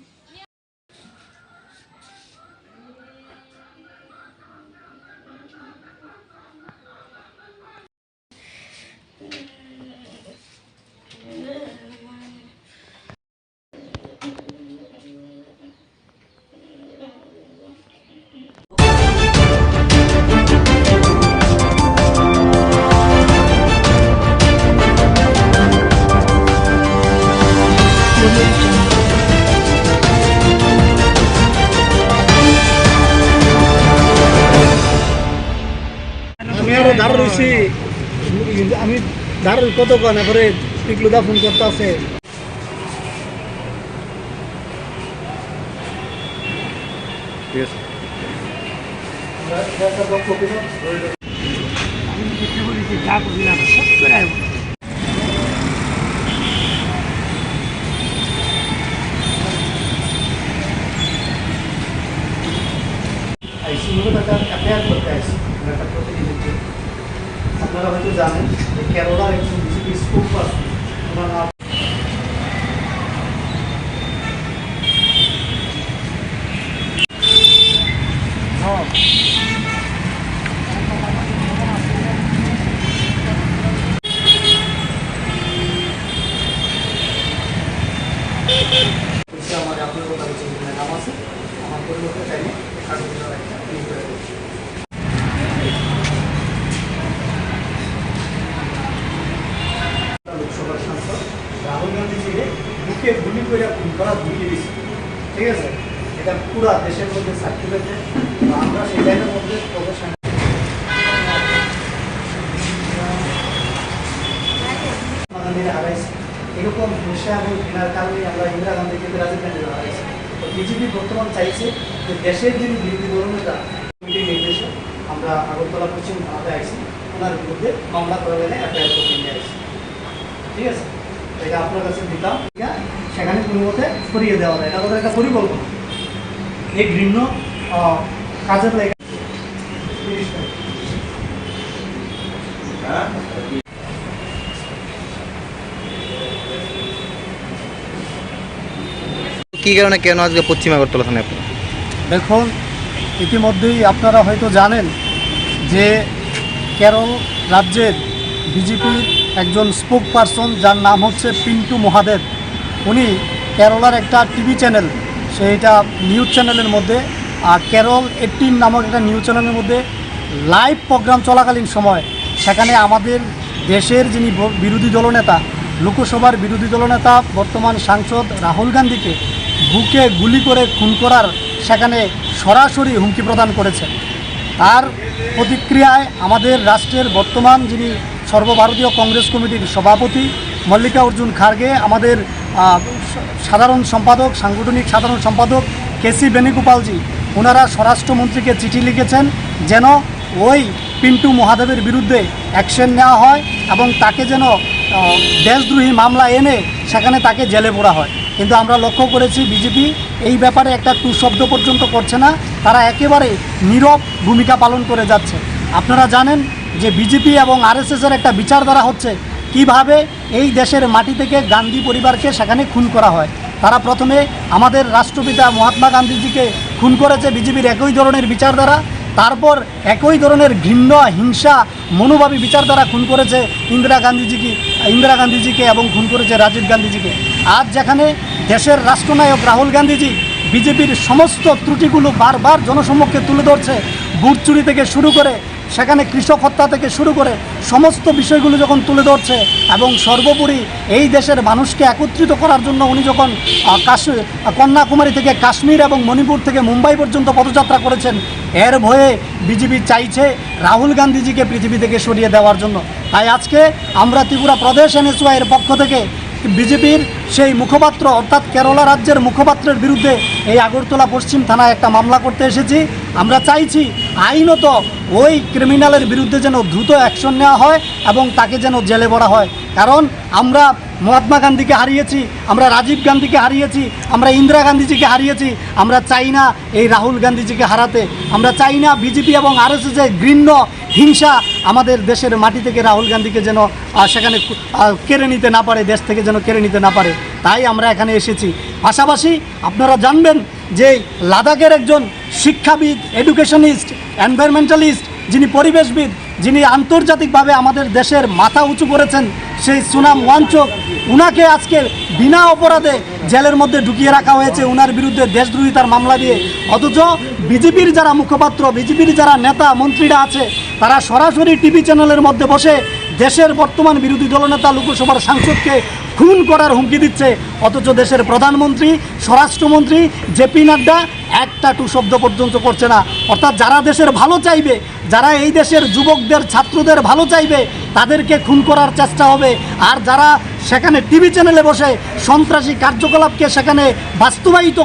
দাঁড়া রয়েছি, আমি দাঁড়া কত কন এবারে পিকলুদা ফোন করতে আছে।
ঠিক আছে।
আপনারা হয়তো জানেন যে কেরলার একজন বিজেপি স্পোক পারসন, ওনার নাম আমার আপনার কথা হচ্ছে নাম আছে, আমার পরিবর্তে চাইলে লোকসভার সাংসদ রাহুল গান্ধীজিকে বুকে গুলি করে খুন করা ধুয়ে দিচ্ছে, ঠিক আছে? এটা পুরা দেশের মধ্যে সার্কুলেট, আমরা সেই লাইনের মধ্যে প্রদর্শন হারাইছি। এরকম হিংসা এবং ঘৃণার কারণে আমরা ইন্দিরা গান্ধীকে রাজীব গান্ধীকে হারাইছি। তো বিজেপি বর্তমান চাইছে যে দেশের যিনি বিরোধী দলনেতা কমিটির নির্দেশে আমরা আগরতলা পশ্চিম থানাতে আইছি, ওনার বিরুদ্ধে মামলা করে গেলে এফআইআর করে নিয়ে আসছি, ঠিক আছে? এটা আপনার কাছে দিতাম, সেখানে কোনো মতে সরিয়ে দেওয়া যায়, এটা আমাদের একটা পরিকল্পনা। এই ঘৃণ্য কাজের লেগে
কি কারণে কেন আজকে পশ্চিম আগরতলা থানায় আপনি?
দেখুন, ইতিমধ্যেই আপনারা হয়তো জানেন যে কেরল রাজ্যের বিজেপির একজন স্পোক পারসন, যার নাম হচ্ছে পিন্টু মহাদেব, উনি কেরলার একটা টিভি চ্যানেল, সেইটা নিউজ চ্যানেলের মধ্যে কেরল 18 নামক একটা নিউজ চ্যানেলের মধ্যে লাইভ প্রোগ্রাম চলাকালীন সময় সেখানে আমাদের দেশের যিনি বিরোধী দলনেতা, লোকসভার বিরোধী দলনেতা বর্তমান সাংসদ রাহুল গান্ধীকে বুকে গুলি করে খুন করার সেখানে সরাসরি হুমকি প্রদান করেছেন। তার প্রতিক্রিয়ায় আমাদের রাষ্ট্রের বর্তমান যিনি সর্বভারতীয় কংগ্রেস কমিটির সভাপতি মল্লিকার্জুন খার্গে, আমাদের সাধারণ সম্পাদক, সাংগঠনিক সাধারণ সম্পাদক কেসি বেণুগোপালজি, ওনারা স্বরাষ্ট্রমন্ত্রীকে চিঠি লিখেছেন যেন ওই পিন্টু মহাদেবের বিরুদ্ধে অ্যাকশন নেওয়া হয় এবং তাকে যেন দেশদ্রোহী মামলা এনে সেখানে তাকে জেলে পোড়া হয়। কিন্তু আমরা লক্ষ্য করেছি বিজেপি এই ব্যাপারে একটা টু শব্দ পর্যন্ত করছে না, তারা একেবারে নীরব ভূমিকা পালন করে যাচ্ছে। আপনারা জানেন যে বিজেপি এবং আরএসএসের একটা বিচারধারা হচ্ছে কিভাবে এই দেশের মাটি থেকে গান্ধী পরিবারকে সেখানে খুন করা হয়। তারা প্রথমে আমাদের রাষ্ট্রপিতা মহাত্মা গান্ধীজিকে খুন করেছে বিজেপির একই ধরনের বিচারধারা, তারপর একই ধরনের ঘৃণ্য হিংসা মনোভাবী বিচারধারা খুন করেছে ইন্দিরা গান্ধীজিকে এবং খুন করেছে রাজীব গান্ধীজিকে। আজ যেখানে দেশের রাষ্ট্রনায়ক রাহুল গান্ধীজি বিজেপির সমস্ত ত্রুটিগুলো বারবার জনসম্মুখে তুলে ধরছে, বুট চুরি থেকে শুরু করে সেখানে কৃষক হত্যা থেকে শুরু করে সমস্ত বিষয়গুলো যখন তুলে ধরছে এবং সর্বোপরি এই দেশের মানুষকে একত্রিত করার জন্য উনি যখন কন্যাকুমারী থেকে কাশ্মীর এবং মণিপুর থেকে মুম্বাই পর্যন্ত পদযাত্রা করেছেন, এর ভয়ে বিজেপি চাইছে রাহুল গান্ধীজিকে পৃথিবী থেকে সরিয়ে দেওয়ার জন্য। তাই আজকে আমরা ত্রিপুরা প্রদেশ এনএসওয়াই এর পক্ষ থেকে বিজেপির সেই মুখপাত্র অর্থাৎ কেরালা রাজ্যের মুখপাত্রের বিরুদ্ধে এই আগরতলা পশ্চিম থানায় একটা মামলা করতে এসেছি। আমরা চাইছি আইনত ওই ক্রিমিনালের বিরুদ্ধে যেন দ্রুত অ্যাকশন নেওয়া হয় এবং তাকে যেন জেলে ভরা হয়। কারণ আমরা মহাত্মা গান্ধীকে হারিয়েছি, আমরা রাজীব গান্ধীকে হারিয়েছি, আমরা ইন্দিরা গান্ধীজিকে হারিয়েছি। আমরা চাই না এই রাহুল গান্ধীজিকে হারাতে। আমরা চাই না বিজেপি এবং আরএসএসের ঘৃণ্য হিংসা আমাদের দেশের মাটি থেকে রাহুল গান্ধীকে যেন সেখানে কেড়ে নিতে না পারে, দেশ থেকে যেন কেড়ে নিতে না পারে। তাই আমরা এখানে এসেছি। পাশাপাশি আপনারা জানবেন যে লাদাখের একজন শিক্ষাবিদ, এডুকেশনিস্ট, এনভায়রনমেন্টালিস্ট, যিনি পরিবেশবিদ, যিনি আন্তর্জাতিকভাবে আমাদের দেশের মাথা উঁচু করেছেন, সেই সুনাম ওয়াংচুক, উনাকে আজকে বিনা অপরাধে জেলের মধ্যে ঢুকিয়ে রাখা হয়েছে উনার বিরুদ্ধে দেশদ্রোহিতার মামলা দিয়ে। অথচ বিজেপির যারা মুখপাত্র, বিজেপির যারা নেতা মন্ত্রীরা আছে, তারা সরাসরি টিভি চ্যানেলের মধ্যে বসে দেশের বর্তমান বিরোধী দলনেতা লোকসভার সাংসদকে খুন করার হুমকি দিচ্ছে, অথচ দেশের প্রধানমন্ত্রী, স্বরাষ্ট্রমন্ত্রী জেপি নাড্ডা একটা টু শব্দ পর্যন্ত করছে না। অর্থাৎ যারা দেশের ভালো চাইবে, যারা এই দেশের যুবকদের, ছাত্রদের ভালো চাইবে, তাদেরকে খুন করার চেষ্টা হবে। আর যারা সেখানে টিভি চ্যানেলে বসে সন্ত্রাসী কার্যকলাপকে সেখানে বাস্তবায়িত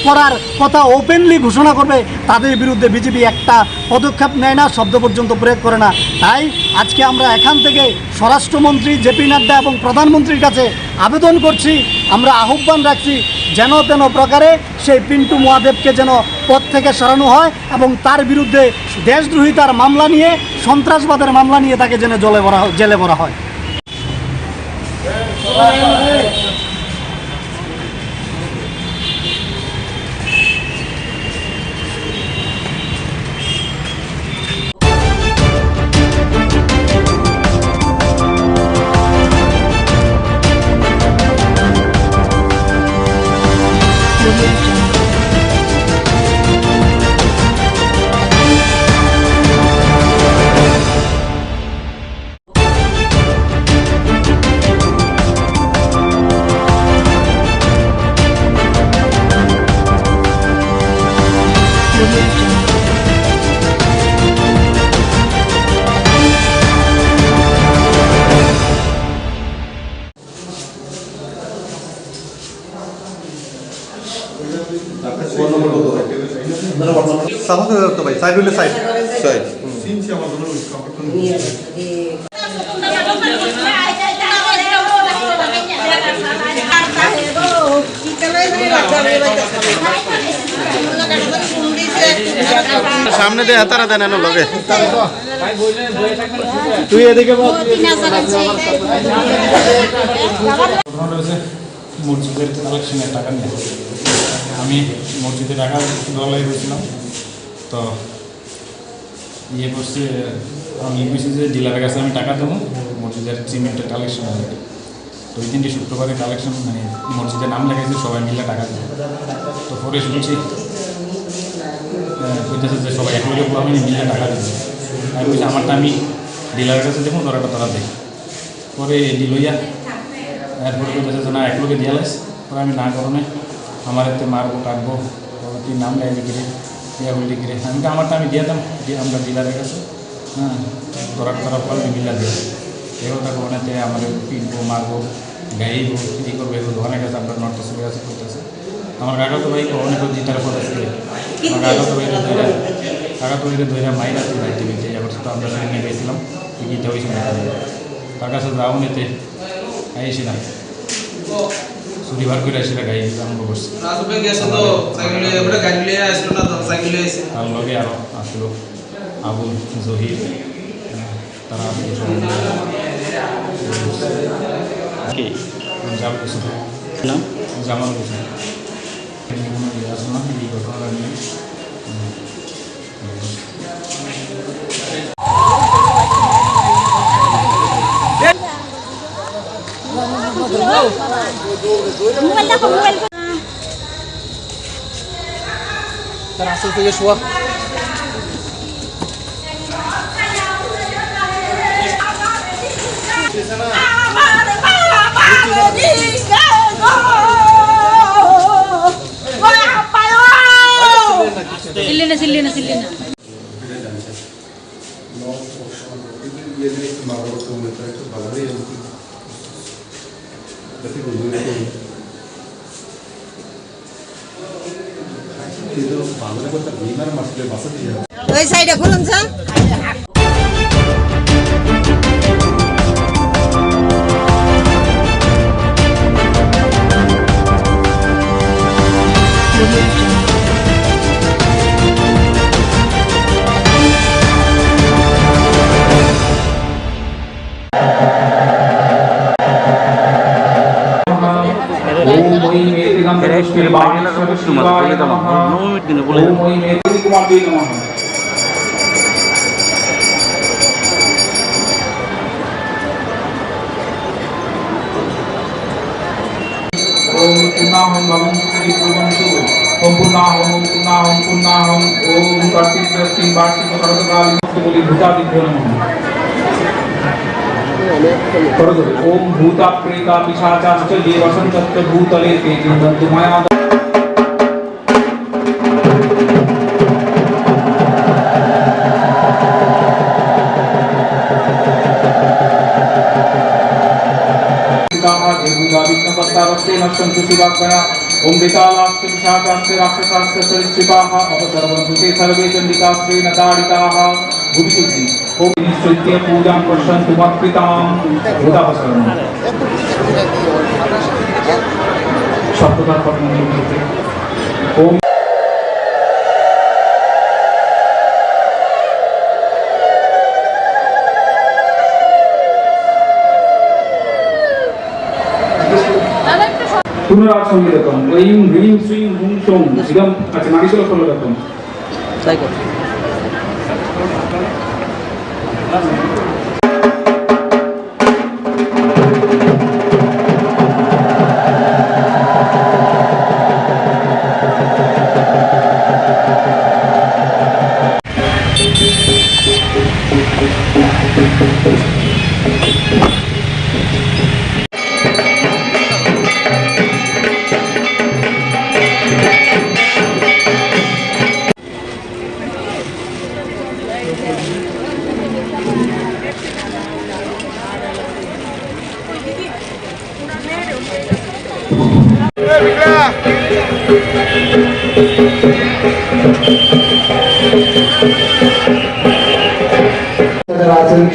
করার কথা ওপেনলি ঘোষণা করবে, তাদের বিরুদ্ধে বিজেপি একটা পদক্ষেপ নেয় না, শব্দ পর্যন্ত প্রয়োগ করে না। তাই আজকে আমরা এখান থেকে স্বরাষ্ট্রমন্ত্রী জেপি নাড্ডা এবং প্রধানমন্ত্রীর কাছে আবেদন করছি, আমরা আহ্বান রাখছি যেন তেন প্রকারে সেই পিন্টু মহাদেবকে যেন পদ থেকে সরানো হয় এবং তার বিরুদ্ধে দেশদ্রোহিতার মামলা নিয়ে, সন্ত্রাসবাদের মামলা নিয়ে তাকে যেন জেলে ভরা হয়।
সামনে দিয়ে হাতারা দেন লগে
তুই এদিকে মসজিদের কালেকশনের টাকা নিয়ে আমি মসজিদে টাকা ডলাই হয়েছিলাম, তো করছি আমি বুঝছি যে ডিলারের কাছে আমি টাকা দেবো মসজিদের সিমেন্টের কালেকশন হবে। তো ওই দিনটি শুক্রবারে কালেকশন মানে মসজিদের নাম লেখাইছে, সবাই মিলে টাকা দেবো। তো পরে শুনছি কইতেছে যে সবাই এক লগে পুরো মিলে টাকা দেবে। আমি বলছি আমারটা আমি ডিলারের কাছে দেখুন, তোরা দেখ। পরে ডিলইয়া এরপরে কইতেছে যে না এক লগে দিয়ে লাইস। পরে আমি না করণে আমার এতে মারবো কাটবো, তুই নাম গাইবি কিরে ইয়া বললি কিরে। আমি তো আমারটা আমি দিয়ে দাম, দিয়ে আমরা ডিলারের কাছে, হ্যাঁ তোরা পরে মিলা দিয়ে এগুলোটা ওখানেতে আমার পিটবো, মারবো, গাইবো, এই করবো, এগুলো অনেক আছে। আপনার নর্থ চলে গেছে করতেছে। আমার কাকা তো ভাই অনেক জিতার পর আসছে, আমার কাকা তো ভাইরে ধৈরা মাইর আসছে যাইতে গেছে। এবার তো আমরা সেখানে গেছিলাম, গীতা হয়েছে তার কাছে যাও নিতে আইসি না চুরি বার করে আসি গাড়ি আরম্ভ করছে। তার লগে আরো আসলো আবুল, জহির, তারা আসলো সব জামাল হোসেন আসলো না এই ঘটনাটা নিয়ে।
তার আসল থেকে শোয়া
চিল্লি না
ওই সাইডে খুলুন স্যার।
पूर्णाहं भवन्तु कुर्वन्तु ओम पूर्णाहं ओम कार्तिक वार्षिक सर्वकाल मुक्त बोली भूतादिभ्यो नमः।
करजोरे ओम भूता प्रेता पिशाचाश्च ये वसन्तत्र भूतले ते चिन्तन्तु मया विघ्नकर्तारस्ते नश्यन्तु शिवाज्ञया ओम विकालाश्च पिशाचाश्च राक्षसाश्च सरीसृपाः अवसर्वन्तु ते सर्वे चण्डिकास्त्रेण ताडिताः भुविशुद्धि ओम निश्चित्य पूजां पश्यन्तु मत्कृतां भूतावसरणम् सप्तदा पठनमन्त्रे ओम पुनराज संगीतम ऐं ह्रीं श्रीं हुं सौं इदम अच्छा नागेश्वर संगीतम साइको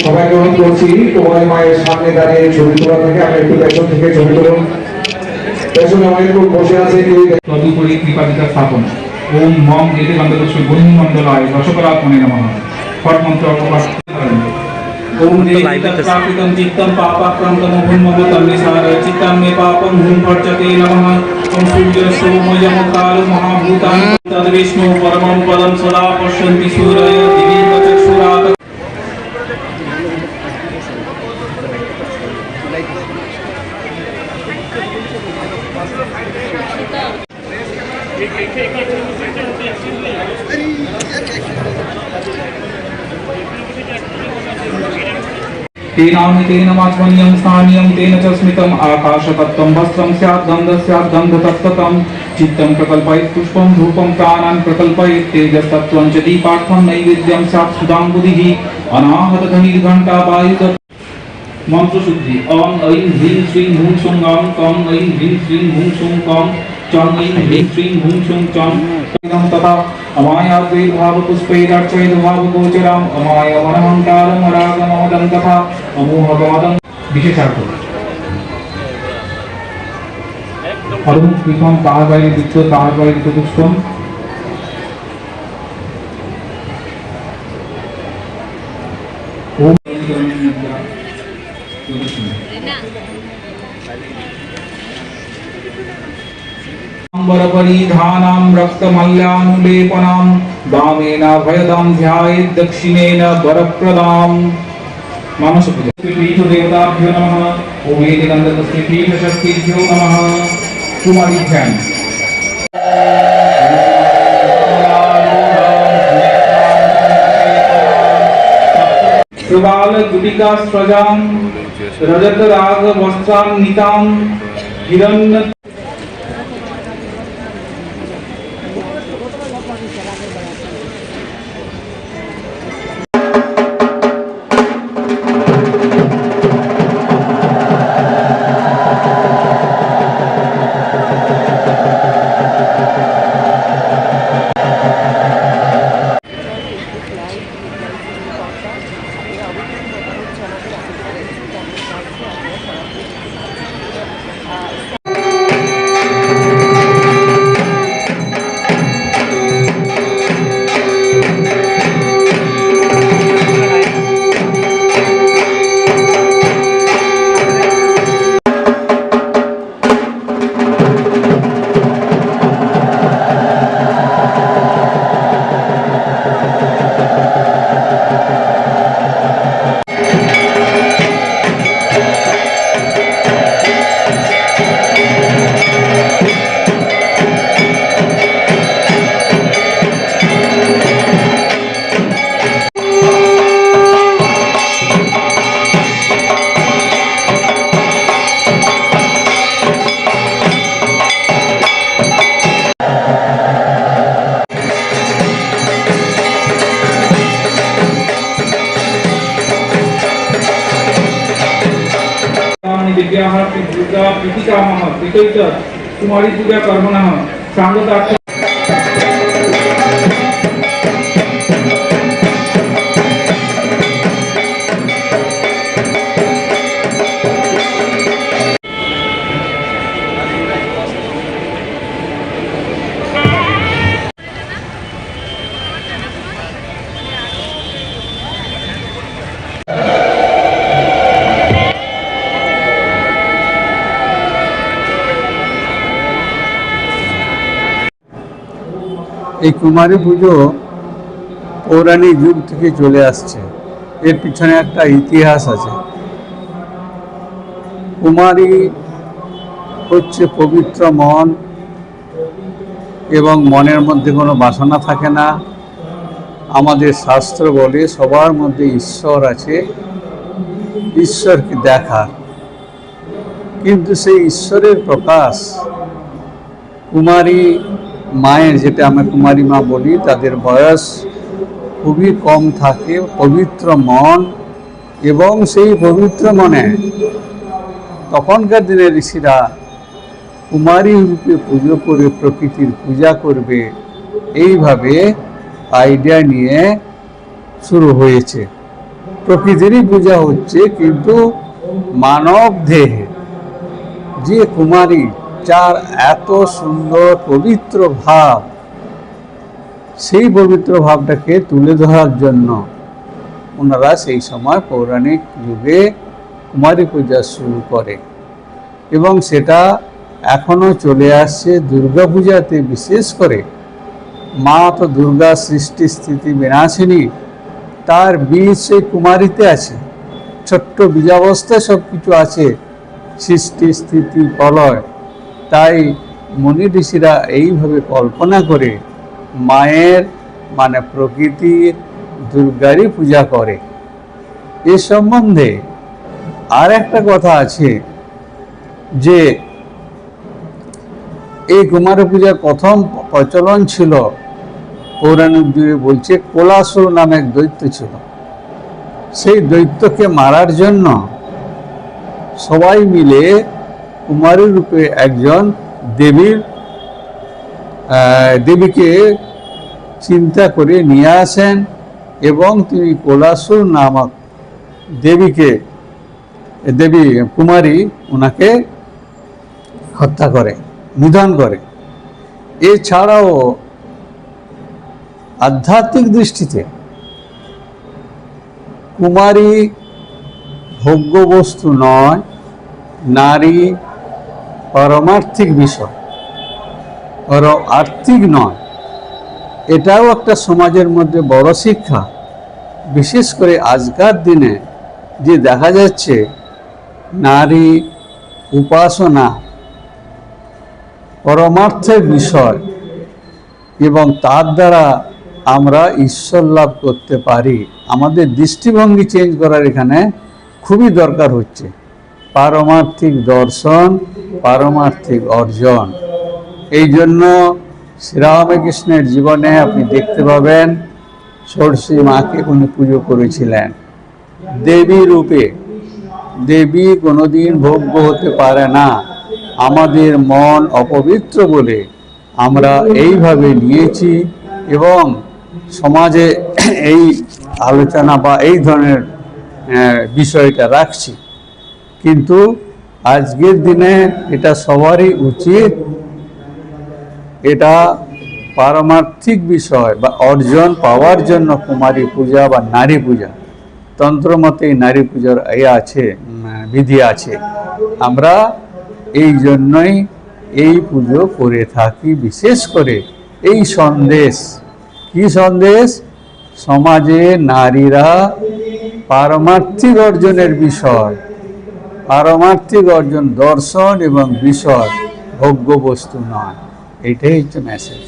সবাইকে অনুরোধ করছি কুমারী মায়ের সামনে দাঁড়িয়ে ছবি তোলা থেকে আমি একটু পেছন থেকে ছবি তুলুন পেছনে অনেক লোক বসে আছে কেউ
তদুপরি কৃপাদিতা স্থাপন ওম মম এতে গন্ধপুষ্পে বহির্মণ্ডলায় রসকলাত্মনে নমঃ ফট মন্ত্র অপবাদ ओम देवताप्राकृतं चित्तं पापाक्रान्तं भूमवतं निसार चित्तं मे पापं भूम भर्जते नमः ओम सूर्य सोमयं काल महाभूतानि तद्विष्णु परमं पदं सदा पश्यन्ति सूरय दिवि चक्षुरात् तेन वाचमनीयं स्थानीयं तेन च स्मितम् आकाशतत्त्वं वस्त्रं स्यात् गन्धः स्यात् गन्धतत्त्वं चित्तं प्रकल्पयेत् पुष्पं धूपं प्राणान् प्रकल्पयेत् तेजस्तत्त्वं च दीपार्थं नैवेद्यं स्यात् सुधाम्बुधिः अनाहतध्वनिर्घण्टा वायुत मंत्रशुद्धि ओम ऐं ह्रीं श्रीं हुं सौं गं कं ऐं ह्रीं श्रीं हुं सौं कं चं ऐं ह्रीं श्रीं हुं सौं चं तथा अमायाद्वैर्भावपुष्पैरर्चयद्भावगोचरम् अमायमनहङ्कारम् अरागमहदं तथा अमोहगमदं विशेषार्थ अरुण कृष्ण तार বাইরে দিত তার বাইরে দিত পুষ্পম ओम परिधानां रक्तमल्यानुलेपनां वामेन भयदां ध्यायेत् दक्षिणेन वरप्रदां मानसपीठ देवताभ्यो नमः ओम एतिगन्धकस्मृतिपीठ शक्तिभ्यो नमः कुमारी ध्यान प्रबाल गुटिका स्रजां रजत राग वस्त्रां नितां हिरण्य
विद्याः दुर्गा प्रीतिकामः प्रीतैत कुमारी पूजा कर्मणः सांगतार्थ
এই কুমারী পুজো পৌরাণিক যুগ থেকে চলে আসছে। এর পিছনে একটা ইতিহাস আছে। কুমারী হচ্ছে পবিত্র মন, এবং মনের মধ্যে কোনো বাসনা থাকে না। আমাদের শাস্ত্র বলে সবার মধ্যে ঈশ্বর আছে, ঈশ্বরকে দেখার। কিন্তু সেই ঈশ্বরের প্রকাশ কুমারী মায়ের, যেটা আমরা কুমারী মা বলি, তাদের বয়স খুবই কম থাকে, পবিত্র মন, এবং সেই পবিত্র মনে তখনকার দিনে ঋষিরা কুমারী রূপে পুজো করে প্রকৃতির পূজা করবে, এইভাবে আইডিয়া নিয়ে শুরু হয়েছে। প্রকৃতিরই পূজা হচ্ছে, কিন্তু মানব দেহে যে কুমারী, যার এত সুন্দর পবিত্র ভাব, সেই পবিত্র ভাবটাকে তুলে ধরার জন্য ওনারা সেই সময় পৌরাণিক যুগে কুমারী পূজা শুরু করে, এবং সেটা এখনও চলে আসছে। দুর্গা পূজাতে বিশেষ করে মা তো দুর্গা সৃষ্টি স্থিতি বিনাশিনী, তার বীজ সেই কুমারীতে আছে। ছোট্ট বীজাবস্থায় সব কিছু আছে, সৃষ্টি স্থিতি প্রলয়। তাই মুনি ঋষিরা এইভাবে কল্পনা করে মায়ের মানে প্রকৃতির দুর্গারই পূজা করে। এ সম্বন্ধে আর একটা কথা আছে যে এই কুমারী পূজার প্রথম প্রচলন ছিল পৌরাণিক যুগে, বলছে কোলাসুর নামে এক দৈত্য ছিল। সেই দৈত্যকে মারার জন্য সবাই মিলে কুমারী রূপে একজন দেবীকে চিন্তা করে নিয়ে আসেন, এবং তিনি কোলাসুর নামক দেবী কুমারী ওনাকে হত্যা করে, নিধন করে। এছাড়াও আধ্যাত্মিক দৃষ্টিতে কুমারী ভোগ্যবস্তু নয়, নারী পারমার্থিক বিষয়, আর্থিক নয়। এটাও একটা সমাজের মধ্যে বড় শিক্ষা। বিশেষ করে আজকার দিনে যে দেখা যাচ্ছে নারী উপাসনা পরমার্থের বিষয়, এবং তার দ্বারা আমরা ঈশ্বর লাভ করতে পারি। আমাদের দৃষ্টিভঙ্গি চেঞ্জ করার এখানে খুবই দরকার হচ্ছে। পারমার্থিক দর্শন, পারমার্থিক অর্জন। এই জন্য শ্রীরামকৃষ্ণের জীবনে আপনি দেখতে পাবেন ষোড়শী মাকে উনি পুজো করেছিলেন দেবী রূপে। দেবী কোনোদিন ভোগ্য হতে পারে না। আমাদের মন অপবিত্র বলে আমরা এইভাবে নিয়েছি, এবং সমাজে এই আলোচনা বা এই ধরনের বিষয়টা রাখছি। কিন্তু আজকের দিনে এটা সবারই উচিত, এটা পারমার্থিক বিষয় বা অর্জন পাওয়ার জন্য কুমারী পূজা বা নারী পূজা, তন্ত্রমতে নারী পূজার বিধি আছে। আমরা এই জন্যই এই পুজো করে থাকি। বিশেষ করে এই সন্দেশ, কি সন্দেশ? সমাজে নারীরা পারমার্থিক অর্জনের বিষয়, পারমার্থিক অর্জন দর্শন এবং বিষয়, ভোগ্য বস্তু নয়। এটাই হচ্ছে মেসেজ।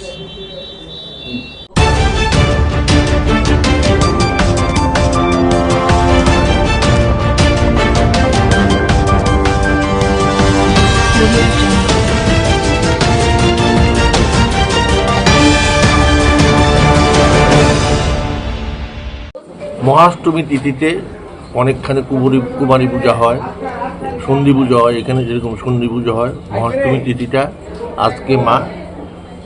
মহাষ্টমী তিথিতে অনেকখানি কুমারী পূজা হয়। সন্ধি পুজো হয়, এখানে যেরকম সন্ধি পুজো হয়, মহাষ্টমী তিথিটা আজকে মা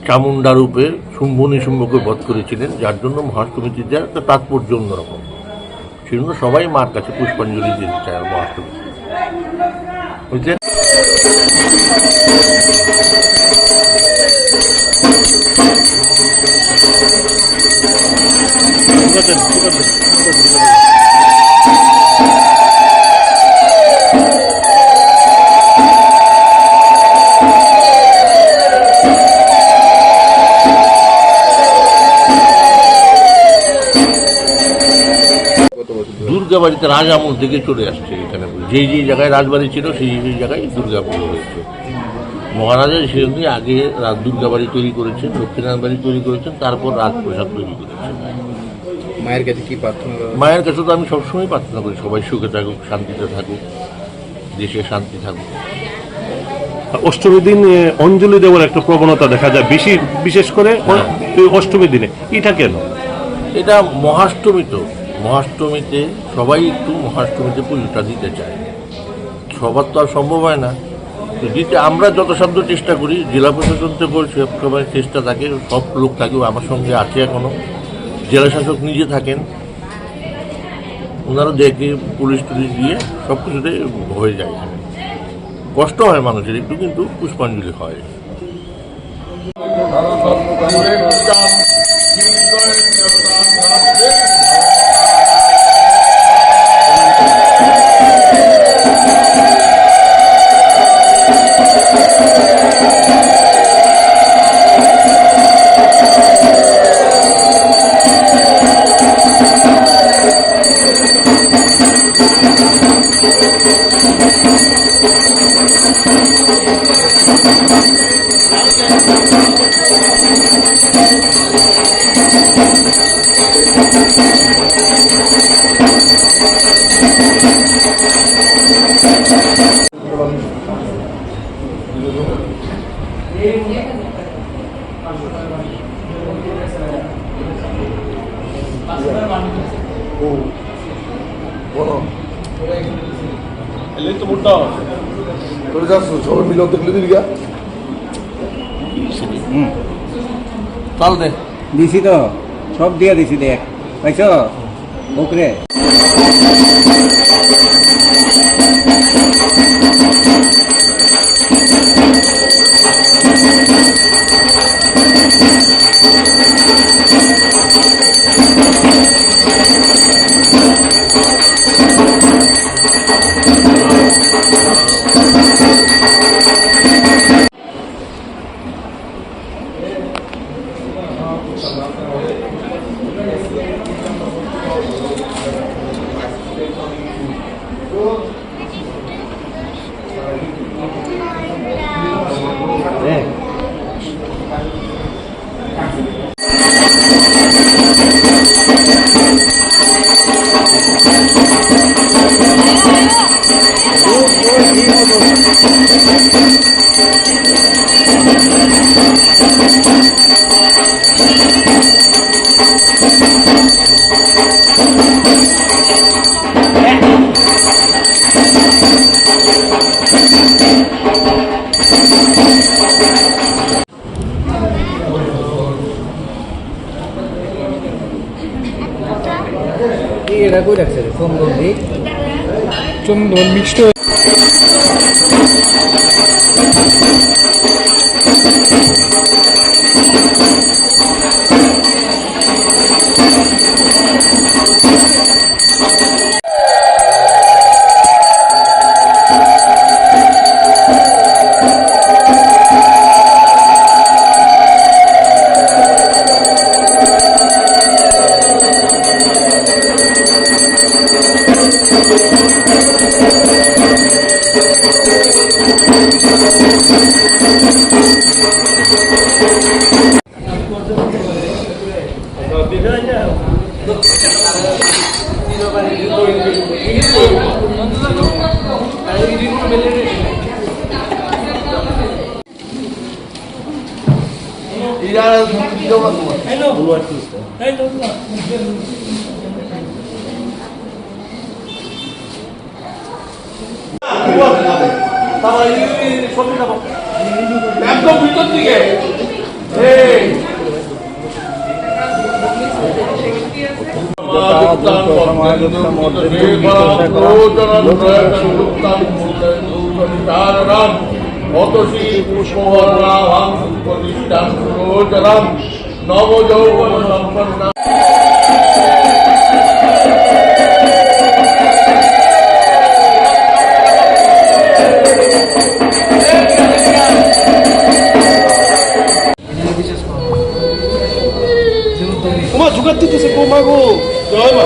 চামুন্ডা রূপে শুম্ভ নিশুম্ভকে বধ করেছিলেন, যার জন্য মহাষ্টমী তিথির একটা তাৎপর্য অন্যরকম। সেজন্য সবাই মার কাছে পুষ্পাঞ্জলি দিতে চায় আর মহাষ্টমী, বুঝলেন? দুর্গাবাড়িতে রাজ আমল থেকে চলে আসছে এখানে, যেই যেই জায়গায় রাজবাড়ি ছিল সেই সেই জায়গায় দুর্গা পুজো হয়েছে। মহারাজা সেজন্য আগে দুর্গাবাড়ি তৈরি করেছেন, লক্ষ্মীনারায়ণ বাড়ি তৈরি করেছেন, তারপর রাজপ্রসাদ তৈরি করেছেন।
মায়ের কাছে কি প্রার্থনা?
মায়ের কাছে তো আমি সবসময় প্রার্থনা করি সবাই সুখে থাকুক, শান্তিতে থাকুক, দেশে শান্তি থাকুক।
অষ্টমীর দিন অঞ্জলি দেওয়ার একটা প্রবণতা দেখা যায় বিশেষ করে অষ্টমীর দিনে, এটা কেন?
এটা মহাষ্টমী, তো মহাষ্টমীতে সবাই একটু মহাষ্টমীতে পুজোটা দিতে চায়, সবার তো আর সম্ভব হয় না দিতে। আমরা যথাসাধ্য চেষ্টা করি, জেলা প্রশাসন থেকে সবসময় চেষ্টা থাকে, সব লোক থাকে, আমার সঙ্গে আছে এখনো, জেলা শাসক নিজে থাকেন, ওনারা দেখে পুলিশ টুলিশ দিয়ে সব কিছুতে হয়ে যায়। কষ্ট হয় মানুষের একটু, কিন্তু পুষ্পাঞ্জলি হয়।
তো মোটা তোর যা সবাই মিলে দেখলে দিবি গা
চল দে দিছি তো সব দিয়ে দিছি দেখ পাইছ ওকরে এরা কই রাখছে চন্দন দিক চন্দন মিক্সড
একদম ভিতর দিকে অতসী পুষ্পবর্ণাভাং প্রতিষ্ঠান সুরোচরাম নবযৌবন সম্পন্না।
তোমার জোগাড় দিতেছে কোমা গো জয় মা।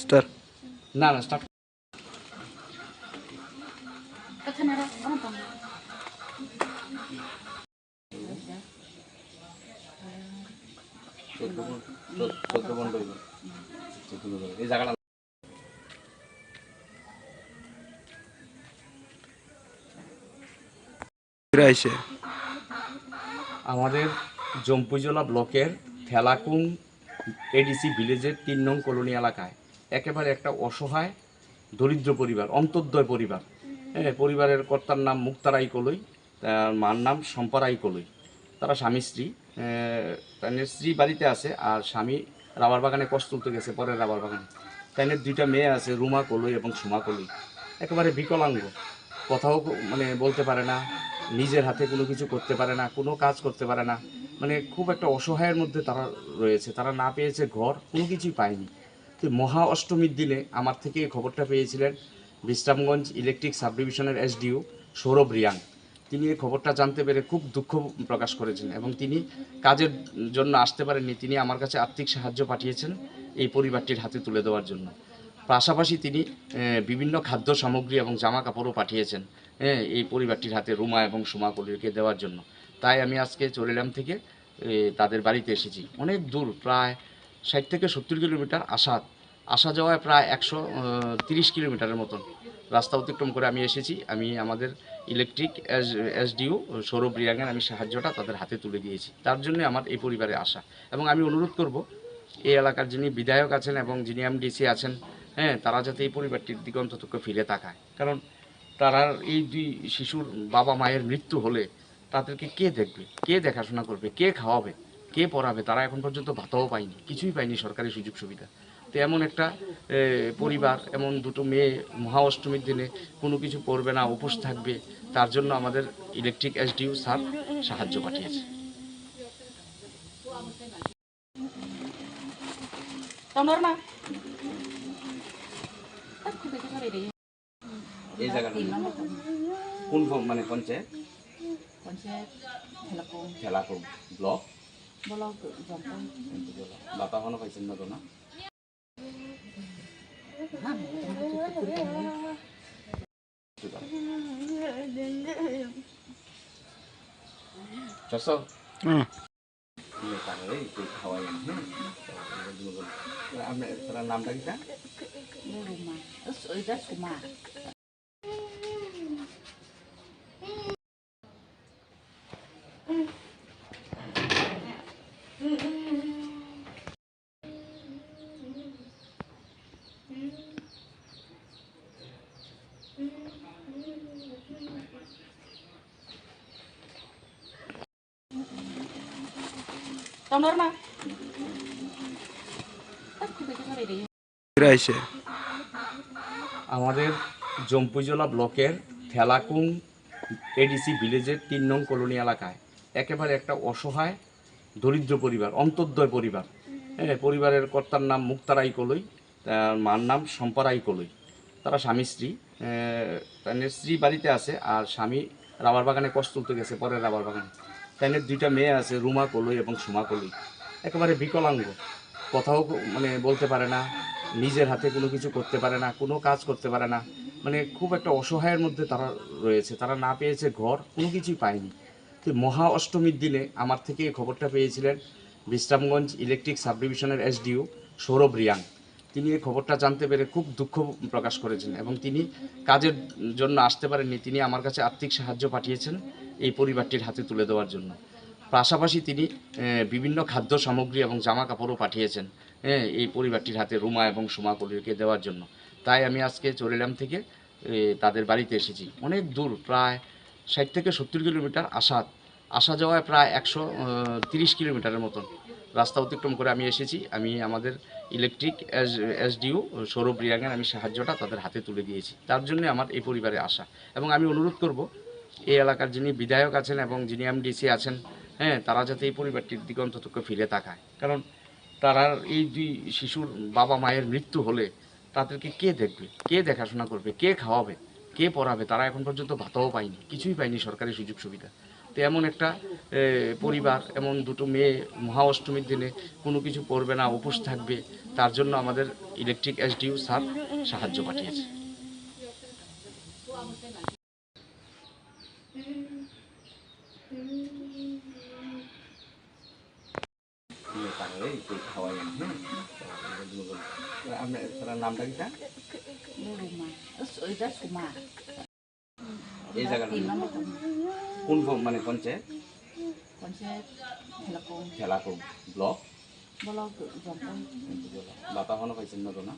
স্টার
না না স্টার্ট এই জায়গাটা আমাদের জম্পুজলা ব্লকের থেলাকুং এডিসি ভিলেজের ৩ নং কলোনি এলাকায় একেবারে একটা অসহায় দরিদ্র পরিবার, অন্তর্দয় পরিবার। হ্যাঁ, পরিবারের কর্তার নাম মুক্তারাই কলই, তার মার নাম সম্পারাই কলই। তারা স্বামী স্ত্রী, তাদের স্ত্রী বাড়িতে আছে আর স্বামী রাবার বাগানে কষ্ট তুলতে গেছে, পরের রাবার বাগানে। তাদের 2টা মেয়ে আছে, রুমা কলই এবং সুমা কলই। একেবারে বিকলাঙ্গ, কথাও মানে বলতে পারে না, নিজের হাতে কোনো কিছু করতে পারে না, কোনো কাজ করতে পারে না, মানে খুব একটা অসহায়ের মধ্যে তারা রয়েছে। তারা না পেয়েছে ঘর, কোনো কিছুই পায়নি। তো মহা অষ্টমীর দিনে আমার থেকে এই খবরটা পেয়েছিলেন বিশ্রামগঞ্জ ইলেকট্রিক সাব ডিভিশনের এসডিও সৌরভ রিয়াং। তিনি এই খবরটা জানতে পেরে খুব দুঃখ প্রকাশ করেছেন এবং তিনি কাজের জন্য আসতে পারেননি। তিনি আমার কাছে আর্থিক সাহায্য পাঠিয়েছেন এই পরিবারটির হাতে তুলে দেওয়ার জন্য। পাশাপাশি তিনি বিভিন্ন খাদ্য সামগ্রী এবং জামা কাপড়ও পাঠিয়েছেন এই পরিবারটির হাতে, রুমা এবং সুমা কলিকে দেওয়ার জন্য। তাই আমি আজকে চরিলাম থেকে তাদের বাড়িতে এসেছি। অনেক দূর, প্রায় 60 থেকে 70 কিলোমিটার আসা যাওয়ায় প্রায় 130 কিলোমিটারের মতন রাস্তা অতিক্রম করে আমি এসেছি। আমি আমাদের ইলেকট্রিক এসডিও সৌরভ রিয়াংয়ের আমি সাহায্যটা তাদের হাতে তুলে দিয়েছি। তার জন্য আমার এই পরিবারে আসা। এবং আমি অনুরোধ করব এই এলাকার যিনি বিধায়ক আছেন এবং যিনি এমডিসি আছেন, তারা যাতে এই পরিবারটির দিকে অন্তত ফিরে তাকায়। কারণ তারা এই 2 শিশুর বাবা মায়ের মৃত্যু হলে তাদেরকে কে দেখবে, কে দেখাশোনা করবে, কে খাওয়াবে, কে পড়াবে? তারা এখন পর্যন্ত ভাতাও পায়নি, কিছুই পায়নি সরকারি সুযোগ সুবিধা। তো এমন একটা পরিবার, এমন 2টো মেয়ে মহা অষ্টমীর দিনে কোনো কিছু করবে না, উপোস থাকবে, তার জন্য আমাদের ইলেকট্রিক এসডিও স্যার সাহায্য পাঠিয়েছে। এই জায়গাটা কোন মানে পঞ্চায়েত? থেলাকুং ব্লক বাতা হনো পাইছেন না তো না? আপনার নামটা কি? আমাদের জম্পুজলা ব্লকের থেলাকুং এডিসি ভিলেজের 3 নং কলোনি এলাকায় একেবারে একটা অসহায় দরিদ্র পরিবার, অন্তর্দয় পরিবার। পরিবারের কর্তার নাম মুক্তারাই কলই, তার মার নাম সম্পারাই কলই। তারা স্বামী স্ত্রী, তাদের স্ত্রী বাড়িতে আছে আর স্বামী রাবার বাগানে কষ্ট তুলতে গেছে, পরের রাবার বাগানে। তাদের 2টা মেয়ে আছে, রুমা কলই এবং সুমা কলই। একেবারে বিকলাঙ্গ, কথাও মানে বলতে পারে না, নিজের হাতে কোনো কিছু করতে পারে না, কোনো কাজ করতে পারে না, মানে খুব একটা অসহায়ের মধ্যে তারা রয়েছে। তারা না পেয়েছে ঘর, কোনো কিছুই পায়নি। তো মহা অষ্টমীর দিনে আমার থেকে এই খবরটা পেয়েছিলেন বিশ্রামগঞ্জ ইলেকট্রিক সাব ডিভিশনের এসডিও সৌরভ রিয়াং। তিনি এই খবরটা জানতে পেরে খুব দুঃখ প্রকাশ করেছেন এবং তিনি কাজের জন্য আসতে পারেননি। তিনি আমার কাছে আর্থিক সাহায্য পাঠিয়েছেন এই পরিবারটির হাতে তুলে দেওয়ার জন্য। পাশাপাশি তিনি বিভিন্ন খাদ্য সামগ্রী এবং জামা কাপড়ও পাঠিয়েছেন এই পরিবারটির হাতে, রুমা এবং সুমা কলিকে দেওয়ার জন্য। তাই আমি আজকে চরিলাম থেকে তাদের বাড়িতে এসেছি। অনেক দূর, প্রায় 60 থেকে 70 কিলোমিটার আসা যাওয়ায় প্রায় 130 কিলোমিটারের মতন রাস্তা অতিক্রম করে আমি এসেছি। আমি আমাদের ইলেকট্রিক এসডিও সৌরভ রিয়াঙ্গের আমি সাহায্যটা তাদের হাতে তুলে দিয়েছি। তার জন্য আমার এই পরিবারে আসা, এবং আমি অনুরোধ করব এই এলাকার যিনি বিধায়ক আছেন এবং যিনি এমডিসি আছেন, হ্যাঁ, তারা যাতে এই পরিবারটির দিকে অন্তত ফিরে তাকায়। কারণ তারা এই দুই শিশুর বাবা মায়ের মৃত্যু হলে তাদেরকে কে দেখবে, কে দেখাশোনা করবে, কে খাওয়াবে, কে পড়াবে? তারা এখন পর্যন্ত ভাতাও পায়নি, কিছুই পায়নি সরকারি সুযোগ সুবিধা। তো এমন একটা পরিবার, এমন দুটো মেয়ে মহা অষ্টমীর দিনে কোনো কিছু পড়বে না, উপোস থাকবে, তার জন্য আমাদের ইলেকট্রিক এসডিও স্যার সাহায্য পাঠিয়েছে। আপনার নামটা কি? এই জায়গাটা কোন মানে পঞ্চায়েত? ঠেলাকুম ব্লক। বাতা এখনো পাইছেন না তো? না,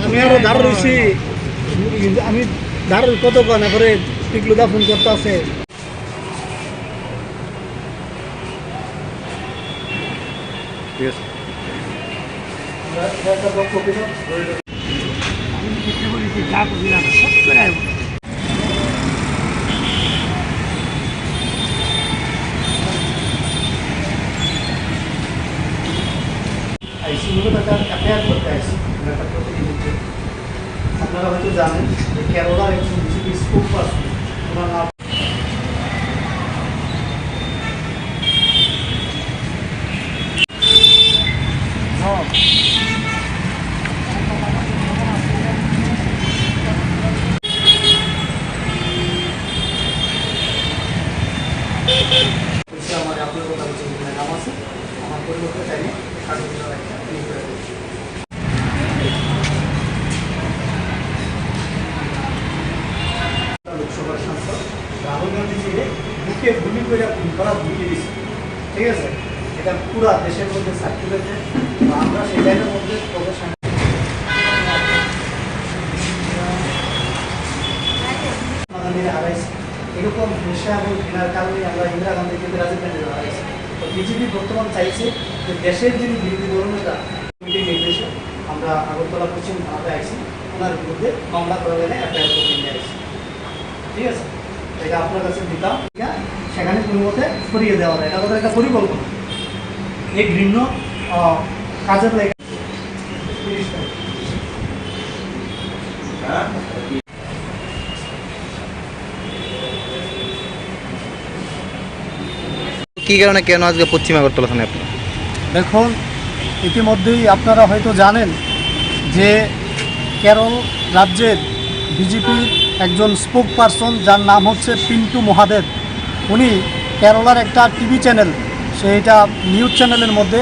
আমি আরো দাঁড় রয়েছি, আমি দাঁড় কত না করে টিকলুদা ফোন করতে আছে। আপনারা হয়তো জানেন যে কেরলার একজন বিজেপি স্পোক পারসন, ওনার নাম আমার আপনার কথা নাম আছে, আমার পরিবর্তে চাইলে লোকসভার সাংসদ রাহুল গান্ধীজিকে বুকে গুলি করে খুন করা ধুয়ে দিচ্ছে, ঠিক আছে? এটা পুরা দেশের মধ্যে সার্কুলেট, আমরা সেই লাইনের মধ্যে হারাইছি। এরকম হিংসা এবং ঘৃণার কারণে আমরা ইন্দিরা গান্ধীকে রাজীব গান্ধী হারাইছি। তো বিজেপি বর্তমান চাইছে যে দেশের যিনি বিরোধী দলনেতা কমিটির নির্দেশে আমরা আগরতলা পশ্চিম থানাতে আইছি, ওনার বিরুদ্ধে মামলা করে গেলে এফআইআর করে নিয়ে আসছি, ঠিক আছে? এটা আপনার কাছে দিতাম, সেখানে কোনো মতে সরিয়ে দেওয়া যায়, এটা তাদের একটা পরিকল্পনা। এই ঘৃণ্য কাজের লেগে
কি কারণে কেন আজকে পশ্চিম আগরতলা থানায় আপনি?
দেখুন, ইতিমধ্যেই আপনারা হয়তো জানেন যে কেরল রাজ্যের বিজেপির একজন স্পোক পারসন, যার নাম হচ্ছে পিন্টু মহাদেব, উনি কেরলার একটা টিভি চ্যানেল, সেইটা নিউজ চ্যানেলের মধ্যে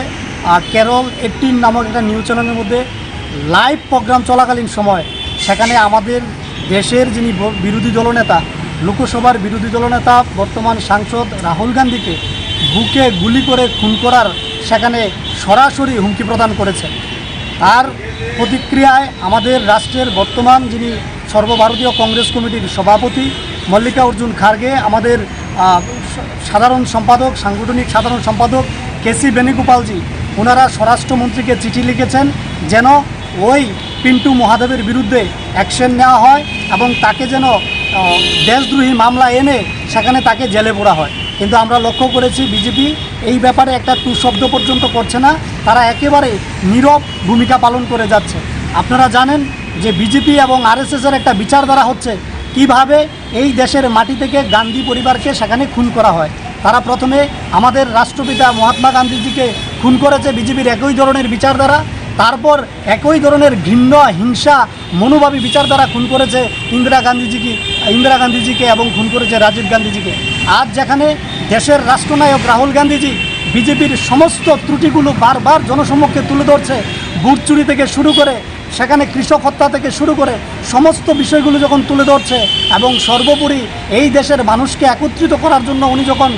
কেরল 18 নামক একটা নিউজ চ্যানেলের মধ্যে লাইভ প্রোগ্রাম চলাকালীন সময় সেখানে আমাদের দেশের যিনি বিরোধী দলনেতা, লোকসভার বিরোধী দলনেতা বর্তমান সাংসদ রাহুল গান্ধীকে বুকে গুলি করে খুন করার সেখানে সরাসরি হুমকি প্রদান করেছে। তার প্রতিক্রিয়ায় আমাদের রাষ্ট্রের বর্তমান যিনি সর্বভারতীয় কংগ্রেস কমিটির সভাপতি মল্লিকার্জুন খার্গে, আমাদের সাধারণ সম্পাদক, সাংগঠনিক সাধারণ সম্পাদক কেসি বেণুগোপালজি, ওনারা স্বরাষ্ট্রমন্ত্রীকে চিঠি লিখেছেন যেন ওই পিন্টু মহাদেবের বিরুদ্ধে অ্যাকশন নেওয়া হয় এবং তাকে যেন দেশদ্রোহী মামলা এনে সেখানে তাকে জেলে পোড়া হয়। কিন্তু আমরা লক্ষ্য করেছি বিজেপি এই ব্যাপারে একটা টু শব্দ পর্যন্ত করছে না, তারা একেবারে নীরব ভূমিকা পালন করে যাচ্ছে। আপনারা জানেন যে বিজেপি এবং আরএসএসের একটা বিচারধারা হচ্ছে কিভাবে এই দেশের মাটি থেকে গান্ধী পরিবারকে সেখানে খুন করা হয়। তারা প্রথমে আমাদের রাষ্ট্রপিতা মহাত্মা গান্ধীজিকে খুন করেছে বিজেপির একই ধরনের বিচারধারা, তারপর একই ধরনের ঘৃণ্য হিংসা মনোভাবী বিচারধারা খুন করেছে ইন্দিরা গান্ধীজিকে এবং খুন করেছে রাজীব গান্ধীজিকে। আজ যেখানে দেশের রাষ্ট্রনায়ক রাহুল গান্ধীজি বিজেপির সমস্ত ত্রুটিগুলো বারবার জনসমক্ষে তুলে ধরছে, বুট চুরি থেকে শুরু করে সেখানে কৃষক হত্যা থেকে শুরু করে সমস্ত বিষয়গুলো যখন তুলে ধরছে এবং সর্বোপরি এই দেশের মানুষকে একত্রিত করার জন্য উনি যখন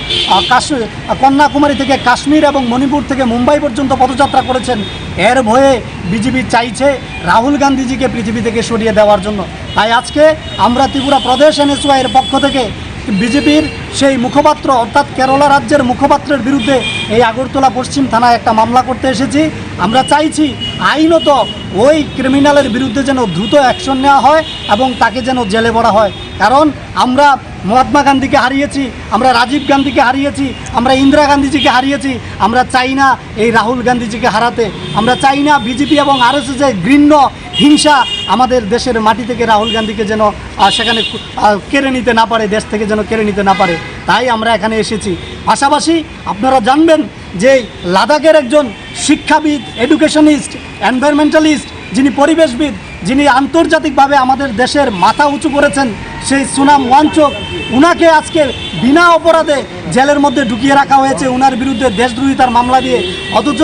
কন্যাকুমারী থেকে কাশ্মীর এবং মণিপুর থেকে মুম্বাই পর্যন্ত পদযাত্রা করেছেন, এর ভয়ে বিজেপি চাইছে রাহুল গান্ধীজিকে পৃথিবী থেকে সরিয়ে দেওয়ার জন্য। তাই আজকে আমরা ত্রিপুরা প্রদেশ NSY এর পক্ষ থেকে বিজেপির সেই মুখপাত্র অর্থাৎ কেরালা রাজ্যের মুখপাত্রের বিরুদ্ধে এই আগরতলা পশ্চিম থানায় একটা মামলা করতে এসেছি। আমরা চাইছি আইনত ওই ক্রিমিনালের বিরুদ্ধে যেন দ্রুত অ্যাকশন নেওয়া হয় এবং তাকে যেন জেলে ভরা হয়। কারণ আমরা মহাত্মা গান্ধীকে হারিয়েছি, আমরা রাজীব গান্ধীকে হারিয়েছি, আমরা ইন্দিরা গান্ধীজিকে হারিয়েছি। আমরা চাই না এই রাহুল গান্ধীজিকে হারাতে। আমরা চাই না বিজেপি এবং RSS-এর ঘৃণ্য হিংসা আমাদের দেশের মাটি থেকে রাহুল গান্ধীকে যেন সেখানে কেড়ে নিতে না পারে, দেশ থেকে যেন কেড়ে নিতে না পারে। তাই আমরা এখানে এসেছি। পাশাপাশি আপনারা জানবেন যে লাদাখের একজন শিক্ষাবিদ, এডুকেশনিস্ট, এনভায়রনমেন্টালিস্ট, যিনি পরিবেশবিদ, যিনি আন্তর্জাতিকভাবে আমাদের দেশের মাথা উঁচু করেছেন, সেই সুনাম ওয়াংচুক, উনাকে আজকে বিনা অপরাধে জেলের মধ্যে ঢুকিয়ে রাখা হয়েছে উনার বিরুদ্ধে দেশদ্রোহিতার মামলা দিয়ে। অথচ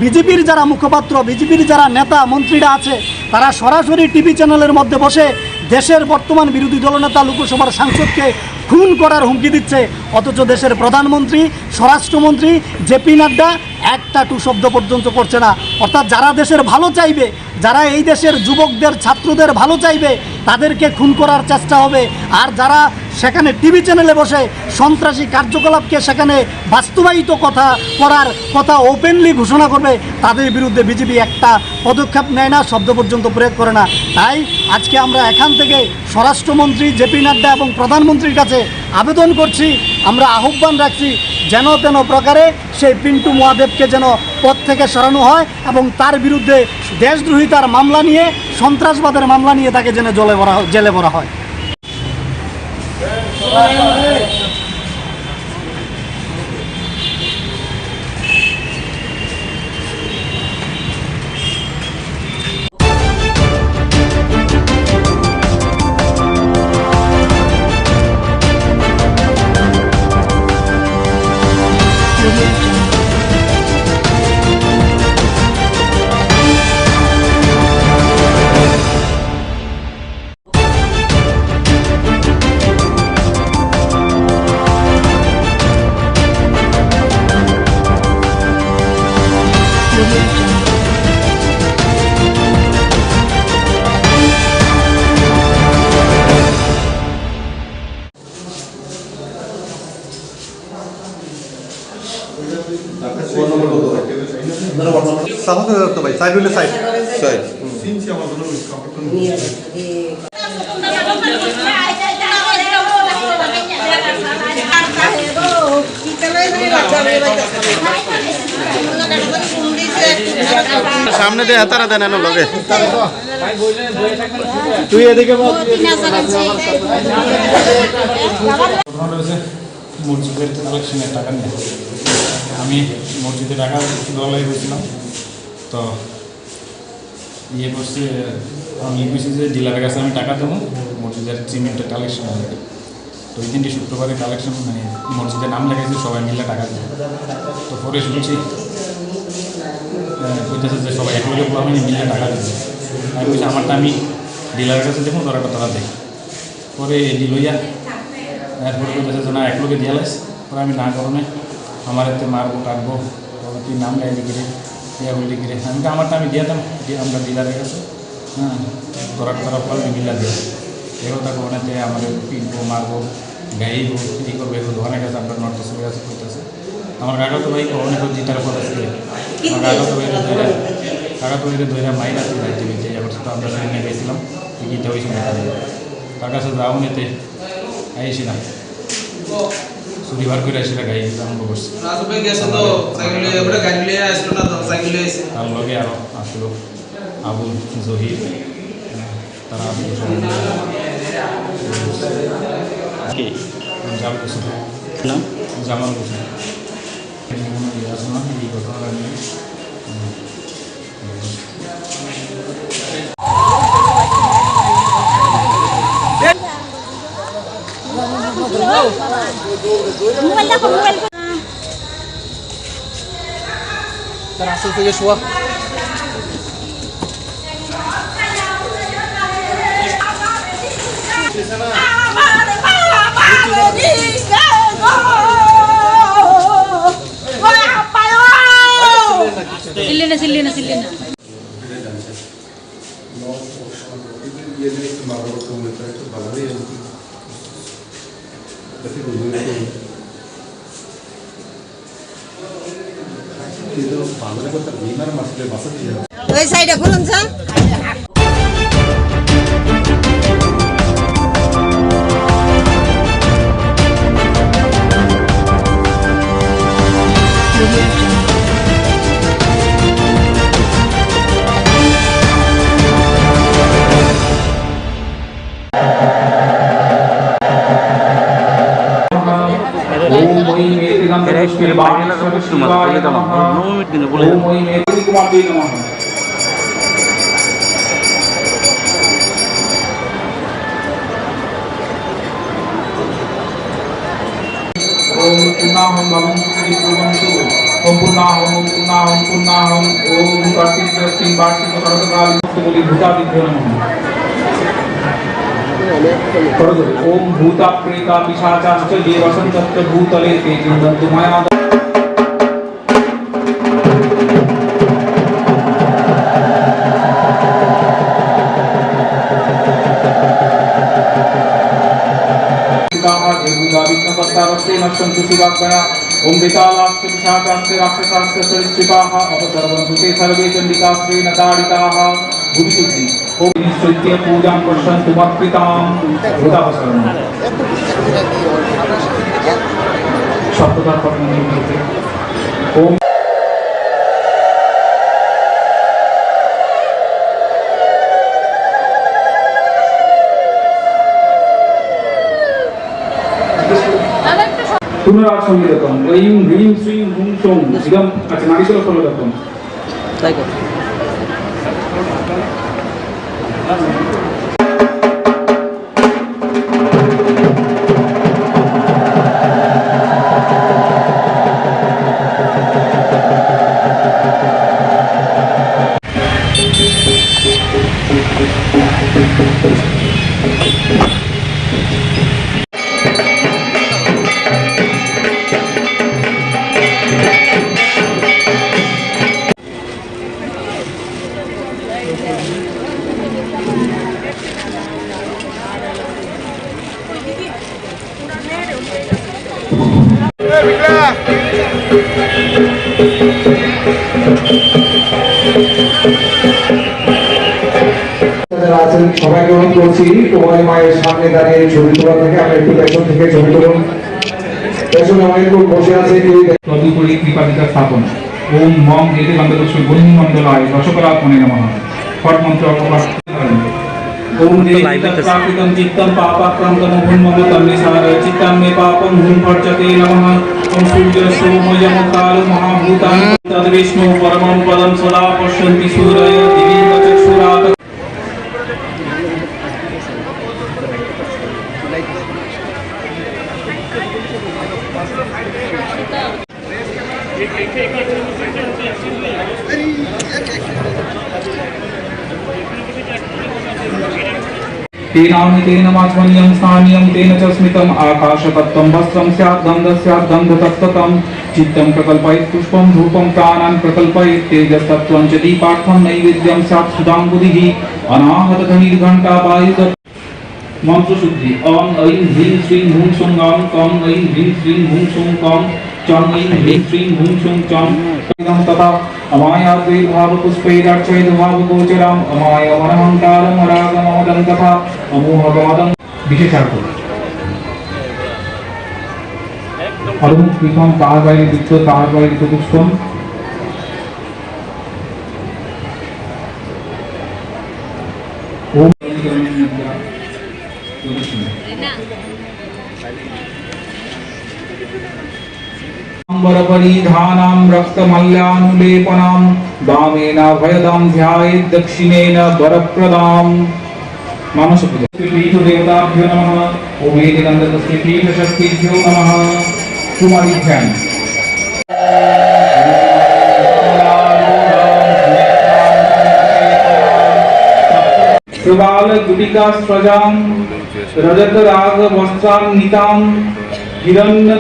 বিজেপির যারা মুখপাত্র, বিজেপির যারা নেতা মন্ত্রীরা আছে, তারা সরাসরি টিভি চ্যানেলের মধ্যে বসে দেশের বর্তমান বিরোধী দলনেতা লোকসভার সাংসদকে খুন করার হুমকি দিচ্ছে। অথচ দেশের প্রধানমন্ত্রী, স্বরাষ্ট্রমন্ত্রী JP নাড্ডা একটা টু শব্দ পর্যন্ত করছে না। অর্থাৎ যারা দেশের ভালো চাইবে, যারা এই দেশের যুবকদের, ছাত্রদের ভালো চাইবে, তাদেরকে খুন করার চেষ্টা হবে। আর যারা সেখানে টিভি চ্যানেলে বসে সন্ত্রাসী কার্যকলাপকে সেখানে বাস্তবায়িত করার কথা ওপেনলি ঘোষণা করবে, তাদের বিরুদ্ধে বিজেপি একটা পদক্ষেপ নেয় না, শব্দ পর্যন্ত প্রয়োগ করে না। তাই আজকে আমরা এখান থেকে স্বরাষ্ট্রমন্ত্রী JP নাড্ডা এবং প্রধানমন্ত্রীর কাছে আবেদন করছি, আমরা আহ্বান রাখছি যেন তেন প্রকারে সেই পিন্টু মহাদেবকে যেন পদ থেকে সরানো হয় এবং তার বিরুদ্ধে দেশদ্রোহিতার মামলা নিয়ে, সন্ত্রাসবাদের মামলা নিয়ে তাকে যেন জেলে ভরা হয়।
সামনে দিয়ে হাতারা দেন লগে
তুই এদিকে
মসজিদের কালেকশনের টাকা নিয়ে আমি মসজিদে টাকা দলাই গেছিলাম। তো করছে, আমি বুঝছি যে ডিলারের কাছে আমি টাকা দেবো মসজিদের সিমেন্টের কালেকশন হবে। তো ওই দিনটি শুক্রবারে কালেকশন মানে মসজিদের নাম লেগেছে, সবাই মিলে টাকা দেবে। তো পরে শুনছি বলতেছে যে সবাই একলগে আমি মিলে টাকা দেবে। আমি বলছি আমারটা আমি ডিলারের কাছে দেখুন, তোরা দেখ। পরে লইয়া এরপরে বলতেছে না একলগে দিয়ে লাইস। পরে আমি না করণে আমার এতে মারবো কাটবো, তুই নাম গাইবি কিরে, ইয়া বললি কিরে। আমি আমারটা আমি দিয়ে দাম, দিয়ে আমরা ডিলারের কাছে, হ্যাঁ তোরা পারবি মিলা দিয়ে এগুলো তাকে ওনাতে আমাদের পিটবো, মারবো, গাইবো, এই করবো, এগুলো অনেক আছে। আপনার নর্থ ইস্টের কাছে করতেছে। আমার কাকা তো ভাই অনেক জিতার পর আসছে, আমার কাকা তো ধৈরা মাইরা যাইতে গেছে। এবার তো আমরা সেখানে গেছিলাম, গীতা হয়েছিল তার কাছে যাও নিতে আইছিলাম, শনিবার করে আসলে গাড়ি আরম্ভ করছে। তার লগে আরো আসলো আবুল, জহির, তারা জামাল হোসেন, জামাল হোসেন এই ঘটনাটা নিয়ে
তার আসল থেকে শোয়া
Silina.
ওই সাইডে খুলুন স্যার।
ओम भूता प्रेता पिशाचाश्च ये वसन्तत्र भूतले ते चिन्तन्तु मया नश्यन्तु शिवाज्ञया ओम वितालाश्च पिशाचाश्च राक्षसाश्च सरीसृपाः अपसर्वन्तु ते सर्वे चण्डिकाश्रेण ताडिताः भुविशुद्धि ओम निश्चित्य पूजां पश्यन्तु मत्पितां भूतावसरम् शब्दतर्पण निमित्ते ओम पुनरासंगीतम ऐं ह्रीं श्रीं हुं सौं इदम अच्छा नागेश्वर फॉलो करतो
তাই কর
সবাইকে অনুরোধ করছি তোমার মায়ের সামনে দাঁড়িয়ে ছবি তোলা থেকে আমি একটু পেছন থেকে ছবি তুলুন পেছনে অনেক লোক বসে আছে কেউ
তদুপরি কৃপাদিতা স্থাপন ওম মম এতে গন্ধপুষ্প বন্ধু মণ্ডলায় রসকলাত্মনে নমঃ ফট মন্ত্র অপকাশ ओम प्राकृतं चित्तं पापाक्रान्तं भून्ममतं निसार चित्तं मे पापं भून्भर्जते नमः ओम सूर्य सोमयं काल महाभूतानि तद्विष्णु परमं पदं सदा पश्यन्ति सूरय दिवीं चक्षुरात् तेन माचमनीयं स्थानीयं तेन च स्मितम् आकाशतत्त्वं वस्त्रं स्यात् गन्धतत्त्वं चित्तं प्रकल्पयेत् पुष्पं धूपं प्राणान् प्रकल्पयेत् तेजस्तत्त्वं च दीपार्थं नैवेद्यं स्यात् सुधाम्बुधिः अनाहतधनिर्घण्टा वायुद मंत्रशुद्धि ओम ऐं ह्रीं श्रीं हुं सौं गां कं ऐं ह्रीं श्रीं हुं सौं कं चं ऐं ह्रीं श्रीं हुं सौं चं इदं तथा अमायाद्वैर्भावपुष्पैरार्चयेद् भावगोचरम् अमायमनहङ्कारम् अरागममदं तथा अमोहगमदं विशेषार्थ अरुण कृतं तार বাইরে বৃত্ত তার বাইরে চতুষ্কোণ ओम अंबरपरिधानां रक्तमल्यानुलेपनां
वामेन भयदां ध्यायेत् दक्षिणेन वरप्रदाम् मानस पूजा पीठ देवताभ्यो नमः ओम वेदिनन्दतस्य पीठ शक्तिभ्यो नमः कुमारी ध्यान प्रवाल गुटिका स्वजां रजत राग वस्त्रां नितां हिरण्य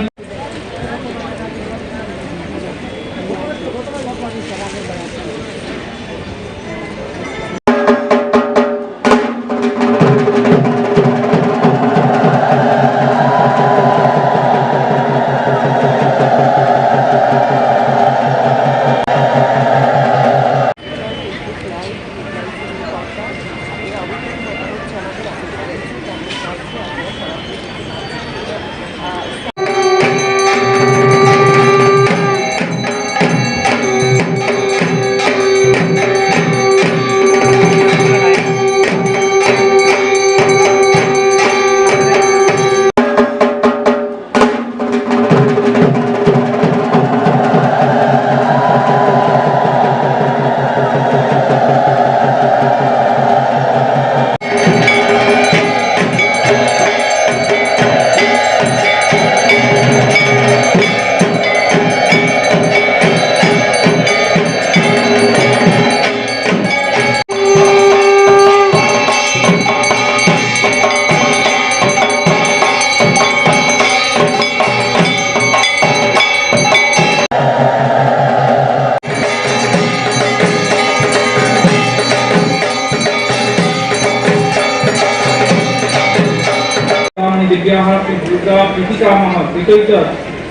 दिव्याः दुर्गा प्रीतिकामः प्रीतैत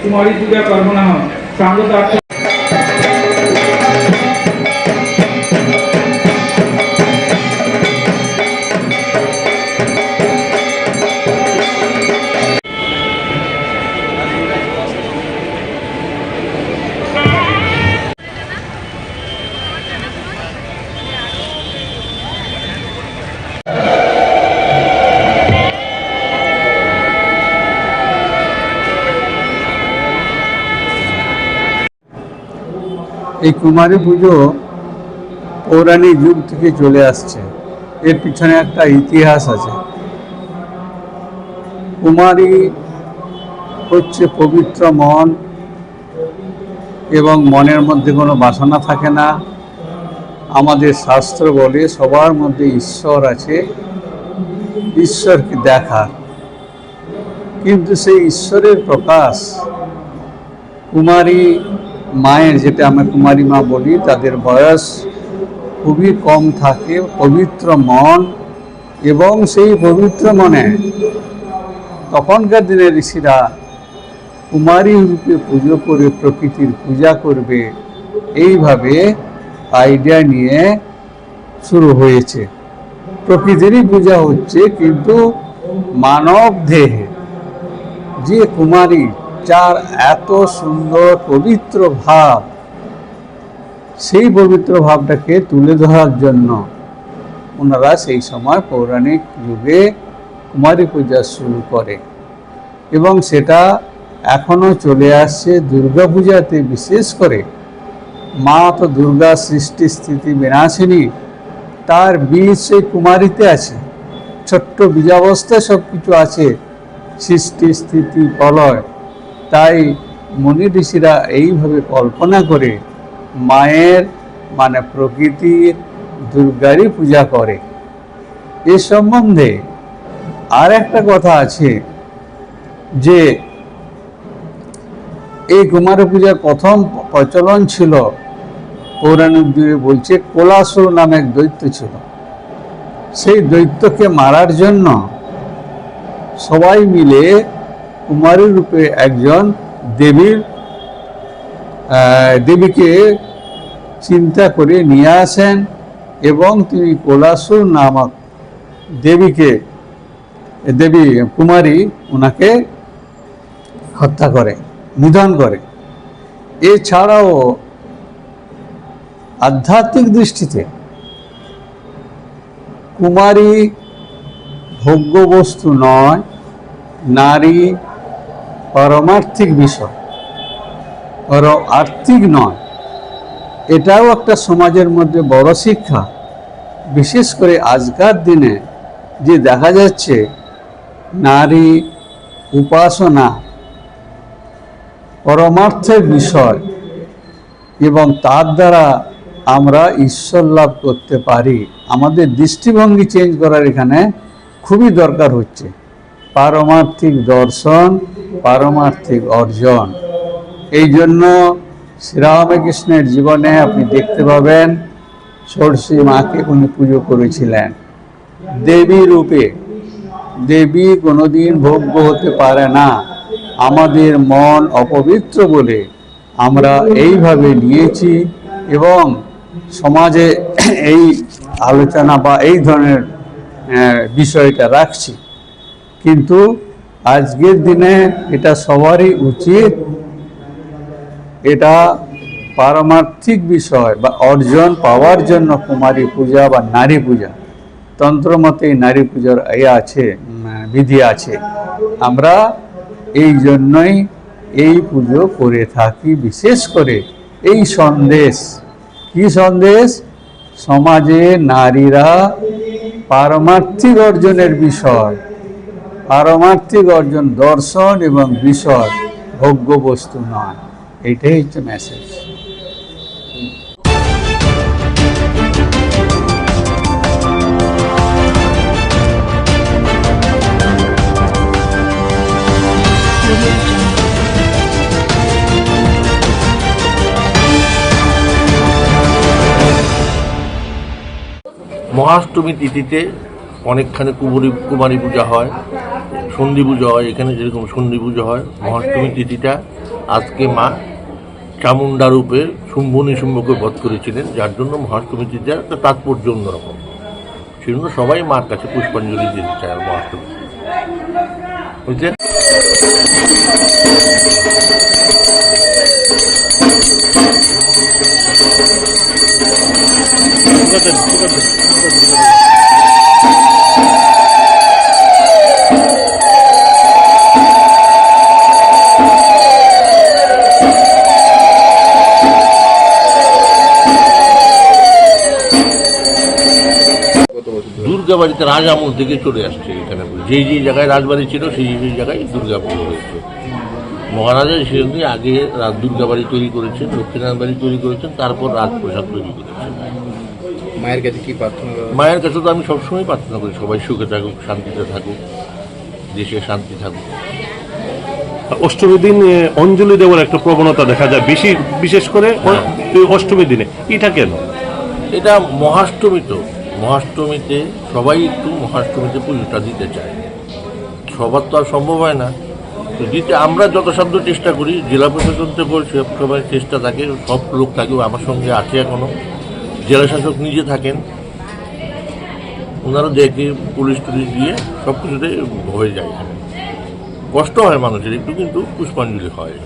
कुमारी पूजा कर्मणः सांगतार्थ
এই কুমারী পুজো পৌরাণিক যুগ থেকে চলে আসছে। এর পিছনে একটা ইতিহাস আছে। কুমারী হচ্ছে পবিত্র মন এবং মনের মধ্যে কোনো বাসনা থাকে না। আমাদের শাস্ত্র বলে সবার মধ্যে ঈশ্বর আছে, ঈশ্বরকে দেখার, কিন্তু সেই ঈশ্বরের প্রকাশ কুমারী মায়ের, যেটা আমরা কুমারী মা বলি, তাদের বয়স খুবই কম থাকে, পবিত্র মন, এবং সেই পবিত্র মনে তখনকার দিনে ঋষিরা কুমারী রূপে পুজো করে প্রকৃতির পূজা করবে, এইভাবে আইডিয়া নিয়ে শুরু হয়েছে। প্রকৃতিরই পূজা হচ্ছে, কিন্তু মানব দেহে যে কুমারী, যার এত সুন্দর পবিত্র ভাব, সেই পবিত্র ভাবটাকে তুলে ধরার জন্য ওনারা সেই সময় পৌরাণিক যুগে কুমারী পূজা শুরু করে, এবং সেটা এখনও চলে আসছে। দুর্গা পূজাতে বিশেষ করে মা তো দুর্গা সৃষ্টি স্থিতি বিনাশিনী, তার বীজ সেই কুমারীতে আছে। ছোট্ট বীজাবস্থায় সব কিছু আছে, সৃষ্টি স্থিতি প্রলয়। তাই মুনি ঋষিরা এইভাবে কল্পনা করে মায়ের মানে প্রকৃতির দুর্গারই পূজা করে। এ সম্বন্ধে আর একটা কথা আছে যে এই কুমারী পূজার প্রথম প্রচলন ছিল পৌরাণিক যুগে, বলছে কোলাসুর নামে এক দৈত্য ছিল। সেই দৈত্যকে মারার জন্য সবাই মিলে কুমারী রূপে একজন দেবীকে চিন্তা করে নিয়ে আসেন, এবং তিনি কোলাসুর নামক দেবী কুমারী ওনাকে হত্যা করে, নিধন করে। এছাড়াও আধ্যাত্মিক দৃষ্টিতে কুমারী ভোগ্য বস্তু নয়, নারী পারমার্থিক বিষয়, আর্থিক নয়। এটাও একটা সমাজের মধ্যে বড় শিক্ষা। বিশেষ করে আজকার দিনে যে দেখা যাচ্ছে নারী উপাসনা পরমার্থের বিষয় এবং তার দ্বারা আমরা ঈশ্বর লাভ করতে পারি, আমাদের দৃষ্টিভঙ্গি চেঞ্জ করার এখানে খুবই দরকার হচ্ছে। পারমার্থিক দর্শন, পারমার্থিক অর্জন। এই জন্য শ্রীরামকৃষ্ণের জীবনে আপনি দেখতে পাবেন ষোড়শী মাকে উনি পুজো করেছিলেন দেবী রূপে। দেবী কোনোদিন ভোগ্য হতে পারে না। আমাদের মন অপবিত্র বলে আমরা এইভাবে নিয়েছি এবং সমাজে এই আলোচনা বা এই ধরনের বিষয়টা রাখছি। কিন্তু আজকের দিনে এটা সবারই উচিত, এটা পারমার্থিক বিষয় বা অর্জন পাওয়ার জন্য কুমারী পূজা বা নারী পূজা, তন্ত্রমতে নারী পূজার আছে বিধি আছে। আমরা এই জন্যই এই পুজো করে থাকি। বিশেষ করে এই সন্দেশ, কি সন্দেশ? সমাজে নারীরা পারমার্থিক অর্জনের বিষয়, পারমার্থিক অর্জন দর্শন এবং বিষয়, ভোগ্য বস্তু নয়। এইটাই হচ্ছে মেসেজ।
মহাষ্টমী তিথিতে অনেকখানে কুমারী পূজা হয়, সন্ধি পুজো হয়। এখানে যেরকম সন্ধি পুজো হয়, মহাষ্টমী তিথিটা আজকে মা চামুন্ডা রূপে শুম্ভ নিশুম্ভকে বধ করেছিলেন, যার জন্য মহাষ্টমী তিথির একটা তাৎপর্য অন্যরকম। সেজন্য সবাই মার কাছে পুষ্পাঞ্জলি দিতে চায় মহাষ্টমী, বুঝলেন? দুর্গাবাড়িতে রাজ আমল থেকে চলে আসছে এখানে। যেই জায়গায় রাজবাড়ি ছিল সেই জায়গায় দুর্গা পুজো হয়েছে। মহারাজা সেজন্য আগে দুর্গাবাড়ি তৈরি করেছেন, লক্ষ্মীনারায়ণ বাড়ি তৈরি করেছেন, তারপর রাজপ্রসাদ তৈরি করেছেন।
মায়ের কাছে কি প্রার্থনা?
মায়ের কাছে তো আমি সবসময় প্রার্থনা করি সবাই সুখে থাকুক, শান্তিতে থাকুক, দেশে শান্তি থাকুক।
অষ্টমীর দিন অঞ্জলি দেওয়ার একটা প্রবণতা দেখা যায় বিশেষ করে অষ্টমীর দিনে। এটা কেন?
এটা মহাষ্টমী, তো মহাষ্টমীতে সবাই একটু মহাষ্টমীতে পুজোটা দিতে চায়। সবার তো আর সম্ভব হয় না, তো দিতে আমরা যথাসাধ্য চেষ্টা করি। জেলা প্রশাসন থেকে সবাই চেষ্টা থাকে, সব লোক থাকে, আমার সঙ্গে আছে এখনও। জেলা শাসক নিজে থাকেন, ওনারা দেখে পুলিশ টুলিশ দিয়ে সব কিছুতে হয়ে যায়। এখানে কষ্ট হয় মানুষের একটু, কিন্তু পুষ্পাঞ্জলি হয়।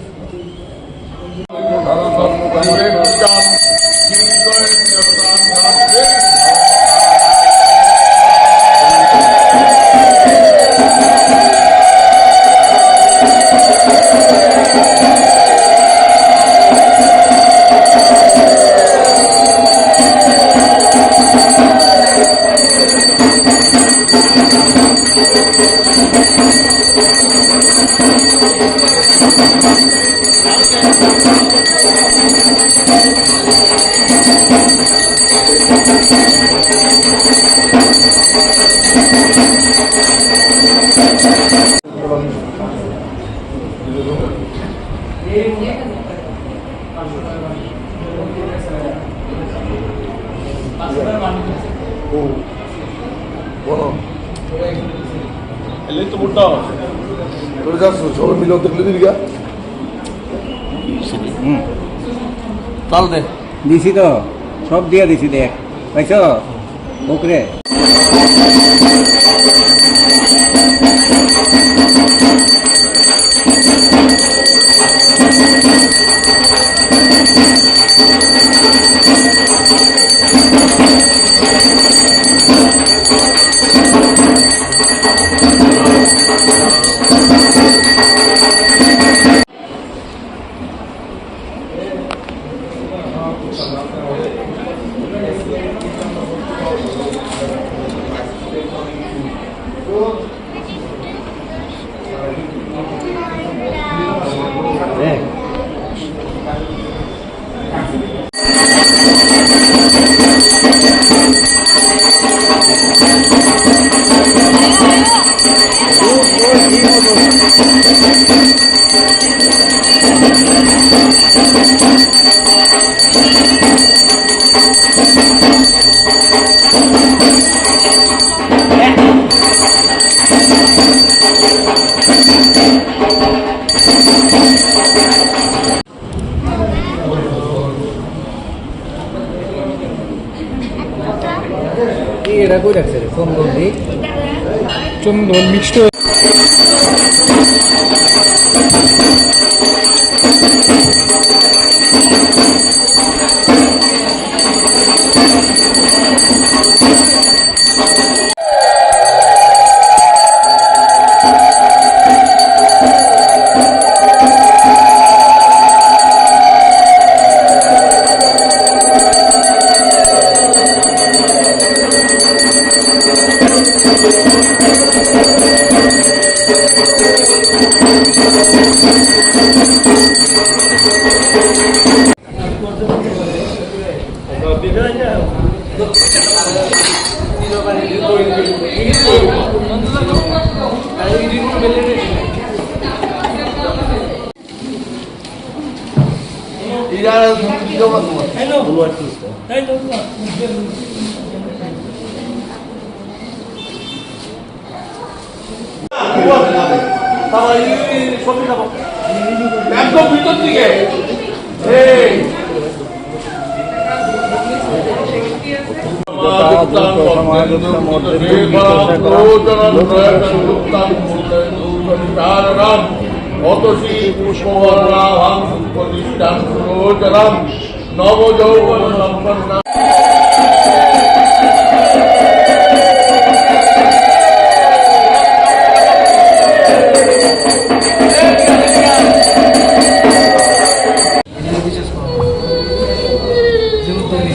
এলেই তো মোটা তোর যাচ্ছ সবাই মিলে দেখলে দিবি গা
চাল দে দিছি তো সব দিয়ে দিছি দেখ পাইছ ওকরে এরা কই রাখছে রে চন্দন দিক
চন্দন মিক্সড
একদম ভিতর দিকে অতসী পুষ্পবর্ণাভাং প্রতিষ্ঠান সুরোচরাম নবযৌবন সম্পন্ন।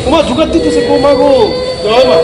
তোমার জোগাড় দিতেছে কোমা গো জয় মা।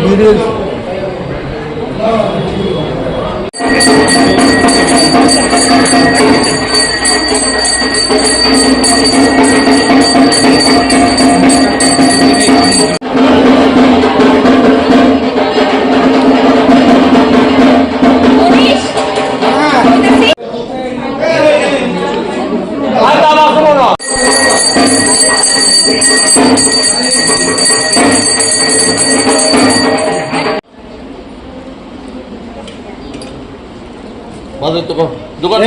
ভিডিও
বাজার তো দোকান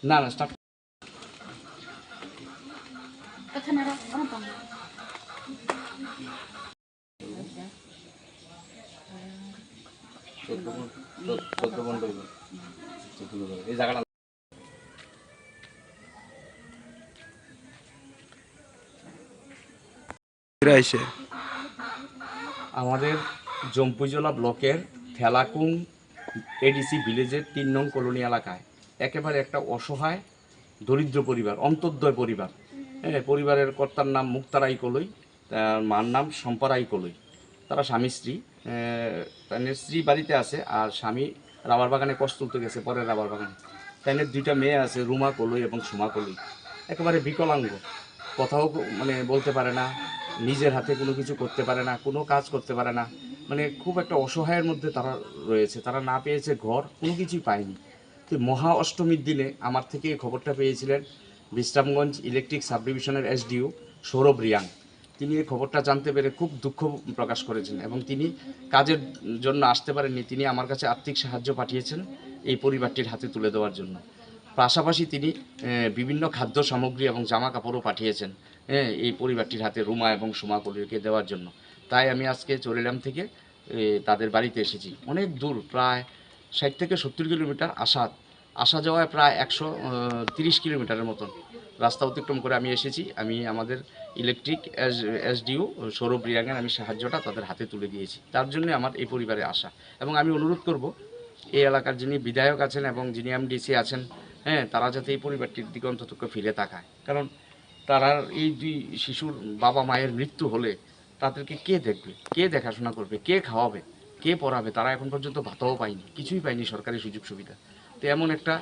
না না স্টার্ট এই জায়গাটা আমাদের জম্পুজলা ব্লকের থেলাকুং এডিসি ভিলেজের ৩ নং কলোনি এলাকায় একেবারে একটা অসহায় দরিদ্র পরিবার, অন্তর্দয় পরিবার। হ্যাঁ, পরিবারের কর্তার নাম মুক্তারাই কলই, তার মার নাম সম্পারাই কলই। তারা স্বামী স্ত্রী, তাদের স্ত্রী বাড়িতে আছে আর স্বামী রাবার বাগানে কষ্ট তুলতে গেছে, পরের রাবার বাগানে। তাদের 2টা মেয়ে আছে, রুমা কলই এবং সুমা কলই। একেবারে বিকলাঙ্গ, কথাও মানে বলতে পারে না, নিজের হাতে কোনো কিছু করতে পারে না, কোনো কাজ করতে পারে না, মানে খুব একটা অসহায়ের মধ্যে তারা রয়েছে। তারা না পেয়েছে ঘর, কোনো কিছুই পায়নি। তো মহা অষ্টমীর দিনে আমার থেকে এই খবরটা পেয়েছিলেন বিশ্রামগঞ্জ ইলেকট্রিক সাব ডিভিশনের এসডিও সৌরভ রিয়াং। তিনি এই খবরটা জানতে পেরে খুব দুঃখ প্রকাশ করেছেন এবং তিনি কাজের জন্য আসতে পারেননি। তিনি আমার কাছে আর্থিক সাহায্য পাঠিয়েছেন এই পরিবারটির হাতে তুলে দেওয়ার জন্য। পাশাপাশি তিনি বিভিন্ন খাদ্য সামগ্রী এবং জামা কাপড়ও পাঠিয়েছেন এই পরিবারটির হাতে, রুমা এবং সুমা কলিকে দেওয়ার জন্য। তাই আমি আজকে চরিলাম থেকে তাদের বাড়িতে এসেছি। অনেক দূর, প্রায় 60 থেকে 70 কিলোমিটার, আসা যাওয়ায় প্রায় 130 কিলোমিটারের মতন রাস্তা অতিক্রম করে আমি এসেছি। আমি আমাদের ইলেকট্রিক এসডিও সৌরভ রিয়াংয়ের আমি সাহায্যটা তাদের হাতে তুলে দিয়েছি। তার জন্য আমার এই পরিবারে আসা। এবং আমি অনুরোধ করব এই এলাকার যিনি বিধায়ক আছেন এবং যিনি এমডিসি আছেন, তারা যাতে এই পরিবারটির দিকে অন্তত ফিরে তাকায়। কারণ তারা এই 2 শিশুর বাবা মায়ের মৃত্যু হলে তাদেরকে কে দেখবে, কে দেখাশোনা করবে, কে খাওয়াবে, কে পড়াবে? তারা এখন পর্যন্ত ভাতাও পায়নি, কিছুই পায়নি সরকারি সুযোগ সুবিধা। তো এমন একটা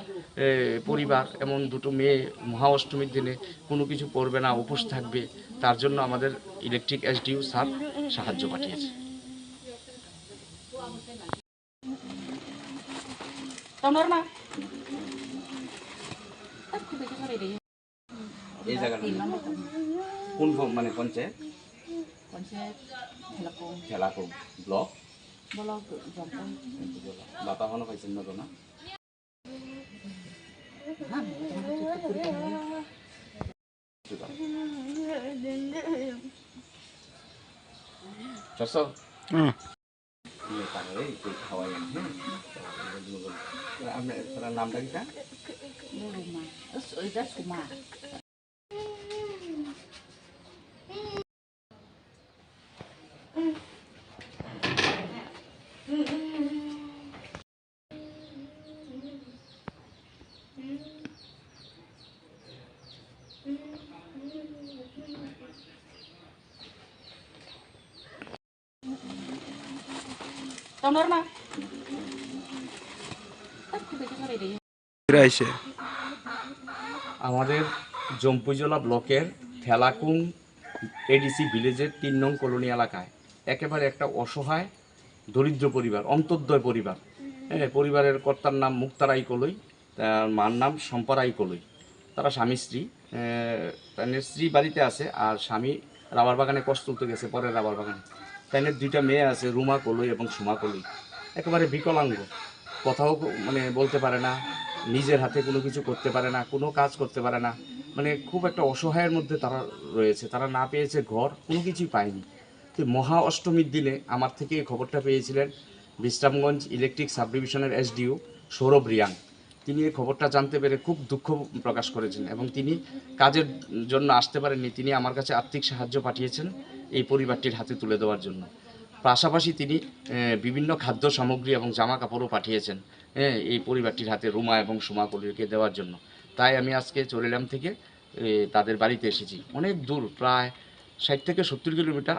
পরিবার, এমন 2টো মেয়ে মহা অষ্টমীর দিনে কোনো কিছু করবে না, উপোস থাকবে, তার জন্য আমাদের ইলেকট্রিক এসডিও স্যার সাহায্য পাঠিয়েছে। এই জায়গাটা কোন মানে পঞ্চায়েত? থেলাকুং ব্লক। বাতা হনো পাইছেন না তো না? আপনার নামটা কিটা? আমাদের জম্পুজলা ব্লকের থেলাকুং এডিসি ভিলেজের ৩ নং কলোনি এলাকায় একেবারে একটা অসহায় দরিদ্র পরিবার, অন্তর্দয় পরিবার। হ্যাঁ, পরিবারের কর্তার নাম মুক্তারাই কলই, তার মার নাম সম্পারাই কলই। তারা স্বামী স্ত্রী, তাদের স্ত্রী বাড়িতে আছে আর স্বামী রাবার বাগানে কষ্ট তুলতে গেছে, পরের রাবার বাগানে। তাদের 2টা মেয়ে আছে, রুমা কলই এবং সুমা কলই। একেবারে বিকলাঙ্গ, কথাও মানে বলতে পারে না, নিজের হাতে কোনো কিছু করতে পারে না, কোনো কাজ করতে পারে না, মানে খুব একটা অসহায়ের মধ্যে তারা রয়েছে। তারা না পেয়েছে ঘর, কোনো কিছুই পায়নি। তো মহা অষ্টমীর দিনে আমার থেকে এই খবরটা পেয়েছিলেন বিশ্রামগঞ্জ ইলেকট্রিক সাব ডিভিশনের এসডিও সৌরভ রিয়াং। তিনি এই খবরটা জানতে পেরে খুব দুঃখ প্রকাশ করেছেন এবং তিনি কাজের জন্য আসতে পারেননি। তিনি আমার কাছে আর্থিক সাহায্য পাঠিয়েছেন এই পরিবারটির হাতে তুলে দেওয়ার জন্য। পাশাপাশি তিনি বিভিন্ন খাদ্য সামগ্রী এবং জামা কাপড়ও পাঠিয়েছেন এই পরিবারটির হাতে রুমা এবং সুমা কলিকে দেওয়ার জন্য। তাই আমি আজকে চরিলাম থেকে তাদের বাড়িতে এসেছি। অনেক দূর, প্রায় 60 থেকে 70 কিলোমিটার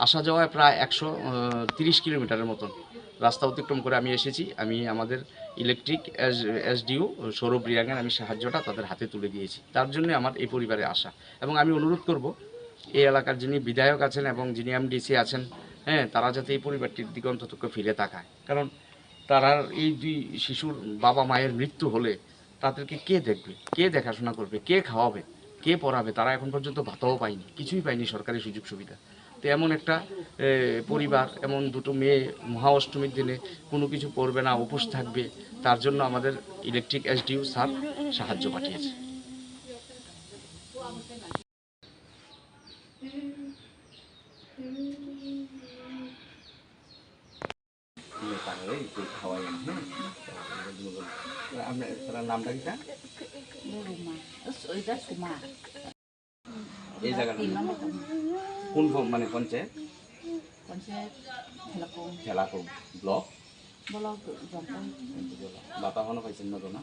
আসা যাওয়ায় প্রায় 130 কিলোমিটারের মতন রাস্তা অতিক্রম করে আমি এসেছি। আমি আমাদের ইলেকট্রিক এসডিও সৌরভ রিয়াংয়ের আমি সাহায্যটা তাদের হাতে তুলে দিয়েছি। তার জন্য আমার এই পরিবারে আসা এবং আমি অনুরোধ করব এই এলাকার যিনি বিধায়ক আছেন এবং যিনি এমডিসি আছেন, তারা যাতে এই পরিবারটির দিকে অন্তত ফিরে তাকায়। কারণ তারা এই 2 শিশুর বাবা মায়ের মৃত্যু হলে তাদেরকে কে দেখবে, কে দেখাশোনা করবে, কে খাওয়াবে, কে পড়াবে? তারা এখন পর্যন্ত ভাতাও পায়নি, কিছুই পায়নি সরকারি সুযোগ সুবিধা। তো এমন একটা পরিবার, এমন 2টো মেয়ে মহা অষ্টমীর দিনে কোনো কিছু করবে না, উপোস থাকবে, তার জন্য আমাদের ইলেকট্রিক এসডিও স্যার সাহায্য পাঠিয়েছে। আপনার নামটা কি? এই জায়গাটা কোন মানে পঞ্চায়েত? থেলাকুং ব্লক। বাতা এখনো পাইছেন না তো না?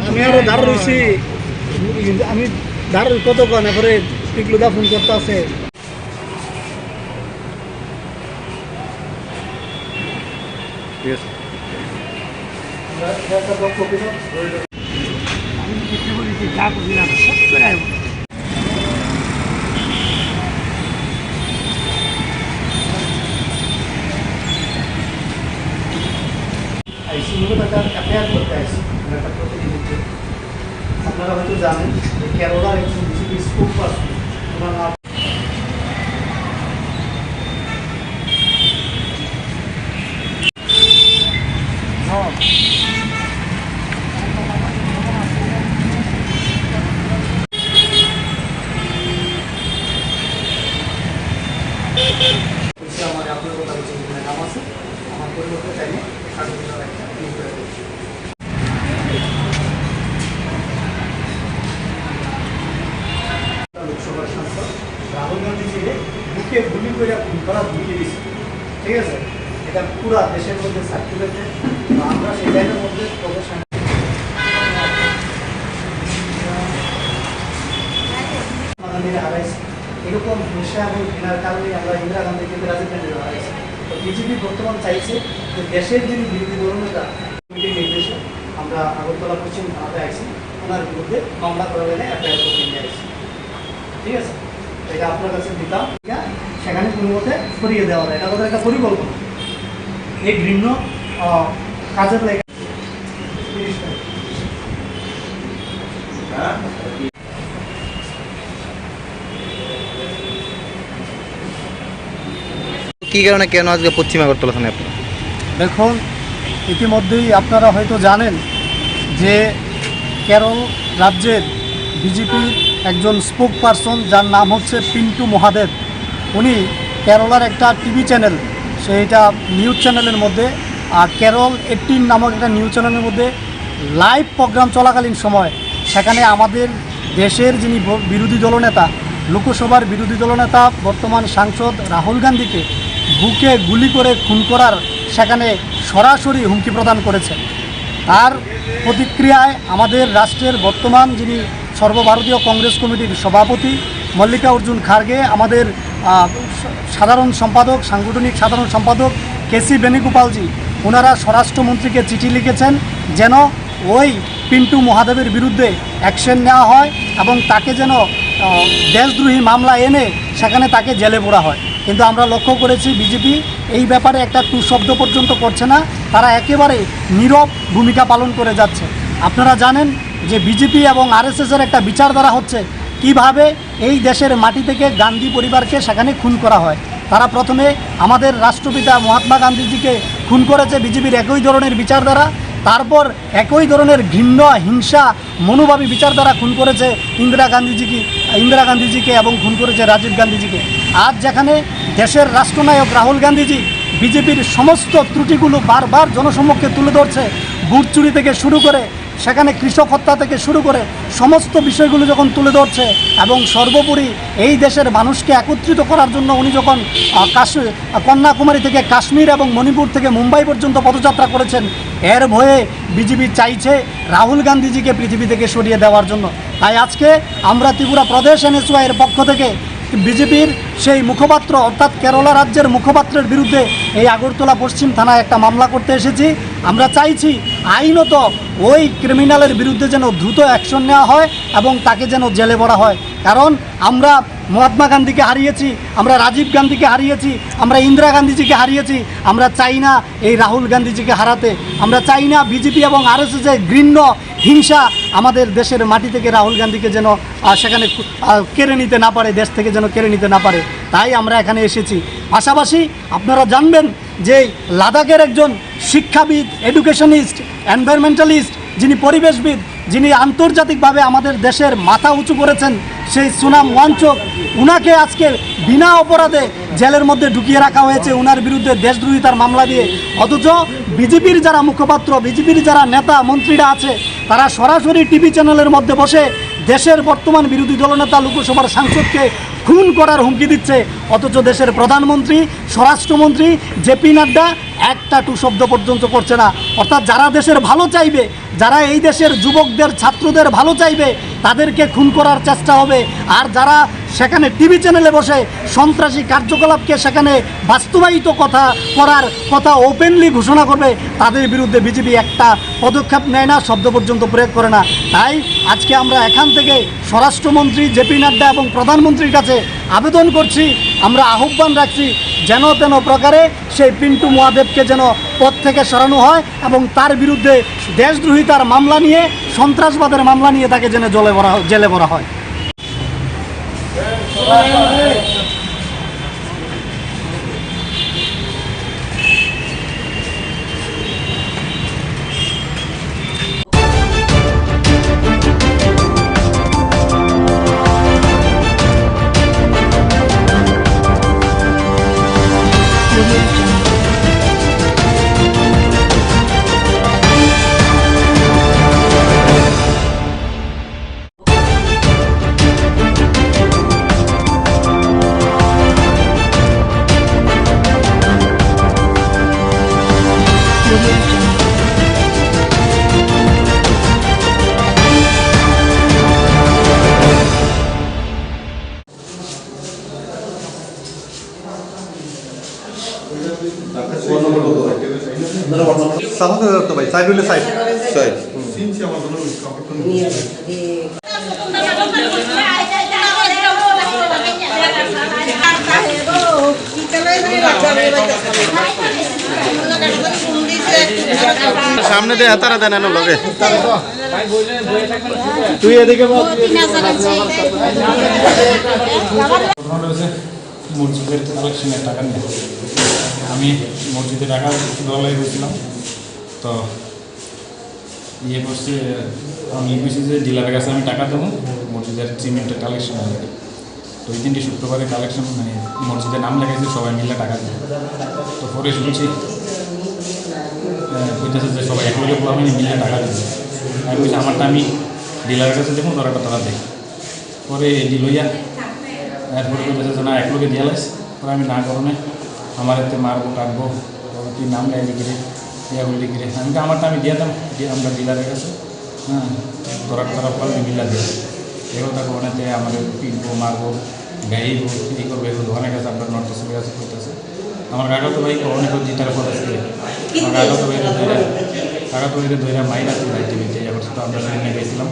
আমি আরো দাঁড় রয়েছি, আমি দাঁড় কতক্ষণ এরপরে টিকলুদা ফোন করতে আছে। আপনারা হয়তো জানেন যে কেরলার একজন বিজেপি স্পোক পারসন, ওনার নাম আমার আপনার কথা নাম আছে, আমার পরিবর্তে চাইলে লোকসভার সাংসদ রাহুল গান্ধী ছিল বুকে গুলি করে খুন করা ধুয়ে দিয়েছে, ঠিক আছে? এটা পুরা দেশের মধ্যে সার্কুলেটে, আমরা সেই লাইনের মধ্যে প্রফেশন হারাইছি। এরকম হিংসা এবং ঘৃণার কারণে আমরা ইন্দিরা গান্ধীকে রাজীব গান্ধী হারাইছি। তো বিজেপি বর্তমান চাইছে যে দেশের যিনি বিরোধী দলনেতা নির্দেশে আমরা আগরতলা পশ্চিম থানাতে আইছি, ওনার বিরুদ্ধে মামলা করা গেলে এফআইআর করে নিয়ে আসছি, ঠিক আছে? এটা আপনার কাছে দিতাম, সেখানে কোনো মতে সরিয়ে দেওয়া যায়, এটা তাদের একটা পরিকল্পনা। এই ভিন্ন কাজের লেগে
কি কারণে কেন আজকে পশ্চিম আগরতলা থানায় আপনারা?
দেখুন, ইতিমধ্যেই আপনারা হয়তো জানেন যে কেরল রাজ্যের বিজেপির একজন স্পোক পারসন, যার নাম হচ্ছে পিন্টু মহাদেব, উনি কেরলার একটা টিভি চ্যানেল, সেইটা নিউজ চ্যানেলের মধ্যে কেরল 18 নামক একটা নিউজ চ্যানেলের মধ্যে লাইভ প্রোগ্রাম চলাকালীন সময় সেখানে আমাদের দেশের যিনি বিরোধী দলনেতা, লোকসভার বিরোধী দলনেতা বর্তমান সাংসদ রাহুল গান্ধীকে বুকে গুলি করে খুন করার সেখানে সরাসরি হুমকি প্রদান করেছে। তার প্রতিক্রিয়ায় আমাদের রাষ্ট্রের বর্তমান যিনি সর্বভারতীয় কংগ্রেস কমিটির সভাপতি মল্লিকার্জুন খাড়গে, আমাদের সাধারণ সম্পাদক, সাংগঠনিক সাধারণ সম্পাদক কেসি বেণুগোপালজি, ওনারা স্বরাষ্ট্রমন্ত্রীকে চিঠি লিখেছেন যেন ওই পিন্টু মহাদেবের বিরুদ্ধে অ্যাকশন নেওয়া হয় এবং তাকে যেন দেশদ্রোহী মামলা এনে সেখানে তাকে জেলে পোড়া হয়। কিন্তু আমরা লক্ষ্য করেছি বিজেপি এই ব্যাপারে একটা টু শব্দ পর্যন্ত করছে না, তারা একেবারে নীরব ভূমিকা পালন করে যাচ্ছে। আপনারা জানেন যে বিজেপি এবং আরএসএসের একটা বিচারধারা হচ্ছে কিভাবে এই দেশের মাটি থেকে গান্ধী পরিবারকে সেখানে খুন করা হয়। তারা প্রথমে আমাদের রাষ্ট্রপিতা মহাত্মা গান্ধীজিকে খুন করেছে বিজেপির একই ধরনের বিচারধারা, তারপর একই ধরনের ঘৃণ্য হিংসা মনোভাবী বিচারধারা খুন করেছে ইন্দিরা গান্ধীজিকে এবং খুন করেছে রাজীব গান্ধীজিকে। আজ যেখানে দেশের রাষ্ট্রনায়ক রাহুল গান্ধীজি বিজেপির সমস্ত ত্রুটিগুলো বারবার জনসম্মুখে তুলে ধরছে, ভোট চুরি থেকে শুরু করে সেখানে কৃষক হত্যা থেকে শুরু করে সমস্ত বিষয়গুলো যখন তুলে ধরছে এবং সর্বোপরি এই দেশের মানুষকে একত্রিত করার জন্য উনি যখন কন্যাকুমারী থেকে কাশ্মীর এবং মণিপুর থেকে মুম্বাই পর্যন্ত পদযাত্রা করেছেন, এর ভয়ে বিজেপি চাইছে রাহুল গান্ধীজিকে পৃথিবী থেকে সরিয়ে দেওয়ার জন্য। তাই আজকে আমরা ত্রিপুরা প্রদেশ এনএসওয়াই এর পক্ষ থেকে বিজেপির সেই মুখপাত্র অর্থাৎ কেরালা রাজ্যের মুখপাত্রের বিরুদ্ধে এই আগরতলা পশ্চিম থানায় একটা মামলা করতে এসেছি। আমরা চাইছি আইনত ওই ক্রিমিনালের বিরুদ্ধে যেন দ্রুত অ্যাকশন নেওয়া হয় এবং তাকে যেন জেলে ভরা হয়। কারণ আমরা মহাত্মা গান্ধীকে হারিয়েছি, আমরা রাজীব গান্ধীকে হারিয়েছি, আমরা ইন্দিরা গান্ধীজিকে হারিয়েছি। আমরা চাই না এই রাহুল গান্ধীজিকে হারাতে। আমরা চাই না বিজেপি এবং আরএসএসের ঘৃণ্য হিংসা আমাদের দেশের মাটি থেকে রাহুল গান্ধীকে যেন সেখানে কেড়ে নিতে না পারে, দেশ থেকে যেন কেড়ে নিতে না পারে। তাই আমরা এখানে এসেছি। পাশাপাশি আপনারা জানবেন যে লাদাখের একজন শিক্ষাবিদ, এডুকেশনিস্ট, এনভায়রনমেন্টালিস্ট, যিনি পরিবেশবিদ, যিনি আন্তর্জাতিকভাবে আমাদের দেশের মাথা উঁচু করেছেন, সেই সুনাম ওয়াংচুক, উনাকে আজকে বিনা অপরাধে জেলের মধ্যে ঢুকিয়ে রাখা হয়েছে উনার বিরুদ্ধে দেশদ্রোহিতার মামলা দিয়ে। অথচ বিজেপির যারা মুখপাত্র, বিজেপির যারা নেতা মন্ত্রীরা আছে, তারা সরাসরি টিভি চ্যানেলের মধ্যে বসে দেশের বর্তমান বিরোধী দলনেতা লোকসভার সাংসদকে খুন করার হুমকি দিচ্ছে। অথচ দেশের প্রধানমন্ত্রী, স্বরাষ্ট্রমন্ত্রী জেপি নাড্ডা একটা টু শব্দ পর্যন্ত করছে না। অর্থাৎ যারা দেশের ভালো চাইবে, যারা এই দেশের যুবকদের, ছাত্রদের ভালো চাইবে, তাদেরকে খুন করার চেষ্টা হবে। আর যারা সেখানে টিভি চ্যানেলে বসে সন্ত্রাসী কার্যকলাপকে সেখানে বাস্তবায়িত করার কথা ওপেনলি ঘোষণা করবে, তাদের বিরুদ্ধে বিজেপি একটা পদক্ষেপ নেয় না, শব্দ পর্যন্ত প্রয়োগ করে না। তাই আজকে আমরা এখান থেকে স্বরাষ্ট্রমন্ত্রী জেপি নাড্ডা এবং প্রধানমন্ত্রীর কাছে আবেদন করছি, আমরা আহ্বান রাখছি যেন তেন প্রকারে সেই পিন্টু মহাদেবকে যেন পদ থেকে সরানো হয় এবং তার বিরুদ্ধে দেশদ্রোহিতার মামলা নিয়ে, সন্ত্রাসবাদের মামলা নিয়ে তাকে যেন জেলে ভরা হয়।
সামনে দিয়ে হাতারা দেন লগে
তুই এদিকে
মসজিদের কালেকশনের টাকা নিয়ে আমি মসজিদে টাকা দলে গেছিলাম, তো করছে আমি বুঝছি যে ডিলারের কাছে আমি টাকা দেবো মসজিদের সিমেন্টের কালেকশন হবে। তো ওই দিনটি শুক্রবারে কালেকশন মানে মসজিদে নাম লেখাইছে, সবাই মিলে টাকা দিবে। তো পরে শুনছি কইতেছে যে সবাই একলগে আমি মিলে টাকা দিবে। আমি বলছি আমারটা আমি ডিলারের কাছে দেখুন, তোরা দেখ। পরে এডি লইয়া এরপরে কইতেছে যে না একলগে দিয়া লাইস। পরে আমি না করণে আমার এতে মারবো কাটবো, কি নাম গাইবি কিরে ইয়া বললি কিরে। আমি আমারটা আমি দিয়ে দাম, দিয়ে আমরা ডিলারের কাছে, হ্যাঁ তোরা ফল মিলা দিয়ে এগুলো তাকে ওনাতে আমাদের পিটবো মারবো গাইব এই করবো, এগুলো অনেক আছে আপনার নর্থ ইস্টের কাছে করতেছে। আমার কাকা তো ভাই অনেক জিতার পর আসছে, আমার কাকা তো ভাইয়ের ধৈরা মাইরা তো যাইতে বেঁচে যাবার তো আমরা সেখানে গেছিলাম,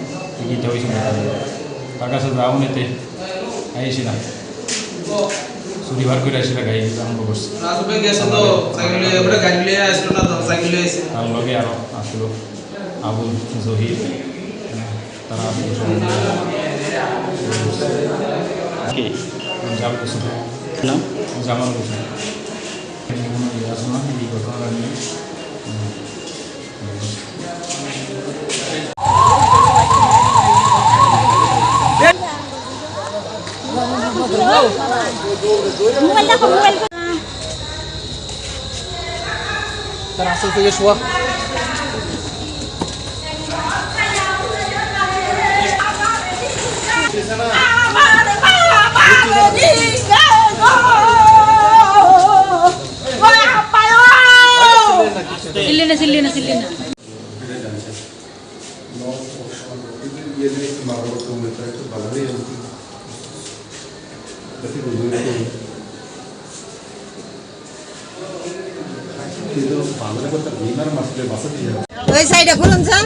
গীতা হয়েছিল তার কাছে যাও নিতে আইসিলাম, শনিবার করে আসলে গাড়ি আরম্ভ করছি। তার লগে আরও আসলো আবুল জহির, তারা জামাল হোসেন জামাল হোসেন কোনো ইয়ে আছে না এই ঘটনাটা নিয়ে।
তার আসল থেকে শোয়া
Silina.
ওই সাইডে খুলুন স্যার।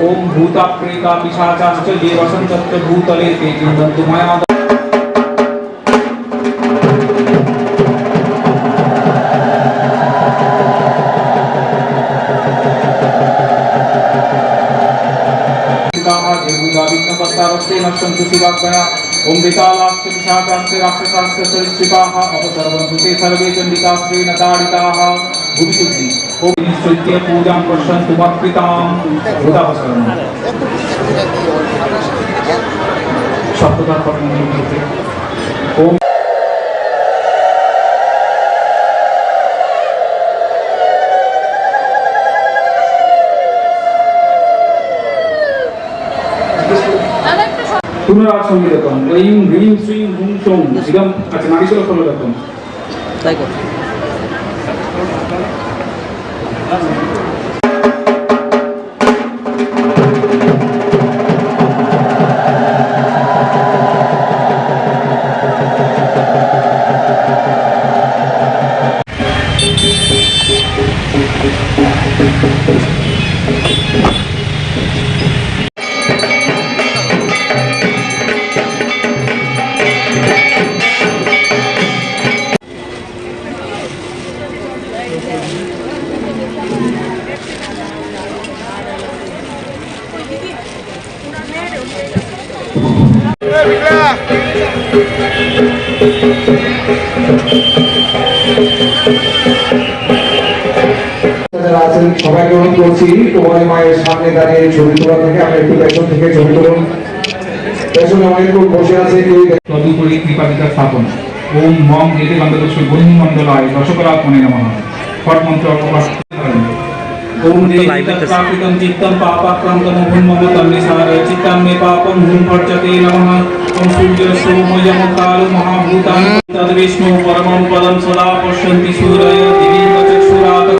ओम भूता प्रेता पिशाचाश्च ये वसन्तश्च भूतले ते चिन्तन्तु मया। ओम विकालाश्च पिशाचाश्च राक्षसाश्च सरीसृपाः अपसर्वन्तु ते सर्वे चण्डिकाश्रेण ताडिताः भुवि शुद्धि। ओम निश्चित्य पूजां पश्यन्तु मत्कृतां भूतापसरणम्। शब्दता पठनं क्रियते। ओम पुनराज संगीतम ऐं ह्रीं श्रीं हुं सौं इदम। अच्छा नारीश्वर फलो दत्तम
তাই কর।
সবাইকে অনুরোধ করছি তোমার মায়ের সামনে দাঁড়িয়ে ছবি তোলা থেকে আমি একটু পেছন থেকে ছবি তুলুন। পেছনে অনেক লোক বসে আছে,
তদুপরি কৃপাদিতা স্থাপন। ওম মম এতে গন্ধলক্ষ্মী বন্ধু মণ্ডলায় দশকরাত্মনে নমঃ। ফট মন্ত্র অপবাস ओम देवताप्रापितं चित्तं पापाक्रान्तं भून्ममतं निसार चित्तं मे पापं भून्भर्जते नमः। ओम सूर्य सोमयमकाल महाभूतानि तद्विष्णु परमं पदं सदा पश्यन्ति सूरय दिवि चक्षुरात्।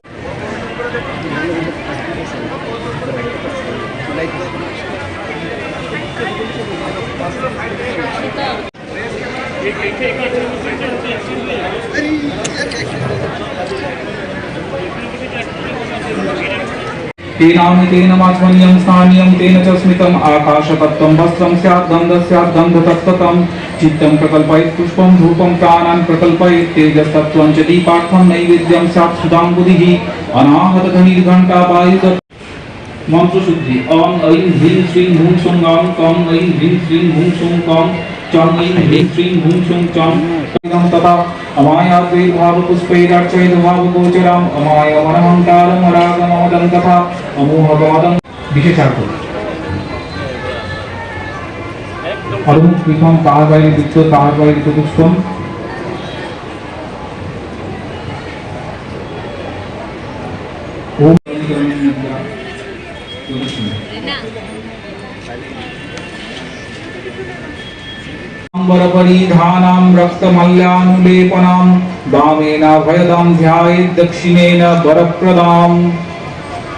तेनामितेन माध्वन्यं स्थानीयं तेन च स्मितम् आकाशतत्त्वं वस्त्रं स्यात् गन्धः स्यात् गन्धतत्त्वं चित्तं प्रकल्पयेत् पुष्पं धूपं प्राणान् प्रकल्पयेत् तेजस्तत्त्वं च दीपार्थं नैवेद्यं स्यात् सुधां बुधिः अनाहतध्वनिर्घण्टा वायुद मंत्रशुद्धि ओम ऐं ह्रीं श्रीं हूं सुं गं कं ऐं ह्रीं श्रीं हूं सुं कं चं ऐं ह्रीं श्रीं हूं सुं चं इदं तथा अमायाद्वैर्भावपुष्पैरार्चयेद् भावगोचरम् अमायमनहङ्कारम् अरागममदं तथा अमोहगमदं विशेषार्थ अरुण कृतं तार বাইরে বৃত্ত তার বাইরে চতুষ্কোণ ओम अंबरपरिधानां रक्तमल्यानुलेपनां वामेन भयदां ध्यायेत् दक्षिणेन वरप्रदां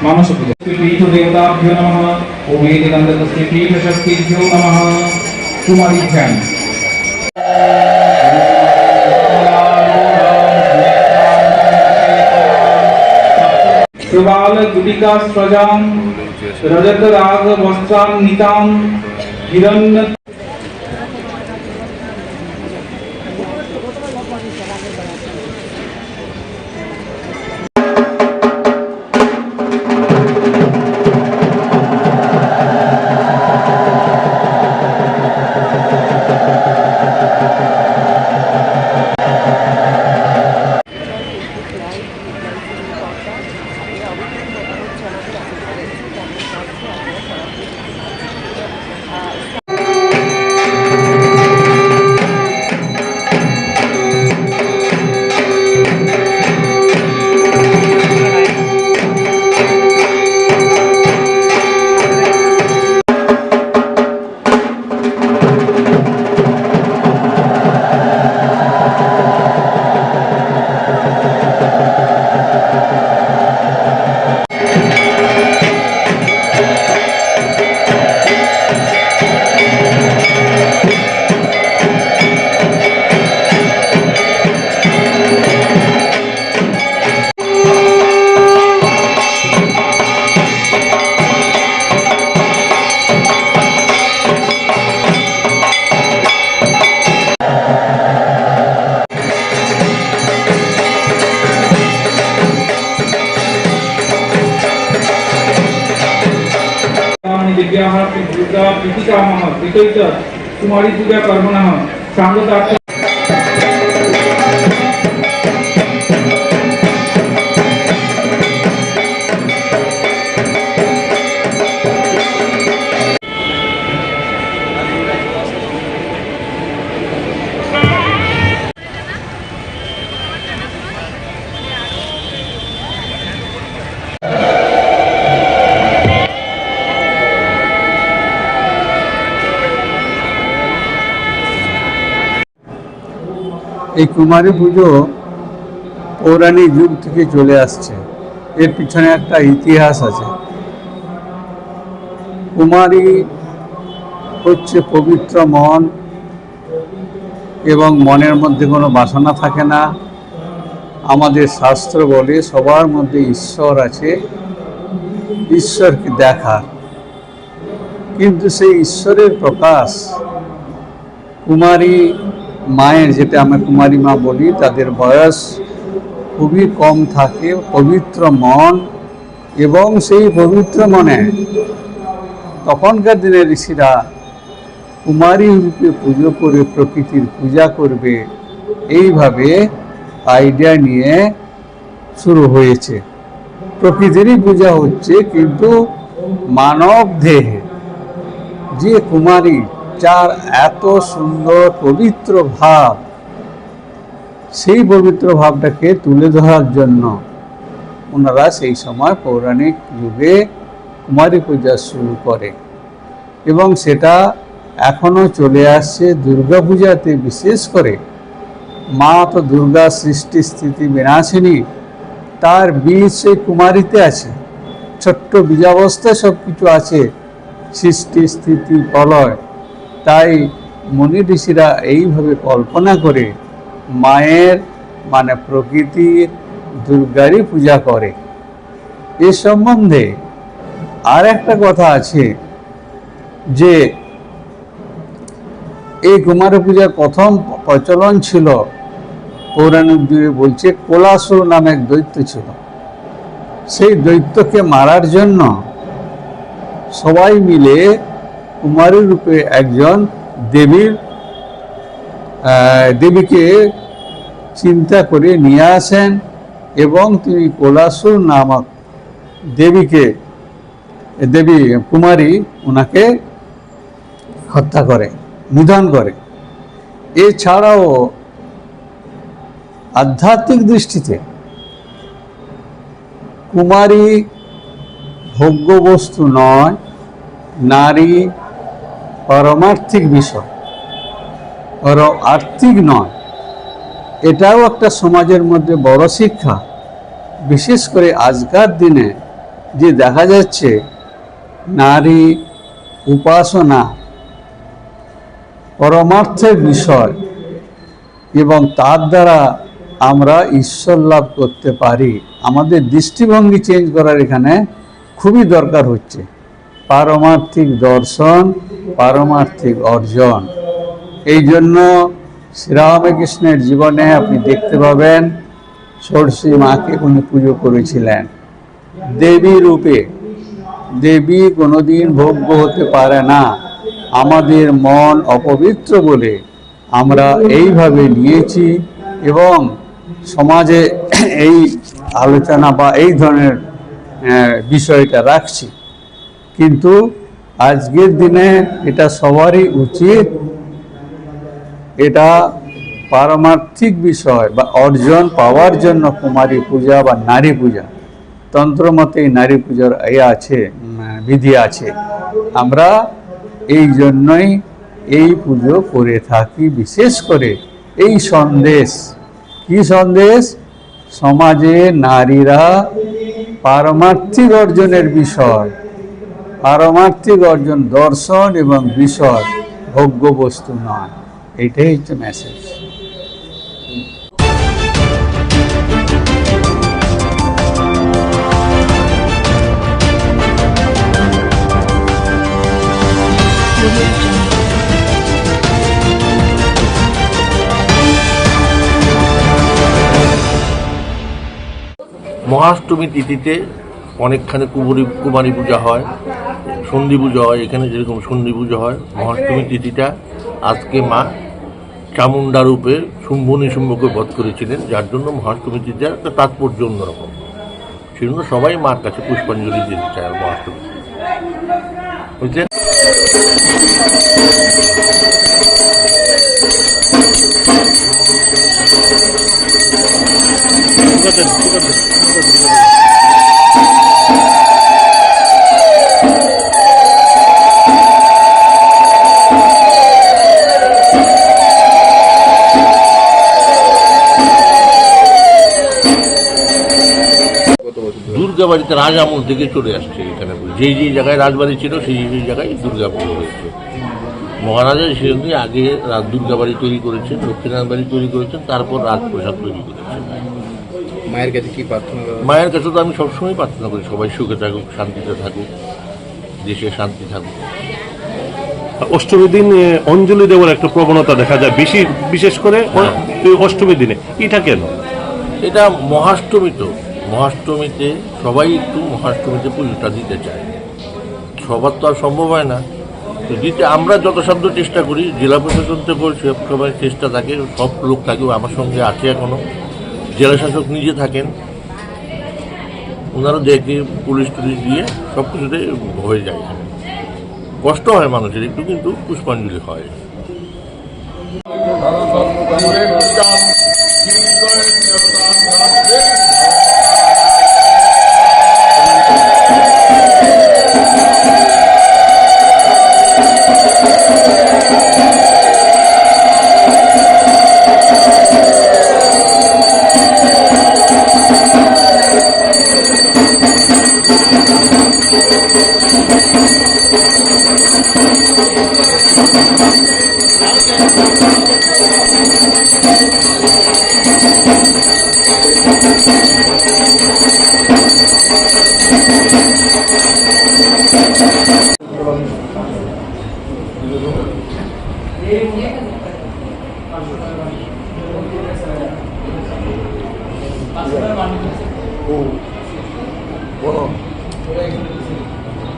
मानसपूजा पीठ देवताभ्यो नमः ओम वेदिनन्दतस्य पीठशक्तिभ्यो नमः कुमारी ध्यान प्रवाल गुटिका स्रजां रजत राग वस्त्रां नितां हिरण्य दिव्याः दुर्गा प्रीतिकामः प्रीतैत कुमारी पूजा कर्मणः सांगतार्थ
এই কুমারী পুজো পৌরাণিক যুগ থেকে চলে আসছে। এর পিছনে একটা ইতিহাস আছে। কুমারী হচ্ছে পবিত্র মন এবং মনের মধ্যে কোনো বাসনা থাকে না। আমাদের শাস্ত্র বলে সবার মধ্যে ঈশ্বর আছে, ঈশ্বরকে দেখার, কিন্তু সেই ঈশ্বরের প্রকাশ কুমারী মায়ের, যেটা আমরা কুমারী মা বলি, তাদের বয়স খুবই কম থাকে, পবিত্র মন, এবং সেই পবিত্র মনে তখনকার দিনে ঋষিরা কুমারী রূপে পুজো করে প্রকৃতির পূজা করবে, এইভাবে আইডিয়া নিয়ে শুরু হয়েছে। প্রকৃতিরই পূজা হচ্ছে, কিন্তু মানব দেহে যে কুমারী, যার এত সুন্দর পবিত্র ভাব, সেই পবিত্র ভাবটাকে তুলে ধরার জন্য ওনারা সেই সময় পৌরাণিক যুগে কুমারী পূজা শুরু করে, এবং সেটা এখনও চলে আসছে। দুর্গা পূজাতে বিশেষ করে মা তো দুর্গা সৃষ্টি স্থিতি বিনাশিনী, তার বীজ সেই কুমারীতে আছে। ছোট্ট বীজাবস্থায় সব কিছু আছে, সৃষ্টি স্থিতি প্রলয়। তাই মুনি ঋষিরা এইভাবে কল্পনা করে মায়ের মানে প্রকৃতির দুর্গারই পূজা করে। এ সম্বন্ধে আর একটা কথা আছে যে এই কুমার পূজার প্রথম প্রচলন ছিল পৌরাণিক যুগে বলছে কোলাসুর নামে এক দৈত্য ছিল। সেই দৈত্যকে মারার জন্য সবাই মিলে কুমারী রূপে একজন দেবীকে চিন্তা করে নিয়ে আসেন এবং তিনি কোলাসুর নামক দেবী কুমারী ওনাকে হত্যা করে, নিধন করে। এছাড়াও আধ্যাত্মিক দৃষ্টিতে কুমারী ভোগ্য বস্তু নয়, নারী পারমার্থিক বিষয়, আর্থিক নয়। এটাও একটা সমাজের মধ্যে বড় শিক্ষা। বিশেষ করে আজকার দিনে যে দেখা যাচ্ছে নারী উপাসনা পরমার্থের বিষয় এবং তার দ্বারা আমরা ঈশ্বর লাভ করতে পারি। আমাদের দৃষ্টিভঙ্গি চেঞ্জ করার এখানে খুবই দরকার হচ্ছে। পারমার্থিক দর্শন, পারমার্থিক অর্জন। এই জন্য শ্রীরামকৃষ্ণের জীবনে আপনি দেখতে পাবেন ষোড়শী মাকে উনি পুজো করেছিলেন দেবী রূপে। দেবী কোনোদিন ভোগ্য হতে পারে না। আমাদের মন অপবিত্র বলে আমরা এইভাবে নিয়েছি এবং সমাজে এই আলোচনা বা এই ধরনের বিষয়টা রাখছি। কিন্তু আজকের দিনে এটা সবারই উচিত, এটা পারমার্থিক বিষয় বা অর্জন পাওয়ার জন্য কুমারী পূজা বা নারী পূজা, তন্ত্রমতে নারী পূজার আছে বিধি আছে। আমরা এই জন্যই এই পুজো করে থাকি। বিশেষ করে এই সন্দেশ, কি সন্দেশ? সমাজে নারীরা পারমার্থিক অর্জনের বিষয়, পারমার্থিক অর্জন দর্শন এবং বিষয়, ভোগ্য বস্তু নয়। এইটাই হচ্ছে মেসেজ।
মহাষ্টমী তিথিতে অনেকখানে কুমারী পূজা হয়, সন্ধি পুজো হয়। এখানে যেরকম সন্ধি পুজো হয়, মহাষ্টমী তিথিটা আজকে মা চামুন্ডা রূপে শুম্ভ নিশুম্ভকে বধ করেছিলেন, যার জন্য মহাষ্টমী তিথির একটা তাৎপর্য অন্যরকম। সেজন্য সবাই মার কাছে পুষ্পাঞ্জলি দিতে চায় মহাষ্টমী, বুঝলেন? দুর্গা বাড়িতে রাজ আমল থেকে চলে আসছে এখানে। যেই জায়গায় রাজবাড়ি ছিল সেই জায়গায় দুর্গা পুজো হয়েছে। মহারাজা সেজন্য আগে দুর্গা বাড়ি তৈরি করেছেন, লক্ষ্মীনারায়ণ বাড়ি তৈরি করেছেন, তারপর রাজপ্রসাদ তৈরি করেছেন।
মায়ের কাছে কি প্রার্থনা?
মায়ের কাছে তো আমি সবসময় প্রার্থনা করি সবাই সুখে থাকুক, শান্তিতে থাকুক, দেশে শান্তি থাকুক।
অষ্টমী দিন অঞ্জলি দেওয়ার একটা প্রবণতা দেখা যায় বিশেষ করে অষ্টমী দিনে। এটা কেন?
এটা মহাষ্টমীতে সবাই একটু মহাষ্টমীতে পুজোটা দিতে চায়। সবার তো আর সম্ভব হয় না, তো দিতে আমরা যথাসাধ্য চেষ্টা করি। জেলা প্রশাসন থেকে সবাই চেষ্টা থাকে, সব লোক থাকে, আমার সঙ্গে আছে এখনো। জেলা শাসক নিজে থাকেন, ওনারা দেখে পুলিশ টুলিশ দিয়ে সব কিছুতে হয়ে যায়। কষ্ট হয় মানুষের একটু, কিন্তু পুষ্পাঞ্জলি হয়।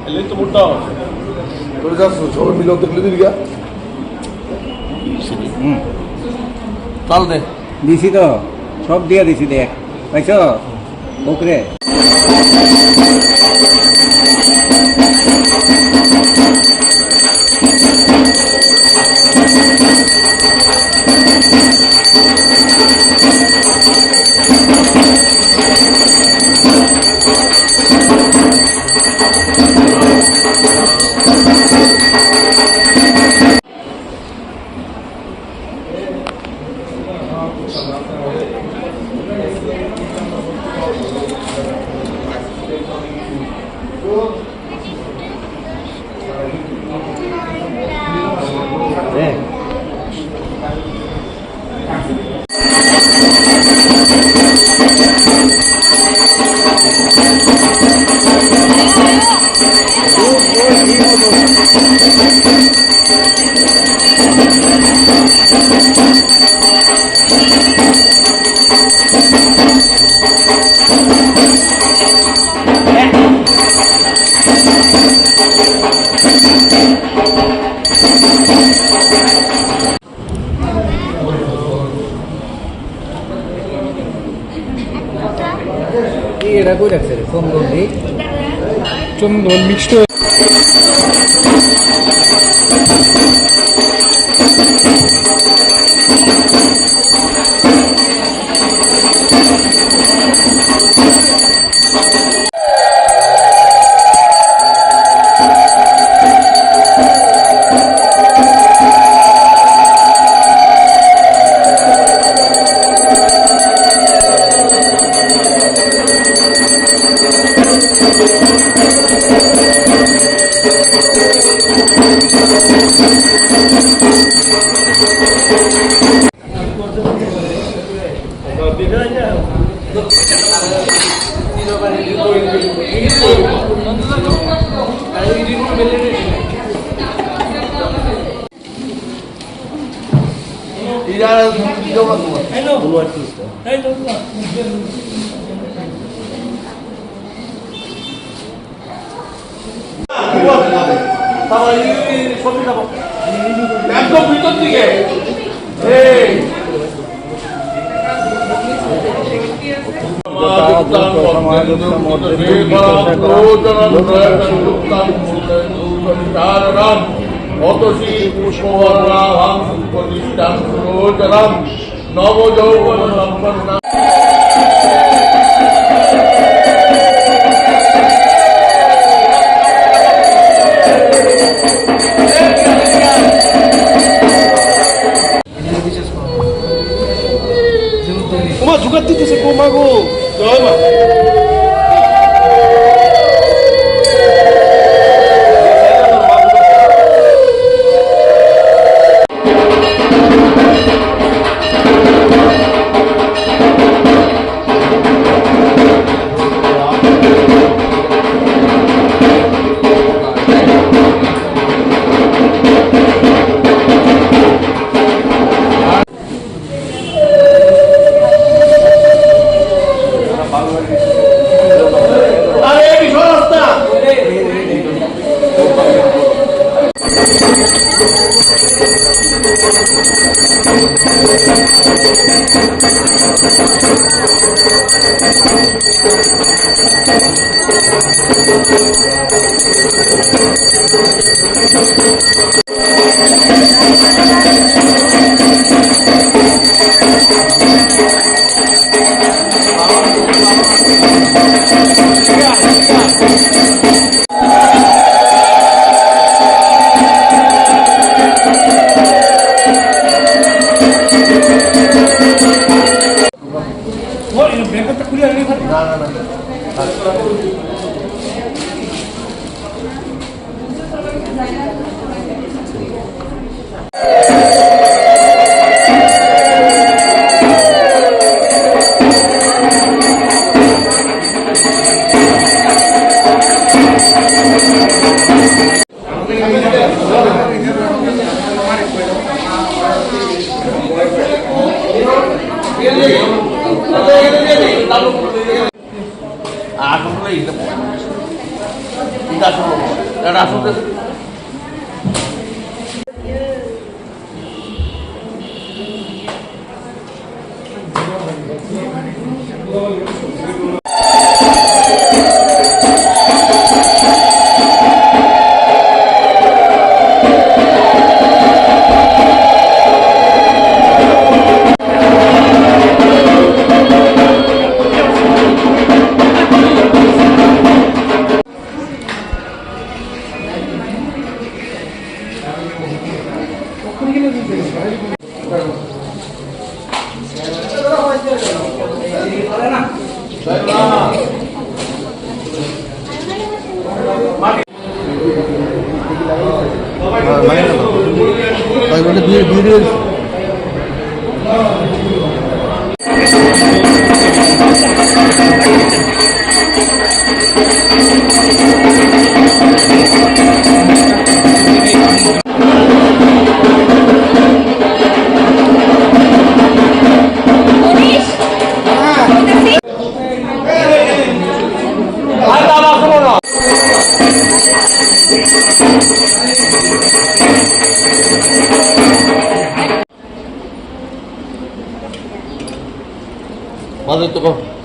এলেই তো মোটা তোরে যাচ্ছ সবাই মিলে দেখলে দিবি গা
চল দে দিছি তো সব দিয়ে দিছি দেখ পাইছ ওকরে এরা কই রাখছে রে চন্দন মিক্সড
একদম ভিতর দিকে নবযৌবন সম্পন্ন ওমা জুগার দিতেছে গো মা গো জয় মা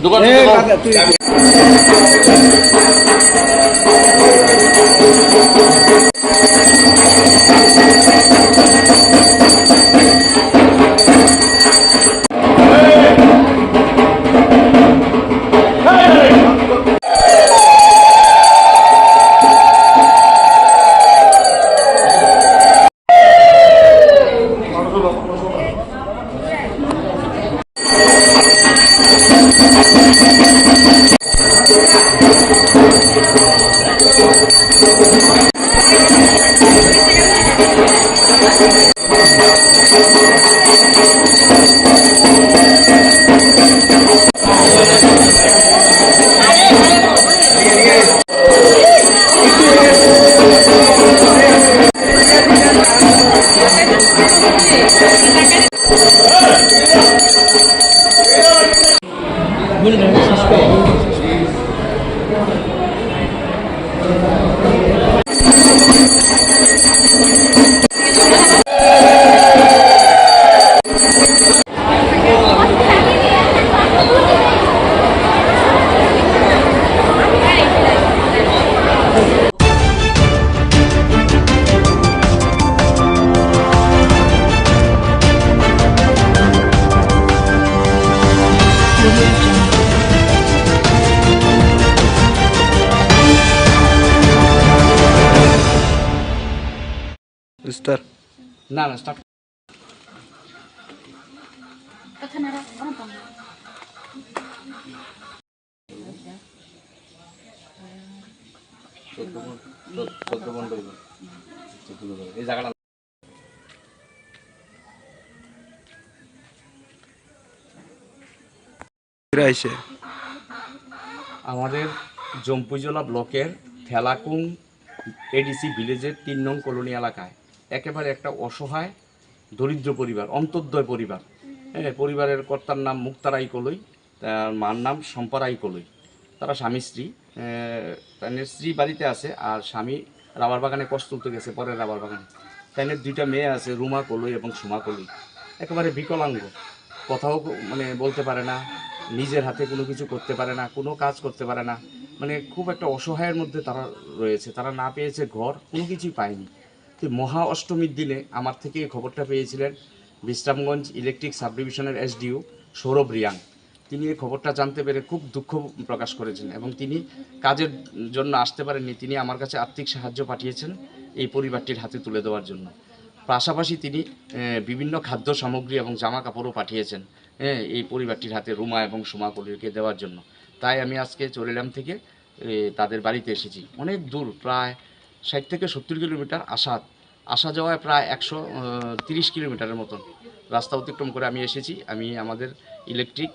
দোকান
না না স্টার্ট এই জায়গাটা আমাদের জম্পুজলা ব্লকের থেলাকুং এডিসি ভিলেজের ৩ নং কলোনি এলাকায় একেবারে একটা অসহায় দরিদ্র পরিবার, অন্তর্দয় পরিবার। হ্যাঁ, পরিবারের কর্তার নাম মুক্তারাই কলই, তার মার নাম সম্পারাই কলই। তারা স্বামী স্ত্রী, তাদের স্ত্রী বাড়িতে আছে আর স্বামী রাবার বাগানে কষ্ট তুলতে গেছে, পরের রাবার বাগানে। তাদের 2টা মেয়ে আছে, রুমা কলই এবং সুমা কলই। একেবারে বিকলাঙ্গ, কথাও মানে বলতে পারে না, নিজের হাতে কোনো কিছু করতে পারে না, কোনো কাজ করতে পারে না, মানে খুব একটা অসহায়ের মধ্যে তারা রয়েছে। তারা না পেয়েছে ঘর, কোনো কিছুই পায়নি। তো মহা অষ্টমীর দিনে আমার থেকে এই খবরটা পেয়েছিলেন বিশ্রামগঞ্জ ইলেকট্রিক সাব ডিভিশনের এসডিও সৌরভ রিয়াং। তিনি এই খবরটা জানতে পেরে খুব দুঃখ প্রকাশ করেছেন এবং তিনি কাজের জন্য আসতে পারেননি। তিনি আমার কাছে আর্থিক সাহায্য পাঠিয়েছেন এই পরিবারটির হাতে তুলে দেওয়ার জন্য। পাশাপাশি তিনি বিভিন্ন খাদ্য সামগ্রী এবং জামা কাপড়ও পাঠিয়েছেন এই পরিবারটির হাতে রুমা এবং সুমা কলিকে দেওয়ার জন্য। তাই আমি আজকে চরিলাম থেকে তাদের বাড়িতে এসেছি। অনেক দূর, প্রায় 60 থেকে 70 কিলোমিটার আসা যাওয়ায় প্রায় 130 কিলোমিটারের মতন রাস্তা অতিক্রম করে আমি এসেছি। আমি আমাদের ইলেকট্রিক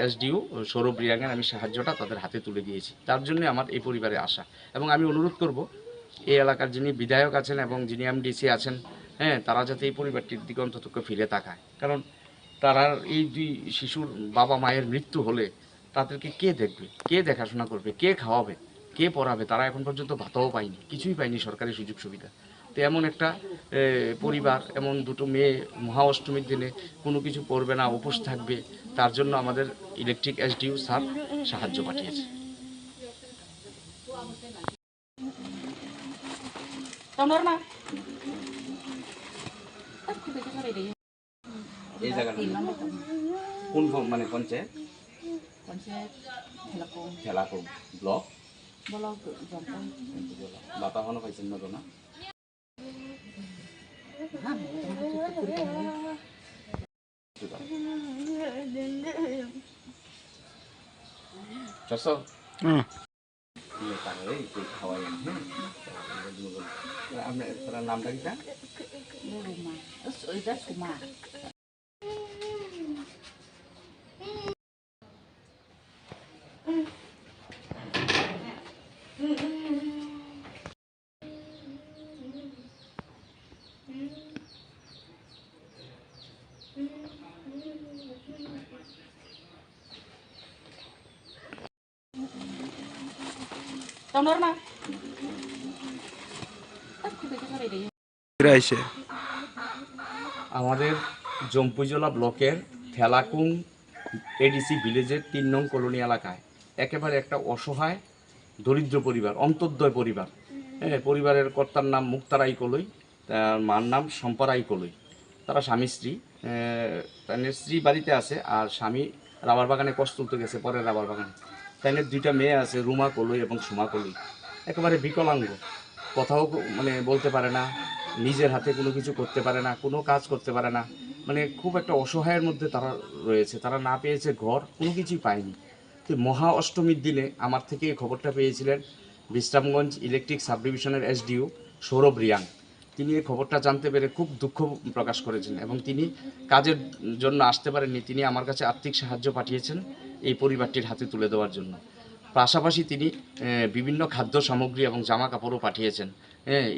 এসডিও সৌরভ রিয়াংয়ের আমি সাহায্যটা তাদের হাতে তুলে দিয়েছি। তার জন্য আমার এই পরিবারে আসা এবং আমি অনুরোধ করব এই এলাকার যিনি বিধায়ক আছেন এবং যিনি এমডিসি আছেন, তারা যাতে এই পরিবারটির দিকে অন্তত ফিরে তাকায়। কারণ তারা এই দুই শিশুর বাবা মায়ের মৃত্যু হলে তাদেরকে কে দেখবে, কে দেখাশোনা করবে, কে খাওয়াবে, কে পড়াবে? তারা এখন পর্যন্ত ভাতাও পায়নি, কিছুই পায়নি সরকারি সুযোগ সুবিধা। তো এমন একটা পরিবার, এমন দুটো মেয়ে মহা অষ্টমীর দিনে কোনো কিছু করবে না, উপোস থাকবে, তার জন্য আমাদের ইলেকট্রিক এসডিও স্যার সাহায্য পাঠিয়েছে। এই জায়গাটা কোন মানে পঞ্চায়েত? ঠেলাকো ব্লক বাতা হনো পাইছেন না তো না? আপনার নামটা কি? আমাদের জম্পুজলা ব্লকের ঠেলাকুং এডিসি ভিলেজের ৩ নং কলোনি এলাকায় একেবারে একটা অসহায় দরিদ্র পরিবার, অন্তর্দয় পরিবার। হ্যাঁ, পরিবারের কর্তার নাম মুক্তারাই কলই, তার মার নাম সম্পারাই কলই। তারা স্বামী স্ত্রী, তাদের স্ত্রী বাড়িতে আছে আর স্বামী রাবার বাগানে কষ্ট তুলতে গেছে, পরের রাবার বাগানে। তাদের 2টা মেয়ে আছে, রুমা কলই এবং সুমা কলই। একেবারে বিকলাঙ্গ, কথাও মানে বলতে পারে না, নিজের হাতে কোনো কিছু করতে পারে না, কোনো কাজ করতে পারে না, মানে খুব একটা অসহায়ের মধ্যে তারা রয়েছে। তারা না পেয়েছে ঘর, কোনো কিছুই পায়নি। তো মহা অষ্টমীর দিনে আমার থেকে এই খবরটা পেয়েছিলেন বিশ্রামগঞ্জ ইলেকট্রিক সাব ডিভিশনের এসডিও সৌরভ রিয়াং। তিনি এই খবরটা জানতে পেরে খুব দুঃখ প্রকাশ করেছেন এবং তিনি কাজের জন্য আসতে পারেননি। তিনি আমার কাছে আর্থিক সাহায্য পাঠিয়েছেন এই পরিবারটির হাতে তুলে দেওয়ার জন্য। পাশাপাশি তিনি বিভিন্ন খাদ্য সামগ্রী এবং জামা কাপড়ও পাঠিয়েছেন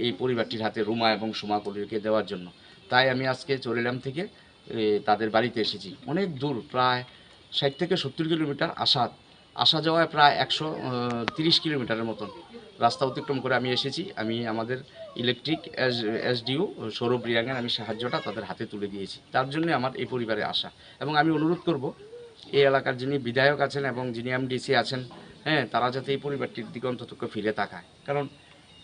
এই পরিবারটির হাতে রুমা এবং সুমা কলিকে দেওয়ার জন্য। তাই আমি আজকে চরিলাম থেকে তাদের বাড়িতে এসেছি। অনেক দূর, প্রায় 60 থেকে 70 কিলোমিটার আসা যাওয়ায় প্রায় 130 কিলোমিটারের মতন রাস্তা অতিক্রম করে আমি এসেছি। আমি আমাদের ইলেকট্রিক এসডিও সৌরভ রিয়াংয়ের আমি সাহায্যটা তাদের হাতে তুলে দিয়েছি। তার জন্য আমার এই পরিবারে আসা এবং আমি অনুরোধ করব এই এলাকার যিনি বিধায়ক আছেন এবং যিনি এমডিসি আছেন, হ্যাঁ, তারা যাতে এই পরিবারটির দিকে অন্তত ফিরে তাকায়। কারণ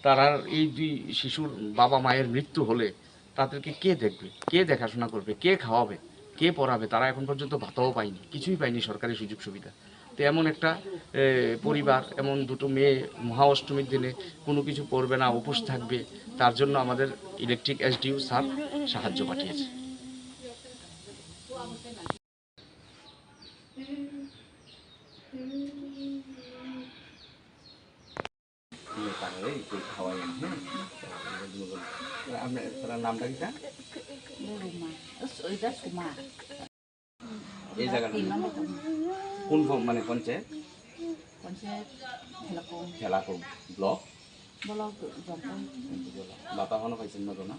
তারা এই দুই শিশুর বাবা মায়ের মৃত্যু হলে তাদেরকে কে দেখবে, কে দেখাশোনা করবে, কে খাওয়াবে, কে পড়াবে? তারা এখন পর্যন্ত ভাতাও পায়নি, কিছুই পায়নি সরকারি সুযোগ সুবিধা। তো এমন একটা পরিবার, এমন দুটো মেয়ে মহা অষ্টমীর দিনে কোনো কিছু করবে না, উপোস থাকবে, তার জন্য আমাদের ইলেকট্রিক এসডিও স্যার সাহায্য পাঠিয়েছে। আপনার নামটা কি? এই জায়গাটা কোন মানে পঞ্চায়েত? ঠেলাকো ব্লক বাতা হনো পাইছেন না তো না?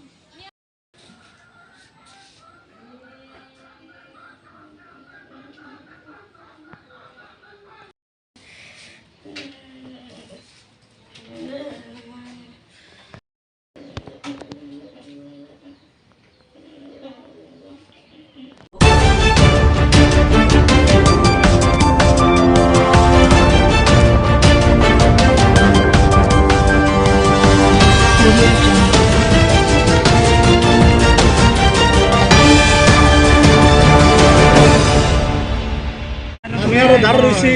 আমি আরো দাঁড় রয়েছি,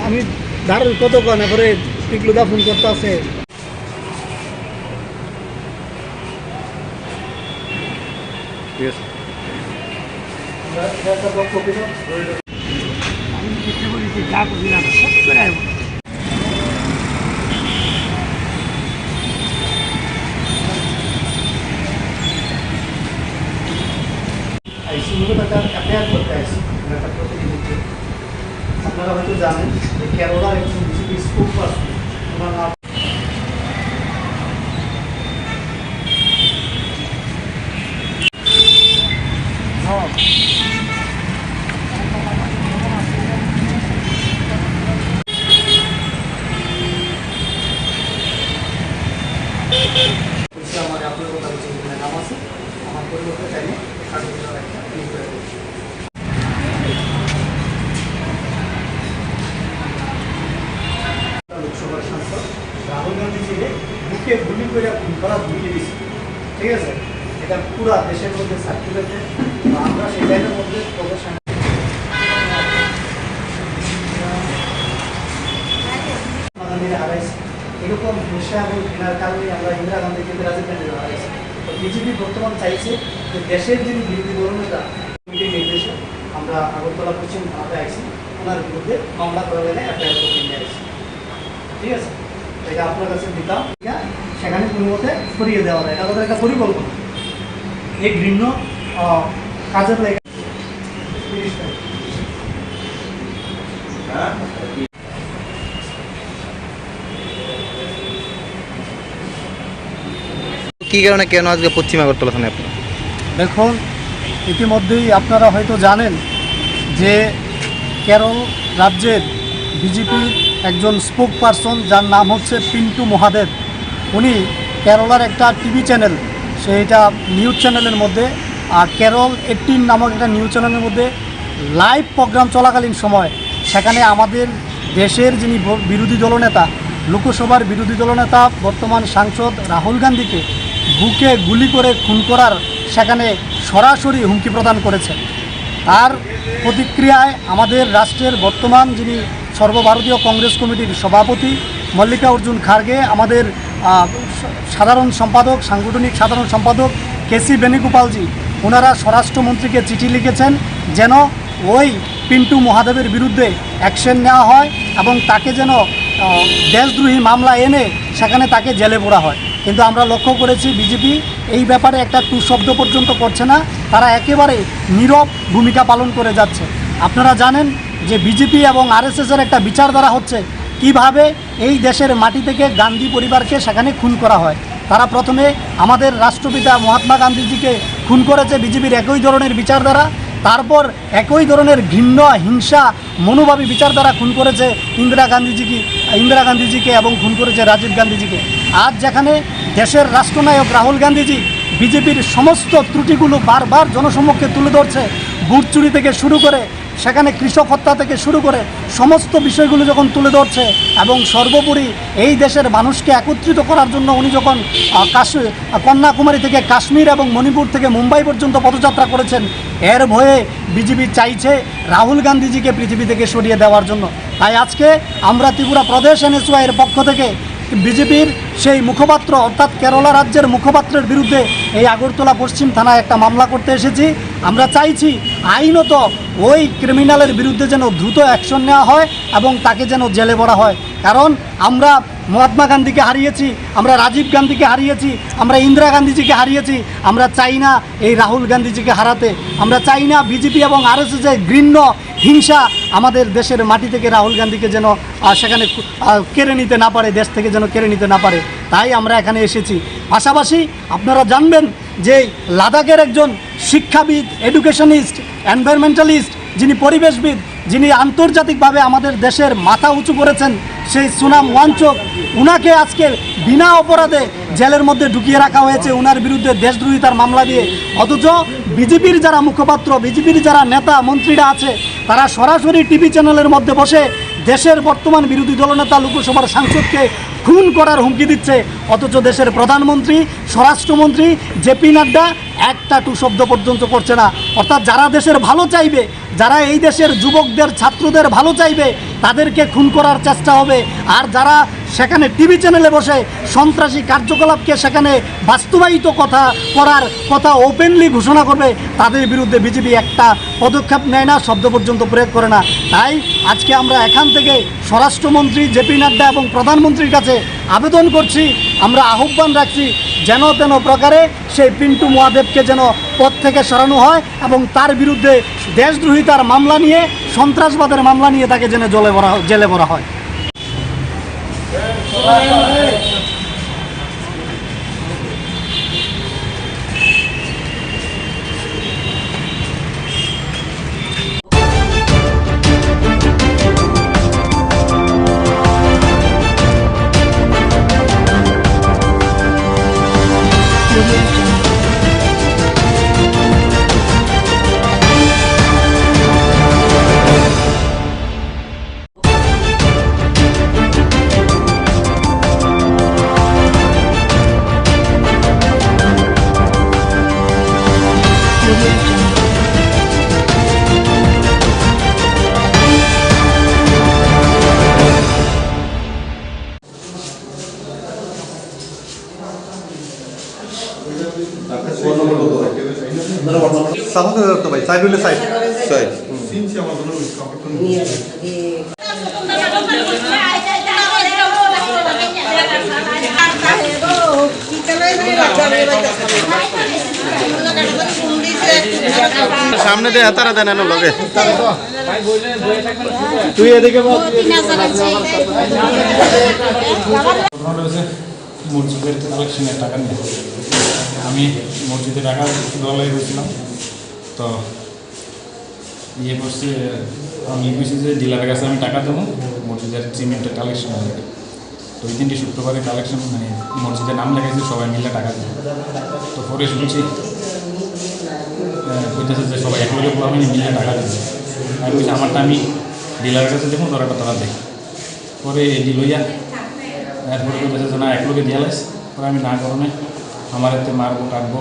আমি দাঁড় কতক্ষণ করে টিকলুদা ফোন করতে আছে। আপনারা হয়তো জানেন যে কেরলার একজন বিজেপি স্পোক পারসন, ওনার নাম হ্যাঁ লোকসভার সাংসদ রাহুল গান্ধীজিকে বুকে গুলি করে খুন করা হুমকি দিচ্ছে, ঠিক আছে? এটা পুরা দেশের মধ্যে সার্কুলেটে, আমরা সেই লাইনের মধ্যে প্রফেশন হারাইছি। এরকম হিংসা এবং ঘৃণার কারণে আমরা ইন্দিরা গান্ধীকে রাজীব গান্ধীকে হারাইছি। তো বিজেপি বর্তমান চাইছে যে দেশের যিনি বিরোধী দলনেতা নির্দেশে আমরা আগরতলা পশ্চিম থানাতে আইছি, ওনার বিরুদ্ধে মামলা করা গেলে এফআইআর করে নিয়ে আসছি, ঠিক আছে? এটা আপনার কাছে দিতাম, সেখানে কোনো মতে সরিয়ে দেওয়া যায়, এটা তাদের একটা পরিকল্পনা। এই ঘৃণ্য কাজের লেগে
কি কারণে কেন আজকে পশ্চিম আগরতলা থানায় আপনি?
দেখুন, ইতিমধ্যেই আপনারা হয়তো জানেন যে কেরল রাজ্যের বিজেপির একজন স্পোক পারসন, যার নাম হচ্ছে পিন্টু মহাদেব, উনি কেরলার একটা টিভি চ্যানেল, সেইটা নিউজ চ্যানেলের মধ্যে, আর কেরল 18 নামক একটা নিউজ চ্যানেলের মধ্যে লাইভ প্রোগ্রাম চলাকালীন সময় সেখানে আমাদের দেশের যিনি বিরোধী দলনেতা, লোকসভার বিরোধী দলনেতা বর্তমান সাংসদ রাহুল গান্ধীকে বুকে গুলি করে খুন করার সেখানে সরাসরি হুমকি প্রদান করেছেন। তার প্রতিক্রিয়ায় আমাদের রাষ্ট্রের বর্তমান যিনি সর্বভারতীয় কংগ্রেস কমিটির সভাপতি মল্লিকার্জুন খার্গে, আমাদের সাধারণ সম্পাদক, সাংগঠনিক সাধারণ সম্পাদক কেসি বেণুগোপালজি, ওনারা স্বরাষ্ট্রমন্ত্রীকে চিঠি লিখেছেন যেন ওই পিন্টু মহাদেবের বিরুদ্ধে অ্যাকশন নেওয়া হয় এবং তাকে যেন দেশদ্রোহী মামলা এনে সেখানে তাকে জেলে পোড়া হয়। কিন্তু আমরা লক্ষ্য করেছি বিজেপি এই ব্যাপারে একটা টু শব্দ পর্যন্ত করছে না, তারা একেবারে নীরব ভূমিকা পালন করে যাচ্ছে। আপনারা জানেন যে বিজেপি এবং আরএসএসের একটা বিচারধারা হচ্ছে কিভাবে এই দেশের মাটি থেকে গান্ধী পরিবারকে সেখানে খুন করা হয়। তারা প্রথমে আমাদের রাষ্ট্রপিতা মহাত্মা গান্ধীজিকে খুন করেছে বিজেপির একই ধরনের বিচারধারা, তারপর একই ধরনের ঘৃণ্য হিংসা মনোভাবী বিচারধারা খুন করেছে ইন্দিরা গান্ধীজিকে এবং খুন করেছে রাজীব গান্ধীজিকে। আজ যেখানে দেশের রাষ্ট্রনায়ক রাহুল গান্ধীজি বিজেপির সমস্ত ত্রুটিগুলো বারবার জনসমক্ষে তুলে ধরছে, বুট চুরি থেকে শুরু করে সেখানে কৃষক হত্যা থেকে শুরু করে সমস্ত বিষয়গুলো যখন তুলে ধরছে এবং সর্বোপরি এই দেশের মানুষকে একত্রিত করার জন্য উনি যখন কন্যাকুমারী থেকে কাশ্মীর এবং মণিপুর থেকে মুম্বাই পর্যন্ত পদযাত্রা করেছেন, এর ভয়ে বিজেপি চাইছে রাহুল গান্ধীজিকে পৃথিবী থেকে সরিয়ে দেওয়ার জন্য। তাই আজকে আমরা ত্রিপুরা প্রদেশ এনএসওয়াই এর পক্ষ থেকে বিজেপির সেই মুখপাত্র অর্থাৎ কেরালা রাজ্যের মুখপাত্রের বিরুদ্ধে এই আগরতলা পশ্চিম থানায় একটা মামলা করতে এসেছি। আমরা চাইছি আইনত ওই ক্রিমিনালের বিরুদ্ধে যেন দ্রুত অ্যাকশন নেওয়া হয় এবং তাকে যেন জেলে ভরা হয়। কারণ আমরা মহাত্মা গান্ধীকে হারিয়েছি, আমরা রাজীব গান্ধীকে হারিয়েছি, আমরা ইন্দিরা গান্ধীজিকে হারিয়েছি, আমরা চাই না এই রাহুল গান্ধীজিকে হারাতে। আমরা চাই না বিজেপি এবং আরএসএসের ঘৃণ্য হিংসা আমাদের দেশের মাটি থেকে রাহুল গান্ধীকে যেন সেখানে কেড়ে নিতে না পারে, দেশ থেকে যেন কেড়ে নিতে না পারে। তাই আমরা এখানে এসেছি। পাশাপাশি আপনারা জানবেন যে লাদাখের একজন শিক্ষাবিদ, এডুকেশনিস্ট, এনভায়রনমেন্টালিস্ট, যিনি পরিবেশবিদ, যিনি আন্তর্জাতিকভাবে আমাদের দেশের মাথা উঁচু করেছেন, সেই সুনাম ওয়াংচুক, উনাকে আজকে বিনা অপরাধে জেলের মধ্যে ঢুকিয়ে রাখা হয়েছে ওনার বিরুদ্ধে দেশদ্রোহিতার মামলা দিয়ে। অথচ বিজেপির যারা মুখপাত্র, বিজেপির যারা নেতা মন্ত্রীরা আছে, তারা সরাসরি টিভি চ্যানেলের মধ্যে বসে দেশের বর্তমান বিরোধী দলনেতা লোকসভার সাংসদকে খুন করার হুমকি দিচ্ছে। অথচ দেশের প্রধানমন্ত্রী, স্বরাষ্ট্রমন্ত্রী জেপি নাড্ডা একটা টু শব্দ পর্যন্ত করছে না। অর্থাৎ যারা দেশের ভালো চাইবে, যারা এই দেশের যুবকদের, ছাত্রদের ভালো চাইবে, তাদেরকে খুন করার চেষ্টা হবে। আর যারা সেখানে টিভি চ্যানেলে বসে সন্ত্রাসী কার্যকলাপকে সেখানে বাস্তবায়িত করার কথা ওপেনলি ঘোষণা করবে, তাদের বিরুদ্ধে বিজেপি একটা পদক্ষেপ নেয় না, শব্দ পর্যন্ত প্রয়োগ করে না। তাই আজকে আমরা এখান থেকে স্বরাষ্ট্রমন্ত্রী জেপি নাড্ডা এবং প্রধানমন্ত্রীর কাছে আবেদন করছি, আমরা আহ্বান রাখছি যেন তেন প্রকারে সেই পিন্টু মহাদেবকে যেন পদ থেকে সরানো হয় এবং তার বিরুদ্ধে দেশদ্রোহিতার মামলা নিয়ে, সন্ত্রাসবাদের মামলা নিয়ে তাকে যেন জেলে ভরা হয়।
তো ভাই সাইড হইলে সাইড সাইড
সামনে দিয়ে হাতারা দেন এনে লগে
তুই এদিকে
মসজিদের কালেকশনের টাকা নিয়ে আমি মসজিদে টাকা দলে গেছিলাম, তো ইয়ে করছে আমি বুঝছি যে ডিলারের কাছে আমি টাকা দেবো মসজিদের সিমেন্টের কালেকশন হবে। তো ওই দিনটি শুক্রবারে কালেকশন মানে মসজিদের নাম লেগেছে, সবাই মিলে টাকা দেবো। তো পরে শুনছি বলতেছে যে সবাই এক লগে আমি মিলে টাকা দেবো। আমি বলছি আমারটা আমি ডিলারের কাছে দেখুন, তোরা দেখ। পরে এডি লইয়া এরপরে বলতেছে না এক লোকে দিয়ে লাইস। পরে আমি না করণে আমার এতে মারবো কাটবো,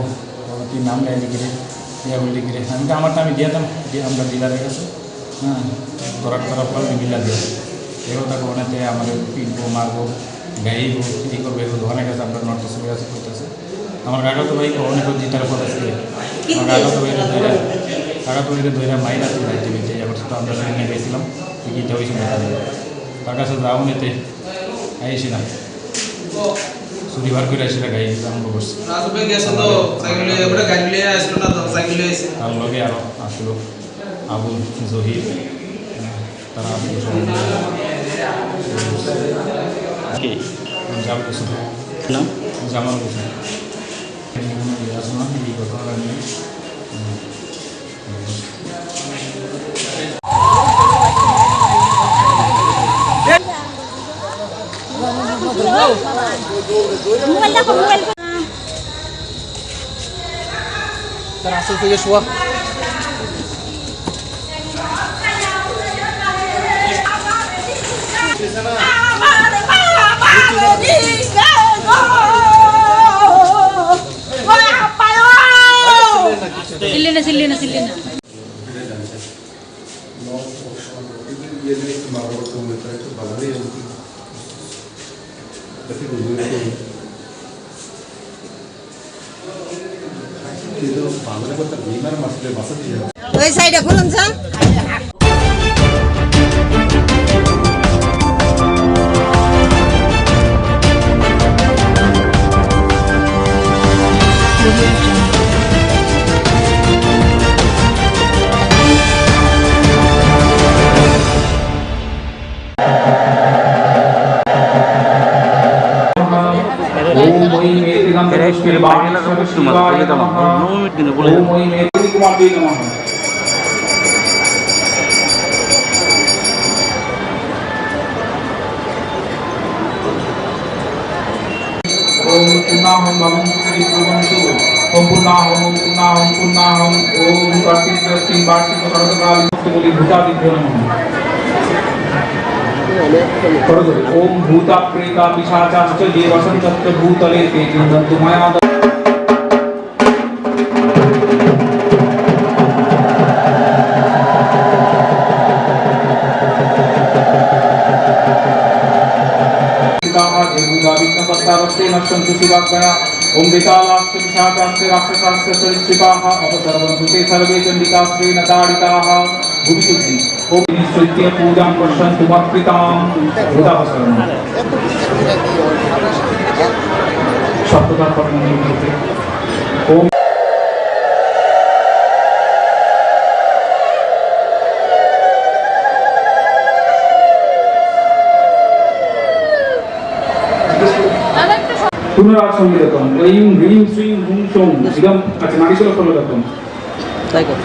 কি নাম গাইবি গিরে ইয়া বললি গিরে। আমি তো আমারটা আমি দিয়ে দাম দিয়ে আমরা ডিলারের কাছে, হ্যাঁ তোরা ফল মিলা দিয়ে এগুলো তাকে ওনাতে আমাদের পিটবো মারবো গাইবো এই করবো, এগুলো অনেক আছে আপনার নর্থ ইস্টের কাছে করতেছে। আমার কাকা তো ভাই অনেক জিতার পর আসছে, আমার কাকা তো ধৈরা মাইরা যাইতে বেঁচে এবার তো আমরা সেখানে গেছিলাম গীতা হয়েছিল, তার কাছে যাও নিতে আইসিলাম শনিবার করে আসলে গাড়ি আরম্ভ করছি। তার লগে আরো আসলো আবুল জহির, তারা জামাল হোসেন জামাল হোসেন এই ঘটনাটা নিয়ে
তার আসল থেকে শোয়া
সিল্লি না
ওই সাইডে খুলুন স্যার।
ओम भूता प्रेता पिशाचाश्च ये वसन्तत्र भूतले ते जिन्दन्तु मया नश्यन्तु शिवाज्ञया ओम विशालाश्च पिशाचाश्च राक्षसाश्च सरीसृपाः अवसर्वन्तु ते सर्वे चण्डिकास्त्रेण ताडिताः भुविशुद्धि ओम निश्चित्य पूजां पश्यन्तु मत्कृतां भूतावसरणं सप्तदा पठननियमिते ओम पुनराज संगीतम ऐं ह्रीं श्रीं हुं सौं इदम अच्छा नागेश्वर संगीतम
তাই কর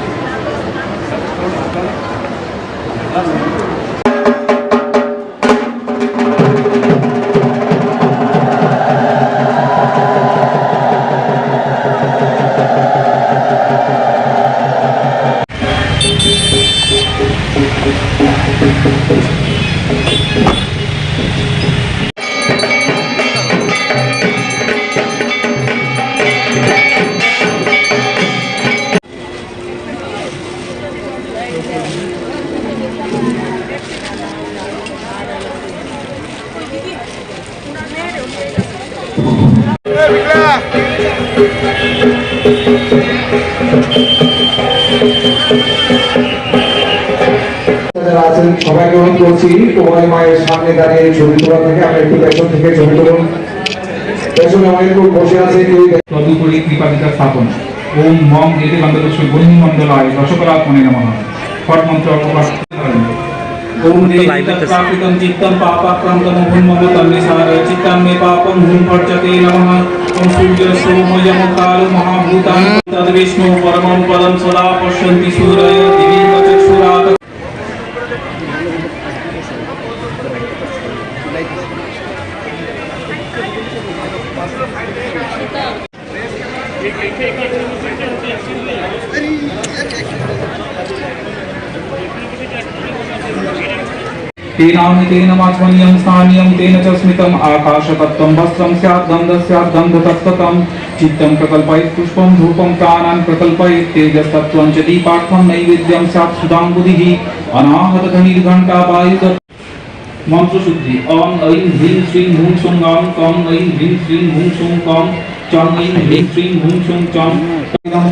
অনুরোধ করছি কুমারী মায়ের সামনে দাঁড়িয়ে ছবি তোলা থেকে আপনি একটু পেছন থেকে ছবি তুলুন। পেছনে অনেক লোক বসে আছে, কেউ
তদুপরি কৃপাদিকা স্থাপন। ওম মম এতে গন্ধপুষ্প বন্ধু মণ্ডলায় রসকলাত্মনে নমঃ। ফট মন্ত্র অপপাঠ করেন। ওম দেহিতৎপ্রাকৃতম চিত্তম পাপাক্রান্তম ভূন্মভূতম নিসার চিত্তম মে পাপম ভূম ভর্জতে নমঃ। ওম সূর্য সোমযম কাল মহাভূতান তদ বিষ্ণু পরমং পদম সদা পশ্যন্তি সূরয় দিবি চক্ষুরাত। तेन माध्वनियं स्थानीयं तेन च स्मितम् आकाशतत्त्वं वस्त्रं स्यात् गन्धतत्त्वं चित्तं प्रकल्पयेत् पुष्पं धूपं प्राणान् प्रकल्पयेत् तेजस्तत्त्वं च दीपार्थं नैवेद्यं स्यात् सुधाम्बुधिः अनाहतध्वनिर्घण्टापायुध मंत्र शुद्धि ओम ऐं ह्रीं श्रीं हूं सुं गां कं ऐं ह्रीं श्रीं हूं सुं कं चं ऐं ह्रीं श्रीं हूं सुं चं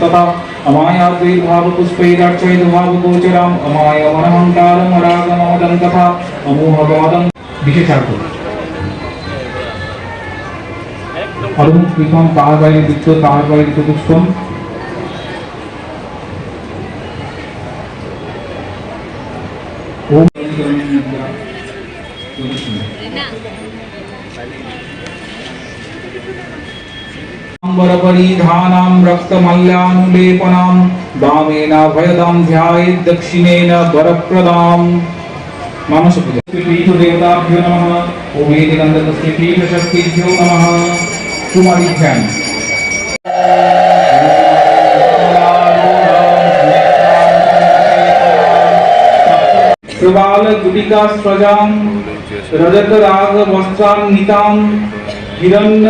तथा अमायाद्वैर्भाव पुष्पैरार्चयद्भावगोचरम् अमायमनहङ्कारम् अरागमदं तथा अमोहगमदं विशेषार्थ हरमुख कृतं तार বাইরে বৃত্ত তার বাইরে চতুষ্কোণ ओम अंबरपरिधानां रक्तमल्यानुलेपनां वामेन भयदां ध्यायेत् दक्षिणेन वरप्रदां। मानस पूजा पीठ देवताभ्यो नमः। ओम एतिकन्दतस्मै पीठशक्तिभ्यो नमः। कुमारी ध्यान प्रवाल गुटिका स्रजां रजत राग वस्त्रान्वितां हिरण्य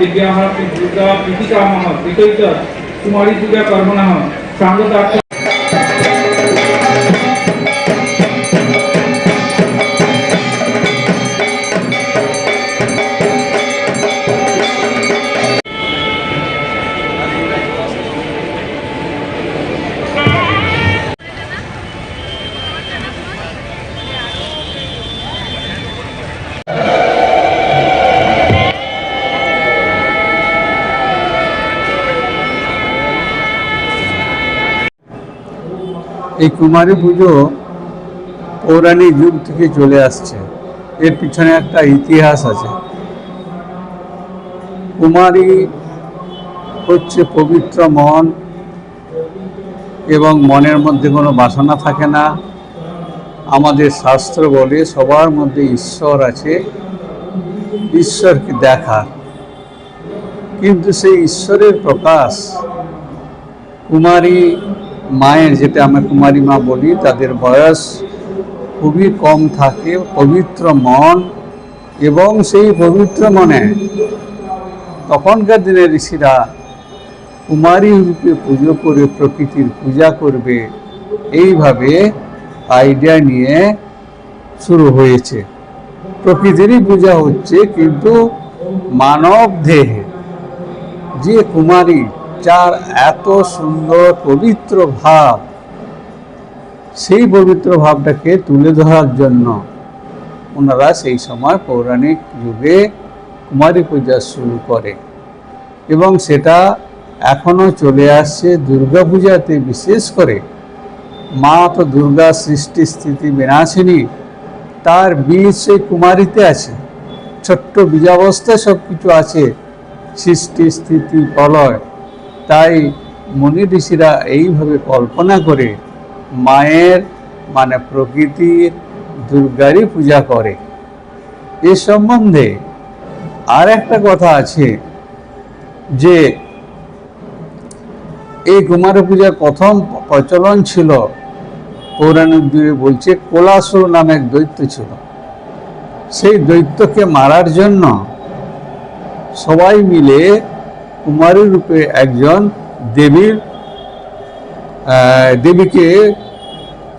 दिव्याः दुर्गा प्रीतिकामः प्रीतैत कुमारी पूजा कर्मणः सांगतार्थ
এই কুমারী পুজো পৌরাণিক যুগ থেকে চলে আসছে। এর পিছনে একটা ইতিহাস আছে। কুমারী হচ্ছে পবিত্র মন এবং মনের মধ্যে কোনো বাসনা থাকে না। আমাদের শাস্ত্র বলে সবার মধ্যে ঈশ্বর আছে, ঈশ্বরকে দেখার। কিন্তু সেই ঈশ্বরের প্রকাশ কুমারী মায়ের, যেটা আমরা কুমারী মা বলি, তাদের বয়স খুবই কম থাকে, পবিত্র মন, এবং সেই পবিত্র মনে তখনকার দিনে ঋষিরা কুমারী রূপে পুজো করে প্রকৃতির পূজা করবে, এইভাবে আইডিয়া নিয়ে শুরু হয়েছে। প্রকৃতিরই পূজা হচ্ছে, কিন্তু মানব দেহে যে কুমারী, যার এত সুন্দর পবিত্র ভাব, সেই পবিত্র ভাবটাকে তুলে ধরার জন্য ওনারা সেই সময় পৌরাণিক যুগে কুমারী পূজা শুরু করে এবং সেটা এখনও চলে আসছে। দুর্গা পূজাতে বিশেষ করে মা তো দুর্গা সৃষ্টি স্থিতি বিনাশিনী, তার বীজ সেই কুমারীতে আছে, ছোট্ট বীজাবস্থায় সব কিছু আছে, সৃষ্টি স্থিতি প্রলয়। তাই মুনি ঋষিরা এইভাবে কল্পনা করে মায়ের মানে প্রকৃতির দুর্গারই পূজা করে। এ সম্বন্ধে আর একটা কথা আছে যে এই কুমার পূজার প্রথম প্রচলন ছিল পৌরাণিক যুগে, বলছে কোলাসুর নামে এক দৈত্য ছিল। সেই দৈত্যকে মারার জন্য সবাই মিলে কুমারী রূপে একজন দেবীকে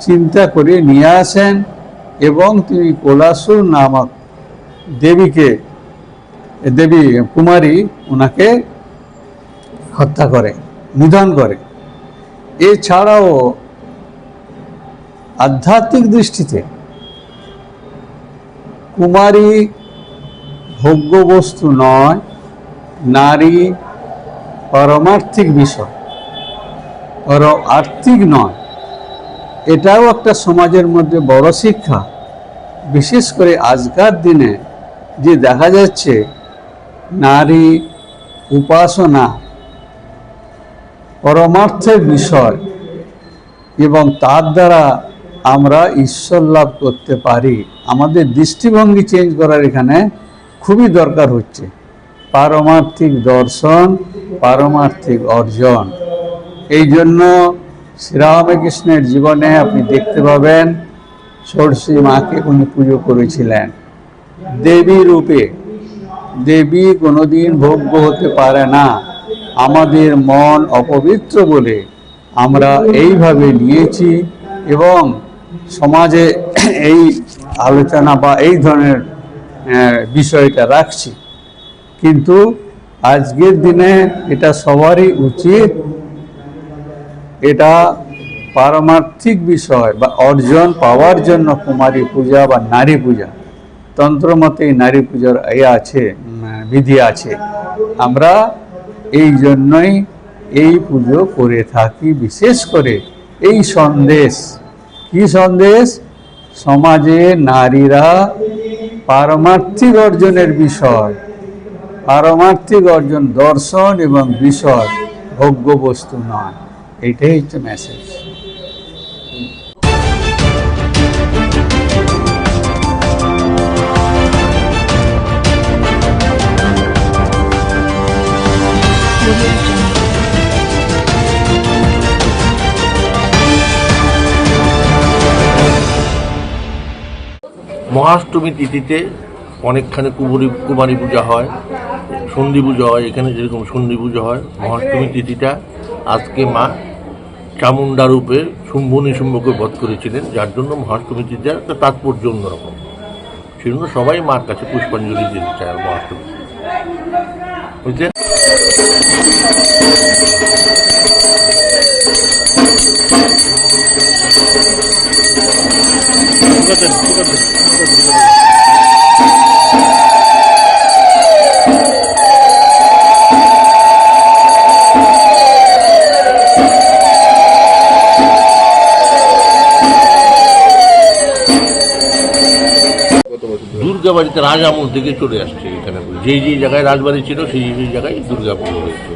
চিন্তা করে নিয়ে আসেন এবং তিনি কোলাসুর নামক দেবী কুমারী ওনাকে হত্যা করে, নিধন করে। এছাড়াও আধ্যাত্মিক দৃষ্টিতে কুমারী ভোগ্য বস্তু নয়, নারী পারমার্থিক বিষয়, আর্থিক নয়। এটাও একটা সমাজের মধ্যে বড় শিক্ষা। বিশেষ করে আজকার দিনে যে দেখা যাচ্ছে নারী উপাসনা পরমার্থের বিষয় এবং তার দ্বারা আমরা ঈশ্বর লাভ করতে পারি। আমাদের দৃষ্টিভঙ্গি চেঞ্জ করার এখানে খুবই দরকার হচ্ছে। পারমার্থিক দর্শন, পারমার্থিক অর্জন। এই জন্য শ্রীরামকৃষ্ণের জীবনে আপনি দেখতে পাবেন ষোড়শী মাকে উনি পুজো করেছিলেন দেবী রূপে। দেবী কোনোদিন ভোগ্য হতে পারে না। আমাদের মন অপবিত্র বলে আমরা এইভাবে নিয়েছি এবং সমাজে এই আলোচনা বা এই ধরনের বিষয়টা রাখছি। কিন্তু আজকের দিনে এটা সবারই উচিত, এটা পারমার্থিক বিষয় বা অর্জন পাওয়ার জন্য কুমারী পূজা বা নারী পূজা, তন্ত্রমতে নারী পূজার আছে বিধি আছে। আমরা এই জন্যই এই পুজো করে থাকি। বিশেষ করে এই সন্দেশ, কি সন্দেশ? সমাজে নারীরা পারমার্থিক অর্জনের বিষয়, পারমার্থিক অর্জন দর্শন এবং বিষয়, ভোগ্য বস্তু নয়। এইটাই হচ্ছে মেসেজ।
মহাষ্টমী তিথিতে অনেকখানে কুমারী পূজা হয়, সন্ধি পুজো হয়। এখানে যেরকম সন্ধি পুজো হয়, মহাষ্টমী তিথিটা আজকে মা চামুন্ডা রূপে শুম্ভ নিশুম্ভকে বধ করেছিলেন, যার জন্য মহাষ্টমী তিথির একটা তাৎপর্য অন্যরকম। সেজন্য সবাই মার কাছে পুষ্পাঞ্জলি দিতে চায় মহাষ্টমী, বুঝলে? দুর্গা বাড়িতে রাজ আমল থেকে চলে আসছে এখানে। যেই জায়গায় রাজবাড়ি ছিল সেই জায়গায় দুর্গা পুজো হয়েছে।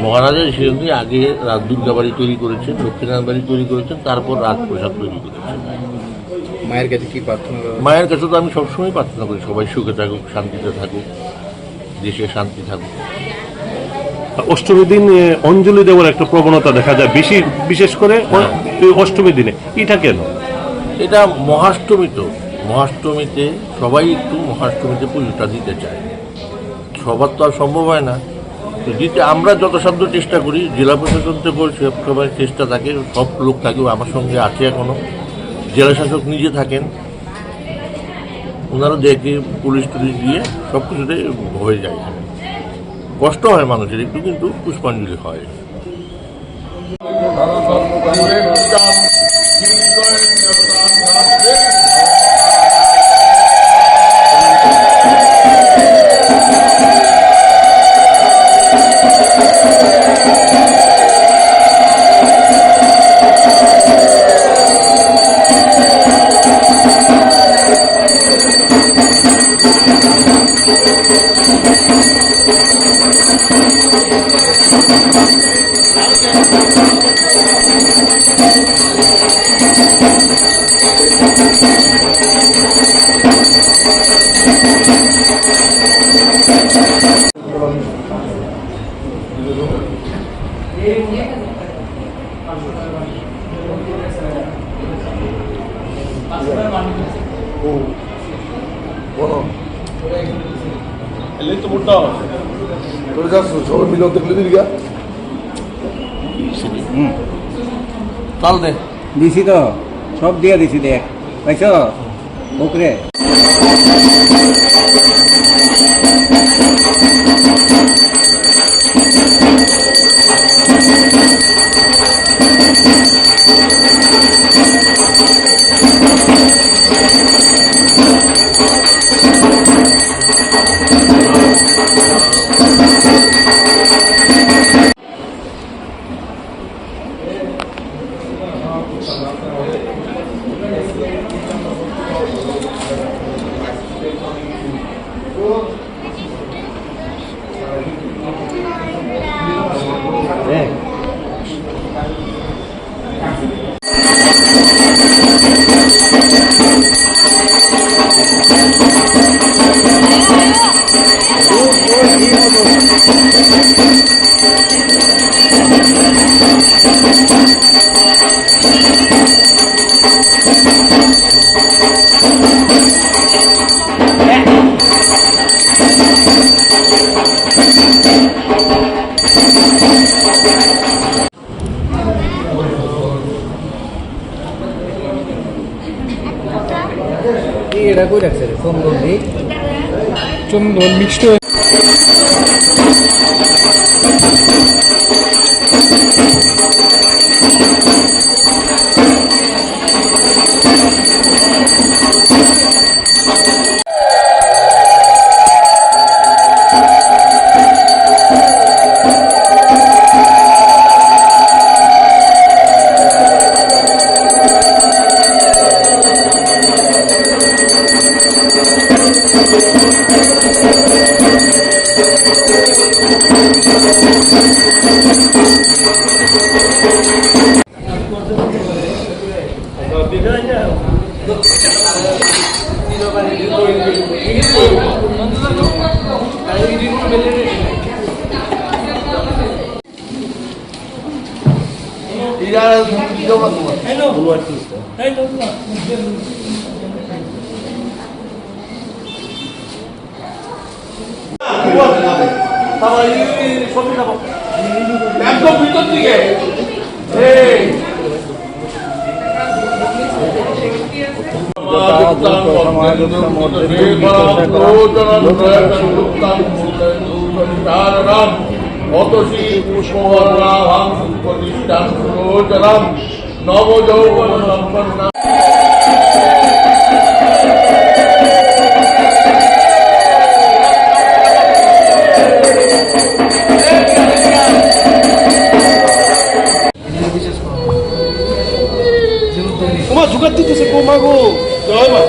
মহারাজা সেজন্য আগে দুর্গা বাড়ি তৈরি করেছেন, লক্ষ্মীনারায়ণ বাড়ি তৈরি করেছেন, তারপর রাজপ্রসাদ তৈরি করেছেন।
মায়ের কাছে কি প্রার্থনা?
মায়ের কাছে তো আমি সবসময় প্রার্থনা করি সবাই সুখে থাকুক, শান্তিতে থাকুক, দেশে শান্তি থাকুক।
অষ্টমী দিন অঞ্জলি দেওয়ার একটা প্রবণতা দেখা যায় বিশেষ করে অষ্টমী দিনে, এটা কেন?
এটা মহাষ্টমী, তো মহাষ্টমীতে সবাই একটু মহাষ্টমীতে পুজোটা দিতে চায়। সবার তো আর সম্ভব হয় না, তো দিতে আমরা যথাসাধ্য চেষ্টা করি। জেলা প্রশাসন থেকে সবাই চেষ্টা থাকে, সব লোক থাকে, আমার সঙ্গে আছে এখনও। জেলা শাসক নিজে থাকেন, ওনারা দেখে পুলিশ টুলিশ দিয়ে সব কিছুতে হয়ে যায়। কষ্ট হয় মানুষের একটু, কিন্তু পুষ্পাঞ্জলি হয়।
চাল দে দিছি তো, সব দিয়ে দিছি, দেখ পাইছ ওকরে। এটা কই রাখছে রে? চন্দন দি, চন্দন মিক্সড হয়ে
একদম ভিতর দিকে অতসী পুষ্পরাম প্রতিষ্ঠান সুরোচরাম নবযৌবন সম্পন্ন।
তোমার জোগাড় দিতেছে গো মা গো, জয় মা।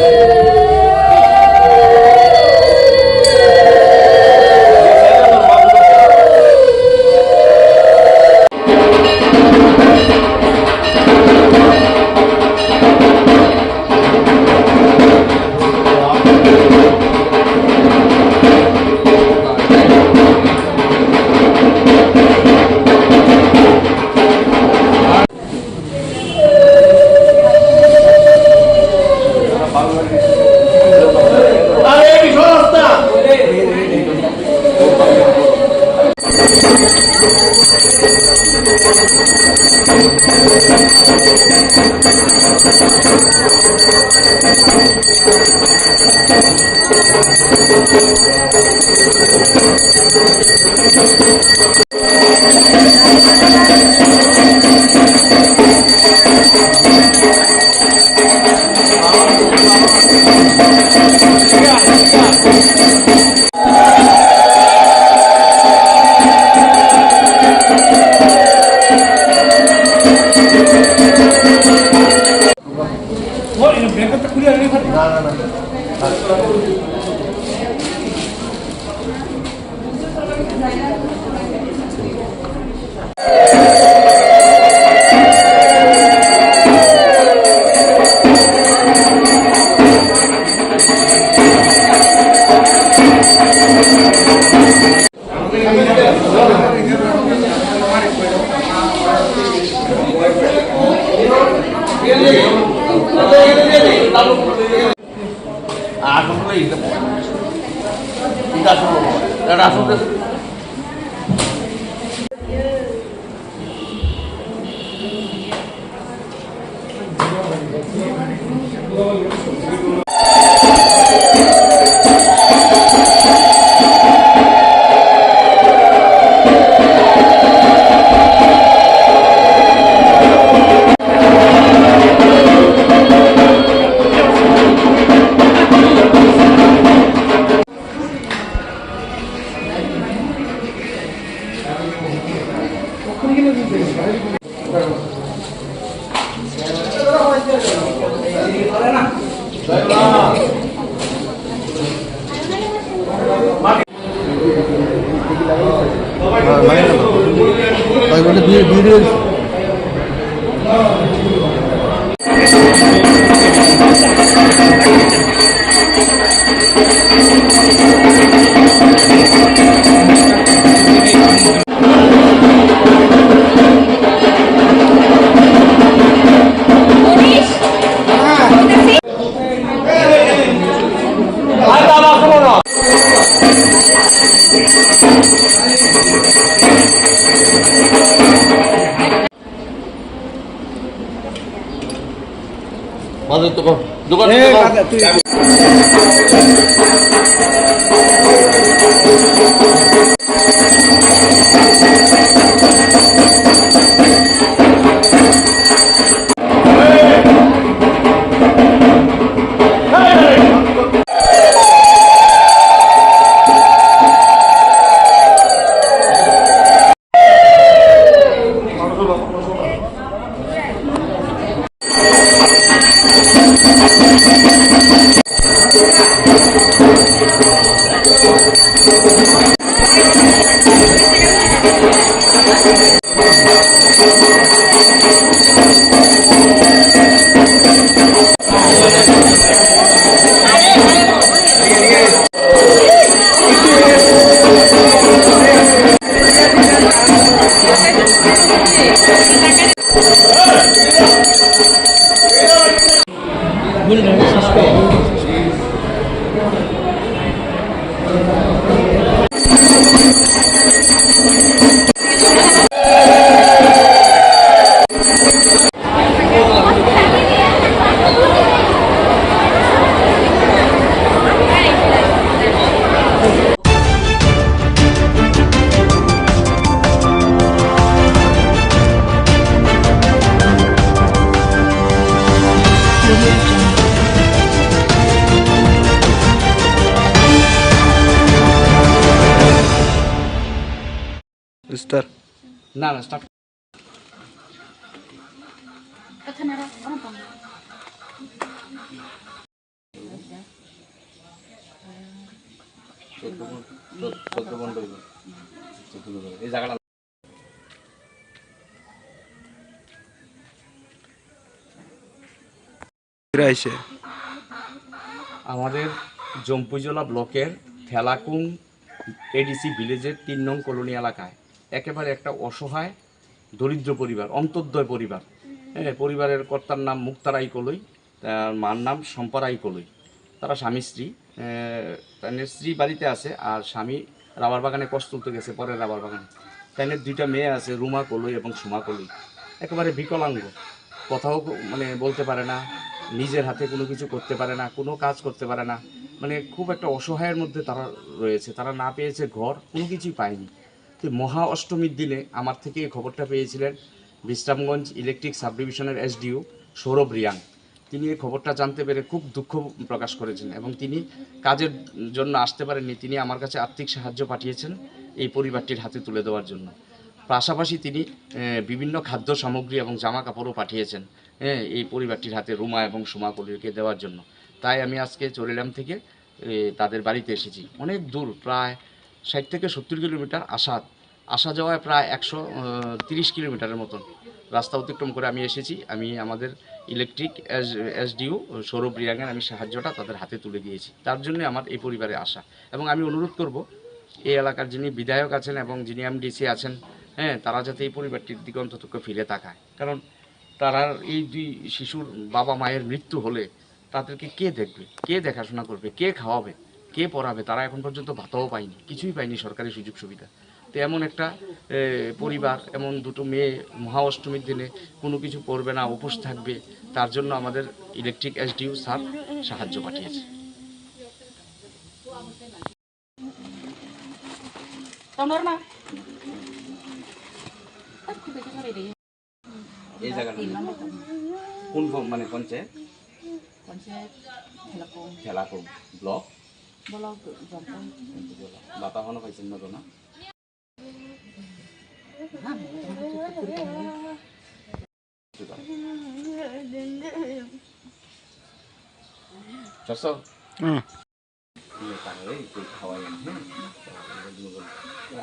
Bangladesh
স্টার
না না স্টার্ট এই জায়গাটা আমাদের জম্পুজলা ব্লকের থেলাকুং এডিসি ভিলেজের ৩ নং কলোনি এলাকায় একেবারে একটা অসহায় দরিদ্র পরিবার, অন্তর্দয় পরিবার। হ্যাঁ, পরিবারের কর্তার নাম মুক্তারাই কলই, তার মার নাম সম্পারাই কলই। তারা স্বামী স্ত্রী, তাদের স্ত্রী বাড়িতে আছে আর স্বামী রাবার বাগানে কষ্ট তুলতে গেছে, পরের রাবার বাগানে। তাদের 2টা মেয়ে আছে, রুমা কলই এবং সুমা কলই। একেবারে বিকলাঙ্গ, কথাও মানে বলতে পারে না, নিজের হাতে কোনো কিছু করতে পারে না, কোনো কাজ করতে পারে না, মানে খুব একটা অসহায়ের মধ্যে তারা রয়েছে। তারা না পেয়েছে ঘর, কোনো কিছুই পায়নি। তো মহা অষ্টমীর দিনে আমার থেকে এই খবরটা পেয়েছিলেন বিশ্রামগঞ্জ ইলেকট্রিক সাব ডিভিশনের এসডিও সৌরভ রিয়াং। তিনি এই খবরটা জানতে পেরে খুব দুঃখ প্রকাশ করেছেন এবং তিনি কাজের জন্য আসতে পারেননি। তিনি আমার কাছে আর্থিক সাহায্য পাঠিয়েছেন এই পরিবারটির হাতে তুলে দেওয়ার জন্য। পাশাপাশি তিনি বিভিন্ন খাদ্য সামগ্রী এবং জামা কাপড়ও পাঠিয়েছেন এই পরিবারটির হাতে রুমা এবং সুমা কলিকে দেওয়ার জন্য। তাই আমি আজকে চরিলাম থেকে তাদের বাড়িতে এসেছি। অনেক দূর, প্রায় 60 থেকে 70 কিলোমিটার আসা যাওয়ায় প্রায় 130 কিলোমিটারের মতন রাস্তা অতিক্রম করে আমি এসেছি। আমি আমাদের ইলেকট্রিক এসডিও সৌরভ রিয়াংয়ের আমি সাহায্যটা তাদের হাতে তুলে দিয়েছি। তার জন্য আমার এই পরিবারে আসা। এবং আমি অনুরোধ করব এই এলাকার যিনি বিধায়ক আছেন এবং যিনি এমডিসি আছেন, তারা যাতে এই পরিবারটির দিকে অন্তত ফিরে তাকায়। কারণ তারা এই দুই শিশুর বাবা মায়ের মৃত্যু হলে তাদেরকে কে দেখবে, কে দেখাশোনা করবে, কে খাওয়াবে, কে পড়াবে? তারা এখন পর্যন্ত ভাতাও পায়নি, কিছুই পায়নি সরকারি সুযোগ সুবিধা। তো এমন একটা পরিবার, এমন দুটো মেয়ে মহা অষ্টমীর দিনে কোনো কিছু পড়বে না, উপোস থাকবে, তার জন্য আমাদের ইলেকট্রিক এসডিও স্যার সাহায্য পাঠিয়েছে। এই জায়গাটা কোন মানে পঞ্চায়েত? ঠেলাকুম ব্লক বাতা হনো পাইছেন না তো না?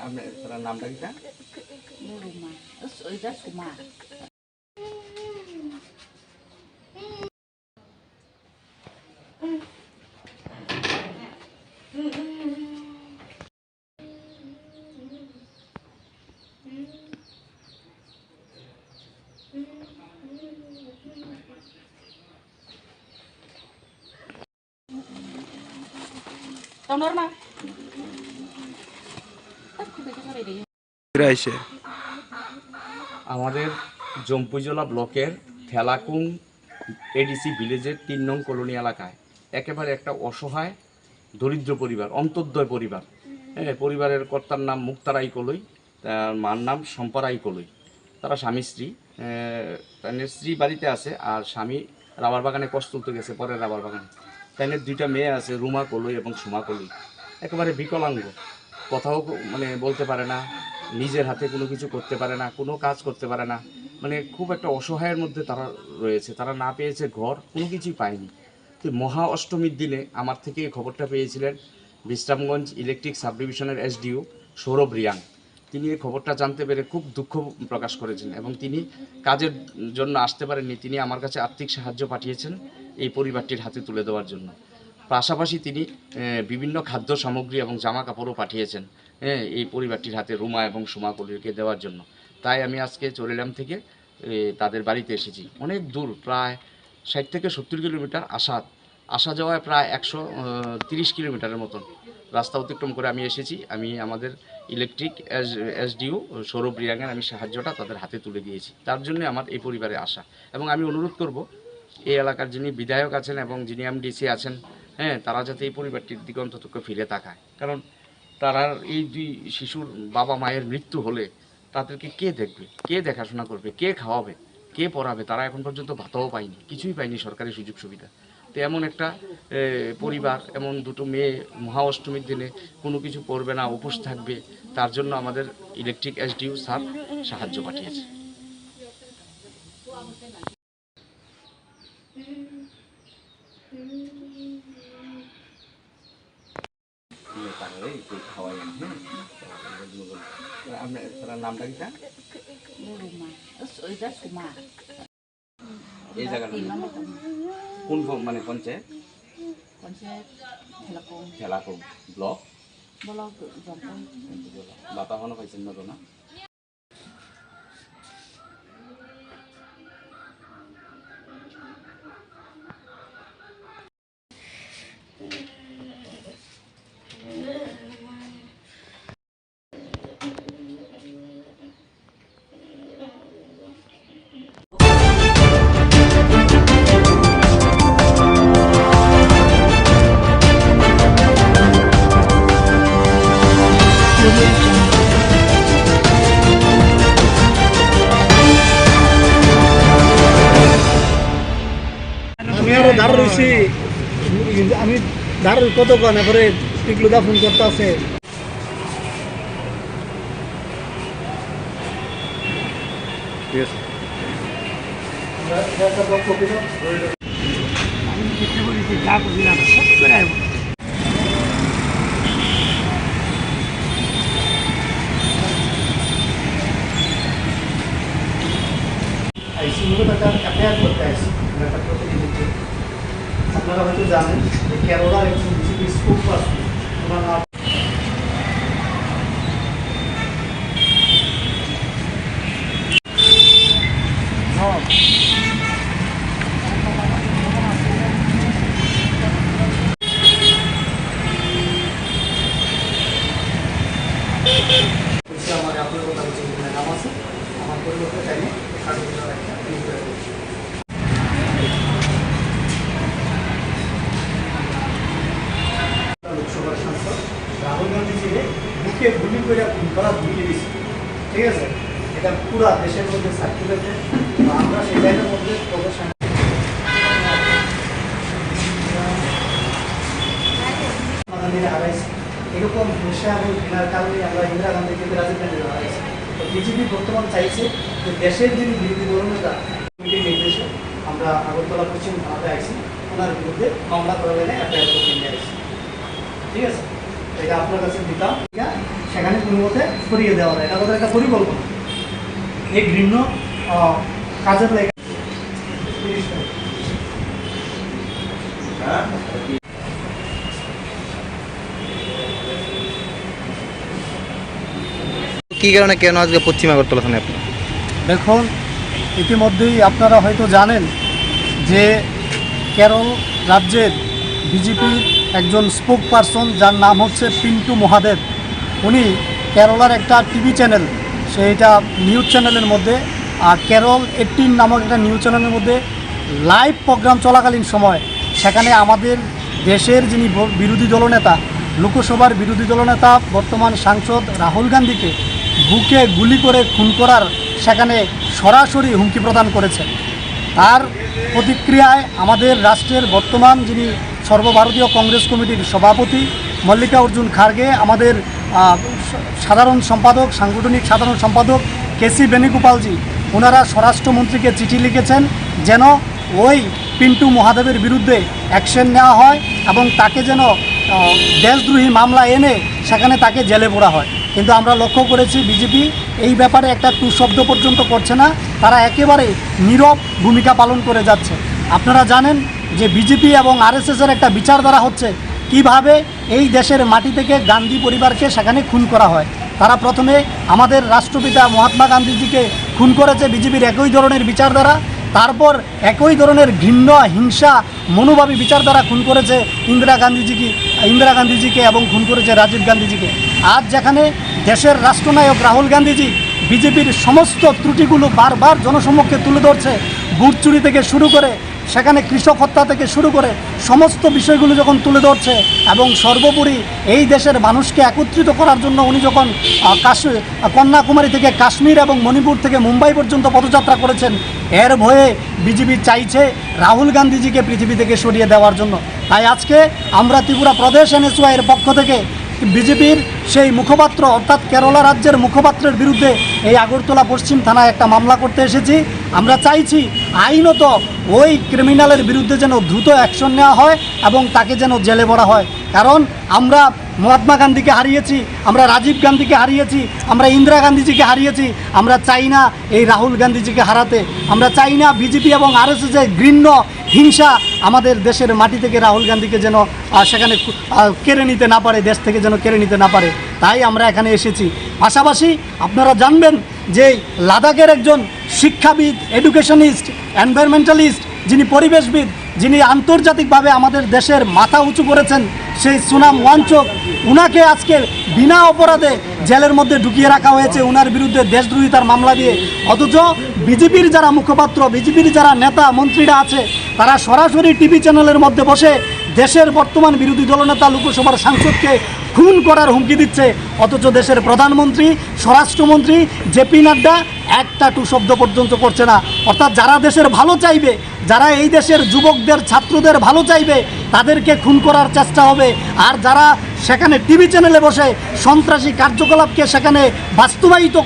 আপনার নামটা কি? আমাদের জম্পুজলা ব্লকের ঠেলাকুং এডিসি ভিলেজের 3 নং কলোনি এলাকায় একেবারে একটা অসহায় দরিদ্র পরিবার, অন্তর্দয় পরিবার। পরিবারের কর্তার নাম মুক্তারাই কলই, তার মার নাম সম্পারাই কলই। তারা স্বামী স্ত্রী, স্ত্রী বাড়িতে আছে আর স্বামী রাবার বাগানে কষ্ট তুলতে গেছে, পরের রাবার বাগানে। তাদের 2টা মেয়ে আছে, রুমা কলই এবং সুমা কলই। একেবারে বিকলাঙ্গ, কথাও মানে বলতে পারে না, নিজের হাতে কোনো কিছু করতে পারে না, কোনো কাজ করতে পারে না, মানে খুব একটা অসহায়ের মধ্যে তারা রয়েছে। তারা না পেয়েছে ঘর, কোনো কিছুই পায়নি। তো মহা অষ্টমীর দিনে আমার থেকে এই খবরটা পেয়েছিলেন বিশ্রামগঞ্জ ইলেকট্রিক সাব ডিভিশনের এসডিও সৌরভ রিয়াং। তিনি এই খবরটা জানতে পেরে খুব দুঃখ প্রকাশ করেছেন এবং তিনি কাজের জন্য আসতে পারেননি। তিনি আমার কাছে আর্থিক সাহায্য পাঠিয়েছেন এই পরিবারটির হাতে তুলে দেওয়ার জন্য। পাশাপাশি তিনি বিভিন্ন খাদ্য সামগ্রী এবং জামা কাপড়ও পাঠিয়েছেন এই পরিবারটির হাতে রুমা এবং সুমা কলিকে দেওয়ার জন্য। তাই আমি আজকে চরিলাম থেকে তাদের বাড়িতে এসেছি। অনেক দূর, প্রায় 60 থেকে 70 কিলোমিটার আসা যাওয়ায় প্রায় 130 কিলোমিটারের মতন রাস্তা অতিক্রম করে আমি এসেছি। আমি আমাদের ইলেকট্রিক এসডিও সৌরভ রিয়াংয়ের আমি সাহায্যটা তাদের হাতে তুলে দিয়েছি। তার জন্য আমার এই পরিবারে আসা। এবং আমি অনুরোধ করব এই এলাকার যিনি বিধায়ক আছেন এবং যিনি এমডিসি আছেন, তারা যাতে এই পরিবারটির দিকে অন্তত ফিরে তাকায়। কারণ তারা এই দুই শিশুর বাবা মায়ের মৃত্যু হলে তাদেরকে কে দেখবে, কে দেখাশোনা করবে, কে খাওয়াবে, কে পড়াবে? তারা এখন পর্যন্ত ভাতাও পায়নি, কিছুই পায়নি সরকারি সুযোগ সুবিধা। তো এমন একটা পরিবার, এমন দুটো মেয়ে মহা অষ্টমীর দিনে কোনো কিছু পড়বে না, উপোস থাকবে, তার জন্য আমাদের ইলেকট্রিক এসডিও স্যার সাহায্য পাঠিয়েছে। আপনার নামটা কি? এই জায়গাটা কোন মানে পঞ্চায়েত? ঠেলাকুম ব্লক বাতা হনো পাইছেন না তো না?
বলছি আমি দারুণ কতক্ষণ এরপরে টিকলুদা ফোন করতে আছে।
ঠিক আছে
আপনারা হয়তো জানেন যে কেরলার একজন বিজেপি স্পোক পারসন ওনার নাম আমার আপনার কথা নাম আছে আমার পরিবর্তে চাইলে লোকসভার সাংসদ রাহুল গান্ধী ছিল বুকে গুলি করে খুন করা ধুয়ে দিয়েছে, ঠিক আছে? এটা পুরা দেশের মধ্যে সার্কুলেটে আমরা সেই লাইনের মধ্যে প্রদর্শন হারাইছি। এরকম হিংসা এবং ঘৃণার কারণে আমরা ইন্দিরা গান্ধীকে রাজীব গান্ধী হারাইছি। তো বিজেপি বর্তমান চাইছে যে দেশের যিনি বিরোধী দলনেতা নির্দেশে আমরা আগরতলা পশ্চিম থানাতে আইছি, ওনার বিরুদ্ধে মামলা করা গেলে এফআইআর করে নিয়ে আসছি, ঠিক আছে? এটা আপনার কাছে দিতাম, সেখানে কোনো মতে সরিয়ে দেওয়া যায়, এটা তাদের একটা পরিকল্পনা। এই ঘৃণ্য কাজের লেগে
কি কারণে কেন আজকে পশ্চিম আগরতলা থানায় আপনি?
দেখুন, ইতিমধ্যেই আপনারা হয়তো জানেন যে কেরল রাজ্যের বিজেপির একজন স্পোক পারসন যার নাম হচ্ছে পিন্টু মহাদেব, উনি কেরলার একটা টিভি চ্যানেল, সেইটা নিউজ চ্যানেলের মধ্যে কেরল 18 নামক একটা নিউজ চ্যানেলের মধ্যে লাইভ প্রোগ্রাম চলাকালীন সময় সেখানে আমাদের দেশের যিনি বিরোধী দলনেতা, লোকসভার বিরোধী দলনেতা বর্তমান সাংসদ রাহুল গান্ধীকে বুকে গুলি করে খুন করার সেখানে সরাসরি হুমকি প্রদান করেছে। তার প্রতিক্রিয়ায় আমাদের রাষ্ট্রের বর্তমান যিনি সর্বভারতীয় কংগ্রেস কমিটির সভাপতি মল্লিকার্জুন খাড়গে, আমাদের সাধারণ সম্পাদক, সাংগঠনিক সাধারণ সম্পাদক কেসি বেণুগোপালজি, ওনারা স্বরাষ্ট্রমন্ত্রীকে চিঠি লিখেছেন যেন ওই পিন্টু মহাদেবের বিরুদ্ধে অ্যাকশন নেওয়া হয় এবং তাকে যেন দেশদ্রোহী মামলা এনে সেখানে তাকে জেলে পোড়া হয়। কিন্তু আমরা লক্ষ্য করেছি বিজেপি এই ব্যাপারে একটা টু শব্দ পর্যন্ত করছে না, তারা একেবারে নীরব ভূমিকা পালন করে যাচ্ছে। আপনারা জানেন যে বিজেপি এবং আরএসএসের একটা বিচারধারা হচ্ছে কিভাবে এই দেশের মাটি থেকে গান্ধী পরিবারকে সেখানে খুন করা হয়। তারা প্রথমে আমাদের রাষ্ট্রপিতা মহাত্মা গান্ধীজিকে খুন করেছে বিজেপির একই ধরনের বিচারধারা, তারপর একই ধরনের ঘৃণ্য হিংসা মনোভাবী বিচারধারা খুন করেছে ইন্দিরা গান্ধীজিকে এবং খুন করেছে রাজীব গান্ধীজিকে। আজ যেখানে দেশের রাষ্ট্রনায়ক রাহুল গান্ধীজি বিজেপির সমস্ত ত্রুটিগুলো বারবার জনসম্মুখে তুলে ধরছে, ভোট চুরি থেকে শুরু করে সেখানে কৃষক হত্যা থেকে শুরু করে সমস্ত বিষয়গুলো যখন তুলে ধরছে এবং সর্বোপরি এই দেশের মানুষকে একত্রিত করার জন্য উনি যখন কন্যাকুমারী থেকে কাশ্মীর এবং মণিপুর থেকে মুম্বাই পর্যন্ত পদযাত্রা করেছেন, এর ভয়ে বিজেপি চাইছে রাহুল গান্ধীজিকে পৃথিবী থেকে সরিয়ে দেওয়ার জন্য। তাই আজকে আমরা ত্রিপুরা প্রদেশ এনএসওয়াই এর পক্ষ থেকে বিজেপির সেই মুখপাত্র অর্থাৎ কেরালা রাজ্যের মুখপাত্রের বিরুদ্ধে এই আগরতলা পশ্চিম থানায় একটা মামলা করতে এসেছি। আমরা চাইছি আইনত ওই ক্রিমিনালের বিরুদ্ধে যেন দ্রুত অ্যাকশন নেওয়া হয় এবং তাকে যেন জেলে ভরা হয়। কারণ আমরা মহাত্মা গান্ধীকে হারিয়েছি, আমরা রাজীব গান্ধীকে হারিয়েছি, আমরা ইন্দিরা গান্ধীজিকে হারিয়েছি, আমরা চাই না এই রাহুল গান্ধীজিকে হারাতে। আমরা চাই না বিজেপি এবং আরএসএসের ঘৃণ্য হিংসা আমাদের দেশের মাটি থেকে রাহুল গান্ধীকে যেন সেখানে কেড়ে নিতে না পারে, দেশ থেকে যেন কেড়ে নিতে না পারে। তাই আমরা এখানে এসেছি। পাশাপাশি আপনারা জানবেন যে লাদাখের একজন শিক্ষাবিদ, এডুকেশনিস্ট, এনভায়রনমেন্টালিস্ট, যিনি পরিবেশবিদ, যিনি আন্তর্জাতিকভাবে আমাদের দেশের মাথা উঁচু করেছেন, সেই সুনাম ওয়াংচুক, উনাকে আজকে বিনা অপরাধে জেলের মধ্যে ঢুকিয়ে রাখা হয়েছে ওনার বিরুদ্ধে দেশদ্রোহিতার মামলা দিয়ে। অথচ বিজেপির যারা মুখপাত্র, বিজেপির যারা নেতা মন্ত্রীরা আছে, তারা সরাসরি টিভি চ্যানেলের মধ্যে বসে দেশের বর্তমান বিরোধী দলনেতা লোকসভার সাংসদকে খুন করার হুমকি দিচ্ছে। অথচ দেশের প্রধানমন্ত্রী, স্বরাষ্ট্রমন্ত্রী জেপি নাড্ডা একটা টু শব্দ পর্যন্ত করছে না। অর্থাৎ যারা দেশের ভালো চাইবে, যারা এই দেশের যুবকদের ছাত্রদের ভালো চাইবে, তাদেরকে খুন করার চেষ্টা হবে। আর যারা সেখানে টিভি চ্যানেলে বসে সন্ত্রাসী কার্যকলাপকে সেখানে বাস্তবায়িত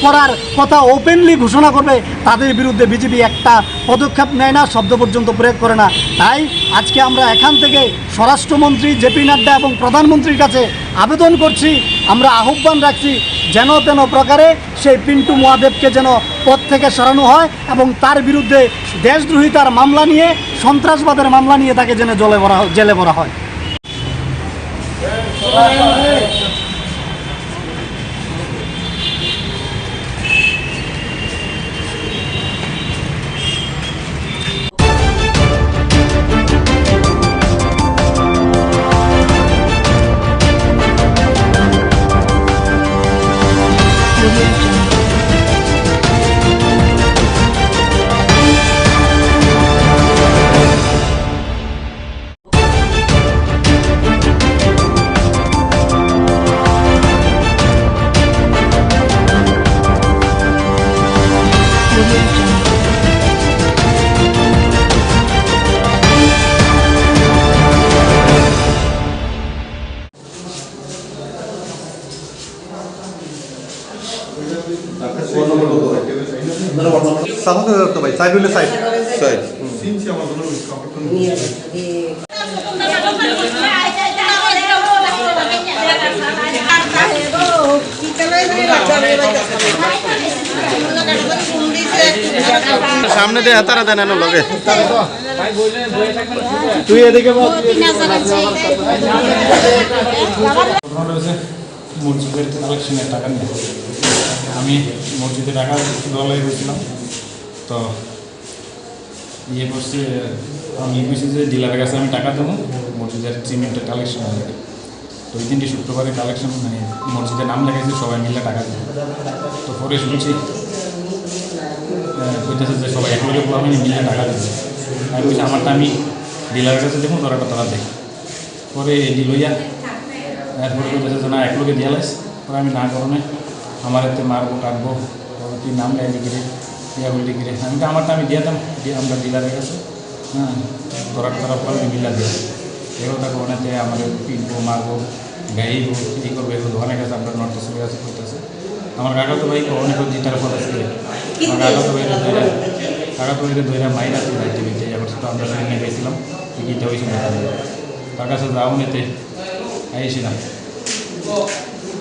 করার কথা ওপেনলি ঘোষণা করবে, তাদের বিরুদ্ধে বিজেপি একটা পদক্ষেপ নেয় না, শব্দ পর্যন্ত প্রয়োগ করে না। তাই আজকে আমরা এখান থেকে স্বরাষ্ট্রমন্ত্রী জেপি নাড্ডা এবং প্রধানমন্ত্রীর কাছে আবেদন করছি, আমরা আহ্বান রাখছি যেন তেন প্রকারে সেই পিন্টু মহাদেবকে যেন পদ থেকে সরানো হয় এবং তার বিরুদ্ধে দেশদ্রোহিতার মামলা নিয়ে, সন্ত্রাসবাদের মামলা নিয়ে তাকে যেন জেলে ভরা হয়।
সামনে দিয়ে হাতারা দেন লগে
তুই এদিকে
মসজিদের কালেকশনের টাকা নিয়ে আমি মসজিদে টাকা দলে গেছিলাম, তো ইয়ে করছে, আমি বুঝছি যে ডিলারের কাছে আমি টাকা দেবো মসজিদের সিমেন্টের কালেকশন হবে। তো ওই দিনটি শুক্রবারে কালেকশন মানে মসজিদের নাম লেগেছে, সবাই মিলে টাকা দেবো। তো পরে শুনছি বলতেছে যে সবাই একলগে আমি মিলে টাকা দেবো। আমি বলছি আমারটা আমি ডিলারের কাছে দেখুন, তোরা দেখ। পরে এডি লইয়া এরপরে বলতেছে না একলগে দিয়ে লাইস। পরে আমি না করণে আমার এতে মারবো কাটবো, তুই নাম গাইবি গিরে ইয়া বললি গিরে। আমি তো আমারটা আমি দিয়ে দাম, দিয়ে আমরা ডিলারের কাছে, হ্যাঁ তোরা পরে মিলা দিয়ে এগুলো তাকে ওনাতে আমাদের পিটবো মারবো গাইবো এই করবো, এগুলো অনেক আছে আপনার নর্থ ইস্টের কাছে করতেছে। আমার কাকা তো ভাই অনেক জিতার পর আসছে, আমার কাকা তো ভাইরা ধৈরা মাইরা যাইতে বেঁচে যাবার তো আমরা সেখানে গেছিলাম, টিকিটটা হয়েছিল তার কাছে যাও নিতে আইছিলাম,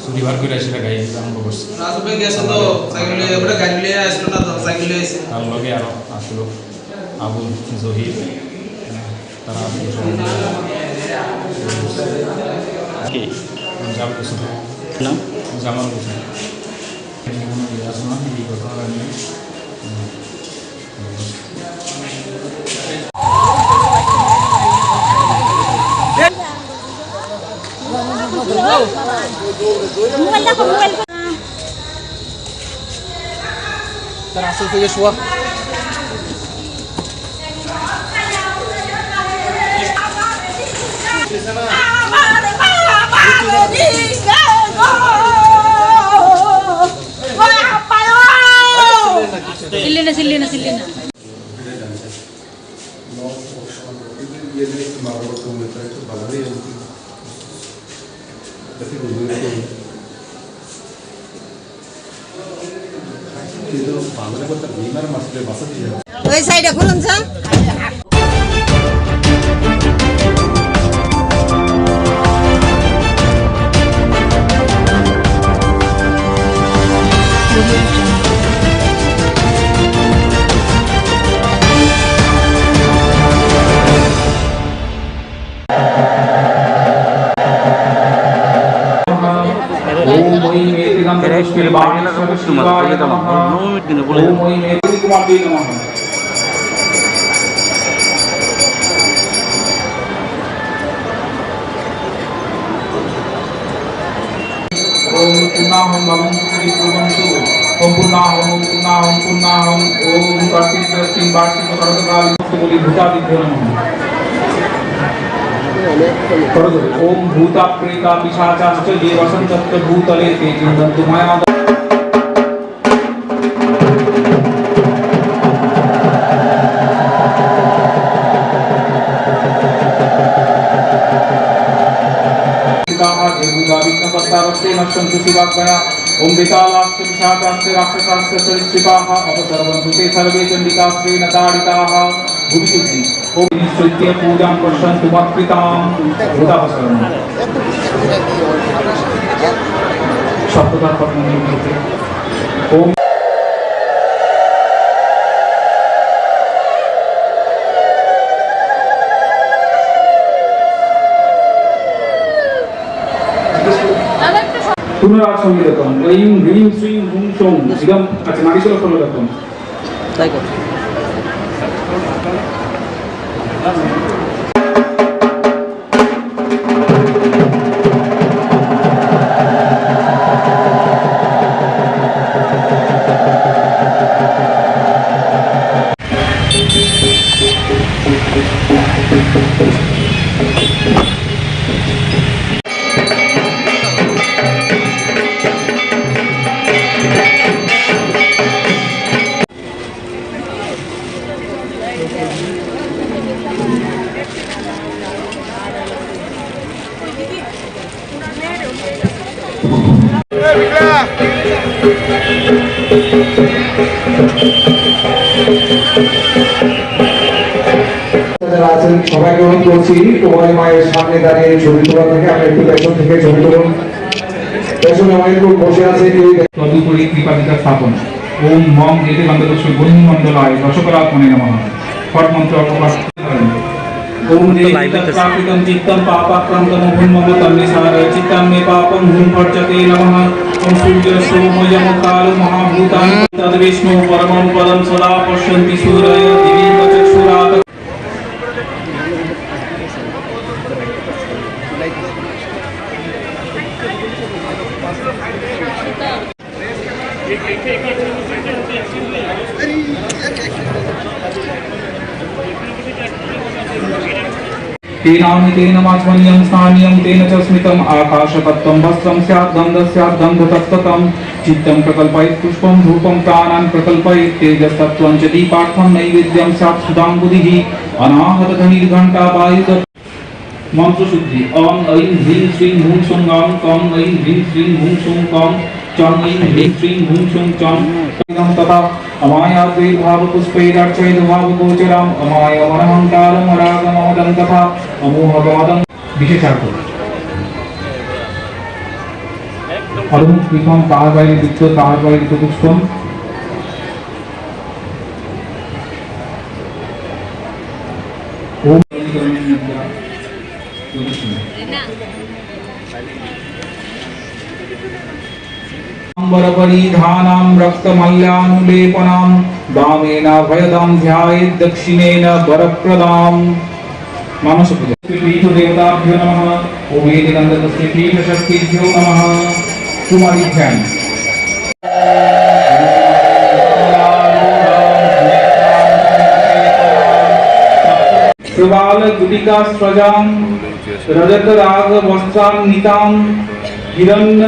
শনিবার করে আসলে গাড়ি আরম্ভ করছে। তার লগে আরো আসলো আবুল জহির, তারা জামাল হোসেন জামাল হোসেন কোনো ইয়ে আছে না এই ঘটনাটা নিয়ে।
তার আসল থেকে শোয়া
Silena.
ওই সাইডে খুলুন স্যার।
पूर्णाहम भवं कुर्वन्तु ओम पूर्णाहम ओम कार्तिक दशमी वार्षिक सर्वकाल मुक्तबोलि भूतादिभ्यो नमः। ओम भूता प्रेता पिशाचाश्च ये वसन्तत्र भूतले ते चिन्तन्तु माया देवतारस्ते नश्यन्तु शिवाग्मया ओम वितालाश्च पिशाचाश्च राक्षसाश्च सरीसृपाः अपसर्वन्तु ते सर्वे चण्डिकाश्रेण ताडिताः भुवि शुद्धि ओम निश्चित्य पूजां पश्यन्तु मत्कृतां भूतापसरणम् शब्दतः पठनीयते ओम পুনরাসংগীতম ঐং হ্রিং শ্রীং হুং সং ইদম। আচ্ছা নারীশোলা ফলো রাখুন তাই কর।
যারা আছেন সবাইকে অনুরোধ করছি কুমারী মায়ের সামনে দাঁড়িয়ে ছবি তোলা থেকে আপনি একটু পেছন থেকে ছবি তুলুন। পেছনে অনেক লোক বসে আছে কেউ
তদুপরি কৃপাদিকা স্থাপন ওম মম এতে গন্ধপুষ্প বন্ধুমণ্ডলায় রসকরাত্মনে নমঃ ফট মন্ত্র অপবাস করেন। ओम देवताकृतं चित्तं पापाक्रान्तं भून्ममतं निसारय चित्तं मे पापं भून्भर्जते नमः। ओम सूर्य सोमयम काल महाभूतां तद्विष्णु परमं पदं सदा पश्यन्ति सूरय दिवीं चक्षुरात्। तेनामितेन माध्वन्यं स्थानीयं तेन च स्मितम् आकाशतत्त्वं वस्त्रं स्यात् गन्धः स्यात् गन्धतत्त्वं चित्तं प्रकल्पयेत् पुष्पं धूपं प्राणान् प्रकल्पयेत् तेजस्तत्त्वं च दीपार्थं नैवेद्यं स्यात् सुधाम्बुधिः अनाहतध्वनिर्घण्टा वायुत मंत्र शुद्धि ओम ऐं ह्रीं श्रीं हुं सुं गां कं ऐं ह्रीं श्रीं हुं सुं कं चं ऐं ह्रीं श्रीं हुं सुं चं तथा अमायाद्वैर्भाव पुष्पैरार्चयेद् भावगोचरम् अमायमनहङ्कारम् अरागममदं तथा अमोहगमदं विशेषार्थ अरुण कृपं तार বাইরে দিত তার বাইরে দিত পুষ্পম ओम अंबरपरिधानां रक्तमल्यानुलेपनां वामेन भयदां ध्यायेत् दक्षिणेन वरप्रदां मानस पूजा। पीठ देवताभ्यो नमः ओम एदिनन्दतस्य पीठशक्तिभ्यो नमः। कुमारी ध्यान प्रबाल गुटिका स्रजां रजत राग वस्त्रान्वितां हिरण्य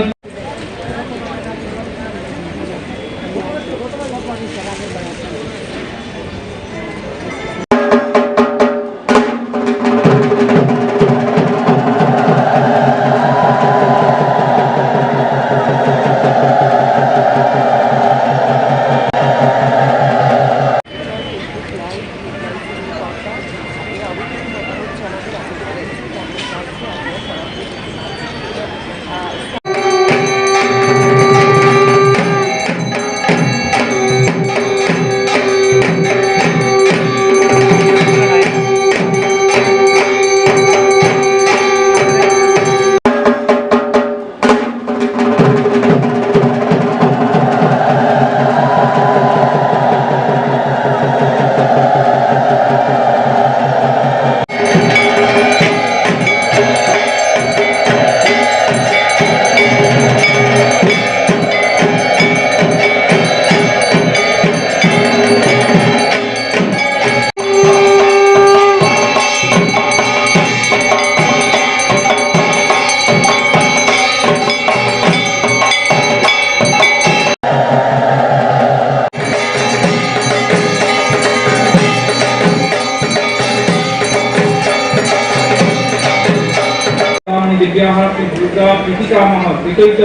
देव्याः दुर्गा प्रीतिकामः प्रीतैत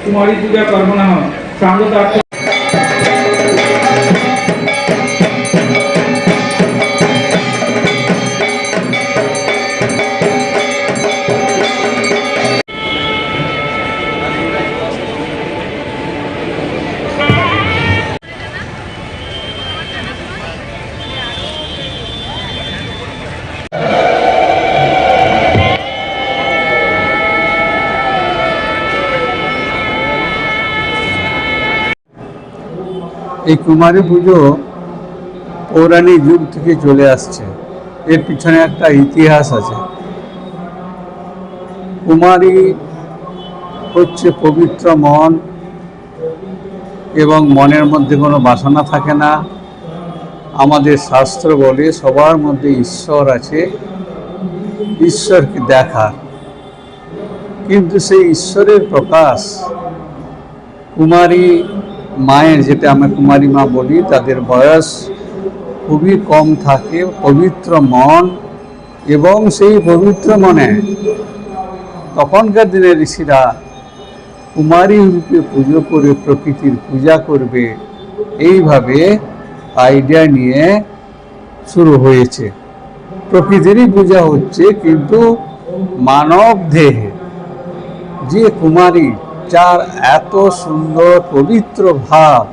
कुमारी पूजा कर्मणः सांगतार्थ
এই কুমারী পুজো পৌরাণিক যুগ থেকে চলে আসছে। এর পিছনে একটা ইতিহাস আছে। কুমারী হচ্ছে পবিত্র মন এবং মনের মধ্যে কোনো বাসনা থাকে না। আমাদের শাস্ত্র বলে সবার মধ্যে ঈশ্বর আছে, ঈশ্বরকে দেখা, কিন্তু সেই ঈশ্বরের প্রকাশ কুমারী মায়ের, যেটা আমরা কুমারী মা বলি, তাদের বয়স খুবই কম থাকে, পবিত্র মন, এবং সেই পবিত্র মনে তখনকার দিনে ঋষিরা কুমারী রূপে পুজো করে প্রকৃতির পূজা করবে, এইভাবে আইডিয়া নিয়ে শুরু হয়েছে। প্রকৃতিরই পূজা হচ্ছে, কিন্তু মানব দেহে যে কুমারী, যার এত সুন্দর পবিত্র ভাব,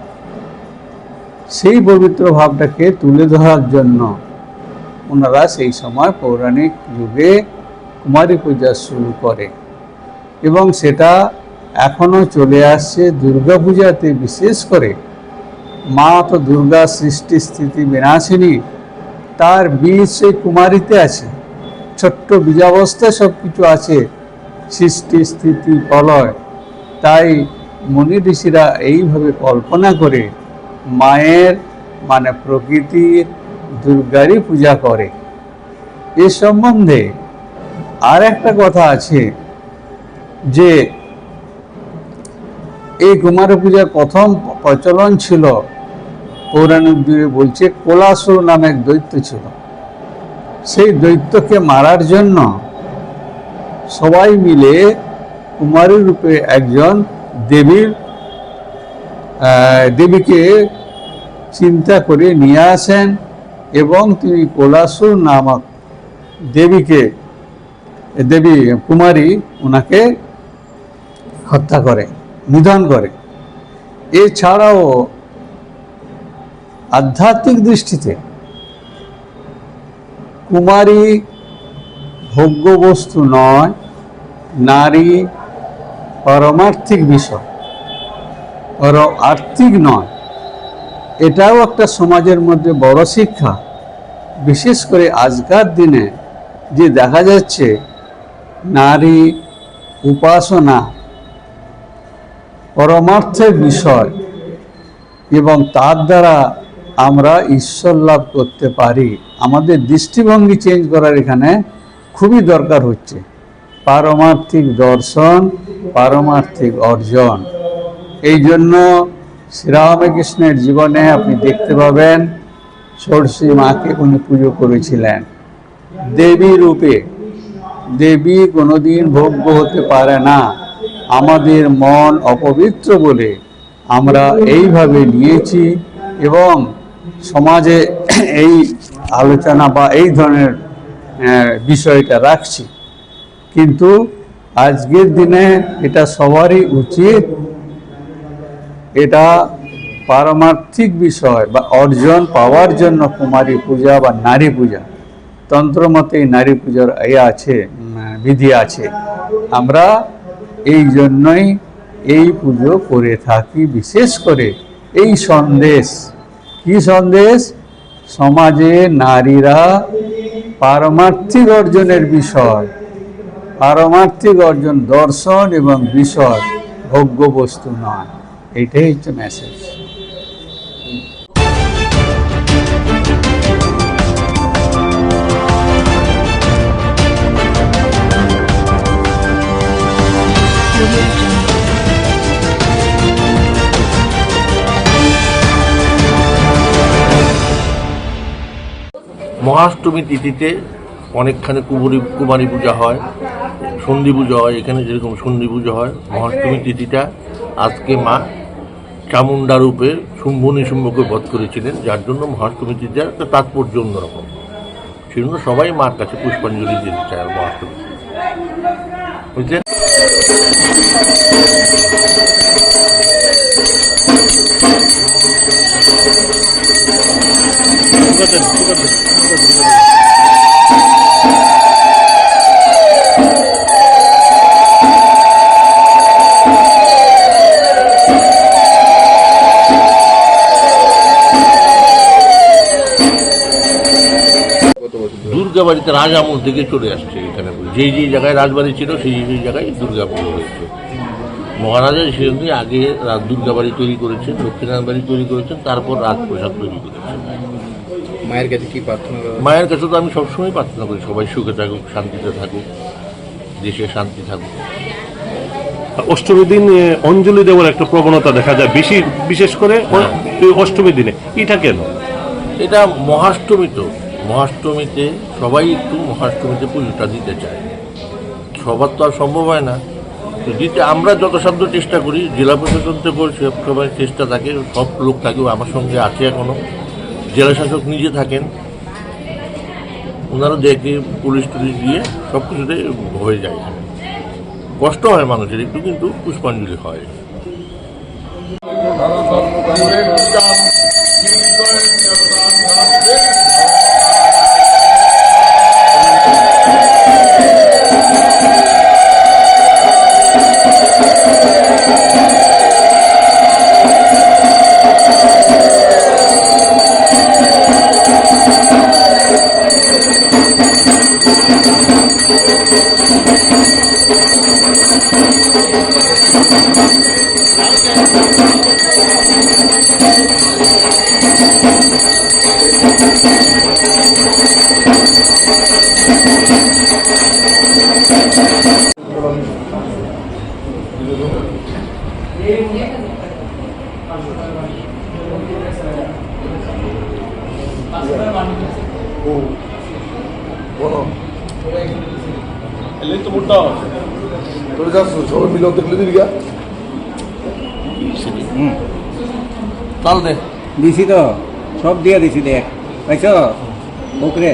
সেই পবিত্র ভাবটাকে তুলে ধরার জন্য ওনারা সেই সময় পৌরাণিক যুগে কুমারী পূজা শুরু করে, এবং সেটা এখনো চলে আসছে। দুর্গা পূজাতে বিশেষ করে মা তো দুর্গা সৃষ্টি স্থিতি বিনাশিনী, তার বীজ সেই কুমারীতে আছে। ছোট্ট বীজাবস্থায় সব কিছু আছে, সৃষ্টি স্থিতি প্রলয়। তাই মুনি ঋষিরা এইভাবে কল্পনা করে মায়ের মানে প্রকৃতির দুর্গারই পূজা করে। এ সম্বন্ধে আর একটা কথা আছে যে এই কুমারী পূজার প্রথম প্রচলন ছিল পৌরাণিক যুগে, বলছে কোলাসুর নামে এক দৈত্য ছিল। সেই দৈত্যকে মারার জন্য সবাই মিলে কুমারী রূপে একজন দেবীকে চিন্তা করে নিয়ে আসেন, এবং তিনি কোলাসুর নামক দেবী কুমারী ওনাকে হত্যা করে, নিধন করে। এছাড়াও আধ্যাত্মিক দৃষ্টিতে কুমারী ভোগ্য বস্তু নয়, নারী পারমার্থিক বিষয়, আর্থিক নয়। এটাও একটা সমাজের মধ্যে বড় শিক্ষা। বিশেষ করে আজকার দিনে যে দেখা যাচ্ছে নারী উপাসনা পরমার্থের বিষয়, এবং তার দ্বারা আমরা ঈশ্বর লাভ করতে পারি। আমাদের দৃষ্টিভঙ্গি চেঞ্জ করার এখানে খুবই দরকার হচ্ছে। পারমার্থিক দর্শন, পারমার্থিক অর্জন। এই জন্য শ্রীরামকৃষ্ণের জীবনে আপনি দেখতে পাবেন ষোড়শী মাকে উনি পুজো করেছিলেন দেবী রূপে। দেবী কোনোদিন ভোগ্য হতে পারে না। আমাদের মন অপবিত্র বলে আমরা এইভাবে নিয়েছি, এবং সমাজে এই আলোচনা বা এই ধরনের বিষয়টা রাখছি। কিন্তু আজকের দিনে এটা সবারই উচিত, এটা পারমার্থিক বিষয় বা অর্জন পাওয়ার জন্য কুমারী পূজা বা নারী পূজা, তন্ত্রমতে নারী পূজার আছে, বিধি আছে। আমরা এই জন্যই এই পুজো করে থাকি। বিশেষ করে এই সন্দেশ, কি সন্দেশ? সমাজে নারীরা পারমার্থিক অর্জনের বিষয়, পারমার্থিক অর্জন দর্শন এবং বিষয়, ভোগ্য বস্তু নয়। এইটাই হচ্ছে মেসেজ।
মহাষ্টমী তিথিতে অনেকখানি কুমারী পূজা হয়। সন্ধি পুজো হয়, এখানে যেরকম সন্ধি পুজো হয়, মহাষ্টমী তিথিটা আজকে মা চামুন্ডা রূপে শুম্ভ নিশুম্ভকে বধ করেছিলেন, যার জন্য মহাষ্টমী তিথির একটা তাৎপর্য অন্যরকম। সেজন্য সবাই মার কাছে পুষ্পাঞ্জলি দিতে চায় মহাষ্টমী, বুঝলেন? দুর্গা বাড়িতে রাজ আমল থেকে চলে আসছে এখানে, যেই যেই জায়গায় রাজবাড়ি ছিল সেই জায়গায় দুর্গা পুজো হয়েছে। মহারাজা সেজন্য আগে দুর্গা বাড়ি তৈরি করেছেন, লক্ষ্মীনারায়ণ বাড়ি তৈরি করেছেন, তারপর রাজপ্রসাদ তৈরি করেছেন।
মায়ের কাছে কি প্রার্থনা?
মায়ের কাছে তো আমি সবসময় প্রার্থনা করি সবাই সুখে থাকুক, শান্তিতে থাকুক, দেশে শান্তি থাকুক।
অষ্টমী দিন অঞ্জলি দেওয়ার একটা প্রবণতা দেখা যায় বিশেষ করে অষ্টমী দিনে, এটা কেন?
এটা মহাষ্টমী, তো মহাষ্টমীতে সবাই একটু মহাষ্টমীতে পুজোটা দিতে চায়, সবার তো আর সম্ভব হয় না, তো দিতে আমরা যথাসাধ্য চেষ্টা করি। জেলা প্রশাসন থেকে সবাই চেষ্টা থাকে, সব লোক থাকে, আমার সঙ্গে আছে এখনো, জেলা শাসক নিজে থাকেন, ওনারা দেখে পুলিশ টুলিশ দিয়ে সব কিছুতে হয়ে যায়। কষ্ট হয় মানুষের একটু, কিন্তু পুষ্পাঞ্জলি হয়।
এলেই তো মোটা তোর যাচ্ছ সবাই মিলে দেখলে দিবি গা
চাল দে দিছি তো সব দিয়ে দিছি দেখ পাইছ ওকরে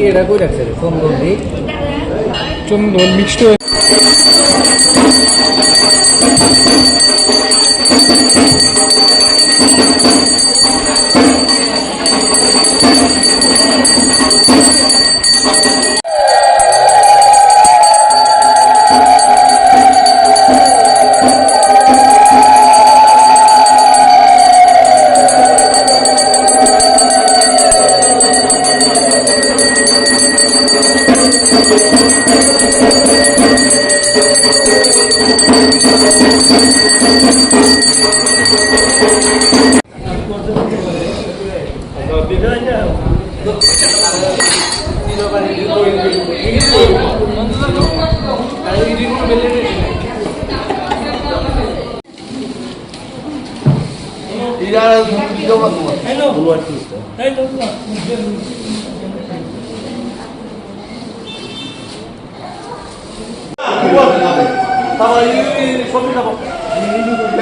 এটা কই রাখছে রে চন্দন দি চন্দন মিক্সড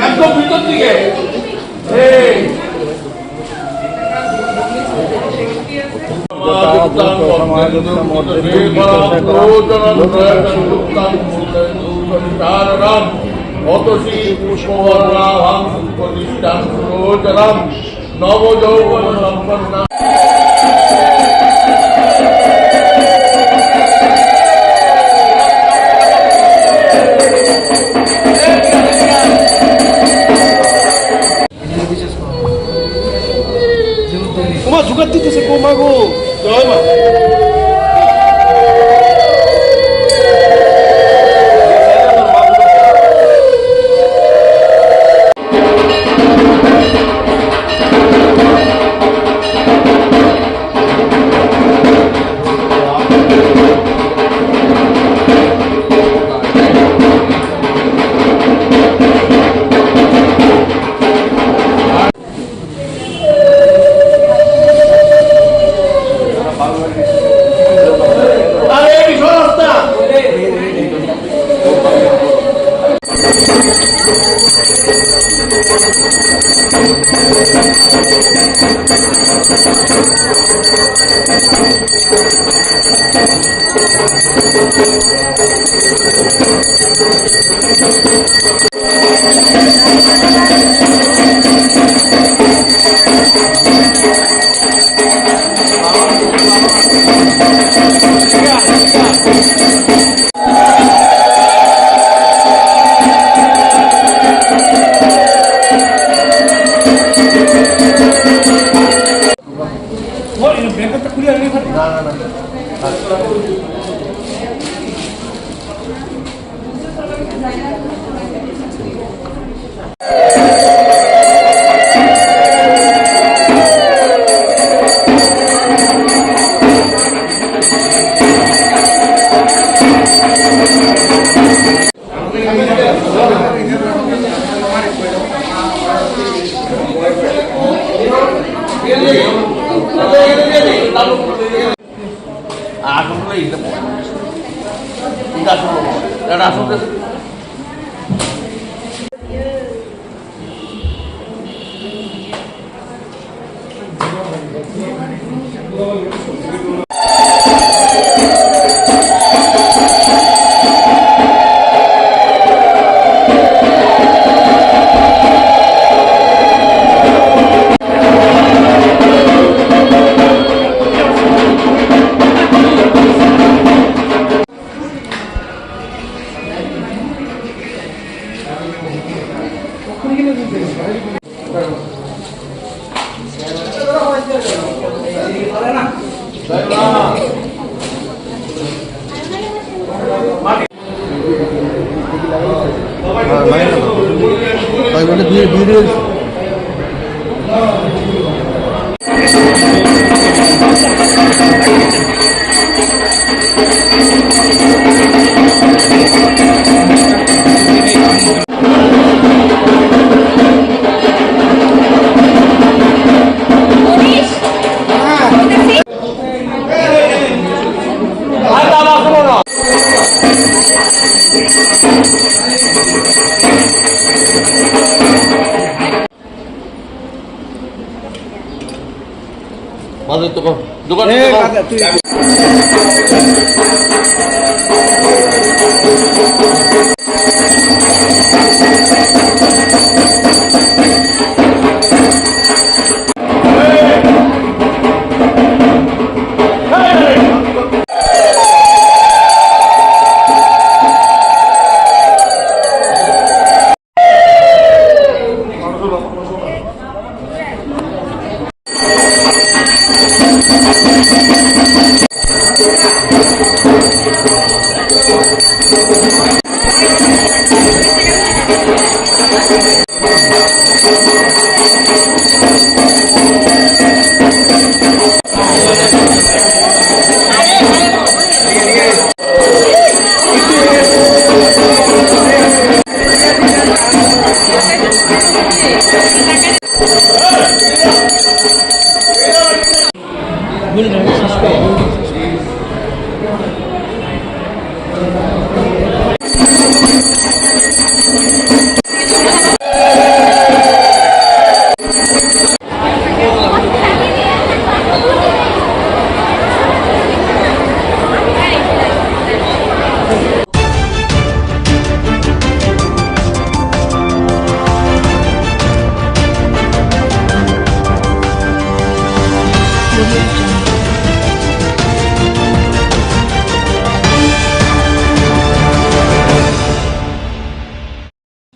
একদম ভিতর দিকে অতসী পুষ্পবর্ণাভাং প্রতিষ্ঠান সুরোচরাম নবযৌবন সম্পন্না।
তোমার জোগাড় দিতেছে গো মা গো, জয় মা।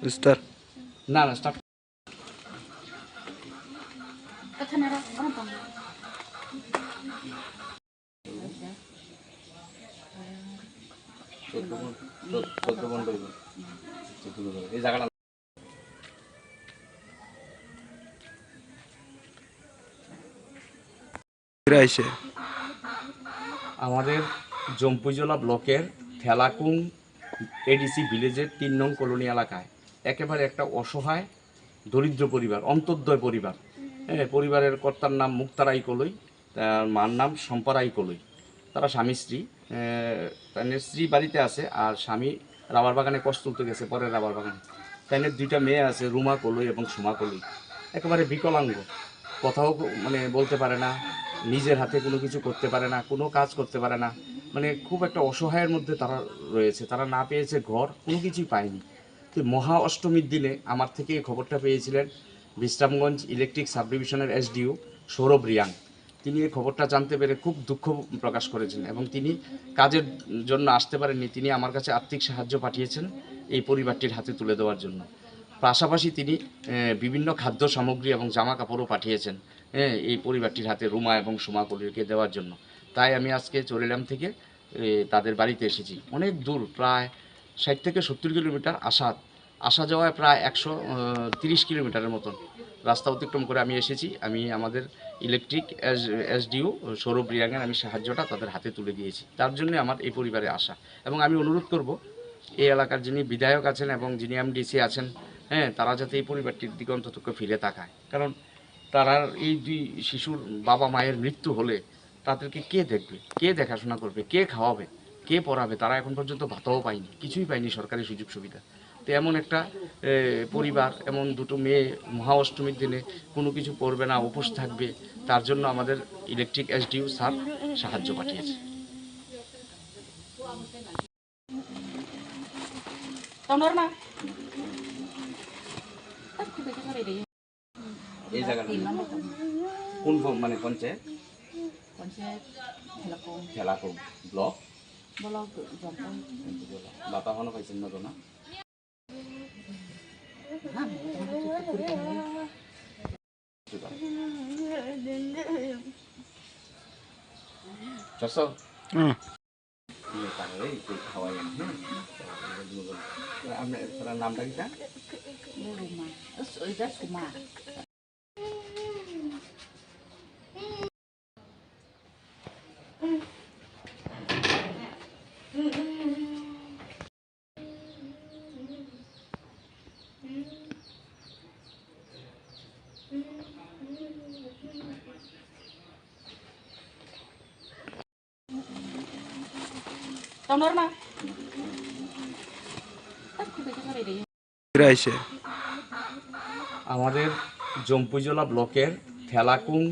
বিস্তার
না না স্টার্ট এই জায়গাটা
আইছে
আমাদের জম্পুজলা ব্লকের থেলাকুং এডিসি ভিলেজের ৩ নং কলোনি এলাকায় একেবারে একটা অসহায় দরিদ্র পরিবার, অন্তর্দয় পরিবার। পরিবারের কর্তার নাম মুক্তারাই কলই, তার মার নাম সম্পারাই কলই। তারা স্বামী স্ত্রী, তাদের স্ত্রী বাড়িতে আছে আর স্বামী রাবার বাগানে কষ্ট তুলতে গেছে, পরের রাবার বাগানে। তাদের 2টা মেয়ে আছে, রুমা কলই এবং সুমা কলই। একেবারে বিকলাঙ্গ, কথাও মানে বলতে পারে না, নিজের হাতে কোনো কিছু করতে পারে না, কোনো কাজ করতে পারে না, মানে খুব একটা অসহায়ের মধ্যে তারা রয়েছে। তারা না পেয়েছে ঘর, কোনো কিছুই পায়নি। তো মহা অষ্টমীর দিনে আমার থেকে এই খবরটা পেয়েছিলেন বিশ্রামগঞ্জ ইলেকট্রিক সাব ডিভিশনের এসডিও সৌরভ রিয়াং। তিনি এই খবরটা জানতে পেরে খুব দুঃখ প্রকাশ করেছেন এবং তিনি কাজের জন্য আসতে পারেননি। তিনি আমার কাছে আর্থিক সাহায্য পাঠিয়েছেন এই পরিবারটির হাতে তুলে দেওয়ার জন্য। পাশাপাশি তিনি বিভিন্ন খাদ্য সামগ্রী এবং জামা কাপড়ও পাঠিয়েছেন এই পরিবারটির হাতে রুমা এবং সুমা কলিকে দেওয়ার জন্য। তাই আমি আজকে চরিলাম থেকে তাদের বাড়িতে এসেছি। অনেক দূর, প্রায় 60 থেকে 70 কিলোমিটার আসা যাওয়ায় প্রায় 130 কিলোমিটারের মতন রাস্তা অতিক্রম করে আমি এসেছি। আমি আমাদের ইলেকট্রিক এসডিও সৌরভ রিয়াংয়ের আমি সাহায্যটা তাদের হাতে তুলে দিয়েছি। তার জন্য আমার এই পরিবারে আসা এবং আমি অনুরোধ করব এই এলাকার যিনি বিধায়ক আছেন এবং যিনি এমডিসি আছেন, তারা যাতে এই পরিবারটির দিকে অন্তত ফিরে তাকায়। কারণ তারা এই 2 শিশুর বাবা মায়ের মৃত্যু হলে তাদেরকে কে দেখবে, কে দেখাশোনা করবে, কে খাওয়াবে, কে পড়াবে? তারা এখন পর্যন্ত ভাতাও পায়নি, কিছুই পায়নি সরকারি সুযোগ সুবিধা। তো এমন একটা পরিবার, এমন 2টো মেয়ে মহা অষ্টমীর দিনে কোনো কিছু করবে না, উপোস থাকবে, তার জন্য আমাদের ইলেকট্রিক এসডিও স্যার সাহায্য পাঠিয়েছে। এই জায়গাটা কোন মানে পঞ্চায়েত? থেলাকুং ব্লক বাতা হনো পাইছেন না তো না? আপনার নামটা কি? আমাদের জম্পুজলা ব্লকের থেলাকুং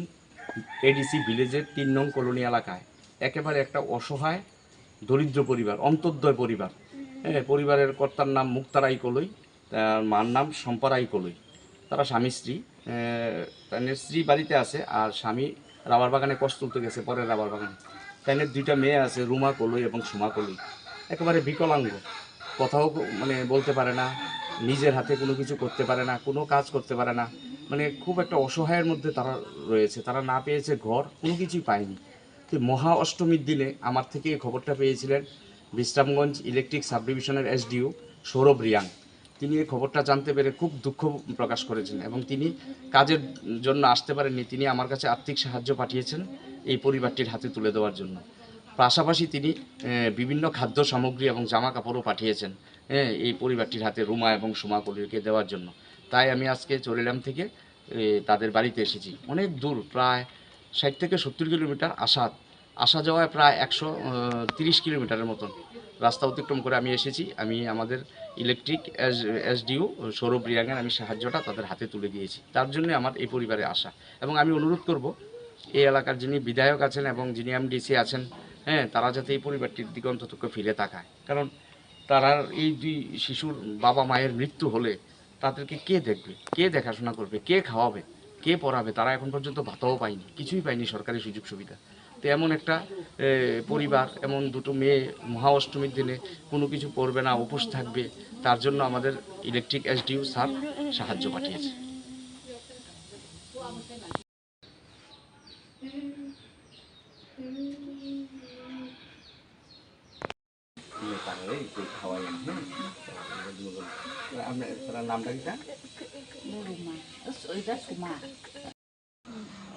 এডিসি ভিলেজের 3 নং কলোনি এলাকায় একেবারে একটা অসহায় দরিদ্র পরিবার, অন্তর্দয় পরিবার। পরিবারের কর্তার নাম মুক্তারাই কলই, তার মার নাম সম্পারাই কলই। তারা স্বামী স্ত্রী, তাদের স্ত্রী বাড়িতে আছে আর স্বামী রাবার বাগানে কষ্ট তুলতে গেছে, পরের রাবার বাগানে। তাদের 2টা মেয়ে আছে, রুমা কলই এবং সুমা কলই। একেবারে বিকলাঙ্গ, কথাও মানে বলতে পারে না, নিজের হাতে কোনো কিছু করতে পারে না, কোনো কাজ করতে পারে না, মানে খুব একটা অসহায়ের মধ্যে তারা রয়েছে। তারা না পেয়েছে ঘর, কোনো কিছুই পায়নি। তো মহা অষ্টমীর দিনে আমার থেকে এই খবরটা পেয়েছিলেন বিশ্রামগঞ্জ ইলেকট্রিক সাব ডিভিশনের এসডিও সৌরভ রিয়াং। তিনি এই খবরটা জানতে পেরে খুব দুঃখ প্রকাশ করেছেন এবং তিনি কাজের জন্য আসতে পারেননি। তিনি আমার কাছে আর্থিক সাহায্য পাঠিয়েছেন এই পরিবারটির হাতে তুলে দেওয়ার জন্য। পাশাপাশি তিনি বিভিন্ন খাদ্য সামগ্রী এবং জামা কাপড়ও পাঠিয়েছেন এই পরিবারটির হাতে রুমা এবং সুমা কলিকে দেওয়ার জন্য। তাই আমি আজকে চরিলাম থেকে তাদের বাড়িতে এসেছি। অনেক দূর, প্রায় 60 থেকে 70 কিলোমিটার আসা যাওয়ায় প্রায় 130 কিলোমিটারের মতন রাস্তা অতিক্রম করে আমি এসেছি। আমি আমাদের ইলেকট্রিক এসডিও সৌরভ রিয়াংয়ের আমি সাহায্যটা তাদের হাতে তুলে দিয়েছি। তার জন্য আমার এই পরিবারে আসা এবং আমি অনুরোধ করব এই এলাকার যিনি বিধায়ক আছেন এবং যিনি এমডিসি আছেন, তারা যাতে এই পরিবারটির দিকে অন্তত ফিরে তাকায়। কারণ তারা এই 2 শিশুর বাবা মায়ের মৃত্যু হলে তাদেরকে কে দেখবে, কে দেখাশোনা করবে, কে খাওয়াবে, কে পড়াবে? তারা এখন পর্যন্ত ভাতাও পায়নি, কিছুই পায়নি সরকারি সুযোগ সুবিধা। তো যাতে এমন একটা পরিবার, এমন দুটো মেয়ে মহা অষ্টমীর দিনে কোনো কিছু পড়বে না, উপোস থাকবে, তার জন্য আমাদের ইলেকট্রিক এসডিও স্যার সাহায্য পাঠিয়েছে। নামটা কি?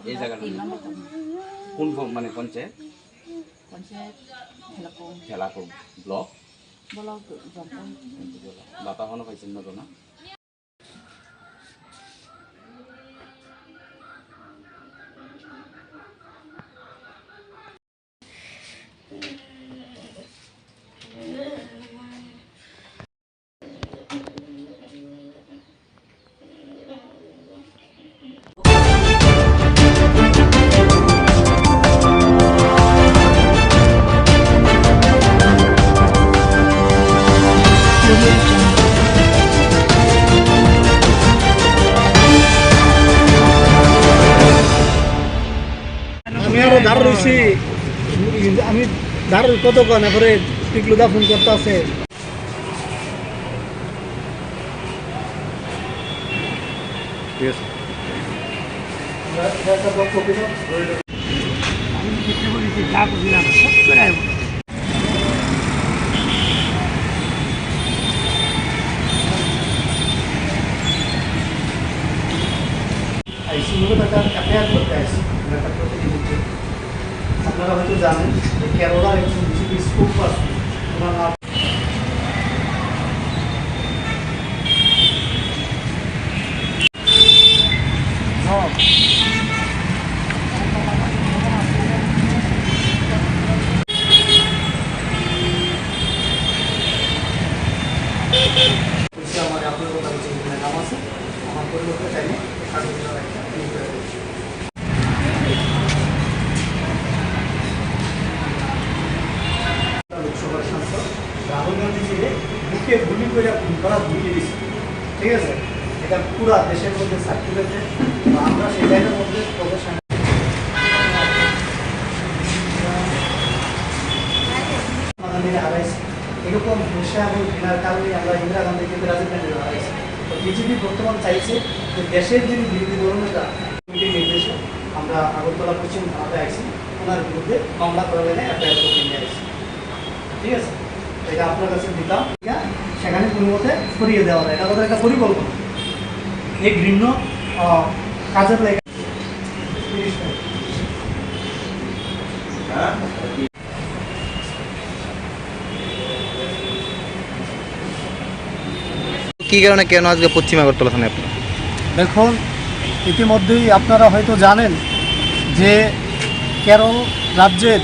এই জায়গাটা কোন মানে পঞ্চায়েত? ঠেলাকুম ব্লক। বাপা এখনো পাইছেন না তো না?
আমি আরো দাঁড় রয়েছি, আমি দাঁড় কতক্ষণ এরপরে টিকলুদা ফোন করতে আছে। আপনারা হয়তো জানেন যে কেরলার একজন বিজেপি স্পোক পারসন, ওনার নাম আমার আপনার কথা বলছি, নাম আছে আমার পরিবর্তে চাইলে লোকসভার সাংসদ রাহুল গান্ধীজিকে বুকে গুলি করে খুন করা ধুয়ে দিচ্ছে, ঠিক আছে? এটা পুরা দেশের মধ্যে সার্কুলেট, আমরা সেই জায়গার মধ্যে হারাইছি। এরকম হিংসা এবং ঘৃণার কারণে আমরা ইন্দিরা গান্ধীকে রাজীব গান্ধী হারাইছি। তো বিজেপি বর্তমান চাইছে যে দেশের যিনি বিরোধী দলনেতা নির্দেশে আমরা আগরতলা পশ্চিম থানাতে আইছি, ওনার বিরুদ্ধে মামলা করা গেলে এফআইআর করে নিয়ে আসছি, ঠিক আছে? এটা আপনার কাছে দিতাম, সেখানে কোনো মতে সরিয়ে দেওয়া যায়, এটা আমাদের একটা পরিকল্পনা। এই ঘৃণ্য কাজের লেগে
কি কারণে কেন আজকে পশ্চিম আগরতলা থানায় আপনার?
দেখুন, ইতিমধ্যেই আপনারা হয়তো জানেন যে কেরল রাজ্যের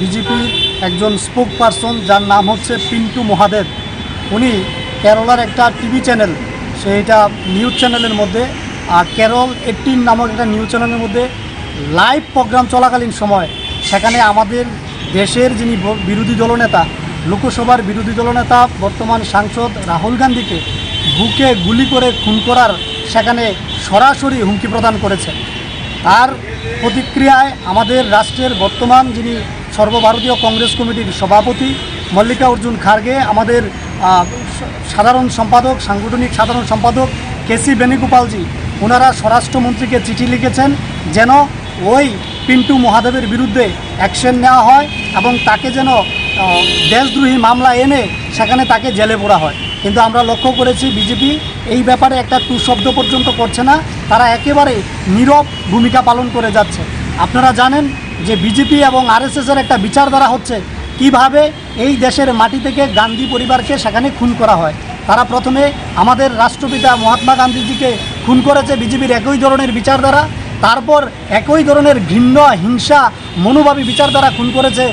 বিজেপির একজন স্পোক পারসন, যার নাম হচ্ছে পিন্টু মহাদেব, উনি কেরলার একটা টিভি চ্যানেল, সেইটা নিউজ চ্যানেলের মধ্যে কেরল 18 নামক একটা নিউজ চ্যানেলের মধ্যে লাইভ প্রোগ্রাম চলাকালীন সময় সেখানে আমাদের দেশের যিনি বিরোধী দলনেতা, লোকসভার বিরোধী দলনেতা বর্তমান সাংসদ রাহুল গান্ধীকে বুকে গুলি করে খুন করার সেখানে সরাসরি হুমকি প্রদান করেছে। তার প্রতিক্রিয়ায় আমাদের রাষ্ট্রের বর্তমান যিনি সর্বভারতীয় কংগ্রেস কমিটির সভাপতি মল্লিকার্জুন খার্গে, আমাদের সাধারণ সম্পাদক, সাংগঠনিক সাধারণ সম্পাদক কেসি বেণুগোপালজি, ওনারা স্বরাষ্ট্রমন্ত্রীকে চিঠি লিখেছেন যেন ওই পিন্টু মহাদেবের বিরুদ্ধে অ্যাকশন নেওয়া হয় এবং তাকে যেন দেশদ্রোহী মামলা এনে সেখানে তাকে জেলে পোড়া হয়। কিন্তু আমরা লক্ষ্য করেছি বিজেপি এই ব্যাপারে একটা টু শব্দ পর্যন্ত করছে না, তারা একেবারে নীরব ভূমিকা পালন করে যাচ্ছে। আপনারা জানেন যে বিজেপি এবং আরএসএসের একটা বিচারধারা হচ্ছে কিভাবে এই দেশের মাটি থেকে গান্ধী পরিবারকে সেখানে খুন করা হয়। তারা প্রথমে আমাদের রাষ্ট্রপিতা মহাত্মা গান্ধীজিকে খুন করেছে বিজেপির একই ধরনের বিচারধারা, তারপর একই ধরনের ঘৃণ্য হিংসা মনোভাবী বিচারধারা খুন করেছে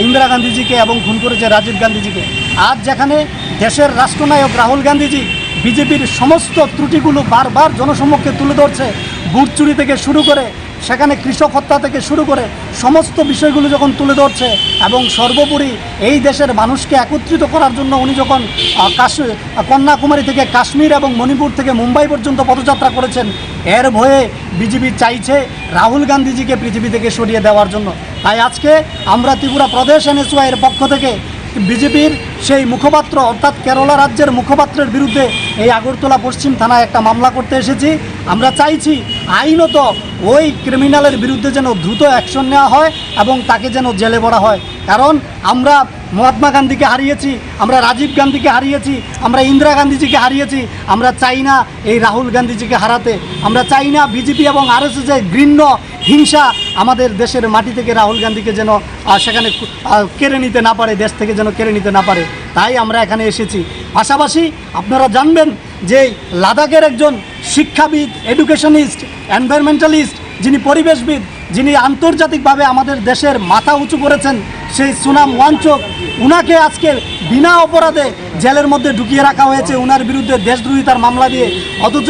ইন্দিরা গান্ধীজিকে এবং খুন করেছে রাজীব গান্ধীজিকে। আজ যেখানে দেশের রাষ্ট্রনায়ক রাহুল গান্ধীজি বিজেপির সমস্ত ত্রুটিগুলো বারবার জনসমক্ষে তুলে ধরছে, বুট চুরি থেকে শুরু করে সেখানে কৃষক হত্যা থেকে শুরু করে সমস্ত বিষয়গুলো যখন তুলে ধরছে এবং সর্বোপরি এই দেশের মানুষকে একত্রিত করার জন্য উনি যখন কন্যাকুমারী থেকে কাশ্মীর এবং মণিপুর থেকে মুম্বাই পর্যন্ত পদযাত্রা করেছেন, এর ভয়ে বিজেপি চাইছে রাহুল গান্ধীজিকে পৃথিবী থেকে সরিয়ে দেওয়ার জন্য। তাই আজকে আমরা ত্রিপুরা প্রদেশ NSY এর পক্ষ থেকে বিজেপির সেই মুখপাত্র অর্থাৎ কেরালা রাজ্যের মুখপাত্রের বিরুদ্ধে এই আগরতলা পশ্চিম থানায় একটা মামলা করতে এসেছি। আমরা চাইছি আইনত ওই ক্রিমিনালের বিরুদ্ধে যেন দ্রুত অ্যাকশন নেওয়া হয় এবং তাকে যেন জেলে ভরা হয়। কারণ আমরা মহাত্মা গান্ধীকে হারিয়েছি, আমরা রাজীব গান্ধীকে হারিয়েছি, আমরা ইন্দিরা গান্ধীজিকে হারিয়েছি। আমরা চাই না এই রাহুল গান্ধীজিকে হারাতে। আমরা চাই না বিজেপি এবং RSS-এর ঘৃণ্য হিংসা আমাদের দেশের মাটি থেকে রাহুল গান্ধীকে যেন সেখানে কেড়ে নিতে না পারে, দেশ থেকে যেন কেড়ে নিতে না পারে। তাই আমরা এখানে এসেছি। পাশাপাশি আপনারা জানবেন যে লাদাখের একজন শিক্ষাবিদ, এডুকেশনিস্ট, এনভায়রনমেন্টালিস্ট, যিনি পরিবেশবিদ, যিনি আন্তর্জাতিকভাবে আমাদের দেশের মাথা উঁচু করেছেন, সেই সুনাম ওয়াংচুক, উনাকে আজকে বিনা অপরাধে জেলের মধ্যে ঢুকিয়ে রাখা হয়েছে উনার বিরুদ্ধে দেশদ্রোহিতার মামলা দিয়ে। অথচ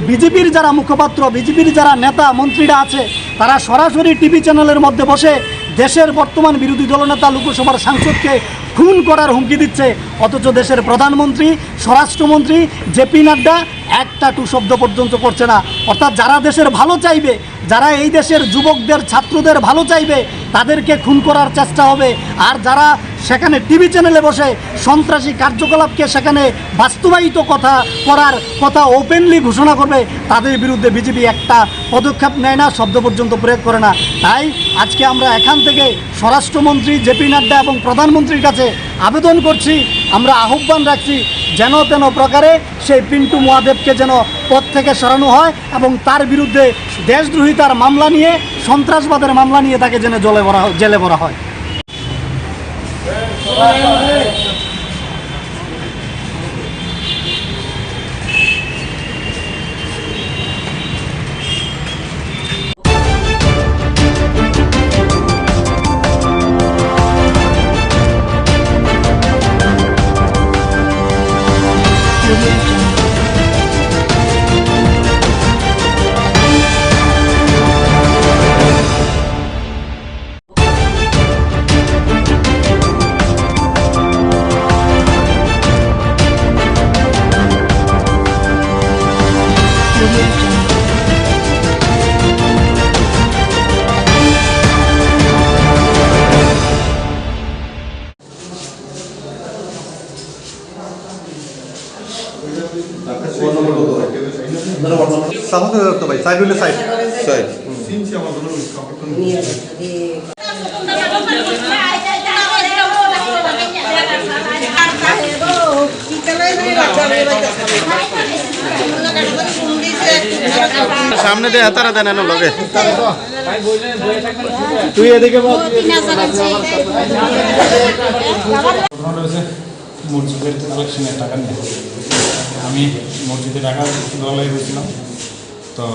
বিজেপির যারা মুখপাত্র, বিজেপির যারা নেতা মন্ত্রীরা আছে, তারা সরাসরি টিভি চ্যানেলের মধ্যে বসে দেশের বর্তমান বিরোধী দলনেতা লোকসভার সাংসদকে খুন করার হুমকি দিচ্ছে। অথচ দেশের প্রধানমন্ত্রী, স্বরাষ্ট্রমন্ত্রী JP নাড্ডা একটা টু শব্দ পর্যন্ত করছে না। অর্থাৎ যারা দেশের ভালো চাইবে, যারা এই দেশের যুবকদের, ছাত্রদের ভালো চাইবে, তাদেরকে খুন করার চেষ্টা হবে। আর যারা সেখানে টিভি চ্যানেলে বসে সন্ত্রাসী কার্যকলাপকে সেখানে বাস্তবায়িত করার কথা ওপেনলি ঘোষণা করবে, তাদের বিরুদ্ধে বিজেপি একটা পদক্ষেপ নেয় না, শব্দ পর্যন্ত প্রয়োগ করে না। তাই আজকে আমরা এখান থেকে স্বরাষ্ট্রমন্ত্রী JP নাড্ডা এবং প্রধানমন্ত্রীর কাছে আবেদন করছি, আমরা আহ্বান রাখছি যেন তেন প্রকারে সেই পিন্টু মহাদেবকে যেন পদ থেকে সরানো হয় এবং তার বিরুদ্ধে দেশদ্রোহিতার মামলা নিয়ে, সন্ত্রাসবাদের মামলা নিয়ে তাকে যেন জেলে ভরা হয়।
সামনে দিয়ে হাতারা দেন লগে
তুই এদিকে
মসজিদের কালেকশনের টাকা নিয়ে আমি মসজিদে টাকা দলে গেছিলাম। তো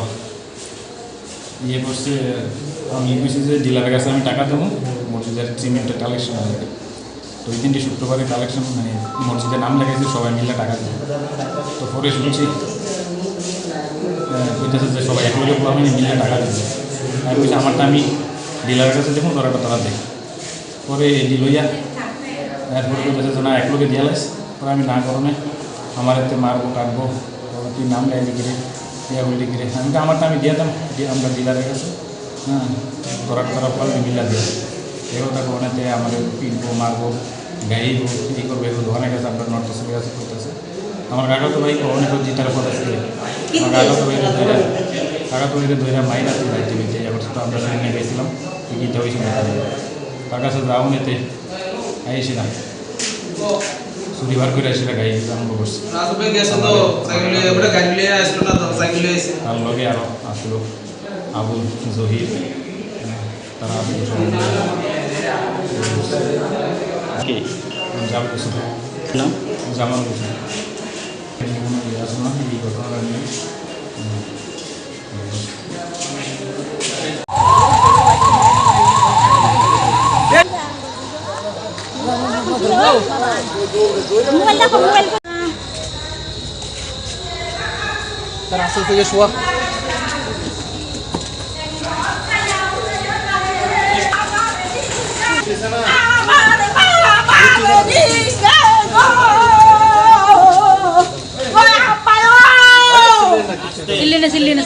ইয়ে করছে, আমি বুঝছি যে ডিলারের কাছে আমি টাকা দেবো মসজিদের সিমেন্টের কালেকশন হবে। তো ওই দিনটি শুক্রবারে কালেকশন মানে মসজিদের নাম লেগেছে, সবাই মিলে টাকা দেবো। তো পরে শুনছি বলতেছে যে সবাই একলগে আমি মিলে টাকা দেবো। আমি বলছি আমারটা আমি ডিলারের কাছে দেখুন, তোরাটা তারা দেখ। পরে এডি লইয়া এরপরে বলতেছে না একলগে দিয়ে লাইস। পরে আমি না করণে আমার এতে মারবো কাটবো, তুই নাম গাইবি কিরে, ইয়া বললি কিরে। আমি তো আমারটা আমি দিয়ে দাম, আমরা ডিলারের কাছে, হ্যাঁ তোরা পারবি মিলা দিয়ে এগুলো তাকে ওনাতে আমাদের পিটবো, মারবো, গাইবো, এই করবো, এগুলো অনেক আছে আপনার নর্থ ইস্টের কাছে করতেছে। আমার কাকা তো ভাই অনেক জিতার পর আসছে, আমার কাকা তো ধৈরা মাইরা যাইতে বেঁচে যাবার তো আমরা সেখানে গেছিলাম, গীতা হয়েছিল তার কাছে যাও নিতে আইসিলাম, শনিবার করে আসলে গাড়ি আরম্ভ করছি। তার লগে আরো আসলো আবুল, জহির, তারা জামাল হোসেন, জামাল হোসেন কোনো ইয়ে আসলো না এই ঘটনাটা নিয়ে।
তার আসল থেকে শোয়া
চিল্লি না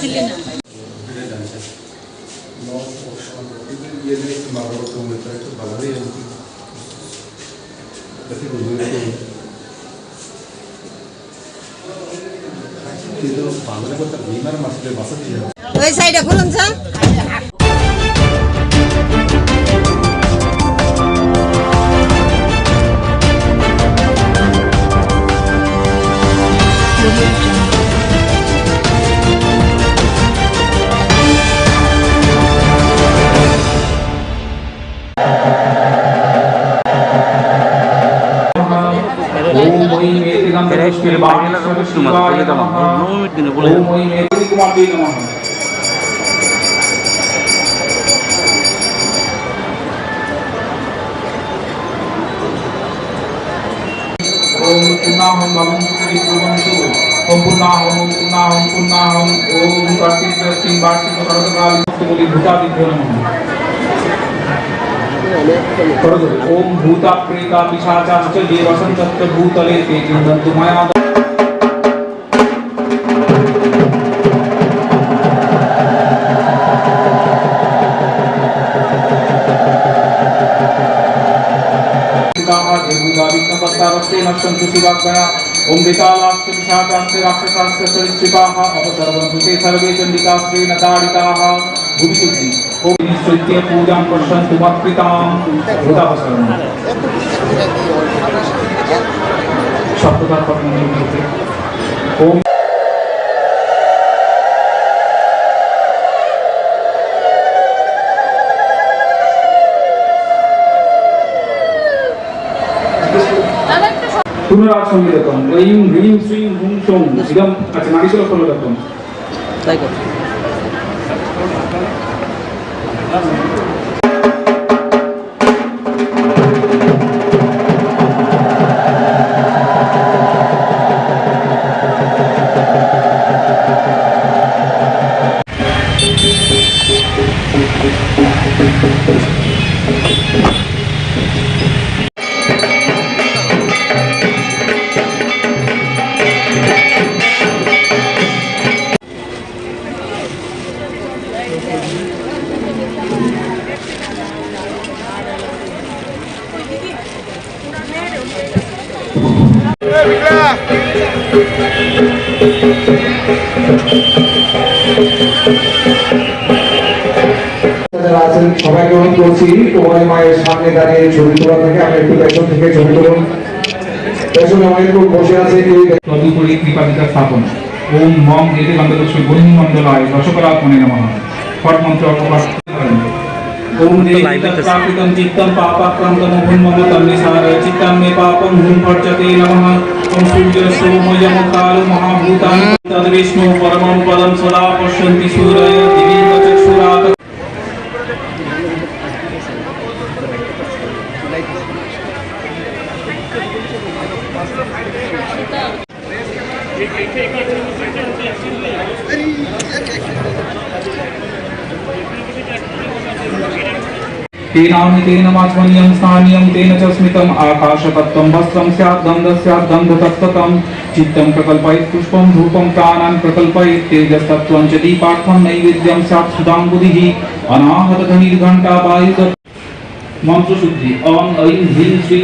ওই সাইডে খুলুন স্যার।
ओम भूता प्रेता पिशाचाश्च ये वसन्तत्र भूतले ते चिन्तन्तु मया नश्यन्तु शिवाज्ञया ओम वितालाश्च पिशाचाश्च राक्षसाश्च सरीसृपाः अपसर्वन्तु ते सर्वे चण्डिकाश्रेण ताडिताः भुविशुद्धि ओम निश्चित्य पूजां पश्यन्तु मत्कृतां भूतावसरणं शब्दतात्पर्य निमित्ते ओम पुनराज संगीतम ऐं ह्रीं श्रीं हुं सौं इदम अच्छा नारीश्वर संगीतम
তাই কর
সবাইকে অনুরোধ করছি তোমার মায়ের সামনে দাঁড়িয়ে ছবি তোলা থেকে আমি একটু পেছন থেকে ছবি তুলুন। পেছনে অনেক লোক বসে আছে
তদুপরি কৃপাদিকা স্থাপন ওম মম এতে গন্ধলক্ষ্মী বহিনী মণ্ডলায় রসকরাত্মনে নমঃ ফট মন্ত্র অপপাঠ করেন ओम देवतापितं चित्तं पापाक्रान्तं भून्ममतं निसारय चित्तं मे पापं भून्भर्जते नमः ओम सूर्य सोमयं कालो महाभूतानि तद्विष्णु परमं पदं सदा पश्यन्ति सूरय दिव्यं चक्षुरात् तेनामितेन माध्वन्यं स्थानीयं तेन च स्मितम् आकाशतत्त्वं वस्त्रं स्यात् गन्धः स्यात् गन्धतत्त्वं चित्तं प्रकल्पयेत् पुष्पं धूपं कानान् प्रकल्पयेत् तेजस्तत्त्वं च दीपार्थं नैवेद्यं स्यात् सुधाम्बुधिः अनाहतध्वनिर्घण्टा वायुः मंत्रशुद्धि ओम ऐं ह्रीं श्रीं